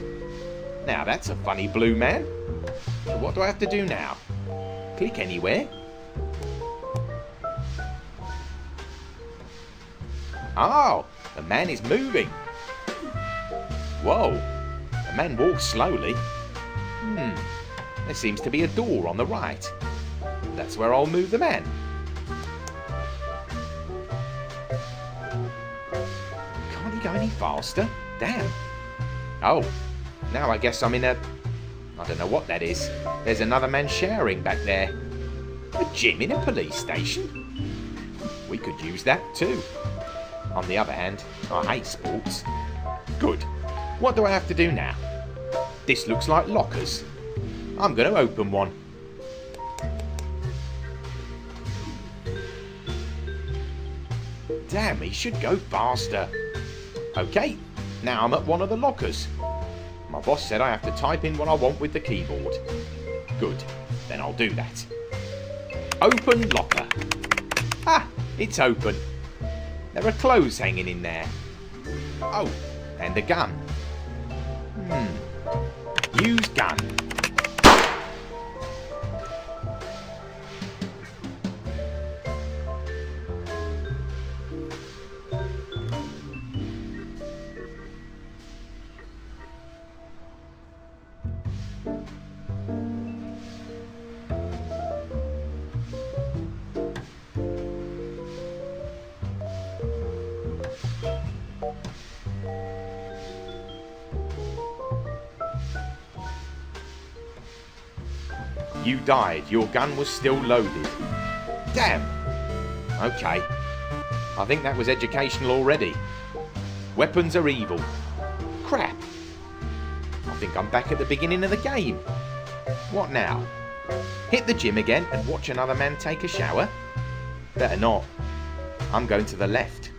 Speaker 3: Now that's a funny blue man. So what do I have to do now? Click anywhere? Oh, the man is moving. Whoa, the man walks slowly. There seems to be a door on the right. That's where I'll move the man. Can't he go any faster? Damn. Oh, now I guess I'm in a... I don't know what that is. There's another man showering back there. A gym in a police station? We could use that too. On the other hand, I hate sports. Good. What do I have to do now? This looks like lockers. I'm going to open one. Damn, he should go faster. Okay, now I'm at one of the lockers. My boss said I have to type in what I want with the keyboard. Good, then I'll do that. Open locker. Ah, it's open. There are clothes hanging in there. Oh, and a gun. Use gun. You died. Your gun was still loaded. Damn. Okay. I think that was educational already. Weapons are evil. Crap. I think I'm back at the beginning of the game. What now? Hit the gym again and watch another man take a shower? Better not. I'm going to the left.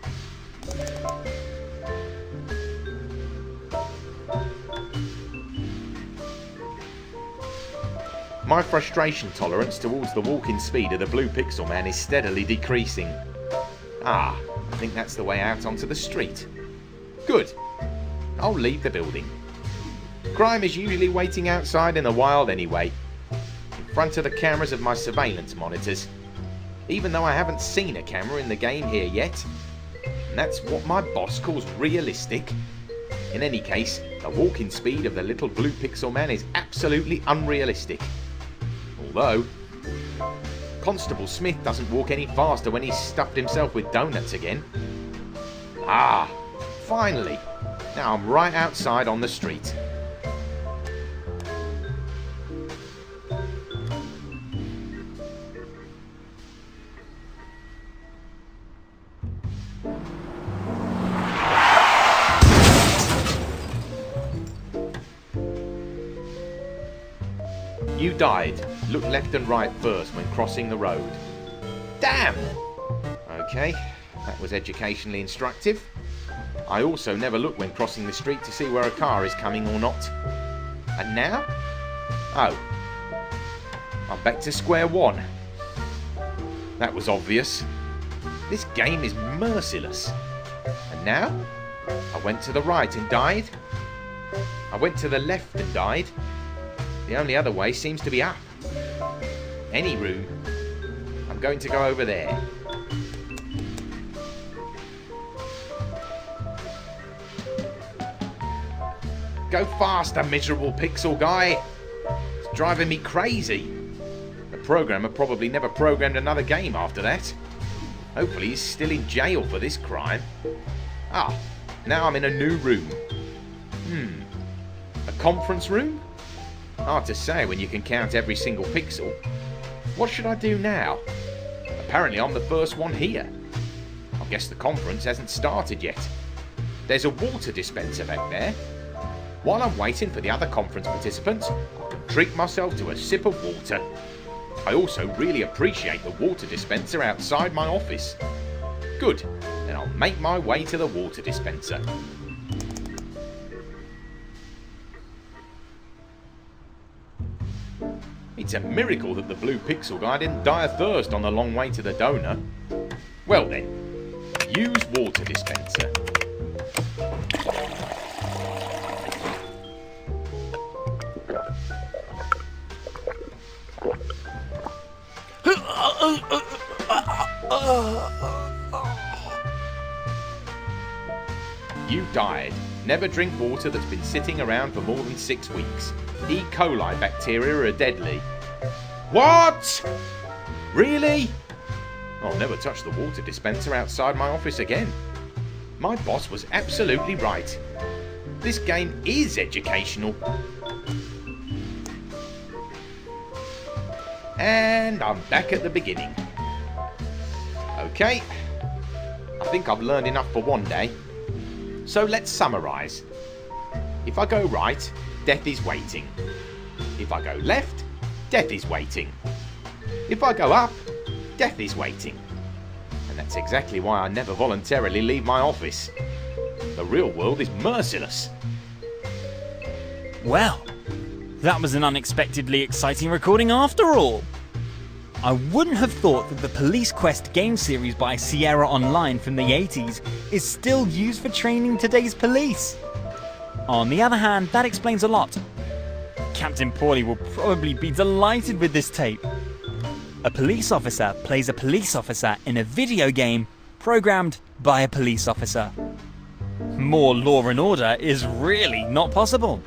Speaker 3: My frustration tolerance towards the walking speed of the blue pixel man is steadily decreasing. Ah, I think that's the way out onto the street. Good. I'll leave the building. Crime is usually waiting outside in the wild anyway, in front of the cameras of my surveillance monitors, even though I haven't seen a camera in the game here yet. And that's what my boss calls realistic. In any case, the walking speed of the little blue pixel man is absolutely unrealistic. Although, Constable Smith doesn't walk any faster when he's stuffed himself with donuts again. Ah, finally. Now I'm right outside on the street. You died. Look left and right first when crossing the road. Damn! Okay, that was educationally instructive. I also never look when crossing the street to see where a car is coming or not. And now? Oh. I'm back to square one. That was obvious. This game is merciless. And now? I went to the right and died. I went to the left and died. The only other way seems to be up. Any room. I'm going to go over there. Go faster, miserable pixel guy. It's driving me crazy. The programmer probably never programmed another game after that. Hopefully he's still in jail for this crime. Ah, now I'm in a new room. A conference room? Hard to say when you can count every single pixel. What should I do now? Apparently I'm the first one here. I guess the conference hasn't started yet. There's a water dispenser back there. While I'm waiting for the other conference participants, I can treat myself to a sip of water. I also really appreciate the water dispenser outside my office. Good, then I'll make my way to the water dispenser. It's a miracle that the blue pixel guy didn't die of thirst on the long way to the donor. Well then, use water dispenser. You died. Never drink water that's been sitting around for more than 6 weeks. E. coli bacteria are deadly. What? Really? I'll never touch the water dispenser outside my office again. My boss was absolutely right. This game is educational. And I'm back at the beginning. Okay. I think I've learned enough for one day. So let's summarise. If I go right, death is waiting. If I go left, death is waiting. If I go up, death is waiting. And that's exactly why I never voluntarily leave my office. The real world is merciless.
Speaker 1: Well, that was an unexpectedly exciting recording after all. I wouldn't have thought that the Police Quest game series by Sierra Online from the 80s is still used for training today's police. On the other hand, that explains a lot. Captain Paulie will probably be delighted with this tape. A police officer plays a police officer in a video game programmed by a police officer. More law and order is really not possible.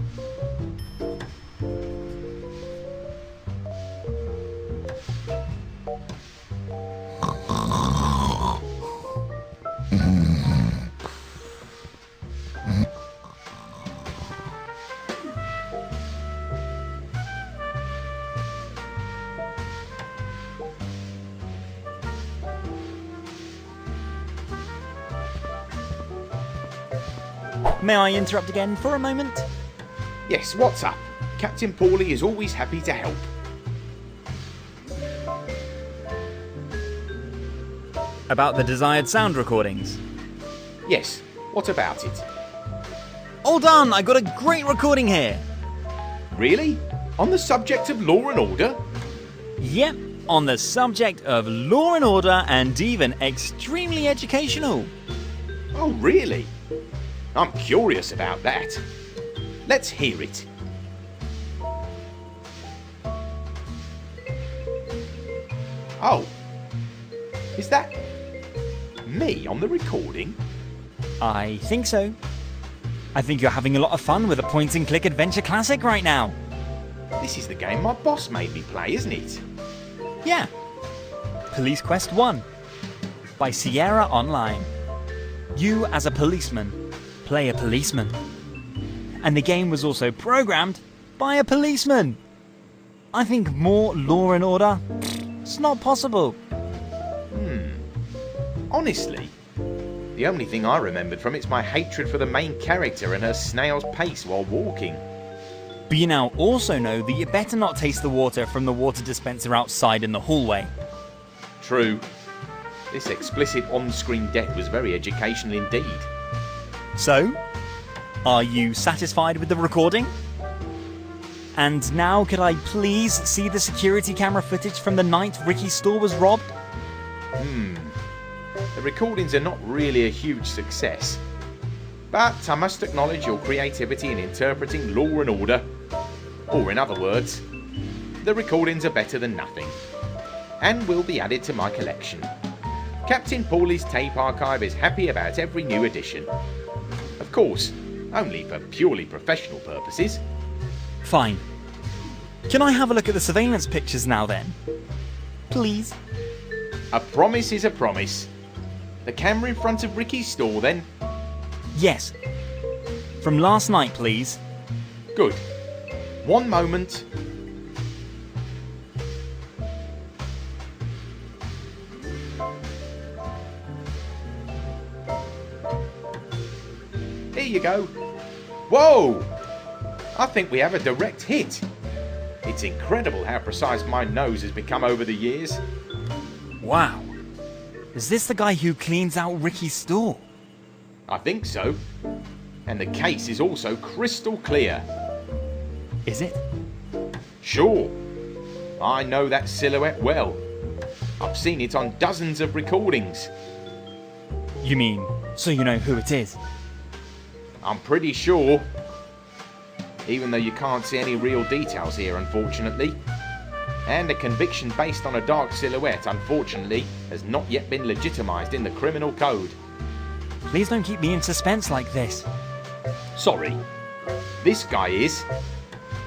Speaker 1: May I interrupt again for a moment?
Speaker 3: Yes, what's up? Captain Paulie is always happy to help.
Speaker 1: About the desired sound recordings?
Speaker 3: Yes, what about it?
Speaker 1: All done! I got a great recording here!
Speaker 3: Really? On the subject of law and order?
Speaker 1: Yep, on the subject of law and order, and even extremely educational.
Speaker 3: Oh, really? I'm curious about that. Let's hear it. Oh, is that me on the recording?
Speaker 1: I think so. I think you're having a lot of fun with a point-and-click adventure classic right now.
Speaker 3: This is the game my boss made me play, isn't it?
Speaker 1: Yeah. Police Quest 1 by Sierra Online. You, as a policeman, play a policeman. And the game was also programmed by a policeman. I think more Law and Order? It's not possible.
Speaker 3: Honestly, the only thing I remembered from it's my hatred for the main character and her snail's pace while walking.
Speaker 1: But you now also know that you better not taste the water from the water dispenser outside in the hallway.
Speaker 3: True. This explicit on-screen death was very educational indeed.
Speaker 1: So, are you satisfied with the recording? And now could I please see the security camera footage from the night Ricky's store was robbed?
Speaker 3: The recordings are not really a huge success. But I must acknowledge your creativity in interpreting law and order. Or in other words, the recordings are better than nothing. And will be added to my collection. Captain Paulie's tape archive is happy about every new edition. Of course, only for purely professional purposes.
Speaker 1: Fine. Can I have a look at the surveillance pictures now then? Please?
Speaker 3: A promise is a promise. The camera in front of Ricky's store then?
Speaker 1: Yes. From last night, please.
Speaker 3: Good. One moment. Here you go. Whoa! I think we have a direct hit. It's incredible how precise my nose has become over the years.
Speaker 1: Wow. Is this the guy who cleans out Ricky's store?
Speaker 3: I think so. And the case is also crystal clear.
Speaker 1: Is it?
Speaker 3: Sure. I know that silhouette well. I've seen it on dozens of recordings.
Speaker 1: You mean, so you know who it is?
Speaker 3: I'm pretty sure. Even though you can't see any real details here, unfortunately. And a conviction based on a dark silhouette, unfortunately, has not yet been legitimised in the criminal code.
Speaker 1: Please don't keep me in suspense like this.
Speaker 3: Sorry. This guy is,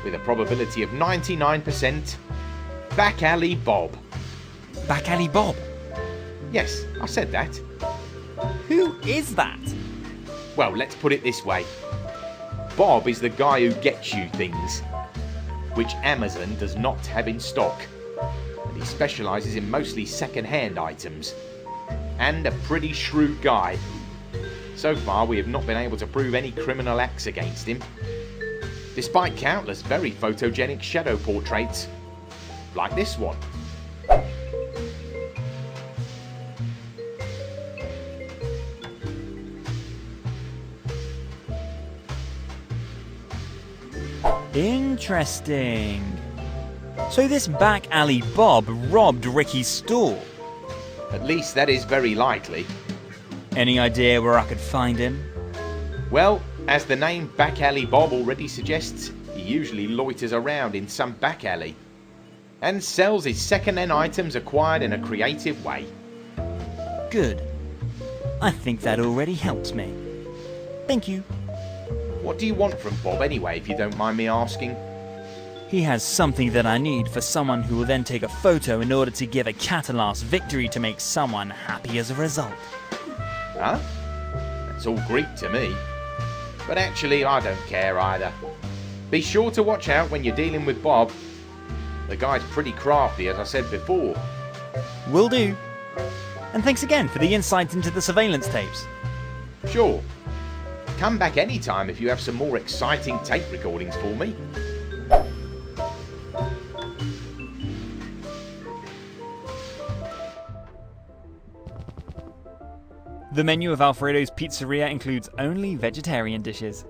Speaker 3: with a probability of 99%, Back Alley Bob.
Speaker 1: Back Alley Bob?
Speaker 3: Yes, I said that.
Speaker 1: Who is that?
Speaker 3: Well, let's put it this way. Bob is the guy who gets you things, which Amazon does not have in stock. And he specialises in mostly second-hand items. And a pretty shrewd guy. So far, we have not been able to prove any criminal acts against him. Despite countless very photogenic shadow portraits. Like this one.
Speaker 1: Interesting. So this Back Alley Bob robbed Ricky's store?
Speaker 3: At least that is very likely.
Speaker 1: Any idea where I could find him?
Speaker 3: Well, as the name Back Alley Bob already suggests, he usually loiters around in some back alley and sells his second-hand items acquired in a creative way.
Speaker 1: Good. I think that already helps me. Thank you.
Speaker 3: What do you want from Bob anyway, if you don't mind me asking?
Speaker 1: He has something that I need for someone who will then take a photo in order to give a Catalast victory to make someone happy as a result.
Speaker 3: Huh? That's all Greek to me. But actually, I don't care either. Be sure to watch out when you're dealing with Bob. The guy's pretty crafty, as I said before.
Speaker 1: Will do. And thanks again for the insight into the surveillance tapes.
Speaker 3: Sure. come back anytime if you have some more exciting tape recordings for me.
Speaker 1: The menu of Alfredo's Pizzeria includes only vegetarian dishes,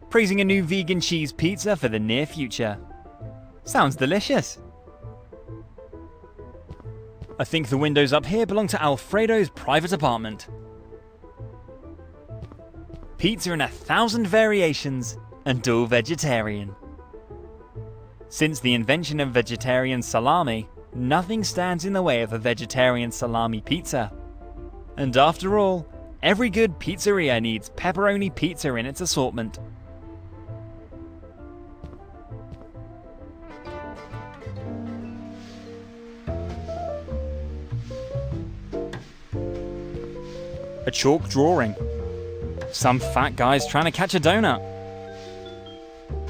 Speaker 1: praising a new vegan cheese pizza for the near future. Sounds delicious. I think the windows up here belong to Alfredo's private apartment. Pizza in 1,000 variations and all vegetarian. Since the invention of vegetarian salami, nothing stands in the way of a vegetarian salami pizza. And after all, every good pizzeria needs pepperoni pizza in its assortment. A chalk drawing. Some fat guy's trying to catch a donut.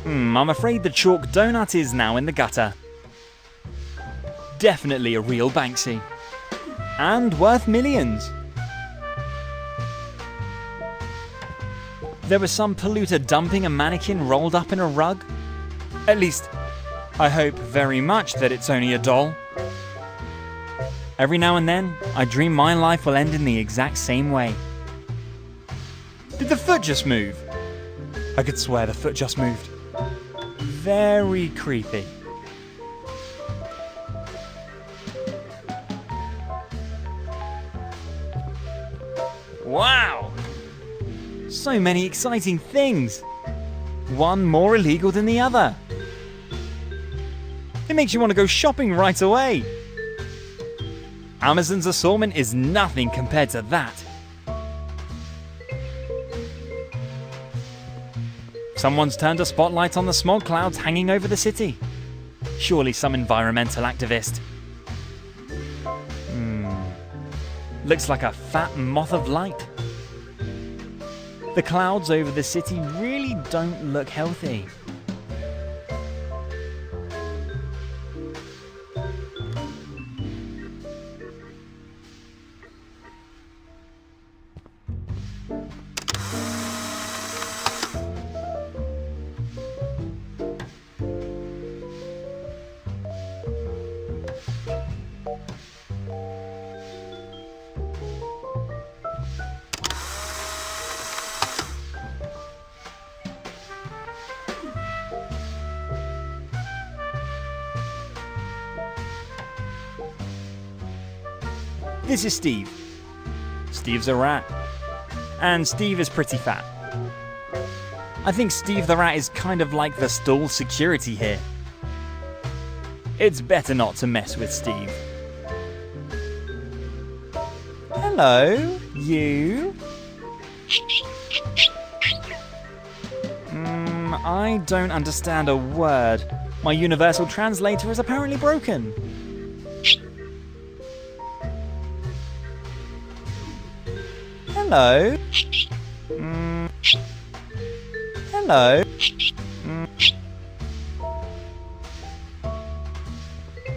Speaker 1: I'm afraid the chalk donut is now in the gutter. Definitely a real Banksy. And worth millions. There was some polluter dumping a mannequin rolled up in a rug. At least, I hope very much that it's only a doll. Every now and then, I dream my life will end in the exact same way. Did the foot just move? I could swear the foot just moved. Very creepy. Wow! So many exciting things. One more illegal than the other. It makes you want to go shopping right away. Amazon's assortment is nothing compared to that. Someone's turned a spotlight on the smog clouds hanging over the city. Surely some environmental activist. Looks like a fat moth of light. The clouds over the city really don't look healthy. This is Steve. Steve's a rat. And Steve is pretty fat. I think Steve the rat is kind of like the stall security here. It's better not to mess with Steve. Hello, you. I don't understand a word. My universal translator is apparently broken. Hello. Hello.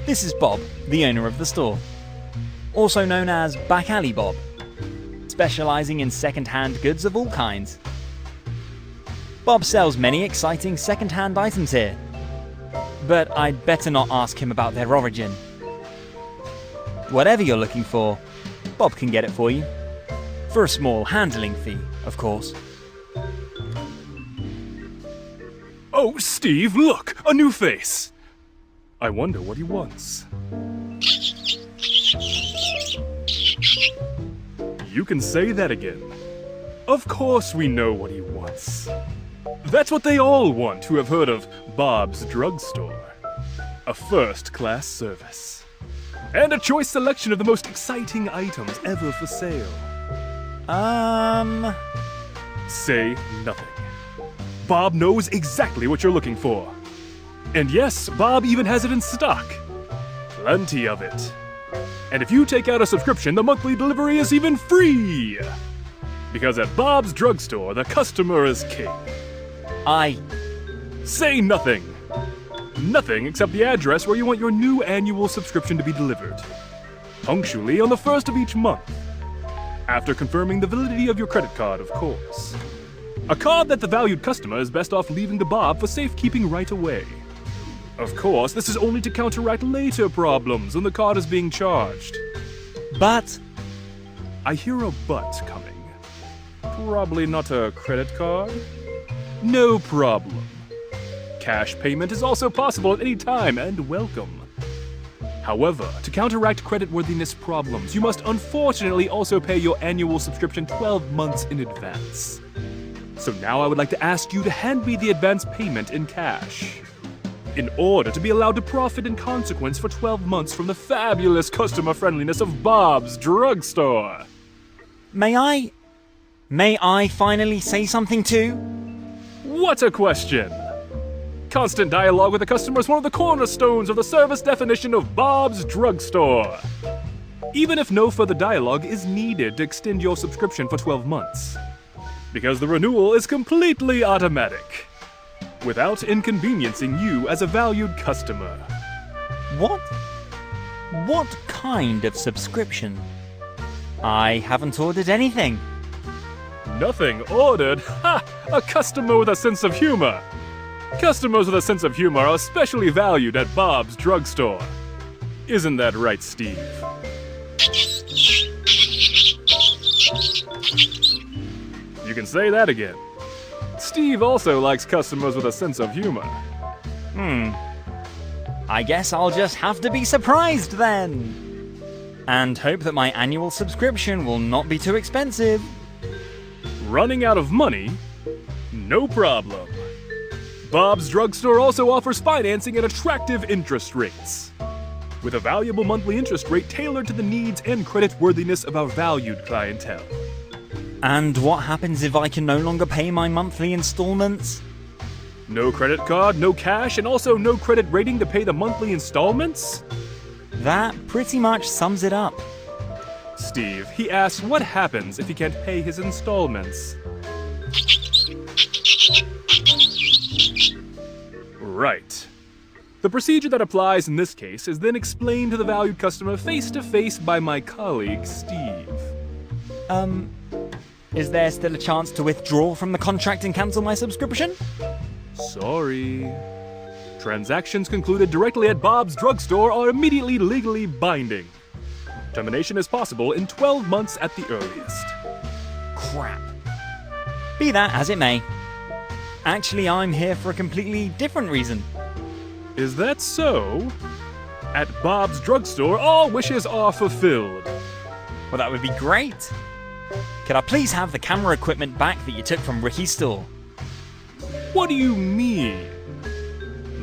Speaker 1: This is Bob, the owner of the store. Also known as Back Alley Bob, specializing in second-hand goods of all kinds. Bob sells many exciting second-hand items here, but I'd better not ask him about their origin. Whatever you're looking for, Bob can get it for you. For a small handling fee, of course.
Speaker 7: Oh, Steve, look! A new face! I wonder what he wants. You can say that again. Of course we know what he wants. That's what they all want who have heard of Bob's Drugstore. A first-class service. And a choice selection of the most exciting items ever for sale. Say nothing. Bob knows exactly what you're looking for. And yes, Bob even has it in stock. Plenty of it. And if you take out a subscription, the monthly delivery is even free! Because at Bob's Drugstore, the customer is king. Say nothing! Nothing except the address where you want your new annual subscription to be delivered. Punctually on the 1st of each month. After confirming the validity of your credit card, of course. A card that the valued customer is best off leaving to Bob for safekeeping right away. Of course, this is only to counteract later problems when the card is being charged.
Speaker 21: But...
Speaker 7: I hear a but coming. Probably not a credit card? No problem. Cash payment is also possible at any time and welcome. However, to counteract creditworthiness problems, you must unfortunately also pay your annual subscription 12 months in advance. So now I would like to ask you to hand me the advance payment in cash, in order to be allowed to profit in consequence for 12 months from the fabulous customer friendliness of Bob's Drugstore.
Speaker 21: May I finally say something too?
Speaker 7: What a question! Constant dialogue with the customer is one of the cornerstones of the service definition of Bob's Drugstore. Even if no further dialogue is needed to extend your subscription for 12 months. Because the renewal is completely automatic, without inconveniencing you as a valued customer.
Speaker 21: What? What kind of subscription? I haven't ordered anything.
Speaker 7: Nothing ordered? Ha! A customer with a sense of humor! Customers with a sense of humor are especially valued at Bob's Drugstore. Isn't that right, Steve? You can say that again. Steve also likes customers with a sense of humor.
Speaker 21: I guess I'll just have to be surprised then. And hope that my annual subscription will not be too expensive.
Speaker 7: Running out of money? No problem. Bob's Drugstore also offers financing at attractive interest rates, with a valuable monthly interest rate tailored to the needs and creditworthiness of our valued clientele.
Speaker 21: And what happens if I can no longer pay my monthly installments?
Speaker 7: No credit card, no cash, and also no credit rating to pay the monthly installments?
Speaker 21: That pretty much sums it up.
Speaker 7: Steve, he asks what happens if he can't pay his installments. Right. The procedure that applies in this case is then explained to the valued customer face-to-face by my colleague, Steve.
Speaker 21: Is there still a chance to withdraw from the contract and cancel my subscription?
Speaker 7: Sorry. Transactions concluded directly at Bob's Drugstore are immediately legally binding. Termination is possible in 12 months at the earliest.
Speaker 21: Crap. Be that as it may. Actually, I'm here for a completely different reason.
Speaker 7: Is that so? At Bob's Drugstore, all wishes are fulfilled.
Speaker 21: Well, that would be great. Could I please have the camera equipment back that you took from Ricky's store?
Speaker 7: What do you mean?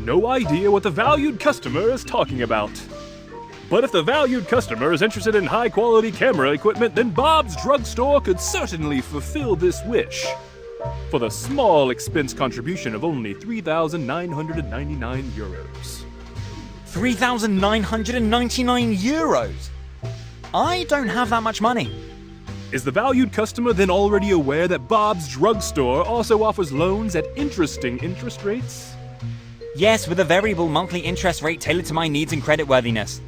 Speaker 7: No idea what the valued customer is talking about. But if the valued customer is interested in high-quality camera equipment, then Bob's Drugstore could certainly fulfill this wish, for the small expense contribution of only €3,999.
Speaker 21: 3,999 euros? I don't have that much money.
Speaker 7: Is the valued customer then already aware that Bob's Drugstore also offers loans at interesting interest rates?
Speaker 21: Yes, with a variable monthly interest rate tailored to my needs and creditworthiness.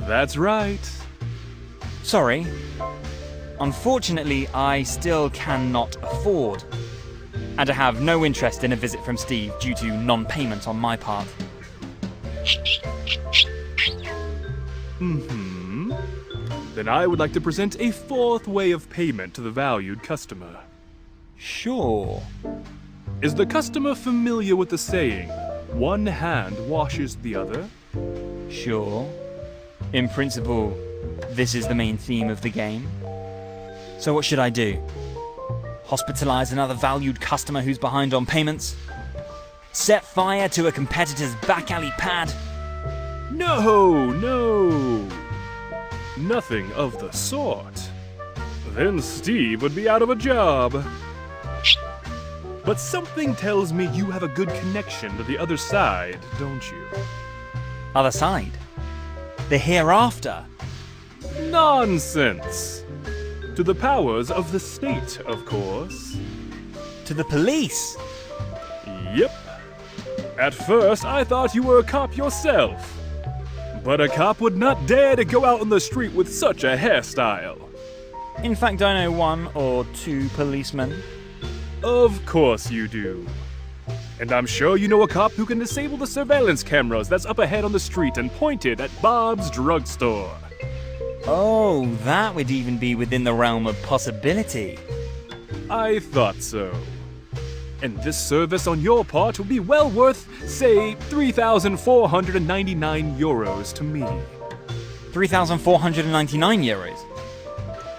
Speaker 7: That's right.
Speaker 21: Sorry. Unfortunately, I still cannot afford. And I have no interest in a visit from Steve due to non-payment on my part.
Speaker 7: Then I would like to present a fourth way of payment to the valued customer.
Speaker 21: Sure.
Speaker 7: Is the customer familiar with the saying, one hand washes the other?
Speaker 21: Sure. In principle, this is the main theme of the game. So what should I do? Hospitalize another valued customer who's behind on payments? Set fire to a competitor's back alley pad?
Speaker 7: No! Nothing of the sort. Then Steve would be out of a job. But something tells me you have a good connection to the other side, don't you?
Speaker 21: Other side? The hereafter?
Speaker 7: Nonsense! To the powers of the state, of course.
Speaker 21: To the police?
Speaker 7: Yep. At first, I thought you were a cop yourself. But a cop would not dare to go out on the street with such a hairstyle.
Speaker 21: In fact, I know one or two policemen.
Speaker 7: Of course you do. And I'm sure you know a cop who can disable the surveillance cameras that's up ahead on the street and point it at Bob's drugstore.
Speaker 21: Oh, that would even be within the realm of possibility.
Speaker 7: I thought so. And this service on your part would be well worth, say, 3,499 euros to me.
Speaker 21: 3,499 euros?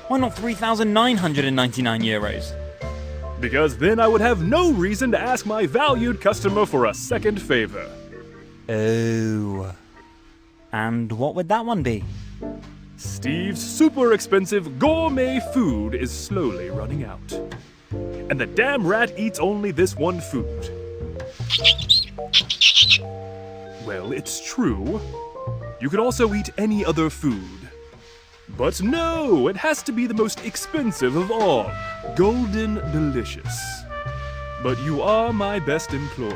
Speaker 21: Why not 3,999 euros?
Speaker 7: Because then I would have no reason to ask my valued customer for a second favor.
Speaker 21: Oh. And what would that one be?
Speaker 7: Steve's super expensive gourmet food is slowly running out. And the damn rat eats only this one food. Well, it's true. You could also eat any other food. But no, it has to be the most expensive of all, Golden Delicious. But you are my best employee.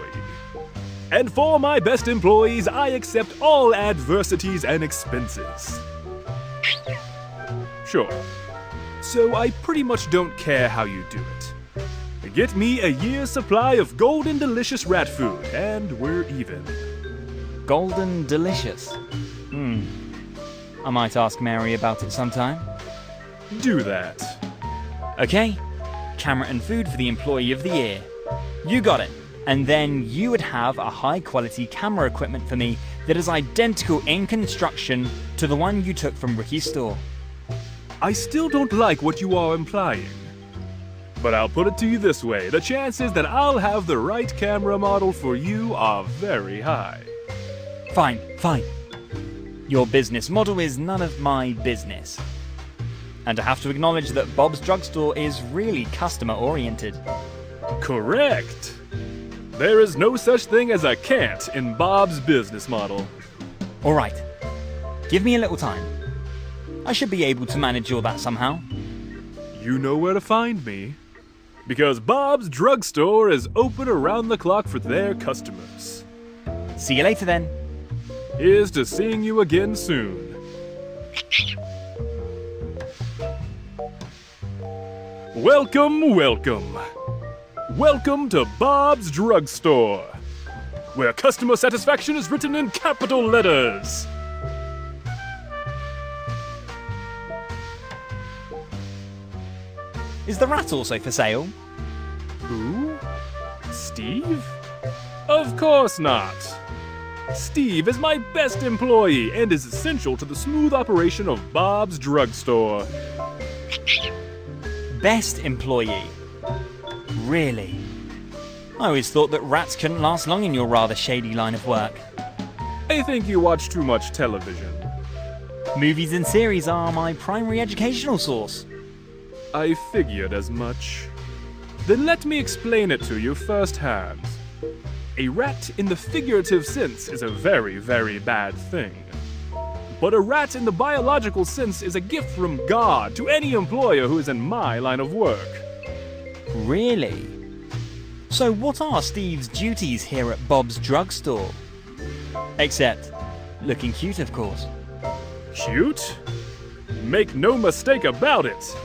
Speaker 7: And for my best employees, I accept all adversities and expenses. Sure. So I pretty much don't care how you do it. Get me a year's supply of Golden Delicious rat food, and we're even.
Speaker 21: Golden Delicious? I might ask Mary about it sometime.
Speaker 7: Do that.
Speaker 21: Okay. Camera and food for the Employee of the Year. You got it. And then you would have a high-quality camera equipment for me that is identical in construction to the one you took from Ricky's store.
Speaker 7: I still don't like what you are implying. But I'll put it to you this way. The chances that I'll have the right camera model for you are very high.
Speaker 21: Fine. Your business model is none of my business. And I have to acknowledge that Bob's Drugstore is really customer-oriented.
Speaker 7: Correct. There is no such thing as a can't in Bob's business model.
Speaker 21: Alright. Give me a little time. I should be able to manage all that somehow.
Speaker 7: You know where to find me. Because Bob's Drugstore is open around the clock for their customers.
Speaker 21: See you later then.
Speaker 7: Here's to seeing you again soon. Welcome. Welcome to Bob's Drugstore, where customer satisfaction is written in capital letters.
Speaker 21: Is the rat also for sale?
Speaker 7: Who? Steve? Of course not. Steve is my best employee and is essential to the smooth operation of Bob's Drugstore.
Speaker 21: Best employee? Really? I always thought that rats couldn't last long in your rather shady line of work.
Speaker 7: I think you watch too much television.
Speaker 21: Movies and series are my primary educational source.
Speaker 7: I figured as much. Then let me explain it to you firsthand. A rat in the figurative sense is a very, very bad thing. But a rat in the biological sense is a gift from God to any employer who is in my line of work.
Speaker 21: Really? So what are Steve's duties here at Bob's Drugstore? Except looking cute, of course.
Speaker 7: Cute? Make no mistake about it.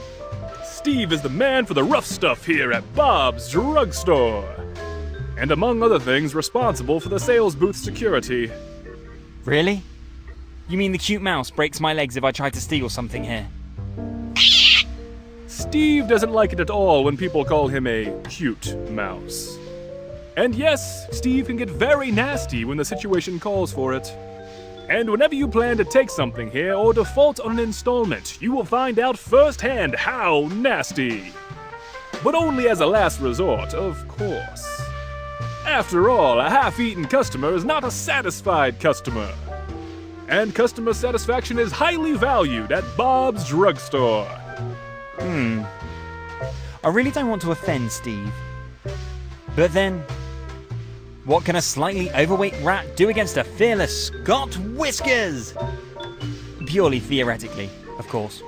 Speaker 7: Steve is the man for the rough stuff here at Bob's Drugstore. And among other things, responsible for the sales booth security.
Speaker 21: Really? You mean the cute mouse breaks my legs if I try to steal something here?
Speaker 7: Steve doesn't like it at all when people call him a cute mouse. And yes, Steve can get very nasty when the situation calls for it. And whenever you plan to take something here or default on an installment, you will find out firsthand how nasty. But only as a last resort, of course. After all, a half-eaten customer is not a satisfied customer. And customer satisfaction is highly valued at Bob's Drugstore.
Speaker 21: I really don't want to offend Steve. But then, what can a slightly overweight rat do against a fearless Scott Whiskers? Purely theoretically, of course.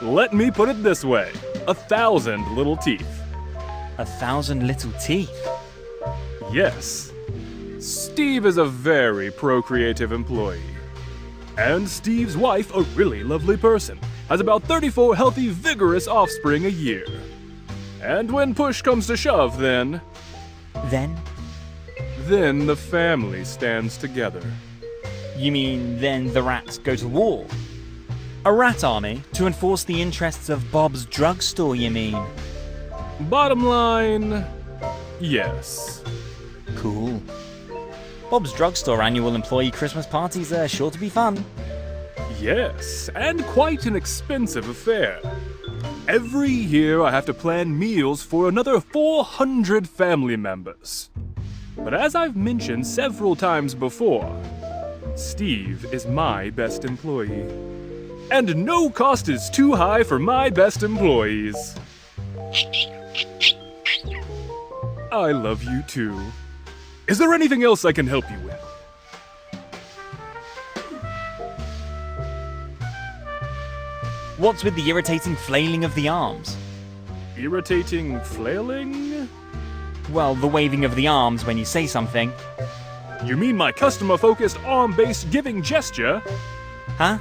Speaker 7: Let me put it this way. 1,000 little teeth.
Speaker 21: 1,000 little teeth?
Speaker 7: Yes. Steve is a very procreative employee. And Steve's wife, a really lovely person, has about 34 healthy, vigorous offspring a year. And when push comes to shove, then...
Speaker 21: Then?
Speaker 7: Then the family stands together.
Speaker 21: You mean then the rats go to war? A rat army to enforce the interests of Bob's drugstore, you mean?
Speaker 7: Bottom line, yes.
Speaker 21: Cool. Bob's drugstore annual employee Christmas parties are sure to be fun.
Speaker 7: Yes, and quite an expensive affair. Every year I have to plan meals for another 400 family members. But as I've mentioned several times before, Steve is my best employee. And no cost is too high for my best employees. I love you too. Is there anything else I can help you with?
Speaker 21: What's with the irritating flailing of the arms?
Speaker 7: Irritating flailing?
Speaker 21: Well, the waving of the arms when you say something.
Speaker 7: You mean my customer-focused, arm-based giving gesture?
Speaker 21: Huh?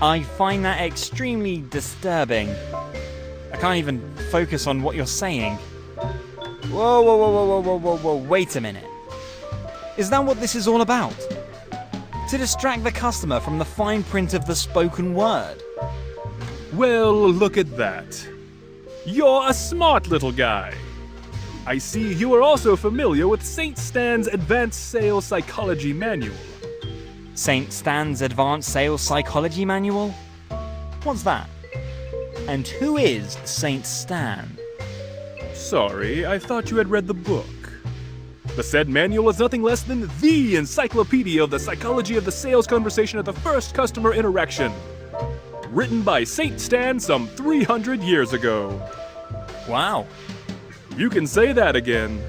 Speaker 21: I find that extremely disturbing. I can't even focus on what you're saying. Whoa, whoa, whoa, whoa, whoa, whoa, whoa, wait a minute. Is that what this is all about? To distract the customer from the fine print of the spoken word?
Speaker 7: Well, look at that. You're a smart little guy. I see you are also familiar with St. Stan's Advanced Sales Psychology Manual.
Speaker 21: St. Stan's Advanced Sales Psychology Manual? What's that? And who is St. Stan?
Speaker 7: Sorry, I thought you had read the book. The said manual is nothing less than the encyclopedia of the psychology of the sales conversation at the first customer interaction. Written by St. Stan some 300 years ago.
Speaker 21: Wow.
Speaker 7: You can say that again.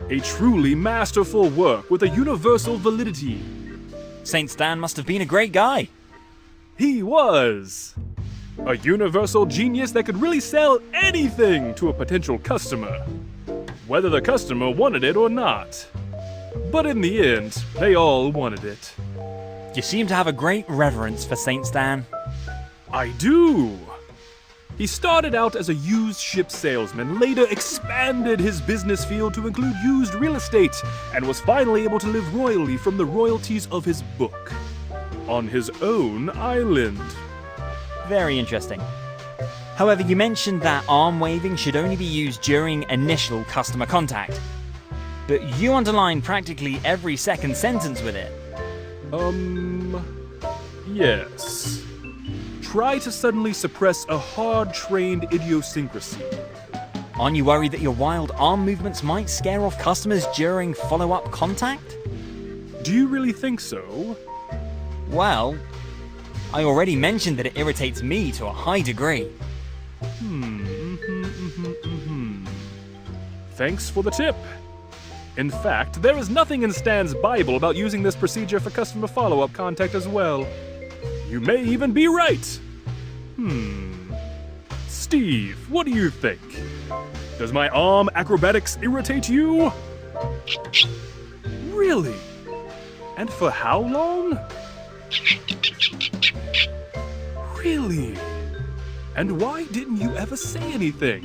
Speaker 7: A truly masterful work with a universal validity.
Speaker 21: St. Stan must have been a great guy.
Speaker 7: He was. A universal genius that could really sell anything to a potential customer, whether the customer wanted it or not. But in the end, they all wanted it.
Speaker 21: You seem to have a great reverence for St. Stan.
Speaker 7: I do. He started out as a used ship salesman, later expanded his business field to include used real estate, and was finally able to live royally from the royalties of his book. On his own island.
Speaker 21: Very interesting. However, you mentioned that arm waving should only be used during initial customer contact. But you underline practically every second sentence with it.
Speaker 7: Yes. Try to suddenly suppress a hard-trained idiosyncrasy.
Speaker 21: Aren't you worried that your wild arm movements might scare off customers during follow-up contact?
Speaker 7: Do you really think so?
Speaker 21: Well, I already mentioned that it irritates me to a high degree.
Speaker 7: Thanks for the tip. In fact, there is nothing in Stan's Bible about using this procedure for customer follow-up contact as well. You may even be right. Steve, what do you think? Does my arm acrobatics irritate you? Really? And for how long? Really? And why didn't you ever say anything?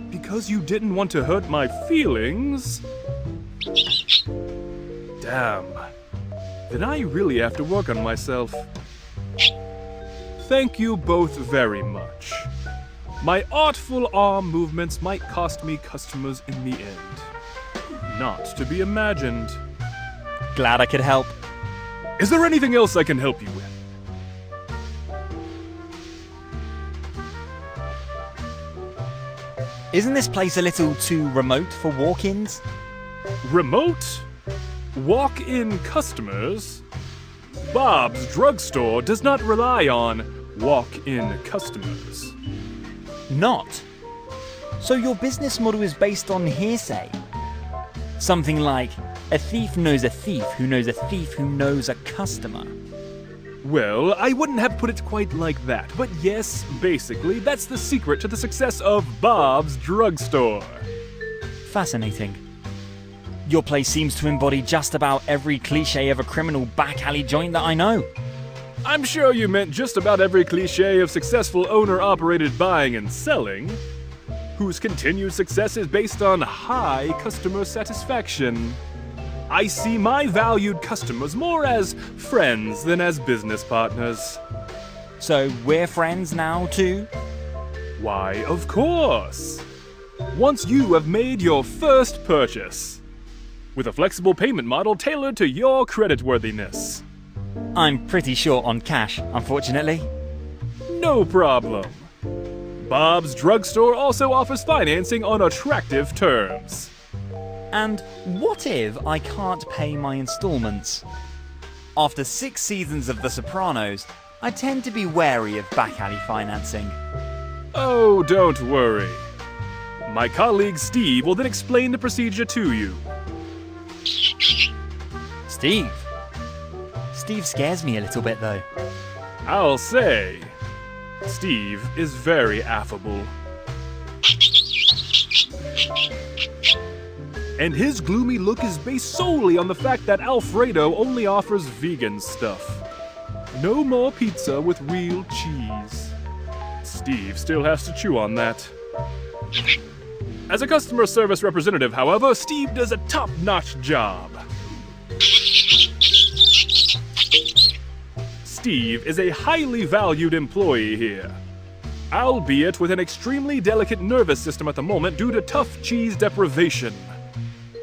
Speaker 7: Because you didn't want to hurt my feelings? Damn. Then I really have to work on myself. Thank you both very much. My artful arm movements might cost me customers in the end. Not to be imagined.
Speaker 21: Glad I could help.
Speaker 7: Is there anything else I can help you with?
Speaker 21: Isn't this place a little too remote for walk-ins?
Speaker 7: Remote? Walk-in customers? Bob's drugstore does not rely on walk-in customers.
Speaker 21: Not? So your business model is based on hearsay? Something like, a thief knows a thief who knows a thief who knows a customer.
Speaker 7: Well, I wouldn't have put it quite like that, but yes, basically, that's the secret to the success of Bob's drugstore.
Speaker 21: Fascinating. Your place seems to embody just about every cliché of a criminal back alley joint that I know.
Speaker 7: I'm sure you meant just about every cliché of successful owner-operated buying and selling, whose continued success is based on high customer satisfaction. I see my valued customers more as friends than as business partners.
Speaker 21: So we're friends now too?
Speaker 7: Why, of course! Once you have made your first purchase, with a flexible payment model tailored to your creditworthiness.
Speaker 21: I'm pretty short on cash, unfortunately.
Speaker 7: No problem. Bob's Drugstore also offers financing on attractive terms.
Speaker 21: And what if I can't pay my installments? After 6 seasons of The Sopranos, I tend to be wary of back alley financing.
Speaker 7: Oh, don't worry. My colleague Steve will then explain the procedure to you.
Speaker 21: Steve? Steve scares me a little bit, though.
Speaker 7: I'll say, Steve is very affable. And his gloomy look is based solely on the fact that Alfredo only offers vegan stuff. No more pizza with real cheese. Steve still has to chew on that. As a customer service representative, however, Steve does a top-notch job. Steve is a highly valued employee here, albeit with an extremely delicate nervous system at the moment due to tough cheese deprivation.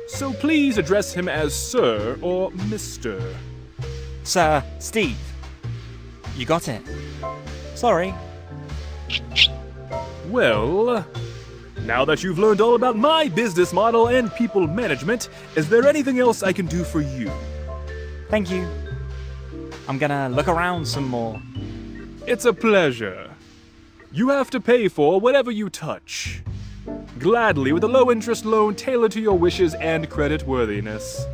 Speaker 7: So please address him as Sir or Mr.
Speaker 21: Sir Steve. You got it. Sorry.
Speaker 7: Well, now that you've learned all about my business model and people management, is there anything else I can do for you?
Speaker 21: Thank you. I'm gonna look around some more.
Speaker 7: It's a pleasure. You have to pay for whatever you touch. Gladly with a low-interest loan tailored to your wishes and creditworthiness.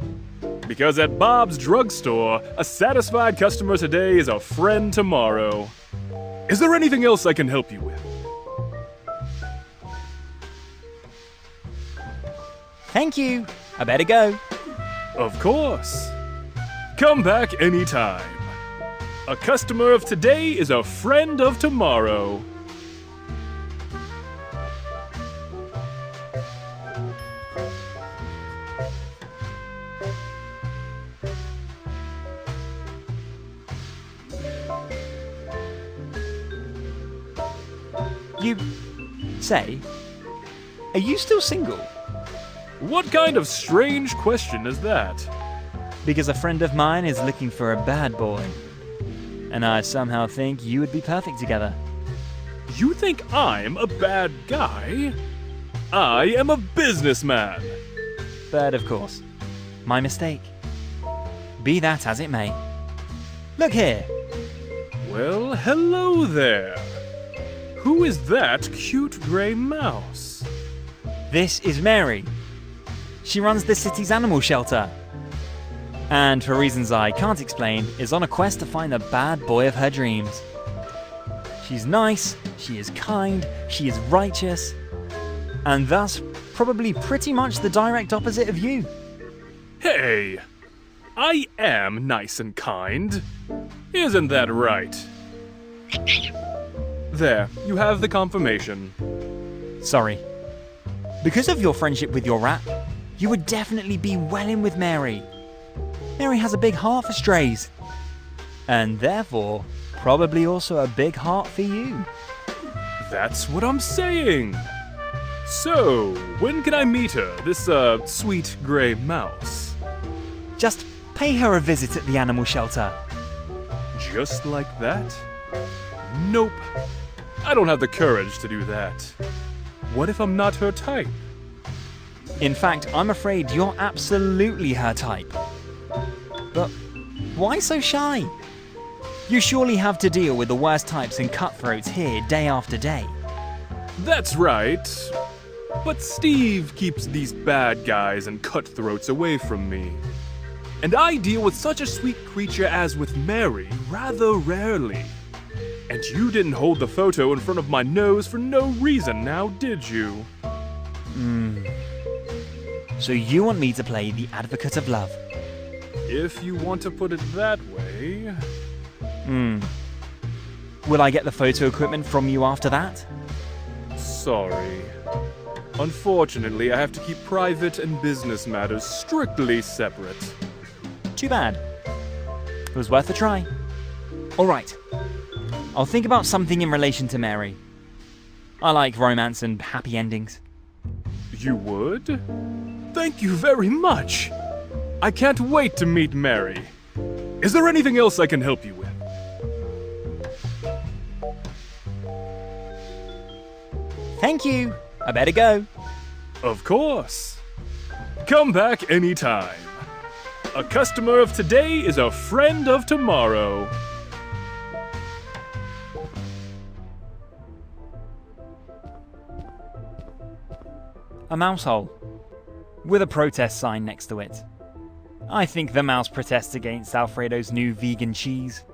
Speaker 7: Because at Bob's Drugstore, a satisfied customer today is a friend tomorrow. Is there anything else I can help you with?
Speaker 21: Thank you. I better go.
Speaker 7: Of course. Come back anytime. A customer of today is a friend of tomorrow.
Speaker 21: You say, are you still single?
Speaker 7: What kind of strange question is that?
Speaker 21: Because a friend of mine is looking for a bad boy. And I somehow think you would be perfect together.
Speaker 7: You think I'm a bad guy? I am a businessman.
Speaker 21: But of course, my mistake. Be that as it may. Look here.
Speaker 7: Well, hello there. Who is that cute grey mouse?
Speaker 21: This is Mary. She runs the city's animal shelter. And for reasons I can't explain, is on a quest to find the bad boy of her dreams. She's nice, she is kind, she is righteous, and thus probably pretty much the direct opposite of you.
Speaker 7: Hey! I am nice and kind. Isn't that right? There, you have the confirmation.
Speaker 21: Sorry. Because of your friendship with your rat, you would definitely be well in with Mary. Mary has a big heart for strays. And therefore, probably also a big heart for you.
Speaker 7: That's what I'm saying. So, when can I meet her, this, sweet grey mouse?
Speaker 21: Just pay her a visit at the animal shelter.
Speaker 7: Just like that? Nope. I don't have the courage to do that. What if I'm not her type?
Speaker 21: In fact, I'm afraid you're absolutely her type. But why so shy? You surely have to deal with the worst types and cutthroats here day after day.
Speaker 7: That's right. But Steve keeps these bad guys and cutthroats away from me. And I deal with such a sweet creature as with Mary rather rarely. And you didn't hold the photo in front of my nose for no reason now, did you?
Speaker 21: So you want me to play the advocate of love?
Speaker 7: If you want to put it that way.
Speaker 21: Will I get the photo equipment from you after that?
Speaker 7: Sorry. Unfortunately, I have to keep private and business matters strictly separate.
Speaker 21: Too bad. It was worth a try. Alright. I'll think about something in relation to Mary. I like romance and happy endings.
Speaker 7: You would? Thank you very much. I can't wait to meet Mary. Is there anything else I can help you with?
Speaker 21: Thank you. I better go.
Speaker 7: Of course. Come back anytime. A customer of today is a friend of tomorrow.
Speaker 1: A mouse hole, with a protest sign next to it. I think the mouse protests against Alfredo's new vegan cheese.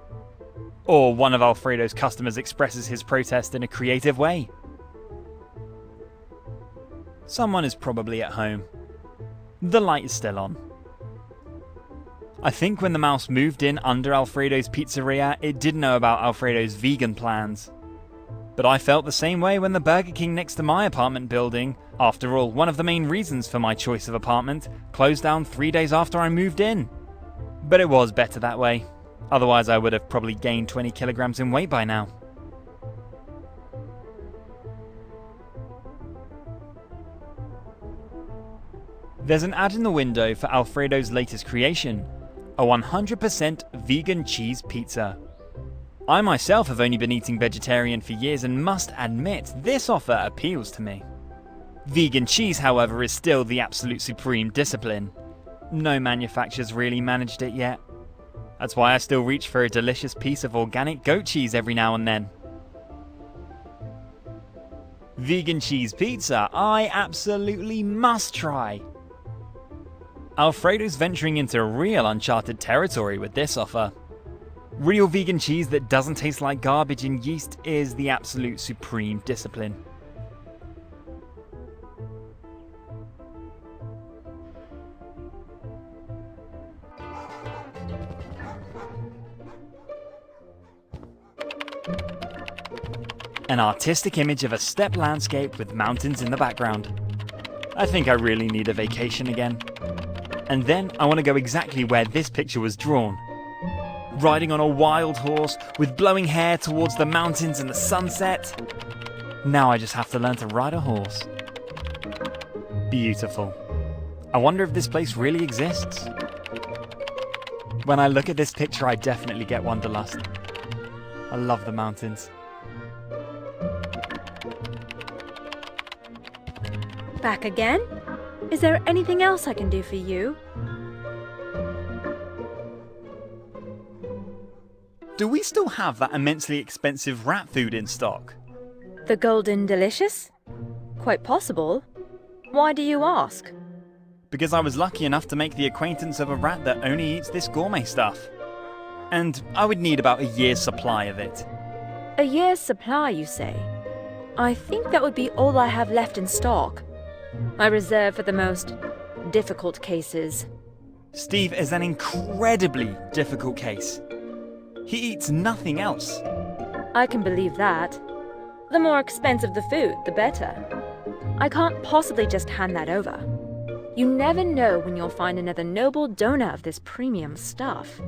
Speaker 1: Or one of Alfredo's customers expresses his protest in a creative way. Someone is probably at home. The light is still on. I think when the mouse moved in under Alfredo's pizzeria, it did know about Alfredo's vegan plans. But I felt the same way when the Burger King next to my apartment building, after all, one of the main reasons for my choice of apartment, closed down 3 days after I moved in. But it was better that way. Otherwise I would have probably gained 20 kilograms in weight by now. There's an ad in the window for Alfredo's latest creation, a 100% vegan cheese pizza. I myself have only been eating vegetarian for years and must admit, this offer appeals to me. Vegan cheese, however, is still the absolute supreme discipline. No manufacturer's really managed it yet. That's why I still reach for a delicious piece of organic goat cheese every now and then. Vegan cheese pizza, I absolutely must try. Alfredo's venturing into real uncharted territory with this offer. Real vegan cheese that doesn't taste like garbage and yeast is the absolute supreme discipline. An artistic image of a steppe landscape with mountains in the background. I think I really need a vacation again. And then I want to go exactly where this picture was drawn. Riding on a wild horse with blowing hair towards the mountains and the sunset. Now I just have to learn to ride a horse. Beautiful. I wonder if this place really exists. When I look at this picture, I definitely get wanderlust. I love the mountains.
Speaker 2: Back again? Is there anything else I can do for you?
Speaker 1: Do we still have that immensely expensive rat food in stock?
Speaker 2: The Golden Delicious? Quite possible. Why do you ask?
Speaker 1: Because I was lucky enough to make the acquaintance of a rat that only eats this gourmet stuff. And I would need about a year's supply of it.
Speaker 2: A year's supply, you say? I think that would be all I have left in stock. I reserve for the most difficult cases.
Speaker 1: Steve is an incredibly difficult case. He eats nothing else.
Speaker 2: I can believe that. The more expensive the food, the better. I can't possibly just hand that over. You never know when you'll find another noble donor of this premium stuff.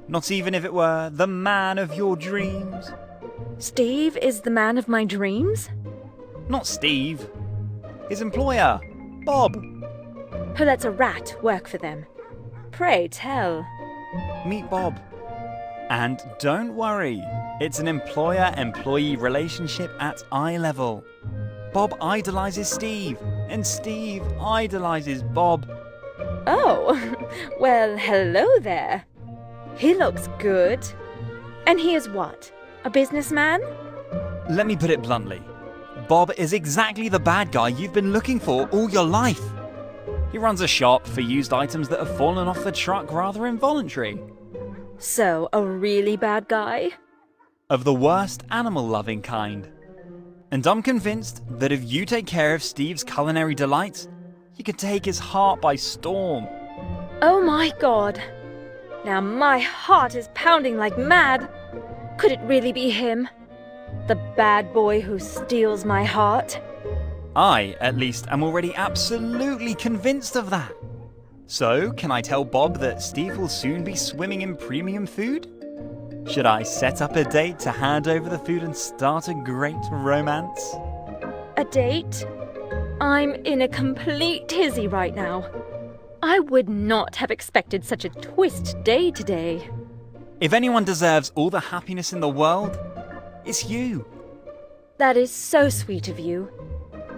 Speaker 1: Not even if it were the man of your dreams?
Speaker 2: Steve is the man of my dreams?
Speaker 1: Not Steve. His employer, Bob.
Speaker 2: Who lets a rat work for them? Pray tell.
Speaker 1: Meet Bob. And don't worry, it's an employer-employee relationship at eye level. Bob idolizes Steve, and Steve idolizes Bob.
Speaker 2: Oh, well, hello there. He looks good. And he is what? A businessman?
Speaker 1: Let me put it bluntly. Bob is exactly the bad guy you've been looking for all your life. He runs a shop for used items that have fallen off the truck rather involuntary.
Speaker 2: So, a really bad guy?
Speaker 1: Of the worst animal-loving kind. And I'm convinced that if you take care of Steve's culinary delights, you can take his heart by storm.
Speaker 2: Oh my god. Now my heart is pounding like mad. Could it really be him? The bad boy who steals my heart?
Speaker 1: I, at least, am already absolutely convinced of that. So, can I tell Bob that Steve will soon be swimming in premium food? Should I set up a date to hand over the food and start a great romance?
Speaker 2: A date? I'm in a complete tizzy right now. I would not have expected such a twist day today.
Speaker 1: If anyone deserves all the happiness in the world, it's you.
Speaker 2: That is so sweet of you.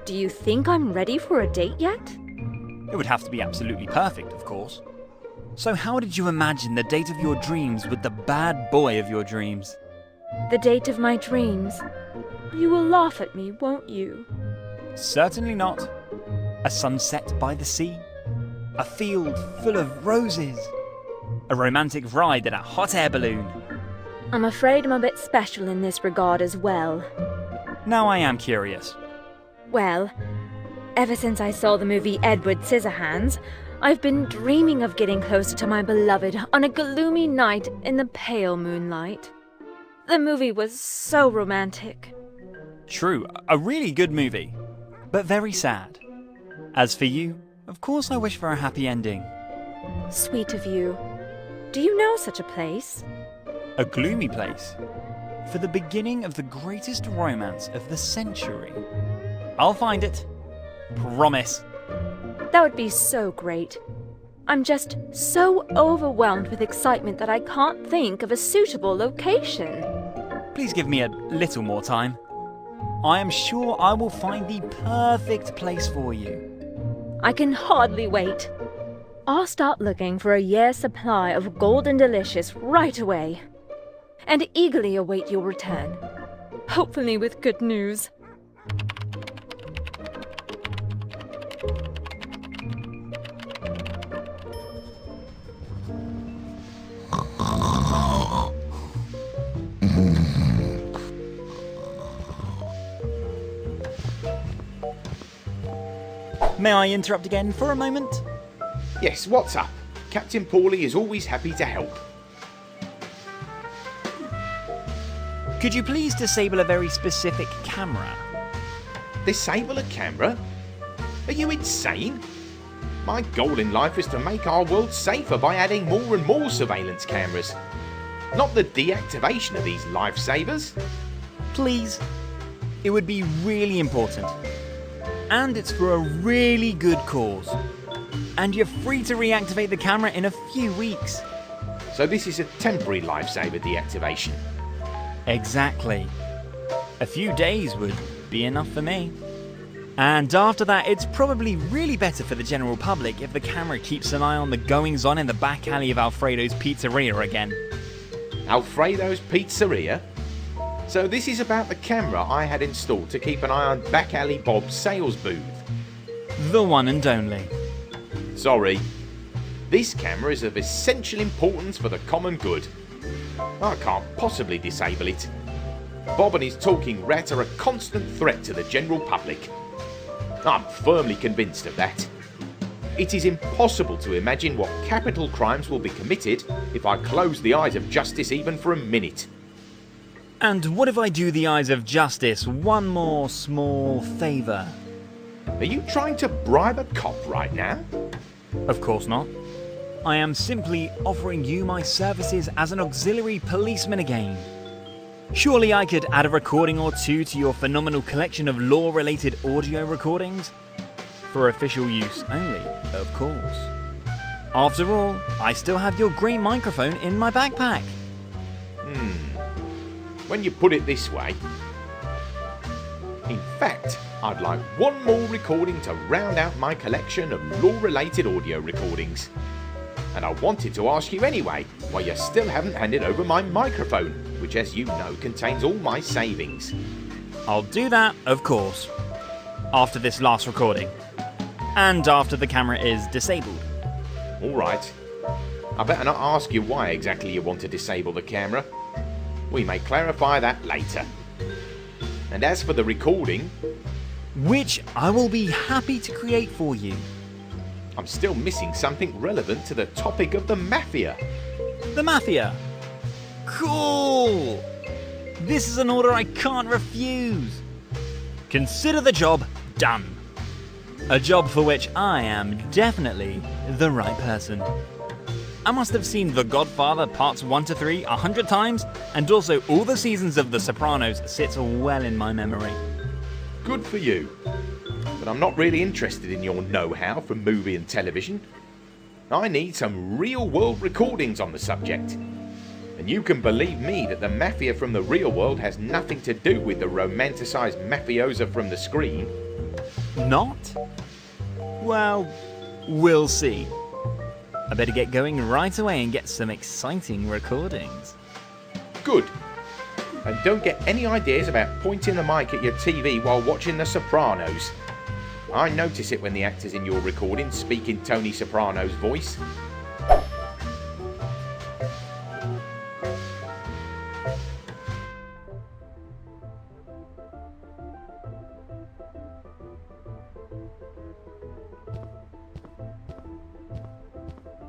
Speaker 2: Do you think I'm ready for a date yet?
Speaker 1: It would have to be absolutely perfect, of course. So how did you imagine the date of your dreams with the bad boy of your dreams?
Speaker 2: The date of my dreams? You will laugh at me, won't you?
Speaker 1: Certainly not. A sunset by the sea. A field full of roses. A romantic ride in a hot air balloon.
Speaker 2: I'm afraid I'm a bit special in this regard as well.
Speaker 1: Now I am curious.
Speaker 2: Well, ever since I saw the movie Edward Scissorhands, I've been dreaming of getting closer to my beloved on a gloomy night in the pale moonlight. The movie was so romantic.
Speaker 1: True, a really good movie, but very sad. As for you, of course I wish for a happy ending.
Speaker 2: Sweet of you. Do you know such a place?
Speaker 1: A gloomy place. For the beginning of the greatest romance of the century. I'll find it. Promise.
Speaker 2: That would be so great. I'm just so overwhelmed with excitement that I can't think of a suitable location.
Speaker 1: Please give me a little more time. I am sure I will find the perfect place for you.
Speaker 2: I can hardly wait. I'll start looking for a year's supply of Golden Delicious right away. And eagerly await your return. Hopefully with good news.
Speaker 1: May I interrupt again for a moment?
Speaker 3: Yes, what's up? Captain Paulie is always happy to help.
Speaker 1: Could you please disable a very specific camera?
Speaker 3: Disable a camera? Are you insane? My goal in life is to make our world safer by adding more and more surveillance cameras. Not the deactivation of these lifesavers.
Speaker 1: Please. It would be really important. And it's for a really good cause. And you're free to reactivate the camera in a few weeks.
Speaker 3: So this is a temporary lifesaver deactivation?
Speaker 1: Exactly. A few days would be enough for me. And after that, it's probably really better for the general public if the camera keeps an eye on the goings-on in the back alley of Alfredo's Pizzeria again.
Speaker 3: Alfredo's Pizzeria? So this is about the camera I had installed to keep an eye on Back Alley Bob's sales booth.
Speaker 1: The one and only.
Speaker 3: Sorry. This camera is of essential importance for the common good. I can't possibly disable it. Bob and his talking rat are a constant threat to the general public. I'm firmly convinced of that. It is impossible to imagine what capital crimes will be committed if I close the eyes of justice even for a minute.
Speaker 1: And what if I do the eyes of justice one more small favour?
Speaker 3: Are you trying to bribe a cop right now?
Speaker 1: Of course not. I am simply offering you my services as an auxiliary policeman again. Surely I could add a recording or two to your phenomenal collection of law-related audio recordings? For official use only, of course. After all, I still have your great microphone in my backpack.
Speaker 3: When you put it this way. In fact, I'd like one more recording to round out my collection of law-related audio recordings. And I wanted to ask you anyway, why you still haven't handed over my microphone, which as you know contains all my savings.
Speaker 1: I'll do that, of course. After this last recording. And after the camera is disabled.
Speaker 3: Alright. I better not ask you why exactly you want to disable the camera. We may clarify that later. And as for the recording...
Speaker 1: Which I will be happy to create for you.
Speaker 3: I'm still missing something relevant to the topic of the Mafia.
Speaker 1: The Mafia. Cool! This is an order I can't refuse. Consider the job done. A job for which I am definitely the right person. I must have seen The Godfather Parts 1 to 3 100 times, and also all the seasons of The Sopranos sits well in my memory.
Speaker 3: Good for you. But I'm not really interested in your know-how for movie and television. I need some real-world recordings on the subject. And you can believe me that the Mafia from the real world has nothing to do with the romanticised mafiosa from the screen.
Speaker 1: Not? Well, we'll see. I better get going right away and get some exciting recordings.
Speaker 3: Good. And don't get any ideas about pointing the mic at your TV while watching The Sopranos. I notice it when the actors in your recording speak in Tony Soprano's voice.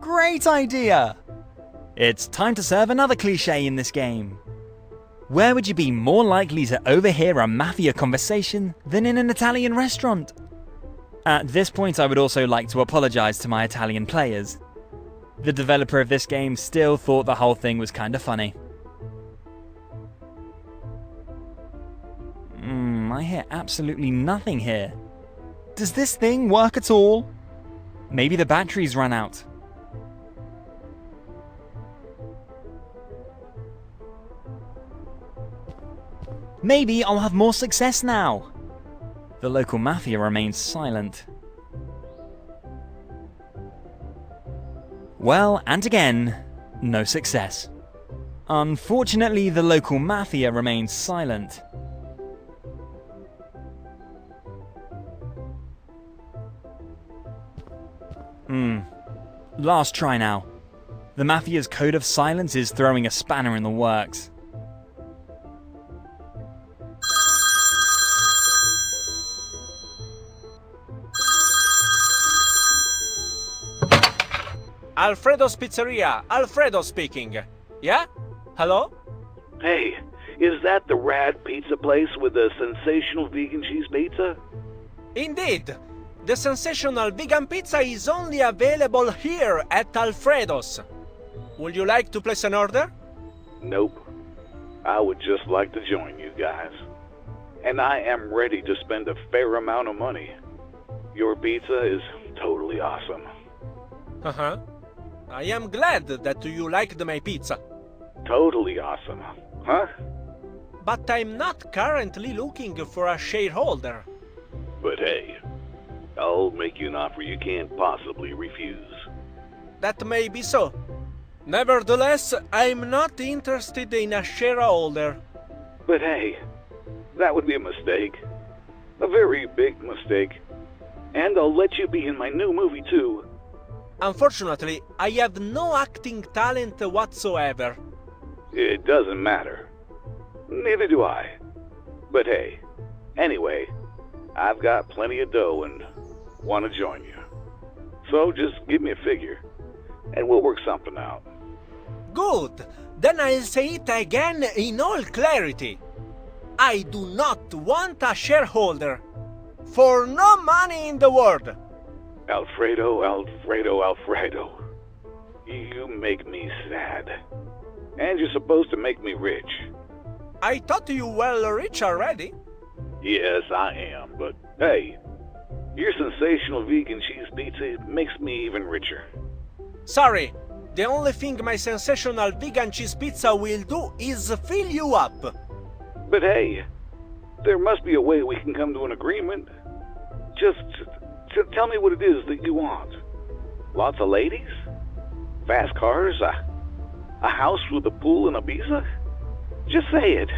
Speaker 1: Great idea! It's time to serve another cliché in this game. Where would you be more likely to overhear a mafia conversation than in an Italian restaurant? At this point, I would also like to apologise to my Italian players. The developer of this game still thought the whole thing was kinda funny. I hear absolutely nothing here. Does this thing work at all? Maybe the batteries ran out. Maybe I'll have more success now. The local mafia remains silent. Well, and again, no success. Unfortunately, the local mafia remains silent. Last try now. The mafia's code of silence is throwing a spanner in the works.
Speaker 13: Alfredo's Pizzeria, Alfredo speaking. Yeah? Hello?
Speaker 10: Hey, is that the rad pizza place with the sensational vegan cheese pizza?
Speaker 13: Indeed. The sensational vegan pizza is only available here at Alfredo's. Would you like to place an order?
Speaker 10: Nope. I would just like to join you guys. And I am ready to spend a fair amount of money. Your pizza is totally awesome.
Speaker 13: Uh-huh. I am glad that you liked my pizza.
Speaker 10: Totally awesome, huh?
Speaker 13: But I'm not currently looking for a shareholder.
Speaker 10: But hey, I'll make you an offer you can't possibly refuse.
Speaker 13: That may be so. Nevertheless, I'm not interested in a shareholder.
Speaker 10: But hey, that would be a mistake. A very big mistake. And I'll let you be in my new movie too.
Speaker 13: Unfortunately, I have no acting talent whatsoever.
Speaker 10: It doesn't matter. Neither do I. But hey, anyway, I've got plenty of dough and want to join you. So just give me a figure, and we'll work something out.
Speaker 13: Good. Then I'll say it again in all clarity. I do not want a shareholder. For no money in the world.
Speaker 10: Alfredo, Alfredo, Alfredo. You make me sad. And you're supposed to make me rich.
Speaker 13: I thought you were rich already.
Speaker 10: Yes, I am, but hey, your sensational vegan cheese pizza makes me even richer.
Speaker 13: Sorry, the only thing my sensational vegan cheese pizza will do is fill you up.
Speaker 10: But hey, there must be a way we can come to an agreement. Just tell me what it is that you want. Lots of ladies? Fast cars? A house with a pool and a pizza? Just say it.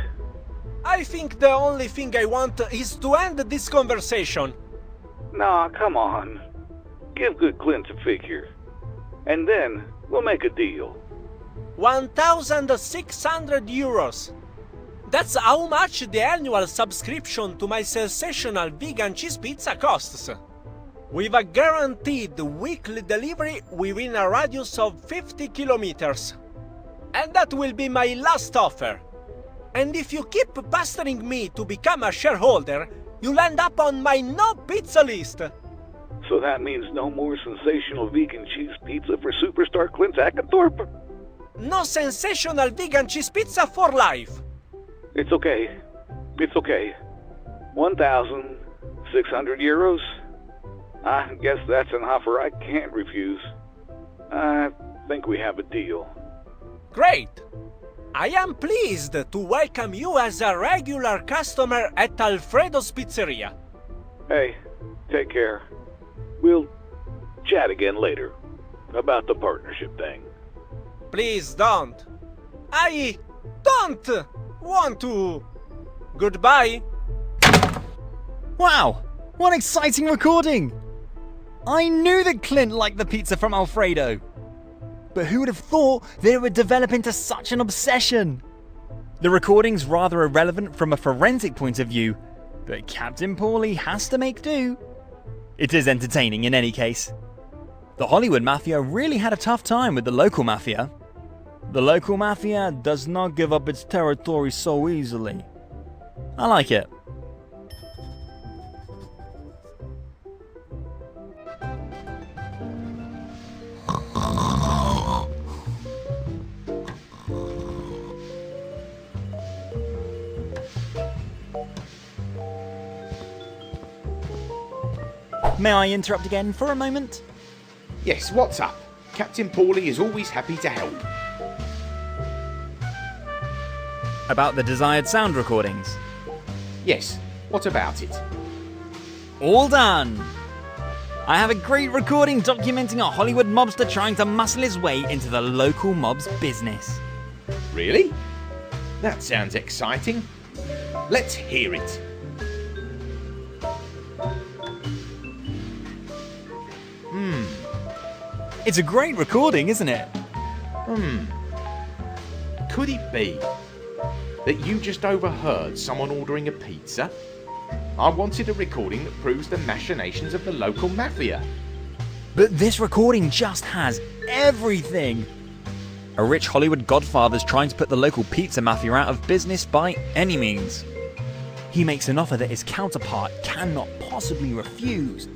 Speaker 13: I think the only thing I want is to end this conversation.
Speaker 10: Nah, come on. Give Good Clint a figure. And then we'll make a deal.
Speaker 13: 1,600 euros. That's how much the annual subscription to my sensational vegan cheese pizza costs. With a guaranteed weekly delivery within a radius of 50 kilometers. And that will be my last offer. And if you keep pestering me to become a shareholder, you'll end up on my no pizza list.
Speaker 10: So that means no more sensational vegan cheese pizza for superstar Clint Ackenthorpe?
Speaker 13: No sensational vegan cheese pizza for life.
Speaker 10: It's okay. It's okay. 1,600 euros? I guess that's an offer I can't refuse. I think we have a deal.
Speaker 13: Great! I am pleased to welcome you as a regular customer at Alfredo's Pizzeria.
Speaker 10: Hey, take care. We'll chat again later about the partnership thing.
Speaker 13: Please don't. I don't want to. Goodbye.
Speaker 1: Wow! What exciting recording! I knew that Clint liked the pizza from Alfredo. But who would have thought that it would develop into such an obsession? The recording's rather irrelevant from a forensic point of view, but Captain Paulie has to make do. It is entertaining in any case. The Hollywood Mafia really had a tough time with the local Mafia. The local Mafia does not give up its territory so easily. I like it. May I interrupt again for a moment?
Speaker 3: Yes, what's up? Captain Paulie is always happy to help.
Speaker 1: About the desired sound recordings?
Speaker 3: Yes, what about it?
Speaker 1: All done! I have a great recording documenting a Hollywood mobster trying to muscle his way into the local mob's business.
Speaker 3: Really? That sounds exciting. Let's hear it.
Speaker 1: It's a great recording, isn't it?
Speaker 3: Could it be that you just overheard someone ordering a pizza? I wanted a recording that proves the machinations of the local mafia.
Speaker 1: But this recording just has everything. A rich Hollywood godfather's trying to put the local pizza mafia out of business by any means. He makes an offer that his counterpart cannot possibly refuse.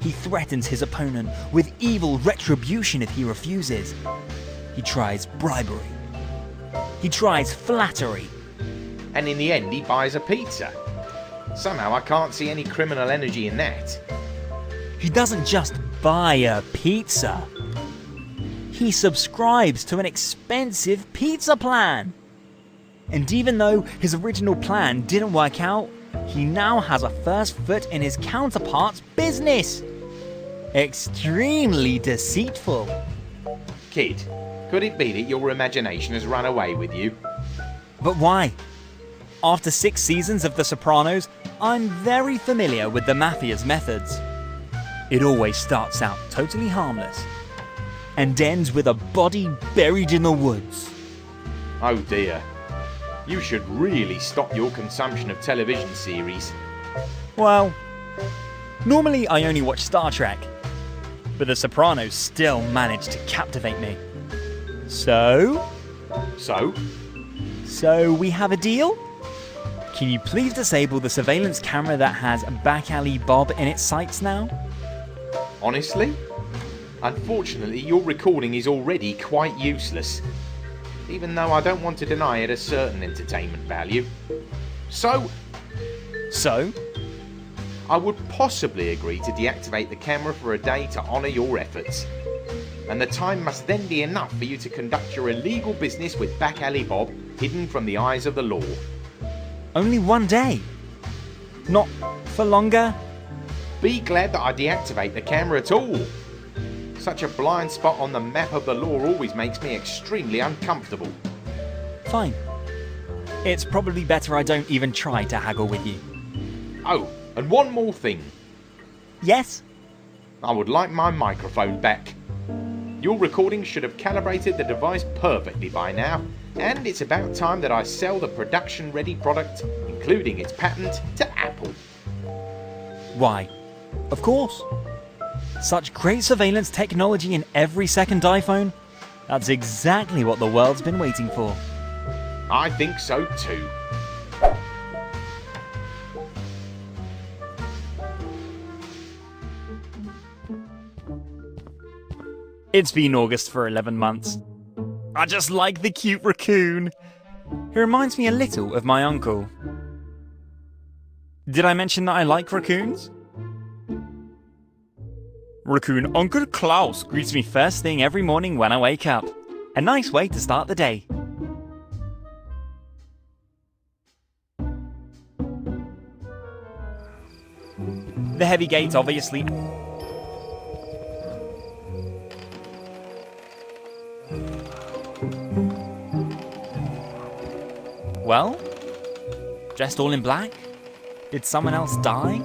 Speaker 1: He threatens his opponent with evil retribution if he refuses. He tries bribery. He tries flattery.
Speaker 3: And in the end, he buys a pizza. Somehow I can't see any criminal energy in that.
Speaker 1: He doesn't just buy a pizza. He subscribes to an expensive pizza plan. And even though his original plan didn't work out, he now has a first foot in his counterpart's business. Extremely deceitful.
Speaker 3: Kid, could it be that your imagination has run away with you?
Speaker 1: But why? After 6 seasons of The Sopranos, I'm very familiar with the mafia's methods. It always starts out totally harmless and ends with a body buried in the woods.
Speaker 3: Oh dear. You should really stop your consumption of television series.
Speaker 1: Well, normally I only watch Star Trek, but The Sopranos still managed to captivate me. So we have a deal? Can you please disable the surveillance camera that has Back Alley Bob in its sights now?
Speaker 3: Honestly? Unfortunately, your recording is already quite useless. Even though I don't want to deny it a certain entertainment value. So? I would possibly agree to deactivate the camera for a day to honour your efforts. And the time must then be enough for you to conduct your illegal business with Back Alley Bob hidden from the eyes of the law.
Speaker 1: Only one day? Not for longer?
Speaker 3: Be glad that I deactivate the camera at all. Such a blind spot on the map of the law always makes me extremely uncomfortable.
Speaker 1: Fine. It's probably better I don't even try to haggle with you.
Speaker 3: Oh, and one more thing.
Speaker 1: Yes?
Speaker 3: I would like my microphone back. Your recording should have calibrated the device perfectly by now, and it's about time that I sell the production-ready product, including its patent, to Apple.
Speaker 1: Why? Of course. Such great surveillance technology in every second iPhone. That's exactly what the world's been waiting for.
Speaker 3: I think so too.
Speaker 1: It's been August for 11 months. I just like the cute raccoon. He reminds me a little of my uncle. Did I mention that I like raccoons? Raccoon Uncle Klaus greets me first thing every morning when I wake up. A nice way to start the day. The heavy gate obviously... Well? Dressed all in black? Did someone else die?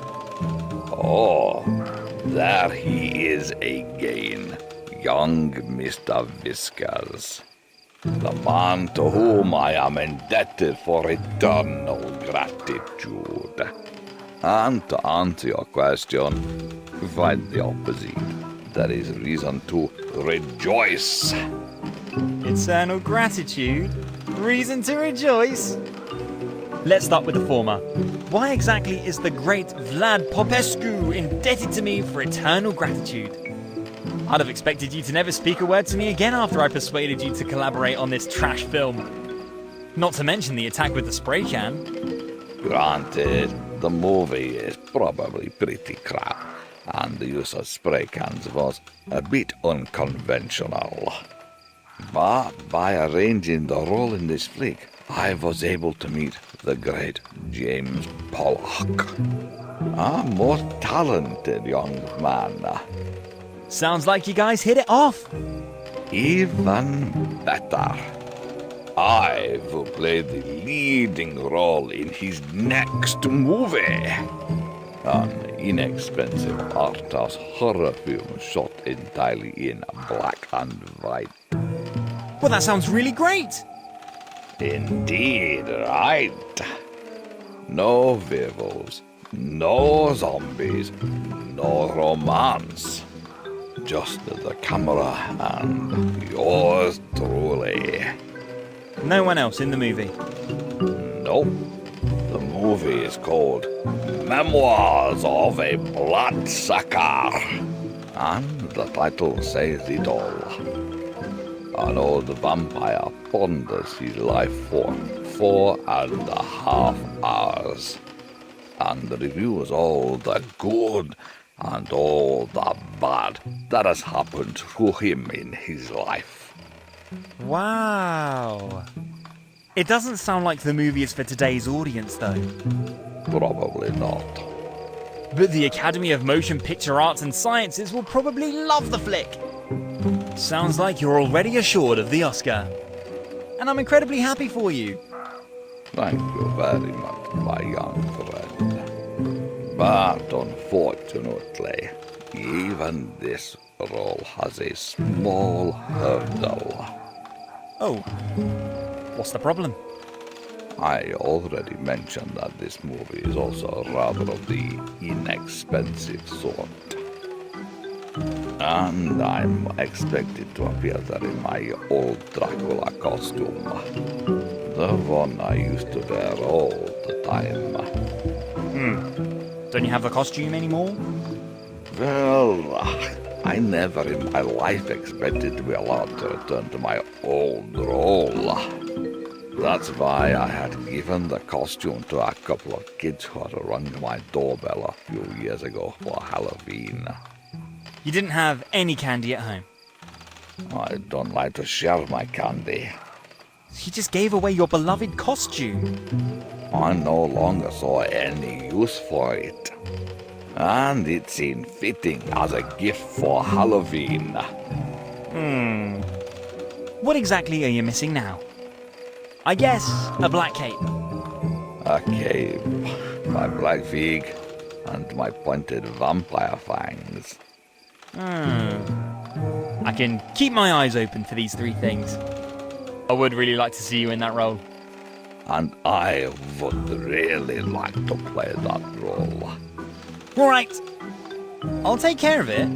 Speaker 19: Oh, there he is again, young Mr. Whiskers. The man to whom I am indebted for eternal gratitude. And to answer your question, quite the opposite. There is reason to rejoice.
Speaker 1: Eternal gratitude? Reason to rejoice? Let's start with the former. Why exactly is the great Vlad Popescu indebted to me for eternal gratitude? I'd have expected you to never speak a word to me again after I persuaded you to collaborate on this trash film. Not to mention the attack with the spray can.
Speaker 19: Granted, the movie is probably pretty crap, and the use of spray cans was a bit unconventional. But by arranging the role in this flick, I was able to meet the great James Pollock. A more talented young man.
Speaker 1: Sounds like you guys hit it off.
Speaker 19: Even better. I will play the leading role in his next movie. An inexpensive art house horror film shot entirely in black and white.
Speaker 1: Well, that sounds really great.
Speaker 19: Indeed, right. No werewolves, no zombies, no romance. Just the camera and yours truly.
Speaker 1: No one else in the movie?
Speaker 19: Nope. The movie is called Memoirs of a Bloodsucker. And the title says it all. An old vampire ponders his life for 4.5 hours. And reviews all the good and all the bad that has happened to him in his life.
Speaker 1: Wow. It doesn't sound like the movie is for today's audience, though.
Speaker 19: Probably not.
Speaker 1: But the Academy of Motion Picture Arts and Sciences will probably love the flick. Sounds like you're already assured of the Oscar. And I'm incredibly happy for you.
Speaker 19: Thank you very much, my young friend. But unfortunately, even this role has a small hurdle.
Speaker 1: Oh, what's the problem?
Speaker 19: I already mentioned that this movie is also rather of the inexpensive sort. And I'm expected to appear there in my old Dracula costume. The one I used to wear all the time.
Speaker 1: Don't you have the costume anymore?
Speaker 19: Well, I never in my life expected to be allowed to return to my old role. That's why I had given the costume to a couple of kids who had rung my doorbell a few years ago for Halloween.
Speaker 1: You didn't have any candy at home?
Speaker 19: I don't like to share my candy.
Speaker 1: You just gave away your beloved costume.
Speaker 19: I no longer saw any use for it. And it seemed fitting as a gift for Halloween.
Speaker 1: What exactly are you missing now? I guess a black cape.
Speaker 19: A cape, my black wig, and my pointed vampire fangs.
Speaker 1: I can keep my eyes open for these three things. I would really like to see you in that role.
Speaker 19: And I would really like to play that role.
Speaker 1: All right. I'll take care of it.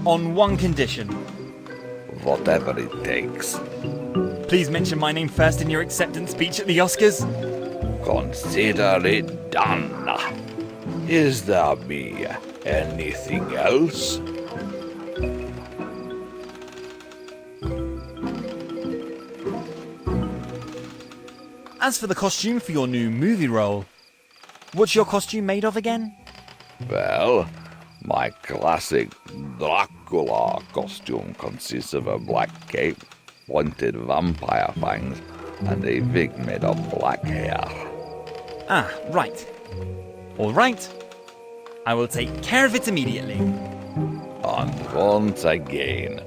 Speaker 1: On one condition.
Speaker 19: whatever it takes.
Speaker 1: Please mention my name first in your acceptance speech at the Oscars.
Speaker 19: Consider it done. Is there be anything else?
Speaker 1: As for the costume for your new movie role, what's your costume made of again?
Speaker 19: Well, my classic Dracula costume consists of a black cape, pointed vampire fangs, and a wig made of black hair.
Speaker 1: Ah, right. All right. I will take care of it immediately.
Speaker 19: And once again,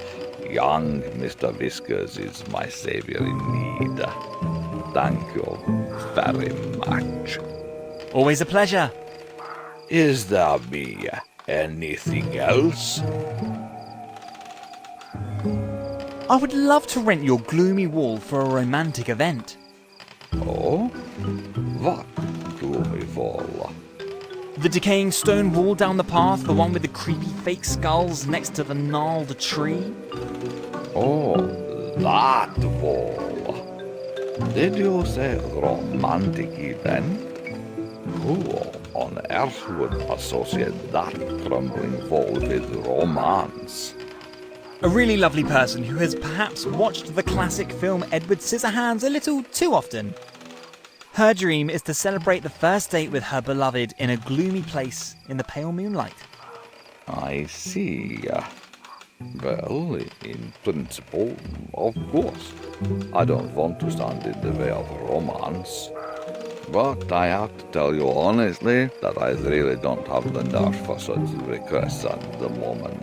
Speaker 19: young Mr. Whiskers is my savior in need. Thank you very much.
Speaker 1: Always a pleasure.
Speaker 19: Is there be anything else?
Speaker 1: I would love to rent your gloomy wall for a romantic event.
Speaker 19: Oh? What gloomy wall?
Speaker 1: The decaying stone wall down the path, the one with the creepy fake skulls next to the gnarled tree.
Speaker 19: Oh, that wall. Did you say romantic event? Who on earth would associate that crumbling wall with romance?
Speaker 1: A really lovely person who has perhaps watched the classic film Edward Scissorhands a little too often. Her dream is to celebrate the first date with her beloved in a gloomy place in the pale moonlight.
Speaker 19: I see. Well, in principle, of course. I don't want to stand in the way of romance. But I have to tell you honestly that I really don't have the nerve for such requests at the moment.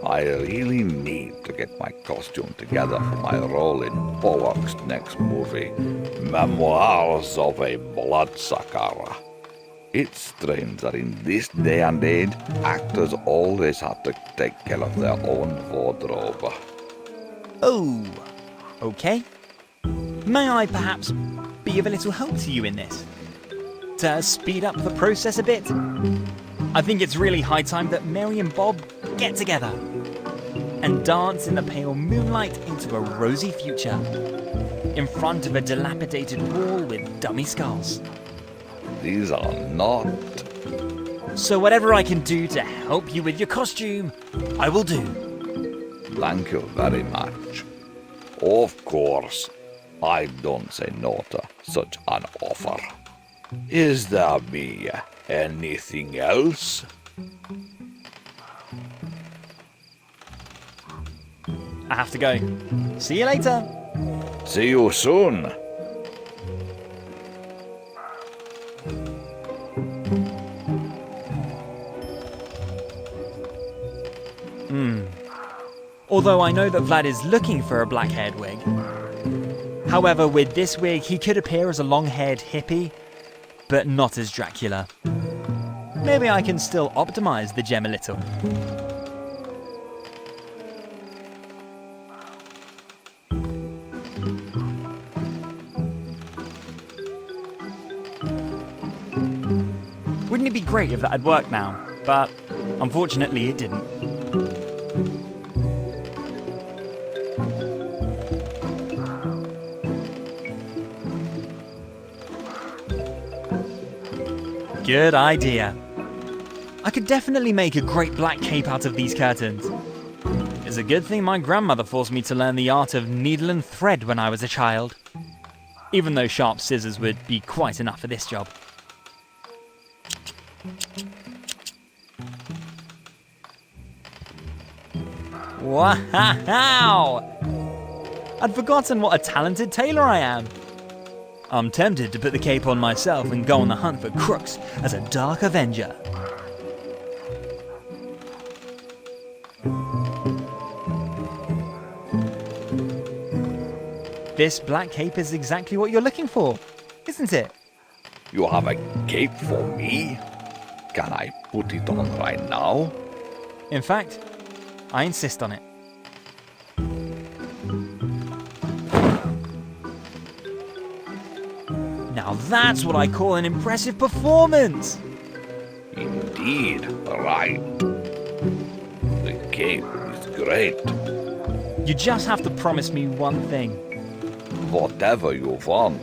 Speaker 19: I really need to get my costume together for my role in Pollock's next movie, Memoirs of a Bloodsucker. It's strange that in this day and age, actors always have to take care of their own wardrobe.
Speaker 1: Oh, okay. May I perhaps be of a little help to you in this? To speed up the process a bit? I think it's really high time that Mary and Bob get together and dance in the pale moonlight into a rosy future in front of a dilapidated wall with dummy skulls.
Speaker 19: These are not.
Speaker 1: So whatever I can do to help you with your costume, I will do.
Speaker 19: Thank you very much. Of course, I don't say no to such an offer. Is there be anything else?
Speaker 1: I have to go. See you later.
Speaker 19: See you soon.
Speaker 1: Although I know that Vlad is looking for a black-haired wig. However, with this wig, he could appear as a long-haired hippie, but not as Dracula. Maybe I can still optimize the gem a little. Wouldn't it be great if that had worked now? But unfortunately it didn't. Good idea. I could definitely make a great black cape out of these curtains. It's a good thing my grandmother forced me to learn the art of needle and thread when I was a child. Even though sharp scissors would be quite enough for this job. Wow! I'd forgotten what a talented tailor I am. I'm tempted to put the cape on myself and go on the hunt for crooks as a dark avenger. This black cape is exactly what you're looking for, isn't it?
Speaker 19: You have a cape for me? Can I put it on right now?
Speaker 1: In fact, I insist on it. Now that's what I call an impressive performance!
Speaker 19: Indeed, right. The cape is great.
Speaker 1: You just have to promise me one thing.
Speaker 19: Whatever you want.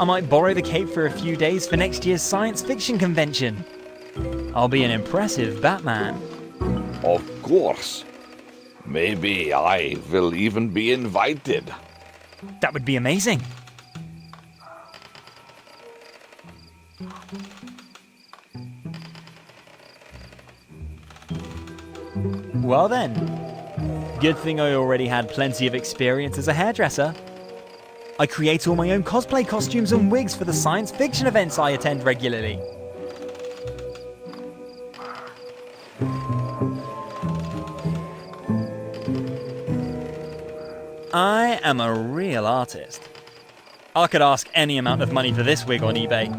Speaker 1: I might borrow the cape for a few days for next year's science fiction convention. I'll be an impressive Batman.
Speaker 19: Of course. Maybe I will even be invited.
Speaker 1: That would be amazing. Well then, good thing I already had plenty of experience as a hairdresser. I create all my own cosplay costumes and wigs for the science fiction events I attend regularly. I am a real artist. I could ask any amount of money for this wig on eBay.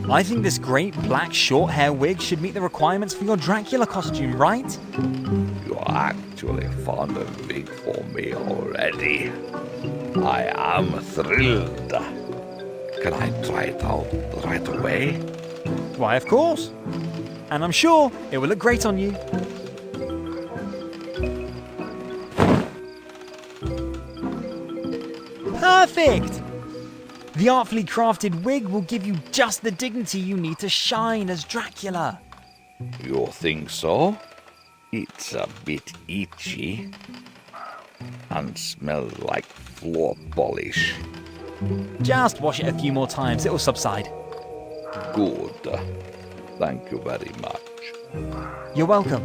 Speaker 1: I think this great black short hair wig should meet the requirements for your Dracula costume, right?
Speaker 19: You actually found a wig for me already. I am thrilled. Can I try it out right away?
Speaker 1: Why, of course. And I'm sure it will look great on you. Perfect! The artfully crafted wig will give you just the dignity you need to shine as Dracula.
Speaker 19: You think so? It's a bit itchy and smells like floor polish.
Speaker 1: Just wash it a few more times, it will subside.
Speaker 19: Good. Thank you very much.
Speaker 1: You're welcome.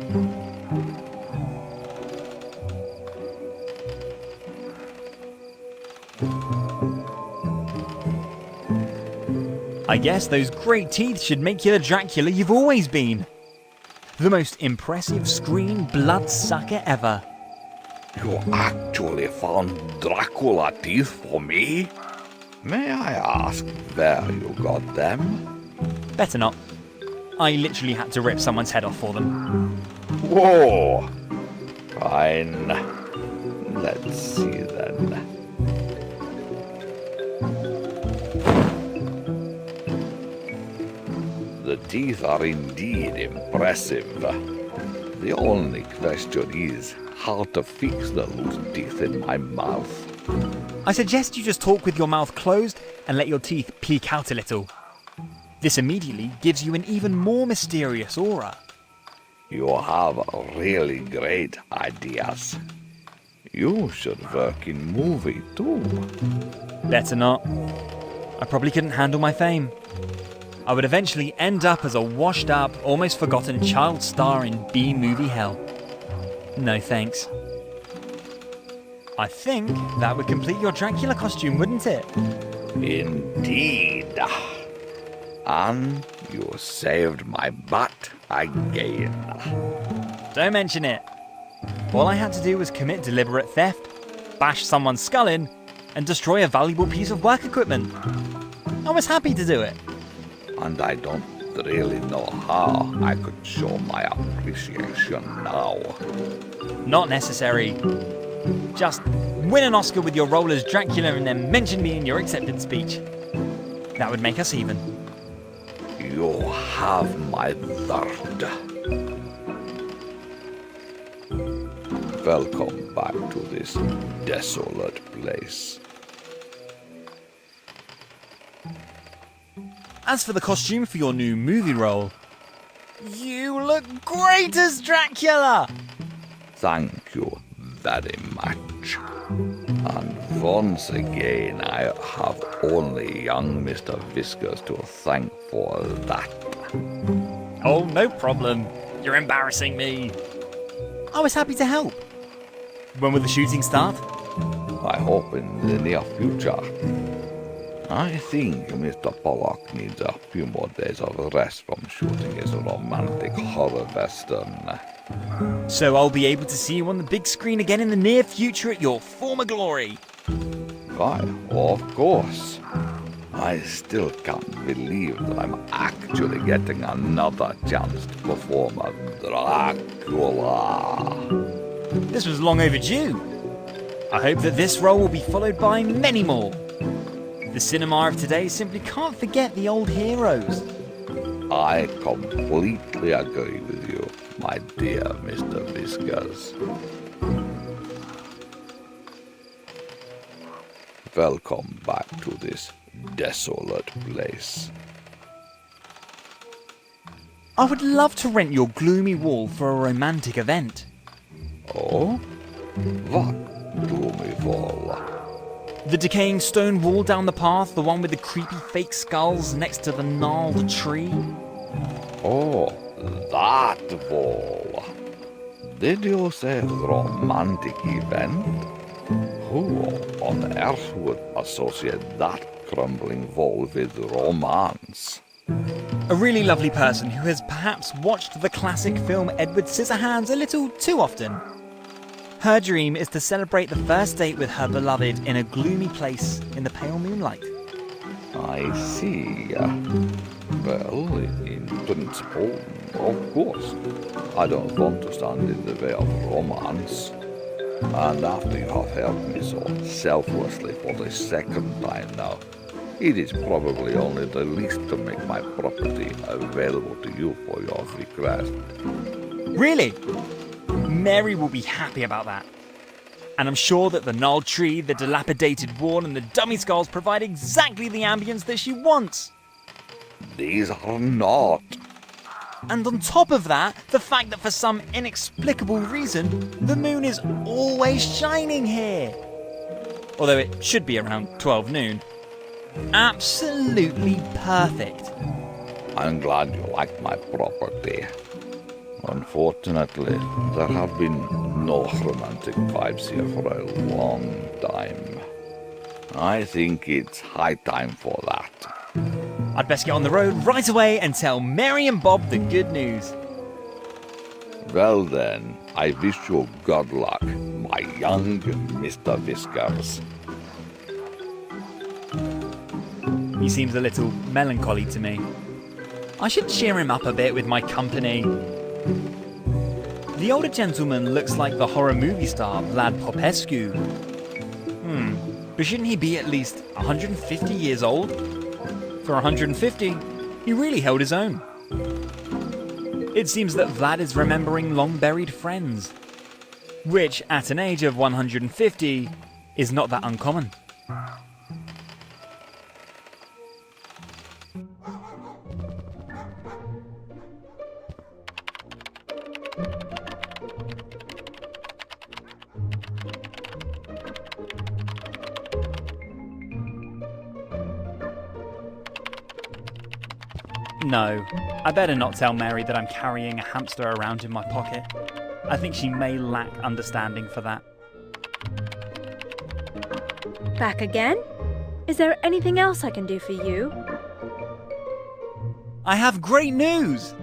Speaker 1: I guess those great teeth should make you the Dracula you've always been. The most impressive screen bloodsucker ever.
Speaker 19: You actually found Dracula teeth for me? May I ask where you got them?
Speaker 1: Better not. I literally had to rip someone's head off for them.
Speaker 19: Whoa! Fine. Let's see then. The teeth are indeed impressive. The only question is how to fix the loose teeth in my mouth.
Speaker 1: I suggest you just talk with your mouth closed and let your teeth peek out a little. This immediately gives you an even more mysterious aura.
Speaker 19: You have really great ideas. You should work in movie too.
Speaker 1: Better not. I probably couldn't handle my fame. I would eventually end up as a washed up, almost forgotten child star in B-movie hell. No thanks. I think that would complete your Dracula costume, wouldn't it?
Speaker 19: Indeed. And you saved my butt again.
Speaker 1: Don't mention it. All I had to do was commit deliberate theft, bash someone's skull in, and destroy a valuable piece of work equipment. I was happy to do it.
Speaker 19: And I don't really know how I could show my appreciation now.
Speaker 1: Not necessary. Just win an Oscar with your role as Dracula and then mention me in your acceptance speech. That would make us even.
Speaker 19: You have my word. Welcome back to this desolate place.
Speaker 1: As for the costume for your new movie role, you look great as Dracula!
Speaker 19: Thank you very much. And once again, I have only young Mr. Whiskers to thank for that.
Speaker 1: Oh, no problem. You're embarrassing me. I was happy to help. When will the shooting start?
Speaker 19: I hope in the near future. I think Mr. Pollock needs a few more days of rest from shooting his romantic horror western.
Speaker 1: So I'll be able to see you on the big screen again in the near future at your former glory.
Speaker 19: Why, of course. I still can't believe that I'm actually getting another chance to perform as Dracula.
Speaker 1: This was long overdue. I hope that this role will be followed by many more. The cinema of today simply can't forget the old heroes.
Speaker 19: I completely agree with you, my dear Mr. Whiskers. Welcome back to this desolate place.
Speaker 1: I would love to rent your gloomy wall for a romantic event.
Speaker 19: Oh? What gloomy wall?
Speaker 1: The decaying stone wall down the path, the one with the creepy fake skulls next to the gnarled tree.
Speaker 19: Oh, that wall. Did you say romantic event? Who on earth would associate that crumbling wall with romance?
Speaker 1: A really lovely person who has perhaps watched the classic film Edward Scissorhands a little too often. Her dream is to celebrate the first date with her beloved in a gloomy place in the pale moonlight.
Speaker 19: I see. Well, in principle, of course. I don't want to stand in the way of romance. And after you have helped me so selflessly for the second time now, it is probably only the least to make my property available to you for your request.
Speaker 1: Really? Mary will be happy about that. And I'm sure that the gnarled tree, the dilapidated wall, and the dummy skulls provide exactly the ambience that she wants.
Speaker 19: These are not.
Speaker 1: And on top of that, the fact that for some inexplicable reason, the moon is always shining here. Although it should be around 12 noon. Absolutely perfect.
Speaker 19: I'm glad you like my property. Unfortunately, there have been no romantic vibes here for a long time. I think it's high time for that.
Speaker 1: I'd best get on the road right away and tell Mary and Bob the good news.
Speaker 19: Well then, I wish you good luck, my young Mr. Whiskers.
Speaker 1: He seems a little melancholy to me. I should cheer him up a bit with my company. The older gentleman looks like the horror movie star Vlad Popescu. But shouldn't he be at least 150 years old? For 150, he really held his own. It seems that Vlad is remembering long-buried friends, which at an age of 150 is not that uncommon. No, I better not tell Mary that I'm carrying a hamster around in my pocket. I think she may lack understanding for that.
Speaker 2: Back again? Is there anything else I can do for you?
Speaker 1: I have great news!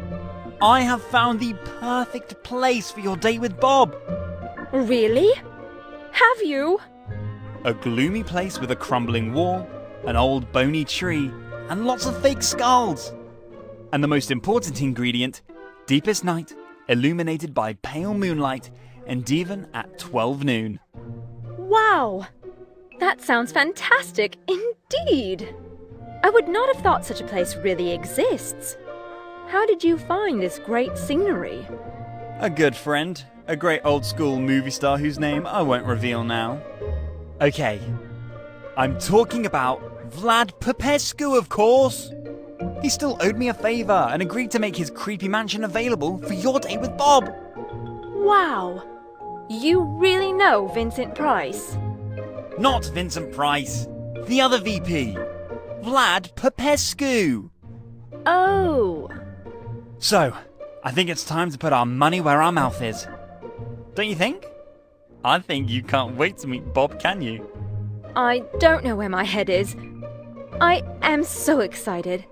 Speaker 1: I have found the perfect place for your date with Bob.
Speaker 2: Really? Have you?
Speaker 1: A gloomy place with a crumbling wall, an old bony tree, and lots of fake skulls. And the most important ingredient, deepest night, illuminated by pale moonlight, and even at 12 noon.
Speaker 2: Wow! That sounds fantastic indeed! I would not have thought such a place really exists. How did you find this great scenery?
Speaker 1: A good friend, a great old school movie star whose name I won't reveal now. Okay, I'm talking about Vlad Popescu, of course! He still owed me a favour and agreed to make his creepy mansion available for your date with Bob.
Speaker 2: Wow! You really know Vincent Price?
Speaker 1: Not Vincent Price. The other VP. Vlad Popescu.
Speaker 2: Oh.
Speaker 1: So, I think it's time to put our money where our mouth is. Don't you think? I think you can't wait to meet Bob, can you?
Speaker 2: I don't know where my head is. I am so excited.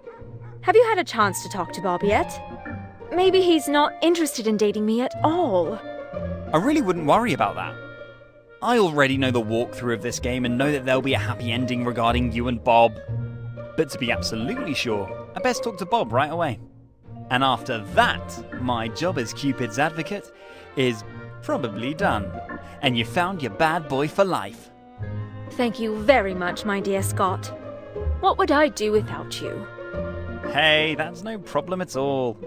Speaker 2: Have you had a chance to talk to Bob yet? Maybe he's not interested in dating me at all.
Speaker 1: I really wouldn't worry about that. I already know the walkthrough of this game and know that there'll be a happy ending regarding you and Bob. But to be absolutely sure, I best talk to Bob right away. And after that, my job as Cupid's advocate is probably done. And you found your bad boy for life.
Speaker 2: Thank you very much, my dear Scott. What would I do without you?
Speaker 1: Hey, that's no problem at all.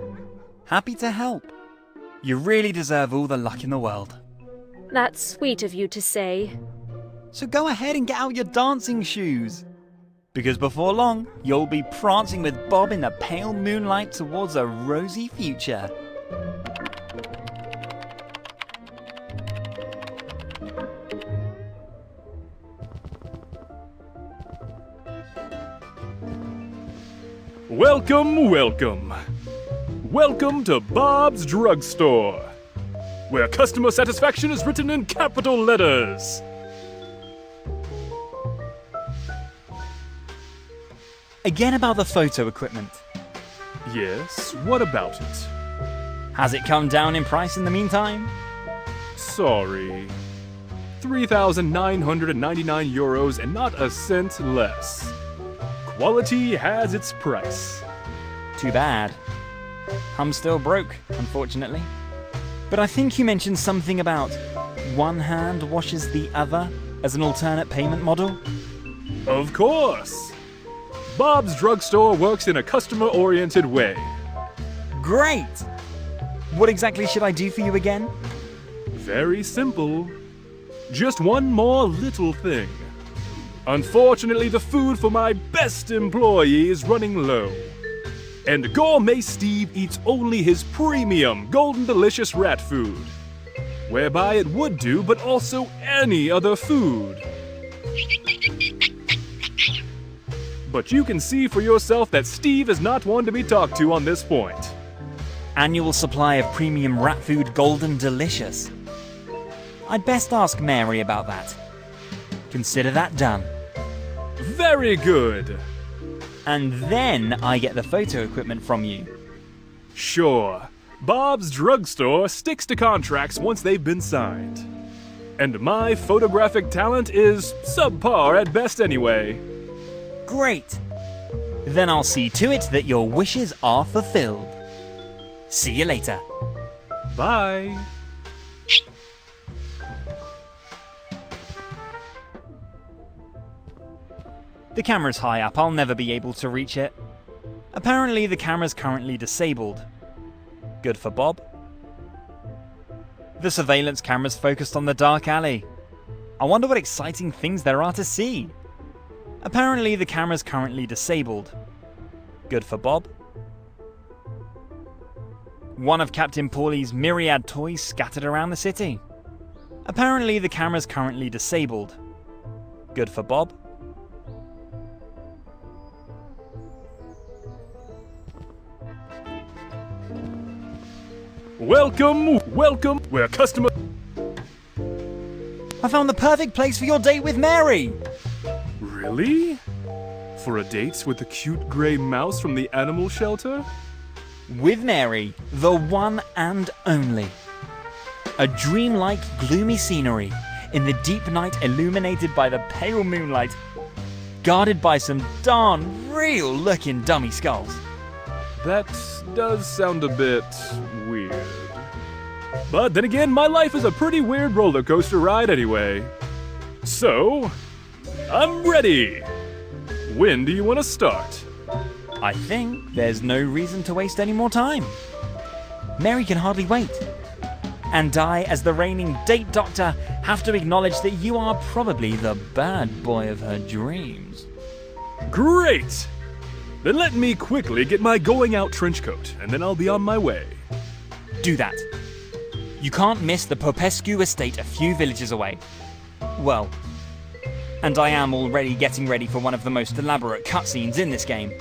Speaker 1: Happy to help. You really deserve all the luck in the world.
Speaker 2: That's sweet of you to say.
Speaker 1: So go ahead and get out your dancing shoes. Because before long, you'll be prancing with Bob in the pale moonlight towards a rosy future.
Speaker 7: Welcome, welcome. Welcome to Bob's Drugstore, where customer satisfaction is written in capital letters.
Speaker 1: Again about the photo equipment.
Speaker 7: Yes, what about it?
Speaker 1: Has it come down in price in the meantime?
Speaker 7: Sorry. 3,999 euros and not a cent less. Quality has its price.
Speaker 1: Too bad. I'm still broke, unfortunately. But I think you mentioned something about one hand washes the other as an alternate payment model?
Speaker 7: Of course! Bob's Drugstore works in a customer-oriented way.
Speaker 1: Great! What exactly should I do for you again?
Speaker 7: Very simple. Just one more little thing. Unfortunately, the food for my best employee is running low. And Gourmet Steve eats only his premium Golden Delicious rat food. Whereby it would do, but also any other food. But you can see for yourself that Steve is not one to be talked to on this point.
Speaker 1: Annual supply of premium rat food Golden Delicious. I'd best ask Mary about that. Consider that done.
Speaker 7: Very good.
Speaker 1: And then I get the photo equipment from you.
Speaker 7: Sure. Bob's Drugstore sticks to contracts once they've been signed. And my photographic talent is subpar at best anyway.
Speaker 1: Great. Then I'll see to it that your wishes are fulfilled. See you later.
Speaker 7: Bye.
Speaker 1: The camera's high up, I'll never be able to reach it. Apparently the camera's currently disabled. Good for Bob. The surveillance camera's focused on the dark alley. I wonder what exciting things there are to see. Apparently the camera's currently disabled. Good for Bob. One of Captain Pauly's myriad toys scattered around the city. Apparently the camera's currently disabled. Good for Bob.
Speaker 7: Welcome, welcome, where customer...
Speaker 1: I found the perfect place for your date with Mary!
Speaker 7: Really? For a date with the cute grey mouse from the animal shelter?
Speaker 1: With Mary, the one and only. A dreamlike, gloomy scenery in the deep night illuminated by the pale moonlight, guarded by some darn real-looking dummy skulls.
Speaker 7: That does sound a bit weird. But then again, my life is a pretty weird roller coaster ride anyway. So, I'm ready! When do you want to start?
Speaker 1: I think there's no reason to waste any more time. Mary can hardly wait. And I, as the reigning date doctor, have to acknowledge that you are probably the bad boy of her dreams.
Speaker 7: Great! Then let me quickly get my going out trench coat, and then I'll be on my way.
Speaker 1: Do that. You can't miss the Popescu estate a few villages away. Well, and I am already getting ready for one of the most elaborate cutscenes in this game.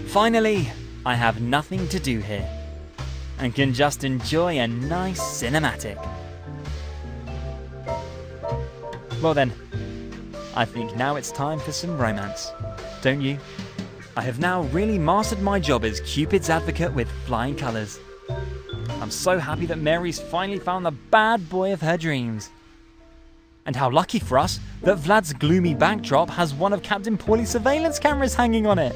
Speaker 1: Finally, I have nothing to do here, and can just enjoy a nice cinematic. Well then, I think now it's time for some romance, don't you? I have now really mastered my job as Cupid's advocate with flying colours. I'm so happy that Mary's finally found the bad boy of her dreams. And how lucky for us that Vlad's gloomy backdrop has one of Captain Pauly's surveillance cameras hanging on it.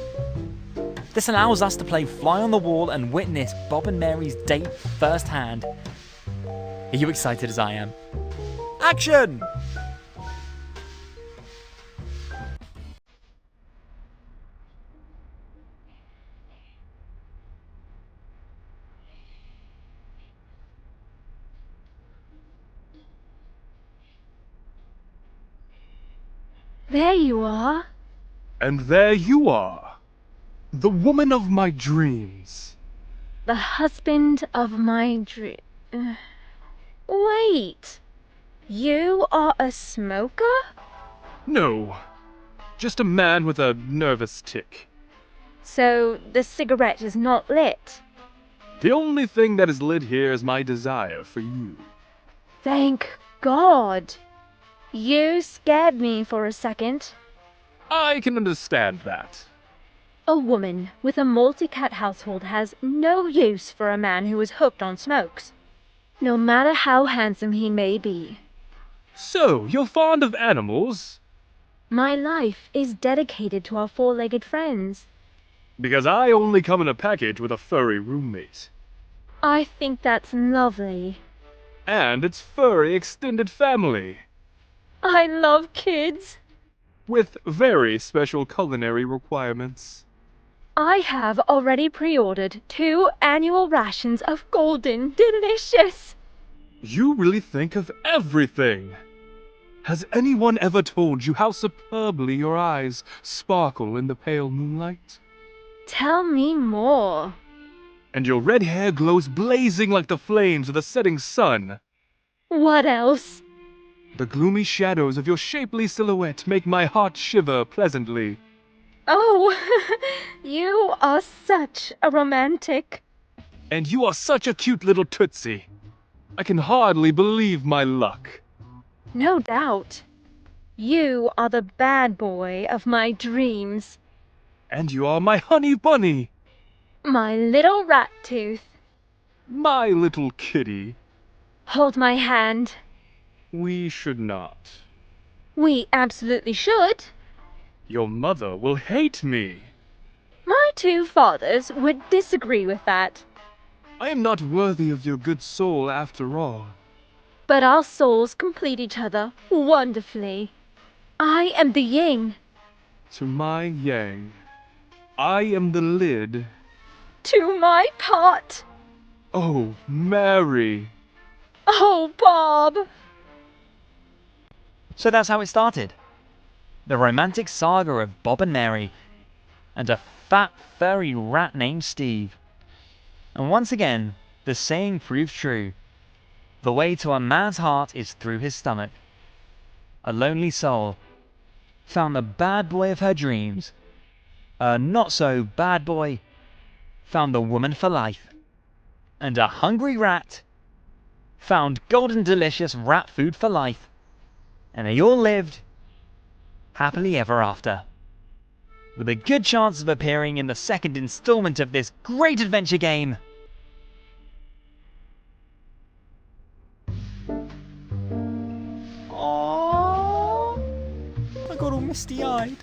Speaker 1: This allows us to play fly on the wall and witness Bob and Mary's date firsthand. Are you excited as I am? Action!
Speaker 2: There you are.
Speaker 7: And there you are. The woman of my dreams.
Speaker 2: The husband of my Wait. You are a smoker?
Speaker 7: No, just a man with a nervous tic.
Speaker 2: So the cigarette is not lit?
Speaker 7: The only thing that is lit here is my desire for you.
Speaker 2: Thank God. You scared me for a second.
Speaker 7: I can understand that.
Speaker 2: A woman with a multi-cat household has no use for a man who is hooked on smokes, no matter how handsome he may be.
Speaker 7: So, you're fond of animals?
Speaker 2: My life is dedicated to our four-legged friends.
Speaker 7: Because I only come in a package with a furry roommate.
Speaker 2: I think that's lovely.
Speaker 7: And its furry extended family.
Speaker 2: I love kids.
Speaker 7: With very special culinary requirements.
Speaker 2: I have already pre-ordered 2 annual rations of golden delicious.
Speaker 7: You really think of everything. Has anyone ever told you how superbly your eyes sparkle in the pale moonlight?
Speaker 2: Tell me more.
Speaker 7: And your red hair glows blazing like the flames of the setting sun.
Speaker 2: What else?
Speaker 7: The gloomy shadows of your shapely silhouette make my heart shiver pleasantly.
Speaker 2: Oh, you are such a romantic.
Speaker 7: And you are such a cute little tootsie. I can hardly believe my luck.
Speaker 2: No doubt. You are the bad boy of my dreams.
Speaker 7: And you are my honey bunny.
Speaker 2: My little rat tooth.
Speaker 7: My little kitty.
Speaker 2: Hold my hand.
Speaker 7: We should not.
Speaker 2: We absolutely should.
Speaker 7: Your mother will hate me.
Speaker 2: My 2 fathers would disagree with that.
Speaker 7: I am not worthy of your good soul after all.
Speaker 2: But our souls complete each other wonderfully. I am the yin.
Speaker 7: To my yang. I am the lid.
Speaker 2: To my pot.
Speaker 7: Oh, Mary.
Speaker 2: Oh, Bob.
Speaker 1: So that's how it started. The romantic saga of Bob and Mary, and a fat, furry rat named Steve. And once again, the saying proves true. The way to a man's heart is through his stomach. A lonely soul found the bad boy of her dreams. A not-so-bad boy found the woman for life. And a hungry rat found golden delicious rat food for life. And they all lived happily ever after, with a good chance of appearing in the second installment of this great adventure game. Aww, I got all misty-eyed.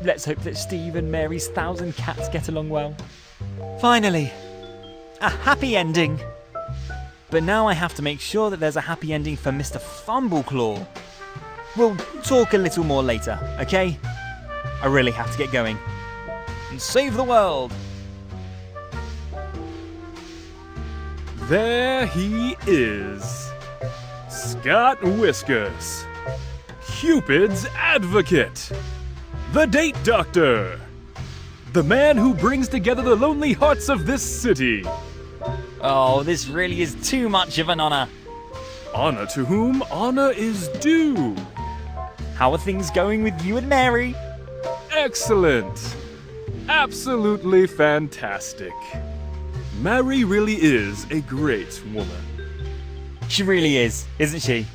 Speaker 1: Let's hope that Steve and Mary's 1,000 cats get along well. Finally, a happy ending. But now I have to make sure that there's a happy ending for Mr. Fumbleclaw. We'll talk a little more later, okay? I really have to get going. And save the world!
Speaker 7: There he is. Scott Whiskers. Cupid's advocate. The date doctor. The man who brings together the lonely hearts of this city.
Speaker 1: Oh, this really is too much of an honor.
Speaker 7: Honor to whom honor is due.
Speaker 1: How are things going with you and Mary?
Speaker 7: Excellent. Absolutely fantastic. Mary really is a great woman.
Speaker 1: She really is, isn't she?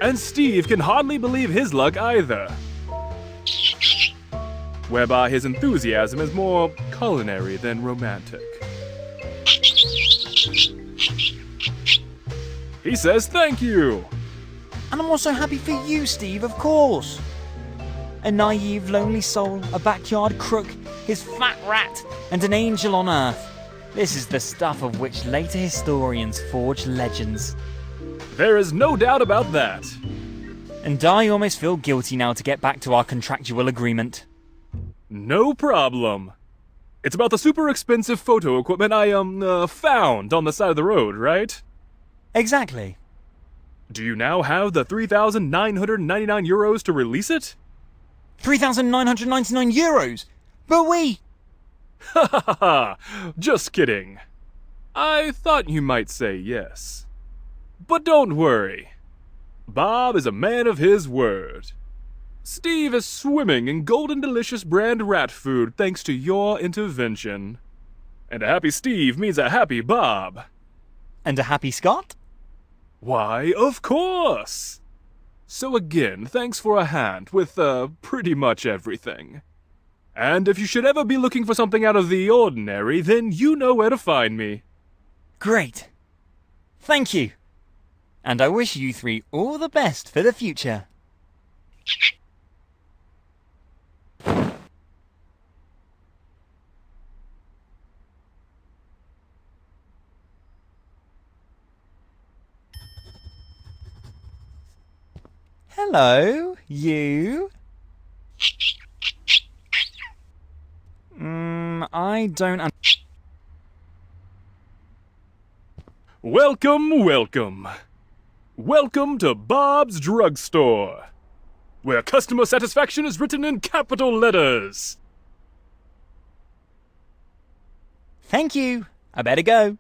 Speaker 7: And Steve can hardly believe his luck either. Whereby his enthusiasm is more culinary than romantic. He says thank you.
Speaker 1: And I'm also happy for you, Steve, of course. A naive, lonely soul, a backyard crook, his fat rat, and an angel on earth. This is the stuff of which later historians forge legends.
Speaker 7: There is no doubt about that.
Speaker 1: And I almost feel guilty now to get back to our contractual agreement.
Speaker 7: No problem. It's about the super expensive photo equipment I found on the side of the road, right?
Speaker 1: Exactly.
Speaker 7: Do you now have the 3,999 euros to release it?
Speaker 21: 3,999 euros? But we...
Speaker 7: Ha ha ha! Just kidding. I thought you might say yes. But don't worry. Bob is a man of his word. Steve is swimming in golden delicious brand rat food thanks to your intervention. And a happy Steve means a happy Bob.
Speaker 21: And a happy Scott?
Speaker 7: Why, of course! So again, thanks for a hand with, pretty much everything. And if you should ever be looking for something out of the ordinary, then you know where to find me.
Speaker 21: Great. Thank you. And I wish you three all the best for the future. Hello, you. I don't...
Speaker 7: Welcome, welcome. Welcome to Bob's Drugstore, where customer satisfaction is written in capital letters.
Speaker 21: Thank you. I better go.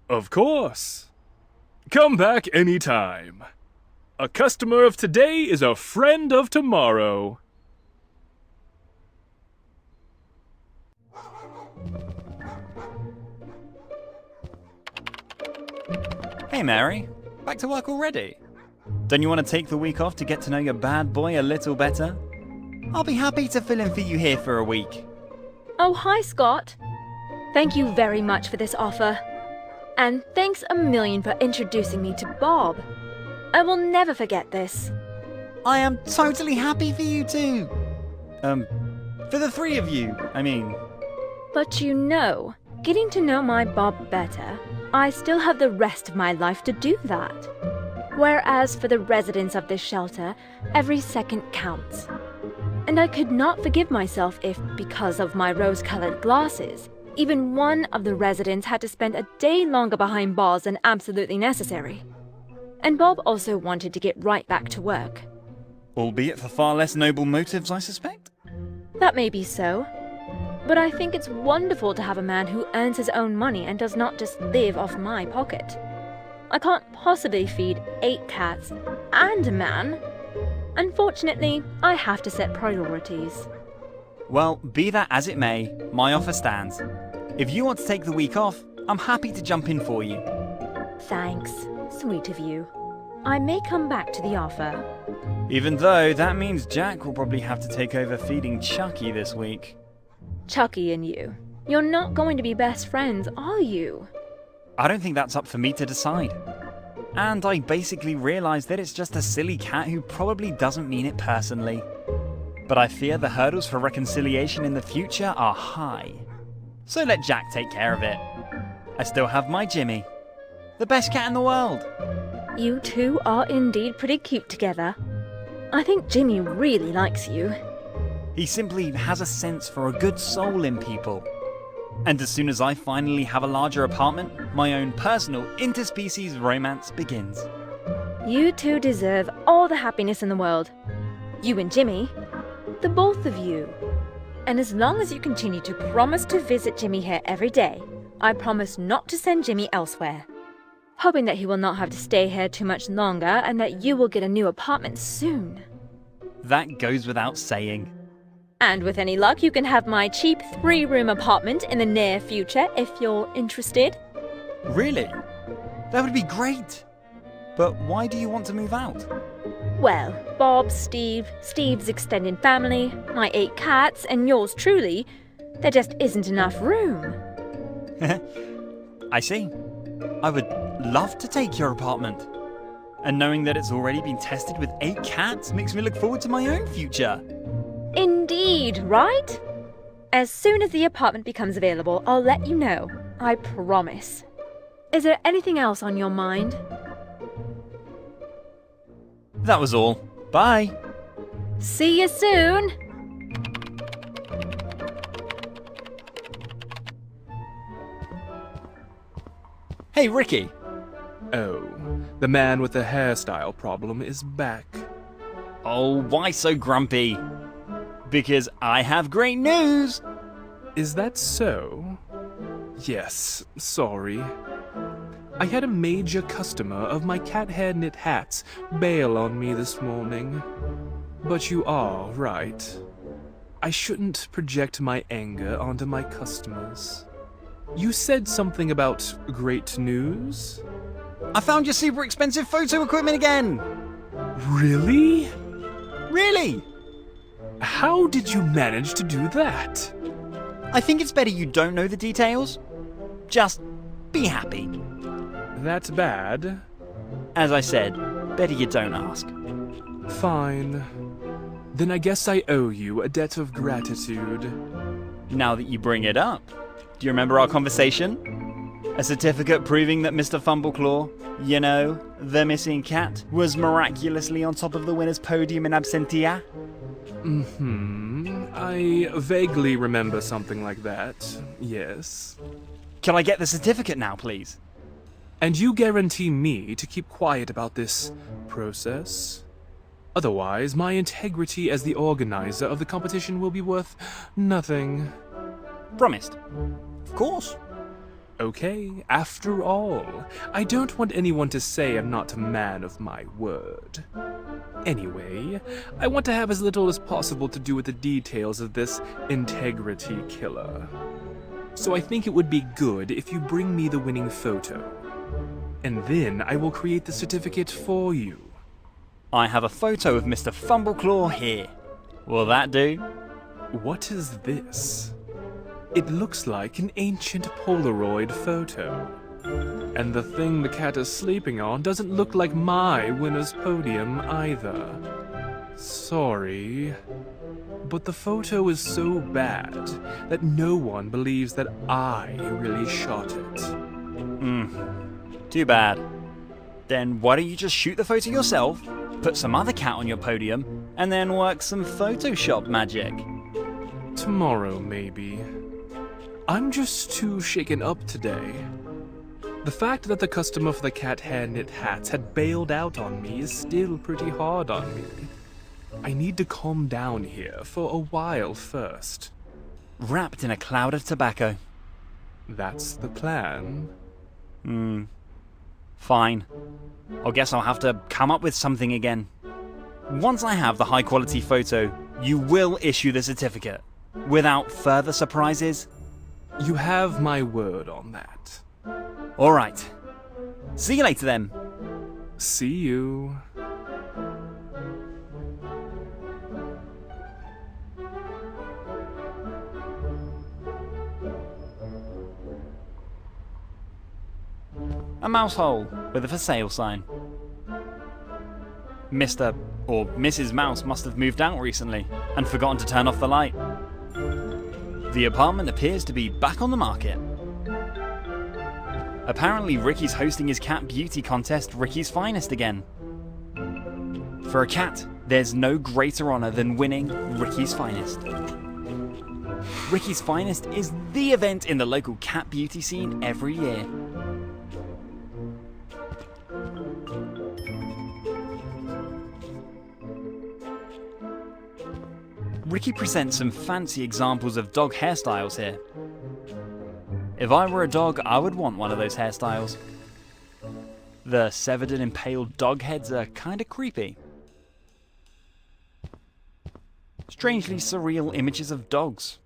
Speaker 7: Of course. Come back anytime. A customer of today is a friend of tomorrow.
Speaker 1: Hey Mary, back to work already? Don't you want to take the week off to get to know your bad boy a little better? I'll be happy to fill in for you here for a week.
Speaker 2: Oh, hi, Scott. Thank you very much for this offer. And thanks a million for introducing me to Bob. I will never forget this.
Speaker 1: I am totally happy for you too. For the three of you, I mean.
Speaker 2: But you know, getting to know my Bob better, I still have the rest of my life to do that. Whereas for the residents of this shelter, every second counts. And I could not forgive myself if, because of my rose-colored glasses, even one of the residents had to spend a day longer behind bars than absolutely necessary. And Bob also wanted to get right back to work.
Speaker 1: Albeit for far less noble motives, I suspect?
Speaker 2: That may be so. But I think it's wonderful to have a man who earns his own money and does not just live off my pocket. I can't possibly feed 8 cats and a man. Unfortunately, I have to set priorities.
Speaker 1: Well, be that as it may, my offer stands. If you want to take the week off, I'm happy to jump in for you.
Speaker 2: Thanks. Sweet of you. I may come back to the offer.
Speaker 1: Even though that means Jack will probably have to take over feeding Chucky this week.
Speaker 2: Chucky and you. You're not going to be best friends, are you?
Speaker 1: I don't think that's up for me to decide. And I basically realised that it's just a silly cat who probably doesn't mean it personally. But I fear the hurdles for reconciliation in the future are high. So let Jack take care of it. I still have my Jimmy. The best cat in the world.
Speaker 2: You two are indeed pretty cute together. I think Jimmy really likes you.
Speaker 1: He simply has a sense for a good soul in people. And as soon as I finally have a larger apartment, my own personal interspecies romance begins.
Speaker 2: You two deserve all the happiness in the world. You and Jimmy. The both of you. And as long as you continue to promise to visit Jimmy here every day, I promise not to send Jimmy elsewhere. Hoping that he will not have to stay here too much longer and that you will get a new apartment soon.
Speaker 1: That goes without saying.
Speaker 2: And with any luck, you can have my cheap 3-room apartment in the near future if you're interested.
Speaker 1: Really? That would be great. But why do you want to move out?
Speaker 2: Well, Bob, Steve, Steve's extended family, my 8 cats, and yours truly, there just isn't enough room.
Speaker 1: I see. I would love to take your apartment. And knowing that it's already been tested with 8 cats makes me look forward to my own future.
Speaker 2: Indeed, right? As soon as the apartment becomes available, I'll let you know. I promise. Is there anything else on your mind?
Speaker 1: That was all. Bye.
Speaker 2: See you soon.
Speaker 1: Hey, Ricky.
Speaker 7: Oh, The man with the hairstyle problem is back.
Speaker 1: Oh, why so grumpy? Because I have great news!
Speaker 7: Is that so? Yes, sorry. I had a major customer of my cat hair knit hats bail on me this morning. But you are right. I shouldn't project my anger onto my customers. You said something about great news?
Speaker 1: I found your super expensive photo equipment again!
Speaker 7: Really?
Speaker 1: Really?
Speaker 7: How did you manage to do that?
Speaker 1: I think it's better you don't know the details. Just be happy.
Speaker 7: That's bad.
Speaker 1: As I said, better you don't ask.
Speaker 7: Fine. Then I guess I owe you a debt of gratitude.
Speaker 1: Now that you bring it up, do you remember our conversation? A certificate proving that Mr. Fumbleclaw, you know, the missing cat, was miraculously on top of the winner's podium in absentia?
Speaker 7: I vaguely remember something like that, yes.
Speaker 1: Can I get the certificate now, please?
Speaker 7: And you guarantee me to keep quiet about this process? Otherwise, my integrity as the organizer of the competition will be worth nothing.
Speaker 1: Promised. Of course.
Speaker 7: Okay, after all, I don't want anyone to say I'm not a man of my word. Anyway, I want to have as little as possible to do with the details of this integrity killer. So I think it would be good if you bring me the winning photo. And then I will create the certificate for you.
Speaker 1: I have a photo of Mr. Fumbleclaw here. Will that do?
Speaker 7: What is this? It looks like an ancient Polaroid photo. And the thing the cat is sleeping on doesn't look like my winner's podium either. Sorry. But the photo is so bad that no one believes that I really shot it.
Speaker 1: Too bad. Then why don't you just shoot the photo yourself, put some other cat on your podium, and then work some Photoshop magic?
Speaker 7: Tomorrow, maybe. I'm just too shaken up today. The fact that the customer for the cat hair knit hats had bailed out on me is still pretty hard on me. I need to calm down here for a while first.
Speaker 1: Wrapped in a cloud of tobacco.
Speaker 7: That's the plan.
Speaker 1: Fine. I guess I'll have to come up with something again. Once I have the high quality photo, you will issue the certificate. Without further surprises.
Speaker 7: You have my word on that.
Speaker 1: Alright. See you later then.
Speaker 7: See you.
Speaker 1: A mouse hole with a for sale sign. Mr. or Mrs. Mouse must have moved out recently and forgotten to turn off the light. The apartment appears to be back on the market. Apparently Ricky's hosting his cat beauty contest, Ricky's Finest, again. For a cat, there's no greater honor than winning Ricky's Finest. Ricky's Finest is the event in the local cat beauty scene every year. Ricky presents some fancy examples of dog hairstyles here. If I were a dog, I would want one of those hairstyles. The severed and impaled dog heads are kinda creepy. Strangely surreal images of dogs.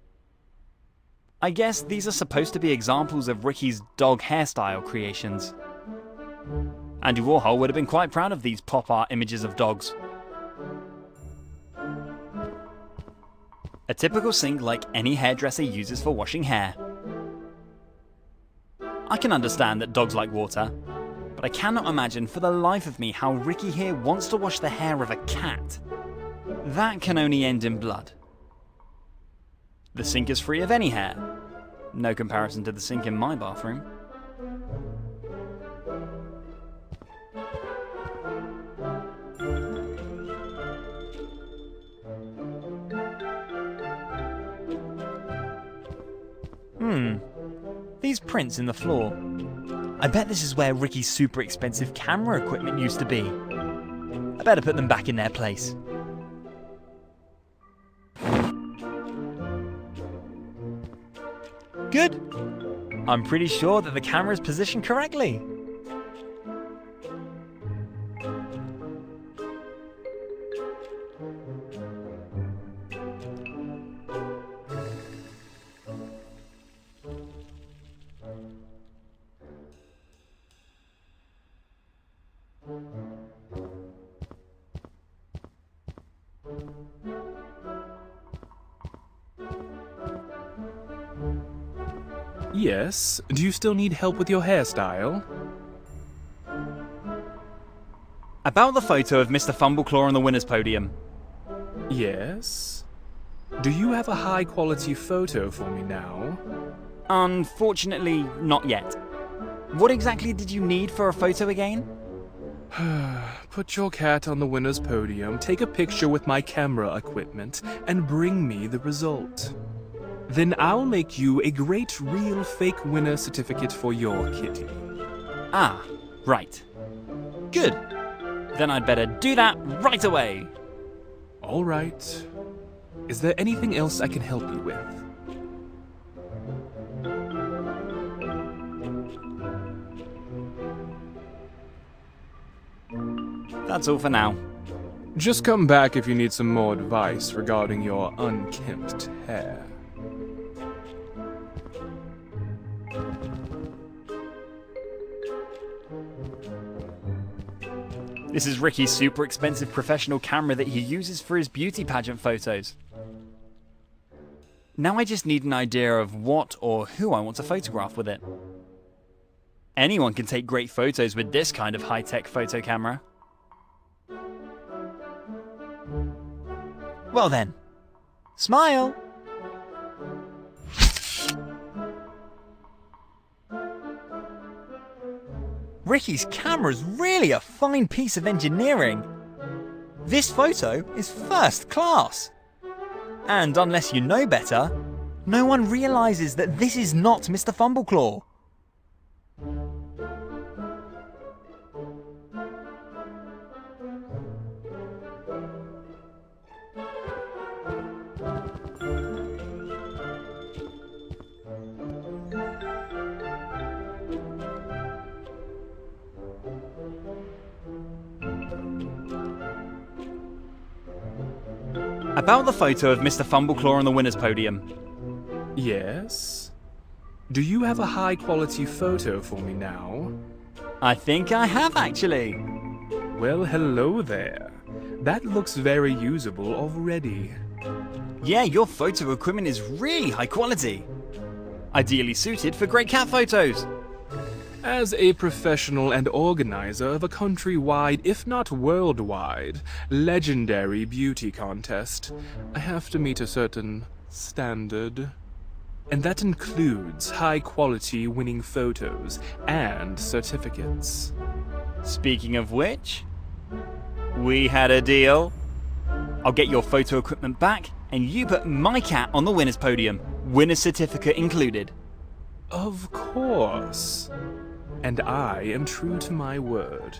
Speaker 1: I guess these are supposed to be examples of Ricky's dog hairstyle creations. Andy Warhol would have been quite proud of these pop art images of dogs. A typical sink like any hairdresser uses for washing hair. I can understand that dogs like water, but I cannot imagine for the life of me how Ricky here wants to wash the hair of a cat. That can only end in blood. The sink is free of any hair. No comparison to the sink in my bathroom. These prints in the floor. I bet this is where Ricky's super expensive camera equipment used to be. I better put them back in their place. Good. I'm pretty sure that the camera is positioned correctly.
Speaker 7: Yes, do you still need help with your hairstyle?
Speaker 1: About the photo of Mr. Fumbleclaw on the winner's podium.
Speaker 7: Yes. Do you have a high-quality photo for me now?
Speaker 1: Unfortunately, not yet. What exactly did you need for a photo again?
Speaker 7: Put your cat on the winner's podium, take a picture with my camera equipment, and bring me the result. Then I'll make you a great real fake winner certificate for your kitty.
Speaker 1: Ah, right. Good. Then I'd better do that right away.
Speaker 7: All right. Is there anything else I can help you with?
Speaker 1: That's all for now.
Speaker 7: Just come back if you need some more advice regarding your unkempt hair.
Speaker 1: This is Ricky's super expensive professional camera that he uses for his beauty pageant photos. Now I just need an idea of what or who I want to photograph with it. Anyone can take great photos with this kind of high-tech photo camera. Well then, smile! Ricky's camera's really a fine piece of engineering. This photo is first class. And unless you know better, no one realizes that this is not Mr. Fumbleclaw. About the photo of Mr. Fumbleclaw on the winner's podium.
Speaker 7: Yes? Do you have a high-quality photo for me now?
Speaker 1: I think I have, actually.
Speaker 7: Well, hello there. That looks very usable already.
Speaker 1: Yeah, your photo equipment is really high quality. Ideally suited for great cat photos.
Speaker 7: As a professional and organizer of a countrywide, if not worldwide, legendary beauty contest, I have to meet a certain standard. And that includes high-quality winning photos and certificates.
Speaker 1: Speaking of which, we had a deal. I'll get your photo equipment back, and you put my cat on the winner's podium, winner's certificate included.
Speaker 7: Of course. And I am true to my word.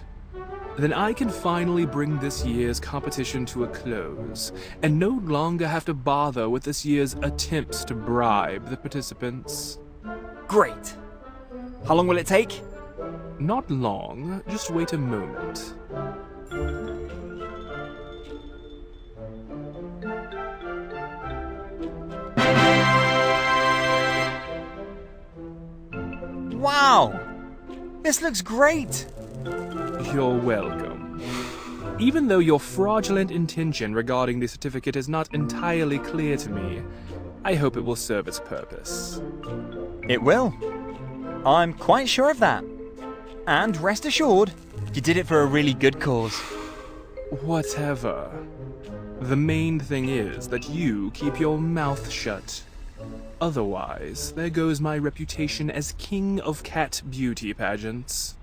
Speaker 7: Then I can finally bring this year's competition to a close, and no longer have to bother with this year's attempts to bribe the participants.
Speaker 1: Great. How long will it take?
Speaker 7: Not long, just wait a moment.
Speaker 1: Wow! This looks great!
Speaker 7: You're welcome. Even though your fraudulent intention regarding the certificate is not entirely clear to me, I hope it will serve its purpose.
Speaker 1: It will. I'm quite sure of that. And rest assured, you did it for a really good cause.
Speaker 7: Whatever. The main thing is that you keep your mouth shut. Otherwise, there goes my reputation as king of cat beauty pageants.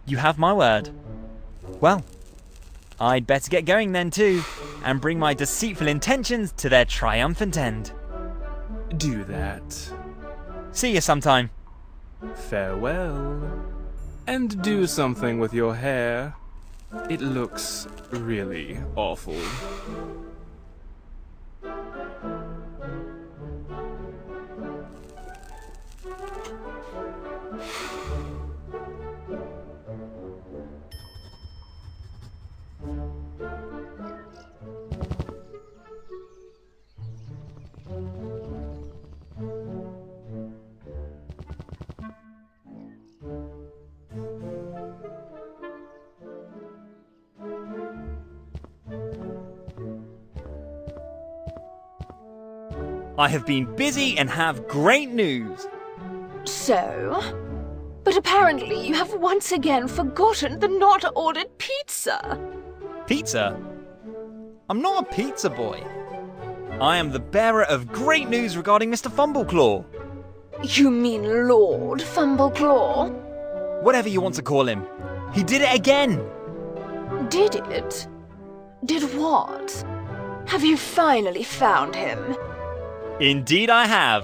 Speaker 1: You have my word. Well, I'd better get going then too, and bring my deceitful intentions to their triumphant end.
Speaker 7: Do that.
Speaker 1: See you sometime.
Speaker 7: Farewell. And do something with your hair. It looks really awful.
Speaker 1: I have been busy and have great news.
Speaker 5: So? But apparently you have once again forgotten the not ordered pizza.
Speaker 1: Pizza? I'm not a pizza boy. I am the bearer of great news regarding Mr. Fumbleclaw.
Speaker 5: You mean Lord Fumbleclaw?
Speaker 1: Whatever you want to call him. He did it again!
Speaker 5: Did it? Did what? Have you finally found him?
Speaker 1: Indeed I have.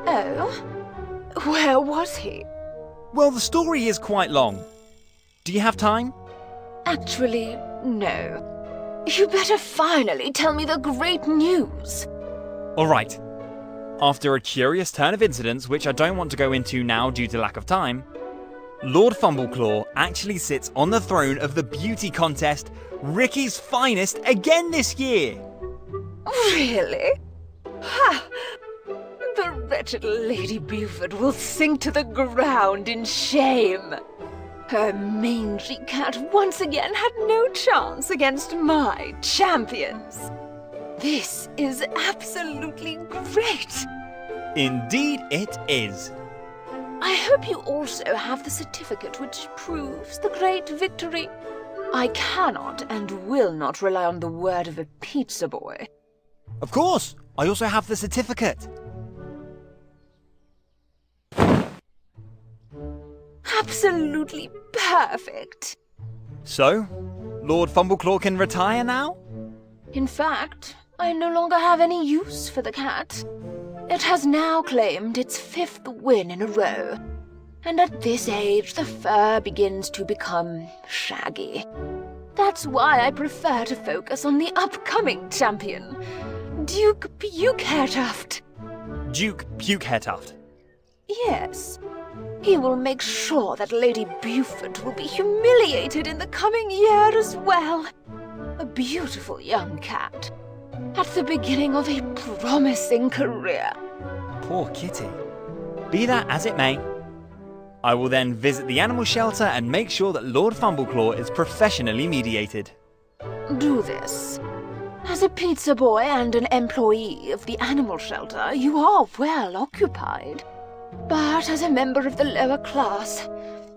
Speaker 5: Oh? Where was he?
Speaker 1: Well, the story is quite long. Do you have time?
Speaker 5: Actually, no. You better finally tell me the great news.
Speaker 1: Alright. After a curious turn of incidents, which I don't want to go into now due to lack of time, Lord Fumbleclaw actually sits on the throne of the beauty contest, Ricky's Finest, again this year.
Speaker 5: Really? Ha! The wretched Lady Buford will sink to the ground in shame. Her mangy cat once again had no chance against my champions. This is absolutely great.
Speaker 1: Indeed it is.
Speaker 5: I hope you also have the certificate which proves the great victory. I cannot and will not rely on the word of a pizza boy.
Speaker 1: Of course, I also have the certificate.
Speaker 5: Absolutely perfect.
Speaker 1: So, Lord Fumbleclaw can retire now?
Speaker 5: In fact, I no longer have any use for the cat. It has now claimed its 5th win in a row, and at this age the fur begins to become shaggy. That's why I prefer to focus on the upcoming champion, Duke Pukehairtuft.
Speaker 1: Duke Pukehairtuft?
Speaker 5: Yes. He will make sure that Lady Buford will be humiliated in the coming year as well. A beautiful young cat, at the beginning of a promising career.
Speaker 1: Poor kitty. Be that as it may, I will then visit the animal shelter and make sure that Lord Fumbleclaw is professionally mediated.
Speaker 5: Do this. As a pizza boy and an employee of the animal shelter, you are well occupied. But as a member of the lower class,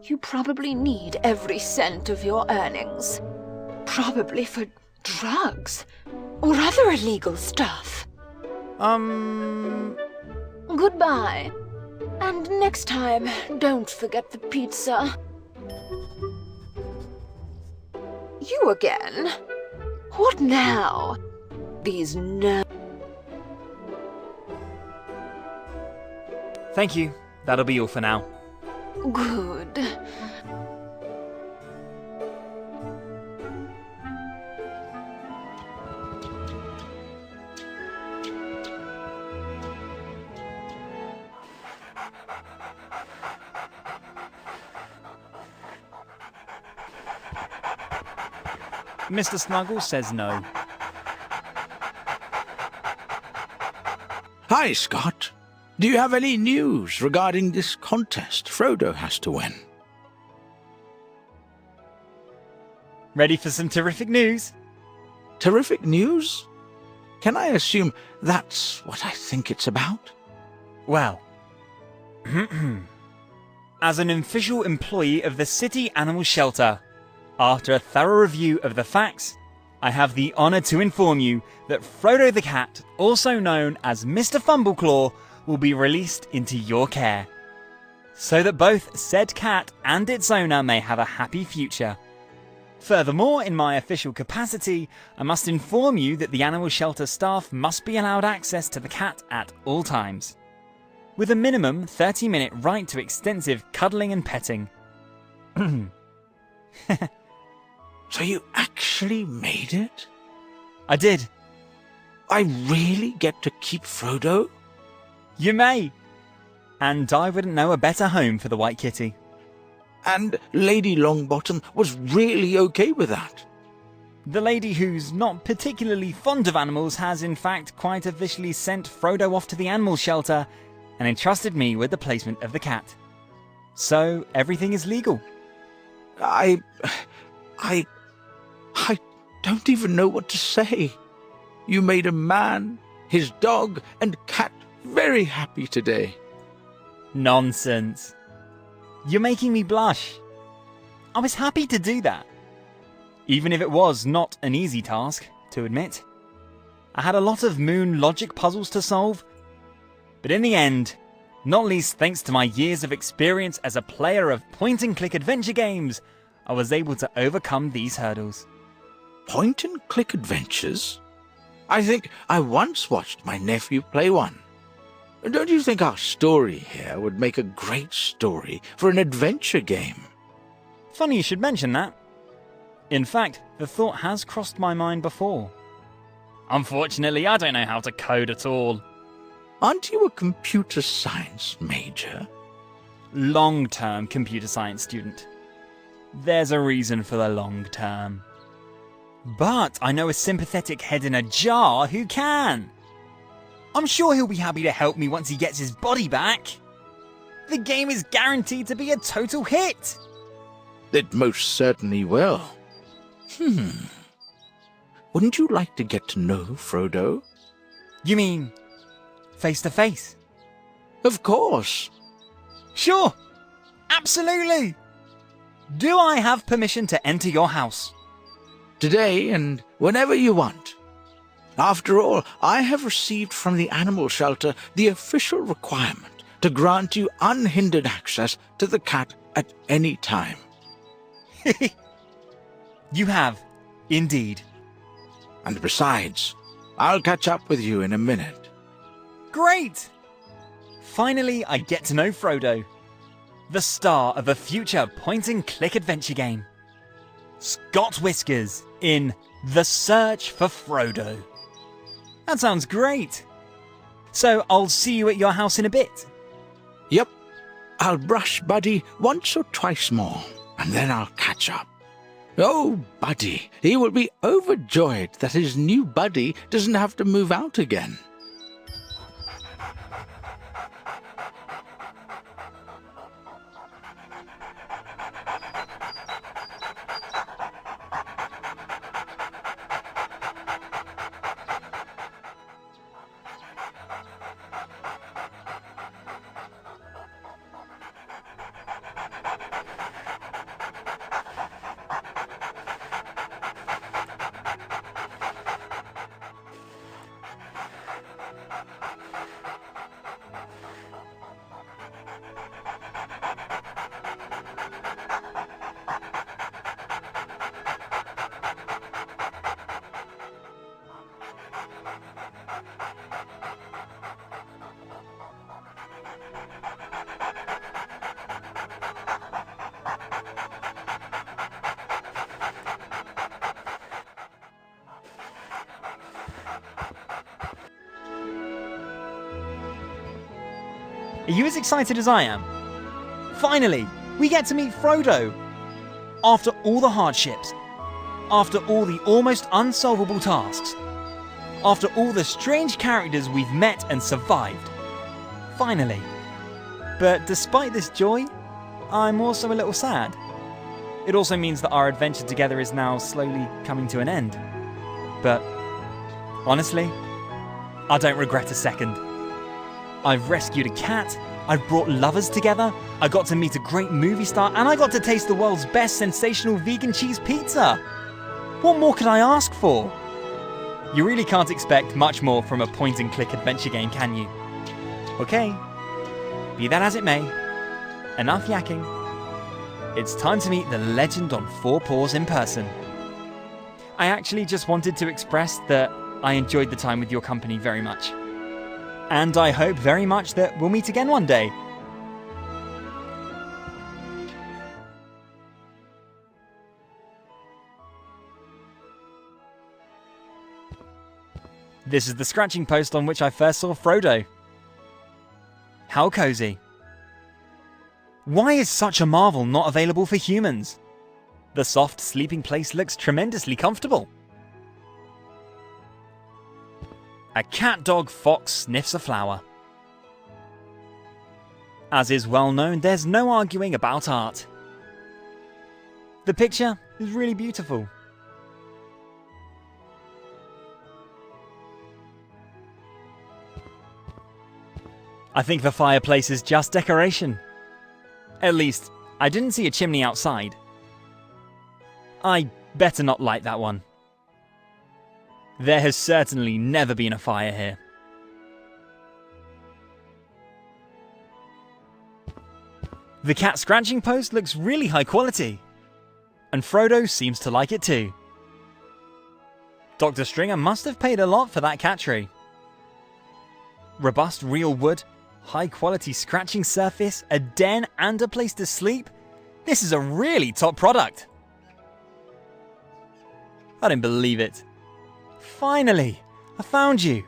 Speaker 5: you probably need every cent of your earnings. Probably for drugs or other illegal stuff. Goodbye. And next time, don't forget the pizza. You again? What now? These
Speaker 1: Thank you. That'll be all for now.
Speaker 5: Good.
Speaker 1: Mr. Snuggles says no.
Speaker 20: Hi, Scott. Do you have any news regarding this contest Frodo has to win?
Speaker 1: Ready for some terrific news?
Speaker 20: Terrific news? Can I assume that's what I think it's about?
Speaker 1: Well, as an official employee of the City Animal Shelter, after a thorough review of the facts, I have the honour to inform you that Frodo the Cat, also known as Mr. Fumbleclaw, will be released into your care, so that both said cat and its owner may have a happy future. Furthermore, in my official capacity, I must inform you that the animal shelter staff must be allowed access to the cat at all times, with a minimum 30-minute right to extensive cuddling and petting.
Speaker 20: So you actually made it?
Speaker 21: I did.
Speaker 20: I really get to keep Frodo?
Speaker 21: You may. And I wouldn't know a better home for the White Kitty.
Speaker 20: And Lady Longbottom was really okay with that?
Speaker 21: The lady who's not particularly fond of animals has in fact quite officially sent Frodo off to the animal shelter and entrusted me with the placement of the cat. So everything is legal.
Speaker 20: I don't even know what to say. You made a man, his dog, and cat very happy today.
Speaker 21: Nonsense. You're making me blush. I was happy to do that. Even if it was not an easy task, to admit. I had a lot of moon logic puzzles to solve. But in the end, not least thanks to my years of experience as a player of point-and-click adventure games, I was able to overcome these hurdles.
Speaker 20: Point-and-click adventures? I think I once watched my nephew play one. Don't you think our story here would make a great story for an adventure game?
Speaker 21: Funny you should mention that. In fact, the thought has crossed my mind before. Unfortunately, I don't know how to code at all.
Speaker 20: Aren't you a computer science major?
Speaker 21: Long-term computer science student. There's a reason for the long term. But I know a sympathetic head in a jar who can. I'm sure he'll be happy to help me once he gets his body back. The game is guaranteed to be a total hit.
Speaker 20: It most certainly will. Wouldn't you like to get to know Frodo?
Speaker 21: You mean face to face?
Speaker 20: Of course.
Speaker 21: Sure. Absolutely. Do I have permission to enter your house?
Speaker 20: Today and whenever you want. After all, I have received from the animal shelter the official requirement to grant you unhindered access to the cat at any time.
Speaker 21: You have, indeed.
Speaker 20: And besides, I'll catch up with you in a minute.
Speaker 21: Great! Finally, I get to know Frodo, the star of a future point-and-click adventure game. Scott Whiskers in The Search for Frodo. That sounds great. So I'll see you at your house in a bit.
Speaker 20: Yep. I'll brush Buddy once or twice more, and then I'll catch up. Oh, Buddy, he will be overjoyed that his new buddy doesn't have to move out again.
Speaker 21: Are you as excited as I am? Finally, we get to meet Frodo. After all the hardships, after all the almost unsolvable tasks, after all the strange characters we've met and survived. Finally. But despite this joy, I'm also a little sad. It also means that our adventure together is now slowly coming to an end. But honestly, I don't regret a second. I've rescued a cat, I've brought lovers together, I got to meet a great movie star, and I got to taste the world's best sensational vegan cheese pizza. What more could I ask for? You really can't expect much more from a point-and-click adventure game, can you? Okay, be that as it may, enough yakking. It's time to meet the legend on four paws in person. I actually just wanted to express that I enjoyed the time with your company very much. And I hope very much that we'll meet again one day.
Speaker 1: This is the scratching post on which I first saw Frodo. How cozy. Why is such a marvel not available for humans? The soft sleeping place looks tremendously comfortable. A cat dog fox sniffs a flower. As is well known, there's no arguing about art. The picture is really beautiful. I think the fireplace is just decoration. At least, I didn't see a chimney outside. I better not light that one. There has certainly never been a fire here. The cat scratching post looks really high quality. And Frodo seems to like it too. Dr. Stringer must have paid a lot for that cat tree. Robust real wood, high quality scratching surface, a den and a place to sleep. This is a really top product. I don't believe it. Finally, I found you.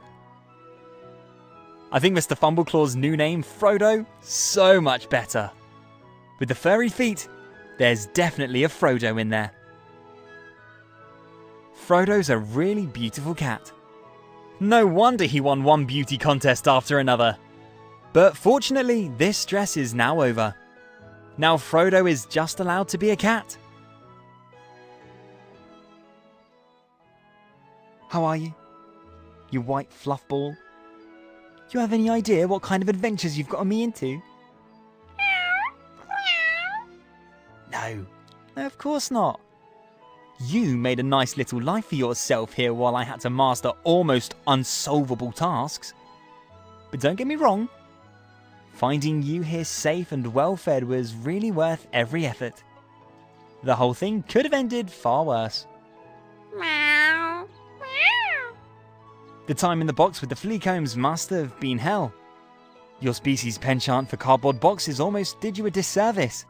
Speaker 1: I think Mr. Fumbleclaw's new name, Frodo, so much better. With the furry feet, there's definitely a Frodo in there. Frodo's a really beautiful cat. No wonder he won one beauty contest after another. But fortunately, this stress is now over. Now Frodo is just allowed to be a cat. How are you? You white fluff ball? Do you have any idea what kind of adventures you've gotten me into? No, of course not. You made a nice little life for yourself here while I had to master almost unsolvable tasks. But don't get me wrong, finding you here safe and well-fed was really worth every effort. The whole thing could have ended far worse. The time in the box with the flea combs must have been hell. Your species' penchant for cardboard boxes almost did you a disservice.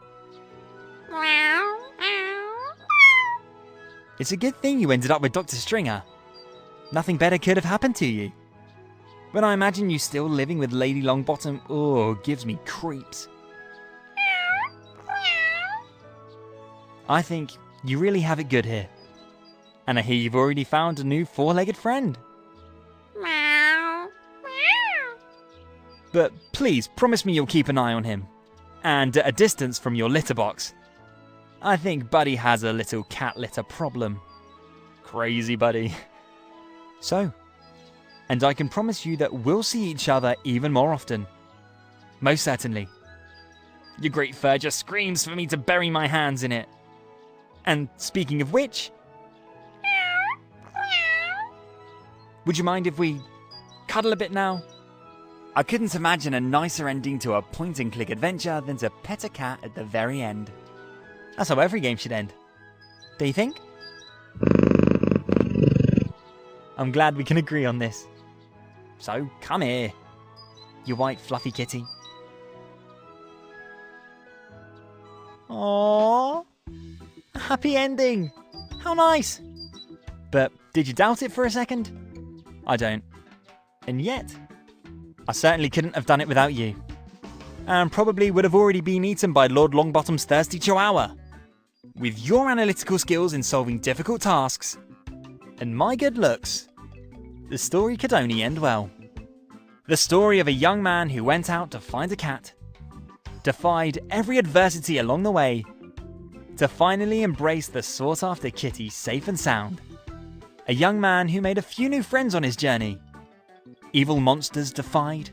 Speaker 1: It's a good thing you ended up with Dr. Stringer. Nothing better could have happened to you. But I imagine you still living with Lady Longbottom, gives me creeps. I think you really have it good here. And I hear you've already found a new four-legged friend. But please, promise me you'll keep an eye on him. And at a distance from your litter box. I think Buddy has a little cat litter problem. Crazy Buddy. So, and I can promise you that we'll see each other even more often. Most certainly. Your great fur just screams for me to bury my hands in it. And speaking of which, would you mind if we cuddle a bit now? I couldn't imagine a nicer ending to a point-and-click adventure than to pet a cat at the very end. That's how every game should end. Do you think? I'm glad we can agree on this. So, come here, you white fluffy kitty. Aww. A happy ending. How nice. But did you doubt it for a second? I don't. And yet, I certainly couldn't have done it without you. And probably would have already been eaten by Lord Longbottom's thirsty chihuahua. With your analytical skills in solving difficult tasks, and my good looks, the story could only end well. The story of a young man who went out to find a cat, defied every adversity along the way, to finally embrace the sought-after kitty safe and sound. A young man who made a few new friends on his journey, evil monsters defied,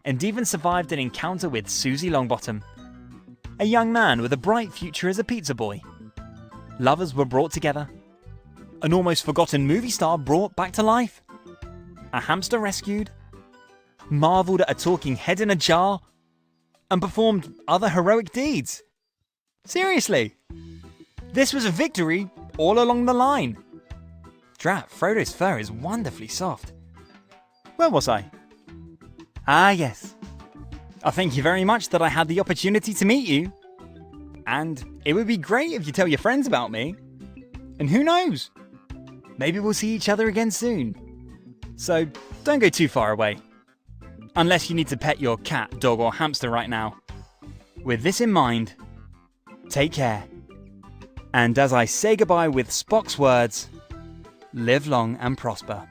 Speaker 1: and even survived an encounter with Susie Longbottom. A young man with a bright future as a pizza boy. Lovers were brought together. An almost forgotten movie star brought back to life. A hamster rescued. Marveled at a talking head in a jar. And performed other heroic deeds. Seriously. This was a victory all along the line. Drat, Frodo's fur is wonderfully soft. Where was I? Ah, yes. I thank you very much that I had the opportunity to meet you. And it would be great if you tell your friends about me. And who knows? Maybe we'll see each other again soon. so don't go too far away. Unless you need to pet your cat, dog, or hamster right now. With this in mind, take care. And as I say goodbye with Spock's words, live long and prosper.